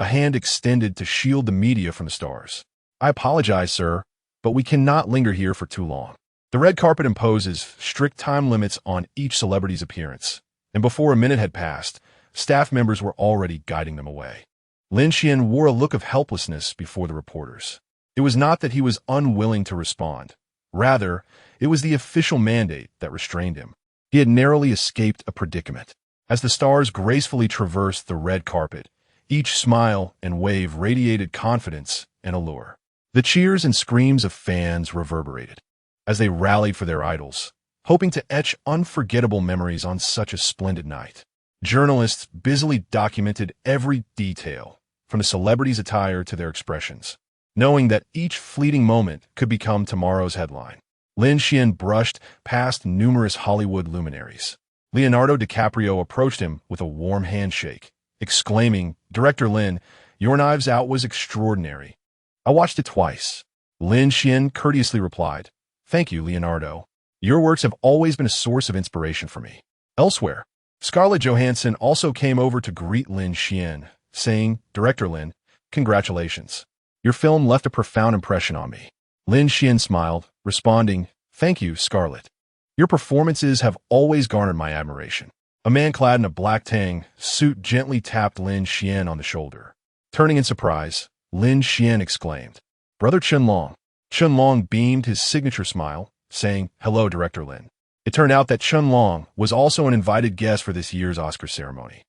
a hand extended to shield the media from the stars. "I apologize, sir, but we cannot linger here for too long." The red carpet imposes strict time limits on each celebrity's appearance, and before a minute had passed, staff members were already guiding them away. Lin Xuan wore a look of helplessness before the reporters. It was not that he was unwilling to respond. Rather, it was the official mandate that restrained him. He had narrowly escaped a predicament. As the stars gracefully traversed the red carpet, each smile and wave radiated confidence and allure. The cheers and screams of fans reverberated as they rallied for their idols, hoping to etch unforgettable memories on such a splendid night. Journalists busily documented every detail, from the celebrities' attire to their expressions, knowing that each fleeting moment could become tomorrow's headline. Lin Xuan brushed past numerous Hollywood luminaries. Leonardo DiCaprio approached him with a warm handshake, exclaiming, "Director Lin, your Knives Out was extraordinary. I watched it twice." Lin Xuan courteously replied, "Thank you, Leonardo. Your works have always been a source of inspiration for me." Elsewhere, Scarlett Johansson also came over to greet Lin Xuan, saying, "Director Lin, congratulations. Your film left a profound impression on me." Lin Xuan smiled, responding, "Thank you, Scarlett. Your performances have always garnered my admiration." A man clad in a black tang suit gently tapped Lin Xuan on the shoulder. Turning in surprise, Lin Xuan exclaimed, "Brother Chunlong." Chunlong beamed his signature smile, saying, "Hello, Director Lin." It turned out that Chunlong was also an invited guest for this year's Oscar ceremony.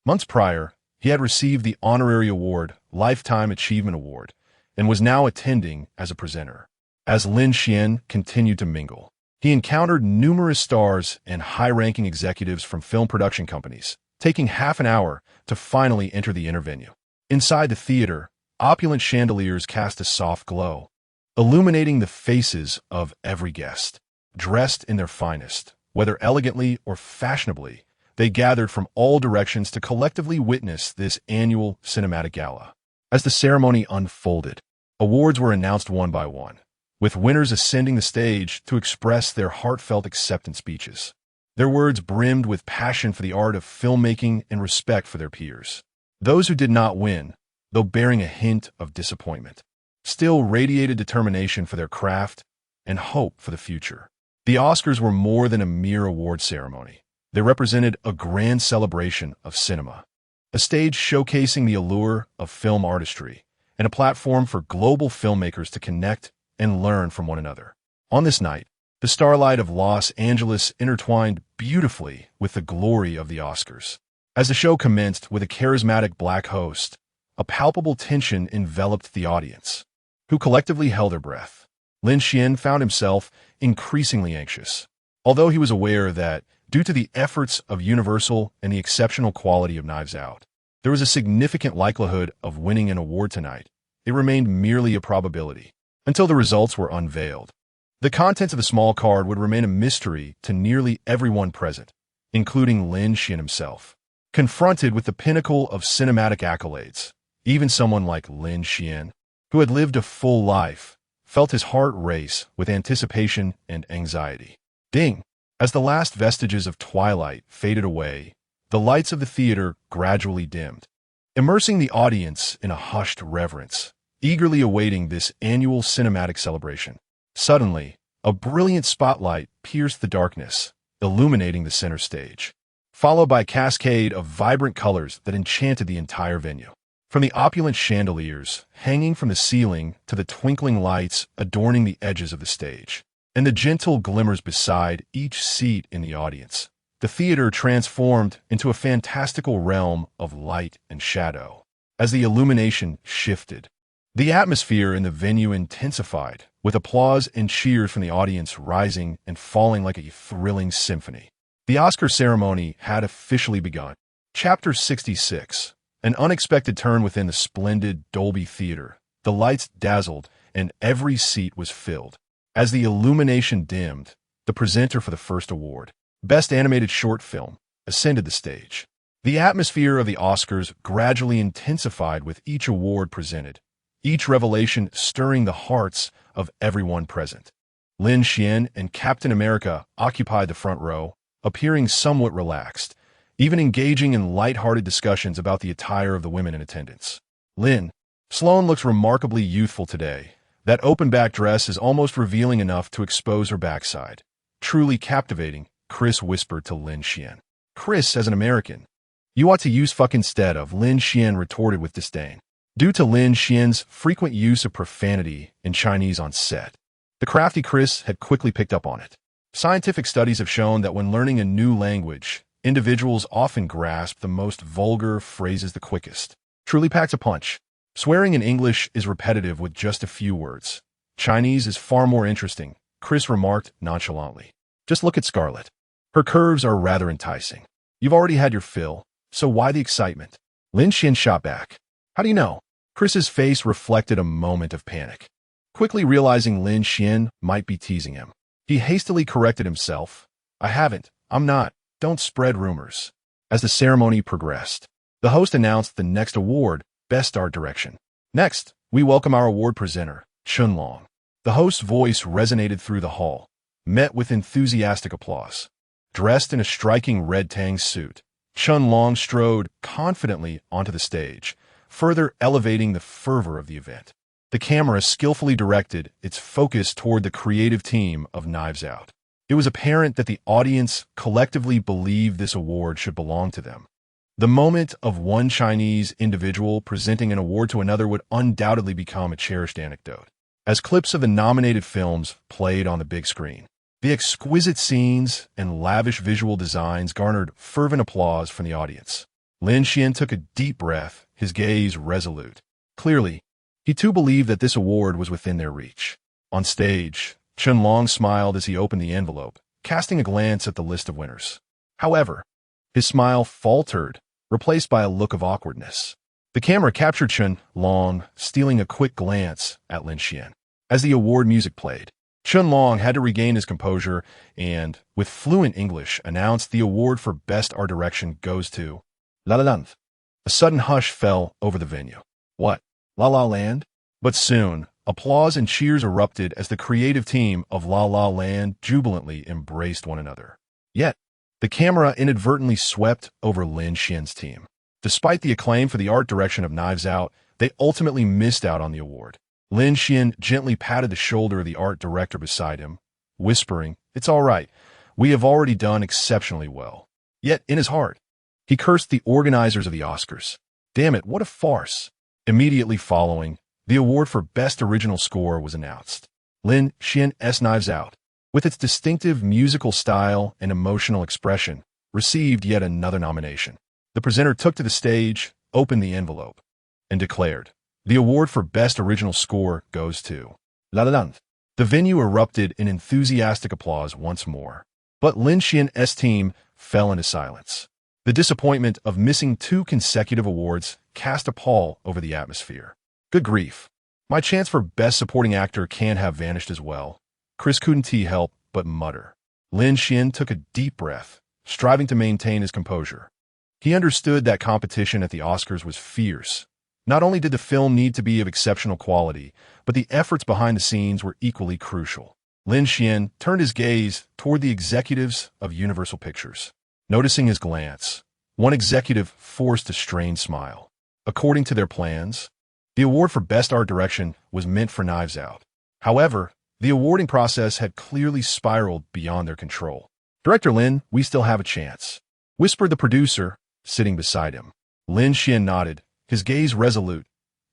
Months prior, he had received the honorary award, Lifetime Achievement Award, and was now attending as a presenter. As Lin Xuan continued to mingle, he encountered numerous stars and high-ranking executives from film production companies, taking half an hour to finally enter the inner venue. Inside the theater, opulent chandeliers cast a soft glow, illuminating the faces of every guest. Dressed in their finest, whether elegantly or fashionably, they gathered from all directions to collectively witness this annual cinematic gala. As the ceremony unfolded, awards were announced one by one, with winners ascending the stage to express their heartfelt acceptance speeches. Their words brimmed with passion for the art of filmmaking and respect for their peers. Those who did not win, though bearing a hint of disappointment, still radiated determination for their craft and hope for the future. The Oscars were more than a mere award ceremony. They represented a grand celebration of cinema, a stage showcasing the allure of film artistry, and a platform for global filmmakers to connect and learn from one another. On this night, the starlight of Los Angeles intertwined beautifully with the glory of the Oscars. As the show commenced with a charismatic black host, a palpable tension enveloped the audience, who collectively held their breath. Lin Xuan found himself increasingly anxious. Although he was aware that, due to the efforts of Universal and the exceptional quality of Knives Out, there was a significant likelihood of winning an award tonight, it remained merely a probability, until the results were unveiled. The contents of the small card would remain a mystery to nearly everyone present, including Lin Xuan himself. Confronted with the pinnacle of cinematic accolades, even someone like Lin Xuan, who had lived a full life, felt his heart race with anticipation and anxiety. Ding! As the last vestiges of twilight faded away, the lights of the theater gradually dimmed, immersing the audience in a hushed reverence, eagerly awaiting this annual cinematic celebration. Suddenly, a brilliant spotlight pierced the darkness, illuminating the center stage, followed by a cascade of vibrant colors that enchanted the entire venue. From the opulent chandeliers hanging from the ceiling to the twinkling lights adorning the edges of the stage, and the gentle glimmers beside each seat in the audience, the theater transformed into a fantastical realm of light and shadow. As the illumination shifted, the atmosphere in the venue intensified, with applause and cheers from the audience rising and falling like a thrilling symphony. The Oscar ceremony had officially begun. Chapter 66. An unexpected turn within the splendid Dolby Theater. The lights dazzled, and every seat was filled. As the illumination dimmed, the presenter for the first award, Best Animated Short Film, ascended the stage. The atmosphere of the Oscars gradually intensified with each award presented, each revelation stirring the hearts of everyone present. Lin Xuan and Captain America occupied the front row, appearing somewhat relaxed, even engaging in light-hearted discussions about the attire of the women in attendance. Lin Sloan looks remarkably youthful today. That open-back dress is almost revealing enough to expose her backside. Truly captivating, Chris whispered to Lin Xuan. Chris, as an American, you ought to use fuck instead of, Lin Xuan retorted with disdain. Due to Lin Xuan's frequent use of profanity in Chinese on set, the crafty Chris had quickly picked up on it. Scientific studies have shown that when learning a new language, individuals often grasp the most vulgar phrases the quickest. Truly packs a punch. Swearing in English is repetitive with just a few words. Chinese is far more interesting, Chris remarked nonchalantly. Just look at Scarlett. Her curves are rather enticing. You've already had your fill, so why the excitement? Lin Xuan shot back. How do you know? Chris's face reflected a moment of panic. Quickly realizing Lin Xuan might be teasing him, he hastily corrected himself. I haven't. I'm not. Don't spread rumors. As the ceremony progressed, the host announced the next award, Best Art Direction. Next, we welcome our award presenter, Chun Long. The host's voice resonated through the hall, met with enthusiastic applause. Dressed in a striking red tang suit, Chun Long strode confidently onto the stage, further elevating the fervor of the event. The camera skillfully directed its focus toward the creative team of Knives Out. It was apparent that the audience collectively believed this award should belong to them. The moment of one Chinese individual presenting an award to another would undoubtedly become a cherished anecdote. As clips of the nominated films played on the big screen, the exquisite scenes and lavish visual designs garnered fervent applause from the audience. Lin Xuan took a deep breath, his gaze resolute. Clearly, he too believed that this award was within their reach. On stage, Chun Long smiled as he opened the envelope, casting a glance at the list of winners. However, his smile faltered, replaced by a look of awkwardness. The camera captured Chun Long, stealing a quick glance at Lin Xuan. As the award music played, Chun Long had to regain his composure and, with fluent English, announced the award for Best Art Direction goes to La La Land. A sudden hush fell over the venue. What? La La Land? But soon, applause and cheers erupted as the creative team of La La Land jubilantly embraced one another. Yet, the camera inadvertently swept over Lin Xuan's team. Despite the acclaim for the art direction of Knives Out, they ultimately missed out on the award. Lin Xuan gently patted the shoulder of the art director beside him, whispering, "It's all right. We have already done exceptionally well." Yet, in his heart, He cursed the organizers of the Oscars. Damn it, what a farce. Immediately following, the award for Best Original Score was announced. Lin Xuan's Knives Out, with its distinctive musical style and emotional expression, received yet another nomination. The presenter took to the stage, opened the envelope, and declared, "The award for Best Original Score goes to La La Land." The venue erupted in enthusiastic applause once more. But Lin Xuan's team fell into silence. The disappointment of missing 2 consecutive awards cast a pall over the atmosphere. Good grief. My chance for Best Supporting Actor can't have vanished as well. Chris couldn't help but mutter. Lin Xuan took a deep breath, striving to maintain his composure. He understood that competition at the Oscars was fierce. Not only did the film need to be of exceptional quality, but the efforts behind the scenes were equally crucial. Lin Xuan turned his gaze toward the executives of Universal Pictures. Noticing his glance, one executive forced a strained smile. According to their plans, the award for Best Art Direction was meant for Knives Out. However, the awarding process had clearly spiraled beyond their control. "Director Lin, we still have a chance," whispered the producer, sitting beside him. Lin Xuan nodded, his gaze resolute.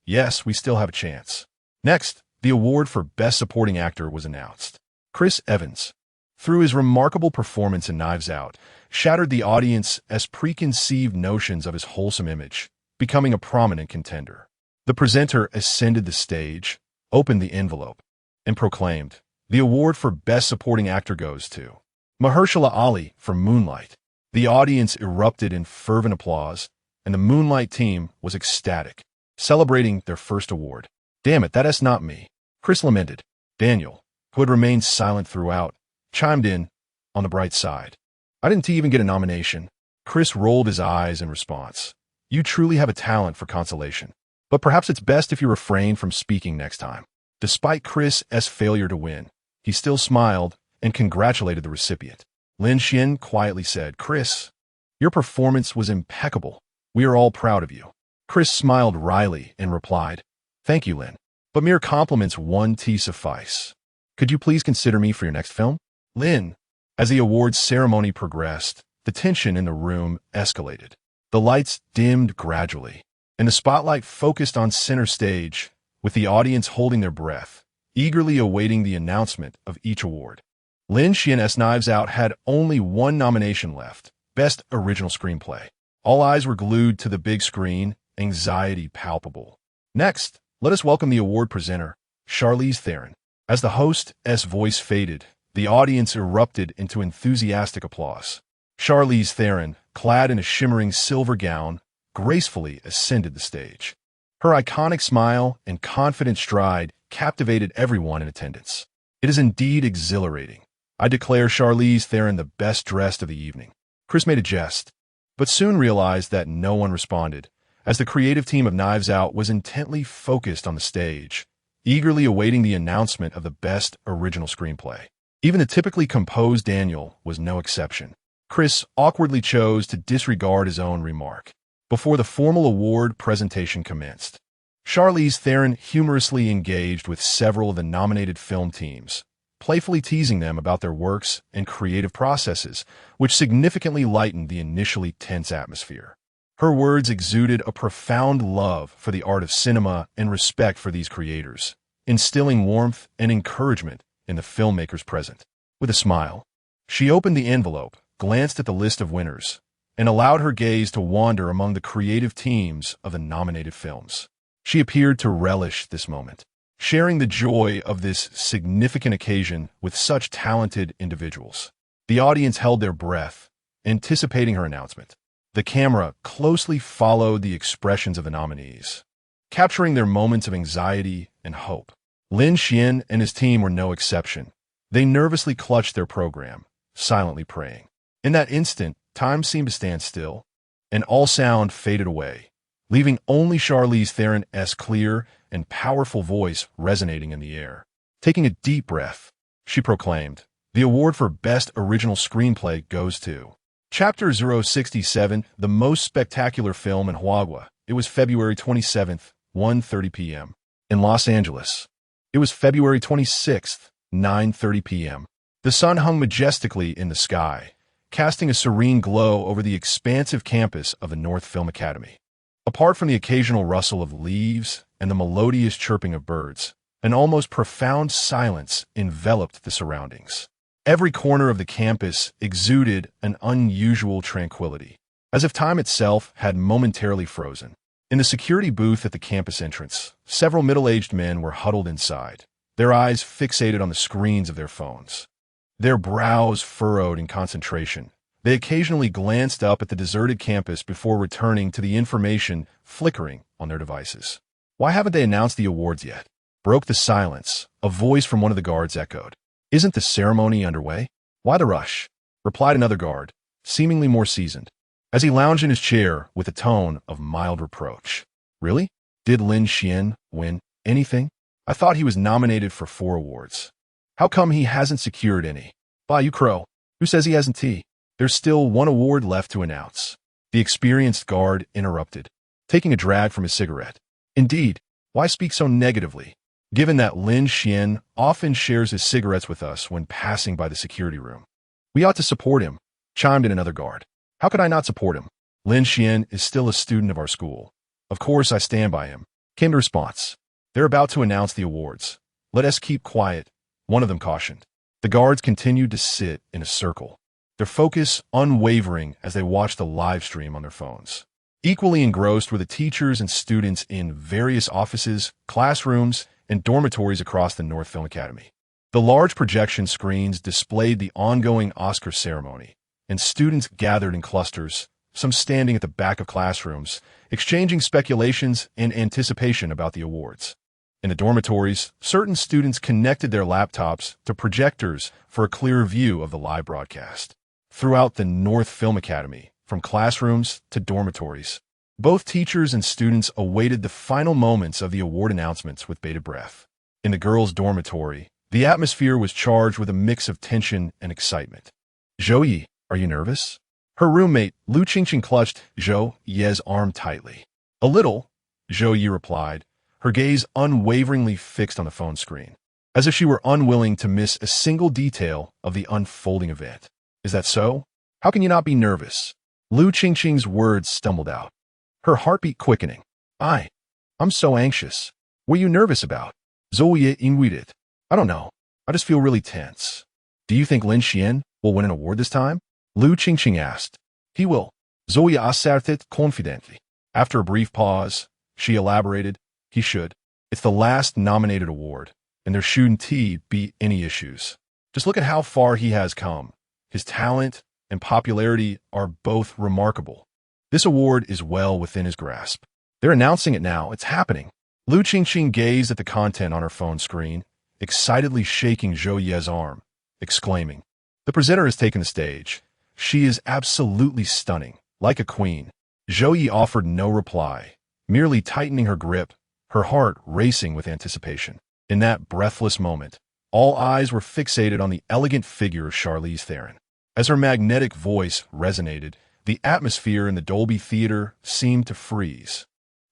"Yes, we still have a chance." Next, the award for Best Supporting Actor was announced. Chris Evans, through his remarkable performance in Knives Out, shattered the audience's preconceived notions of his wholesome image, becoming a prominent contender. The presenter ascended the stage, opened the envelope, and proclaimed, "The award for Best Supporting Actor goes to Mahershala Ali for Moonlight." The audience erupted in fervent applause, and the Moonlight team was ecstatic, celebrating their first award. "Damn it, that's not me," Chris lamented. Daniel, who had remained silent throughout, chimed in, on the bright side. "I didn't even get a nomination." Chris rolled his eyes in response. "You truly have a talent for consolation. But perhaps it's best if you refrain from speaking next time." Despite Chris's failure to win, he still smiled and congratulated the recipient. Lin Xuan quietly said, "Chris, your performance was impeccable. We are all proud of you." Chris smiled wryly and replied, "Thank you, Lin. But mere compliments won't suffice. Could you please consider me for your next film?" Lin. As the awards ceremony progressed, the tension in the room escalated. The lights dimmed gradually, and the spotlight focused on center stage, with the audience holding their breath, eagerly awaiting the announcement of each award. Lin Xuan's Knives Out had only 1 nomination left, Best Original Screenplay. All eyes were glued to the big screen, anxiety palpable. Next, let us welcome the award presenter, Charlize Theron. As the host's voice faded, the audience erupted into enthusiastic applause. Charlize Theron, clad in a shimmering silver gown, gracefully ascended the stage. Her iconic smile and confident stride captivated everyone in attendance. "It is indeed exhilarating. I declare Charlize Theron the best dressed of the evening." Chris made a jest, but soon realized that no one responded, as the creative team of Knives Out was intently focused on the stage, eagerly awaiting the announcement of the Best Original Screenplay. Even the typically composed Daniel was no exception. Chris awkwardly chose to disregard his own remark. Before the formal award presentation commenced, Charlize Theron humorously engaged with several of the nominated film teams, playfully teasing them about their works and creative processes, which significantly lightened the initially tense atmosphere. Her words exuded a profound love for the art of cinema and respect for these creators, instilling warmth and encouragement in the filmmakers present. With a smile, she opened the envelope, glanced at the list of winners, and allowed her gaze to wander among the creative teams of the nominated films. She appeared to relish this moment, sharing the joy of this significant occasion with such talented individuals. The audience held their breath, anticipating her announcement. The camera closely followed the expressions of the nominees, capturing their moments of anxiety and hope. Lin Xuan and his team were no exception. They nervously clutched their program, silently praying. In that instant, time seemed to stand still, and all sound faded away, leaving only Charlize Theron's clear and powerful voice resonating in the air. Taking a deep breath, she proclaimed, "The award for Best Original Screenplay goes to Chapter 067, the most spectacular film in Huagua." It was February 27th, 1:30 p.m. In Los Angeles, it was February 26th, 9:30 p.m. The sun hung majestically in the sky, casting a serene glow over the expansive campus of the North Film Academy. Apart from the occasional rustle of leaves and the melodious chirping of birds, an almost profound silence enveloped the surroundings. Every corner of the campus exuded an unusual tranquility, as if time itself had momentarily frozen. In the security booth at the campus entrance, several middle-aged men were huddled inside, their eyes fixated on the screens of their phones. Their brows furrowed in concentration, they occasionally glanced up at the deserted campus before returning to the information flickering on their devices. "Why haven't they announced the awards yet?" broke the silence. A voice from one of the guards echoed. "Isn't the ceremony underway?" "Why the rush?" replied another guard, seemingly more seasoned, as he lounged in his chair with a tone of mild reproach. "Really? Did Lin Xuan win anything? I thought he was nominated for 4 awards. How come he hasn't secured any?" "Bah, you crow. Who says he hasn't tea? There's still 1 award left to announce," the experienced guard interrupted, taking a drag from his cigarette. "Indeed, why speak so negatively, given that Lin Xuan often shares his cigarettes with us when passing by the security room?" "We ought to support him," chimed in another guard. "How could I not support him? Lin Xuan is still a student of our school. Of course I stand by him," came the response. "They're about to announce the awards. Let us keep quiet," one of them cautioned. The guards continued to sit in a circle, their focus unwavering as they watched the live stream on their phones. Equally engrossed were the teachers and students in various offices, classrooms, and dormitories across the North Film Academy. The large projection screens displayed the ongoing Oscar ceremony, and students gathered in clusters, some standing at the back of classrooms, exchanging speculations and anticipation about the awards. In the dormitories, certain students connected their laptops to projectors for a clearer view of the live broadcast. Throughout the North Film Academy, from classrooms to dormitories, both teachers and students awaited the final moments of the award announcements with bated breath. In the girls' dormitory, the atmosphere was charged with a mix of tension and excitement. "Ziyi, are you nervous?" Her roommate, Lu Qingqing, clutched Ziyi's arm tightly. "A little," Ziyi replied, her gaze unwaveringly fixed on the phone screen, as if she were unwilling to miss a single detail of the unfolding event. "Is that so? How can you not be nervous?" Lu Qingqing's words stumbled out, her heartbeat quickening. I'm so anxious." "What are you nervous about?" Ziyi inquired. "I don't know. I just feel really tense." "Do you think Lin Xuan will win an award this time?" Lu Qingqing asked. "He will," Ziyi asserted confidently. After a brief pause, she elaborated, "He should. It's the last nominated award, and there shouldn't be any issues. Just look at how far he has come. His talent and popularity are both remarkable. This award is well within his grasp. They're announcing it now. It's happening." Lu Qingqing gazed at the content on her phone screen, excitedly shaking Ziyi's arm, exclaiming, "The presenter has taken the stage. She is absolutely stunning, like a queen." Ziyi offered no reply, merely tightening her grip, her heart racing with anticipation. In that breathless moment, all eyes were fixated on the elegant figure of Charlize Theron. As her magnetic voice resonated, the atmosphere in the Dolby Theater seemed to freeze.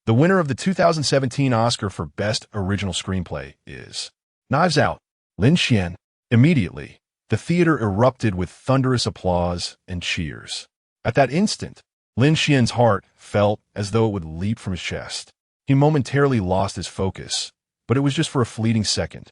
The winner of the 2017 Oscar for Best Original Screenplay is Knives Out, Lin Xuan. Immediately, the theater erupted with thunderous applause and cheers. At that instant, Lin Xuan's heart felt as though it would leap from his chest. He momentarily lost his focus, but it was just for a fleeting second.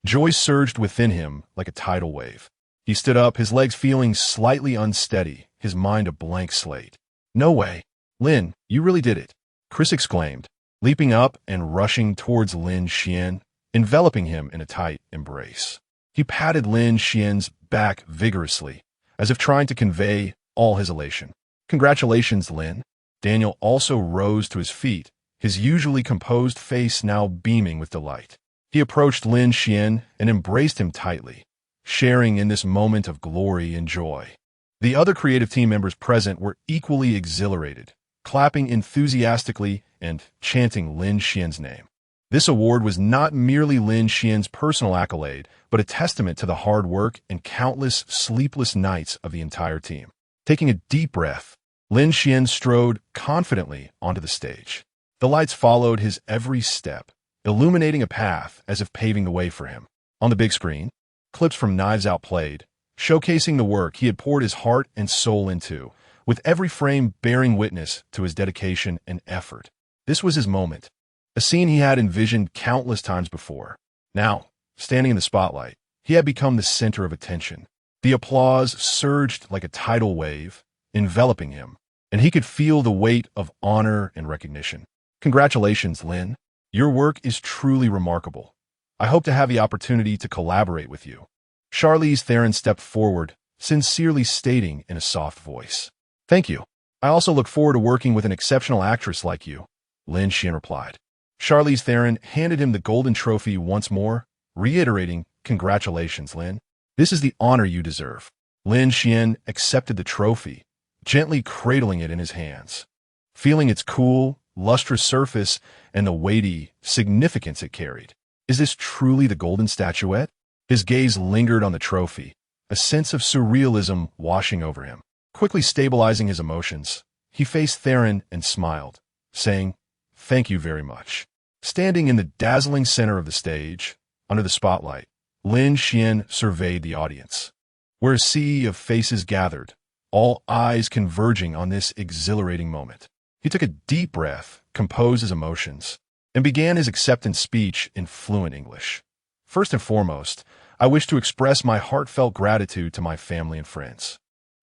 Joy surged within him like a tidal wave. He stood up, his legs feeling slightly unsteady, his mind a blank slate. "No way. Lin, you really did it," Chris exclaimed, leaping up and rushing towards Lin Xuan, enveloping him in a tight embrace. He patted Lin Xuan's back vigorously, as if trying to convey all his elation. "Congratulations, Lin." Daniel also rose to his feet, his usually composed face now beaming with delight. He approached Lin Xuan and embraced him tightly, sharing in this moment of glory and joy. The other creative team members present were equally exhilarated, clapping enthusiastically and chanting Lin Xuan's name. This award was not merely Lin Xuan's personal accolade, but a testament to the hard work and countless sleepless nights of the entire team. Taking a deep breath, Lin Xuan strode confidently onto the stage. The lights followed his every step, illuminating a path as if paving the way for him. On the big screen, clips from Knives Out played, showcasing the work he had poured his heart and soul into, with every frame bearing witness to his dedication and effort. This was his moment, a scene he had envisioned countless times before. Now, standing in the spotlight, he had become the center of attention. The applause surged like a tidal wave, enveloping him, and he could feel the weight of honor and recognition. Congratulations, Lin. Your work is truly remarkable. I hope to have the opportunity to collaborate with you. Charlize Theron stepped forward, sincerely stating in a soft voice. Thank you. I also look forward to working with an exceptional actress like you, Lin Xuan replied. Charlize Theron handed him the golden trophy once more, reiterating, Congratulations, Lin. This is the honor you deserve. Lin Xuan accepted the trophy, gently cradling it in his hands. Feeling its cool, lustrous surface and the weighty significance it carried. Is this truly the golden statuette? His gaze lingered on the trophy, a sense of surrealism washing over him. Quickly stabilizing his emotions, he faced Theron and smiled, saying, Thank you very much. Standing in the dazzling center of the stage, under the spotlight, Lin Xuan surveyed the audience. Where a sea of faces gathered, all eyes converging on this exhilarating moment. He took a deep breath, composed his emotions, and began his acceptance speech in fluent English. First and foremost, I wish to express my heartfelt gratitude to my family and friends.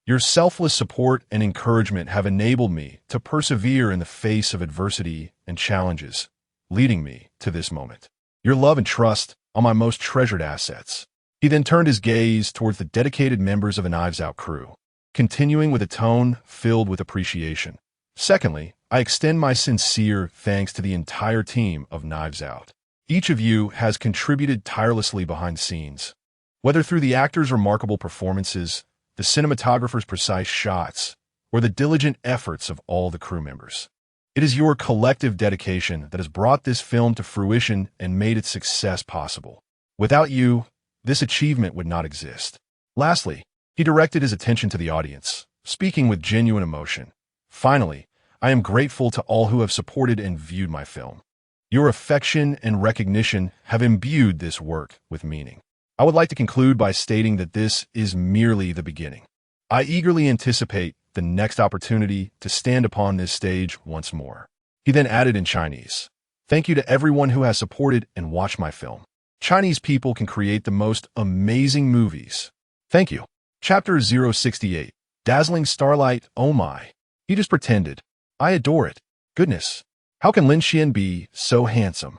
Your selfless support and encouragement have enabled me to persevere in the face of adversity and challenges, leading me to this moment. Your love and trust are my most treasured assets. He then turned his gaze towards the dedicated members of a Knives Out crew, continuing with a tone filled with appreciation. Secondly, I extend my sincere thanks to the entire team of Knives Out. Each of you has contributed tirelessly behind the scenes, whether through the actors' remarkable performances, the cinematographer's precise shots, or the diligent efforts of all the crew members. It is your collective dedication that has brought this film to fruition and made its success possible. Without you, this achievement would not exist. Lastly, he directed his attention to the audience, speaking with genuine emotion. Finally, I am grateful to all who have supported and viewed my film. Your affection and recognition have imbued this work with meaning. I would like to conclude by stating that this is merely the beginning. I eagerly anticipate the next opportunity to stand upon this stage once more. He then added in Chinese, Thank you to everyone who has supported and watched my film. Chinese people can create the most amazing movies. Thank you. Chapter 068. Dazzling Starlight, oh my. He just pretended. I adore it. Goodness. How can Lin Xuan be so handsome?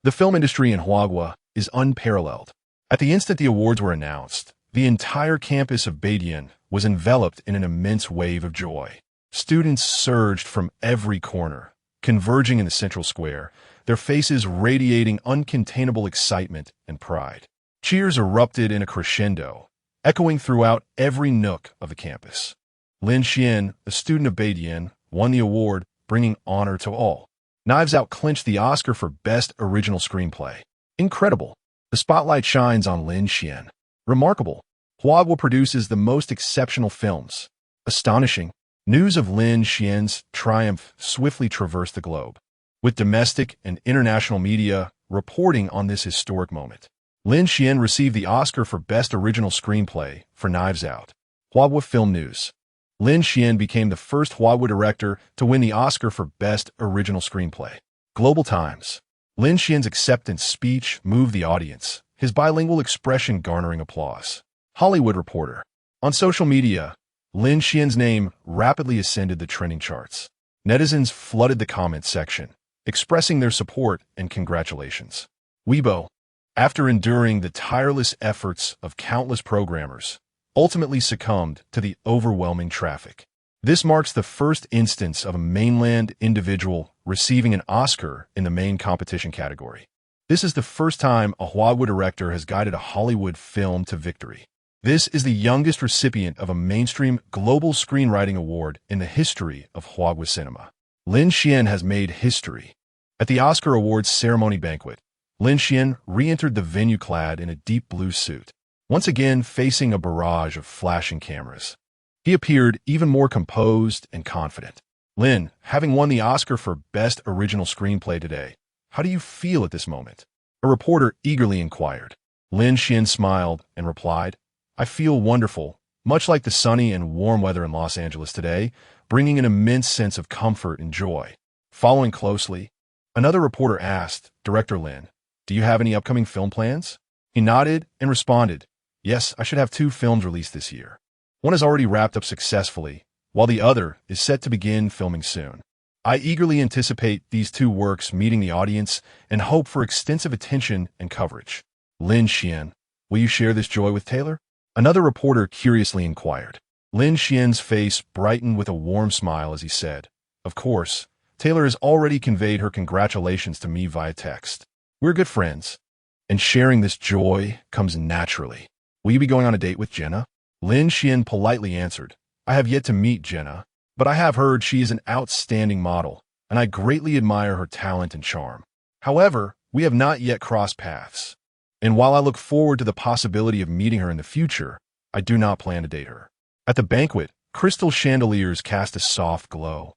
The film industry in Huagua is unparalleled. At the instant the awards were announced, the entire campus of Beidian was enveloped in an immense wave of joy. Students surged from every corner, converging in the central square, their faces radiating uncontainable excitement and pride. Cheers erupted in a crescendo, echoing throughout every nook of the campus. Lin Xuan, a student of Beidian, won the award, bringing honor to all. Knives Out clinched the Oscar for Best Original Screenplay. Incredible. The spotlight shines on Lin Xuan. Remarkable. Huagua produces the most exceptional films. Astonishing. News of Lin Xuan's triumph swiftly traversed the globe, with domestic and international media reporting on this historic moment. Lin Xuan received the Oscar for Best Original Screenplay for Knives Out. Huagua Film News. Lin Xuan became the first Huagua director to win the Oscar for Best Original Screenplay. Global Times. Lin Xuan's acceptance speech moved the audience, his bilingual expression garnering applause. Hollywood Reporter. On social media, Lin Xuan's name rapidly ascended the trending charts. Netizens flooded the comments section, expressing their support and congratulations. Weibo. After enduring the tireless efforts of countless programmers, ultimately succumbed to the overwhelming traffic. This marks the first instance of a mainland individual receiving an Oscar in the main competition category. This is the first time a Huagua director has guided a Hollywood film to victory. This is the youngest recipient of a mainstream global screenwriting award in the history of Huagua cinema. Lin Xuan has made history. At the Oscar Awards ceremony banquet, Lin Xuan re-entered the venue clad in a deep blue suit, once again facing a barrage of flashing cameras. He appeared even more composed and confident. Lin, having won the Oscar for Best Original Screenplay today, how do you feel at this moment? A reporter eagerly inquired. Lin Xuan smiled and replied, I feel wonderful, much like the sunny and warm weather in Los Angeles today, bringing an immense sense of comfort and joy. Following closely, another reporter asked, Director Lin, do you have any upcoming film plans? He nodded and responded, yes, I should have 2 films released this year. One is already wrapped up successfully, while the other is set to begin filming soon. I eagerly anticipate these 2 works meeting the audience and hope for extensive attention and coverage. Lin Xuan, will you share this joy with Taylor? Another reporter curiously inquired. Lin Xuan's face brightened with a warm smile as he said, of course, Taylor has already conveyed her congratulations to me via text. We're good friends, and sharing this joy comes naturally. Will you be going on a date with Jenna? Lin Xuan politely answered, I have yet to meet Jenna, but I have heard she is an outstanding model, and I greatly admire her talent and charm. However, we have not yet crossed paths, and while I look forward to the possibility of meeting her in the future, I do not plan to date her. At the banquet, crystal chandeliers cast a soft glow,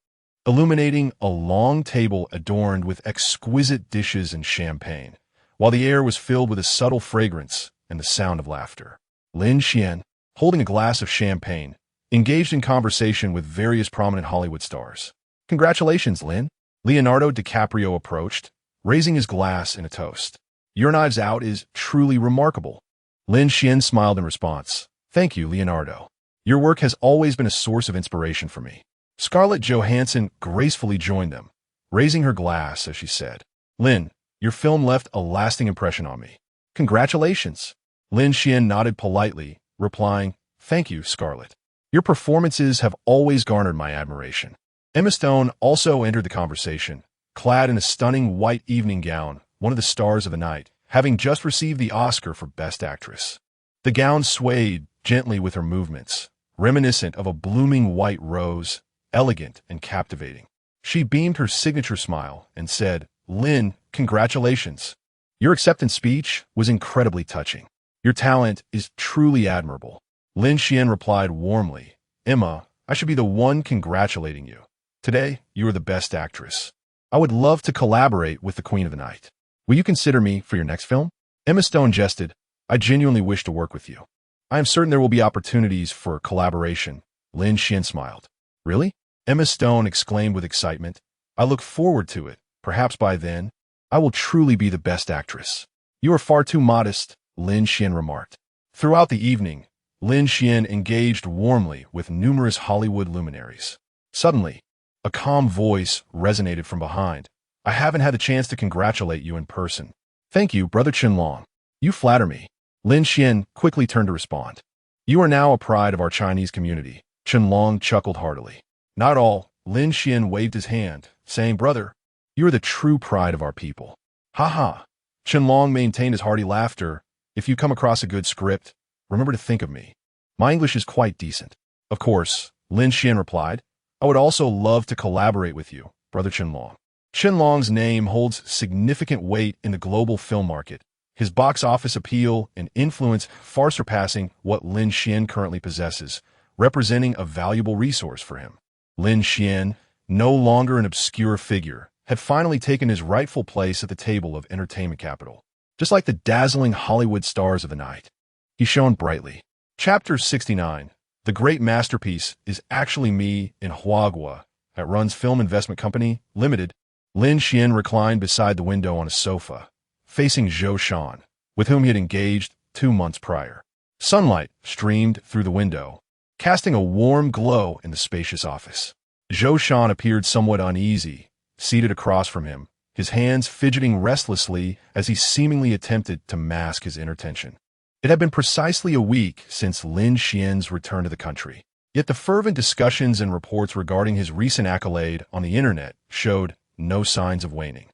illuminating a long table adorned with exquisite dishes and champagne, while the air was filled with a subtle fragrance and the sound of laughter. Lin Xuan, holding a glass of champagne, engaged in conversation with various prominent Hollywood stars. Congratulations, Lin. Leonardo DiCaprio approached, raising his glass in a toast. Your Knives Out is truly remarkable. Lin Xuan smiled in response. Thank you, Leonardo. Your work has always been a source of inspiration for me. Scarlett Johansson gracefully joined them, raising her glass as she said, Lin, your film left a lasting impression on me. Congratulations. Lin Xuan nodded politely, replying, Thank you, Scarlett. Your performances have always garnered my admiration. Emma Stone also entered the conversation, clad in a stunning white evening gown, one of the stars of the night, having just received the Oscar for Best Actress. The gown swayed gently with her movements, reminiscent of a blooming white rose, elegant and captivating. She beamed her signature smile and said, Lin, congratulations. Your acceptance speech was incredibly touching. Your talent is truly admirable. Lin Xuan replied warmly, Emma, I should be the one congratulating you. Today, you are the best actress. I would love to collaborate with the Queen of the Night. Will you consider me for your next film? Emma Stone jested, I genuinely wish to work with you. I am certain there will be opportunities for collaboration. Lin Xuan smiled. Really? Emma Stone exclaimed with excitement. I look forward to it. Perhaps by then, I will truly be the best actress. You are far too modest, Lin Xuan remarked. Throughout the evening, Lin Xuan engaged warmly with numerous Hollywood luminaries. Suddenly, a calm voice resonated from behind. I haven't had the chance to congratulate you in person. Thank you, Brother Qianlong. You flatter me. Lin Xuan quickly turned to respond. You are now a pride of our Chinese community. Qianlong chuckled heartily. Not all. Lin Xuan waved his hand, saying, Brother, you are the true pride of our people. Ha ha. Qianlong maintained his hearty laughter. If you come across a good script, remember to think of me. My English is quite decent. Of course, Lin Xuan replied. I would also love to collaborate with you, Brother Qianlong. Qianlong's name holds significant weight in the global film market, his box office appeal and influence far surpassing what Lin Xuan currently possesses, representing a valuable resource for him. Lin Xuan, no longer an obscure figure, had finally taken his rightful place at the table of entertainment capital. Just like the dazzling Hollywood stars of the night, he shone brightly. Chapter 69. The great masterpiece is actually me in Huagua, at Run's Film Investment Company, Limited. Lin Xuan reclined beside the window on a sofa, facing Zhou Shan, with whom he had engaged 2 months prior. Sunlight streamed through the window, casting a warm glow in the spacious office. Zhou Shan appeared somewhat uneasy, seated across from him, his hands fidgeting restlessly as he seemingly attempted to mask his inner tension. It had been precisely a week since Lin Xuan's return to the country, yet the fervent discussions and reports regarding his recent accolade on the internet showed no signs of waning.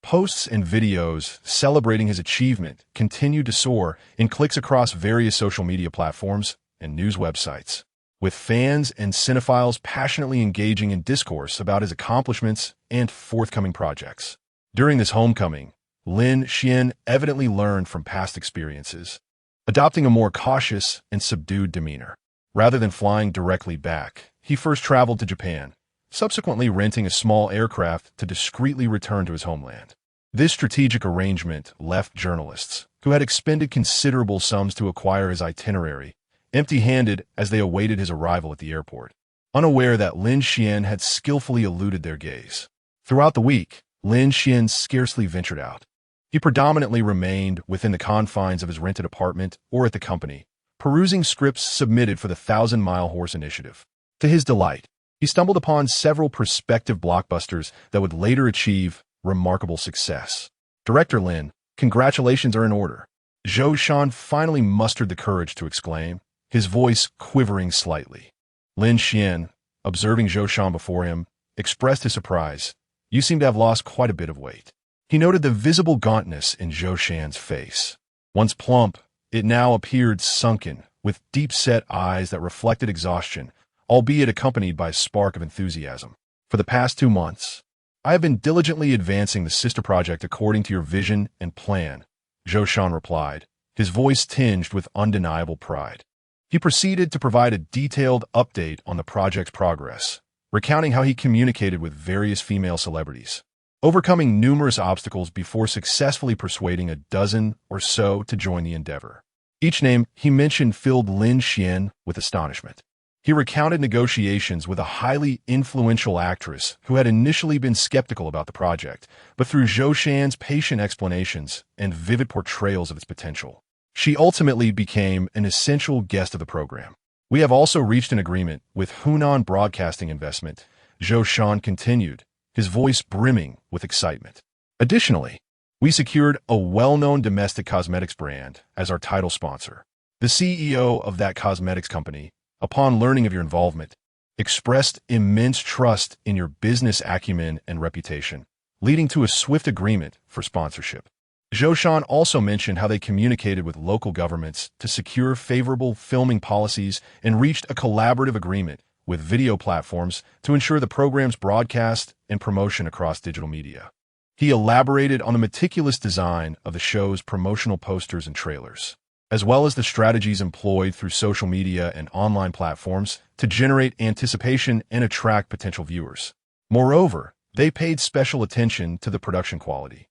Posts and videos celebrating his achievement continued to soar in clicks across various social media platforms and news websites, with fans and cinephiles passionately engaging in discourse about his accomplishments and forthcoming projects. During this homecoming, Lin Xuan evidently learned from past experiences, adopting a more cautious and subdued demeanor. Rather than flying directly back, he first traveled to Japan, subsequently renting a small aircraft to discreetly return to his homeland. This strategic arrangement left journalists, who had expended considerable sums to acquire his itinerary, empty-handed as they awaited his arrival at the airport, unaware that Lin Xuan had skillfully eluded their gaze. Throughout the week, Lin Xuan scarcely ventured out. He predominantly remained within the confines of his rented apartment or at the company, perusing scripts submitted for the Thousand-Mile Horse Initiative. To his delight, he stumbled upon several prospective blockbusters that would later achieve remarkable success. Director Lin, congratulations are in order. Zhou Shan finally mustered the courage to exclaim, his voice quivering slightly. Lin Xuan, observing Zhou Shan before him, expressed his surprise. You seem to have lost quite a bit of weight. He noted the visible gauntness in Zhou Shan's face. Once plump, it now appeared sunken, with deep-set eyes that reflected exhaustion, albeit accompanied by a spark of enthusiasm. For the past 2 months, I have been diligently advancing the sister project according to your vision and plan, Zhou Shan replied, his voice tinged with undeniable pride. He proceeded to provide a detailed update on the project's progress, recounting how he communicated with various female celebrities, overcoming numerous obstacles before successfully persuading a dozen or so to join the endeavor. Each name he mentioned filled Lin Xuan with astonishment. He recounted negotiations with a highly influential actress who had initially been skeptical about the project, but through Zhou Shan's patient explanations and vivid portrayals of its potential, she ultimately became an essential guest of the program. We have also reached an agreement with Hunan Broadcasting Investment, Zhou Shan continued, his voice brimming with excitement. Additionally, we secured a well-known domestic cosmetics brand as our title sponsor. The CEO of that cosmetics company, upon learning of your involvement, expressed immense trust in your business acumen and reputation, leading to a swift agreement for sponsorship. Zhou Shan also mentioned how they communicated with local governments to secure favorable filming policies and reached a collaborative agreement with video platforms to ensure the program's broadcast and promotion across digital media. He elaborated on the meticulous design of the show's promotional posters and trailers, as well as the strategies employed through social media and online platforms to generate anticipation and attract potential viewers. Moreover, they paid special attention to the production quality,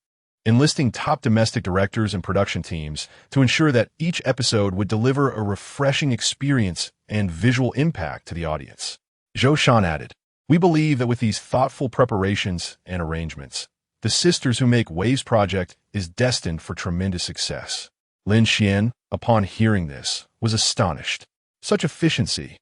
enlisting top domestic directors and production teams to ensure that each episode would deliver a refreshing experience and visual impact to the audience. Zhou Shan added, we believe that with these thoughtful preparations and arrangements, the Sisters Who Make Waves project is destined for tremendous success. Lin Xuan, upon hearing this, was astonished. Such efficiency.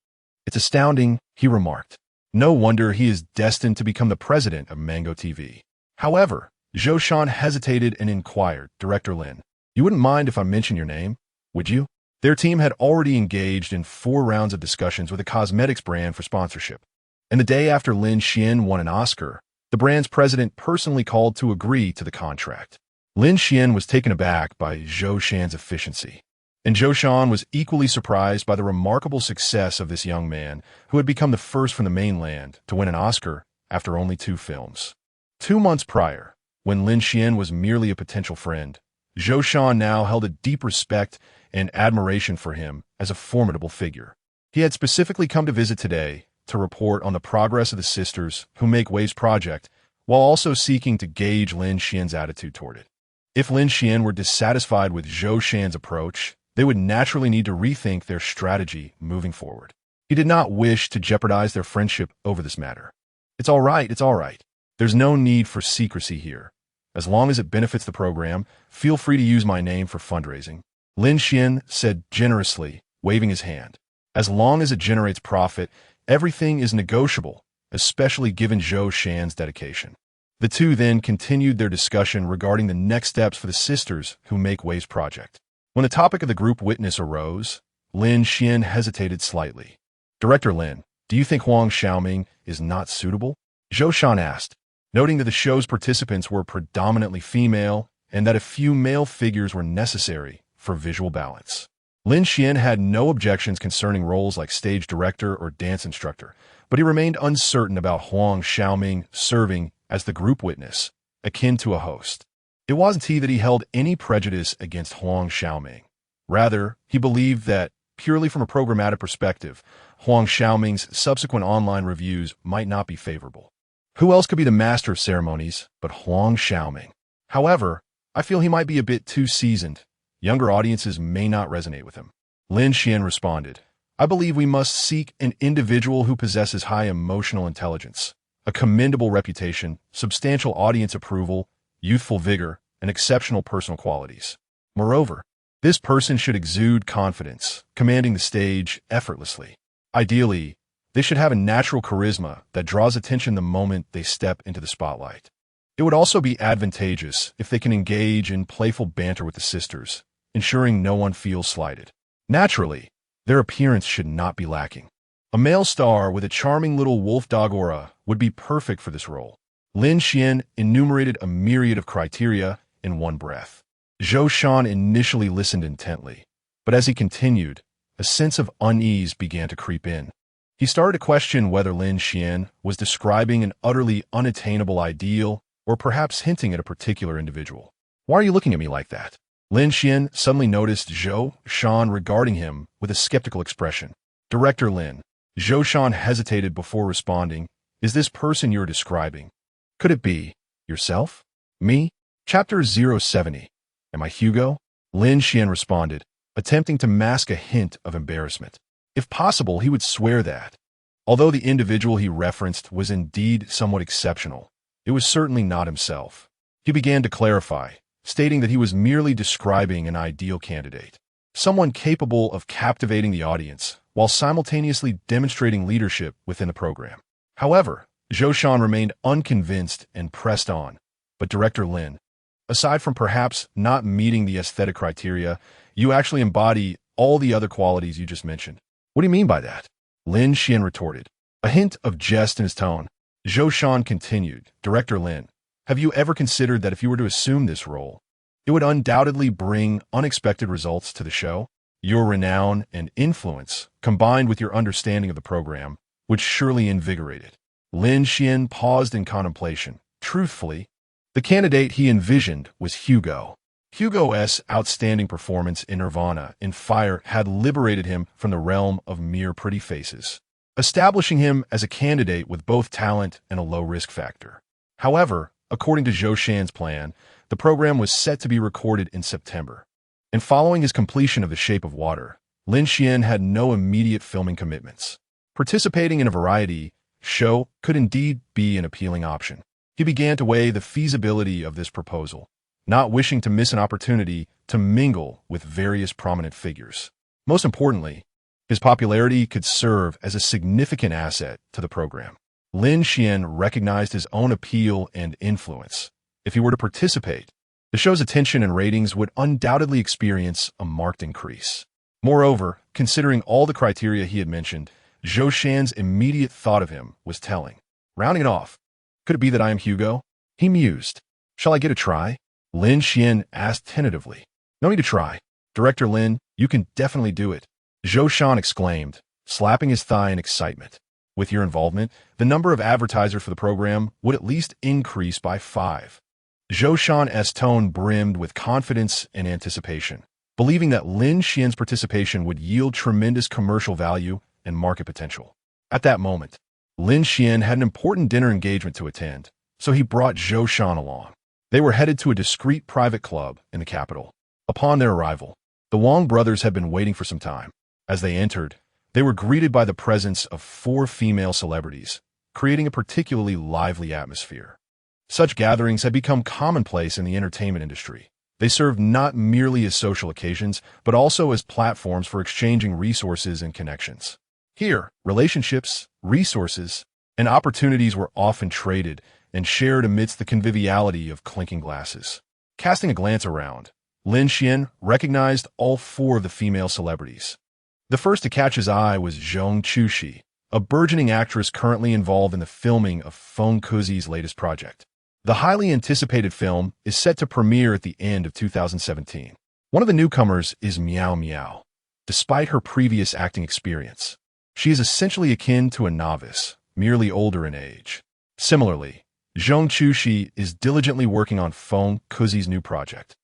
It's astounding, he remarked. No wonder he is destined to become the president of Mango TV. However, Zhou Shan hesitated and inquired, Director Lin, you wouldn't mind if I mention your name, would you? Their team had already engaged in 4 rounds of discussions with a cosmetics brand for sponsorship. And the day after Lin Xuan won an Oscar, the brand's president personally called to agree to the contract. Lin Xuan was taken aback by Zhou Shan's efficiency, and Zhou Shan was equally surprised by the remarkable success of this young man who had become the first from the mainland to win an Oscar after only 2 films. 2 months prior, when Lin Xuan was merely a potential friend, Zhou Shan now held a deep respect and admiration for him as a formidable figure. He had specifically come to visit today to report on the progress of the Sisters Who Make Waves project, while also seeking to gauge Lin Xuan's attitude toward it. If Lin Xuan were dissatisfied with Zhou Shan's approach, they would naturally need to rethink their strategy moving forward. He did not wish to jeopardize their friendship over this matter. It's all right. There's no need for secrecy here. As long as it benefits the program, feel free to use my name for fundraising. Lin Xuan said generously, waving his hand. As long as it generates profit, everything is negotiable, especially given Zhou Shan's dedication. The two then continued their discussion regarding the next steps for the Sisters Who Make Waves project. When the topic of the group witness arose, Lin Xuan hesitated slightly. Director Lin, do you think Huang Xiaoming is not suitable? Zhou Shan asked, noting that the show's participants were predominantly female and that a few male figures were necessary for visual balance. Lin Xuan had no objections concerning roles like stage director or dance instructor, but he remained uncertain about Huang Xiaoming serving as the group witness, akin to a host. It wasn't that he held any prejudice against Huang Xiaoming. Rather, he believed that, purely from a programmatic perspective, Huang Xiaoming's subsequent online reviews might not be favorable. Who else could be the master of ceremonies but Huang Xiaoming? However, I feel he might be a bit too seasoned. Younger audiences may not resonate with him. Lin Xuan responded, I believe we must seek an individual who possesses high emotional intelligence, a commendable reputation, substantial audience approval, youthful vigor, and exceptional personal qualities. Moreover, this person should exude confidence, commanding the stage effortlessly. Ideally, they should have a natural charisma that draws attention the moment they step into the spotlight. It would also be advantageous if they can engage in playful banter with the sisters, ensuring no one feels slighted. Naturally, their appearance should not be lacking. A male star with a charming little wolf dog aura would be perfect for this role. Lin Xuan enumerated a myriad of criteria in one breath. Zhou Shan initially listened intently, but as he continued, a sense of unease began to creep in. He started to question whether Lin Xuan was describing an utterly unattainable ideal or perhaps hinting at a particular individual. Why are you looking at me like that? Lin Xuan suddenly noticed Zhou Shan regarding him with a skeptical expression. Director Lin. Zhou Shan hesitated before responding. Is this person you're describing? Could it be yourself? Me? Chapter 070. Am I Hugo? Lin Xuan responded, attempting to mask a hint of embarrassment. If possible, he would swear that. Although the individual he referenced was indeed somewhat exceptional, it was certainly not himself. He began to clarify, stating that he was merely describing an ideal candidate, someone capable of captivating the audience while simultaneously demonstrating leadership within the program. However, Zhou Shan remained unconvinced and pressed on. But Director Lin, aside from perhaps not meeting the aesthetic criteria, you actually embody all the other qualities you just mentioned. What do you mean by that? Lin Xuan retorted, a hint of jest in his tone. Zhou Shan continued, Director Lin, have you ever considered that if you were to assume this role, it would undoubtedly bring unexpected results to the show? Your renown and influence, combined with your understanding of the program, would surely invigorate it. Lin Xuan paused in contemplation. Truthfully, the candidate he envisioned was Hugo. Hugo's outstanding performance in Nirvana in Fire had liberated him from the realm of mere pretty faces, establishing him as a candidate with both talent and a low risk factor. However, according to Zhou Shan's plan, the program was set to be recorded in September. And following his completion of The Shape of Water, Lin Xuan had no immediate filming commitments. Participating in a variety show could indeed be an appealing option. He began to weigh the feasibility of this proposal, not wishing to miss an opportunity to mingle with various prominent figures. Most importantly, his popularity could serve as a significant asset to the program. Lin Xuan recognized his own appeal and influence. If he were to participate, the show's attention and ratings would undoubtedly experience a marked increase. Moreover, considering all the criteria he had mentioned, Zhou Shan's immediate thought of him was telling. Rounding it off, could it be that I am Hugo? He mused. Shall I get a try? Lin Xuan asked tentatively. No need to try. Director Lin, you can definitely do it. Zhou Shan exclaimed, slapping his thigh in excitement. With your involvement, the number of advertisers for the program would at least increase by 5. Zhou Shan's tone brimmed with confidence and anticipation, believing that Lin Xuan's participation would yield tremendous commercial value and market potential. At that moment, Lin Xuan had an important dinner engagement to attend, so he brought Zhou Shan along. They were headed to a discreet private club in the capital. Upon their arrival, the Wang brothers had been waiting for some time. As they entered, they were greeted by the presence of 4 female celebrities, creating a particularly lively atmosphere. Such gatherings had become commonplace in the entertainment industry. They served not merely as social occasions, but also as platforms for exchanging resources and connections. Here, relationships, resources, and opportunities were often traded and shared amidst the conviviality of clinking glasses. Casting a glance around, Lin Xuan recognized all 4 of the female celebrities. The first to catch his eye was Zhong Chuxi, a burgeoning actress currently involved in the filming of Feng Kuzi's latest project. The highly anticipated film is set to premiere at the end of 2017. One of the newcomers is Miao Miao. Despite her previous acting experience, she is essentially akin to a novice, merely older in age. Similarly, Zhong Chuxi is diligently working on Feng Kuzi's new project.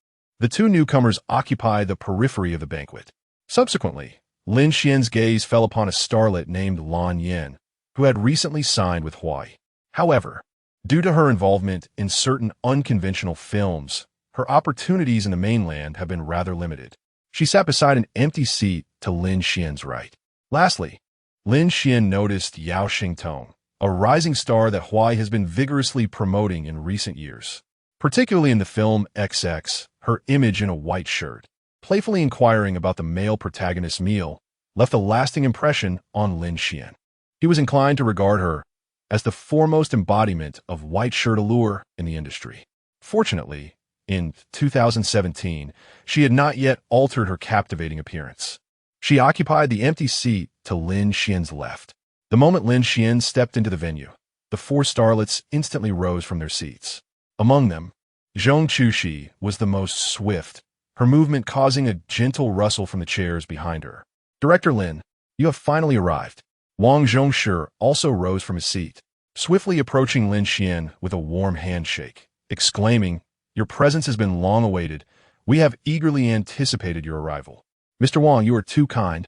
The 2 newcomers occupy the periphery of the banquet. Subsequently, Lin Xuan's gaze fell upon a starlet named Lan Yin, who had recently signed with Huai. However, due to her involvement in certain unconventional films, her opportunities in the mainland have been rather limited. She sat beside an empty seat to Lin Xuan's right. Lastly, Lin Xuan noticed Yao Xingtong, a rising star that Huai has been vigorously promoting in recent years. Particularly in the film XX, her image in a white shirt, playfully inquiring about the male protagonist's meal, left a lasting impression on Lin Xuan. He was inclined to regard her as the foremost embodiment of white shirt allure in the industry. Fortunately, in 2017, she had not yet altered her captivating appearance. She occupied the empty seat to Lin Xian's left. The moment Lin Xian stepped into the venue, the four starlets instantly rose from their seats. Among them, Zhong Chuxi was the most swift, her movement causing a gentle rustle from the chairs behind her. Director Lin, you have finally arrived. Wang Zhongshi also rose from his seat, swiftly approaching Lin Xian with a warm handshake, exclaiming, "Your presence has been long awaited. We have eagerly anticipated your arrival." "Mr. Wang, you are too kind,"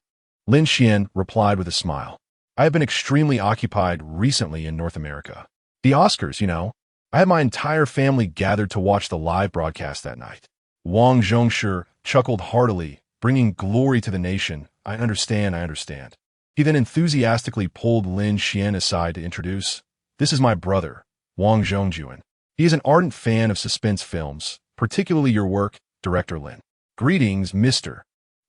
Lin Xian replied with a smile. "I have been extremely occupied recently in North America. The Oscars, you know. I had my entire family gathered to watch the live broadcast that night." Wang Zhongshi chuckled heartily, bringing glory to the nation. I understand. He then enthusiastically pulled Lin Xian aside to introduce, "This is my brother, Wang Zhongjuan. He is an ardent fan of suspense films, particularly your work, Director Lin." "Greetings, Mr.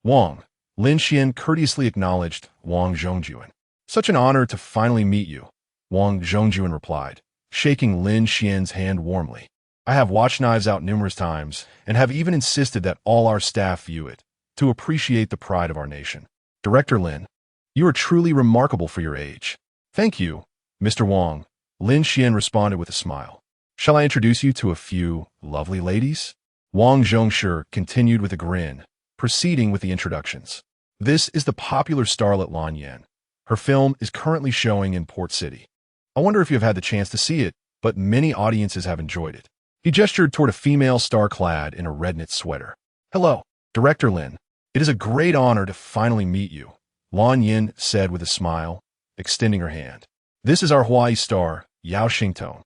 Wang." Lin Xian courteously acknowledged Wang Zhongjuan. "Such an honor to finally meet you," Wang Zhongjuan replied, shaking Lin Xian's hand warmly. "I have watched Knives Out numerous times and have even insisted that all our staff view it, to appreciate the pride of our nation." "Director Lin, you are truly remarkable for your age." "Thank you, Mr. Wang," Lin Xian responded with a smile. "Shall I introduce you to a few lovely ladies?" Wang Zhongshi continued with a grin, proceeding with the introductions. "This is the popular starlet Lan Yan. Her film is currently showing in Port City. I wonder if you have had the chance to see it, but many audiences have enjoyed it." He gestured toward a female star clad in a red knit sweater. "Hello, Director Lin. It is a great honor to finally meet you," Lan Yin said with a smile, extending her hand. "This is our Hawaii star, Yao Xingtong,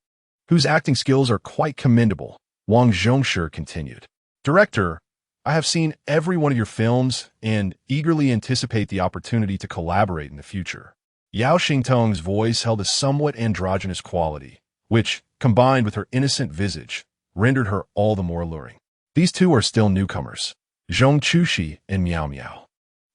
whose acting skills are quite commendable," Wang Zhongshi continued. "Director, I have seen every one of your films and eagerly anticipate the opportunity to collaborate in the future." Yao Xingtong's voice held a somewhat androgynous quality, which, combined with her innocent visage, rendered her all the more alluring. These two are still newcomers, Zhong Chuxi and Miao Miao.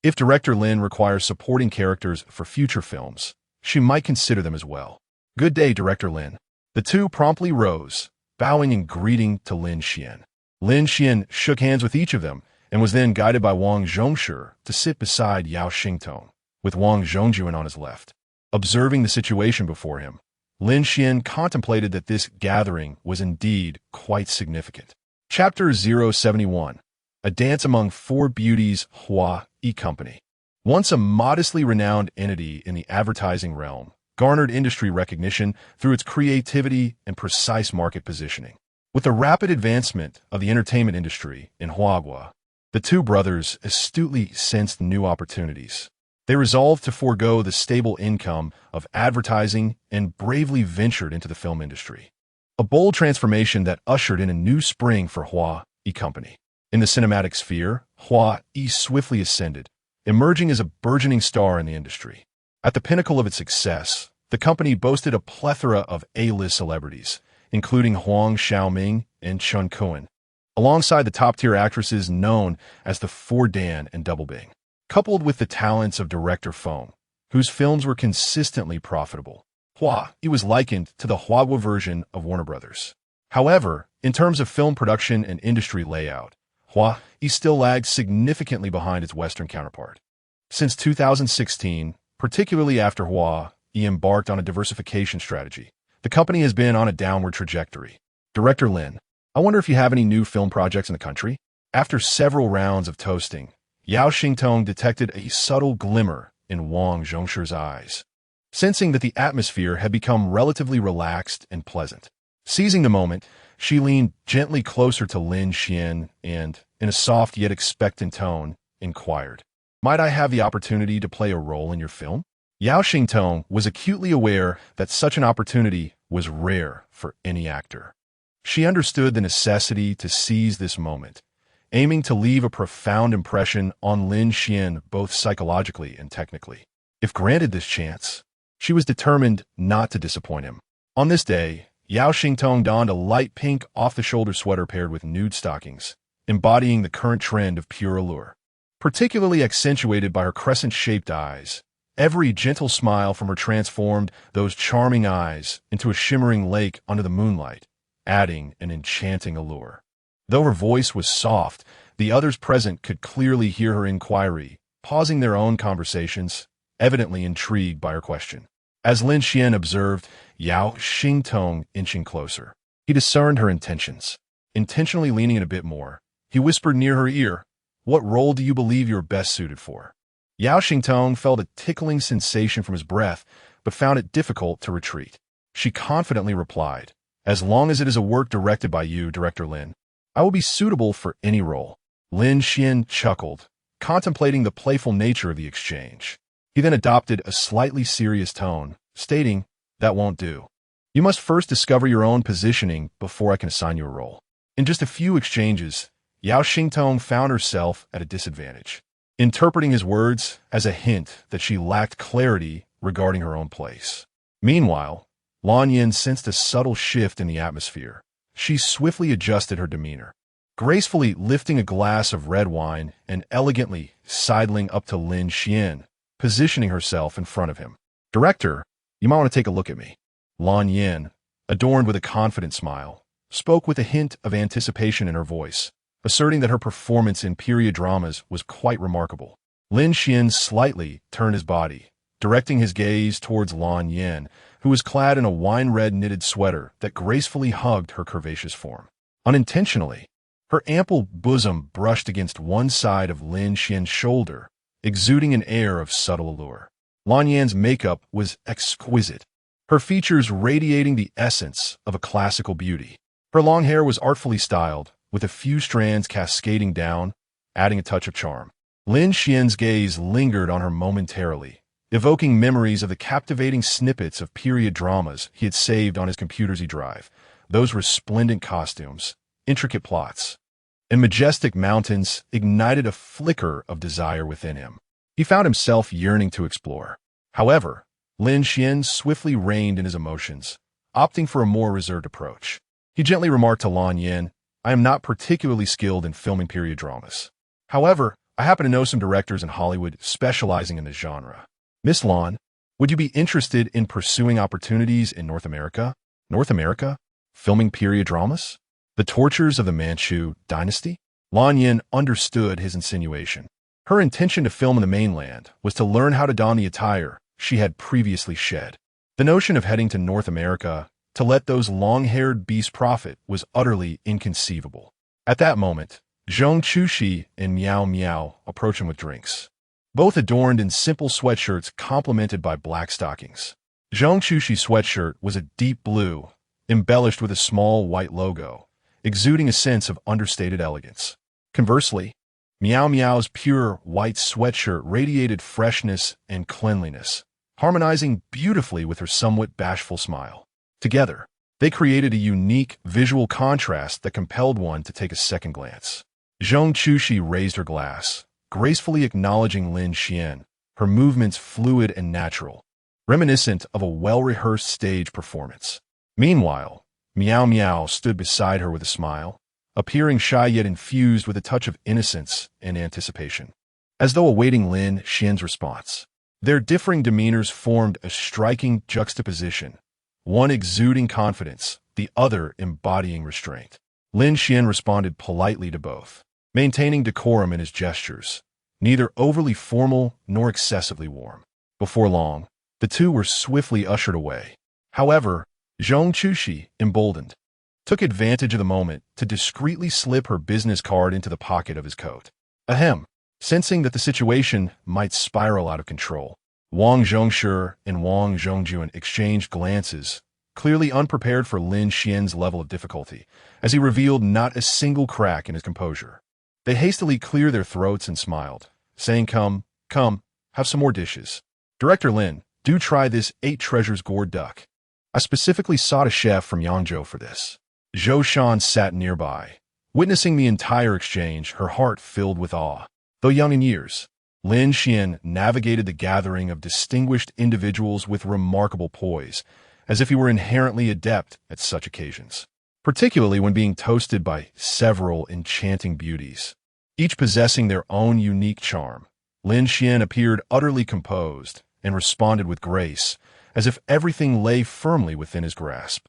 If Director Lin requires supporting characters for future films, she might consider them as well. "Good day, Director Lin." The two promptly rose, bowing and greeting to Lin Xian. Lin Xian shook hands with each of them and was then guided by Wang Zhongshi to sit beside Yao Xingtong, with Wang Zhongjuan on his left. Observing the situation before him, Lin Xian contemplated that this gathering was indeed quite significant. Chapter 071, A Dance Among Four Beauties Hua E Company. Once a modestly renowned entity in the advertising realm, garnered industry recognition through its creativity and precise market positioning. With the rapid advancement of the entertainment industry in Huagua, the two brothers astutely sensed new opportunities. They resolved to forego the stable income of advertising and bravely ventured into the film industry. A bold transformation that ushered in a new spring for Hua E Company. In the cinematic sphere, Hua E swiftly ascended, emerging as a burgeoning star in the industry. At the pinnacle of its success, the company boasted a plethora of A-list celebrities, including Huang Xiaoming and Chun Kuan, alongside the top-tier actresses known as the Four Dan and Double Bing. Coupled with the talents of director Feng, whose films were consistently profitable, Hua E was likened to the Huagua version of Warner Brothers. However, in terms of film production and industry layout, Hua E still lagged significantly behind its Western counterpart. Since 2016, particularly after Hua E embarked on a diversification strategy, the company has been on a downward trajectory. Director Lin, I wonder if you have any new film projects in the country? After several rounds of toasting, Yao Xingtong detected a subtle glimmer in Wang Zhongshi's eyes, sensing that the atmosphere had become relatively relaxed and pleasant. Seizing the moment, she leaned gently closer to Lin Xian and, in a soft yet expectant tone, inquired, "Might I have the opportunity to play a role in your film?" Yao Xingtong was acutely aware that such an opportunity was rare for any actor. She understood the necessity to seize this moment, aiming to leave a profound impression on Lin Xian both psychologically and technically. If granted this chance, she was determined not to disappoint him. On this day, Yao Xingtong donned a light pink off-the-shoulder sweater paired with nude stockings, embodying the current trend of pure allure. Particularly accentuated by her crescent-shaped eyes, every gentle smile from her transformed those charming eyes into a shimmering lake under the moonlight, adding an enchanting allure. Though her voice was soft, the others present could clearly hear her inquiry, pausing their own conversations, evidently intrigued by her question. As Lin Xuan observed Yao Xingtong inching closer, he discerned her intentions. Intentionally leaning in a bit more, he whispered near her ear, "What role do you believe you're best suited for?" Yao Xingtong felt a tickling sensation from his breath, but found it difficult to retreat. She confidently replied, "As long as it is a work directed by you, Director Lin, I will be suitable for any role." Lin Xuan chuckled, contemplating the playful nature of the exchange. He then adopted a slightly serious tone, stating, "That won't do. You must first discover your own positioning before I can assign you a role." In just a few exchanges, Yao Xingtong found herself at a disadvantage, interpreting his words as a hint that she lacked clarity regarding her own place. Meanwhile, Lan Yin sensed a subtle shift in the atmosphere. She swiftly adjusted her demeanor, gracefully lifting a glass of red wine and elegantly sidling up to Lin Xuan, positioning herself in front of him. "Director, you might want to take a look at me." Lan Yin, adorned with a confident smile, spoke with a hint of anticipation in her voice, asserting that her performance in period dramas was quite remarkable. Lin Xuan slightly turned his body, directing his gaze towards Lan Yin, who was clad in a wine-red knitted sweater that gracefully hugged her curvaceous form. Unintentionally, her ample bosom brushed against one side of Lin Xuan's shoulder, exuding an air of subtle allure. Lan Yan's makeup was exquisite, her features radiating the essence of a classical beauty. Her long hair was artfully styled, with a few strands cascading down, adding a touch of charm. Lin Xuan's gaze lingered on her momentarily, evoking memories of the captivating snippets of period dramas he had saved on his computer's E-drive. Those resplendent costumes, intricate plots, and majestic mountains ignited a flicker of desire within him. He found himself yearning to explore. However, Lin Xuan swiftly reined in his emotions, opting for a more reserved approach. He gently remarked to Lan Yin, "I am not particularly skilled in filming period dramas. However, I happen to know some directors in Hollywood specializing in this genre. Miss Lan, would you be interested in pursuing opportunities in North America? North America? Filming period dramas? The tortures of the Manchu dynasty?" Lan Yin understood his insinuation. Her intention to film in the mainland was to learn how to don the attire she had previously shed. The notion of heading to North America to let those long-haired beasts profit was utterly inconceivable. At that moment, Zhong Chushi and Miao Miao approached him with drinks, both adorned in simple sweatshirts complemented by black stockings. Zhong Chushi's sweatshirt was a deep blue, embellished with a small white logo, exuding a sense of understated elegance. Conversely, Miao Miao's pure white sweatshirt radiated freshness and cleanliness, harmonizing beautifully with her somewhat bashful smile. Together, they created a unique visual contrast that compelled one to take a second glance. Zhong Chushi raised her glass, gracefully acknowledging Lin Xuan, her movements fluid and natural, reminiscent of a well-rehearsed stage performance. Meanwhile, Miao Miao stood beside her with a smile, appearing shy yet infused with a touch of innocence and anticipation, as though awaiting Lin Xuan's response. Their differing demeanors formed a striking juxtaposition, one exuding confidence, the other embodying restraint. Lin Xuan responded politely to both, maintaining decorum in his gestures, neither overly formal nor excessively warm. Before long, the two were swiftly ushered away. However, Zhong Chushi, emboldened, took advantage of the moment to discreetly slip her business card into the pocket of his coat. Ahem. Sensing that the situation might spiral out of control, Wang Zhongshi and Wang Zhongjuan exchanged glances, clearly unprepared for Lin Xuan's level of difficulty, as he revealed not a single crack in his composure. They hastily cleared their throats and smiled, saying, Come, have some more dishes. Director Lin, do try this 8 treasures gourd duck. I specifically sought a chef from Yangzhou for this." Zhou Shan sat nearby, witnessing the entire exchange, her heart filled with awe. Though young in years, Lin Xuan navigated the gathering of distinguished individuals with remarkable poise, as if he were inherently adept at such occasions, particularly when being toasted by several enchanting beauties, each possessing their own unique charm. Lin Xuan appeared utterly composed and responded with grace, as if everything lay firmly within his grasp.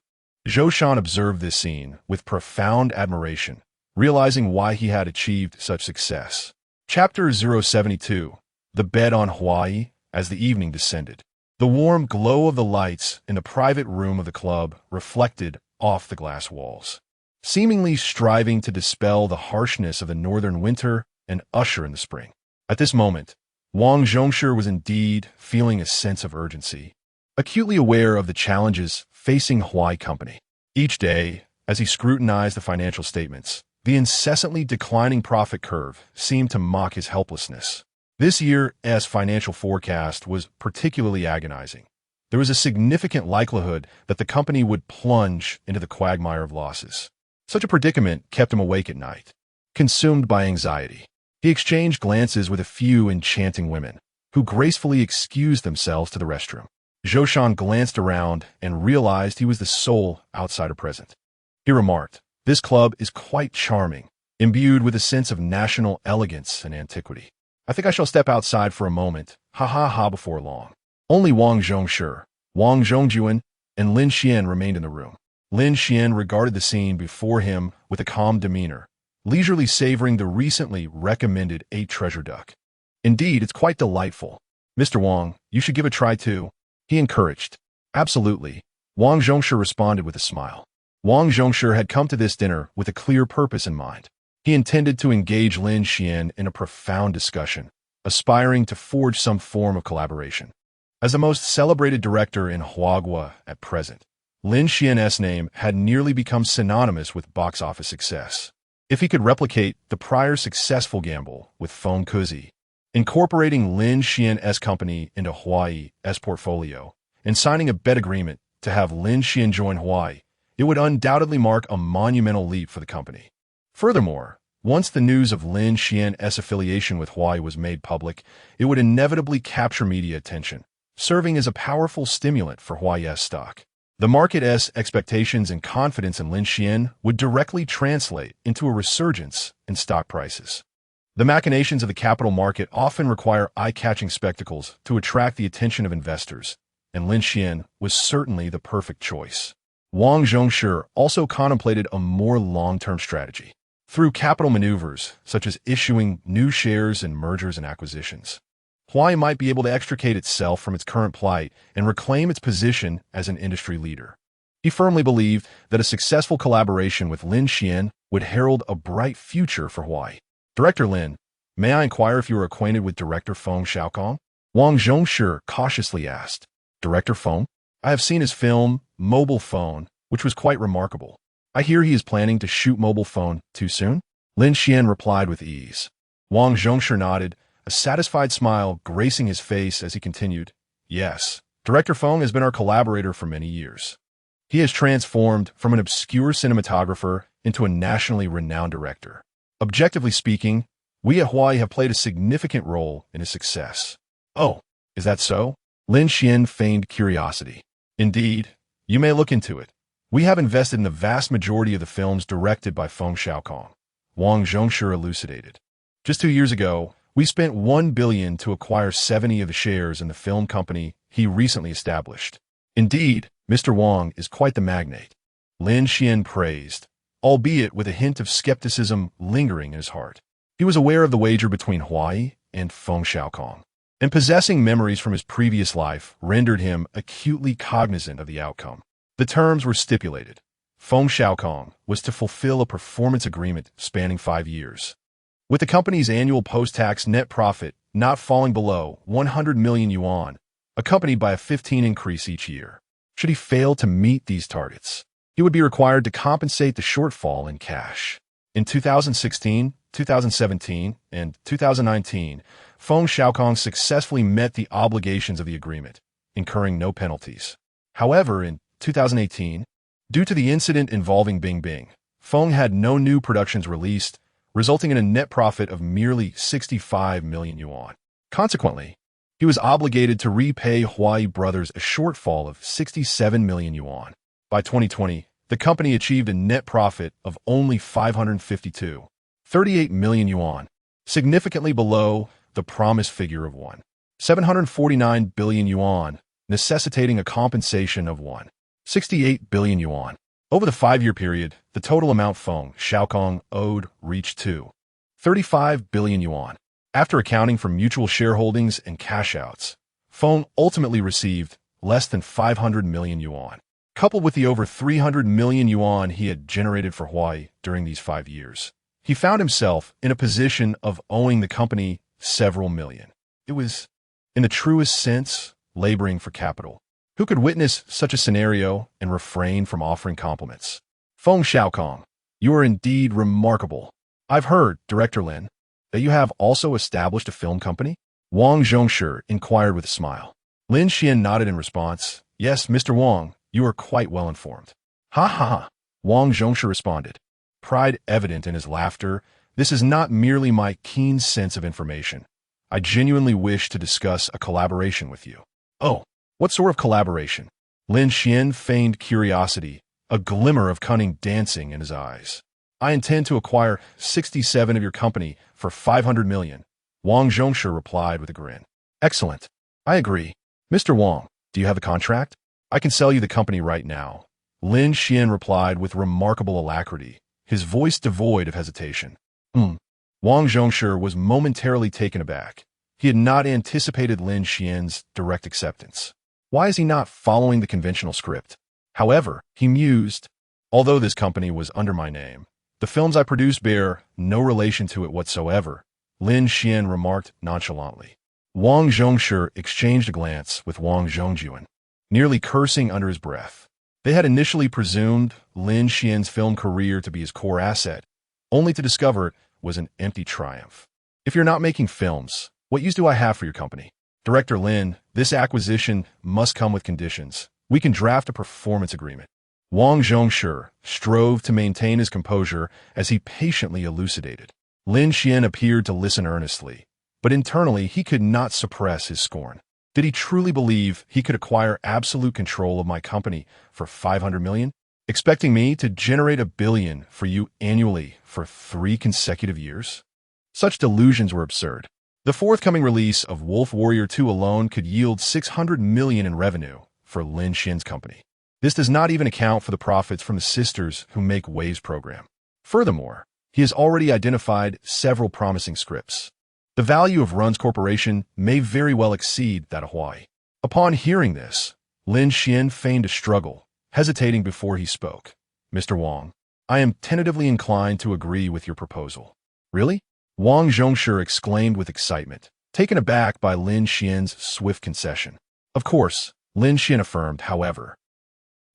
Zhou Shan observed this scene with profound admiration, realizing why he had achieved such success. Chapter 072. The Bed on Hawaii. As the evening descended, the warm glow of the lights in the private room of the club reflected off the glass walls, seemingly striving to dispel the harshness of the northern winter and usher in the spring. At this moment, Wang Zhongshi was indeed feeling a sense of urgency, acutely aware of the challenges facing Hawaii Company. Each day, as he scrutinized the financial statements, the incessantly declining profit curve seemed to mock his helplessness. This year's financial forecast was particularly agonizing. There was a significant likelihood that the company would plunge into the quagmire of losses. Such a predicament kept him awake at night, consumed by anxiety. He exchanged glances with a few enchanting women, who gracefully excused themselves to the restroom. Zhou Shan glanced around and realized he was the sole outsider present. He remarked, "This club is quite charming, imbued with a sense of national elegance and antiquity. I think I shall step outside for a moment, ha before long." Only Wang Zhongshi, Wang Zhongjuan, and Lin Xuan remained in the room. Lin Xuan regarded the scene before him with a calm demeanor, leisurely savoring the recently recommended 8 treasure duck. "Indeed, it's quite delightful. Mr. Wang, you should give it a try too," he encouraged. "Absolutely," Wang Zhongshi responded with a smile. Wang Zhongshi had come to this dinner with a clear purpose in mind. He intended to engage Lin Xuan in a profound discussion, aspiring to forge some form of collaboration. As the most celebrated director in Huagua at present, Lin Xuan's name had nearly become synonymous with box office success. If he could replicate the prior successful gamble with Feng Kuzi, incorporating Lin Xuan's company into Hawaii's portfolio, and signing a bet agreement to have Lin Xuan join Hawaii, it would undoubtedly mark a monumental leap for the company. Furthermore, once the news of Lin Xuan's affiliation with Hawaii was made public, it would inevitably capture media attention, serving as a powerful stimulant for Hawaii's stock. The market's expectations and confidence in Lin Xuan would directly translate into a resurgence in stock prices. The machinations of the capital market often require eye-catching spectacles to attract the attention of investors, and Lin Xuan was certainly the perfect choice. Wang Zhongshi also contemplated a more long-term strategy. Through capital maneuvers, such as issuing new shares and mergers and acquisitions, Hawaii might be able to extricate itself from its current plight and reclaim its position as an industry leader. He firmly believed that a successful collaboration with Lin Xuan would herald a bright future for Hawaii. "Director Lin, may I inquire if you are acquainted with Director Feng Xiaokong?" Wang Zhongshi cautiously asked. "Director Feng? I have seen his film, Mobile Phone, which was quite remarkable. I hear he is planning to shoot Mobile Phone too soon?" Lin Xuan replied with ease. Wang Zhongshi nodded, a satisfied smile gracing his face as he continued, "Yes, Director Feng has been our collaborator for many years. He has transformed from an obscure cinematographer into a nationally renowned director. Objectively speaking, we at Hawaii have played a significant role in his success." "Oh, is that so?" Lin Xuan feigned curiosity. "Indeed, you may look into it. We have invested in the vast majority of the films directed by Feng Xiaokong," Wang Zhongshi elucidated. "Just 2 years ago, we spent $1 billion to acquire 70 of the shares in the film company he recently established. Indeed, Mr. Wang is quite the magnate," Lin Xuan praised, albeit with a hint of skepticism lingering in his heart. He was aware of the wager between Hawaii and Feng Xiaokong, and possessing memories from his previous life rendered him acutely cognizant of the outcome. The terms were stipulated. Feng Xiaokong was to fulfill a performance agreement spanning 5 years, with the company's annual post-tax net profit not falling below 100 million yuan, accompanied by a 15% increase each year. Should he fail to meet these targets, he would be required to compensate the shortfall in cash. In 2016, 2017, and 2019, Feng Xiaokong successfully met the obligations of the agreement, incurring no penalties. However, in 2018, due to the incident involving Bingbing, Feng had no new productions released, resulting in a net profit of merely 65 million yuan. Consequently, he was obligated to repay Huai Brothers a shortfall of 67 million yuan. By 2020, the company achieved a net profit of only 552.38 million yuan, significantly below the promised figure of 749 billion yuan, necessitating a compensation of 68 billion yuan. Over the 5-year period, the total amount Feng Xiaokong owed reached 35 billion yuan. After accounting for mutual shareholdings and cash-outs, Feng ultimately received less than 500 million yuan. Coupled with the over 300 million yuan he had generated for Huai during these 5 years, he found himself in a position of owing the company several million. It was, in the truest sense, laboring for capital. Who could witness such a scenario and refrain from offering compliments? Feng Xiaokong, you are indeed remarkable. I've heard, Director Lin, that you have also established a film company? Wang Zhongshi inquired with a smile. Lin Xuan nodded in response. Yes, Mr. Wang, you are quite well informed. Ha ha ha, Wang Zhongshi responded, pride evident in his laughter. This is not merely my keen sense of information. I genuinely wish to discuss a collaboration with you. Oh, what sort of collaboration? Lin Xuan feigned curiosity, a glimmer of cunning dancing in his eyes. I intend to acquire 67 of your company for 500 million, Wang Zhongshi replied with a grin. Excellent. I agree. Mr. Wang, do you have a contract? I can sell you the company right now. Lin Xuan replied with remarkable alacrity, his voice devoid of hesitation. Wang Zhongshi was momentarily taken aback. He had not anticipated Lin Xuan's direct acceptance. Why is he not following the conventional script? However, he mused, although this company was under my name, the films I produce bear no relation to it whatsoever, Lin Xuan remarked nonchalantly. Wang Zhongshi exchanged a glance with Wang Zhongjuan, nearly cursing under his breath. They had initially presumed Lin Xuan's film career to be his core asset, only to discover it was an empty triumph. If you're not making films, what use do I have for your company? Director Lin, this acquisition must come with conditions. We can draft a performance agreement. Wang Zhongshi strove to maintain his composure as he patiently elucidated. Lin Xuan appeared to listen earnestly, but internally he could not suppress his scorn. Did he truly believe he could acquire absolute control of my company for 500 million? Expecting me to generate $1 billion for you annually for 3 consecutive years? Such delusions were absurd. The forthcoming release of Wolf Warrior 2 alone could yield 600 million in revenue for Lin Xuan's company. This does not even account for the profits from the sisters who make Wave's program. Furthermore, he has already identified several promising scripts. The value of Run's corporation may very well exceed that of Huai. Upon hearing this, Lin Xuan feigned a struggle, hesitating before he spoke. Mr. Wang, I am tentatively inclined to agree with your proposal. Really? Wang Zhongshi exclaimed with excitement, taken aback by Lin Xuan's swift concession. Of course, Lin Xuan affirmed, however.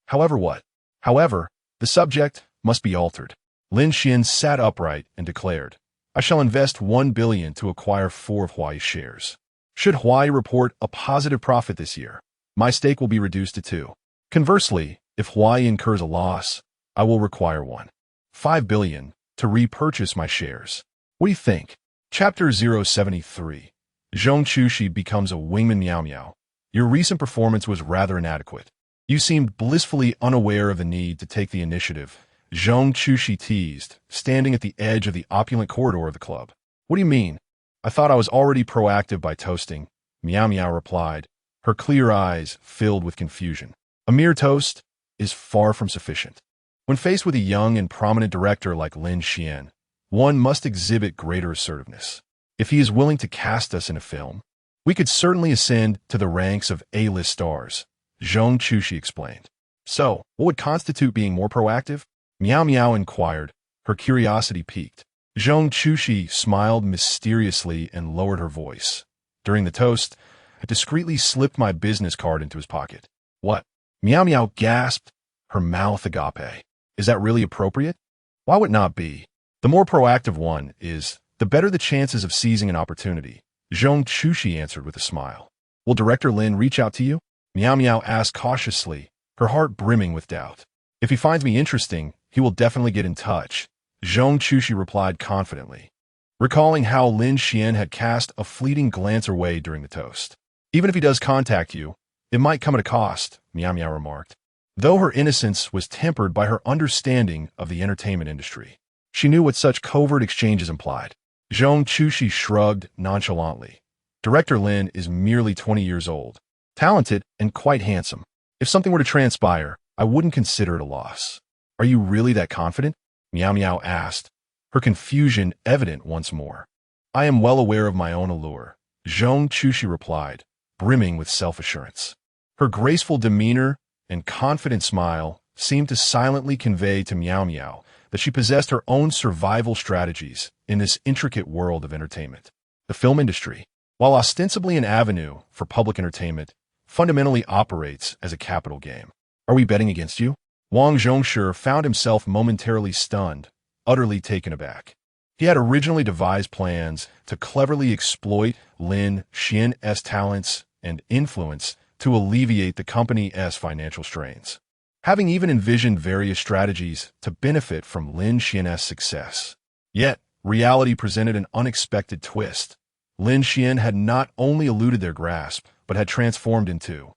However what? However, the subject must be altered. Lin Xuan sat upright and declared, I shall invest 1 billion to acquire 4 of Huai's shares. Should Huai report a positive profit this year, my stake will be reduced to 2. Conversely, if Huai incurs a loss, I will require 5 billion to repurchase my shares. What do you think? Chapter 073. Zhong Chushi becomes a wingman Miao Miao. Your recent performance was rather inadequate. You seemed blissfully unaware of the need to take the initiative, Zhong Chushi teased, standing at the edge of the opulent corridor of the club. What do you mean? I thought I was already proactive by toasting, Miao Miao replied, her clear eyes filled with confusion. A mere toast is far from sufficient. When faced with a young and prominent director like Lin Xuan, one must exhibit greater assertiveness. If he is willing to cast us in a film, we could certainly ascend to the ranks of A-list stars, Zhong Chushi explained. So, what would constitute being more proactive? Miao Miao inquired, her curiosity piqued. Zhong Chushi smiled mysteriously and lowered her voice. During the toast, I discreetly slipped my business card into his pocket. What? Miao Miao gasped, her mouth agape. Is that really appropriate? Why would it not be? The more proactive one is, the better the chances of seizing an opportunity, Zhong Chushi answered with a smile. Will Director Lin reach out to you? Miao Miao asked cautiously, her heart brimming with doubt. If he finds me interesting, he will definitely get in touch, Zhong Chushi replied confidently. recalling how Lin Xuan had cast a fleeting glance her way during the toast. Even if he does contact you, it might come at a cost, Miao Miao remarked. Though her innocence was tempered by her understanding of the entertainment industry, she knew what such covert exchanges implied. Zhong Chushi shrugged nonchalantly. Director Lin is merely 20 years old, talented and quite handsome. If something were to transpire, I wouldn't consider it a loss. Are you really that confident? Miao Miao asked, her confusion evident once more. I am well aware of my own allure, Zhong Chushi replied, brimming with self-assurance. Her graceful demeanor and confident smile seemed to silently convey to Miao Miao that she possessed her own survival strategies in this intricate world of entertainment. The film industry, while ostensibly an avenue for public entertainment, fundamentally operates as a capital game. Are we betting against you? Wang Zhongshi found himself momentarily stunned, utterly taken aback. He had originally devised plans to cleverly exploit Lin Xuan's talents and influence to alleviate the company's financial strains, having even envisioned various strategies to benefit from Lin Xuan's success. Yet, reality presented an unexpected twist. Lin Xuan had not only eluded their grasp, but had transformed into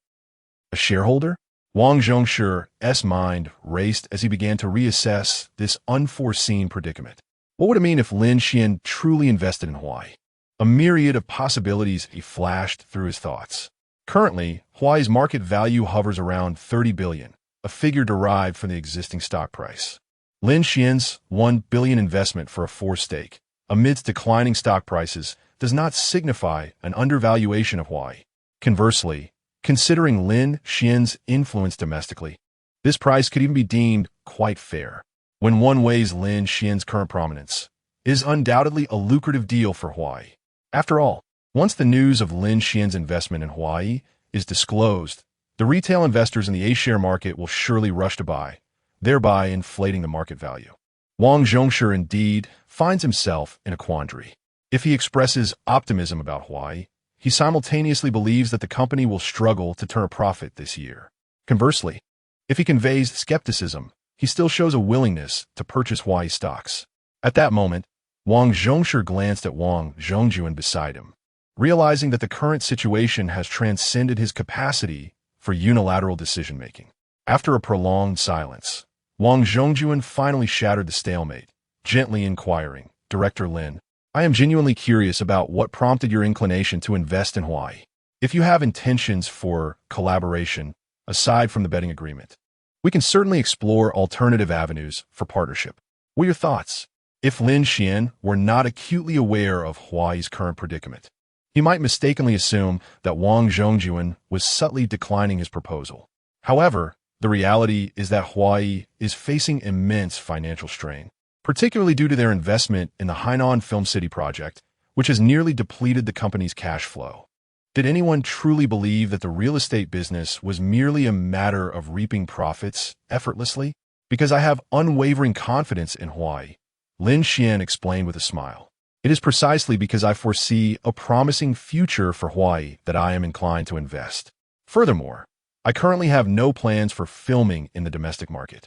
a shareholder? Wang Zhongshi's mind raced as he began to reassess this unforeseen predicament. What would it mean if Lin Xuan truly invested in Hawaii? A myriad of possibilities flashed through his thoughts. Currently, Hawaii's market value hovers around 30 billion, a figure derived from the existing stock price. Lin Xuan's 1 billion investment for a 4 stake, amidst declining stock prices, does not signify an undervaluation of Hawaii. Conversely, considering Lin Xuan's influence domestically, this price could even be deemed quite fair. When one weighs Lin Xuan's current prominence, it is undoubtedly a lucrative deal for Hawaii. After all, once the news of Lin Xuan's investment in Hawaii is disclosed, the retail investors in the A-share market will surely rush to buy, thereby inflating the market value. Wang Zhongshi indeed finds himself in a quandary. If he expresses optimism about Hawaii, he simultaneously believes that the company will struggle to turn a profit this year. Conversely, if he conveys skepticism, he still shows a willingness to purchase Hawaii stocks. At that moment, Wang Zhongshi glanced at Wang Zhongjuan beside him, realizing that the current situation has transcended his capacity for unilateral decision-making. After a prolonged silence, Wang Zhongjuan finally shattered the stalemate, gently inquiring, Director Lin, I am genuinely curious about what prompted your inclination to invest in Hawaii. If you have intentions for collaboration, aside from the betting agreement, we can certainly explore alternative avenues for partnership. What are your thoughts? If Lin Xuan were not acutely aware of Hawaii's current predicament, he might mistakenly assume that Wang Zhongjuan was subtly declining his proposal. However, the reality is that Hawaii is facing immense financial strain, particularly due to their investment in the Hainan Film City project, which has nearly depleted the company's cash flow. Did anyone truly believe that the real estate business was merely a matter of reaping profits effortlessly? Because I have unwavering confidence in Hawaii, Lin Xuan explained with a smile. It is precisely because I foresee a promising future for Hawaii that I am inclined to invest. Furthermore, I currently have no plans for filming in the domestic market.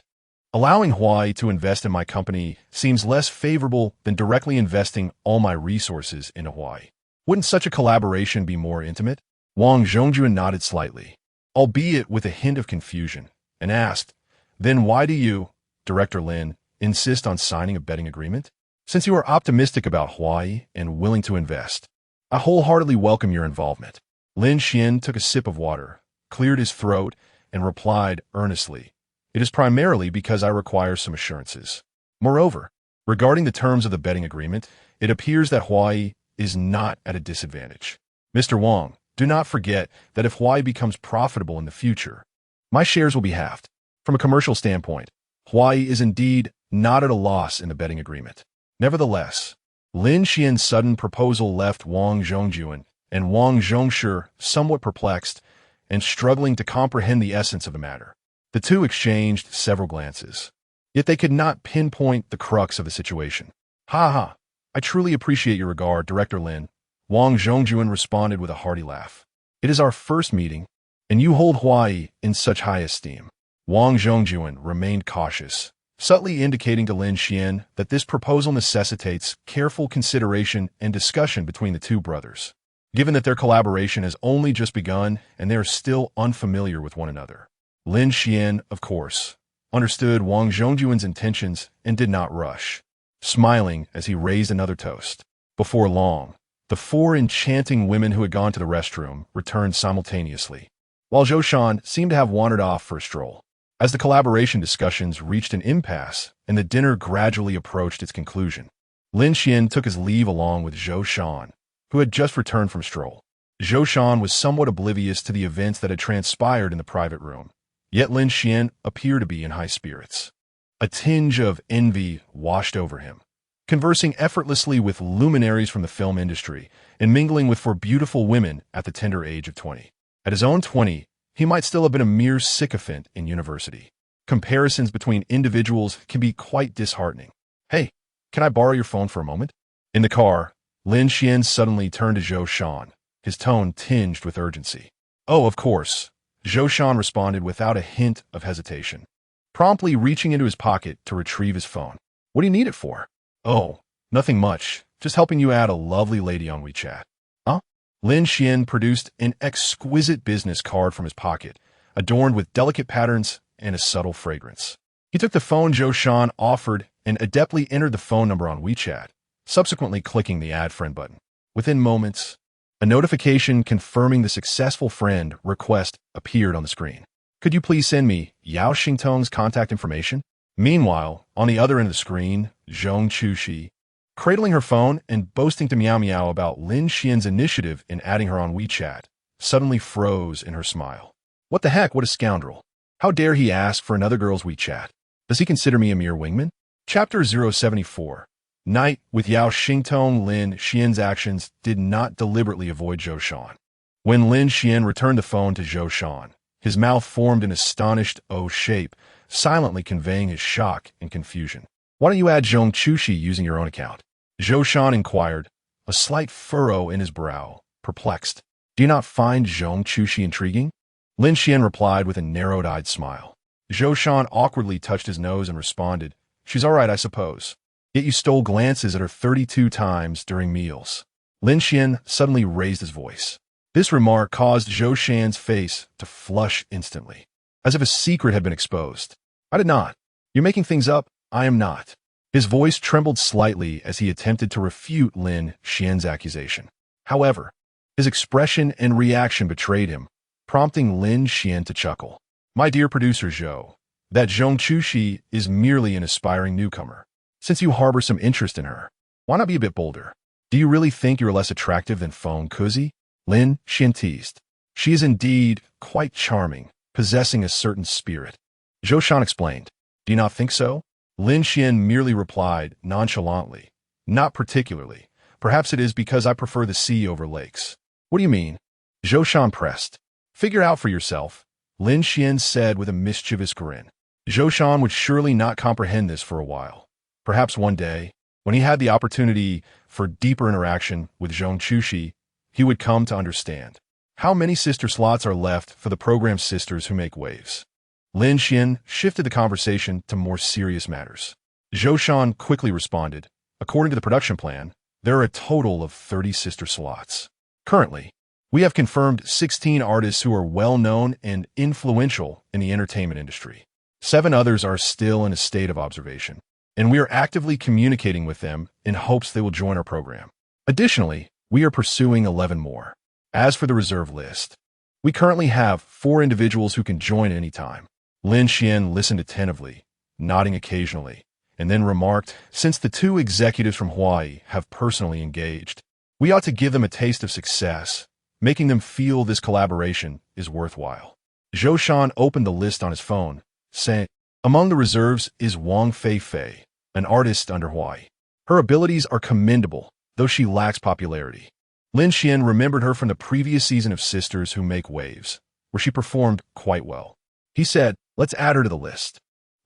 Allowing Hawaii to invest in my company seems less favorable than directly investing all my resources into Hawaii. Wouldn't such a collaboration be more intimate? Wang Zhongjuan nodded slightly, albeit with a hint of confusion, and asked, Then why do you, Director Lin, insist on signing a betting agreement? Since you are optimistic about Hawaii and willing to invest, I wholeheartedly welcome your involvement. Lin Xuan took a sip of water, cleared his throat, and replied earnestly, It is primarily because I require some assurances. Moreover, regarding the terms of the betting agreement, it appears that Hawaii is not at a disadvantage. Mr. Wang, do not forget that if Hawaii becomes profitable in the future, my shares will be halved. From a commercial standpoint, Hawaii is indeed not at a loss in the betting agreement. Nevertheless, Lin Xuan's sudden proposal left Wang Zhongjuan and Wang Zhongshi somewhat perplexed and struggling to comprehend the essence of the matter. The two exchanged several glances, yet they could not pinpoint the crux of the situation. Ha ha, I truly appreciate your regard, Director Lin, Wang Zhongjuan responded with a hearty laugh. It is our first meeting, and you hold Hawaii in such high esteem. Wang Zhongjuan remained cautious, subtly indicating to Lin Xuan that this proposal necessitates careful consideration and discussion between the two brothers, given that their collaboration has only just begun and they are still unfamiliar with one another. Lin Xuan, of course, understood Wang Zhongjuan's intentions and did not rush, smiling as he raised another toast. Before long, the four enchanting women who had gone to the restroom returned simultaneously, while Zhou Shan seemed to have wandered off for a stroll. As the collaboration discussions reached an impasse and the dinner gradually approached its conclusion, Lin Xuan took his leave along with Zhou Shan, who had just returned from stroll. Zhou Shan was somewhat oblivious to the events that had transpired in the private room, yet Lin Xuan appeared to be in high spirits. A tinge of envy washed over him, conversing effortlessly with luminaries from the film industry and mingling with four beautiful women at the tender age of 20. At his own 20, he might still have been a mere sycophant in university. Comparisons between individuals can be quite disheartening. Hey, can I borrow your phone for a moment? In the car, Lin Xuan suddenly turned to Zhou Shan, his tone tinged with urgency. Oh, of course, Zhou Shan responded without a hint of hesitation, promptly reaching into his pocket to retrieve his phone. What do you need it for? Oh, nothing much, just helping you add a lovely lady on WeChat. Huh? Lin Xuan produced an exquisite business card from his pocket, adorned with delicate patterns and a subtle fragrance. He took the phone Zhou Shan offered and adeptly entered the phone number on WeChat, subsequently clicking the Add Friend button. Within moments, a notification confirming the successful friend request appeared on the screen. Could you please send me Yao Xingtong's contact information? Meanwhile, on the other end of the screen, Zhong Chuxi, cradling her phone and boasting to Miao Miao about Lin Xuan's initiative in adding her on WeChat, suddenly froze in her smile. What the heck, what a scoundrel. How dare he ask for another girl's WeChat? Does he consider me a mere wingman? Chapter 074. Night with Yao Xingtong. Lin Xuan's actions did not deliberately avoid Zhou Shan. When Lin Xuan returned the phone to Zhou Shan, his mouth formed an astonished O shape, silently conveying his shock and confusion. Why don't you add Zhong Chuxi using your own account? Zhou Shan inquired, a slight furrow in his brow, perplexed. Do you not find Zhong Chuxi intriguing? Lin Xuan replied with a narrowed-eyed smile. Zhou Shan awkwardly touched his nose and responded, She's all right, I suppose. Yet you stole glances at her 32 times during meals. Lin Xuan suddenly raised his voice. This remark caused Zhou Shan's face to flush instantly, as if a secret had been exposed. I did not. You're making things up. I am not. His voice trembled slightly as he attempted to refute Lin Xuan's accusation. However, his expression and reaction betrayed him, prompting Lin Xuan to chuckle. My dear producer Zhou, that Zhong Chuxi is merely an aspiring newcomer. Since you harbor some interest in her, why not be a bit bolder? Do you really think you're less attractive than Feng Kuzi? Lin Xuan teased. She is indeed quite charming, possessing a certain spirit. Zhou Shan explained. Do you not think so? Lin Xuan merely replied nonchalantly. Not particularly. Perhaps it is because I prefer the sea over lakes. What do you mean? Zhou Shan pressed. Figure out for yourself, Lin Xuan said with a mischievous grin. Zhou Shan would surely not comprehend this for a while. Perhaps one day, when he had the opportunity for deeper interaction with Zhong Chuxi, he would come to understand. How many sister slots are left for the program's sisters who make waves? Lin Xuan shifted the conversation to more serious matters. Zhou Shan quickly responded, according to the production plan, there are a total of 30 sister slots. Currently, we have confirmed 16 artists who are well-known and influential in the entertainment industry. 7 others are still in a state of observation, and we are actively communicating with them in hopes they will join our program. Additionally, we are pursuing 11 more. As for the reserve list, we currently have 4 individuals who can join any time. Lin Xuan listened attentively, nodding occasionally, and then remarked, since the 2 executives from Hawaii have personally engaged, we ought to give them a taste of success, making them feel this collaboration is worthwhile. Zhou Shan opened the list on his phone, saying, among the reserves is Wang Fei, an artist under Hawaii. Her abilities are commendable, though she lacks popularity. Lin Xuan remembered her from the previous season of Sisters Who Make Waves, where she performed quite well. He said, let's add her to the list.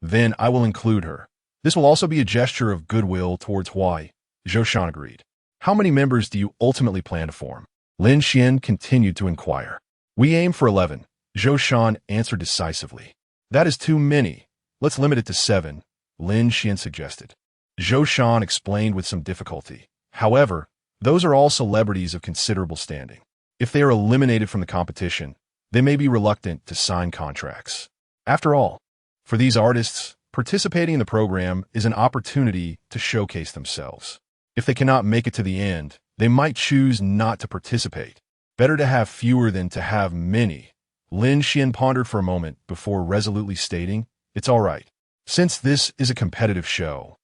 Then I will include her. This will also be a gesture of goodwill towards Hawaii. Zhou Shan agreed. How many members do you ultimately plan to form? Lin Xuan continued to inquire. We aim for 11. Zhou Shan answered decisively. That is too many. Let's limit it to 7. Lin Xuan suggested. Zhou Shan explained with some difficulty. However, those are all celebrities of considerable standing. If they are eliminated from the competition, they may be reluctant to sign contracts. After all, for these artists, participating in the program is an opportunity to showcase themselves. If they cannot make it to the end, they might choose not to participate. Better to have fewer than to have many. Lin Xuan pondered for a moment before resolutely stating, "It's all right. Since this is a competitive show,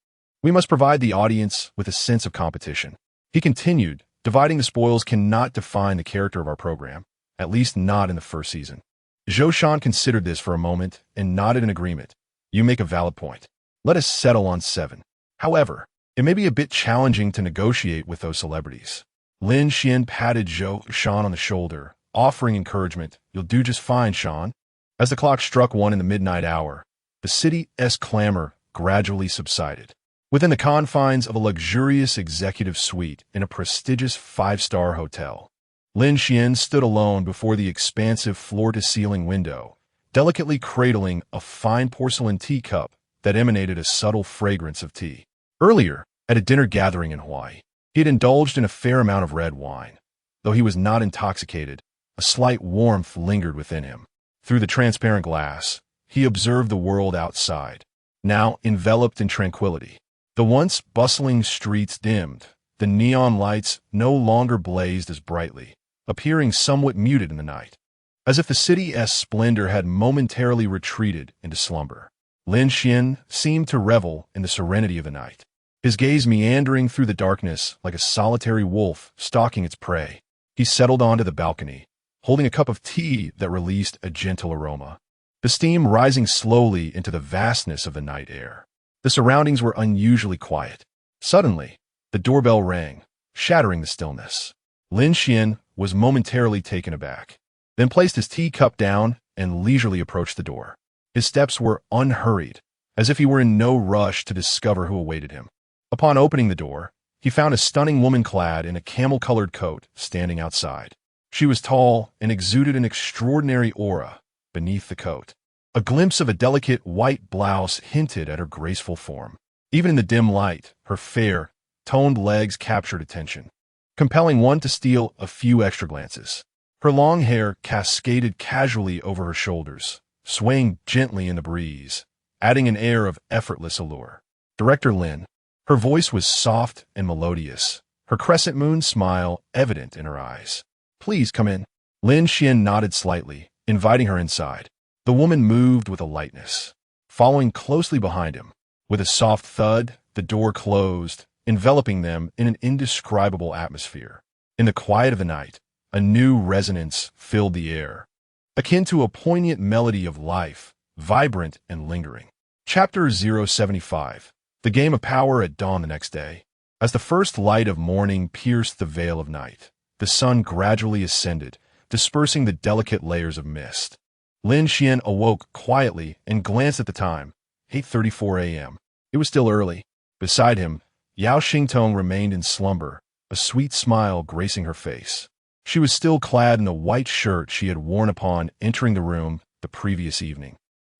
we must provide the audience with a sense of competition." He continued, "Dividing the spoils cannot define the character of our program, at least not in the first season." Zhou Shan considered this for a moment and nodded in agreement. "You make a valid point. Let us settle on 7. However, it may be a bit challenging to negotiate with those celebrities." Lin Xuan patted Zhou Shan on the shoulder, offering encouragement. "You'll do just fine, Shan." As the clock struck 1 in the midnight hour, the city's clamor gradually subsided. Within the confines of a luxurious executive suite in a prestigious 5-star hotel, Lin Xuan stood alone before the expansive floor-to-ceiling window, delicately cradling a fine porcelain teacup that emanated a subtle fragrance of tea. Earlier, at a dinner gathering in Hawaii, he had indulged in a fair amount of red wine. Though he was not intoxicated, a slight warmth lingered within him. Through the transparent glass, he observed the world outside, now enveloped in tranquility. The once bustling streets dimmed, the neon lights no longer blazed as brightly, appearing somewhat muted in the night, as if the city's splendor had momentarily retreated into slumber. Lin Xuan seemed to revel in the serenity of the night, his gaze meandering through the darkness like a solitary wolf stalking its prey. He settled onto the balcony, holding a cup of tea that released a gentle aroma, the steam rising slowly into the vastness of the night air. The surroundings were unusually quiet. Suddenly, the doorbell rang, shattering the stillness. Lin Xuan was momentarily taken aback, then placed his teacup down and leisurely approached the door. His steps were unhurried, as if he were in no rush to discover who awaited him. Upon opening the door, he found a stunning woman clad in a camel-colored coat standing outside. She was tall and exuded an extraordinary aura beneath the coat. A glimpse of a delicate white blouse hinted at her graceful form. Even in the dim light, her fair, toned legs captured attention, compelling one to steal a few extra glances. Her long hair cascaded casually over her shoulders, swaying gently in the breeze, adding an air of effortless allure. Director Lin. Her voice was soft and melodious, her crescent moon smile evident in her eyes. "Please come in." Lin Xuan nodded slightly, inviting her inside. The woman moved with a lightness, following closely behind him. With a soft thud, the door closed, enveloping them in an indescribable atmosphere. In the quiet of the night, a new resonance filled the air, akin to a poignant melody of life, vibrant and lingering. Chapter 075. The Game of Power at dawn the next day. As the first light of morning pierced the veil of night, the sun gradually ascended, dispersing the delicate layers of mist. Lin Xuan awoke quietly and glanced at the time, 8:34 a.m. It was still early. Beside him, Yao Xingtong remained in slumber, a sweet smile gracing her face. She was still clad in the white shirt she had worn upon entering the room the previous evening,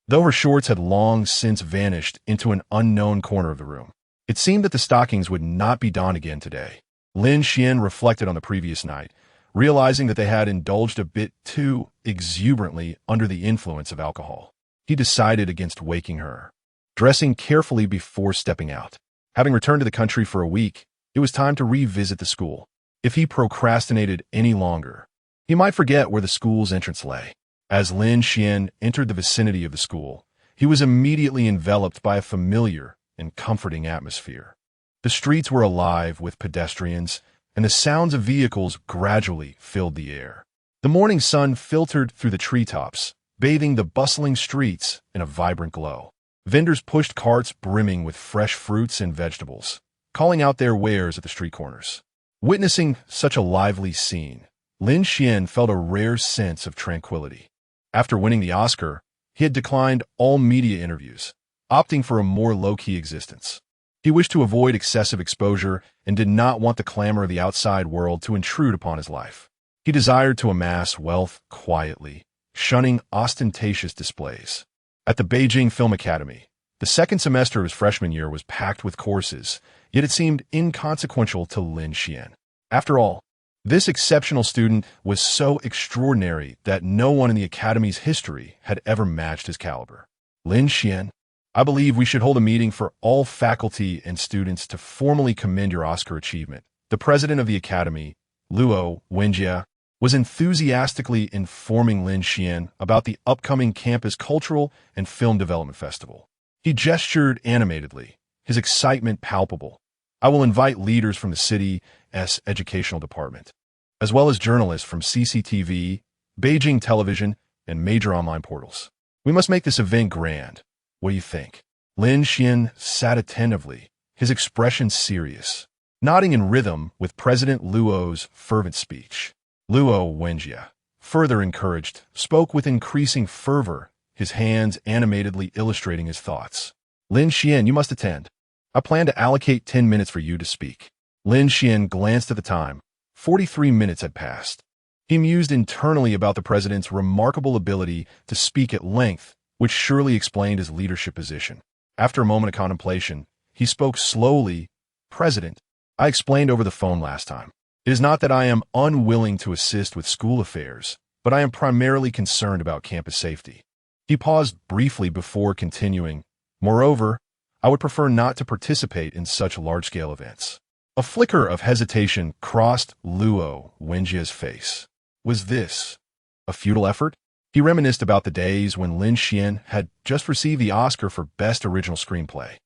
though her shorts had long since vanished into an unknown corner of the room. It seemed that the stockings would not be donned again today. Lin Xuan reflected on the previous night, realizing that they had indulged a bit too exuberantly under the influence of alcohol. He decided against waking her, dressing carefully before stepping out. Having returned to the country for a week, it was time to revisit the school. If he procrastinated any longer, he might forget where the school's entrance lay. As Lin Xuan entered the vicinity of the school, he was immediately enveloped by a familiar and comforting atmosphere. The streets were alive with pedestrians, and the sounds of vehicles gradually filled the air. The morning sun filtered through the treetops, bathing the bustling streets in a vibrant glow. Vendors pushed carts brimming with fresh fruits and vegetables, calling out their wares at the street corners. Witnessing such a lively scene, Lin Xuan felt a rare sense of tranquility. After winning the Oscar, he had declined all media interviews, opting for a more low-key existence. He wished to avoid excessive exposure and did not want the clamor of the outside world to intrude upon his life. He desired to amass wealth quietly, shunning ostentatious displays. At the Beijing Film Academy, The second semester of his freshman year was packed with courses, yet it seemed inconsequential to Lin Xuan. After all, this exceptional student was so extraordinary that no one in the academy's history had ever matched his caliber. Lin Xuan, I believe we should hold a meeting for all faculty and students to formally commend your Oscar achievement. The president of the academy, Luo Wenjie, was enthusiastically informing Lin Xuan about the upcoming campus cultural and film development festival. He gestured animatedly, his excitement palpable. I will invite leaders from the city's educational department, as well as journalists from CCTV, Beijing television, and major online portals. We must make this event grand. What do you think? Lin Xuan sat attentively, his expression serious, nodding in rhythm with President Luo's fervent speech. Luo Wenjie, further encouraged, spoke with increasing fervor, his hands animatedly illustrating his thoughts. Lin Xuan, you must attend. I plan to allocate 10 minutes for you to speak. Lin Xuan glanced at the time. 43 minutes had passed. He mused internally about the president's remarkable ability to speak at length, which surely explained his leadership position. After a moment of contemplation, he spoke slowly. President, I explained over the phone last time. It is not that I am unwilling to assist with school affairs, but I am primarily concerned about campus safety. He paused briefly before continuing. Moreover, I would prefer not to participate in such large-scale events. A flicker of hesitation crossed Luo Wenjie's face. Was this a futile effort? He reminisced about the days when Lin Xuan had just received the Oscar for Best Original Screenplay,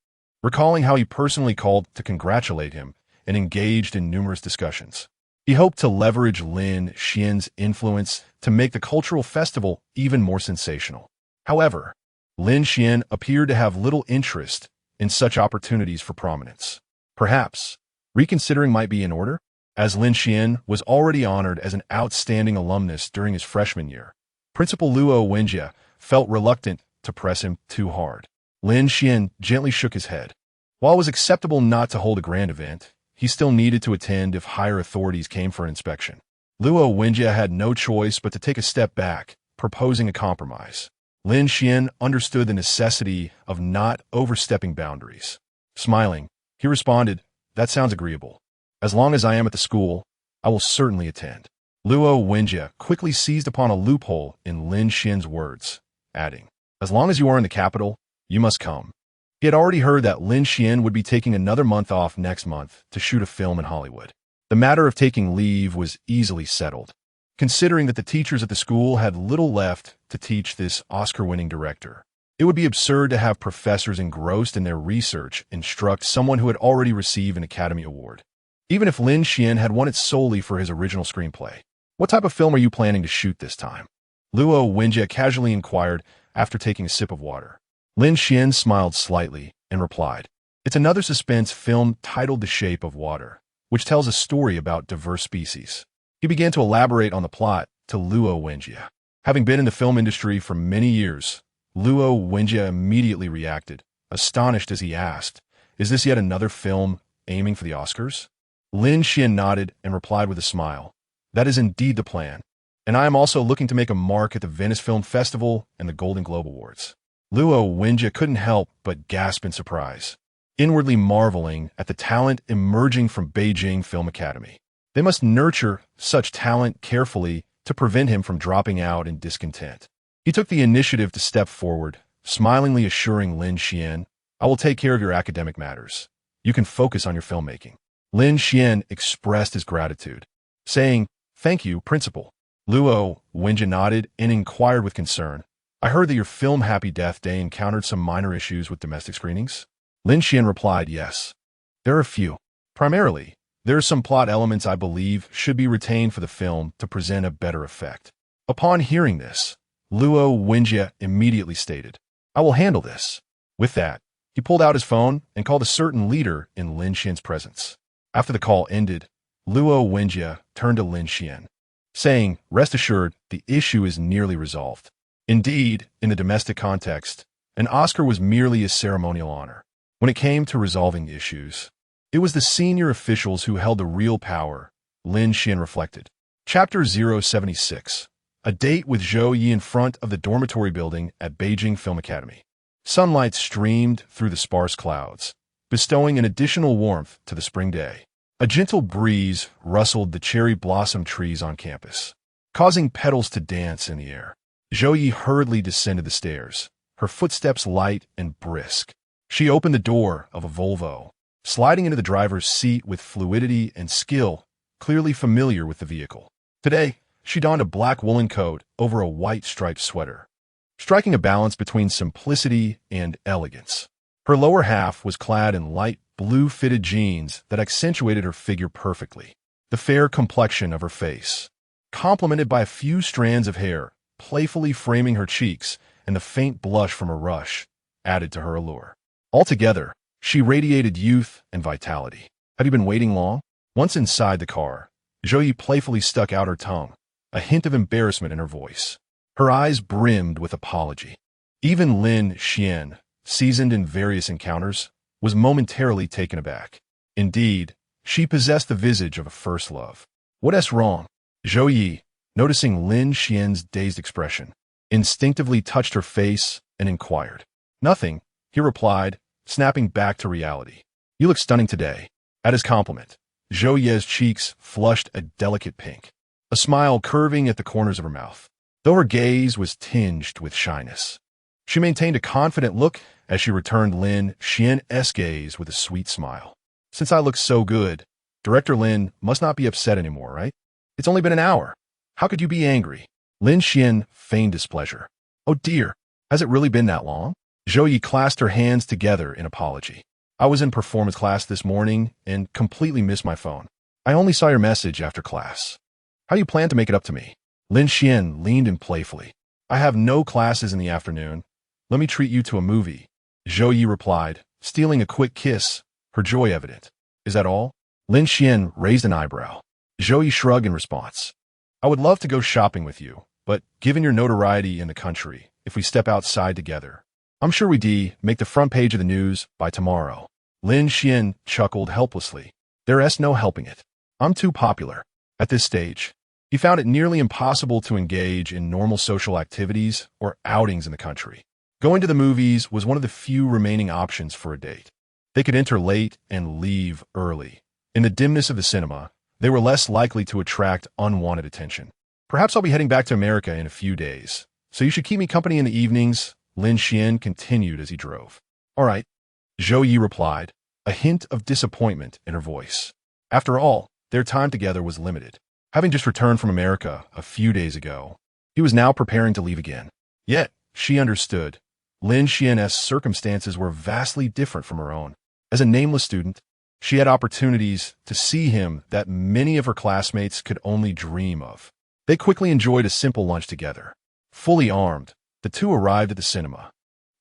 recalling how he personally called to congratulate him and engaged in numerous discussions. He hoped to leverage Lin Xuan's influence to make the cultural festival even more sensational. However, Lin Xuan appeared to have little interest in such opportunities for prominence. Perhaps reconsidering might be in order, as Lin Xuan was already honored as an outstanding alumnus during his freshman year. Principal Luo Wenjie felt reluctant to press him too hard. Lin Xuan gently shook his head. While it was acceptable not to hold a grand event, he still needed to attend if higher authorities came for an inspection. Luo Wenjie had no choice but to take a step back, proposing a compromise. Lin Xuan understood the necessity of not overstepping boundaries. Smiling, he responded, "That sounds agreeable. As long as I am at the school, I will certainly attend." Luo Wenjie quickly seized upon a loophole in Lin Xuan's words, adding, "As long as you are in the capital, you must come." He had already heard that Lin Xuan would be taking another month off next month to shoot a film in Hollywood. The matter of taking leave was easily settled, considering that the teachers at the school had little left to teach this Oscar-winning director. It would be absurd to have professors engrossed in their research instruct someone who had already received an Academy Award, even if Lin Xuan had won it solely for his original screenplay. "What type of film are you planning to shoot this time?" Luo Wenjie casually inquired after taking a sip of water. Lin Xuan smiled slightly and replied, "It's another suspense film titled The Shape of Water, which tells a story about diverse species." He began to elaborate on the plot to Luo Wenjie. Having been in the film industry for many years, Luo Wenjie immediately reacted, astonished as he asked, "Is this yet another film aiming for the Oscars?" Lin Xuan nodded and replied with a smile, "That is indeed the plan, and I am also looking to make a mark at the Venice Film Festival and the Golden Globe Awards." Luo Wenjie couldn't help but gasp in surprise, inwardly marveling at the talent emerging from Beijing Film Academy. They must nurture such talent carefully to prevent him from dropping out in discontent. He took the initiative to step forward, smilingly assuring Lin Xuan, "I will take care of your academic matters. You can focus on your filmmaking." Lin Xuan expressed his gratitude, saying, "Thank you, Principal." Luo Wenjie nodded and inquired with concern, "I heard that your film Happy Death Day encountered some minor issues with domestic screenings?" Lin Xuan replied, "Yes. There are a few. Primarily, there are some plot elements I believe should be retained for the film to present a better effect." Upon hearing this, Luo Wenjie immediately stated, "I will handle this." With that, he pulled out his phone and called a certain leader in Lin Xuan's presence. After the call ended, Luo Wenjie turned to Lin Xuan, saying, "Rest assured, the issue is nearly resolved." Indeed, in the domestic context, an Oscar was merely a ceremonial honor. When it came to resolving issues, it was the senior officials who held the real power, Lin Xuan reflected. Chapter 076. A date with Zhou Yi in front of the dormitory building at Beijing Film Academy. Sunlight streamed through the sparse clouds, bestowing an additional warmth to the spring day. A gentle breeze rustled the cherry blossom trees on campus, causing petals to dance in the air. Ziyi hurriedly descended the stairs, her footsteps light and brisk. She opened the door of a Volvo, sliding into the driver's seat with fluidity and skill, clearly familiar with the vehicle. Today, she donned a black woolen coat over a white striped sweater, striking a balance between simplicity and elegance. Her lower half was clad in light blue fitted jeans that accentuated her figure perfectly. The fair complexion of her face, complemented by a few strands of hair, playfully framing her cheeks, and the faint blush from her rush, added to her allure. Altogether, she radiated youth and vitality. Have you been waiting long? Once inside the car, Ziyi playfully stuck out her tongue, a hint of embarrassment in her voice. Her eyes brimmed with apology. Even Lin Xuan, seasoned in various encounters, was momentarily taken aback. Indeed, she possessed the visage of a first love. What's wrong? Ziyi, noticing Lin Xuan's dazed expression, instinctively touched her face and inquired. Nothing, he replied, snapping back to reality. You look stunning today. At his compliment, Ziyi's cheeks flushed a delicate pink, a smile curving at the corners of her mouth, though her gaze was tinged with shyness. She maintained a confident look as she returned Lin Xuan's gaze with a sweet smile. Since I look so good, Director Lin must not be upset anymore, right? It's only been an hour. How could you be angry? Lin Xuan feigned displeasure. Oh dear, has it really been that long? Ziyi clasped her hands together in apology. I was in performance class this morning and completely missed my phone. I only saw your message after class. How do you plan to make it up to me? Lin Xuan leaned in playfully. I have no classes in the afternoon. Let me treat you to a movie. Ziyi replied, stealing a quick kiss, her joy evident. Is that all? Lin Xuan raised an eyebrow. Ziyi shrugged in response. I would love to go shopping with you, but given your notoriety in the country, if we step outside together, I'm sure we'd make the front page of the news by tomorrow. Lin Xuan chuckled helplessly. There's no helping it. I'm too popular. At this stage, he found it nearly impossible to engage in normal social activities or outings in the country. Going to the movies was one of the few remaining options for a date. They could enter late and leave early. In the dimness of the cinema, they were less likely to attract unwanted attention. Perhaps I'll be heading back to America in a few days, so you should keep me company in the evenings, Lin Xuan continued as he drove. All right, Ziyi replied, a hint of disappointment in her voice. After all, their time together was limited. Having just returned from America a few days ago, he was now preparing to leave again. Yet, she understood. Lin Xuan's circumstances were vastly different from her own. As a nameless student, she had opportunities to see him that many of her classmates could only dream of. They quickly enjoyed a simple lunch together. Fully armed, the two arrived at the cinema.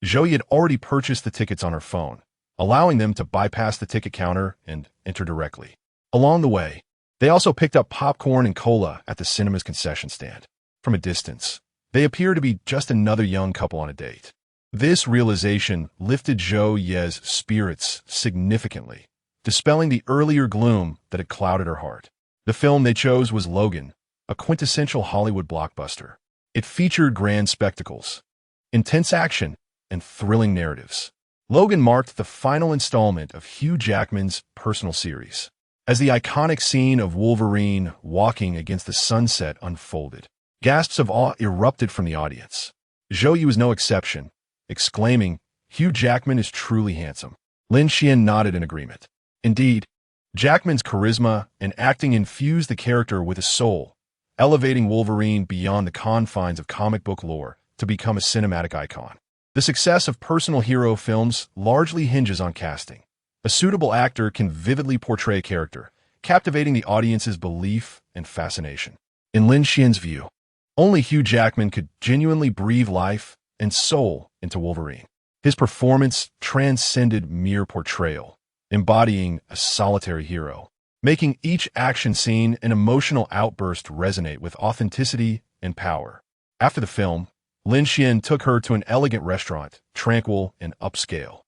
Ziyi had already purchased the tickets on her phone, allowing them to bypass the ticket counter and enter directly. Along the way, they also picked up popcorn and cola at the cinema's concession stand. From a distance, they appeared to be just another young couple on a date. This realization lifted Ziyi's spirits significantly, dispelling the earlier gloom that had clouded her heart. The film they chose was Logan, a quintessential Hollywood blockbuster. It featured grand spectacles, intense action, and thrilling narratives. Logan marked the final installment of Hugh Jackman's personal series. As the iconic scene of Wolverine walking against the sunset unfolded, gasps of awe erupted from the audience. Ziyi was no exception, exclaiming, Hugh Jackman is truly handsome. Lin Xuan nodded in agreement. Indeed, Jackman's charisma and acting infused the character with a soul, elevating Wolverine beyond the confines of comic book lore to become a cinematic icon. The success of personal hero films largely hinges on casting. A suitable actor can vividly portray a character, captivating the audience's belief and fascination. In Lin Xuan's view, only Hugh Jackman could genuinely breathe life and soul into Wolverine. His performance transcended mere portrayal, embodying a solitary hero, making each action scene an emotional outburst resonate with authenticity and power. After the film, Lin Xuan took her to an elegant restaurant, tranquil and upscale.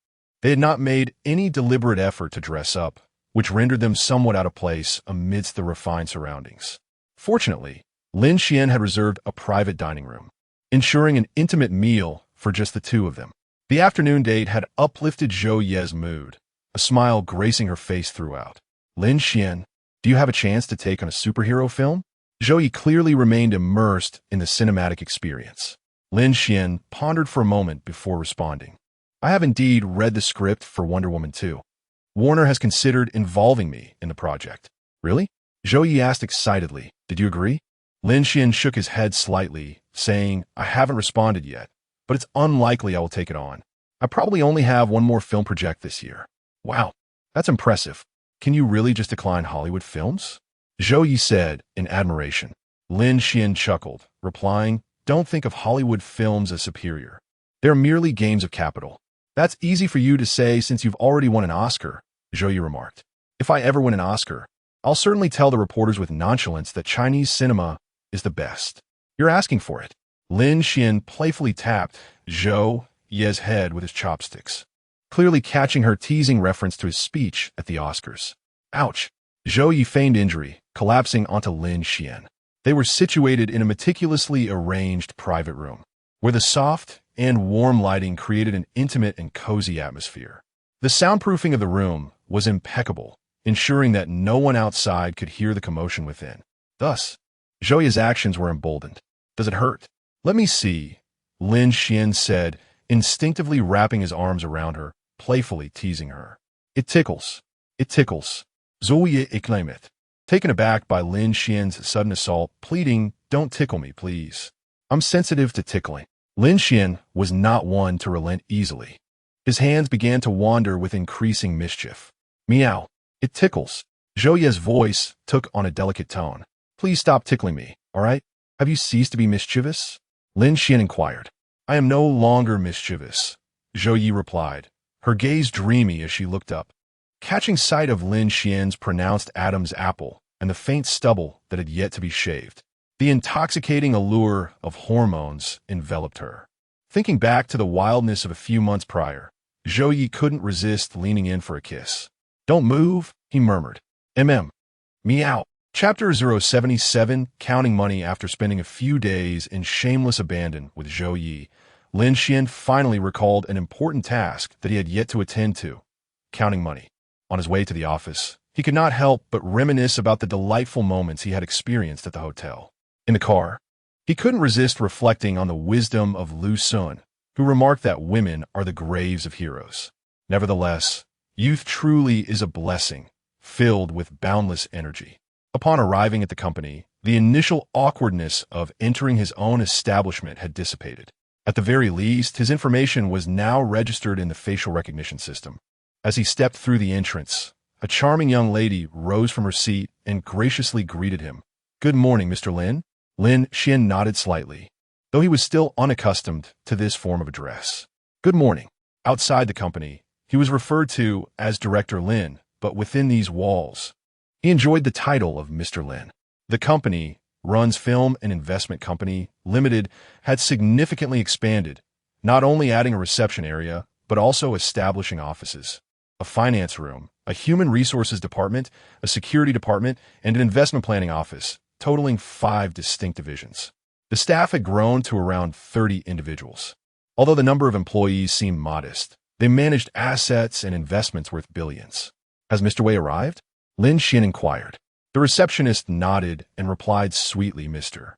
They had not made any deliberate effort to dress up, which rendered them somewhat out of place amidst the refined surroundings. Fortunately, Lin Xuan had reserved a private dining room, ensuring an intimate meal for just the two of them. The afternoon date had uplifted Zhou Ye's mood, a smile gracing her face throughout. Lin Xuan, do you have a chance to take on a superhero film? Zhou Yi clearly remained immersed in the cinematic experience. Lin Xuan pondered for a moment before responding. I have indeed read the script for Wonder Woman 2. Warner has considered involving me in the project. Really? Zhou Yi asked excitedly. Did you agree? Lin Xuan shook his head slightly, saying, I haven't responded yet, but it's unlikely I will take it on. I probably only have one more film project this year. Wow, that's impressive. Can you really just decline Hollywood films? Zhou Yi said in admiration. Lin Xuan chuckled, replying, Don't think of Hollywood films as superior. They're merely games of capital. That's easy for you to say since you've already won an Oscar, Zhou Yi remarked. If I ever win an Oscar, I'll certainly tell the reporters with nonchalance that Chinese cinema is the best. You're asking for it. Lin Xuan playfully tapped Zhou Ye's head with his chopsticks, clearly catching her teasing reference to his speech at the Oscars. Ouch! Zhou Yi feigned injury, collapsing onto Lin Xuan. They were situated in a meticulously arranged private room, where the soft and warm lighting created an intimate and cozy atmosphere. The soundproofing of the room was impeccable, ensuring that no one outside could hear the commotion within. Thus, Zhou Yi's actions were emboldened. Does it hurt? Let me see, Lin Xuan said, instinctively wrapping his arms around her, playfully teasing her. It tickles. It tickles. Ziyi exclaimed. Taken aback by Lin Xuan's sudden assault, pleading, Don't tickle me, please. I'm sensitive to tickling. Lin Xuan was not one to relent easily. His hands began to wander with increasing mischief. Meow. It tickles. Zhou Ye's voice took on a delicate tone. Please stop tickling me, all right? Have you ceased to be mischievous? Lin Xuan inquired. I am no longer mischievous, Zhou Yi replied, her gaze dreamy as she looked up, catching sight of Lin Xuan's pronounced Adam's apple and the faint stubble that had yet to be shaved. The intoxicating allure of hormones enveloped her. Thinking back to the wildness of a few months prior, Zhou Yi couldn't resist leaning in for a kiss. Don't move, he murmured. Meow. Chapter 077, Counting Money. After spending a few days in shameless abandon with Zhou Yi, Lin Xuan finally recalled an important task that he had yet to attend to, counting money. On his way to the office, he could not help but reminisce about the delightful moments he had experienced at the hotel. In the car, he couldn't resist reflecting on the wisdom of Lin Xuan, who remarked that women are the graves of heroes. Nevertheless, youth truly is a blessing, filled with boundless energy. Upon arriving at the company, the initial awkwardness of entering his own establishment had dissipated. At the very least, his information was now registered in the facial recognition system. As he stepped through the entrance, a charming young lady rose from her seat and graciously greeted him. Good morning, Mr. Lin. Lin Xuan nodded slightly, though he was still unaccustomed to this form of address. Good morning. Outside the company, he was referred to as Director Lin, but within these walls, he enjoyed the title of Mr. Lin. The company, Run's Film and Investment Company Limited, had significantly expanded, not only adding a reception area, but also establishing offices, a finance room, a human resources department, a security department, and an investment planning office, totaling 5 distinct divisions. The staff had grown to around 30 individuals. Although the number of employees seemed modest, they managed assets and investments worth billions. Has Mr. Wei arrived? Lin Xuan inquired. The receptionist nodded and replied sweetly, Mr.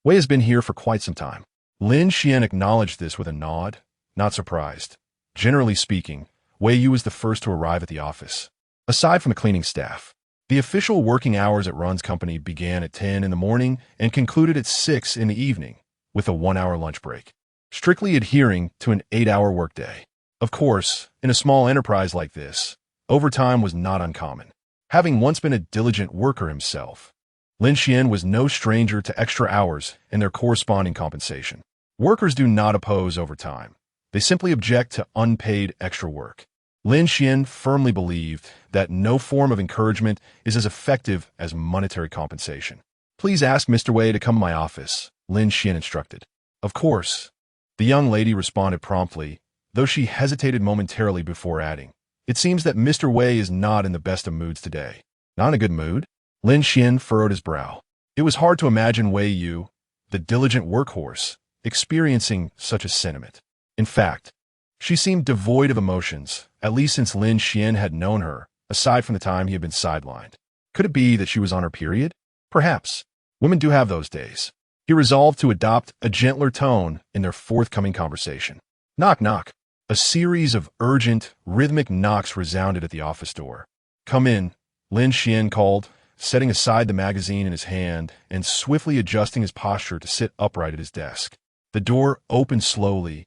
Wei has been here for quite some time. Lin Xuan acknowledged this with a nod, not surprised. Generally speaking, Wei Yu was the first to arrive at the office. Aside from the cleaning staff, the official working hours at Run's company began at 10 in the morning and concluded at 6 in the evening, with a 1-hour lunch break, strictly adhering to an 8-hour workday. Of course, in a small enterprise like this, overtime was not uncommon. Having once been a diligent worker himself, Lin Xuan was no stranger to extra hours and their corresponding compensation. Workers do not oppose overtime. They simply object to unpaid extra work. Lin Xuan firmly believed that no form of encouragement is as effective as monetary compensation. Please ask Mr. Wei to come to my office, Lin Xuan instructed. Of course, the young lady responded promptly, though she hesitated momentarily before adding, It seems that Mr. Wei is not in the best of moods today. Not in a good mood? Lin Xuan furrowed his brow. It was hard to imagine Wei Yu, the diligent workhorse, experiencing such a sentiment. In fact, She seemed devoid of emotions, at least since Lin Xuan had known her, aside from the time he had been sidelined. Could it be that she was on her period? Perhaps. Women do have those days. He resolved to adopt a gentler tone in their forthcoming conversation. Knock, knock. A series of urgent, rhythmic knocks resounded at the office door. Come in, Lin Xuan called, setting aside the magazine in his hand and swiftly adjusting his posture to sit upright at his desk. The door opened slowly,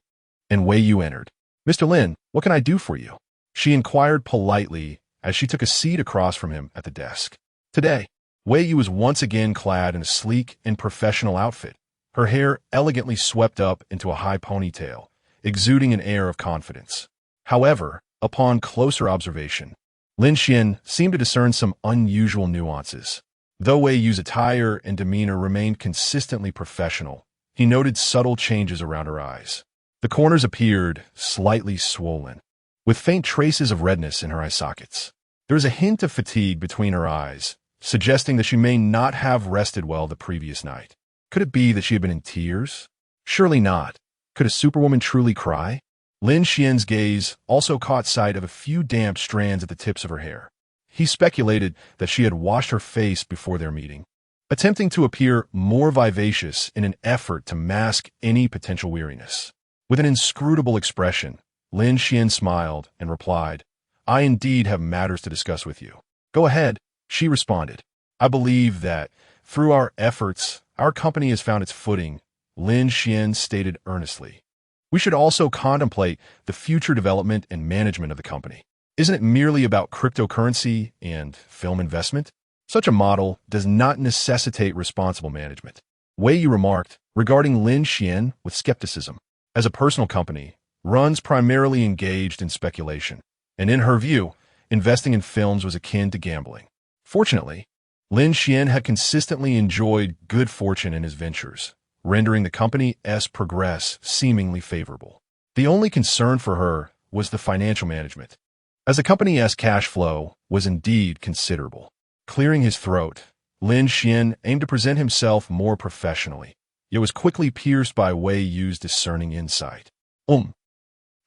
and Wei Yu entered. Mr. Lin, what can I do for you? She inquired politely as she took a seat across from him at the desk. Today, Wei Yu was once again clad in a sleek and professional outfit, her hair elegantly swept up into a high ponytail, exuding an air of confidence. However, upon closer observation, Lin Xuan seemed to discern some unusual nuances. Though Wei Yu's attire and demeanor remained consistently professional, he noted subtle changes around her eyes. The corners appeared slightly swollen, with faint traces of redness in her eye sockets. There was a hint of fatigue between her eyes, suggesting that she may not have rested well the previous night. Could it be that she had been in tears? Surely not. Could a superwoman truly cry? Lin Xuan's gaze also caught sight of a few damp strands at the tips of her hair. He speculated that she had washed her face before their meeting, attempting to appear more vivacious in an effort to mask any potential weariness. With an inscrutable expression, Lin Xuan smiled and replied, I indeed have matters to discuss with you. Go ahead, she responded. I believe that, through our efforts, our company has found its footing, Lin Xuan stated earnestly. We should also contemplate the future development and management of the company. Isn't it merely about cryptocurrency and film investment? Such a model does not necessitate responsible management. Wei Yu remarked regarding Lin Xuan with skepticism. As a personal company, runs primarily engaged in speculation, and in her view, investing in films was akin to gambling. Fortunately, Lin Xuan had consistently enjoyed good fortune in his ventures, rendering the company's progress seemingly favorable. The only concern for her was the financial management, as the company's cash flow was indeed considerable. Clearing his throat, Lin Xuan aimed to present himself more professionally, yet was quickly pierced by Wei Yu's discerning insight.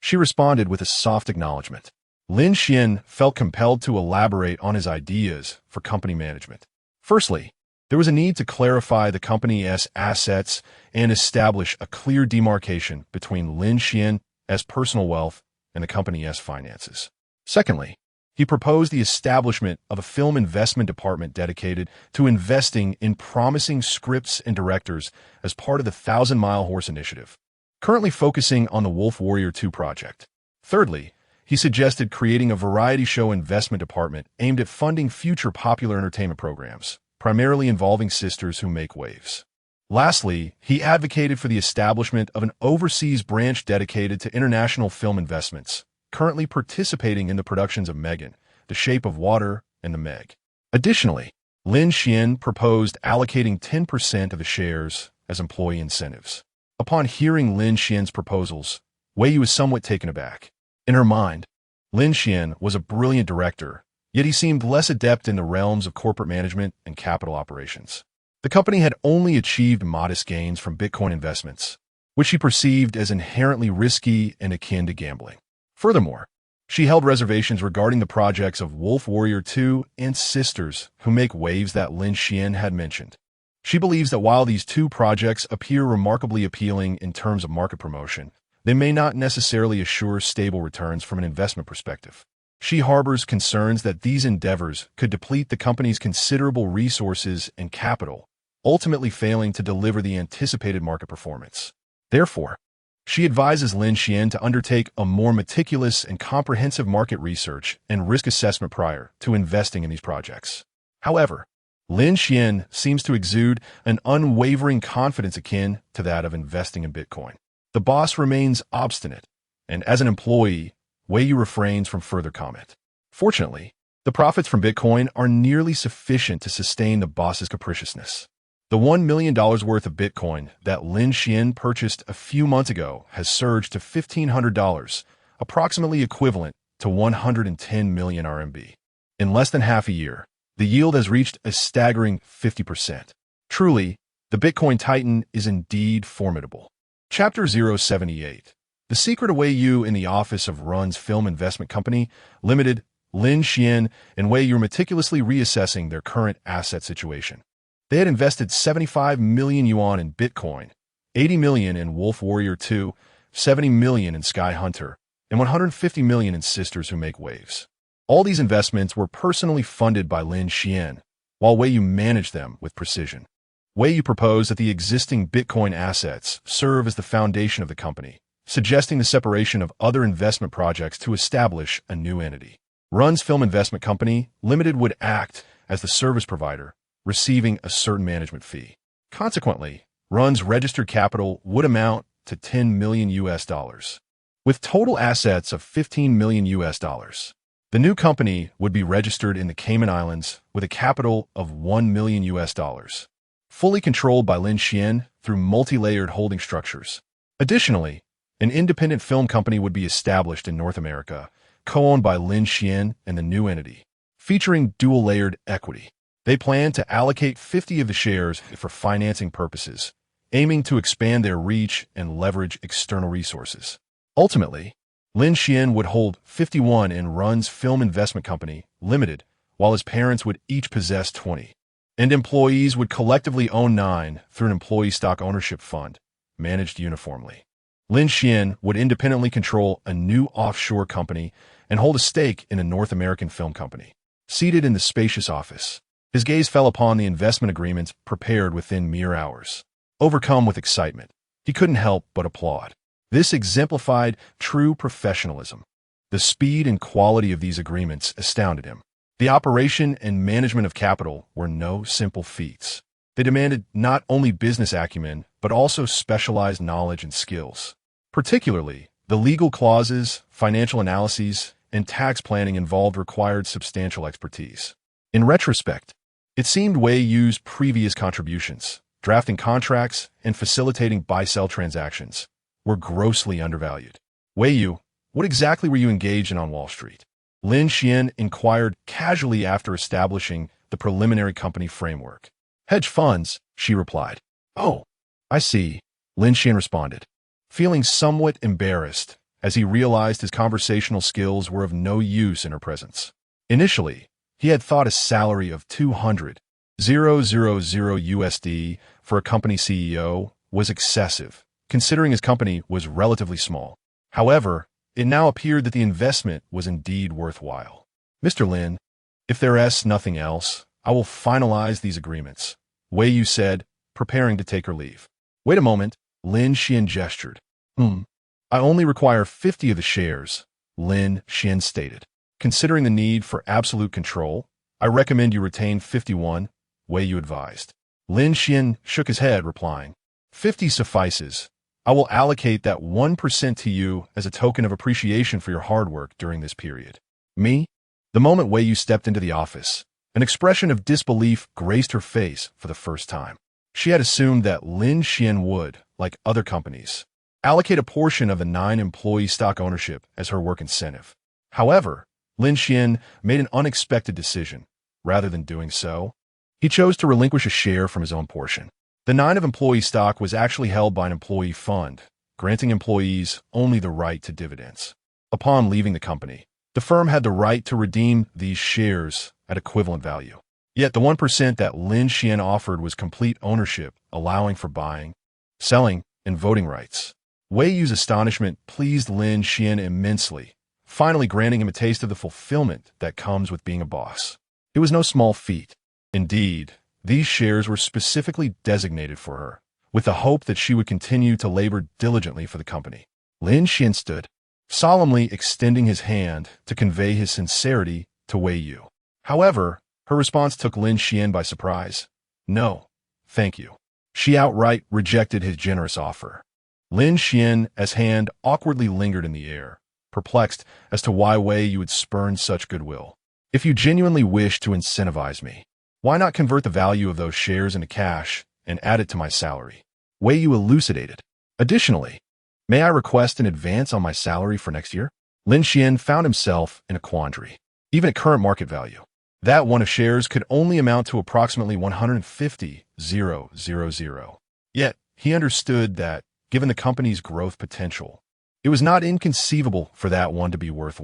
She responded with a soft acknowledgement. Lin Xuan felt compelled to elaborate on his ideas for company management. Firstly, there was a need to clarify the company's assets and establish a clear demarcation between Lin Xuan's personal wealth and the company's finances. Secondly, he proposed the establishment of a film investment department dedicated to investing in promising scripts and directors as part of the Thousand Mile Horse Initiative, currently focusing on the Wolf Warrior 2 project. Thirdly, he suggested creating a variety show investment department aimed at funding future popular entertainment programs, primarily involving sisters who make waves. Lastly, he advocated for the establishment of an overseas branch dedicated to international film investments, currently participating in the productions of Megan, The Shape of Water, and The Meg. Additionally, Lin Xuan proposed allocating 10% of the shares as employee incentives. Upon hearing Lin Xuan's proposals, Wei Yu was somewhat taken aback. In her mind, Lin Xuan was a brilliant director, yet he seemed less adept in the realms of corporate management and capital operations. The company had only achieved modest gains from Bitcoin investments, which she perceived as inherently risky and akin to gambling. Furthermore, she held reservations regarding the projects of Wolf Warrior 2 and Sisters Who Make Waves that Lin Xuan had mentioned. She believes that while these two projects appear remarkably appealing in terms of market promotion, they may not necessarily assure stable returns from an investment perspective. She harbors concerns that these endeavors could deplete the company's considerable resources and capital, ultimately failing to deliver the anticipated market performance. Therefore, she advises Lin Xuan to undertake a more meticulous and comprehensive market research and risk assessment prior to investing in these projects. However, Lin Xuan seems to exude an unwavering confidence akin to that of investing in Bitcoin. The boss remains obstinate, and as an employee, Wei Yu refrains from further comment. Fortunately, the profits from Bitcoin are nearly sufficient to sustain the boss's capriciousness. The $1 million worth of Bitcoin that Lin Xuan purchased a few months ago has surged to $1,500, approximately equivalent to 110 million RMB. In less than half a year, the yield has reached a staggering 50%. Truly, the Bitcoin Titan is indeed formidable. Chapter 078. The secret await you in the office of Run's Film Investment Company, Limited, Lin Xuan, and Wei Yu were meticulously reassessing their current asset situation. They had invested 75 million yuan in Bitcoin, 80 million in Wolf Warrior 2, 70 million in Sky Hunter, and 150 million in Sisters Who Make Waves. All these investments were personally funded by Lin Xuan, while Wei Yu managed them with precision. Wei Yu proposed that the existing Bitcoin assets serve as the foundation of the company, suggesting the separation of other investment projects to establish a new entity. Run's Film Investment Company, Limited would act as the service provider, receiving a certain management fee. Consequently, Run's registered capital would amount to 10 million US dollars, with total assets of 15 million US dollars. The new company would be registered in the Cayman Islands with a capital of 1 million US dollars, fully controlled by Lin Xuan through multi-layered holding structures. Additionally, an independent film company would be established in North America, co-owned by Lin Xuan and the new entity, featuring dual-layered equity. They plan to allocate 50 of the shares for financing purposes, aiming to expand their reach and leverage external resources. Ultimately, Lin Xuan would hold 51 in Run's Film Investment Company, Limited, while his parents would each possess 20, and employees would collectively own 9 through an employee stock ownership fund, managed uniformly. Lin Xuan would independently control a new offshore company and hold a stake in a North American film company. Seated in the spacious office, his gaze fell upon the investment agreements prepared within mere hours. Overcome with excitement, he couldn't help but applaud. This exemplified true professionalism. The speed and quality of these agreements astounded him. The operation and management of capital were no simple feats. They demanded not only business acumen, but also specialized knowledge and skills. Particularly, the legal clauses, financial analyses, and tax planning involved required substantial expertise. In retrospect, it seemed Wei Yu's previous contributions, drafting contracts and facilitating buy-sell transactions, were grossly undervalued. Wei Yu, what exactly were you engaged in on Wall Street? Lin Xuan inquired casually after establishing the preliminary company framework. Hedge funds, she replied. Oh, I see, Lin Xuan responded, feeling somewhat embarrassed as he realized his conversational skills were of no use in her presence. Initially, he had thought a salary of 200,000 USD for a company CEO was excessive, considering his company was relatively small. However, it now appeared that the investment was indeed worthwhile. Mr. Lin, if there is nothing else, I will finalize these agreements, Wei Yu said, preparing to take her leave. Wait a moment, Lin Xuan gestured. I only require 50 of the shares, Lin Xuan stated. Considering the need for absolute control, I recommend you retain 51, Wei Yu advised. Lin Xuan shook his head, replying, 50 suffices. I will allocate that 1% to you as a token of appreciation for your hard work during this period. Me? The moment Wei Yu stepped into the office, an expression of disbelief graced her face for the first time. She had assumed that Lin Xuan would, like other companies, allocate a portion of the 9 employee stock ownership as her work incentive. However, Lin Xuan made an unexpected decision. Rather than doing so, he chose to relinquish a share from his own portion. The 9 of employee stock was actually held by an employee fund, granting employees only the right to dividends. Upon leaving the company, the firm had the right to redeem these shares at equivalent value. Yet the 1% that Lin Xuan offered was complete ownership, allowing for buying, selling, and voting rights. Wei Yu's astonishment pleased Lin Xuan immensely, finally granting him a taste of the fulfillment that comes with being a boss. It was no small feat. Indeed, these shares were specifically designated for her, with the hope that she would continue to labor diligently for the company. Lin Xuan stood, solemnly extending his hand to convey his sincerity to Wei Yu. However, her response took Lin Xuan by surprise. No, thank you. She outright rejected his generous offer. Lin Xuan's hand awkwardly lingered in the air, perplexed as to why Wei Yu would spurn such goodwill. If you genuinely wish to incentivize me, why not convert the value of those shares into cash and add it to my salary? Wei Yu elucidated. Additionally, may I request an advance on my salary for next year? Lin Xuan found himself in a quandary. Even at current market value, that one of shares could only amount to approximately 150,000. Yet, he understood that, given the company's growth potential, It was not inconceivable for that one to be worth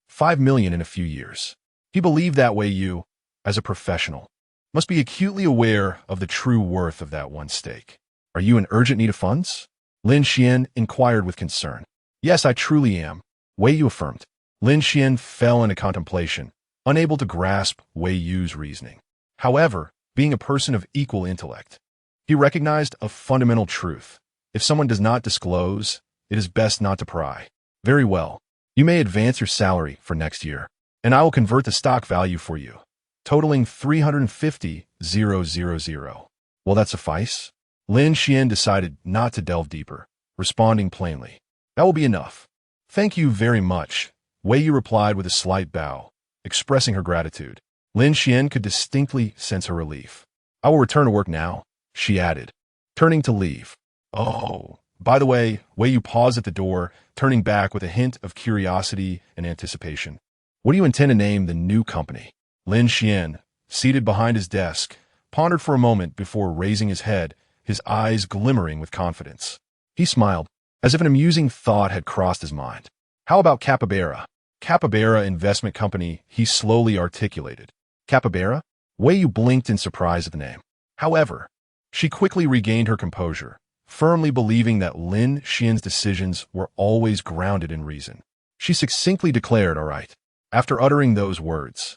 5 million in a few years. He believed that way you, as a professional, must be acutely aware of the true worth of that one stake. Are you in urgent need of funds? Lin Xuan inquired with concern. Yes, I truly am, Wei Yu affirmed. Lin Xuan fell into contemplation, unable to grasp Wei Yu's reasoning. However, being a person of equal intellect, he recognized a fundamental truth. If someone does not disclose, it is best not to pry. Very well. You may advance your salary for next year, and I will convert the stock value for you, totaling 350,000. Will that suffice? Lin Xuan decided not to delve deeper, responding plainly. That will be enough. Thank you very much, Wei Yu replied with a slight bow, expressing her gratitude. Lin Xuan could distinctly sense her relief. I will return to work now, she added, turning to leave. Oh, by the way, Wei Yu paused at the door, turning back with a hint of curiosity and anticipation. What do you intend to name the new company? Lin Xuan, seated behind his desk, pondered for a moment before raising his head, his eyes glimmering with confidence. He smiled, as if an amusing thought had crossed his mind. How about Capybara? Capybara Investment Company, he slowly articulated. Capybara? Wei Yu blinked in surprise at the name. However, she quickly regained her composure, firmly believing that Lin Xuan's decisions were always grounded in reason. She succinctly declared, all right. After uttering those words,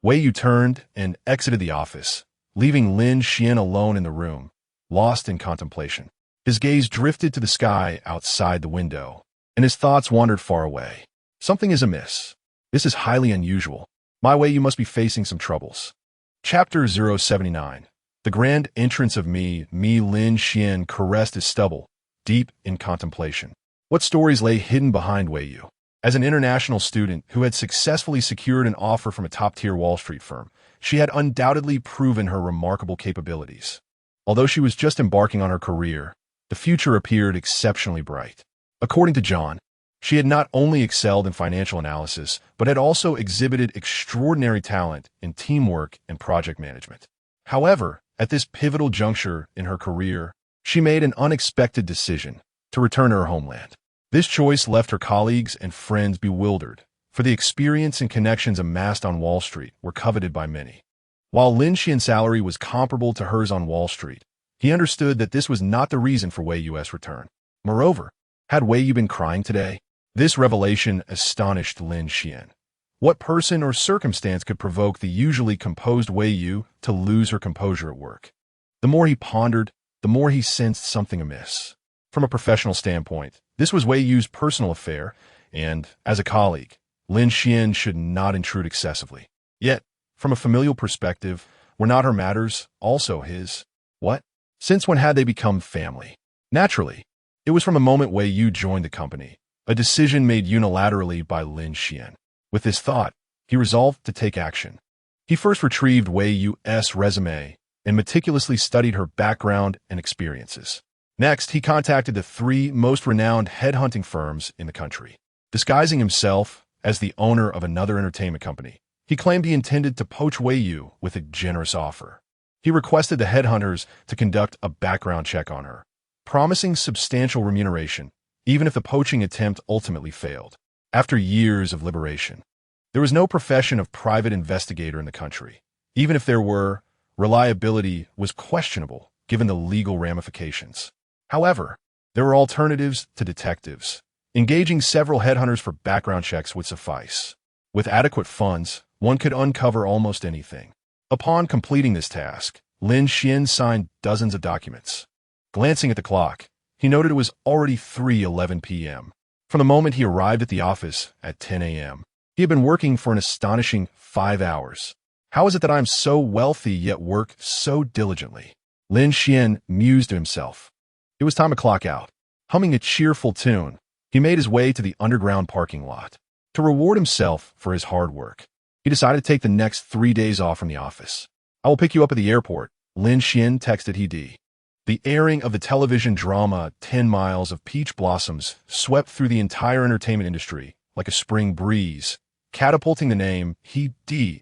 Wei Yu turned and exited the office, leaving Lin Xuan alone in the room, lost in contemplation. His gaze drifted to the sky outside the window, and his thoughts wandered far away. Something is amiss. This is highly unusual. My Wei Yu must be facing some troubles. Chapter 079. The grand entrance of me Lin Xuan caressed his stubble, deep in contemplation. What stories lay hidden behind Wei Yu? As an international student who had successfully secured an offer from a top-tier Wall Street firm, she had undoubtedly proven her remarkable capabilities. Although she was just embarking on her career, the future appeared exceptionally bright. According to John, she had not only excelled in financial analysis, but had also exhibited extraordinary talent in teamwork and project management. However, at this pivotal juncture in her career, she made an unexpected decision to return to her homeland. This choice left her colleagues and friends bewildered, for the experience and connections amassed on Wall Street were coveted by many. While Lin Xuan's salary was comparable to hers on Wall Street, he understood that this was not the reason for Wei Yu's return. Moreover, had Wei Yu been crying today? This revelation astonished Lin Xuan. What person or circumstance could provoke the usually composed Wei Yu to lose her composure at work? The more he pondered, the more he sensed something amiss. From a professional standpoint, this was Wei Yu's personal affair, and, as a colleague, Lin Xuan should not intrude excessively. Yet, from a familial perspective, were not her matters also his? What? Since when had they become family? Naturally, it was from the moment Wei Yu joined the company, a decision made unilaterally by Lin Xuan. With this thought, he resolved to take action. He first retrieved Wei Yu's resume and meticulously studied her background and experiences. Next, he contacted the 3 most renowned headhunting firms in the country. Disguising himself as the owner of another entertainment company, he claimed he intended to poach Wei Yu with a generous offer. He requested the headhunters to conduct a background check on her, promising substantial remuneration, even if the poaching attempt ultimately failed. After years of liberation, there was no profession of private investigator in the country. Even if there were, reliability was questionable given the legal ramifications. However, there were alternatives to detectives. Engaging several headhunters for background checks would suffice. With adequate funds, one could uncover almost anything. Upon completing this task, Lin Xuan signed dozens of documents. Glancing at the clock, he noted it was already 3:11 p.m. From the moment he arrived at the office at 10 a.m., he had been working for an astonishing 5 hours. How is it that I am so wealthy yet work so diligently? Lin Xuan mused to himself. It was time to clock out. Humming a cheerful tune, he made his way to the underground parking lot. To reward himself for his hard work, he decided to take the next 3 days off from the office. I will pick you up at the airport, Lin Xuan texted He. The airing of the television drama 10 Miles of Peach Blossoms swept through the entire entertainment industry like a spring breeze, catapulting the name He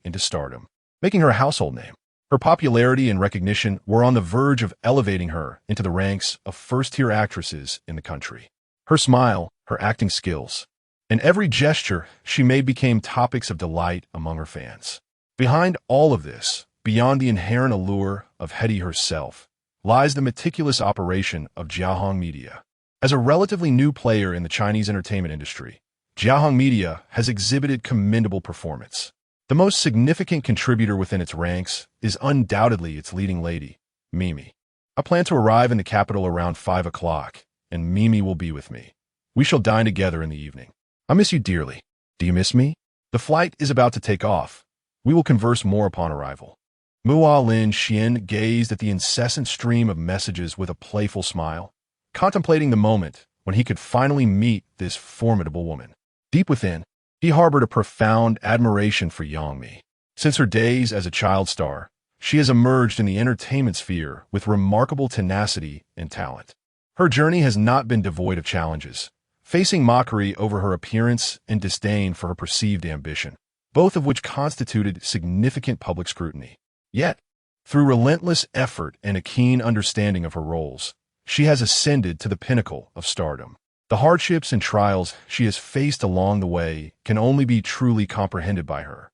into stardom, making her a household name. Her popularity and recognition were on the verge of elevating her into the ranks of first-tier actresses in the country. Her smile, her acting skills, and every gesture she made became topics of delight among her fans. Behind all of this, beyond the inherent allure of Hetty herself, lies the meticulous operation of Jiahong Media. As a relatively new player in the Chinese entertainment industry, Jiahong Media has exhibited commendable performance. The most significant contributor within its ranks is undoubtedly its leading lady, Mimi. I plan to arrive in the capital around 5 o'clock, and Mimi will be with me. We shall dine together in the evening. I miss you dearly. Do you miss me? The flight is about to take off. We will converse more upon arrival. Lin Xuan gazed at the incessant stream of messages with a playful smile, contemplating the moment when he could finally meet this formidable woman. Deep within, he harbored a profound admiration for Yangmi. Since her days as a child star, she has emerged in the entertainment sphere with remarkable tenacity and talent. Her journey has not been devoid of challenges, facing mockery over her appearance and disdain for her perceived ambition, both of which constituted significant public scrutiny. Yet, through relentless effort and a keen understanding of her roles, she has ascended to the pinnacle of stardom. The hardships and trials she has faced along the way can only be truly comprehended by her.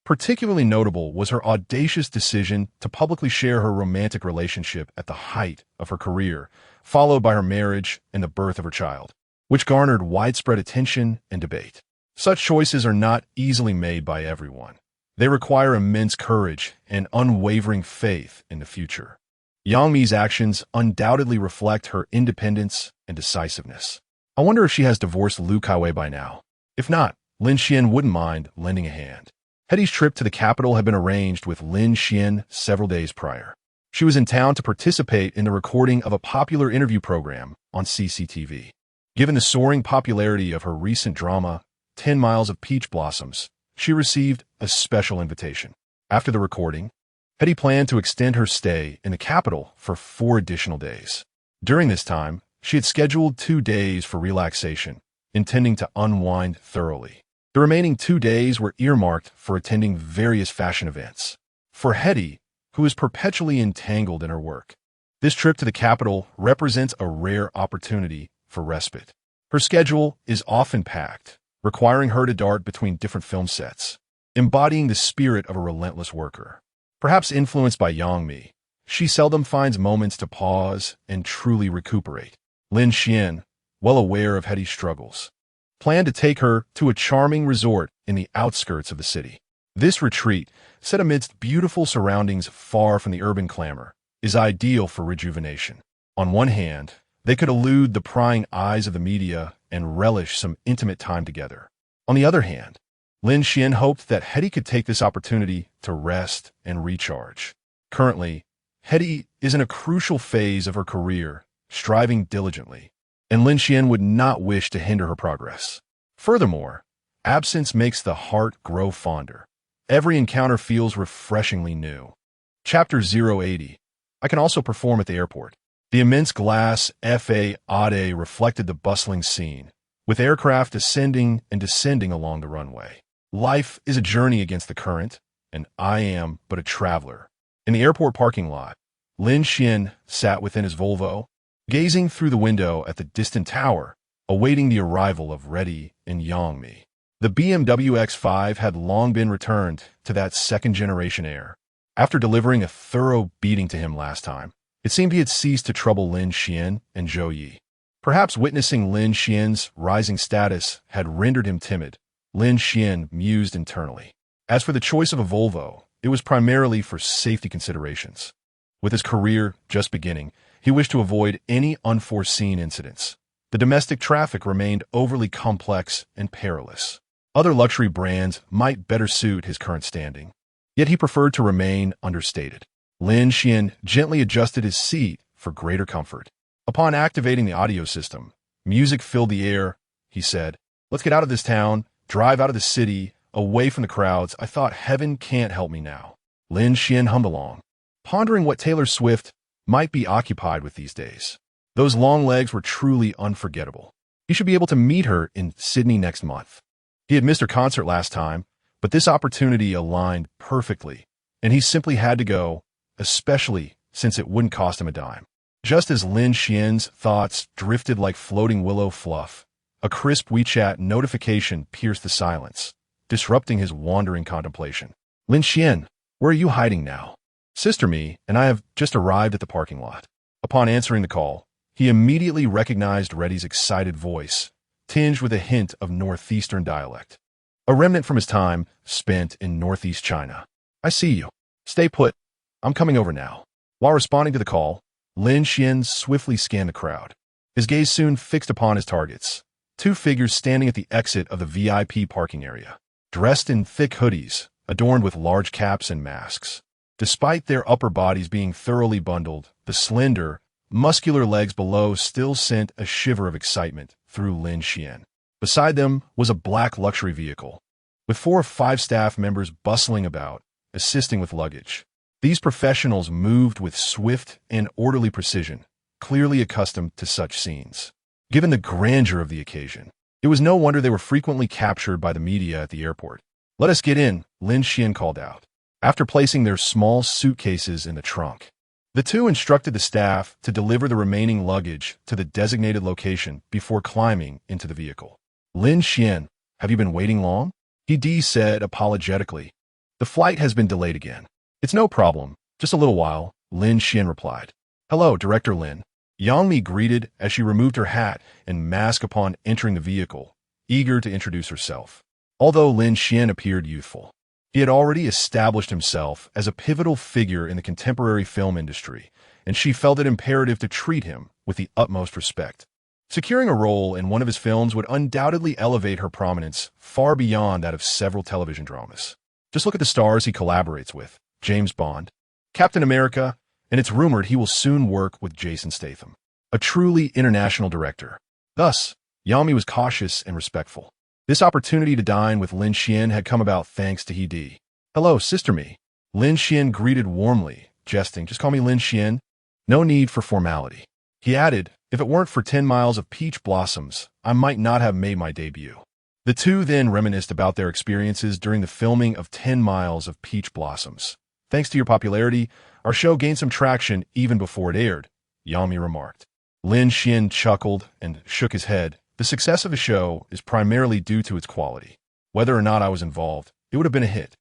Particularly notable was her audacious decision to publicly share her romantic relationship at the height of her career, followed by her marriage and the birth of her child, which garnered widespread attention and debate. Such choices are not easily made by everyone. They require immense courage and unwavering faith in the future. Yangmi's actions undoubtedly reflect her independence and decisiveness. I wonder if she has divorced Lu Kaiwei by now. If not, Lin Xuan wouldn't mind lending a hand. Hetty's trip to the capital had been arranged with Lin Xuan several days prior. She was in town to participate in the recording of a popular interview program on CCTV. Given the soaring popularity of her recent drama, 10 Miles of Peach Blossoms, she received a special invitation. After the recording, Hetty planned to extend her stay in the capital for 4 additional days. During this time, she had scheduled 2 days for relaxation, intending to unwind thoroughly. The remaining 2 days were earmarked for attending various fashion events. For Hetty, who is perpetually entangled in her work, this trip to the capital represents a rare opportunity for respite. Her schedule is often packed, requiring her to dart between different film sets, embodying the spirit of a relentless worker. Perhaps influenced by Yangmi, she seldom finds moments to pause and truly recuperate. Lin Xuan, well aware of Hetty's struggles, planned to take her to a charming resort in the outskirts of the city. This retreat, set amidst beautiful surroundings far from the urban clamor, is ideal for rejuvenation. On one hand, they could elude the prying eyes of the media and relish some intimate time together. On the other hand, Lin Xuan hoped that Hetty could take this opportunity to rest and recharge. Currently, Hetty is in a crucial phase of her career, striving diligently, and Lin Xuan would not wish to hinder her progress. Furthermore, absence makes the heart grow fonder. Every encounter feels refreshingly new. Chapter 080. I can also perform at the airport. The immense glass FA reflected the bustling scene, with aircraft ascending and descending along the runway. Life is a journey against the current, and I am but a traveler. In the airport parking lot, Lin Xuan sat within his Volvo, gazing through the window at the distant tower, awaiting the arrival of Reddy and Yangmi. The BMW X5 had long been returned to that second-generation heir. After delivering a thorough beating to him last time, it seemed he had ceased to trouble Lin Xuan and Ziyi. Perhaps witnessing Lin Xuan's rising status had rendered him timid. Lin Xuan mused internally. As for the choice of a Volvo, it was primarily for safety considerations. With his career just beginning, he wished to avoid any unforeseen incidents. The domestic traffic remained overly complex and perilous. Other luxury brands might better suit his current standing, yet he preferred to remain understated. Lin Xuan gently adjusted his seat for greater comfort. Upon activating the audio system, music filled the air. He said, "Let's get out of this town, drive out of the city, away from the crowds. I thought heaven can't help me now." Lin Xuan hummed along, pondering what Taylor Swift might be occupied with these days. Those long legs were truly unforgettable. He should be able to meet her in Sydney next month. He had missed her concert last time, but this opportunity aligned perfectly, and he simply had to go, especially since it wouldn't cost him a dime. Just as Lin Xian's thoughts drifted like floating willow fluff, A crisp WeChat notification pierced the silence, disrupting his wandering contemplation. Lin Xuan, where are you hiding now? Sister Me and I have just arrived at the parking lot. Upon answering the call, he immediately recognized Reddy's excited voice, tinged with a hint of northeastern dialect. A remnant from his time spent in northeast China. I see you. Stay put. I'm coming over now. While responding to the call, Lin Xuan swiftly scanned the crowd. His gaze soon fixed upon his targets, two figures standing at the exit of the VIP parking area, dressed in thick hoodies, adorned with large caps and masks. Despite their upper bodies being thoroughly bundled, the slender, muscular legs below still sent a shiver of excitement through Lin Xuan. Beside them was a black luxury vehicle, with 4 or 5 staff members bustling about, assisting with luggage. These professionals moved with swift and orderly precision, clearly accustomed to such scenes. Given the grandeur of the occasion, it was no wonder they were frequently captured by the media at the airport. Let us get in, Lin Xuan called out, after placing their small suitcases in the trunk. The two instructed the staff to deliver the remaining luggage to the designated location before climbing into the vehicle. Lin Xuan, have you been waiting long? He said apologetically. The flight has been delayed again. It's no problem, just a little while, Lin Xuan replied. Hello, Director Lin. Yang Mi greeted as she removed her hat and mask upon entering the vehicle, eager to introduce herself. Although Lin Xuan appeared youthful, he had already established himself as a pivotal figure in the contemporary film industry, and she felt it imperative to treat him with the utmost respect. Securing a role in one of his films would undoubtedly elevate her prominence far beyond that of several television dramas. Just look at the stars he collaborates with: James Bond, Captain America, and it's rumored he will soon work with Jason Statham, a truly international director. Thus, Yang Mi was cautious and respectful. This opportunity to dine with Lin Xuan had come about thanks to He. Hello, Sister Me. Lin Xuan greeted warmly, jesting, just call me Lin Xuan. No need for formality. He added, if it weren't for 10 miles of peach blossoms, I might not have made my debut. The two then reminisced about their experiences during the filming of 10 Miles of Peach Blossoms. Thanks to your popularity, our show gained some traction even before it aired, Yang Mi remarked. Lin Xuan chuckled and shook his head. The success of a show is primarily due to its quality. Whether or not I was involved, it would have been a hit.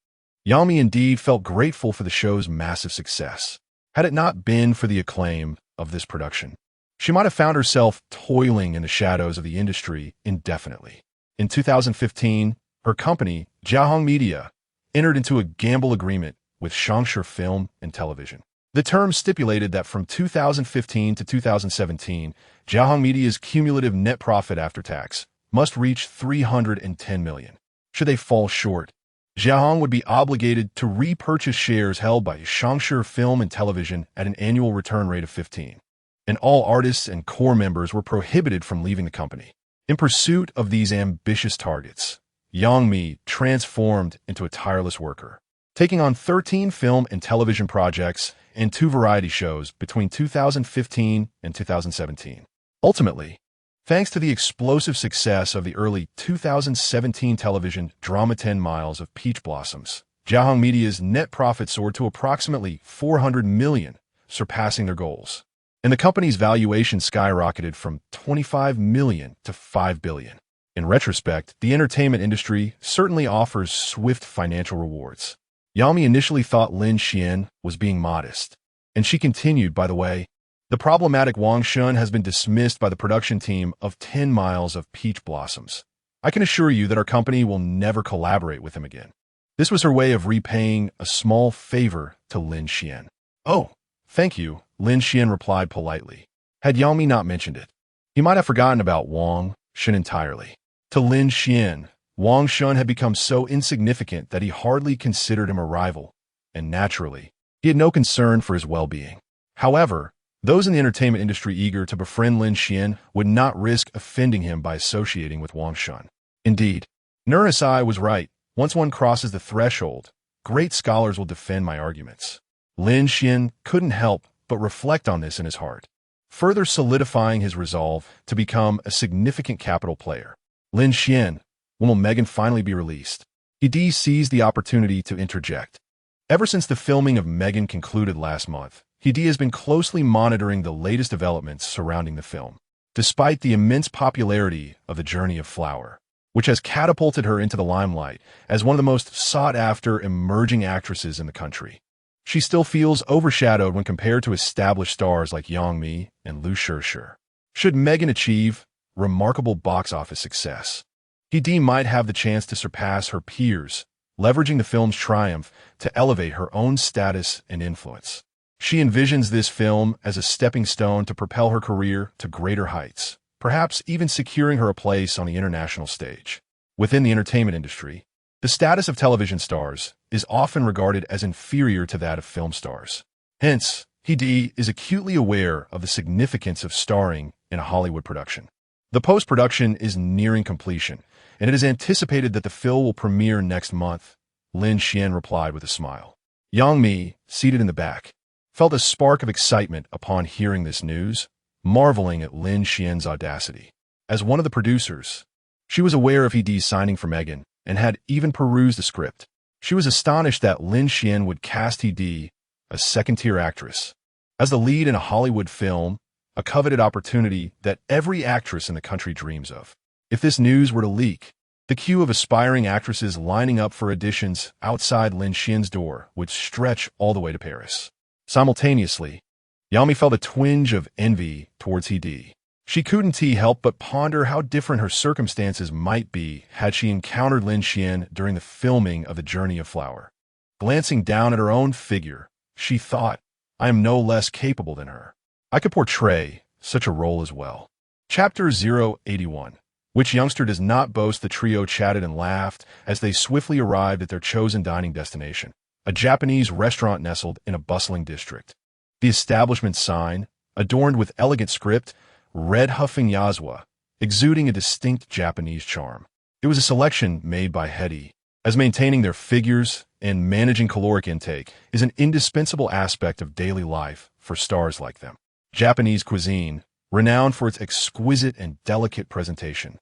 Yang Mi indeed felt grateful for the show's massive success. Had it not been for the acclaim of this production, she might have found herself toiling in the shadows of the industry indefinitely. In 2015, her company, Jiahong Media, entered into a gamble agreement with Shangshi Film and Television. The terms stipulated that from 2015 to 2017, Jiahong Media's cumulative net profit after tax must reach 310 million. Should they fall short, Jiahong would be obligated to repurchase shares held by Shangshi Film and Television at an annual return rate of 15%, and all artists and core members were prohibited from leaving the company. In pursuit of these ambitious targets, Yang Mi transformed into a tireless worker, taking on 13 film and television projects and 2 variety shows between 2015 and 2017. Ultimately, thanks to the explosive success of the early 2017 television drama 10 Miles of Peach Blossoms, Jiahong Media's net profit soared to approximately 400 million, surpassing their goals. And the company's valuation skyrocketed from 25 million to 5 billion. In retrospect, the entertainment industry certainly offers swift financial rewards. Yang Mi initially thought Lin Xuan was being modest, and she continued, by the way, the problematic Wang Shun has been dismissed by the production team of 10 Miles of Peach Blossoms. I can assure you that our company will never collaborate with him again. This was her way of repaying a small favor to Lin Xuan. Oh, thank you, Lin Xuan replied politely. Had Yang Mi not mentioned it, he might have forgotten about Wang Shun entirely. To Lin Xuan, Wang Shun had become so insignificant that he hardly considered him a rival, and naturally, he had no concern for his well-being. However, those in the entertainment industry eager to befriend Lin Xuan would not risk offending him by associating with Wang Shun. Indeed, Nurisai was right. Once one crosses the threshold, great scholars will defend my arguments. Lin Xuan couldn't help but reflect on this in his heart, further solidifying his resolve to become a significant capital player. Lin Xuan, when will Megan finally be released? He seized the opportunity to interject. Ever since the filming of Megan concluded last month, He has been closely monitoring the latest developments surrounding the film. despite the immense popularity of The Journey of Flower, which has catapulted her into the limelight as one of the most sought-after emerging actresses in the country. She still feels overshadowed when compared to established stars like Yang Mi and Lu Shishir. Should Megan achieve remarkable box office success, Hedi might have the chance to surpass her peers, leveraging the film's triumph to elevate her own status and influence. She envisions this film as a stepping stone to propel her career to greater heights, perhaps even securing her a place on the international stage. Within the entertainment industry, the status of television stars is often regarded as inferior to that of film stars. Hence, Hedi is acutely aware of the significance of starring in a Hollywood production. The post-production is nearing completion, and it is anticipated that the film will premiere next month, Lin Xuan replied with a smile. Yang Mi, seated in the back, felt a spark of excitement upon hearing this news, marveling at Lin Xuan's audacity. As one of the producers, she was aware of Hedi's signing for Megan and had even perused the script. She was astonished that Lin Xuan would cast Hedi, a second-tier actress, as the lead in a Hollywood film, a coveted opportunity that every actress in the country dreams of. If this news were to leak, the queue of aspiring actresses lining up for auditions outside Lin Xuan's door would stretch all the way to Paris. Simultaneously, Yang Mi felt a twinge of envy towards Hedi. She couldn't help but ponder how different her circumstances might be had she encountered Lin Xuan during the filming of The Journey of Flower. Glancing down at her own figure, she thought, I am no less capable than her. I could portray such a role as well. Chapter 081. Which youngster does not boast? The trio chatted and laughed as they swiftly arrived at their chosen dining destination, a Japanese restaurant nestled in a bustling district. The establishment sign, adorned with elegant script, read Huffing Yazwa, exuding a distinct Japanese charm. It was a selection made by Hedi, as maintaining their figures and managing caloric intake is an indispensable aspect of daily life for stars like them. Japanese cuisine, renowned for its exquisite and delicate presentation,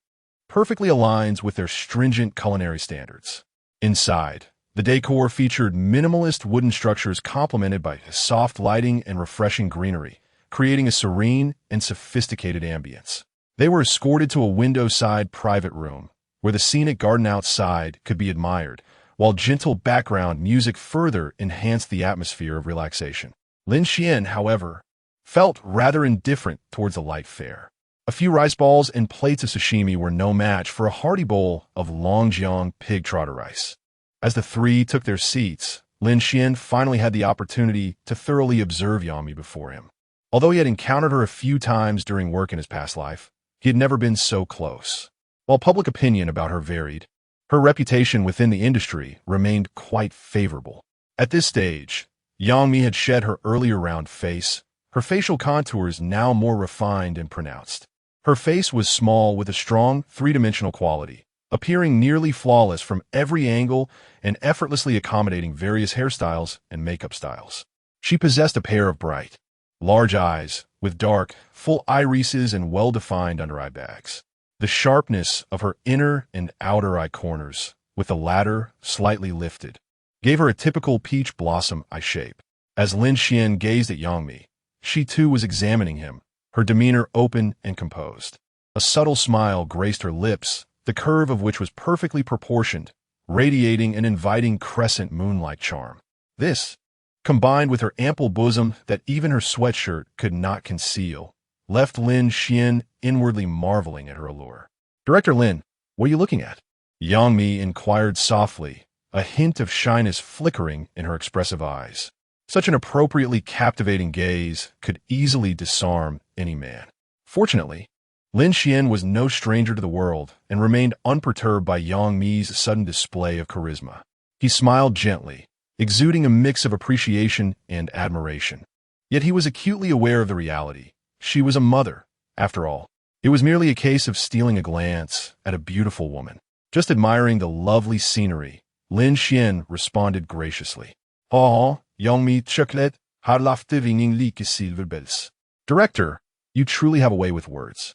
perfectly aligns with their stringent culinary standards. Inside, the decor featured minimalist wooden structures complemented by soft lighting and refreshing greenery, creating a serene and sophisticated ambience. They were escorted to a window-side private room, where the scenic garden outside could be admired, while gentle background music further enhanced the atmosphere of relaxation. Lin Xuan, however, felt rather indifferent towards the light fare. A few rice balls and plates of sashimi were no match for a hearty bowl of Longjiang pig trotter rice. As the three took their seats, Lin Xuan finally had the opportunity to thoroughly observe Yang Mi before him. Although he had encountered her a few times during work in his past life, he had never been so close. While public opinion about her varied, her reputation within the industry remained quite favorable. At this stage, Yang Mi had shed her earlier round face, her facial contours now more refined and pronounced. Her face was small with a strong, three-dimensional quality, appearing nearly flawless from every angle and effortlessly accommodating various hairstyles and makeup styles. She possessed a pair of bright, large eyes with dark, full irises and well-defined under-eye bags. The sharpness of her inner and outer eye corners, with the latter slightly lifted, gave her a typical peach blossom eye shape. As Lin Xuan gazed at Yang Mi, she too was examining him, her demeanor open and composed. A subtle smile graced her lips, the curve of which was perfectly proportioned, radiating an inviting crescent moon-like charm. This, combined with her ample bosom that even her sweatshirt could not conceal, left Lin Xuan inwardly marveling at her allure. Director Lin, what are you looking at? Yang Mi inquired softly, a hint of shyness flickering in her expressive eyes. Such an appropriately captivating gaze could easily disarm any man. Fortunately, Lin Xuan was no stranger to the world and remained unperturbed by Yang Mi's sudden display of charisma. He smiled gently, exuding a mix of appreciation and admiration. Yet he was acutely aware of the reality. She was a mother, after all. It was merely a case of stealing a glance at a beautiful woman. Just admiring the lovely scenery, Lin Xuan responded graciously. Yang Mi chocolate, har lafte vinging like silverbells. Director, you truly have a way with words.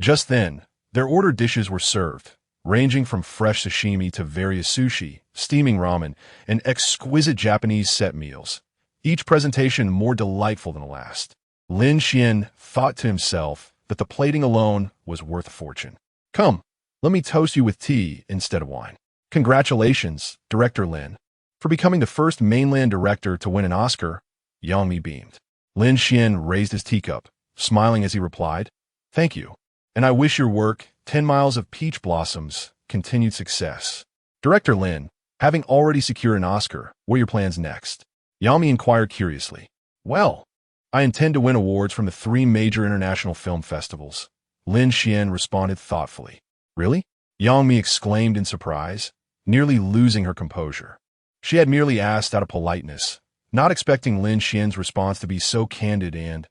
Just then, their ordered dishes were served, ranging from fresh sashimi to various sushi, steaming ramen, and exquisite Japanese set meals, each presentation more delightful than the last. Lin Xuan thought to himself that the plating alone was worth a fortune. Come, let me toast you with tea instead of wine. Congratulations, Director Lin, for becoming the first mainland director to win an Oscar. Yang Mi beamed. Lin Xuan raised his teacup, smiling as he replied, Thank you, and I wish your work, 10 Miles of Peach Blossoms, continued success. Director Lin, having already secured an Oscar, what are your plans next? Yang Mi inquired curiously. Well, I intend to win awards from the 3 major international film festivals. Lin Xuan responded thoughtfully. Really? Yang Mi exclaimed in surprise, nearly losing her composure. She had merely asked out of politeness, not expecting Lin Xuan's response to be so candid and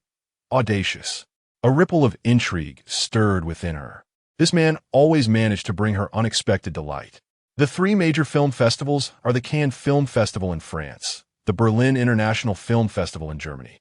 audacious. A ripple of intrigue stirred within her. This man always managed to bring her unexpected delight. The 3 major film festivals are the Cannes Film Festival in France, the Berlin International Film Festival in Germany,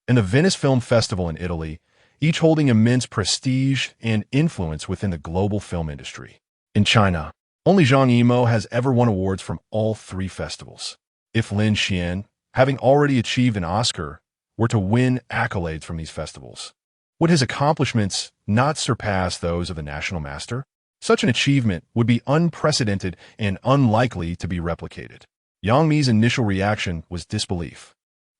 and the Venice Film Festival in Italy, each holding immense prestige and influence within the global film industry. In China, only Zhang Yimou has ever won awards from all 3 festivals. If Lin Xuan, having already achieved an Oscar, were to win accolades from these festivals, would his accomplishments not surpass those of the national master? Such an achievement would be unprecedented and unlikely to be replicated. Yang Mi's initial reaction was disbelief,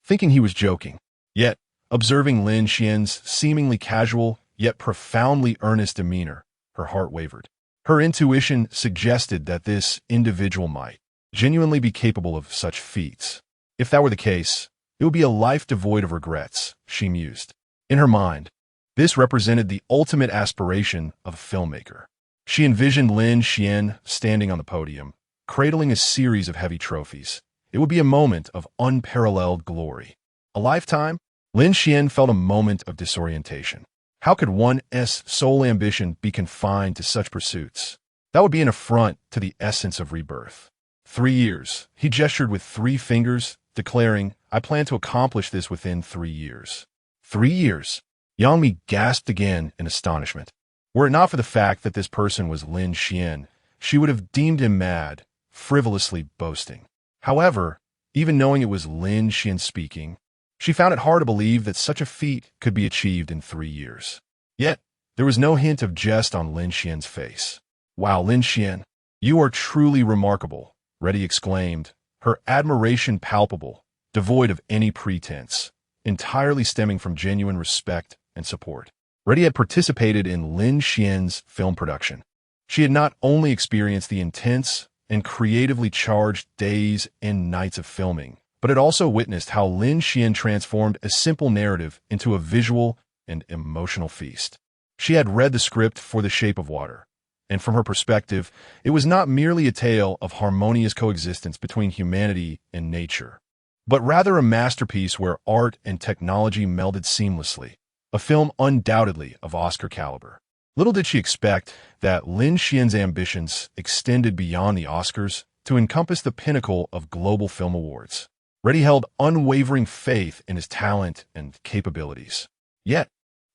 thinking he was joking. Yet, observing Lin Xuan's seemingly casual yet profoundly earnest demeanor, her heart wavered. Her intuition suggested that this individual might genuinely be capable of such feats. If that were the case, it would be a life devoid of regrets, she mused. In her mind, this represented the ultimate aspiration of a filmmaker. She envisioned Lin Xuan standing on the podium, cradling a series of heavy trophies. It would be a moment of unparalleled glory. A lifetime? Lin Xuan felt a moment of disorientation. How could one's sole ambition be confined to such pursuits? That would be an affront to the essence of rebirth. 3 years. He gestured with 3 fingers, declaring, I plan to accomplish this within 3 years. 3 years? Yang Mi gasped again in astonishment. Were it not for the fact that this person was Lin Xuan, she would have deemed him mad, frivolously boasting. However, even knowing it was Lin Xuan speaking, she found it hard to believe that such a feat could be achieved in 3 years. Yet, there was no hint of jest on Lin Xuan's face. Wow, Lin Xuan, you are truly remarkable, Reddy exclaimed, her admiration palpable, devoid of any pretense, entirely stemming from genuine respect and support. Reddy had participated in Lin Xuan's film production. She had not only experienced the intense and creatively charged days and nights of filming, but had also witnessed how Lin Xuan transformed a simple narrative into a visual and emotional feast. She had read the script for The Shape of Water, and from her perspective, it was not merely a tale of harmonious coexistence between humanity and nature, but rather a masterpiece where art and technology melded seamlessly, a film undoubtedly of Oscar caliber. Little did she expect that Lin Xuan's ambitions extended beyond the Oscars to encompass the pinnacle of global film awards. Reddy held unwavering faith in his talent and capabilities. Yet,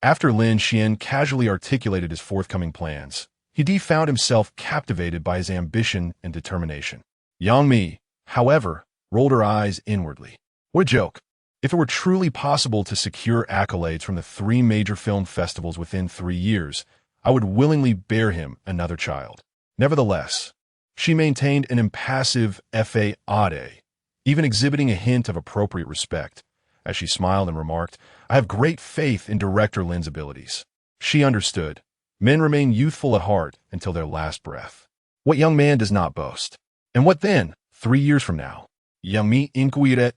after Lin Xuan casually articulated his forthcoming plans, he found himself captivated by his ambition and determination. Yang Mi, however, rolled her eyes inwardly. What a joke! If it were truly possible to secure accolades from the 3 major film festivals within 3 years, I would willingly bear him another child. Nevertheless, she maintained an impassive faade, even exhibiting a hint of appropriate respect, as she smiled and remarked, I have great faith in Director Lin's abilities. She understood. Men remain youthful at heart until their last breath. What young man does not boast? And what then, 3 years from now? Yang Mi inquired,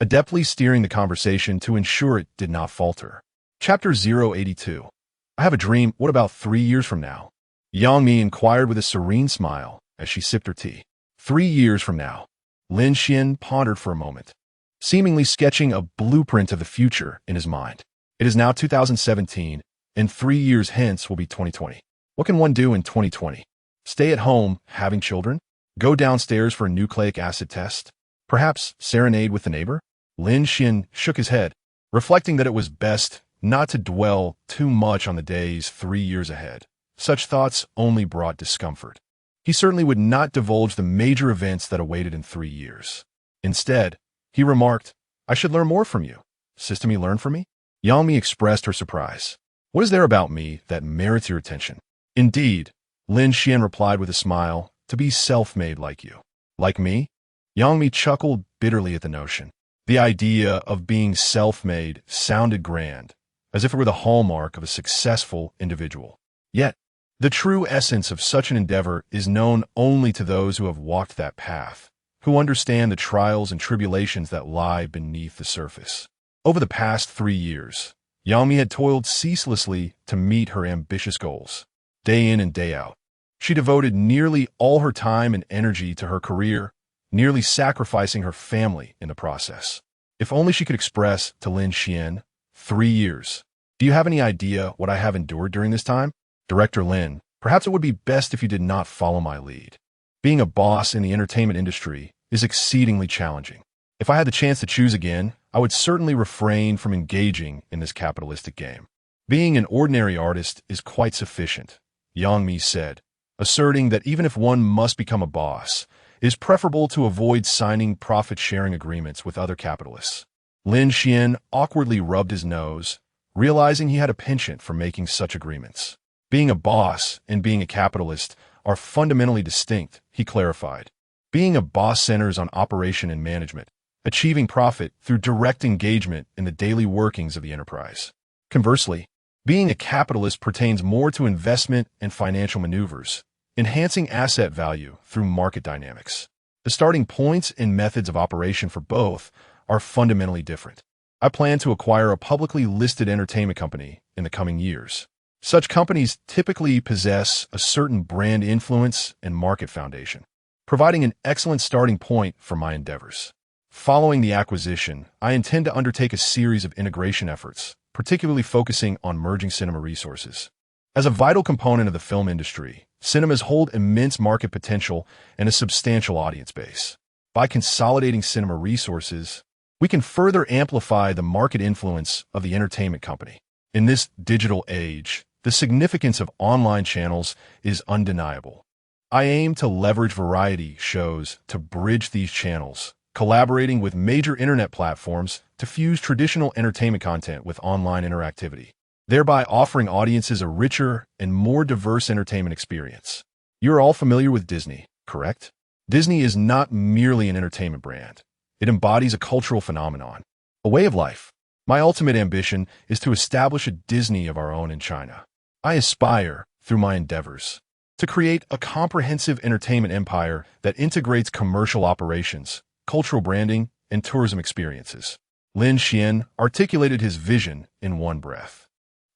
adeptly steering the conversation to ensure it did not falter. Chapter 082. I have a dream, what about 3 years from now? Yang Mi inquired with a serene smile as she sipped her tea. 3 years from now. Lin Xuan pondered for a moment, seemingly sketching a blueprint of the future in his mind. It is now 2017, and 3 years hence will be 2020. What can one do in 2020? Stay at home, having children? Go downstairs for a nucleic acid test? Perhaps serenade with the neighbor? Lin Xuan shook his head, reflecting that it was best not to dwell too much on the days 3 years ahead. Such thoughts only brought discomfort. He certainly would not divulge the major events that awaited in 3 years. Instead, he remarked, I should learn more from you. System, you learn from me? Yang Mi expressed her surprise. What is there about me that merits your attention? Indeed, Lin Xuan replied with a smile, to be self-made like you. Like me? Yang Mi chuckled bitterly at the notion. The idea of being self-made sounded grand, as if it were the hallmark of a successful individual. Yet, the true essence of such an endeavor is known only to those who have walked that path, who understand the trials and tribulations that lie beneath the surface. Over the past 3 years, Yang Mi had toiled ceaselessly to meet her ambitious goals. Day in and day out, she devoted nearly all her time and energy to her career, nearly sacrificing her family in the process. If only she could express to Lin Xuan, 3 years. Do you have any idea what I have endured during this time? Director Lin, perhaps it would be best if you did not follow my lead. Being a boss in the entertainment industry is exceedingly challenging. If I had the chance to choose again, I would certainly refrain from engaging in this capitalistic game. Being an ordinary artist is quite sufficient, Yang Mi said, asserting that even if one must become a boss, it is preferable to avoid signing profit-sharing agreements with other capitalists. Lin Xuan awkwardly rubbed his nose, realizing he had a penchant for making such agreements. Being a boss and being a capitalist are fundamentally distinct, he clarified. Being a boss centers on operation and management, achieving profit through direct engagement in the daily workings of the enterprise. Conversely, being a capitalist pertains more to investment and financial maneuvers, enhancing asset value through market dynamics. The starting points and methods of operation for both are fundamentally different. I plan to acquire a publicly listed entertainment company in the coming years. Such companies typically possess a certain brand influence and market foundation, providing an excellent starting point for my endeavors. Following the acquisition, I intend to undertake a series of integration efforts, particularly focusing on merging cinema resources. As a vital component of the film industry, cinemas hold immense market potential and a substantial audience base. By consolidating cinema resources, we can further amplify the market influence of the entertainment company. In this digital age, the significance of online channels is undeniable. I aim to leverage variety shows to bridge these channels, collaborating with major internet platforms to fuse traditional entertainment content with online interactivity, thereby offering audiences a richer and more diverse entertainment experience. You're all familiar with Disney, correct? Disney is not merely an entertainment brand. It embodies a cultural phenomenon, a way of life. My ultimate ambition is to establish a Disney of our own in China. I aspire, through my endeavors, to create a comprehensive entertainment empire that integrates commercial operations, cultural branding, and tourism experiences. Lin Xuan articulated his vision in one breath.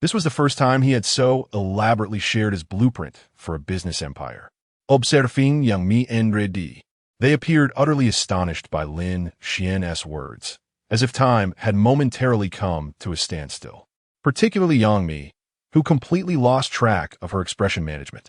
This was the first time he had so elaborately shared his blueprint for a business empire. Observing Yang Mi en Redi, they appeared utterly astonished by Lin Xuan's words, as if time had momentarily come to a standstill. Particularly Yang Mi, who completely lost track of her expression management.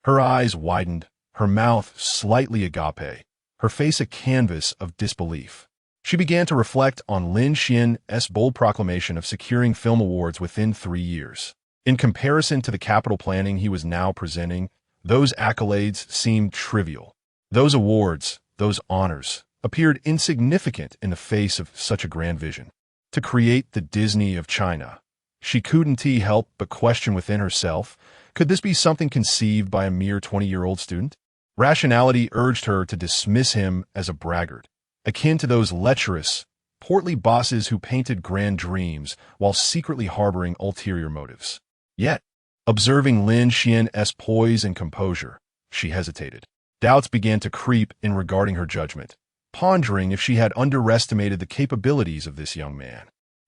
Her eyes widened, her mouth slightly agape, her face a canvas of disbelief. She began to reflect on Lin Xuan's bold proclamation of securing film awards within 3 years. In comparison to the capital planning he was now presenting, those accolades seemed trivial. Those awards, those honors, appeared insignificant in the face of such a grand vision. To create the Disney of China, she couldn't help but question within herself, could this be something conceived by a mere 20-year-old student? Rationality urged her to dismiss him as a braggart, akin to those lecherous, portly bosses who painted grand dreams while secretly harboring ulterior motives. Yet, observing Lin Xuan's poise and composure, she hesitated. Doubts began to creep in regarding her judgment, pondering if she had underestimated the capabilities of this young man.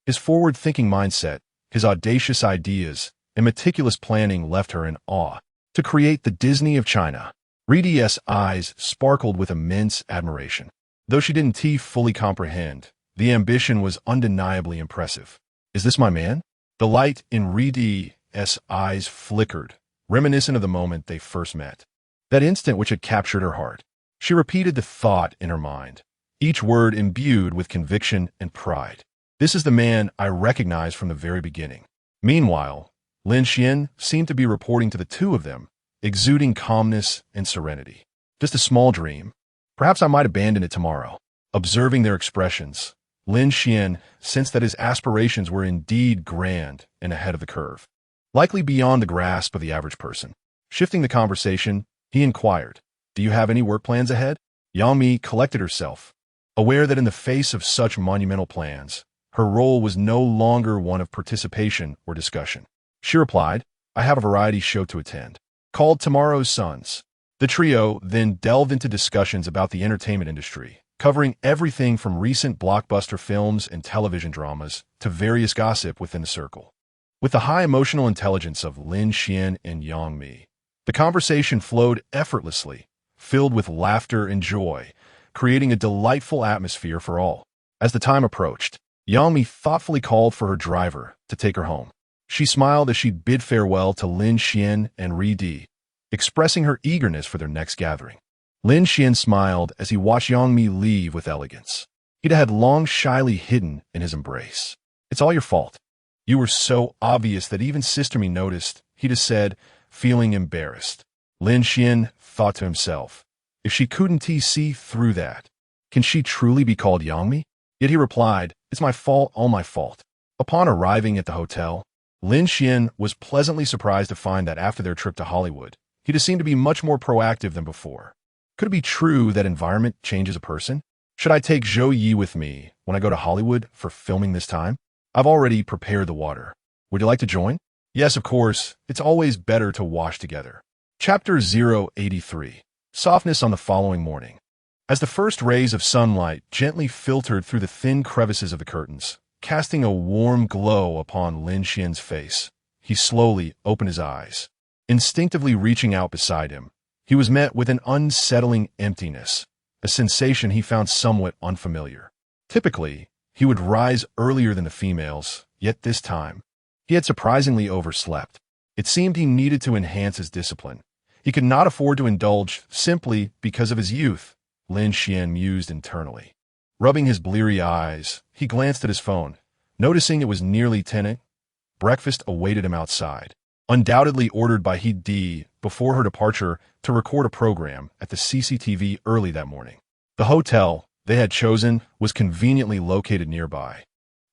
His forward-thinking mindset, his audacious ideas, and meticulous planning left her in awe. To create the Disney of China, Ridi's eyes sparkled with immense admiration. Though she didn't fully comprehend, the ambition was undeniably impressive. Is this my man? The light in Ridi's eyes flickered, reminiscent of the moment they first met. That instant which had captured her heart. She repeated the thought in her mind, each word imbued with conviction and pride. This is the man I recognized from the very beginning. Meanwhile, Lin Xuan seemed to be reporting to the two of them, exuding calmness and serenity. Just a small dream. Perhaps I might abandon it tomorrow. Observing their expressions, Lin Xuan sensed that his aspirations were indeed grand and ahead of the curve. likely beyond the grasp of the average person. Shifting the conversation, he inquired, "Do you have any work plans ahead?" Yang Mi collected herself, aware that in the face of such monumental plans, her role was no longer one of participation or discussion. She replied, "I have a variety show to attend, called Tomorrow's Suns." The trio then delved into discussions about the entertainment industry, covering everything from recent blockbuster films and television dramas to various gossip within the circle. With the high emotional intelligence of Lin Xuan and Yang Mi, the conversation flowed effortlessly, filled with laughter and joy, creating a delightful atmosphere for all. As the time approached, Yang Mi thoughtfully called for her driver to take her home. She smiled as she bid farewell to Lin Xuan and Ri Di, expressing her eagerness for their next gathering. Lin Xuan smiled as he watched Yang Mi leave with elegance. He'd had long shyly hidden in his embrace. "It's all your fault. You were so obvious that even Sister Mi noticed," he'd have said, feeling embarrassed. Lin Xuan thought to himself, if she couldn't see through that, can she truly be called Yang Mi? Yet he replied, "It's my fault, all my fault." Upon arriving at the hotel, Lin Xuan was pleasantly surprised to find that after their trip to Hollywood, he'd seemed to be much more proactive than before. Could it be true that environment changes a person? Should I take Ziyi with me when I go to Hollywood for filming this time? I've already prepared the water. Would you like to join? Yes, of course. It's always better to wash together. Chapter 083. Softness on the following morning. As the first rays of sunlight gently filtered through the thin crevices of the curtains, casting a warm glow upon Lin Xuan's face, he slowly opened his eyes. Instinctively reaching out beside him, he was met with an unsettling emptiness, a sensation he found somewhat unfamiliar. Typically, he would rise earlier than the females, yet this time, he had surprisingly overslept. It seemed he needed to enhance his discipline. He could not afford to indulge simply because of his youth, Lin Xuan mused internally. Rubbing his bleary eyes, he glanced at his phone, noticing it was nearly 10 a.m. Breakfast awaited him outside, undoubtedly ordered by He Di before her departure to record a program at the CCTV early that morning. The hotel they had chosen was conveniently located nearby,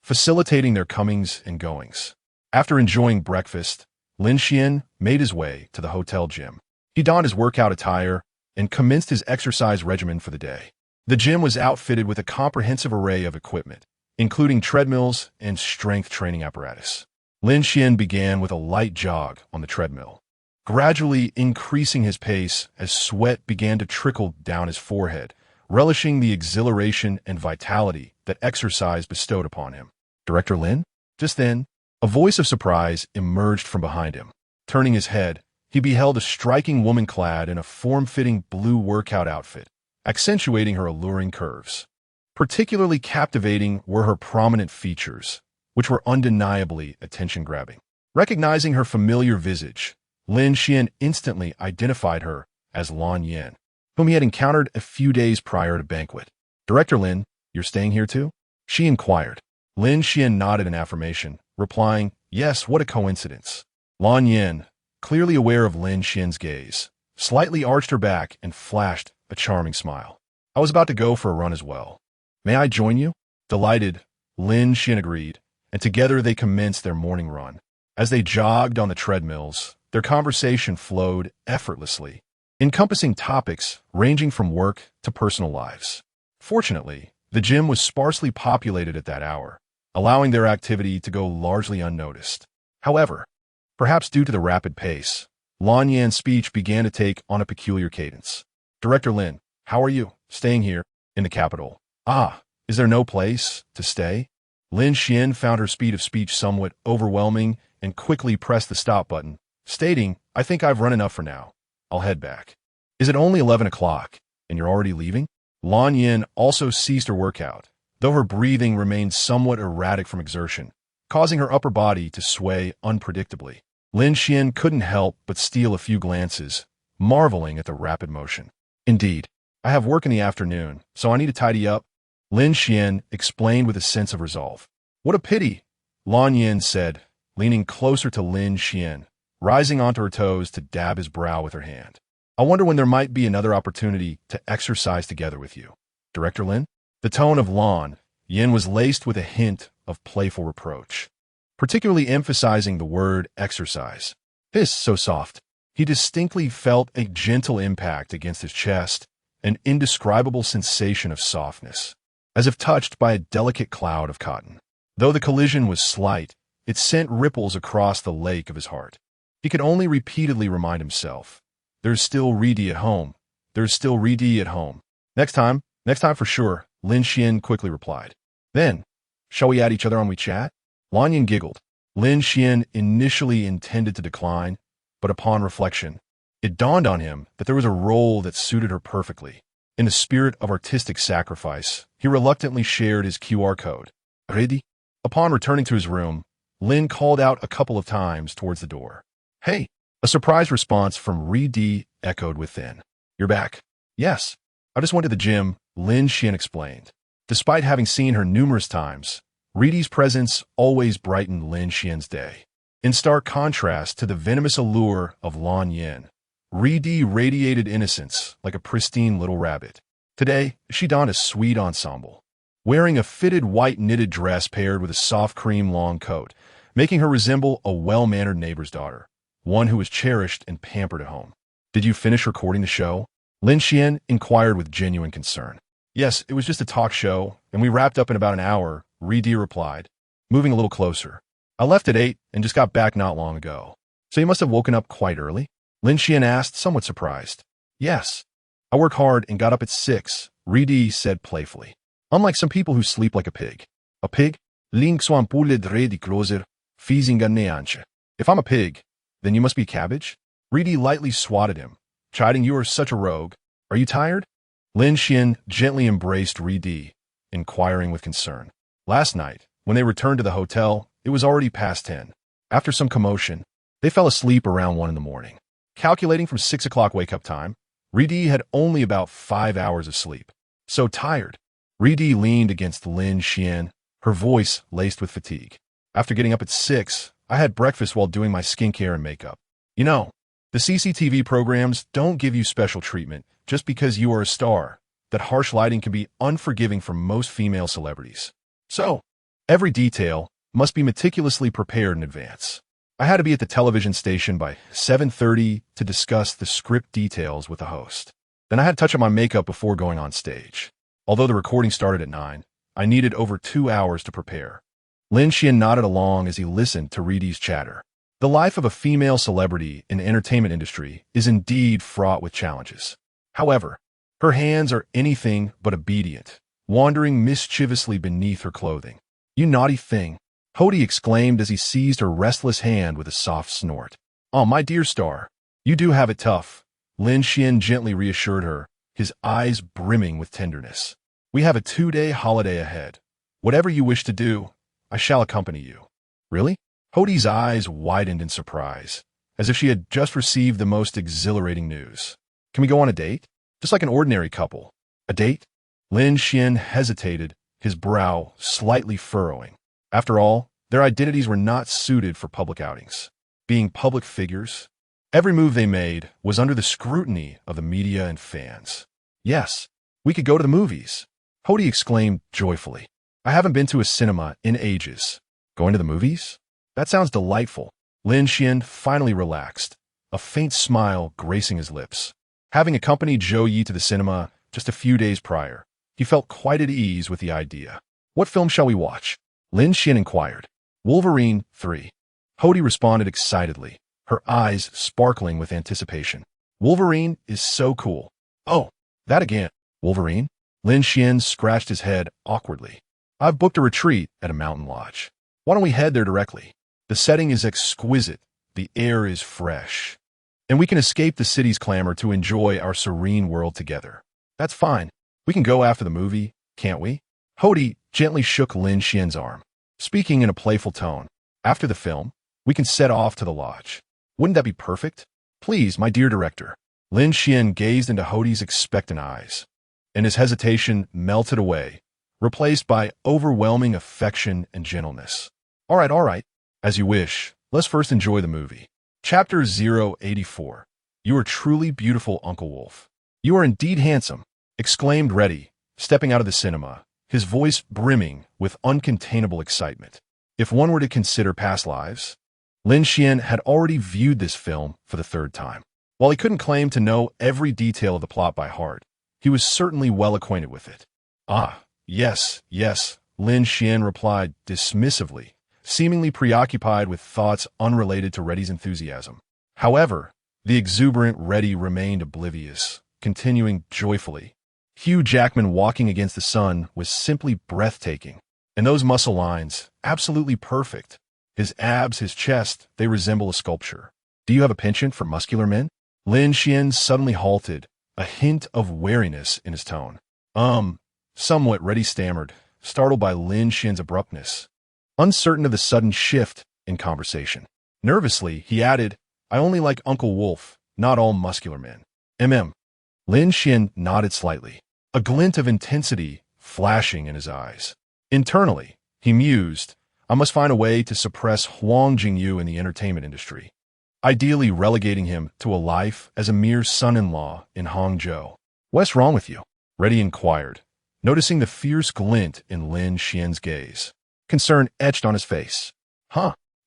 facilitating their comings and goings. After enjoying breakfast, Lin Xuan made his way to the hotel gym. He donned his workout attire and commenced his exercise regimen for the day. The gym was outfitted with a comprehensive array of equipment, including treadmills and strength training apparatus. Lin Xuan began with a light jog on the treadmill, gradually increasing his pace as sweat began to trickle down his forehead, relishing the exhilaration and vitality that exercise bestowed upon him. "Director Lin?" Just then, a voice of surprise emerged from behind him. Turning his head, he beheld a striking woman clad in a form-fitting blue workout outfit, accentuating her alluring curves. Particularly captivating were her prominent features, which were undeniably attention-grabbing. Recognizing her familiar visage, Lin Xuan instantly identified her as Lan Yan, whom he had encountered a few days prior to banquet. "Director Lin, you're staying here too?" she inquired. Lin Xuan nodded in affirmation, replying, "Yes, what a coincidence." Lan Yan, clearly aware of Lin Xuan's gaze, slightly arched her back and flashed a charming smile. "I was about to go for a run as well. May I join you?" Delighted, Lin Xuan agreed, and together they commenced their morning run. As they jogged on the treadmills, their conversation flowed effortlessly, encompassing topics ranging from work to personal lives. Fortunately, the gym was sparsely populated at that hour, allowing their activity to go largely unnoticed. However, perhaps due to the rapid pace, Lan Yan's speech began to take on a peculiar cadence. "Director Lin, how are you? Staying here, in the capital." "Ah, is there no place to stay?" Lin Xuan found her speed of speech somewhat overwhelming and quickly pressed the stop button, stating, "I think I've run enough for now. I'll head back." "Is it only 11 o'clock, and you're already leaving?" Lan Yan also ceased her workout, though her breathing remained somewhat erratic from exertion, causing her upper body to sway unpredictably. Lin Xuan couldn't help but steal a few glances, marveling at the rapid motion. "Indeed, I have work in the afternoon, so I need to tidy up," Lin Xuan explained with a sense of resolve. "What a pity," Lan Yan said, leaning closer to Lin Xuan, rising onto her toes to dab his brow with her hand. "I wonder when there might be another opportunity to exercise together with you." "Director Lin?" The tone of Lan Yan was laced with a hint of playful reproach. particularly emphasizing the word exercise. This so soft. He distinctly felt a gentle impact against his chest, an indescribable sensation of softness, as if touched by a delicate cloud of cotton. Though the collision was slight, it sent ripples across the lake of his heart. He could only repeatedly remind himself, there's still Ridi at home. There's still Ridi at home. Next time for sure, Lin Xuan quickly replied. Then, shall we add each other on WeChat? Lanyan giggled. Lin Xuan initially intended to decline, but upon reflection, it dawned on him that there was a role that suited her perfectly. In the spirit of artistic sacrifice, he reluctantly shared his QR code. Ready? Upon returning to his room, Lin called out a couple of times towards the door. Hey! A surprise response from Ridi echoed within. You're back. Yes. I just went to the gym, Lin Xuan explained. Despite having seen her numerous times, Ridi's presence always brightened Lin Xuan's day. In stark contrast to the venomous allure of Lan Yin, Ridi radiated innocence like a pristine little rabbit. Today, she donned a sweet ensemble, wearing a fitted white knitted dress paired with a soft cream long coat, making her resemble a well-mannered neighbor's daughter, one who was cherished and pampered at home. Did you finish recording the show? Lin Xuan inquired with genuine concern. Yes, it was just a talk show, and we wrapped up in about an hour, Ridi replied, moving a little closer. I left at 8 and just got back not long ago. So you must have woken up quite early? Lin Xuan asked, somewhat surprised. Yes. I work hard and got up at 6, Ridi said playfully. Unlike some people who sleep like a pig. A pig? Lin Xuan pulled Ridi closer, fizinga neanche. If I'm a pig, then you must be cabbage? Ridi lightly swatted him, chiding you are such a rogue. Are you tired? Lin Xuan gently embraced Ridi, inquiring with concern. Last night, when they returned to the hotel, it was already past 10. After some commotion, they fell asleep around 1 in the morning. Calculating from 6 o'clock wake-up time, Ridi had only about 5 hours of sleep. So tired. Ridi leaned against Lin Xuan, her voice laced with fatigue. After getting up at 6, I had breakfast while doing my skincare and makeup. You know, the CCTV programs don't give you special treatment just because you are a star. That harsh lighting can be unforgiving for most female celebrities. So, every detail must be meticulously prepared in advance. I had to be at the television station by 7:30 to discuss the script details with the host. Then I had to touch up my makeup before going on stage. Although the recording started at 9, I needed over 2 hours to prepare. Lin Xuan nodded along as he listened to Ridi's chatter. The life of a female celebrity in the entertainment industry is indeed fraught with challenges. However, her hands are anything but obedient, wandering mischievously beneath her clothing. You naughty thing, Hody exclaimed as he seized her restless hand with a soft snort. Oh, my dear star, you do have it tough, Lin Xuan gently reassured her, his eyes brimming with tenderness. We have a 2-day holiday ahead. Whatever you wish to do, I shall accompany you. Really? Hody's eyes widened in surprise, as if she had just received the most exhilarating news. Can we go on a date? Just like an ordinary couple. A date? Lin Xuan hesitated, his brow slightly furrowing. After all, their identities were not suited for public outings. Being public figures, every move they made was under the scrutiny of the media and fans. Yes, we could go to the movies, Hody exclaimed joyfully. I haven't been to a cinema in ages. Going to the movies? That sounds delightful. Lin Xuan finally relaxed, a faint smile gracing his lips. Having accompanied Ziyi to the cinema just a few days prior, he felt quite at ease with the idea. What film shall we watch? Lin Xuan inquired. Wolverine 3. Hody responded excitedly, her eyes sparkling with anticipation. Wolverine is so cool. Oh, that again. Wolverine? Lin Xuan scratched his head awkwardly. I've booked a retreat at a mountain lodge. Why don't we head there directly? The setting is exquisite, the air is fresh, and we can escape the city's clamor to enjoy our serene world together. That's fine. We can go after the movie, can't we? Hody gently shook Lin Xuan's arm, speaking in a playful tone. After the film, we can set off to the lodge. Wouldn't that be perfect? Please, my dear director. Lin Xuan gazed into Hody's expectant eyes, and his hesitation melted away, replaced by overwhelming affection and gentleness. All right. As you wish. Let's first enjoy the movie. Chapter 084. You are truly beautiful, Uncle Wolf. You are indeed handsome, exclaimed Reddy, stepping out of the cinema, his voice brimming with uncontainable excitement. If one were to consider past lives, Lin Xuan had already viewed this film for the third time. While he couldn't claim to know every detail of the plot by heart, he was certainly well acquainted with it. Ah, yes, Lin Xuan replied dismissively, seemingly preoccupied with thoughts unrelated to Reddy's enthusiasm. However, the exuberant Reddy remained oblivious, continuing joyfully. Hugh Jackman walking against the sun was simply breathtaking, and those muscle lines, absolutely perfect. His abs, his chest, they resemble a sculpture. Do you have a penchant for muscular men? Lin Xuan suddenly halted, a hint of wariness in his tone. Somewhat Reddy stammered, startled by Lin Xuan's abruptness, uncertain of the sudden shift in conversation. Nervously, he added, I only like Uncle Wolf, not all muscular men. Lin Xuan nodded slightly, a glint of intensity flashing in his eyes. Internally, he mused, I must find a way to suppress Huang Jinyu in the entertainment industry, ideally relegating him to a life as a mere son-in-law in Hangzhou. What's wrong with you? Reddy inquired, noticing the fierce glint in Lin Xuan's gaze. Concern etched on his face.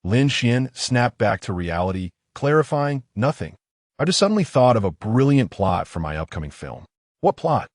Lin Xuan snapped back to reality, clarifying, nothing. I just suddenly thought of a brilliant plot for my upcoming film. What plot?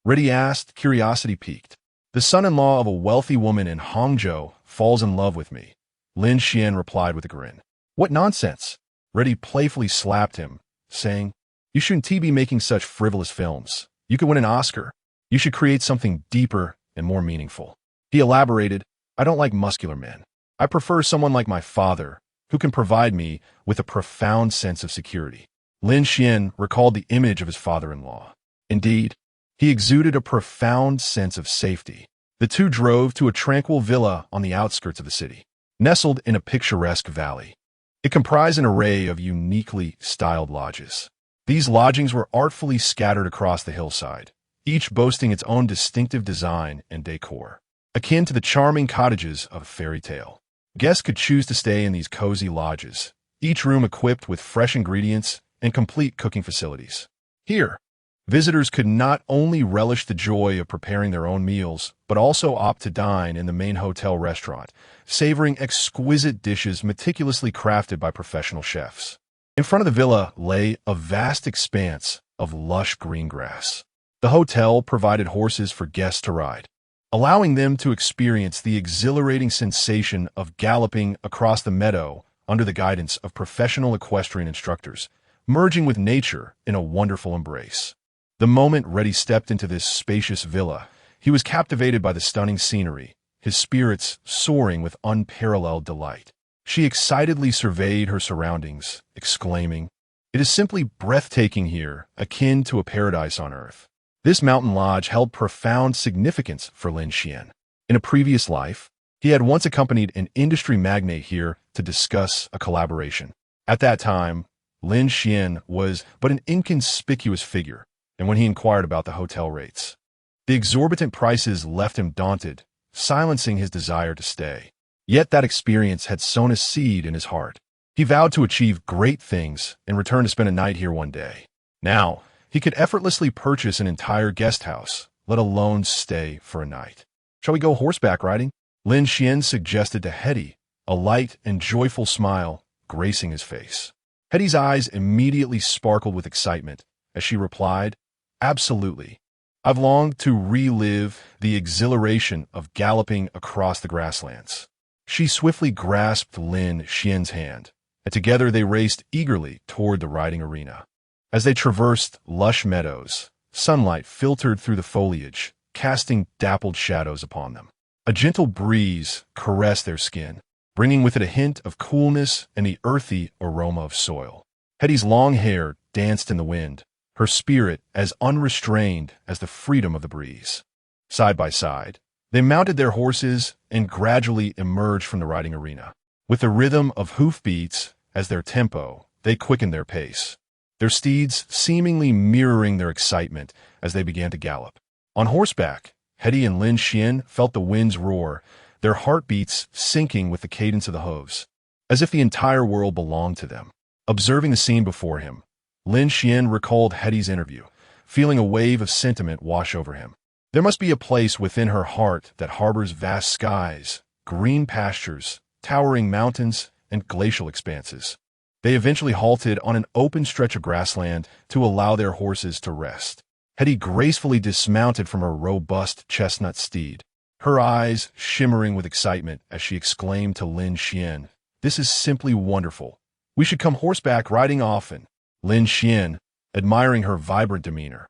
Reddy asked, curiosity piqued. The son-in-law of a wealthy woman in Hangzhou falls in love with me. Lin Xuan replied with a grin. What nonsense! Reddy playfully slapped him, saying, You shouldn't be making such frivolous films. You could win an Oscar. You should create something deeper and more meaningful. He elaborated, I don't like muscular men. I prefer someone like my father, who can provide me with a profound sense of security. Lin Xuan recalled the image of his father-in-law. Indeed, he exuded a profound sense of safety. The two drove to a tranquil villa on the outskirts of the city, nestled in a picturesque valley. It comprised an array of uniquely styled lodges. These lodgings were artfully scattered across the hillside, each boasting its own distinctive design and decor, akin to the charming cottages of a fairy tale. Guests could choose to stay in these cozy lodges, each room equipped with fresh ingredients and complete cooking facilities. Here, visitors could not only relish the joy of preparing their own meals, but also opt to dine in the main hotel restaurant, savoring exquisite dishes meticulously crafted by professional chefs. In front of the villa lay a vast expanse of lush green grass. The hotel provided horses for guests to ride, allowing them to experience the exhilarating sensation of galloping across the meadow under the guidance of professional equestrian instructors, merging with nature in a wonderful embrace. The moment Reddy stepped into this spacious villa, he was captivated by the stunning scenery, his spirits soaring with unparalleled delight. She excitedly surveyed her surroundings, exclaiming, It is simply breathtaking here, akin to a paradise on earth. This mountain lodge held profound significance for Lin Xuan. In a previous life, he had once accompanied an industry magnate here to discuss a collaboration. At that time, Lin Xuan was but an inconspicuous figure, and when he inquired about the hotel rates, the exorbitant prices left him daunted, silencing his desire to stay. Yet that experience had sown a seed in his heart. He vowed to achieve great things and return to spend a night here one day. Now, he could effortlessly purchase an entire guest house, let alone stay for a night. Shall we go horseback riding? Lin Xuan suggested to Hetty, a light and joyful smile gracing his face. Hetty's eyes immediately sparkled with excitement as she replied, Absolutely. I've longed to relive the exhilaration of galloping across the grasslands. She swiftly grasped Lin Xuan's hand, and together they raced eagerly toward the riding arena. As they traversed lush meadows, sunlight filtered through the foliage, casting dappled shadows upon them. A gentle breeze caressed their skin, bringing with it a hint of coolness and the earthy aroma of soil. Hetty's long hair danced in the wind, her spirit as unrestrained as the freedom of the breeze. Side by side, they mounted their horses and gradually emerged from the riding arena. With the rhythm of hoofbeats as their tempo, they quickened their pace, their steeds seemingly mirroring their excitement as they began to gallop. On horseback, Hetty and Lin Xuan felt the wind's roar, their heartbeats syncing with the cadence of the hooves, as if the entire world belonged to them. Observing the scene before him, Lin Xuan recalled Hetty's interview, feeling a wave of sentiment wash over him. There must be a place within her heart that harbors vast skies, green pastures, towering mountains, and glacial expanses. They eventually halted on an open stretch of grassland to allow their horses to rest. Hetty gracefully dismounted from her robust chestnut steed, her eyes shimmering with excitement as she exclaimed to Lin Xuan, "This is simply wonderful. We should come horseback riding often." Lin Xuan, admiring her vibrant demeanor,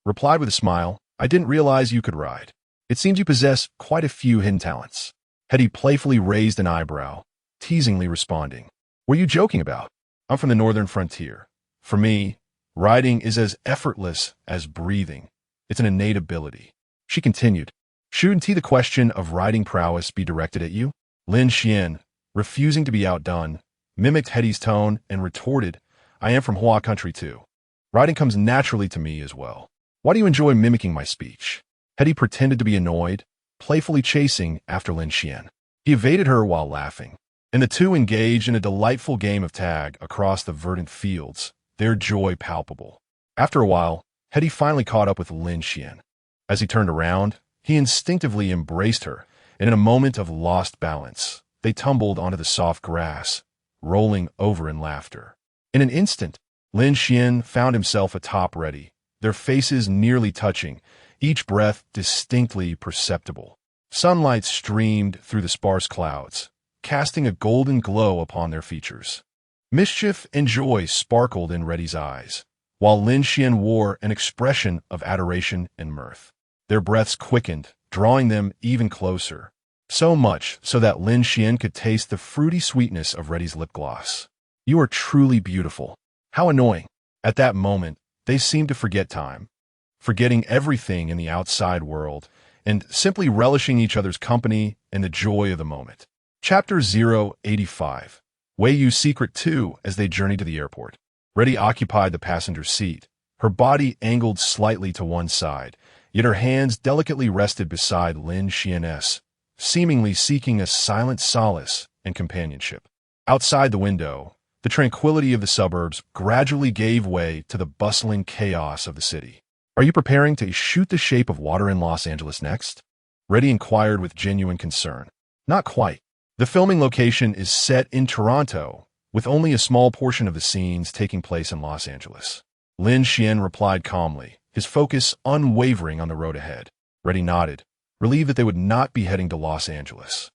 replied with a smile, "I didn't realize you could ride. It seems you possess quite a few hidden talents." Hetty playfully raised an eyebrow, teasingly responding, "What are you joking about? I'm from the northern frontier. For me, riding is as effortless as breathing. It's an innate ability." She continued, "Shouldn't the question of riding prowess be directed at you?" Lin Xuan, refusing to be outdone, mimicked Hetty's tone and retorted, "I am from Hua country too. Riding comes naturally to me as well. Why do you enjoy mimicking my speech?" Hetty pretended to be annoyed, playfully chasing after Lin Xuan. He evaded her while laughing, and the two engaged in a delightful game of tag across the verdant fields, their joy palpable. After a while, Hetty finally caught up with Lin Xuan. As he turned around, he instinctively embraced her, and in a moment of lost balance, they tumbled onto the soft grass, rolling over in laughter. In an instant, Lin Xuan found himself atop Reddy, their faces nearly touching, each breath distinctly perceptible. Sunlight streamed through the sparse clouds, casting a golden glow upon their features. Mischief and joy sparkled in Reddy's eyes, while Lin Xuan wore an expression of adoration and mirth. Their breaths quickened, drawing them even closer, so much so that Lin Xuan could taste the fruity sweetness of Reddy's lip gloss. "You are truly beautiful. How annoying." At that moment, they seemed to forget time, forgetting everything in the outside world, and simply relishing each other's company and the joy of the moment. Chapter 085. Wei Yu's secret 2. As they journeyed to the airport, Reddy occupied the passenger seat, her body angled slightly to one side, yet her hands delicately rested beside Lin Xuan's, seemingly seeking a silent solace and companionship. Outside the window, the tranquility of the suburbs gradually gave way to the bustling chaos of the city. "Are you preparing to shoot The Shape of Water in Los Angeles next?" Reddy inquired with genuine concern. "Not quite. The filming location is set in Toronto, with only a small portion of the scenes taking place in Los Angeles." Lin Xuan replied calmly, his focus unwavering on the road ahead. Reddy nodded, relieved that they would not be heading to Los Angeles.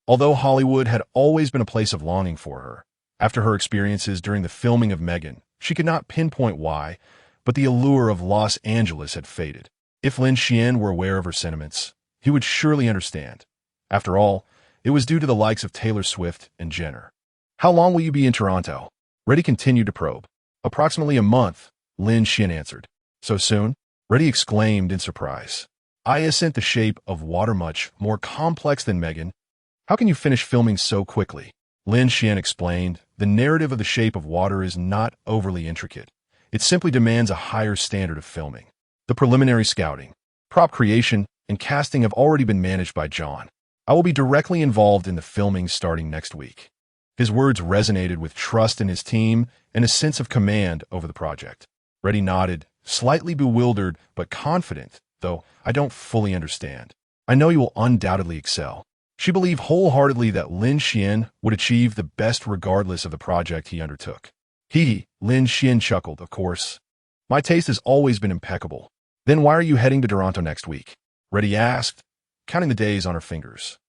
Although Hollywood had always been a place of longing for her, after her experiences during the filming of Megan, she could not pinpoint why, but the allure of Los Angeles had faded. If Lin Xuan were aware of her sentiments, he would surely understand. After all, it was due to the likes of Taylor Swift and Jenner. "How long will you be in Toronto?" Reddy continued to probe. "Approximately a month," Lin Xuan answered. "So soon?" Reddy exclaimed in surprise. "I isn't The Shape of Water much more complex than Megan. How can you finish filming so quickly?" Lin Xuan explained, "The narrative of The Shape of Water is not overly intricate. It simply demands a higher standard of filming. The preliminary scouting, prop creation, and casting have already been managed by John. I will be directly involved in the filming starting next week." His words resonated with trust in his team and a sense of command over the project. Reddy nodded, slightly bewildered but confident, "Though I don't fully understand. I know you will undoubtedly excel." She believed wholeheartedly that Lin Xuan would achieve the best regardless of the project he undertook. Lin Xuan chuckled, "Of course. My taste has always been impeccable." "Then why are you heading to Toronto next week?" Reddy asked, counting the days on her fingers.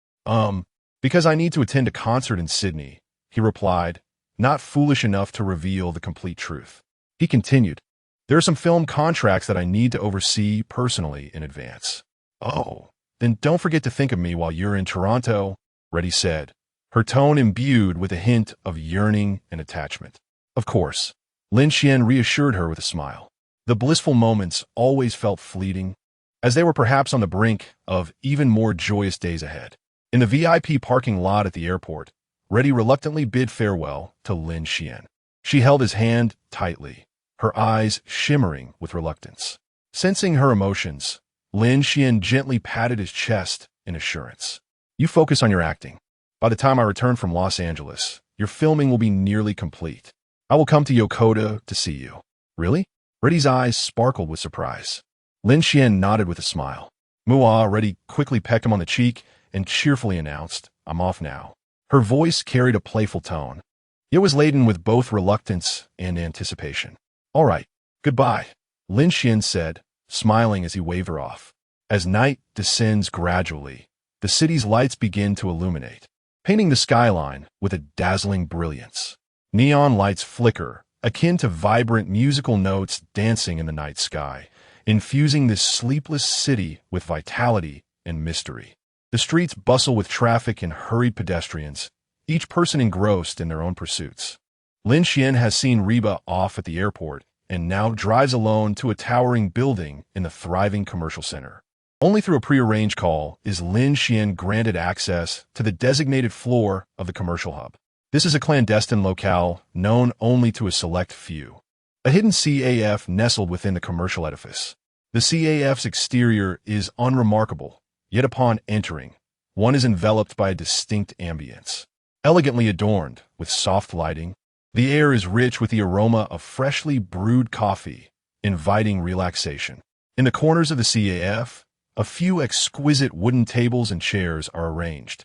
Because I need to attend a concert in Sydney," he replied, not foolish enough to reveal the complete truth. He continued, "There are some film contracts that I need to oversee personally in advance." "Oh, then don't forget to think of me while you're in Toronto," Reddy said, her tone imbued with a hint of yearning and attachment. "Of course," Lin Xuan reassured her with a smile. The blissful moments always felt fleeting, as they were perhaps on the brink of even more joyous days ahead. In the VIP parking lot at the airport, Reddy reluctantly bid farewell to Lin Xuan. She held his hand tightly, her eyes shimmering with reluctance. Sensing her emotions, Lin Xuan gently patted his chest in assurance. "You focus on your acting. By the time I return from Los Angeles, your filming will be nearly complete. I will come to Yokota to see you." "Really?" Reddy's eyes sparkled with surprise. Lin Xuan nodded with a smile. Reddy quickly pecked him on the cheek and cheerfully announced, "I'm off now." Her voice carried a playful tone. It was laden with both reluctance and anticipation. "All right, goodbye," Lin Xuan said, smiling as he waved her off. As night descends gradually, the city's lights begin to illuminate, painting the skyline with a dazzling brilliance. Neon lights flicker, akin to vibrant musical notes dancing in the night sky, infusing this sleepless city with vitality and mystery. The streets bustle with traffic and hurried pedestrians, each person engrossed in their own pursuits. Lin Xuan has seen Reba off at the airport and now drives alone to a towering building in the thriving commercial center. Only through a prearranged call is Lin Xuan granted access to the designated floor of the commercial hub. This is a clandestine locale known only to a select few. A hidden CAF nestled within the commercial edifice. The CAF's exterior is unremarkable, yet upon entering, one is enveloped by a distinct ambience. Elegantly adorned with soft lighting, the air is rich with the aroma of freshly brewed coffee, inviting relaxation. In the corners of the CAF, a few exquisite wooden tables and chairs are arranged,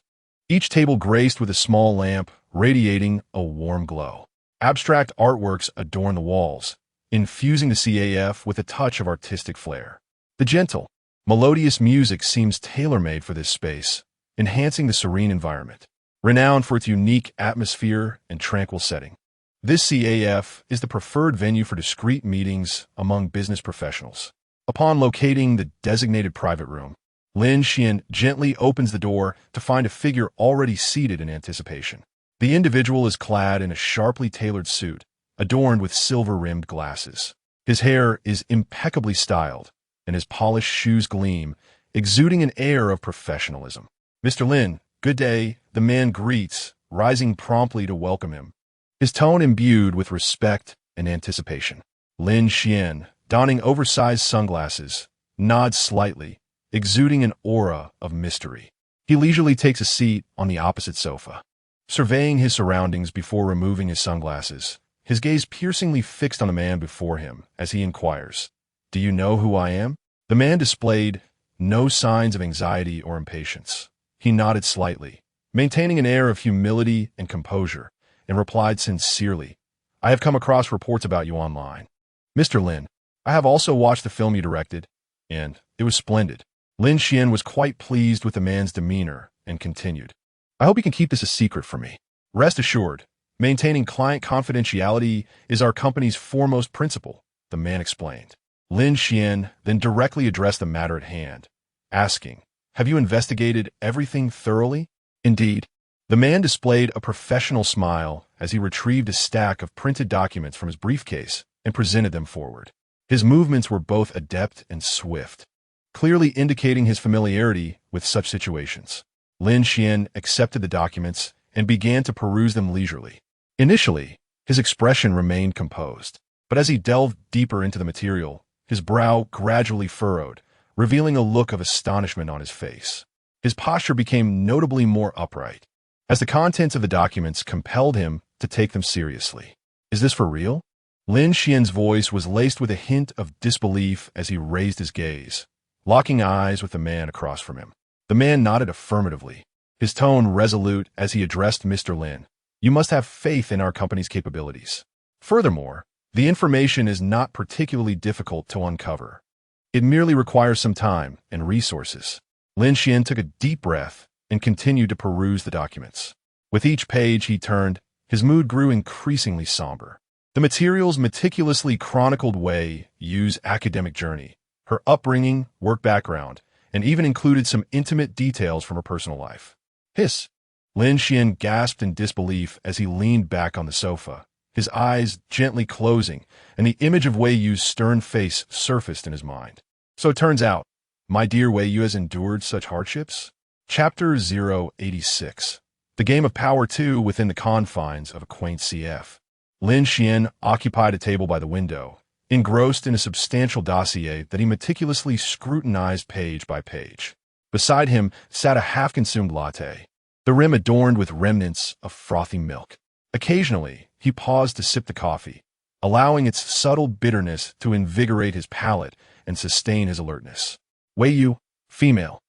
each table graced with a small lamp radiating a warm glow. Abstract artworks adorn the walls, infusing the CAF with a touch of artistic flair. The gentle, melodious music seems tailor-made for this space, enhancing the serene environment. Renowned for its unique atmosphere and tranquil setting, this CAF is the preferred venue for discreet meetings among business professionals. Upon locating the designated private room, Lin Xuan gently opens the door to find a figure already seated in anticipation. The individual is clad in a sharply tailored suit, adorned with silver-rimmed glasses. His hair is impeccably styled, and his polished shoes gleam, exuding an air of professionalism. "Mr. Lin, good day," the man greets, rising promptly to welcome him, his tone imbued with respect and anticipation. Lin Xuan, donning oversized sunglasses, nods slightly, exuding an aura of mystery. He leisurely takes a seat on the opposite sofa, surveying his surroundings before removing his sunglasses, his gaze piercingly fixed on the man before him as he inquires, "Do you know who I am?" The man displayed no signs of anxiety or impatience. He nodded slightly, maintaining an air of humility and composure, and replied sincerely, "I have come across reports about you online. Mr. Lin, I have also watched the film you directed, and it was splendid." Lin Xuan was quite pleased with the man's demeanor and continued, "I hope you can keep this a secret from me. Rest assured, maintaining client confidentiality is our company's foremost principle," the man explained. Lin Xuan then directly addressed the matter at hand, asking, "Have you investigated everything thoroughly?" "Indeed." The man displayed a professional smile as he retrieved a stack of printed documents from his briefcase and presented them forward. His movements were both adept and swift, clearly indicating his familiarity with such situations. Lin Xuan accepted the documents and began to peruse them leisurely. Initially, his expression remained composed, but as he delved deeper into the material, his brow gradually furrowed, revealing a look of astonishment on his face. His posture became notably more upright, as the contents of the documents compelled him to take them seriously. "Is this for real?" Lin Xuan's voice was laced with a hint of disbelief as he raised his gaze, locking eyes with the man across from him. The man nodded affirmatively, his tone resolute as he addressed Mr. Lin. "You must have faith in our company's capabilities. Furthermore, the information is not particularly difficult to uncover. It merely requires some time and resources." Lin Xuan took a deep breath and continued to peruse the documents. With each page he turned, his mood grew increasingly somber. The material's meticulously chronicled Wei Yu's academic journey, her upbringing, work background, and even included some intimate details from her personal life. "Hiss!" Lin Xuan gasped in disbelief as he leaned back on the sofa, his eyes gently closing, and the image of Wei Yu's stern face surfaced in his mind. "So it turns out, my dear Wei Yu has endured such hardships?" Chapter 086. The Game of Power 2 within the confines of a quaint CF. Lin Xuan occupied a table by the window, engrossed in a substantial dossier that he meticulously scrutinized page by page. Beside him sat a half-consumed latte, the rim adorned with remnants of frothy milk. Occasionally, he paused to sip the coffee, allowing its subtle bitterness to invigorate his palate and sustain his alertness. Wei Yu, female,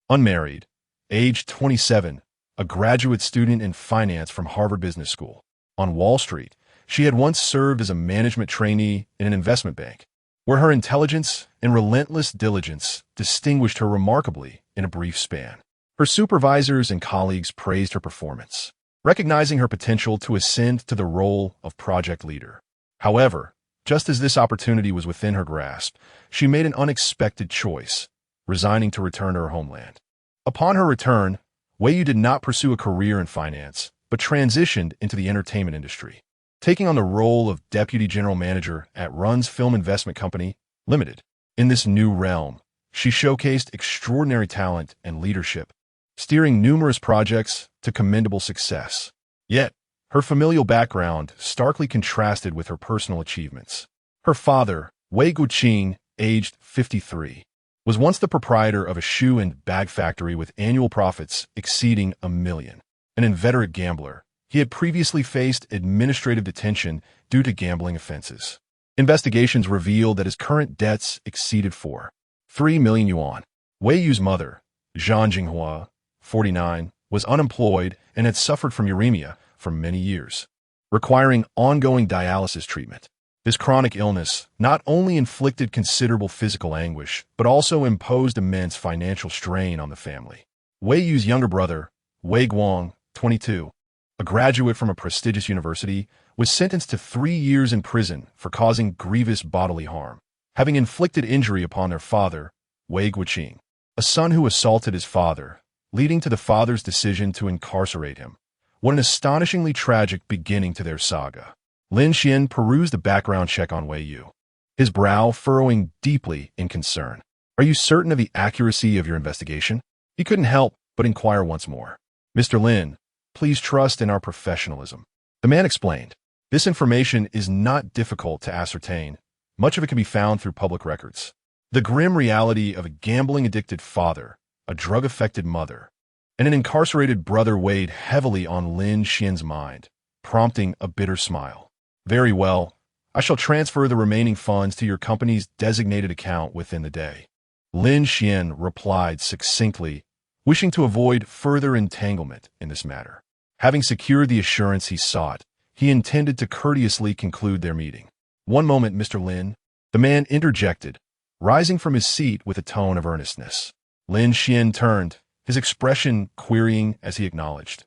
unmarried, age 27, a graduate student in finance from Harvard Business School. On Wall Street, she had once served as a management trainee in an investment bank, where her intelligence and relentless diligence distinguished her remarkably in a brief span. Her supervisors and colleagues praised her performance, recognizing her potential to ascend to the role of project leader. However, just as this opportunity was within her grasp, she made an unexpected choice, resigning to return to her homeland. Upon her return, Wei Yu did not pursue a career in finance, but transitioned into the entertainment industry, taking on the role of deputy general manager at Run's Film Investment Company, Limited. In this new realm, she showcased extraordinary talent and leadership, steering numerous projects to commendable success. Yet, her familial background starkly contrasted with her personal achievements. Her father, Wei Guqing, aged 53, was once the proprietor of a shoe and bag factory with annual profits exceeding $1 million. An inveterate gambler, he had previously faced administrative detention due to gambling offenses. Investigations revealed that his current debts exceeded 3 million yuan. Wei Yu's mother, Zhang Jinghua, 49, was unemployed and had suffered from uremia for many years, requiring ongoing dialysis treatment. This chronic illness not only inflicted considerable physical anguish, but also imposed immense financial strain on the family. Wei Yu's younger brother, Wei Guang, 22, a graduate from a prestigious university, was sentenced to 3 years in prison for causing grievous bodily harm, having inflicted injury upon their father, Wei Guqing, a son who assaulted his father, leading to the father's decision to incarcerate him. What an astonishingly tragic beginning to their saga. Lin Xuan perused the background check on Wei Yu, his brow furrowing deeply in concern. "Are you certain of the accuracy of your investigation?" He couldn't help but inquire once more. "Mr. Lin, please trust in our professionalism," the man explained. "This information is not difficult to ascertain. Much of it can be found through public records." The grim reality of a gambling-addicted father, a drug-affected mother, and an incarcerated brother weighed heavily on Lin Xuan's mind, prompting a bitter smile. "Very well. I shall transfer the remaining funds to your company's designated account within the day," Lin Xuan replied succinctly, wishing to avoid further entanglement in this matter. Having secured the assurance he sought, he intended to courteously conclude their meeting. "One moment, Mr. Lin," the man interjected, rising from his seat with a tone of earnestness. Lin Xuan turned, his expression querying as he acknowledged,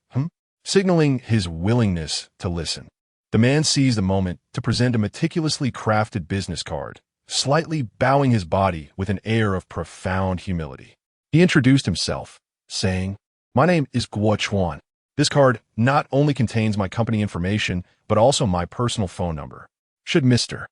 signaling his willingness to listen. The man seized the moment to present a meticulously crafted business card, slightly bowing his body with an air of profound humility. He introduced himself, saying, "My name is Guo Chuan. This card not only contains my company information, but also my personal phone number. Should Mr.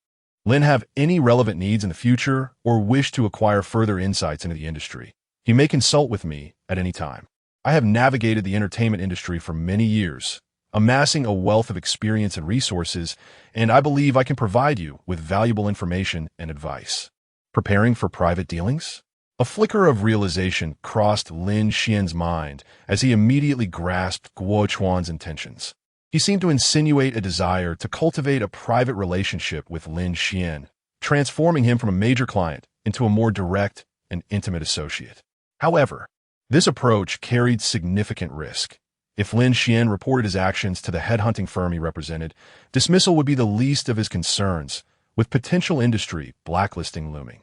Lin have any relevant needs in the future or wish to acquire further insights into the industry, he may consult with me at any time. I have navigated the entertainment industry for many years, amassing a wealth of experience and resources, and I believe I can provide you with valuable information and advice." Preparing for private dealings? A flicker of realization crossed Lin Xuan's mind as he immediately grasped Guo Chuan's intentions. He seemed to insinuate a desire to cultivate a private relationship with Lin Xuan, transforming him from a major client into a more direct and intimate associate. However, this approach carried significant risk. If Lin Xuan reported his actions to the headhunting firm he represented, dismissal would be the least of his concerns, with potential industry blacklisting looming.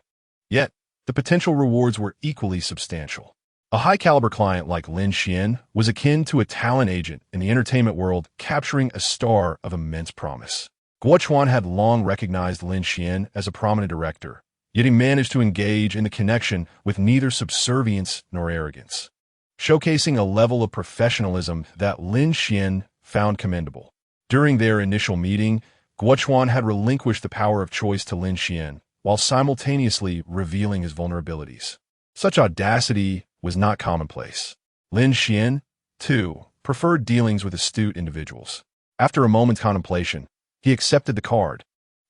Yet, the potential rewards were equally substantial. A high-caliber client like Lin Xuan was akin to a talent agent in the entertainment world capturing a star of immense promise. Guo Chuan had long recognized Lin Xuan as a prominent director, yet he managed to engage in the connection with neither subservience nor arrogance, showcasing a level of professionalism that Lin Xuan found commendable. During their initial meeting, Guo Chuan had relinquished the power of choice to Lin Xuan, while simultaneously revealing his vulnerabilities. Such audacity was not commonplace. Lin Xuan, too, preferred dealings with astute individuals. After a moment's contemplation, he accepted the card,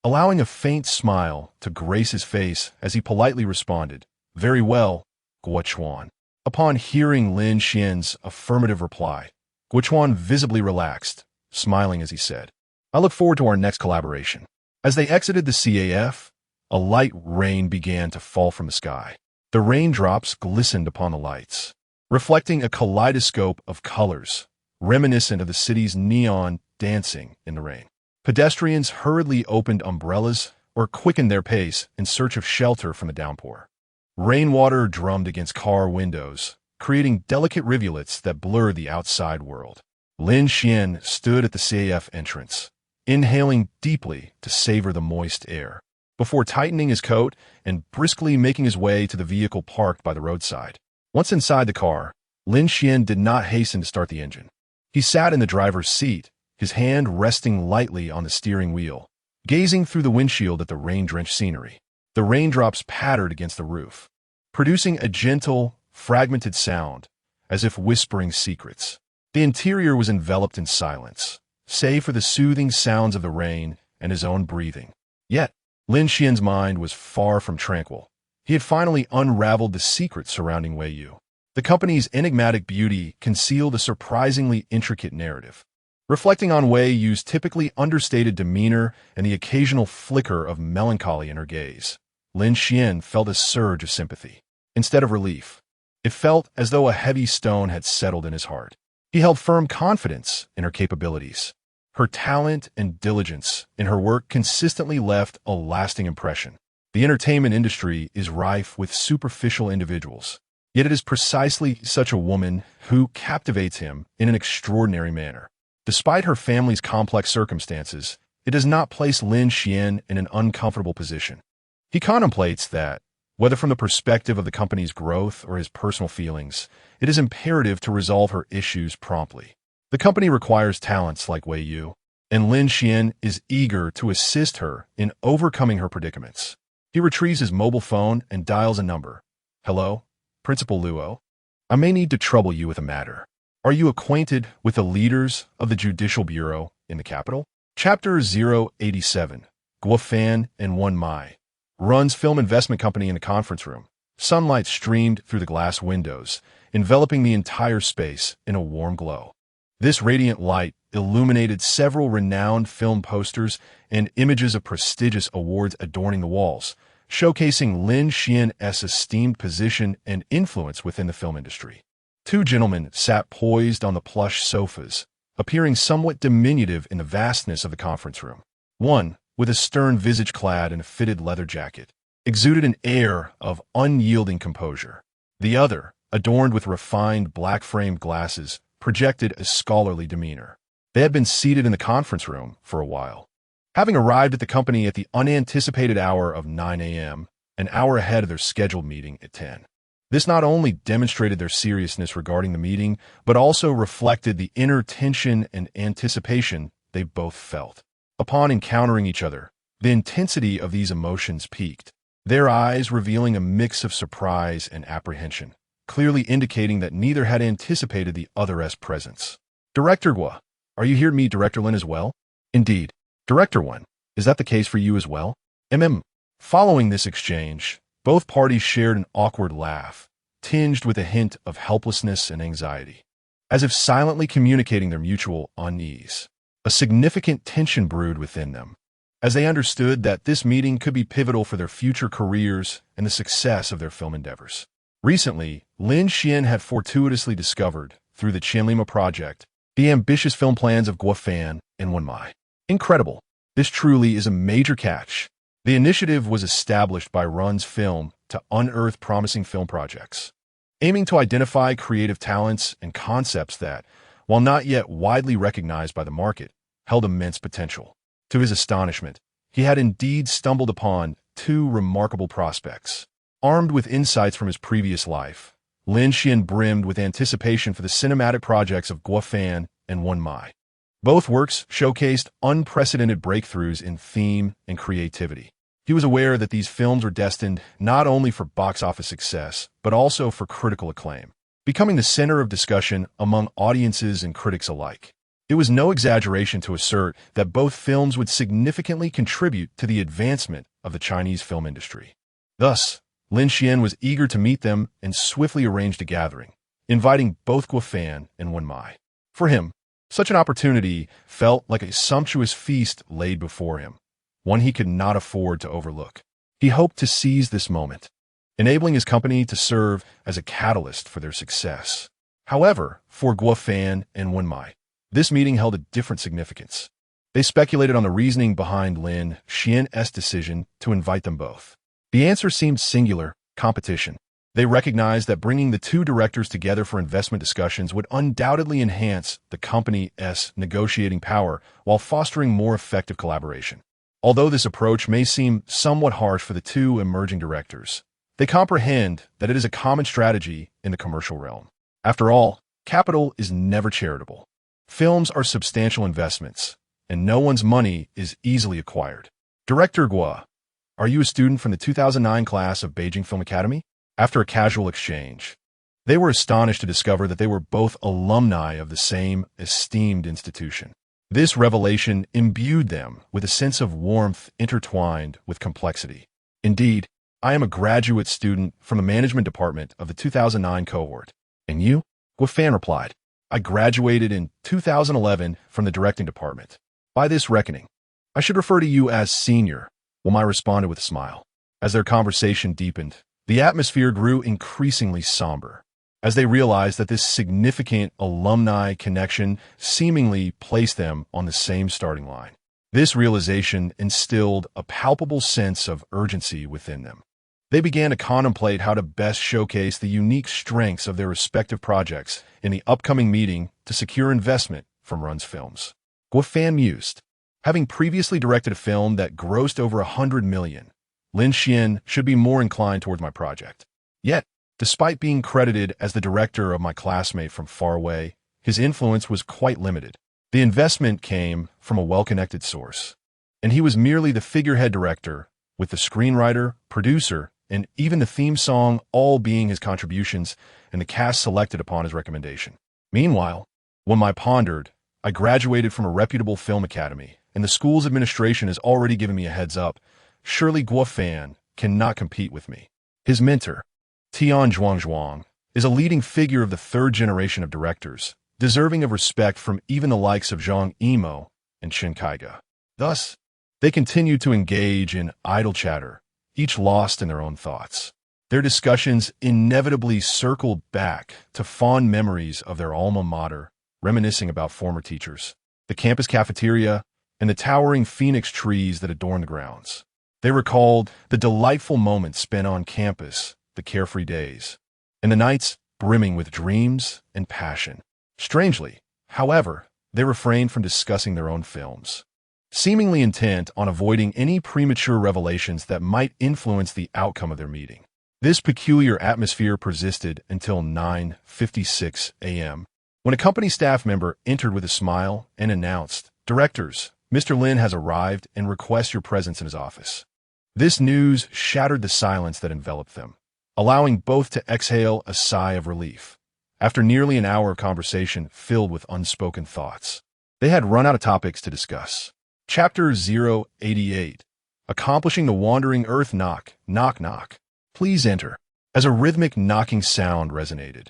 allowing a faint smile to grace his face as he politely responded, "Very well, Guo Chuan." Upon hearing Lin Xuan's affirmative reply, Guo Chuan visibly relaxed, smiling as he said, "I look forward to our next collaboration." As they exited the CAF, a light rain began to fall from the sky. The raindrops glistened upon the lights, reflecting a kaleidoscope of colors, reminiscent of the city's neon dancing in the rain. Pedestrians hurriedly opened umbrellas or quickened their pace in search of shelter from the downpour. Rainwater drummed against car windows, creating delicate rivulets that blurred the outside world. Lin Xuan stood at the CAF entrance, inhaling deeply to savor the moist air, before tightening his coat and briskly making his way to the vehicle parked by the roadside. Once inside the car, Lin Xuan did not hasten to start the engine. He sat in the driver's seat, his hand resting lightly on the steering wheel, gazing through the windshield at the rain-drenched scenery. The raindrops pattered against the roof, producing a gentle, fragmented sound, as if whispering secrets. The interior was enveloped in silence, save for the soothing sounds of the rain and his own breathing. Yet, Lin Xian's mind was far from tranquil. He had finally unraveled the secrets surrounding Wei Yu. The company's enigmatic beauty concealed a surprisingly intricate narrative. Reflecting on Wei Yu's typically understated demeanor and the occasional flicker of melancholy in her gaze, Lin Xuan felt a surge of sympathy. Instead of relief, it felt as though a heavy stone had settled in his heart. He held firm confidence in her capabilities. Her talent and diligence in her work consistently left a lasting impression. The entertainment industry is rife with superficial individuals, yet it is precisely such a woman who captivates him in an extraordinary manner. Despite her family's complex circumstances, it does not place Lin Xuan in an uncomfortable position. He contemplates that, whether from the perspective of the company's growth or his personal feelings, it is imperative to resolve her issues promptly. The company requires talents like Wei Yu, and Lin Xuan is eager to assist her in overcoming her predicaments. He retrieves his mobile phone and dials a number. Hello, Principal Luo. I may need to trouble you with a matter. Are you acquainted with the leaders of the Judicial Bureau in the capital? Chapter 087, Guofan and One Mai. Run's film investment company in a conference room. Sunlight streamed through the glass windows, enveloping the entire space in a warm glow. This radiant light illuminated several renowned film posters and images of prestigious awards adorning the walls, showcasing Lin Xian's esteemed position and influence within the film industry. Two gentlemen sat poised on the plush sofas, appearing somewhat diminutive in the vastness of the conference room. One, with a stern visage clad in a fitted leather jacket, exuded an air of unyielding composure. The other, adorned with refined black-framed glasses, projected a scholarly demeanor. They had been seated in the conference room for a while. Having arrived at the company at the unanticipated hour of 9 a.m., an hour ahead of their scheduled meeting at 10. This not only demonstrated their seriousness regarding the meeting, but also reflected the inner tension and anticipation they both felt. Upon encountering each other, the intensity of these emotions peaked, their eyes revealing a mix of surprise and apprehension, clearly indicating that neither had anticipated the other's presence. Director Gua, are you here to meet Director Lin as well? Indeed. Director Wan, is that the case for you as well? Following this exchange, both parties shared an awkward laugh, tinged with a hint of helplessness and anxiety, as if silently communicating their mutual unease. A significant tension brewed within them, as they understood that this meeting could be pivotal for their future careers and the success of their film endeavors. Recently, Lin Xuan had fortuitously discovered, through the Qianlima project, the ambitious film plans of Guofan and Wenmai. Incredible. This truly is a major catch. The initiative was established by Run's Film to unearth promising film projects, aiming to identify creative talents and concepts that, while not yet widely recognized by the market, held immense potential. To his astonishment, he had indeed stumbled upon two remarkable prospects. Armed with insights from his previous life, Lin Xuan brimmed with anticipation for the cinematic projects of Guofan and One Mai. Both works showcased unprecedented breakthroughs in theme and creativity. He was aware that these films were destined not only for box office success, but also for critical acclaim, becoming the center of discussion among audiences and critics alike. It was no exaggeration to assert that both films would significantly contribute to the advancement of the Chinese film industry. Thus, Lin Xuan was eager to meet them and swiftly arranged a gathering, inviting both Guofan and Wen Mai. For him, such an opportunity felt like a sumptuous feast laid before him, one he could not afford to overlook. He hoped to seize this moment, enabling his company to serve as a catalyst for their success. However, for Guofan and Wenmai, this meeting held a different significance. They speculated on the reasoning behind Lin Xuan's decision to invite them both. The answer seemed singular: competition. They recognized that bringing the two directors together for investment discussions would undoubtedly enhance the company's negotiating power while fostering more effective collaboration. Although this approach may seem somewhat harsh for the two emerging directors, they comprehend that it is a common strategy in the commercial realm. After all, capital is never charitable. Films are substantial investments, and no one's money is easily acquired. Director Guo, are you a student from the 2009 class of Beijing Film Academy? After a casual exchange, they were astonished to discover that they were both alumni of the same esteemed institution. This revelation imbued them with a sense of warmth intertwined with complexity. Indeed, I am a graduate student from the management department of the 2009 cohort. And you? Guofan replied. I graduated in 2011 from the directing department. By this reckoning, I should refer to you as senior, Wenmai responded with a smile. As their conversation deepened, the atmosphere grew increasingly somber, as they realized that this significant alumni connection seemingly placed them on the same starting line. This realization instilled a palpable sense of urgency within them. They began to contemplate how to best showcase the unique strengths of their respective projects in the upcoming meeting to secure investment from Run's films. Guofan mused. Having previously directed a film that grossed over 100 million, Lin Xuan should be more inclined towards my project. Yet, despite being credited as the director of my classmate from far away, his influence was quite limited. The investment came from a well-connected source, and he was merely the figurehead director, with the screenwriter, producer, and even the theme song all being his contributions and the cast selected upon his recommendation. Meanwhile, when I pondered, I graduated from a reputable film academy, and the school's administration has already given me a heads up. Surely Guofan cannot compete with me. His mentor, Tianxian, is a leading figure of the third generation of directors, deserving of respect from even the likes of Zhang Yimou and Chen Kaiga. Thus, they continued to engage in idle chatter, each lost in their own thoughts. Their discussions inevitably circled back to fond memories of their alma mater, reminiscing about former teachers, the campus cafeteria, and the towering phoenix trees that adorn the grounds. They recalled the delightful moments spent on campus, the carefree days, and the nights brimming with dreams and passion. Strangely, however, they refrained from discussing their own films, seemingly intent on avoiding any premature revelations that might influence the outcome of their meeting. This peculiar atmosphere persisted until 9:56 a.m., when a company staff member entered with a smile and announced, "Directors, Mr. Lin has arrived and requests your presence in his office." This news shattered the silence that enveloped them, allowing both to exhale a sigh of relief. After nearly an hour of conversation filled with unspoken thoughts, they had run out of topics to discuss. Chapter 088, Accomplishing the Wandering Earth. Knock, knock, knock. Please enter. As a rhythmic knocking sound resonated,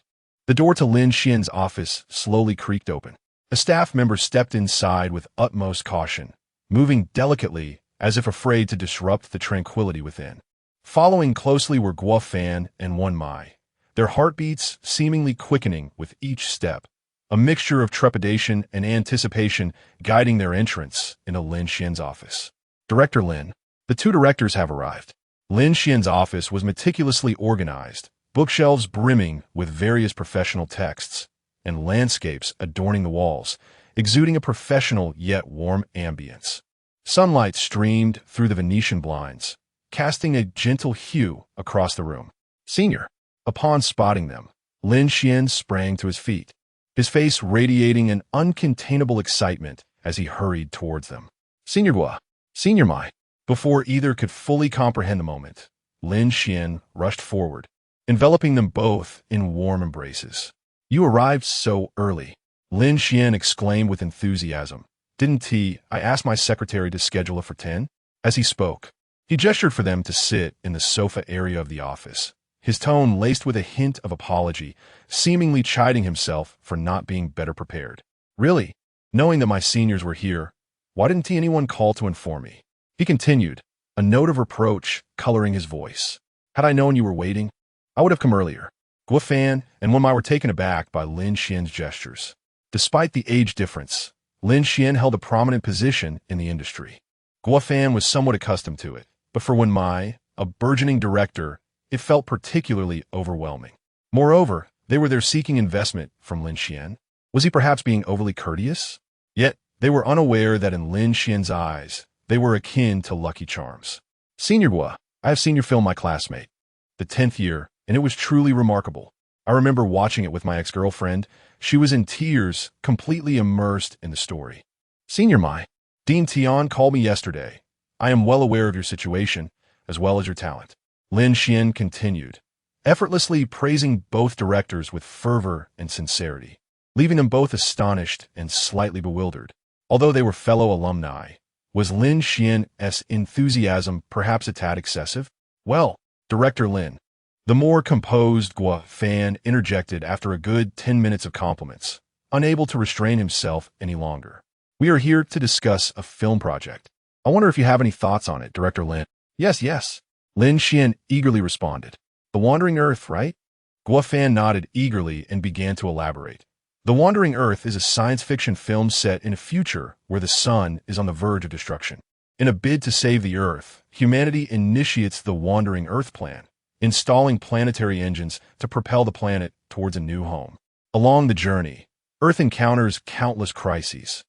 the door to Lin Xuan's office slowly creaked open. A staff member stepped inside with utmost caution, moving delicately as if afraid to disrupt the tranquility within. Following closely were Guofan and Wenmai, their heartbeats seemingly quickening with each step, a mixture of trepidation and anticipation guiding their entrance into Lin Xuan's office. Director Lin, the two directors have arrived. Lin Xuan's office was meticulously organized, bookshelves brimming with various professional texts, and landscapes adorning the walls, exuding a professional yet warm ambience. Sunlight streamed through the Venetian blinds, casting a gentle hue across the room. Senior. Upon spotting them, Lin Xuan sprang to his feet, his face radiating an uncontainable excitement as he hurried towards them. Senior Guo, Senior Mai. Before either could fully comprehend the moment, Lin Xuan rushed forward, enveloping them both in warm embraces. You arrived so early, Lin Xuan exclaimed with enthusiasm. I asked my secretary to schedule it for 10? As he spoke, he gestured for them to sit in the sofa area of the office, his tone laced with a hint of apology, seemingly chiding himself for not being better prepared. Really, knowing that my seniors were here, why didn't anyone call to inform me? He continued, a note of reproach coloring his voice. Had I known you were waiting, I would have come earlier. Guo Fan and Wen Mai were taken aback by Lin Xian's gestures. Despite the age difference, Lin Xian held a prominent position in the industry. Guo Fan was somewhat accustomed to it, but for Wen Mai, a burgeoning director, it felt particularly overwhelming. Moreover, they were there seeking investment from Lin Xian. Was he perhaps being overly courteous? Yet, they were unaware that in Lin Xian's eyes, they were akin to Lucky Charms. Senior Guo, I have seen your film My Classmate, the 10th year, and it was truly remarkable. I remember watching it with my ex-girlfriend. She was in tears, completely immersed in the story. Senior Mai, Dean Tian called me yesterday. I am well aware of your situation, as well as your talent. Lin Xian continued, effortlessly praising both directors with fervor and sincerity, leaving them both astonished and slightly bewildered. Although they were fellow alumni, was Lin Xian's enthusiasm perhaps a tad excessive? Well, Director Lin, the more composed Guo Fan interjected after a good 10 minutes of compliments, unable to restrain himself any longer. We are here to discuss a film project. I wonder if you have any thoughts on it, Director Lin. Yes. Lin Xian eagerly responded. The Wandering Earth, right? Guo Fan nodded eagerly and began to elaborate. The Wandering Earth is a science fiction film set in a future where the sun is on the verge of destruction. In a bid to save the Earth, humanity initiates the Wandering Earth plan, installing planetary engines to propel the planet towards a new home. Along the journey, Earth encounters countless crises,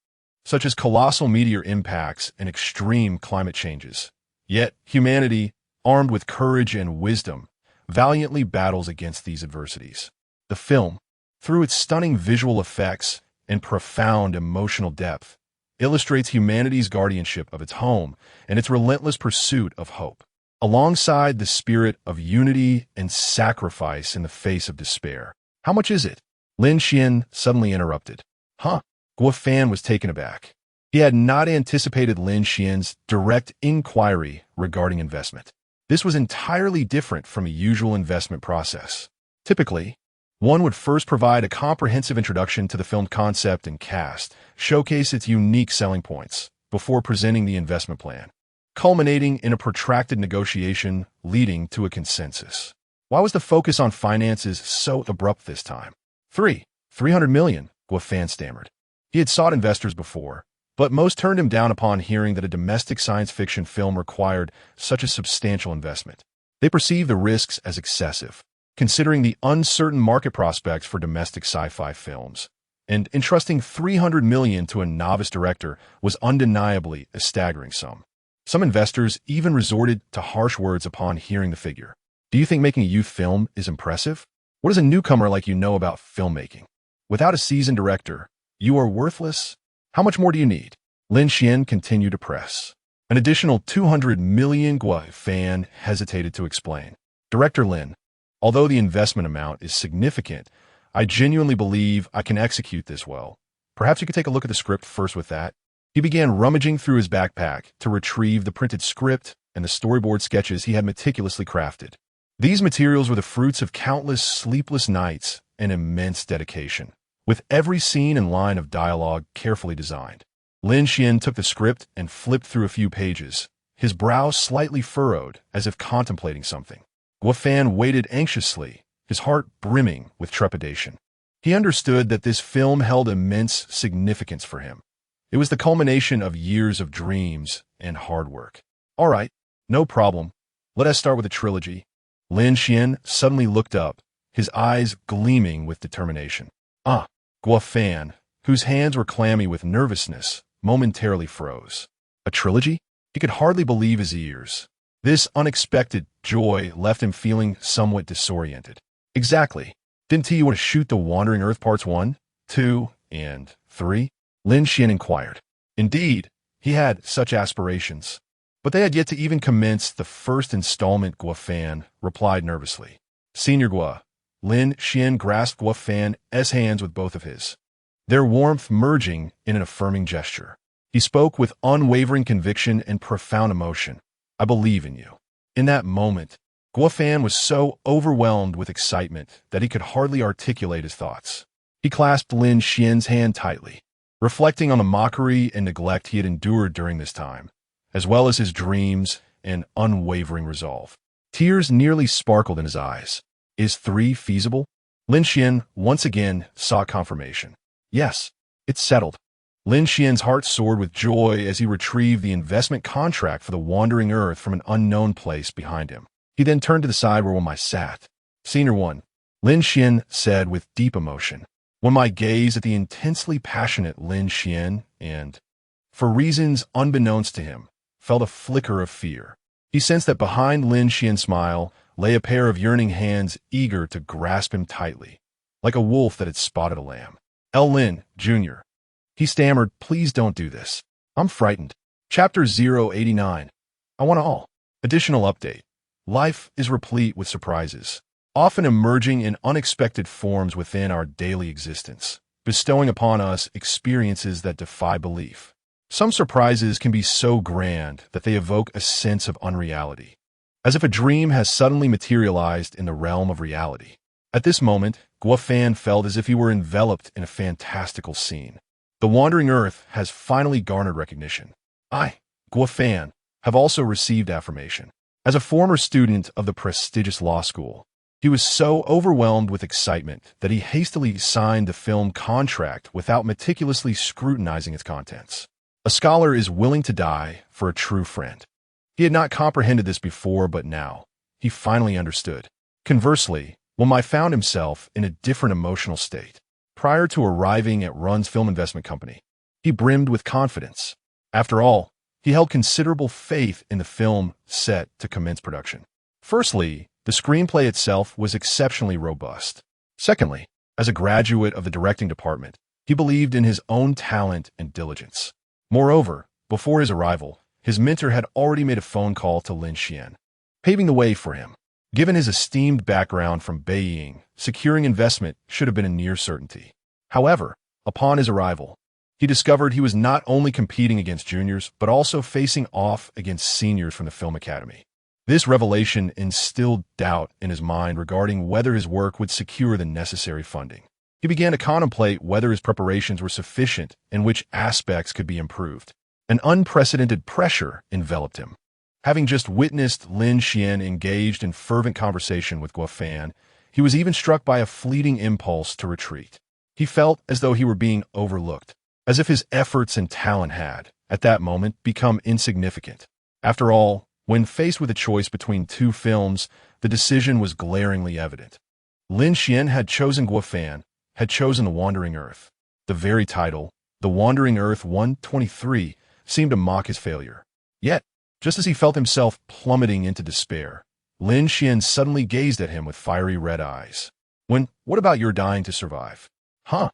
such as colossal meteor impacts and extreme climate changes. Yet, humanity, armed with courage and wisdom, valiantly battles against these adversities. The film, through its stunning visual effects and profound emotional depth, illustrates humanity's guardianship of its home and its relentless pursuit of hope, alongside the spirit of unity and sacrifice in the face of despair. How much is it? Lin Xian suddenly interrupted. Guo Fan was taken aback. He had not anticipated Lin Xian's direct inquiry regarding investment. This was entirely different from a usual investment process. Typically, one would first provide a comprehensive introduction to the film concept and cast, showcase its unique selling points, before presenting the investment plan, culminating in a protracted negotiation leading to a consensus. Why was the focus on finances so abrupt this time? 300 million, Guo Fan stammered. He had sought investors before, but most turned him down upon hearing that a domestic science fiction film required such a substantial investment. They perceived the risks as excessive, considering the uncertain market prospects for domestic sci-fi films, and entrusting 300 million to a novice director was undeniably a staggering sum. Some investors even resorted to harsh words upon hearing the figure. Do you think making a youth film is impressive? What does a newcomer like you know about filmmaking? Without a seasoned director, you are worthless. How much more do you need? Lin Xian continued to press. An additional 200 million. Guo Fan hesitated to explain. Director Lin, although the investment amount is significant, I genuinely believe I can execute this well. Perhaps you could take a look at the script first with that. He began rummaging through his backpack to retrieve the printed script and the storyboard sketches he had meticulously crafted. These materials were the fruits of countless sleepless nights and immense dedication, with every scene and line of dialogue carefully designed. Lin Xian took the script and flipped through a few pages, his brow slightly furrowed as if contemplating something. Guo Fan waited anxiously, his heart brimming with trepidation. He understood that this film held immense significance for him. It was the culmination of years of dreams and hard work. All right, no problem. Let us start with a trilogy. Lin Xian suddenly looked up, his eyes gleaming with determination. Guo Fan, whose hands were clammy with nervousness, momentarily froze. A trilogy? He could hardly believe his ears. This unexpected joy left him feeling somewhat disoriented. Exactly. Didn't he want to shoot The Wandering Earth Parts 1, 2, and 3? Lin Xian inquired. Indeed, he had such aspirations. But they had yet to even commence the first installment. Guo Fan replied nervously. Senior Guo. Lin Xian grasped Guo Fan's hands with both of his, their warmth merging in an affirming gesture. He spoke with unwavering conviction and profound emotion. I believe in you. In that moment, Guo Fan was so overwhelmed with excitement that he could hardly articulate his thoughts. He clasped Lin Xian's hand tightly, reflecting on the mockery and neglect he had endured during this time, as well as his dreams and unwavering resolve. Tears nearly sparkled in his eyes. Is 3 feasible? Lin Xuan once again sought confirmation. Yes, it's settled. Lin Xian's heart soared with joy as he retrieved the investment contract for the Wandering Earth from an unknown place behind him. He then turned to the side where Wenmai sat. Senior one, Lin Xuan said with deep emotion. Wenmai gazed at the intensely passionate Lin Xuan and, for reasons unbeknownst to him, felt a flicker of fear. He sensed that behind Lin Xian's smile lay a pair of yearning hands eager to grasp him tightly, like a wolf that had spotted a lamb. Lin, Jr. He stammered, please don't do this. I'm frightened. Chapter 089. I want all. Additional update. Life is replete with surprises, often emerging in unexpected forms within our daily existence, bestowing upon us experiences that defy belief. Some surprises can be so grand that they evoke a sense of unreality, as if a dream has suddenly materialized in the realm of reality. At this moment, Guofan felt as if he were enveloped in a fantastical scene. The Wandering Earth has finally garnered recognition. I, Guofan, have also received affirmation. As a former student of the prestigious law school, he was so overwhelmed with excitement that he hastily signed the film contract without meticulously scrutinizing its contents. A scholar is willing to die for a true friend. He had not comprehended this before, but now he finally understood. Conversely, Wenmai found himself in a different emotional state. Prior to arriving at Run's film investment company, he brimmed with confidence. After all, he held considerable faith in the film set to commence production. Firstly, the screenplay itself was exceptionally robust. Secondly, as a graduate of the directing department, he believed in his own talent and diligence. Moreover, before his arrival, his mentor had already made a phone call to Lin Xuan, paving the way for him. Given his esteemed background from Beijing, securing investment should have been a near certainty. However, upon his arrival, he discovered he was not only competing against juniors, but also facing off against seniors from the Film Academy. This revelation instilled doubt in his mind regarding whether his work would secure the necessary funding. He began to contemplate whether his preparations were sufficient and which aspects could be improved. An unprecedented pressure enveloped him. Having just witnessed Lin Xuan engaged in fervent conversation with Guofan, he was even struck by a fleeting impulse to retreat. He felt as though he were being overlooked, as if his efforts and talent had, at that moment, become insignificant. After all, when faced with a choice between 2 films, the decision was glaringly evident. Lin Xuan had chosen Guofan, had chosen The Wandering Earth. The very title, The Wandering Earth 123, seemed to mock his failure. Yet, just as he felt himself plummeting into despair, Lin Xuan suddenly gazed at him with fiery red eyes. What about your dying to survive? Huh?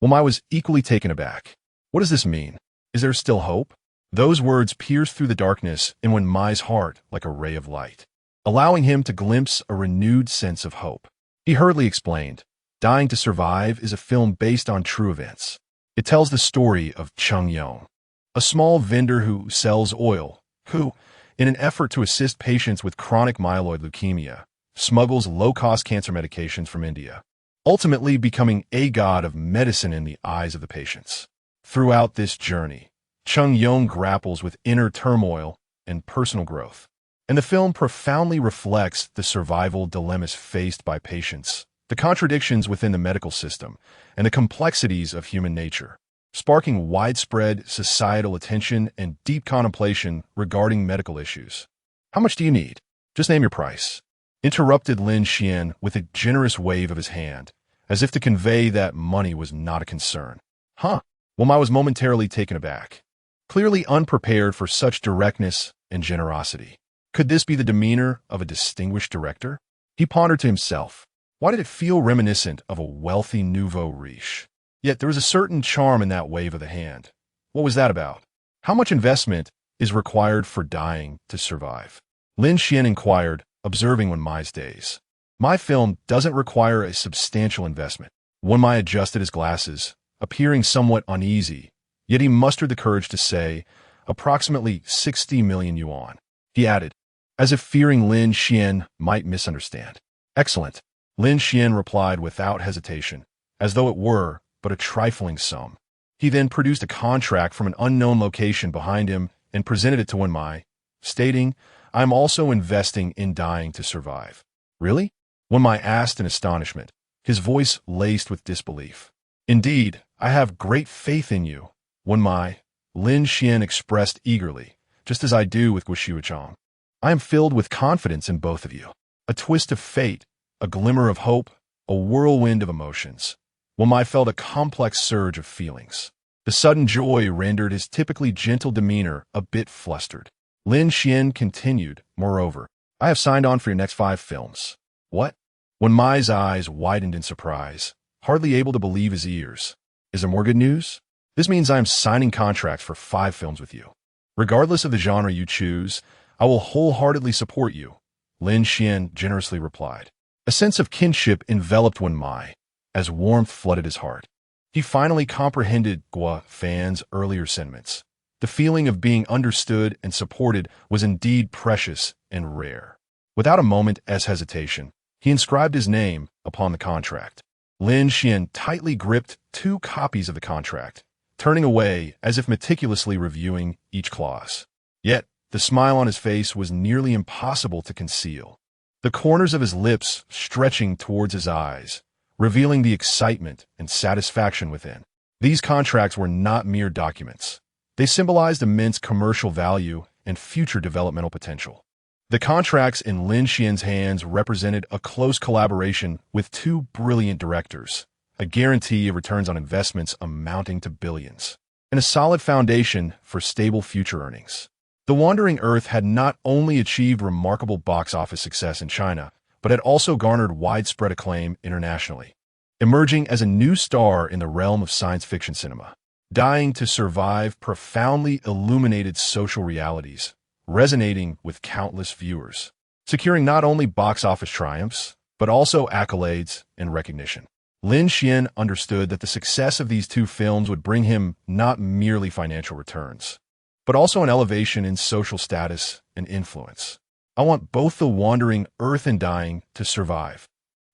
Wenmai was equally taken aback. What does this mean? Is there still hope? Those words pierced through the darkness in Wenmai's heart like a ray of light, allowing him to glimpse a renewed sense of hope. He hurriedly explained, Dying to Survive is a film based on true events. It tells the story of Cheng Yong, a small vendor who sells oil, who, in an effort to assist patients with chronic myeloid leukemia, smuggles low-cost cancer medications from India, ultimately becoming a god of medicine in the eyes of the patients. Throughout this journey, Cheng Yong grapples with inner turmoil and personal growth, and the film profoundly reflects the survival dilemmas faced by patients, the contradictions within the medical system, and the complexities of human nature, sparking widespread societal attention and deep contemplation regarding medical issues. How much do you need? Just name your price, interrupted Lin Xuan with a generous wave of his hand, as if to convey that money was not a concern. Huh? Wenmai was momentarily taken aback, clearly unprepared for such directness and generosity. Could this be the demeanor of a distinguished director? He pondered to himself. Why did it feel reminiscent of a wealthy nouveau riche? Yet there was a certain charm in that wave of the hand. What was that about? How much investment is required for dying to survive? Lin Xuan inquired, observing Wenmai's daze. My film doesn't require a substantial investment. Wenmai adjusted his glasses, appearing somewhat uneasy, yet he mustered the courage to say, approximately 60 million yuan. He added, as if fearing Lin Xuan might misunderstand. Excellent. Lin Xuan replied without hesitation, as though it were but a trifling sum. He then produced a contract from an unknown location behind him and presented it to Wenmai, stating, I'm also investing in dying to survive. Really? Wen Mai asked in astonishment, his voice laced with disbelief. Indeed, I have great faith in you, Wen Mai, Lin Xuan expressed eagerly, just as I do with Guxiuchang. I am filled with confidence in both of you. A twist of fate, a glimmer of hope, a whirlwind of emotions. Wen Mai felt a complex surge of feelings. The sudden joy rendered his typically gentle demeanor a bit flustered. Lin Xuan continued, moreover, I have signed on for your next 5 films. What? Wen Mai's eyes widened in surprise, hardly able to believe his ears. Is there more good news? This means I am signing contracts for 5 films with you. Regardless of the genre you choose, I will wholeheartedly support you, Lin Xuan generously replied. A sense of kinship enveloped Wen Mai, as warmth flooded his heart. He finally comprehended Gua fans' earlier sentiments. The feeling of being understood and supported was indeed precious and rare. Without a moment's hesitation, he inscribed his name upon the contract. Lin Xuan tightly gripped 2 copies of the contract, turning away as if meticulously reviewing each clause. Yet, the smile on his face was nearly impossible to conceal, the corners of his lips stretching towards his eyes, revealing the excitement and satisfaction within. These contracts were not mere documents. They symbolized immense commercial value and future developmental potential. The contracts in Lin Xuan's hands represented a close collaboration with 2 brilliant directors, a guarantee of returns on investments amounting to billions, and a solid foundation for stable future earnings. The Wandering Earth had not only achieved remarkable box office success in China, but had also garnered widespread acclaim internationally, emerging as a new star in the realm of science fiction cinema. Dying to Survive profoundly illuminated social realities, resonating with countless viewers, securing not only box office triumphs, but also accolades and recognition. Lin Xuan understood that the success of these 2 films would bring him not merely financial returns, but also an elevation in social status and influence. I want both The Wandering Earth and Dying to Survive.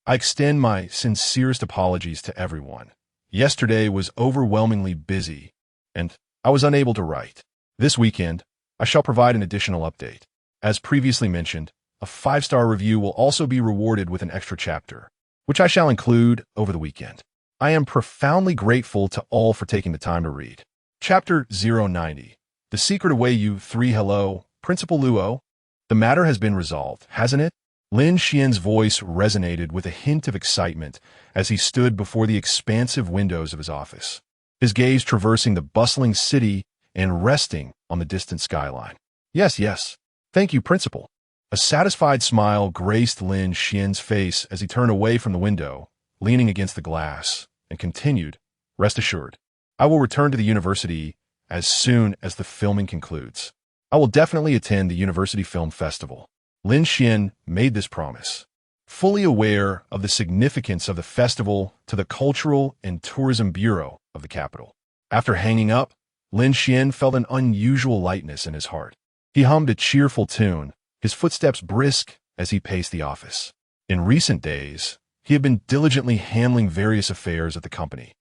I extend my sincerest apologies to everyone. Yesterday was overwhelmingly busy, and I was unable to write. This weekend, I shall provide an additional update. As previously mentioned, a 5-star review will also be rewarded with an extra chapter, which I shall include over the weekend. I am profoundly grateful to all for taking the time to read. Chapter 090. The Secret of Wei Yu 3. Hello, Principal Luo. The matter has been resolved, hasn't it? Lin Xuan's voice resonated with a hint of excitement as he stood before the expansive windows of his office, his gaze traversing the bustling city and resting on the distant skyline. Yes. Thank you, Principal. A satisfied smile graced Lin Xuan's face as he turned away from the window, leaning against the glass, and continued, Rest assured, I will return to the university as soon as the filming concludes. I will definitely attend the University Film Festival. Lin Xuan made this promise, fully aware of the significance of the festival to the Cultural and Tourism Bureau of the capital. After hanging up, Lin Xuan felt an unusual lightness in his heart. He hummed a cheerful tune, his footsteps brisk as he paced the office. In recent days, he had been diligently handling various affairs at the company,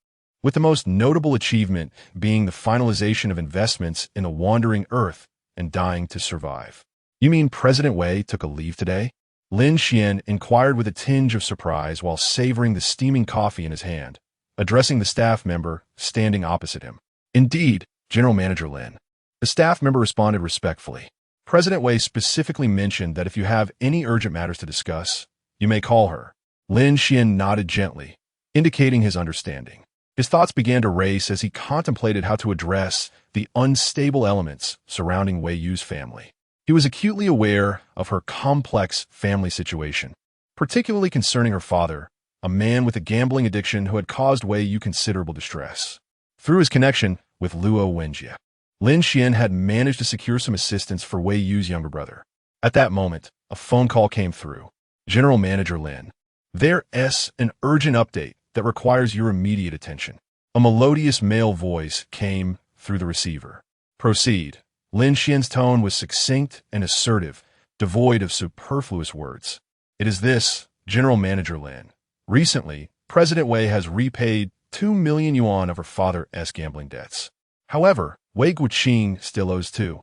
with the most notable achievement being the finalization of investments in The Wandering Earth and Dying to Survive. You mean President Wei took a leave today? Lin Xuan inquired with a tinge of surprise while savoring the steaming coffee in his hand, addressing the staff member standing opposite him. Indeed, General Manager Lin. The staff member responded respectfully. President Wei specifically mentioned that if you have any urgent matters to discuss, you may call her. Lin Xuan nodded gently, indicating his understanding. His thoughts began to race as he contemplated how to address the unstable elements surrounding Wei Yu's family. He was acutely aware of her complex family situation, particularly concerning her father, a man with a gambling addiction who had caused Wei Yu considerable distress. Through his connection with Luo Wenjie, Lin Xuan had managed to secure some assistance for Wei Yu's younger brother. At that moment, a phone call came through. General Manager Lin. There's an urgent update that requires your immediate attention. A melodious male voice came through the receiver. Proceed. Lin Xuan's tone was succinct and assertive, devoid of superfluous words. It is this, General Manager Lin. Recently, President Wei has repaid 2 million yuan of her father's gambling debts. However, Wei Guqing still owes 2.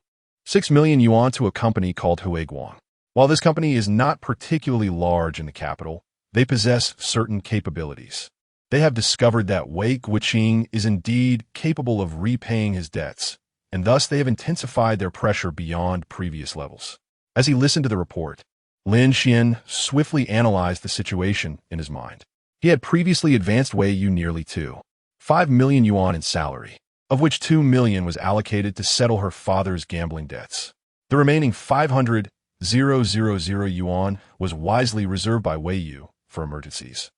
6 million yuan to a company called Huiguang. While this company is not particularly large in the capital, they possess certain capabilities. They have discovered that Wei Guiqing is indeed capable of repaying his debts, and thus they have intensified their pressure beyond previous levels. As he listened to the report, Lin Xuan swiftly analyzed the situation in his mind. He had previously advanced Wei Yu nearly 5 million yuan in salary, of which 2 million was allocated to settle her father's gambling debts. The remaining 500,000 yuan was wisely reserved by Wei Yu for emergencies,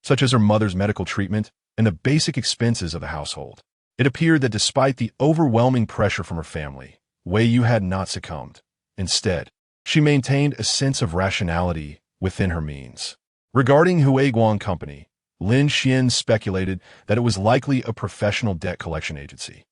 such as her mother's medical treatment and the basic expenses of the household. It appeared that despite the overwhelming pressure from her family, Wei Yu had not succumbed. Instead, she maintained a sense of rationality within her means. Regarding Huiguang Company, Lin Xuan speculated that it was likely a professional debt collection agency,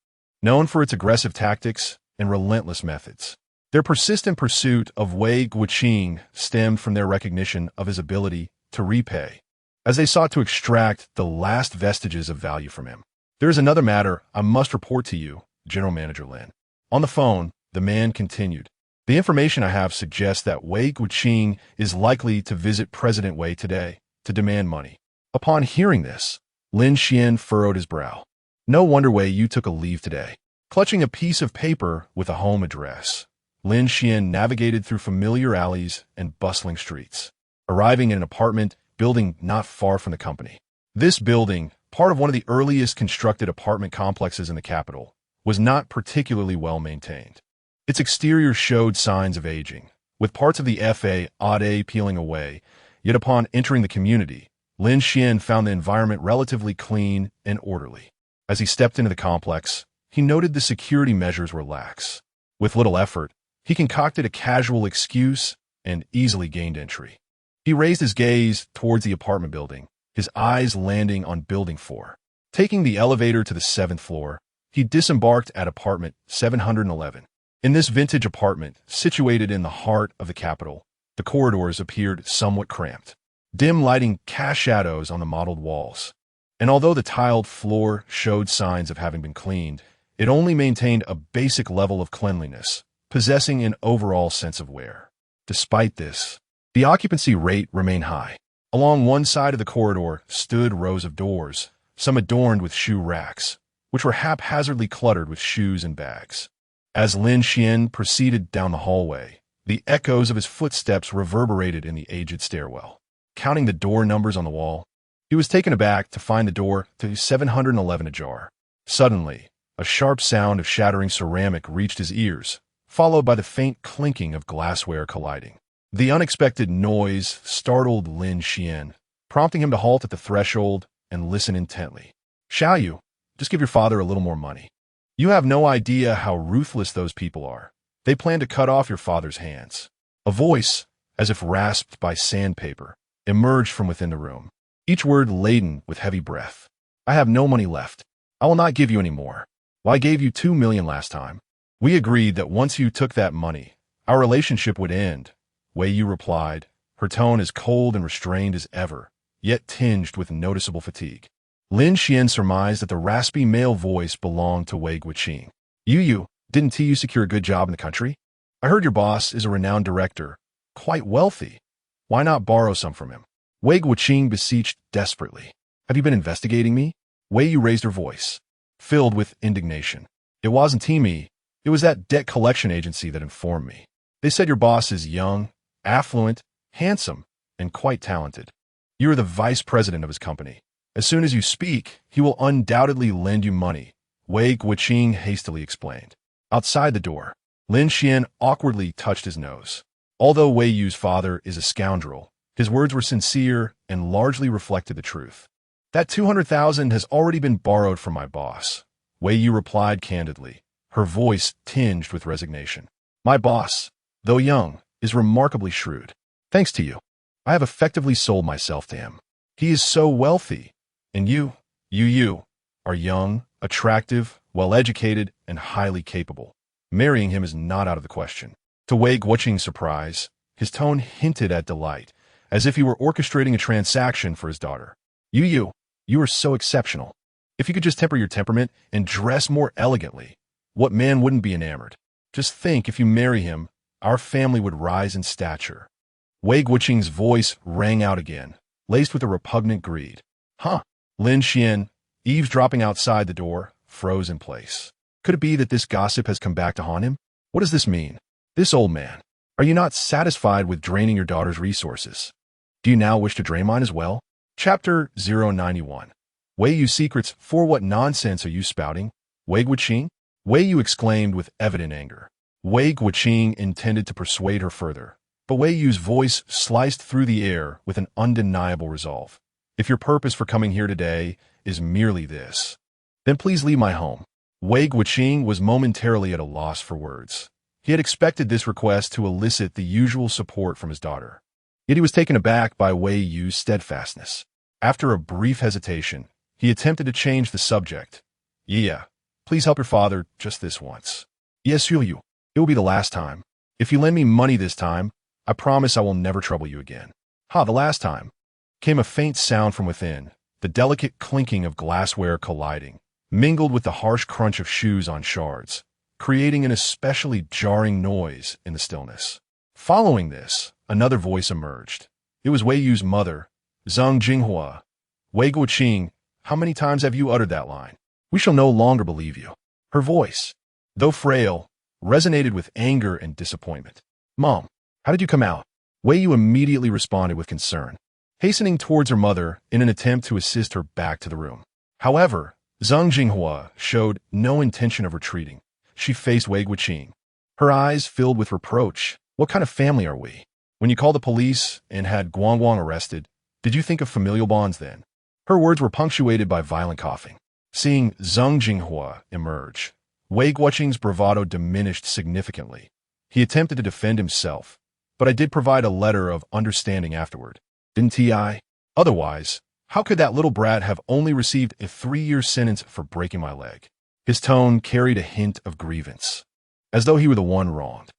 known for its aggressive tactics and relentless methods. Their persistent pursuit of Wei Guiqing stemmed from their recognition of his ability to repay, as they sought to extract the last vestiges of value from him. There is another matter I must report to you, General Manager Lin. On the phone, the man continued. The information I have suggests that Wei Guiqing is likely to visit President Wei today to demand money. Upon hearing this, Lin Xuan furrowed his brow. No wonder Wei Yu took a leave today. Clutching a piece of paper with a home address, Lin Xuan navigated through familiar alleys and bustling streets, arriving in an apartment building not far from the company. This building, part of one of the earliest constructed apartment complexes in the capital, was not particularly well maintained. Its exterior showed signs of aging, with parts of the facade peeling away, yet upon entering the community, Lin Xuan found the environment relatively clean and orderly. As he stepped into the complex, he noted the security measures were lax. With little effort, he concocted a casual excuse and easily gained entry. He raised his gaze towards the apartment building, his eyes landing on Building 4. Taking the elevator to the 7th floor, he disembarked at apartment 711. In this vintage apartment, situated in the heart of the capital, the corridors appeared somewhat cramped. Dim lighting cast shadows on the mottled walls, and although the tiled floor showed signs of having been cleaned, it only maintained a basic level of cleanliness, possessing an overall sense of wear. Despite this, the occupancy rate remained high. Along one side of the corridor stood rows of doors, some adorned with shoe racks, which were haphazardly cluttered with shoes and bags. As Lin Xuan proceeded down the hallway, the echoes of his footsteps reverberated in the aged stairwell. Counting the door numbers on the wall, he was taken aback to find the door to 711 ajar. Suddenly, a sharp sound of shattering ceramic reached his ears, followed by the faint clinking of glassware colliding. The unexpected noise startled Lin Xuan, prompting him to halt at the threshold and listen intently. "Shall you? Just give your father a little more money. You have no idea how ruthless those people are. They plan to cut off your father's hands." A voice, as if rasped by sandpaper, emerged from within the room, each word laden with heavy breath. "I have no money left. I will not give you any more. Well, I gave you 2 million last time. We agreed that once you took that money, our relationship would end," Wei Yu replied, her tone as cold and restrained as ever, yet tinged with noticeable fatigue. Lin Xuan surmised that the raspy male voice belonged to Wei Guiqing. "You, didn't you secure a good job in the country? I heard your boss is a renowned director, quite wealthy. Why not borrow some from him?" Wei Guiqing beseeched desperately. "Have you been investigating me?" Wei Yu raised her voice, filled with indignation. "It wasn't me. It was that debt collection agency that informed me. They said your boss is young, affluent, handsome, and quite talented. You are the vice president of his company. As soon as you speak, he will undoubtedly lend you money," Wei Guiqing hastily explained. Outside the door, Lin Xuan awkwardly touched his nose. Although Wei Yu's father is a scoundrel, his words were sincere and largely reflected the truth. "That 200,000 has already been borrowed from my boss," Wei Yu replied candidly, her voice tinged with resignation. "My boss, though young, is remarkably shrewd. Thanks to you, I have effectively sold myself to him. He is so wealthy, and you are young, attractive, well-educated, and highly capable. Marrying him is not out of the question." To Wei Guiqing's surprise, his tone hinted at delight, as if he were orchestrating a transaction for his daughter. You are so exceptional. If you could just temper your temperament and dress more elegantly, what man wouldn't be enamored?" Just think, if you marry him, our family would rise in stature. Wei Guoqing's voice rang out again, laced with a repugnant greed. Huh? Lin Xuan, eavesdropping outside the door, froze in place. Could it be that this gossip has come back to haunt him? What does this mean? This old man. Are you not satisfied with draining your daughter's resources? Do you now wish to drain mine as well? Chapter 091. Wei Yu secrets. For what nonsense are you spouting? Wei Guoqing? Wei Yu exclaimed with evident anger. Wei Guoqing intended to persuade her further, but Wei Yu's voice sliced through the air with an undeniable resolve. If your purpose for coming here today is merely this, then please leave my home. Wei Guoqing was momentarily at a loss for words. He had expected this request to elicit the usual support from his daughter. Yet he was taken aback by Wei Yu's steadfastness. After a brief hesitation, he attempted to change the subject. Yeah, please help your father just this once. Yes, you. It will be the last time. If you lend me money this time, I promise I will never trouble you again. The last time. Came a faint sound from within, the delicate clinking of glassware colliding, mingled with the harsh crunch of shoes on shards, creating an especially jarring noise in the stillness. Following this, another voice emerged. It was Wei Yu's mother, Zhang Jinghua. Wei Guoqing, how many times have you uttered that line? We shall no longer believe you. Her voice, though frail, resonated with anger and disappointment. Mom, how did you come out? Wei Yu immediately responded with concern, hastening towards her mother in an attempt to assist her back to the room. However, Zhang Jinghua showed no intention of retreating. She faced Wei Guoqing, her eyes filled with reproach. What kind of family are we? When you called the police and had Guangguang arrested, did you think of familial bonds then? Her words were punctuated by violent coughing. Seeing Zhang Jinghua emerge, Wei Guoqing's bravado diminished significantly. He attempted to defend himself, but I did provide a letter of understanding afterward. Didn't I? Otherwise, how could that little brat have only received a 3-year sentence for breaking my leg? His tone carried a hint of grievance, as though he were the one wronged.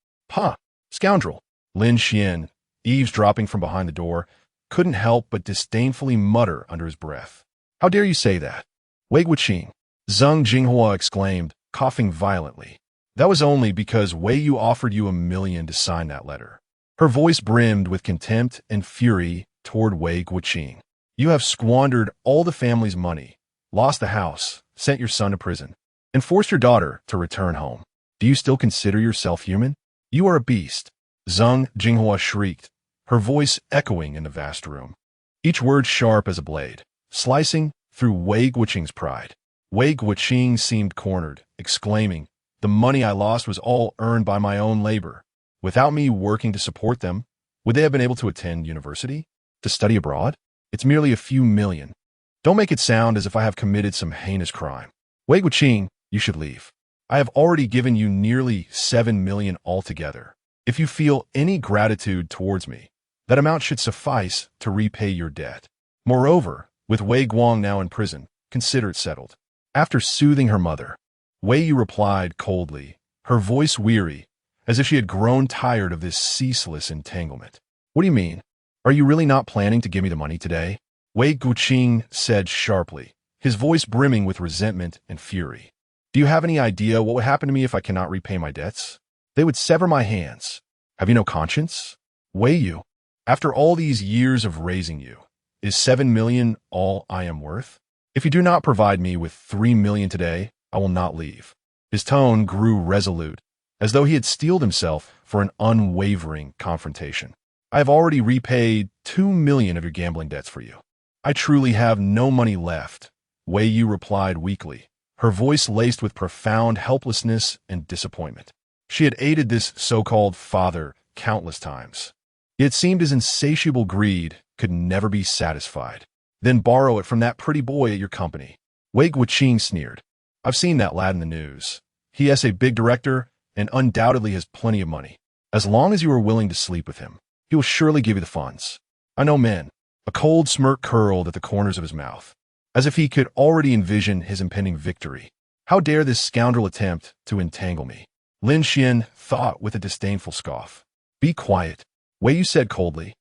Scoundrel! Lin Xuan, eavesdropping from behind the door, couldn't help but disdainfully mutter under his breath. How dare you say that? Wei Guoqing, Zhang Jinghua exclaimed, coughing violently. That was only because Wei Yu offered you $1 million to sign that letter. Her voice brimmed with contempt and fury toward Wei Guoqing. You have squandered all the family's money, lost the house, sent your son to prison, and forced your daughter to return home. Do you still consider yourself human? You are a beast. Zhang Jinghua shrieked, her voice echoing in the vast room, each word sharp as a blade, slicing through Wei Guoqing's pride. Wei Guoqing seemed cornered, exclaiming, the money I lost was all earned by my own labor. Without me working to support them, would they have been able to attend university? To study abroad? It's merely a few million. Don't make it sound as if I have committed some heinous crime. Wei Guoqing, you should leave. I have already given you nearly 7 million altogether. If you feel any gratitude towards me, that amount should suffice to repay your debt. Moreover, with Wei Guang now in prison, consider it settled. After soothing her mother, Wei Yu replied coldly, her voice weary, as if she had grown tired of this ceaseless entanglement. What do you mean? Are you really not planning to give me the money today? Wei Guoqing said sharply, his voice brimming with resentment and fury. Do you have any idea what would happen to me if I cannot repay my debts? They would sever my hands. Have you no conscience? Wei Yu, after all these years of raising you, is 7 million all I am worth? If you do not provide me with 3 million today, I will not leave. His tone grew resolute, as though he had steeled himself for an unwavering confrontation. I have already repaid 2 million of your gambling debts for you. I truly have no money left, Wei Yu replied weakly, her voice laced with profound helplessness and disappointment. She had aided this so-called father countless times. It seemed his insatiable greed could never be satisfied. Then borrow it from that pretty boy at your company. Wei Guoqing sneered. I've seen that lad in the news. He is a big director and undoubtedly has plenty of money. As long as you are willing to sleep with him, he will surely give you the funds. I know men. A cold smirk curled at the corners of his mouth, as if he could already envision his impending victory. How dare this scoundrel attempt to entangle me? Lin Xuan thought with a disdainful scoff. Be quiet, Wei Yu said coldly,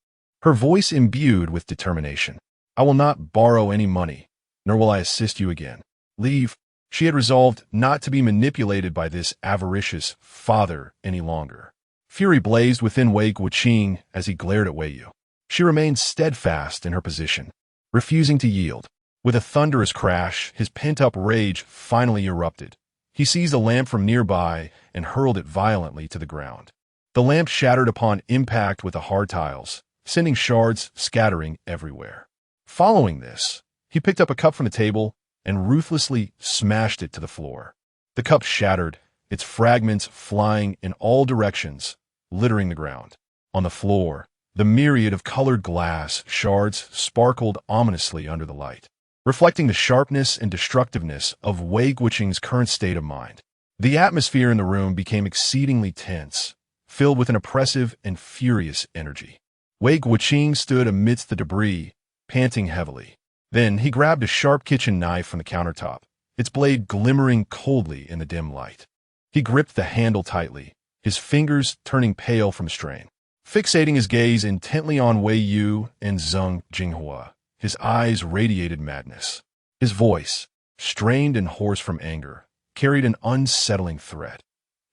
her voice imbued with determination. I will not borrow any money, nor will I assist you again. Leave. She had resolved not to be manipulated by this avaricious father any longer. Fury blazed within Wei Guoqing as he glared at Wei Yu. She remained steadfast in her position, refusing to yield. With a thunderous crash, his pent-up rage finally erupted. He seized a lamp from nearby and hurled it violently to the ground. The lamp shattered upon impact with the hard tiles, sending shards scattering everywhere. Following this, he picked up a cup from the table and ruthlessly smashed it to the floor. The cup shattered, its fragments flying in all directions, littering the ground. On the floor, the myriad of colored glass shards sparkled ominously under the light, reflecting the sharpness and destructiveness of Wei Guoqing's current state of mind. The atmosphere in the room became exceedingly tense, filled with an oppressive and furious energy. Wei Guoqing stood amidst the debris, panting heavily. Then he grabbed a sharp kitchen knife from the countertop, its blade glimmering coldly in the dim light. He gripped the handle tightly, his fingers turning pale from strain. Fixating his gaze intently on Wei Yu and Zhang Jinghua, his eyes radiated madness. His voice, strained and hoarse from anger, carried an unsettling threat.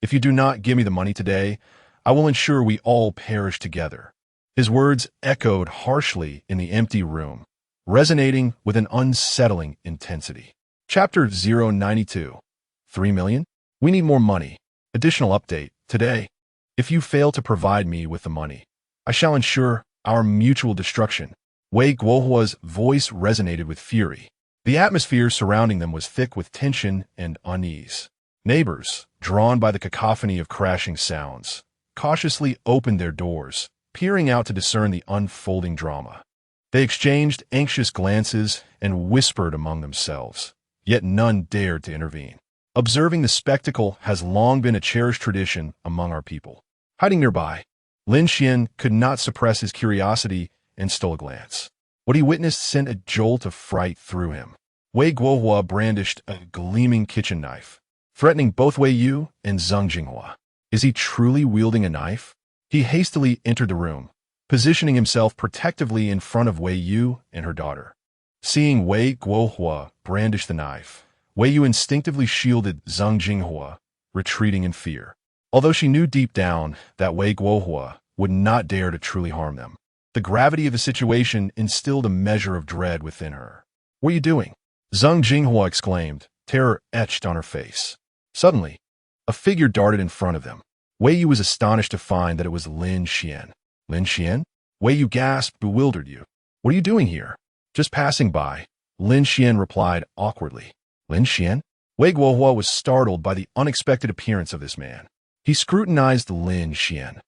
"If you do not give me the money today, I will ensure we all perish together." His words echoed harshly in the empty room, resonating with an unsettling intensity. Chapter 092. 3 million? We need more money. Additional update. Today, if you fail to provide me with the money, I shall ensure our mutual destruction. Wei Guohua's voice resonated with fury. The atmosphere surrounding them was thick with tension and unease. Neighbors, drawn by the cacophony of crashing sounds, cautiously opened their doors, peering out to discern the unfolding drama. They exchanged anxious glances and whispered among themselves, yet none dared to intervene. Observing the spectacle has long been a cherished tradition among our people. Hiding nearby, Lin Xuan could not suppress his curiosity and stole a glance. What he witnessed sent a jolt of fright through him. Wei Guohua brandished a gleaming kitchen knife, threatening both Wei Yu and Zhang Jinghua. Is he truly wielding a knife? He hastily entered the room, positioning himself protectively in front of Wei Yu and her daughter. Seeing Wei Guohua brandish the knife, Wei Yu instinctively shielded Zhang Jinghua, retreating in fear. Although she knew deep down that Wei Guohua would not dare to truly harm them, the gravity of the situation instilled a measure of dread within her. "What are you doing?" Zhang Jinghua exclaimed, terror etched on her face. Suddenly, a figure darted in front of them. Wei Yu was astonished to find that it was Lin Xuan. "Lin Xuan?" Wei Yu gasped, bewildered. "You. What are you doing here?" "Just passing by," Lin Xuan replied awkwardly. "Lin Xuan?" Wei Guohua was startled by the unexpected appearance of this man. He scrutinized Lin Xuan,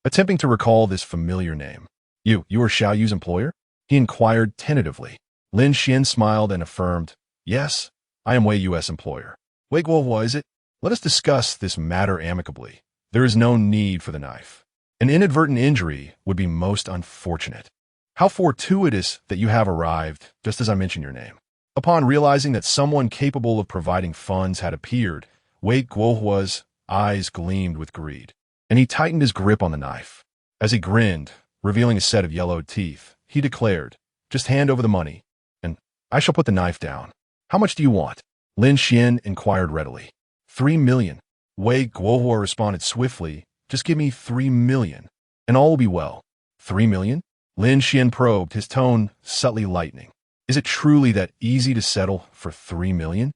attempting to recall this familiar name. You are Xiao Yu's employer?" he inquired tentatively. Lin Xuan smiled and affirmed, "Yes, I am Wei Yu's employer." "Wei Guohua, is it? Let us discuss this matter amicably. There is no need for the knife. An inadvertent injury would be most unfortunate. How fortuitous that you have arrived, just as I mentioned your name." Upon realizing that someone capable of providing funds had appeared, Wei Guohua's eyes gleamed with greed, and he tightened his grip on the knife. As he grinned, revealing a set of yellowed teeth, he declared, "Just hand over the money, and I shall put the knife down. How much do you want?" Lin Xuan inquired readily. 3 million. Wei Guohua responded swiftly, "Just give me 3 million, and all will be well." 3 million? Lin Xuan probed, his tone subtly lightening. "Is it truly that easy to settle for 3 million?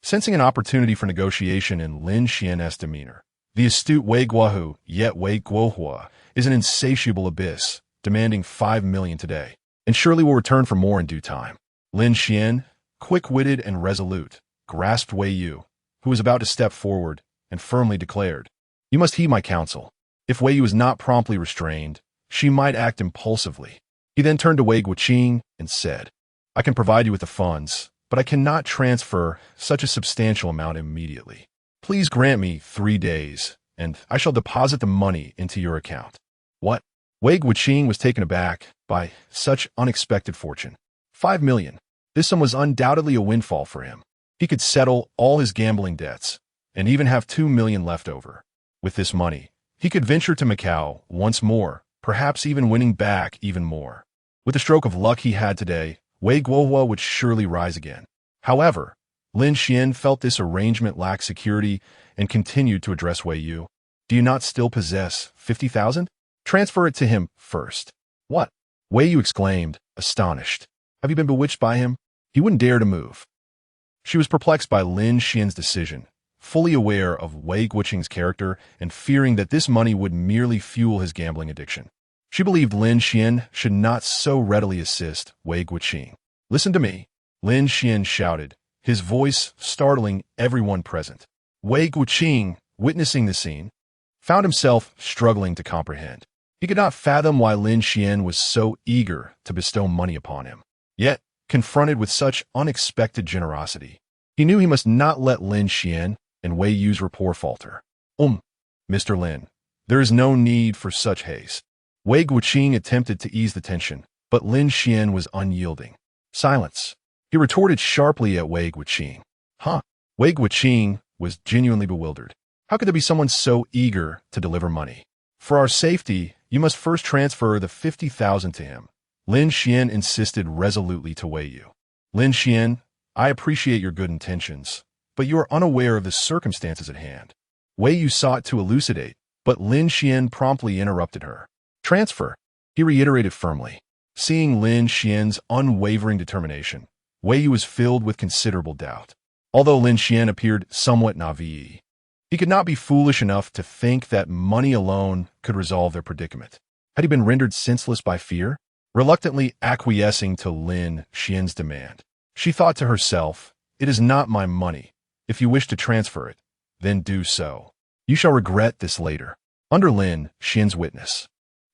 Sensing an opportunity for negotiation in Lin Xuan's demeanor, the astute Wei Guohu, yet Wei Guohua, is an insatiable abyss, demanding 5 million today, and surely will return for more in due time. Lin Xuan, quick-witted and resolute, grasped Wei Yu, who was about to step forward, and firmly declared, "You must heed my counsel. If Wei Yu is not promptly restrained, she might act impulsively." He then turned to Wei Guoqing and said, "I can provide you with the funds, but I cannot transfer such a substantial amount immediately. Please grant me 3 days, and I shall deposit the money into your account." "What?" Wei Guoqing was taken aback by such unexpected fortune. 5 million. This sum was undoubtedly a windfall for him. He could settle all his gambling debts, and even have 2 million left over. With this money, he could venture to Macau once more, perhaps even winning back even more. With the stroke of luck he had today, Wei Guohua would surely rise again. However, Lin Xuan felt this arrangement lacked security and continued to address Wei Yu. Do you not still possess 50,000? Transfer it to him first. What? Wei Yu exclaimed, astonished. Have you been bewitched by him? He wouldn't dare to move. She was perplexed by Lin Xuan's decision, fully aware of Wei Guoqing's character and fearing that this money would merely fuel his gambling addiction. She believed Lin Xuan should not so readily assist Wei Guoqing. Listen to me, Lin Xuan shouted, his voice startling everyone present. Wei Guoqing, witnessing the scene, found himself struggling to comprehend. He could not fathom why Lin Xuan was so eager to bestow money upon him. Yet, confronted with such unexpected generosity, he knew he must not let Lin Xuan and Wei Yu's rapport falter. Mr. Lin, there is no need for such haste. Wei Guoqing attempted to ease the tension, but Lin Xuan was unyielding. Silence. He retorted sharply at Wei Guoqing. Wei Guoqing was genuinely bewildered. How could there be someone so eager to deliver money? For our safety, you must first transfer the 50,000 to him. Lin Xuan insisted resolutely to Wei Yu. Lin Xuan, I appreciate your good intentions, but you are unaware of the circumstances at hand. Wei Yu sought to elucidate, but Lin Xuan promptly interrupted her. Transfer, he reiterated firmly. Seeing Lin Xuan's unwavering determination, Wei Yu was filled with considerable doubt. Although Lin Xuan appeared somewhat naive, he could not be foolish enough to think that money alone could resolve their predicament. Had he been rendered senseless by fear? Reluctantly acquiescing to Lin Xuan's demand, she thought to herself, it is not my money. If you wish to transfer it, then do so. You shall regret this later. Under Lin Xuan's witness,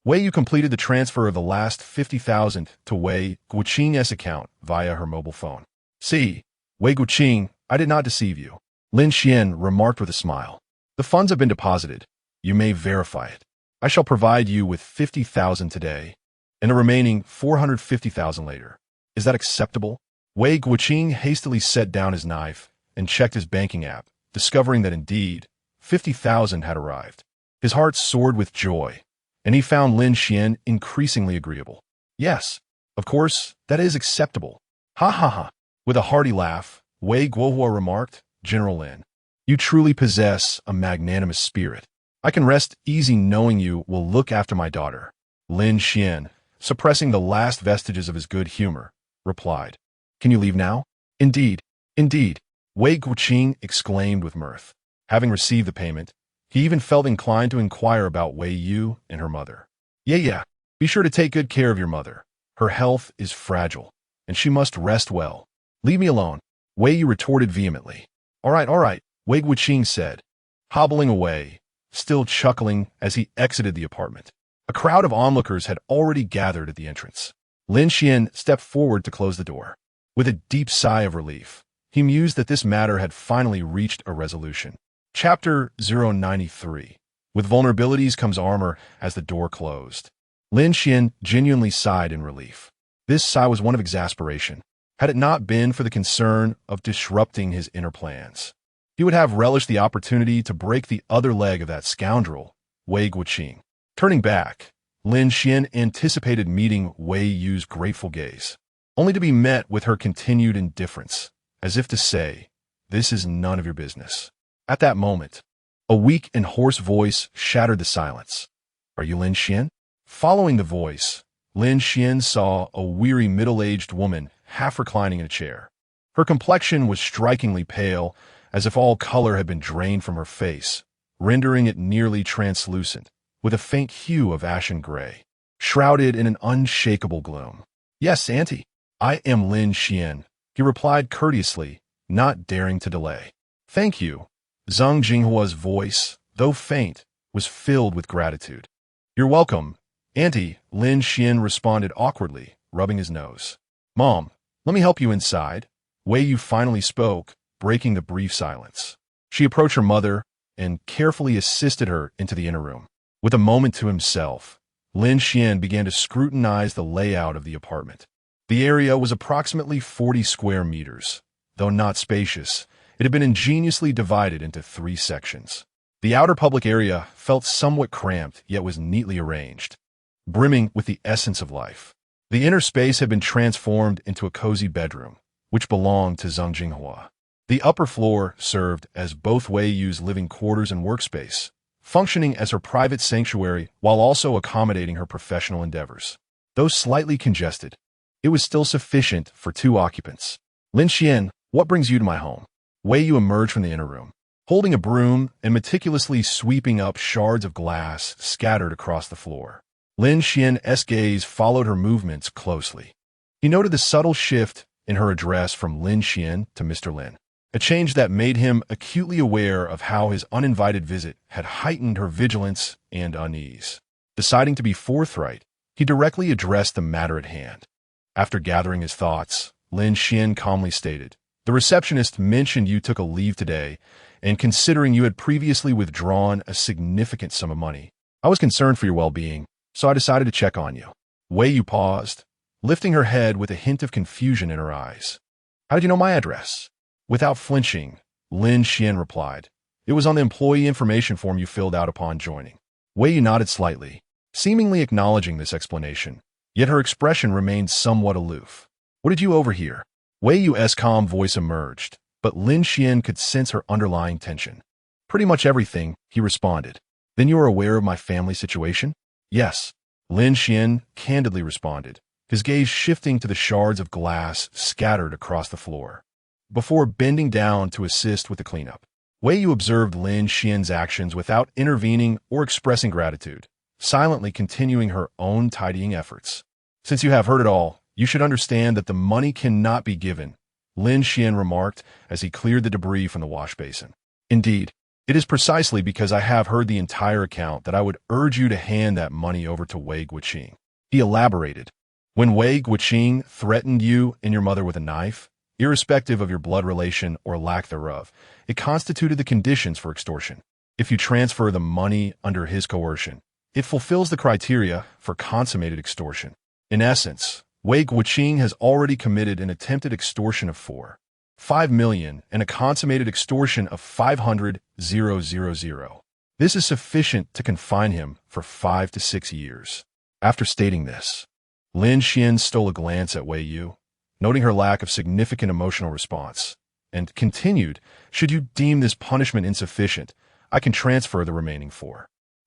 Wei Yu completed the transfer of the last 50,000 to Wei Guoqing's account via her mobile phone. See, Wei Guoqing, I did not deceive you. Lin Xuan remarked with a smile. The funds have been deposited. You may verify it. I shall provide you with 50,000 today, and the remaining 450,000 later. Is that acceptable? Wei Guoqing hastily set down his knife and checked his banking app, discovering that indeed, 50,000 had arrived. His heart soared with joy, and he found Lin Xuan increasingly agreeable. Yes, of course, that is acceptable. Ha ha ha. With a hearty laugh, Wei Guohua remarked, General Lin, you truly possess a magnanimous spirit. I can rest easy knowing you will look after my daughter. Lin Xuan, suppressing the last vestiges of his good humor, replied, Can you leave now? Indeed, indeed, Wei Guoqing exclaimed with mirth. Having received the payment, he even felt inclined to inquire about Wei Yu and her mother. Yeah, be sure to take good care of your mother. Her health is fragile, and she must rest well. Leave me alone, Wei Yu retorted vehemently. All right, Wei Guoqing said, hobbling away, still chuckling as he exited the apartment. A crowd of onlookers had already gathered at the entrance. Lin Xuan stepped forward to close the door. With a deep sigh of relief, he mused that this matter had finally reached a resolution. Chapter 093. With vulnerabilities comes armor as the door closed. Lin Xuan genuinely sighed in relief. This sigh was one of exasperation. Had it not been for the concern of disrupting his inner plans, he would have relished the opportunity to break the other leg of that scoundrel, Wei Guoqing. Turning back, Lin Xuan anticipated meeting Wei Yu's grateful gaze, only to be met with her continued indifference, as if to say, this is none of your business. At that moment, a weak and hoarse voice shattered the silence. Are you Lin Xuan? Following the voice, Lin Xuan saw a weary middle-aged woman half reclining in a chair. Her complexion was strikingly pale, as if all color had been drained from her face, rendering it nearly translucent, with a faint hue of ashen gray, shrouded in an unshakable gloom. Yes, Auntie, I am Lin Xuan, he replied courteously, not daring to delay. Thank you. Zhang Jinghua's voice, though faint, was filled with gratitude. You're welcome, Auntie, Lin Xuan responded awkwardly, rubbing his nose. Mom, let me help you inside. Wei Yu finally spoke, breaking the brief silence. She approached her mother and carefully assisted her into the inner room. With a moment to himself, Lin Xuan began to scrutinize the layout of the apartment. The area was approximately 40 square meters. Though not spacious, it had been ingeniously divided into 3 sections. The outer public area felt somewhat cramped, yet was neatly arranged, brimming with the essence of life. The inner space had been transformed into a cozy bedroom, which belonged to Zhang Jinghua. The upper floor served as both Wei Yu's living quarters and workspace, functioning as her private sanctuary while also accommodating her professional endeavors. Though slightly congested, it was still sufficient for 2 occupants. Lin Xuan, what brings you to my home? Wei Yu emerged from the inner room, holding a broom and meticulously sweeping up shards of glass scattered across the floor. Lin Xuan's gaze followed her movements closely. He noted the subtle shift in her address from Lin Xuan to Mr. Lin, a change that made him acutely aware of how his uninvited visit had heightened her vigilance and unease. Deciding to be forthright, he directly addressed the matter at hand. After gathering his thoughts, Lin Xuan calmly stated, "The receptionist mentioned you took a leave today, and considering you had previously withdrawn a significant sum of money, I was concerned for your well-being, so I decided to check on you." Wei Yu paused, lifting her head with a hint of confusion in her eyes. "How did you know my address?" Without flinching, Lin Xuan replied, "It was on the employee information form you filled out upon joining." Wei Yu nodded slightly, seemingly acknowledging this explanation, yet her expression remained somewhat aloof. "What did you overhear?" Wei Yu's calm voice emerged, but Lin Xuan could sense her underlying tension. "Pretty much everything," he responded. "Then you are aware of my family situation?" "Yes," Lin Xuan candidly responded, his gaze shifting to the shards of glass scattered across the floor. Before bending down to assist with the cleanup, Wei Yu observed Lin Xuan's actions without intervening or expressing gratitude, silently continuing her own tidying efforts. "Since you have heard it all, you should understand that the money cannot be given," Lin Xuan remarked as he cleared the debris from the wash basin. "Indeed, it is precisely because I have heard the entire account that I would urge you to hand that money over to Wei Guoqing." He elaborated, "When Wei Guoqing threatened you and your mother with a knife, irrespective of your blood relation or lack thereof, it constituted the conditions for extortion. If you transfer the money under his coercion, it fulfills the criteria for consummated extortion. In essence, Wei Guoqing has already committed an attempted extortion of 5 million and a consummated extortion of 500,000. This is sufficient to confine him for 5 to 6 years. After stating this, Lin Xuan stole a glance at Wei Yu, noting her lack of significant emotional response, and continued, "Should you deem this punishment insufficient, I can transfer the remaining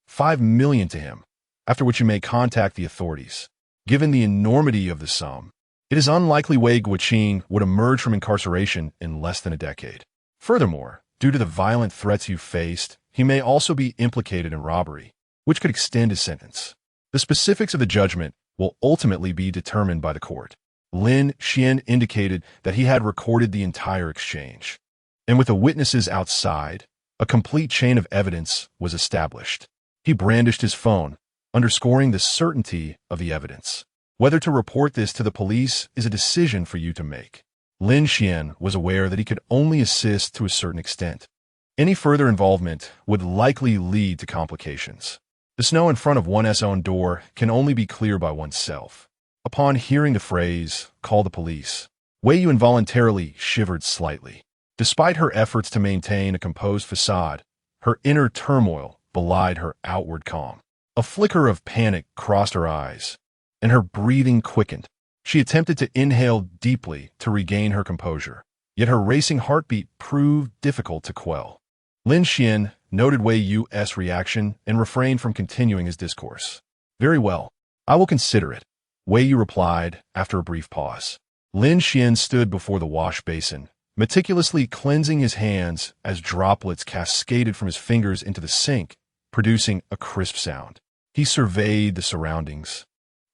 5 million to him, after which you may contact the authorities. Given the enormity of the sum, it is unlikely Wei Guoqing would emerge from incarceration in less than a decade. Furthermore, due to the violent threats you faced, he may also be implicated in robbery, which could extend his sentence. The specifics of the judgment will ultimately be determined by the court." Lin Xuan indicated that he had recorded the entire exchange, and with the witnesses outside, a complete chain of evidence was established. He brandished his phone, underscoring the certainty of the evidence. "Whether to report this to the police is a decision for you to make." Lin Xuan was aware that he could only assist to a certain extent. Any further involvement would likely lead to complications. The snow in front of one's own door can only be cleared by oneself. Upon hearing the phrase, "call the police," Wei Yu involuntarily shivered slightly. Despite her efforts to maintain a composed facade, her inner turmoil belied her outward calm. A flicker of panic crossed her eyes, and her breathing quickened. She attempted to inhale deeply to regain her composure, yet her racing heartbeat proved difficult to quell. Lin Xuan noted Wei Yu's reaction and refrained from continuing his discourse. "Very well, I will consider it," Wei Yu replied after a brief pause. Lin Xuan stood before the wash basin, meticulously cleansing his hands as droplets cascaded from his fingers into the sink, producing a crisp sound. He surveyed the surroundings,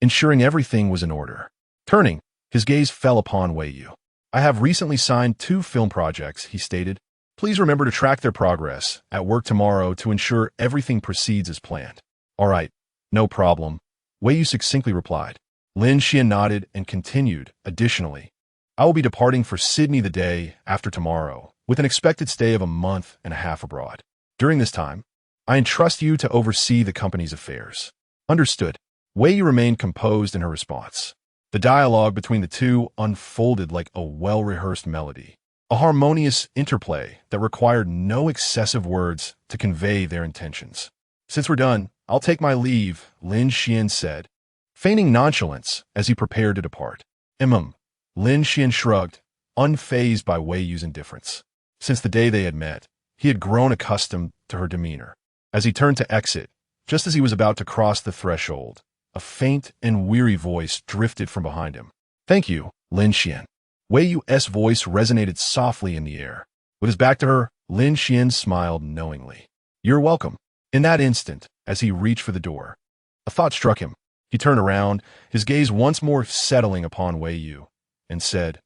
ensuring everything was in order. Turning, his gaze fell upon Wei Yu. "I have recently signed 2 film projects," he stated. "Please remember to track their progress at work tomorrow to ensure everything proceeds as planned." "All right, no problem," Wei Yu succinctly replied. Lin Xuan nodded and continued, "Additionally, I will be departing for Sydney the day after tomorrow, with an expected stay of a month and a half abroad. During this time, I entrust you to oversee the company's affairs." "Understood." Wei Yu remained composed in her response. The dialogue between the two unfolded like a well-rehearsed melody, a harmonious interplay that required no excessive words to convey their intentions. "Since we're done, I'll take my leave," Lin Xuan said, feigning nonchalance as he prepared to depart. Lin Xuan shrugged, unfazed by Wei Yu's indifference. Since the day they had met, he had grown accustomed to her demeanor. As he turned to exit, just as he was about to cross the threshold, a faint and weary voice drifted from behind him. "Thank you, Lin Xuan." Wei Yu's voice resonated softly in the air. With his back to her, Lin Xuan smiled knowingly. "You're welcome." In that instant, as he reached for the door, a thought struck him. He turned around, his gaze once more settling upon Wei Yu, and said,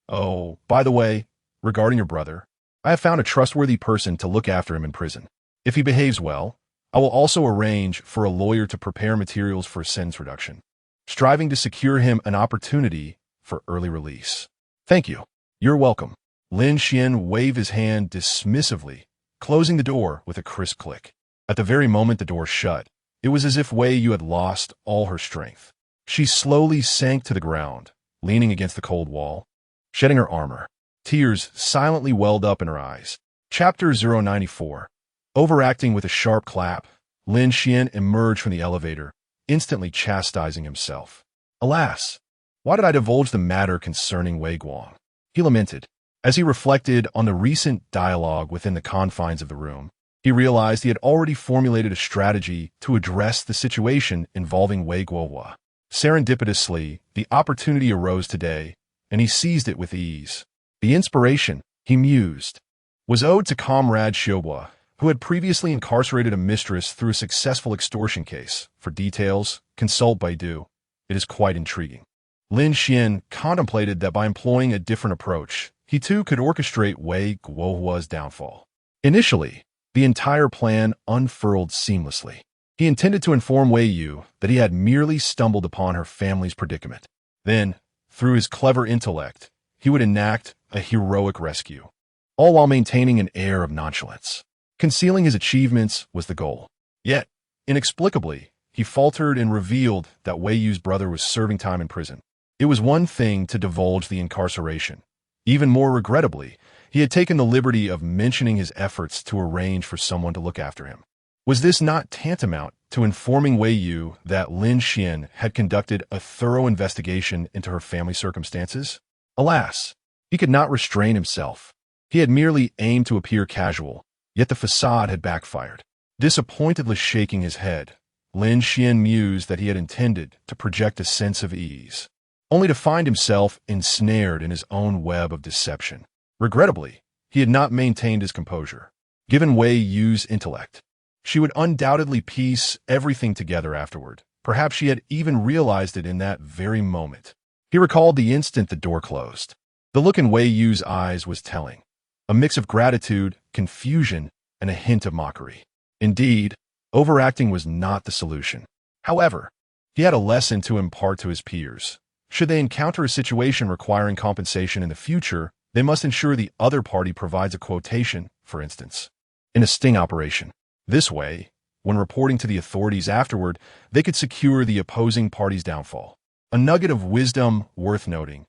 "Oh, by the way, regarding your brother, I have found a trustworthy person to look after him in prison. If he behaves well, I will also arrange for a lawyer to prepare materials for a sentence reduction, striving to secure him an opportunity for early release." "Thank you. You're welcome." Lin Xuan waved his hand dismissively, closing the door with a crisp click. At the very moment the door shut, it was as if Wei Yu had lost all her strength. She slowly sank to the ground, leaning against the cold wall, shedding her armor. Tears silently welled up in her eyes. Chapter 094. Overacting with a sharp clap, Lin Xuan emerged from the elevator, instantly chastising himself. "Alas, why did I divulge the matter concerning Wei Guang?" he lamented. As he reflected on the recent dialogue within the confines of the room, he realized he had already formulated a strategy to address the situation involving Wei Guohua. Serendipitously, the opportunity arose today, and he seized it with ease. The inspiration, he mused, was owed to Comrade Xiaohua, who had previously incarcerated a mistress through a successful extortion case. For details, consult Baidu. It is quite intriguing. Lin Xuan contemplated that by employing a different approach, he too could orchestrate Wei Guohua's downfall. Initially, the entire plan unfurled seamlessly. He intended to inform Wei Yu that he had merely stumbled upon her family's predicament. Then, through his clever intellect, he would enact a heroic rescue, all while maintaining an air of nonchalance. Concealing his achievements was the goal. Yet, inexplicably, he faltered and revealed that Wei Yu's brother was serving time in prison. It was one thing to divulge the incarceration. Even more regrettably, he had taken the liberty of mentioning his efforts to arrange for someone to look after him. Was this not tantamount to informing Wei Yu that Lin Xuan had conducted a thorough investigation into her family circumstances? Alas, he could not restrain himself. He had merely aimed to appear casual, yet the facade had backfired. Disappointedly shaking his head, Lin Xuan mused that he had intended to project a sense of ease, only to find himself ensnared in his own web of deception. Regrettably, he had not maintained his composure. Given Wei Yu's intellect, she would undoubtedly piece everything together afterward. Perhaps she had even realized it in that very moment. He recalled the instant the door closed. The look in Wei Yu's eyes was telling, a mix of gratitude, confusion, and a hint of mockery. Indeed, overacting was not the solution. However, he had a lesson to impart to his peers. Should they encounter a situation requiring compensation in the future, they must ensure the other party provides a quotation, for instance, in a sting operation. This way, when reporting to the authorities afterward, they could secure the opposing party's downfall. A nugget of wisdom worth noting.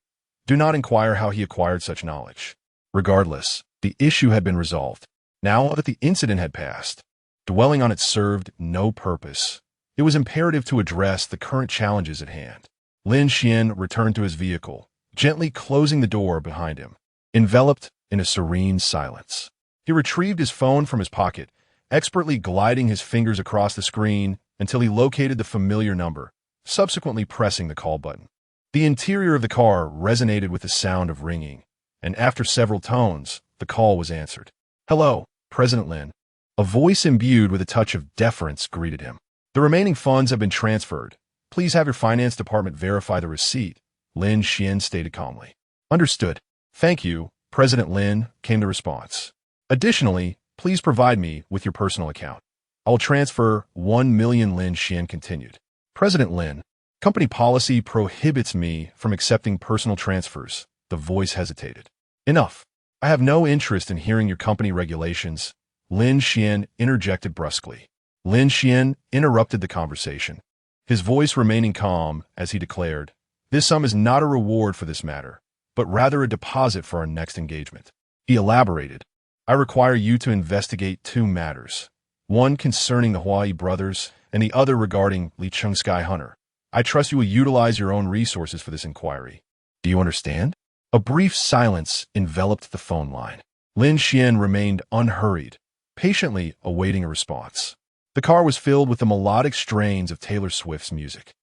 Do not inquire how he acquired such knowledge. Regardless, the issue had been resolved. Now that the incident had passed, dwelling on it served no purpose. It was imperative to address the current challenges at hand. Lin Xuan returned to his vehicle, gently closing the door behind him, enveloped in a serene silence. He retrieved his phone from his pocket, expertly gliding his fingers across the screen until he located the familiar number, subsequently pressing the call button. The interior of the car resonated with the sound of ringing, and after several tones, the call was answered. "Hello, President Lin." A voice imbued with a touch of deference greeted him. "The remaining funds have been transferred. Please have your finance department verify the receipt," Lin Xuan stated calmly. "Understood. Thank you, President Lin," came the response. "Additionally, please provide me with your personal account. I will transfer 1 million, Lin Xuan continued. "President Lin, company policy prohibits me from accepting personal transfers." The voice hesitated. "Enough. I have no interest in hearing your company regulations," Lin Xuan interjected brusquely. Lin Xuan interrupted the conversation, his voice remaining calm as he declared, "This sum is not a reward for this matter, but rather a deposit for our next engagement." He elaborated, "I require you to investigate 2 matters, one concerning the Hawaii brothers and the other regarding Li Cheng's Sky Hunter. I trust you will utilize your own resources for this inquiry. Do you understand?" A brief silence enveloped the phone line. Lin Xuan remained unhurried, patiently awaiting a response. The car was filled with the melodic strains of Taylor Swift's music.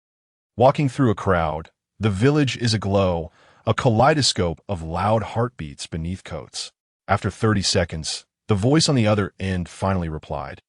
Walking through a crowd, the village is aglow, a kaleidoscope of loud heartbeats beneath coats. After 30 seconds, the voice on the other end finally replied.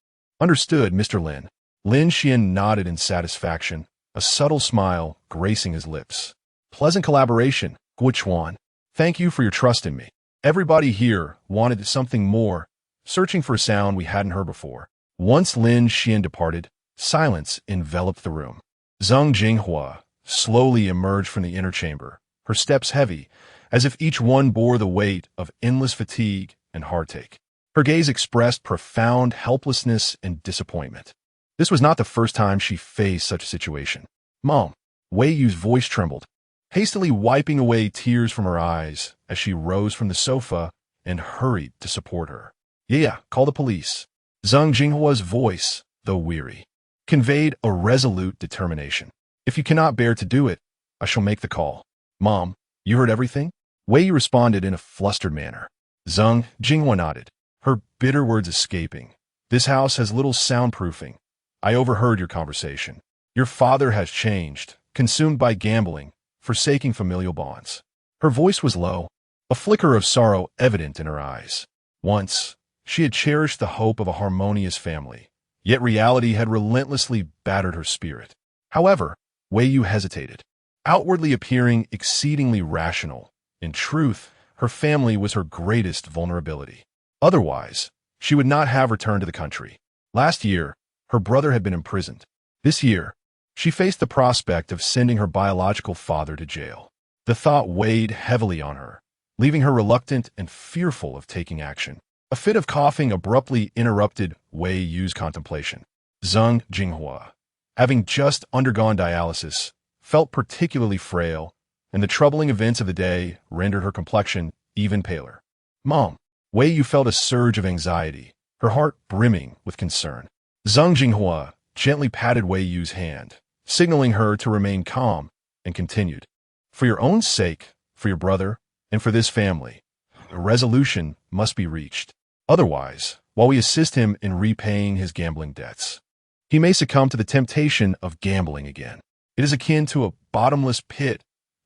Understood, Mr. Lin. Lin Xuan nodded in satisfaction, a subtle smile gracing his lips. Pleasant collaboration, Guochuan. Thank you for your trust in me. Everybody here wanted something more, searching for a sound we hadn't heard before. Once Lin Xuan departed, silence enveloped the room. Zhang Jinghua slowly emerged from the inner chamber, her steps heavy, as if each one bore the weight of endless fatigue and heartache. Her gaze expressed profound helplessness and disappointment. This was not the first time she faced such a situation. Mom, Wei Yu's voice trembled, hastily wiping away tears from her eyes as she rose from the sofa and hurried to support her. Yeah, call the police. Zhang Jinghua's voice, though weary, conveyed a resolute determination. If you cannot bear to do it, I shall make the call. Mom, you heard everything? Wei Yu responded in a flustered manner. Zhang Jinghua nodded, her bitter words escaping. This house has little soundproofing. I overheard your conversation. Your father has changed, consumed by gambling, forsaking familial bonds. Her voice was low, a flicker of sorrow evident in her eyes. Once, she had cherished the hope of a harmonious family, yet reality had relentlessly battered her spirit. However, Wei Yu hesitated, outwardly appearing exceedingly rational. In truth, her family was her greatest vulnerability. Otherwise, she would not have returned to the country. Last year, her brother had been imprisoned. This year, she faced the prospect of sending her biological father to jail. The thought weighed heavily on her, leaving her reluctant and fearful of taking action. A fit of coughing abruptly interrupted Wei Yu's contemplation. Zhang Jinghua, having just undergone dialysis, felt particularly frail, and the troubling events of the day rendered her complexion even paler. Mom, Wei Yu felt a surge of anxiety, her heart brimming with concern. Zhang Jinghua gently patted Wei Yu's hand, signaling her to remain calm, and continued. For your own sake, for your brother, and for this family, a resolution must be reached. Otherwise, while we assist him in repaying his gambling debts, he may succumb to the temptation of gambling again. It is akin to a bottomless pit,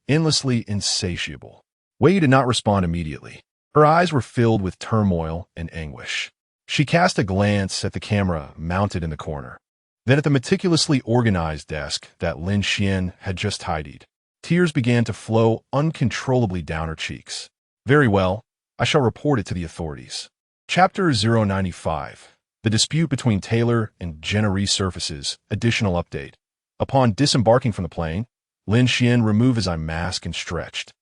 endlessly insatiable. Wei Yu did not respond immediately. Her eyes were filled with turmoil and anguish. She cast a glance at the camera mounted in the corner, then at the meticulously organized desk that Lin Xuan had just tidied. Tears began to flow uncontrollably down her cheeks. Very well, I shall report it to the authorities. Chapter 095. The dispute between Taylor and Jenna resurfaces. Additional update. Upon disembarking from the plane, Lin Xuan removed his eye mask and stretched,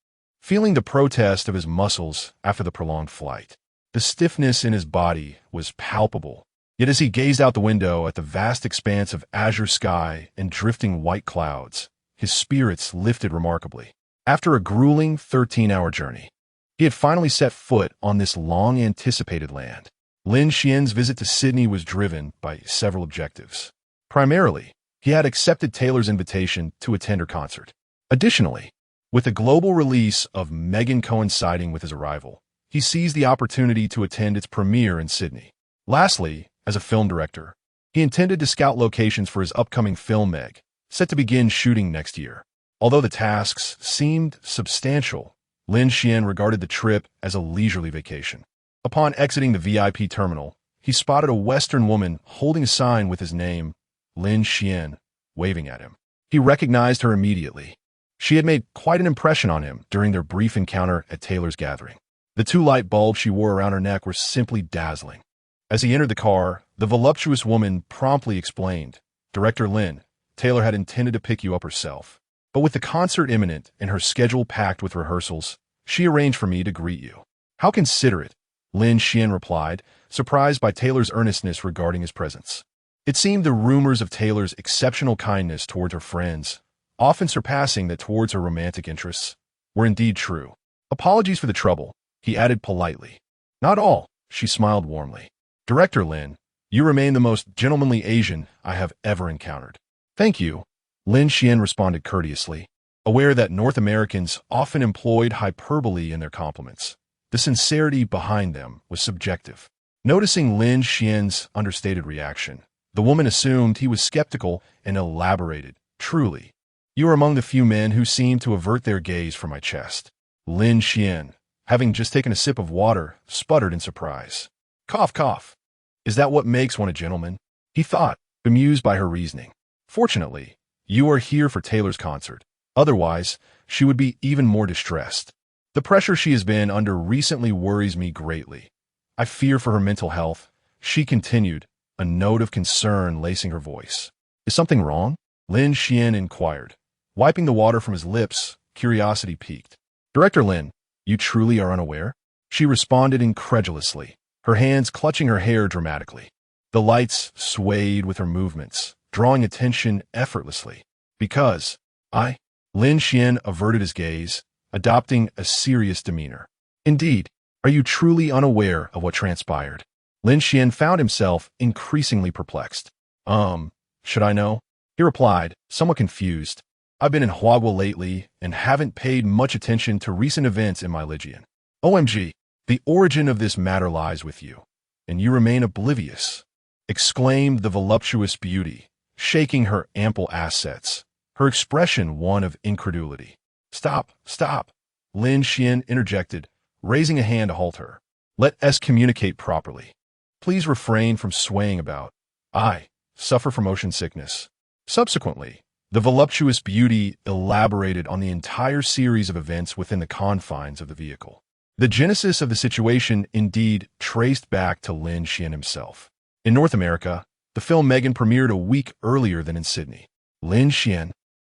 feeling the protest of his muscles after the prolonged flight. The stiffness in his body was palpable, yet as he gazed out the window at the vast expanse of azure sky and drifting white clouds, his spirits lifted remarkably. After a grueling 13-hour journey, he had finally set foot on this long-anticipated land. Lin Xuan's visit to Sydney was driven by several objectives. Primarily, he had accepted Taylor's invitation to attend her concert. Additionally, with the global release of Megan coinciding with his arrival, he seized the opportunity to attend its premiere in Sydney. Lastly, as a film director, he intended to scout locations for his upcoming film Meg, set to begin shooting next year. Although the tasks seemed substantial, Lin Xuan regarded the trip as a leisurely vacation. Upon exiting the VIP terminal, he spotted a Western woman holding a sign with his name, Lin Xuan, waving at him. He recognized her immediately. She had made quite an impression on him during their brief encounter at Taylor's gathering. The 2 light bulbs she wore around her neck were simply dazzling. As he entered the car, the voluptuous woman promptly explained, Director Lin, Taylor had intended to pick you up herself. But with the concert imminent and her schedule packed with rehearsals, she arranged for me to greet you. How considerate, Lin Xuan replied, surprised by Taylor's earnestness regarding his presence. It seemed the rumors of Taylor's exceptional kindness towards her friends, often surpassing that towards her romantic interests, were indeed true. Apologies for the trouble, he added politely. Not all, she smiled warmly. Director Lin, you remain the most gentlemanly Asian I have ever encountered. Thank you, Lin Xuan responded courteously, aware that North Americans often employed hyperbole in their compliments. The sincerity behind them was subjective. Noticing Lin Xuan's understated reaction, the woman assumed he was skeptical and elaborated, "Truly, you are among the few men who seem to avert their gaze from my chest." Lin Xuan, having just taken a sip of water, sputtered in surprise. "Cough, cough. Is that what makes one a gentleman?" he thought, bemused by her reasoning. "Fortunately, you are here for Taylor's concert. Otherwise, she would be even more distressed. The pressure she has been under recently worries me greatly. I fear for her mental health," she continued, a note of concern lacing her voice. "Is something wrong?" Lin Xuan inquired. Wiping the water from his lips, curiosity piqued. "Director Lin, you truly are unaware?" She responded incredulously, her hands clutching her hair dramatically. The lights swayed with her movements, drawing attention effortlessly. "Because Lin Xuan averted his gaze, adopting a serious demeanor. "Indeed, are you truly unaware of what transpired?" Lin Xuan found himself increasingly perplexed. Should I know?" he replied, somewhat confused. "I've been in Huagua lately and haven't paid much attention to recent events in my Legion. OMG, the origin of this matter lies with you, and you remain oblivious," exclaimed the voluptuous beauty, shaking her ample assets, her expression one of incredulity. "Stop, stop," Lin Xuan interjected, raising a hand to halt her. "Let us communicate properly. Please refrain from swaying about. I suffer from motion sickness." Subsequently, the voluptuous beauty elaborated on the entire series of events within the confines of the vehicle. The genesis of the situation indeed traced back to Lin Xuan himself. In North America, the film Megan premiered a week earlier than in Sydney. Lin Xuan,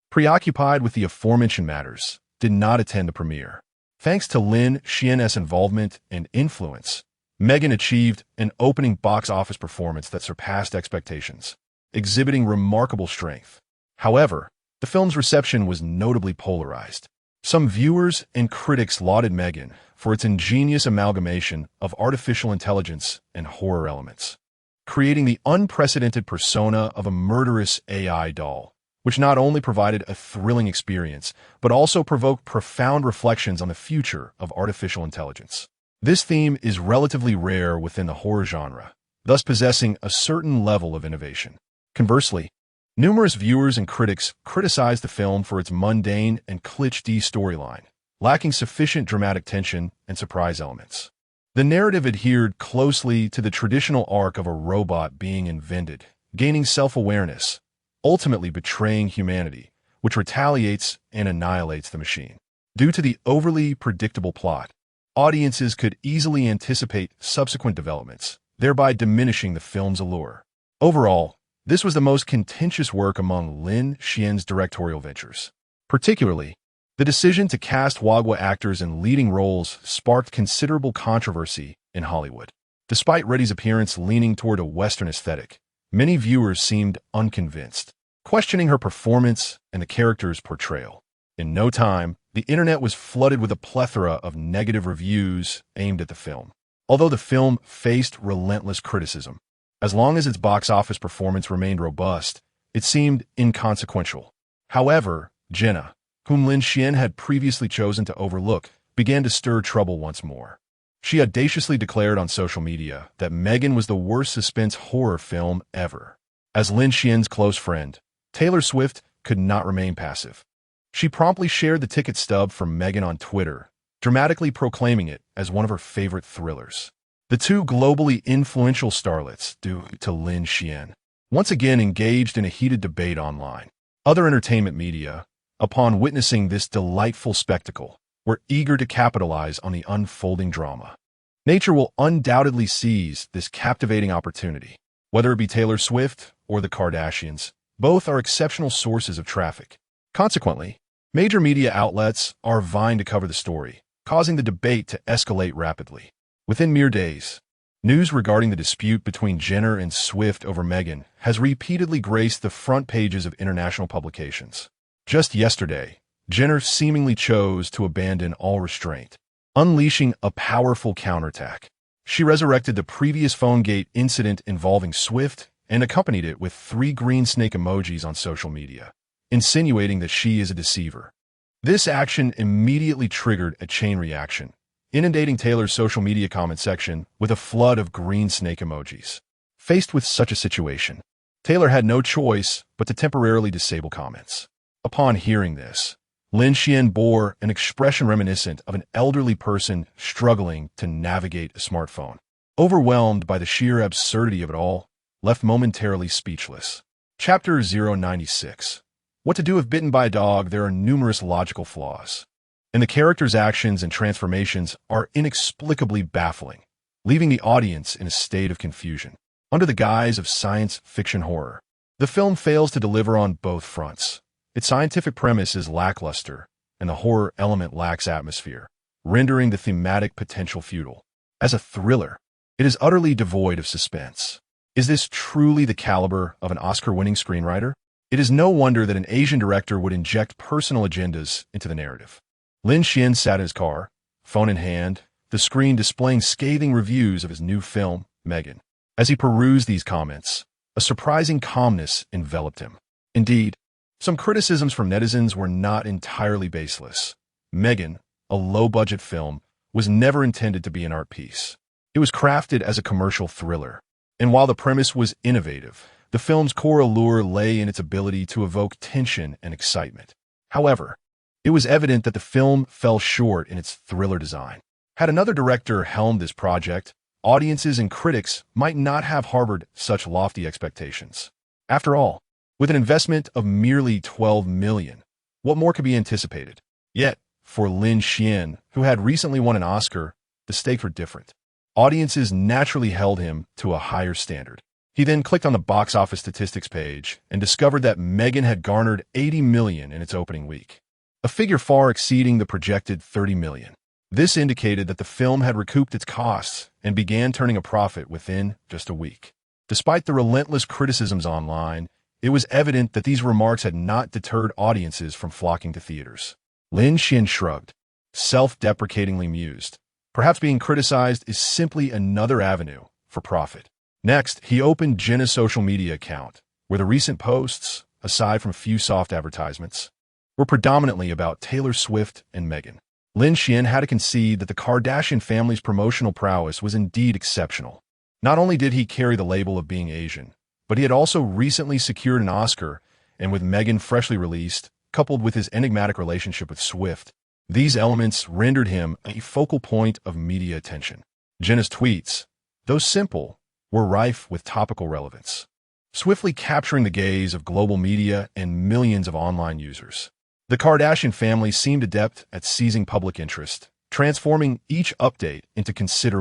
preoccupied with the aforementioned matters, did not attend the premiere. Thanks to Lin Xuan's involvement and influence, Megan achieved an opening box office performance that surpassed expectations, exhibiting remarkable strength. However, the film's reception was notably polarized. Some viewers and critics lauded Megan for its ingenious amalgamation of artificial intelligence and horror elements, creating the unprecedented persona of a murderous AI doll, which not only provided a thrilling experience, but also provoked profound reflections on the future of artificial intelligence. This theme is relatively rare within the horror genre, thus possessing a certain level of innovation. Conversely, numerous viewers and critics criticized the film for its mundane and cliché storyline, lacking sufficient dramatic tension and surprise elements. The narrative adhered closely to the traditional arc of a robot being invented, gaining self-awareness, ultimately betraying humanity, which retaliates and annihilates the machine. Due to the overly predictable plot, audiences could easily anticipate subsequent developments, thereby diminishing the film's allure. Overall, this was the most contentious work among Lin Xuan's directorial ventures. Particularly, the decision to cast Huagua actors in leading roles sparked considerable controversy in Hollywood. Despite Reddy's appearance leaning toward a Western aesthetic, many viewers seemed unconvinced, questioning her performance and the character's portrayal. In no time, the internet was flooded with a plethora of negative reviews aimed at the film. Although the film faced relentless criticism, as long as its box office performance remained robust, it seemed inconsequential. However, Jenna, whom Lin Xuan had previously chosen to overlook, began to stir trouble once more. She audaciously declared on social media that Megan was the worst suspense horror film ever. As Lin Xuan's close friend, Taylor Swift could not remain passive. She promptly shared the ticket stub from Megan on Twitter, dramatically proclaiming it as one of her favorite thrillers. The two globally influential starlets, due to Lin Xuan, once again engaged in a heated debate online. Other entertainment media, upon witnessing this delightful spectacle, were eager to capitalize on the unfolding drama. Nature will undoubtedly seize this captivating opportunity. Whether it be Taylor Swift or the Kardashians, both are exceptional sources of traffic. Consequently, major media outlets are vying to cover the story, causing the debate to escalate rapidly. Within mere days, news regarding the dispute between Jenner and Swift over Megan has repeatedly graced the front pages of international publications. Just yesterday, Jenner seemingly chose to abandon all restraint, unleashing a powerful counterattack. She resurrected the previous PhoneGate incident involving Swift and accompanied it with 3 green snake emojis on social media, insinuating that she is a deceiver. This action immediately triggered a chain reaction, inundating Taylor's social media comment section with a flood of green snake emojis. Faced with such a situation, Taylor had no choice but to temporarily disable comments. Upon hearing this, Lin Xuan bore an expression reminiscent of an elderly person struggling to navigate a smartphone. Overwhelmed by the sheer absurdity of it all, left momentarily speechless. Chapter 096. What to do if bitten by a dog? There are numerous logical flaws, and the characters' actions and transformations are inexplicably baffling, leaving the audience in a state of confusion. Under the guise of science fiction horror, the film fails to deliver on both fronts. Its scientific premise is lackluster, and the horror element lacks atmosphere, rendering the thematic potential futile. As a thriller, it is utterly devoid of suspense. Is this truly the caliber of an Oscar-winning screenwriter? It is no wonder that an Asian director would inject personal agendas into the narrative. Lin Xuan sat in his car, phone in hand, the screen displaying scathing reviews of his new film, Megan. As he perused these comments, a surprising calmness enveloped him. Indeed, some criticisms from netizens were not entirely baseless. Megan, a low-budget film, was never intended to be an art piece. It was crafted as a commercial thriller. And while the premise was innovative, the film's core allure lay in its ability to evoke tension and excitement. However, it was evident that the film fell short in its thriller design. Had another director helmed this project, audiences and critics might not have harbored such lofty expectations. After all, with an investment of merely $12 million, what more could be anticipated? Yet, for Lin Xuan, who had recently won an Oscar, the stakes were different. Audiences naturally held him to a higher standard. He then clicked on the box office statistics page and discovered that Megan had garnered $80 million in its opening week, a figure far exceeding the projected $30 million. This indicated that the film had recouped its costs and began turning a profit within just a week. Despite the relentless criticisms online, it was evident that these remarks had not deterred audiences from flocking to theaters. Lin Xuan shrugged, self-deprecatingly mused. Perhaps being criticized is simply another avenue for profit. Next, he opened Jenna's social media account, where the recent posts, aside from a few soft advertisements, were predominantly about Taylor Swift and Megan. Lin Xuan had to concede that the Kardashian family's promotional prowess was indeed exceptional. Not only did he carry the label of being Asian, but he had also recently secured an Oscar, and with Megan freshly released, coupled with his enigmatic relationship with Swift, these elements rendered him a focal point of media attention. Jenna's tweets, though simple, were rife with topical relevance, swiftly capturing the gaze of global media and millions of online users. The Kardashian family seemed adept at seizing public interest, transforming each update into considerable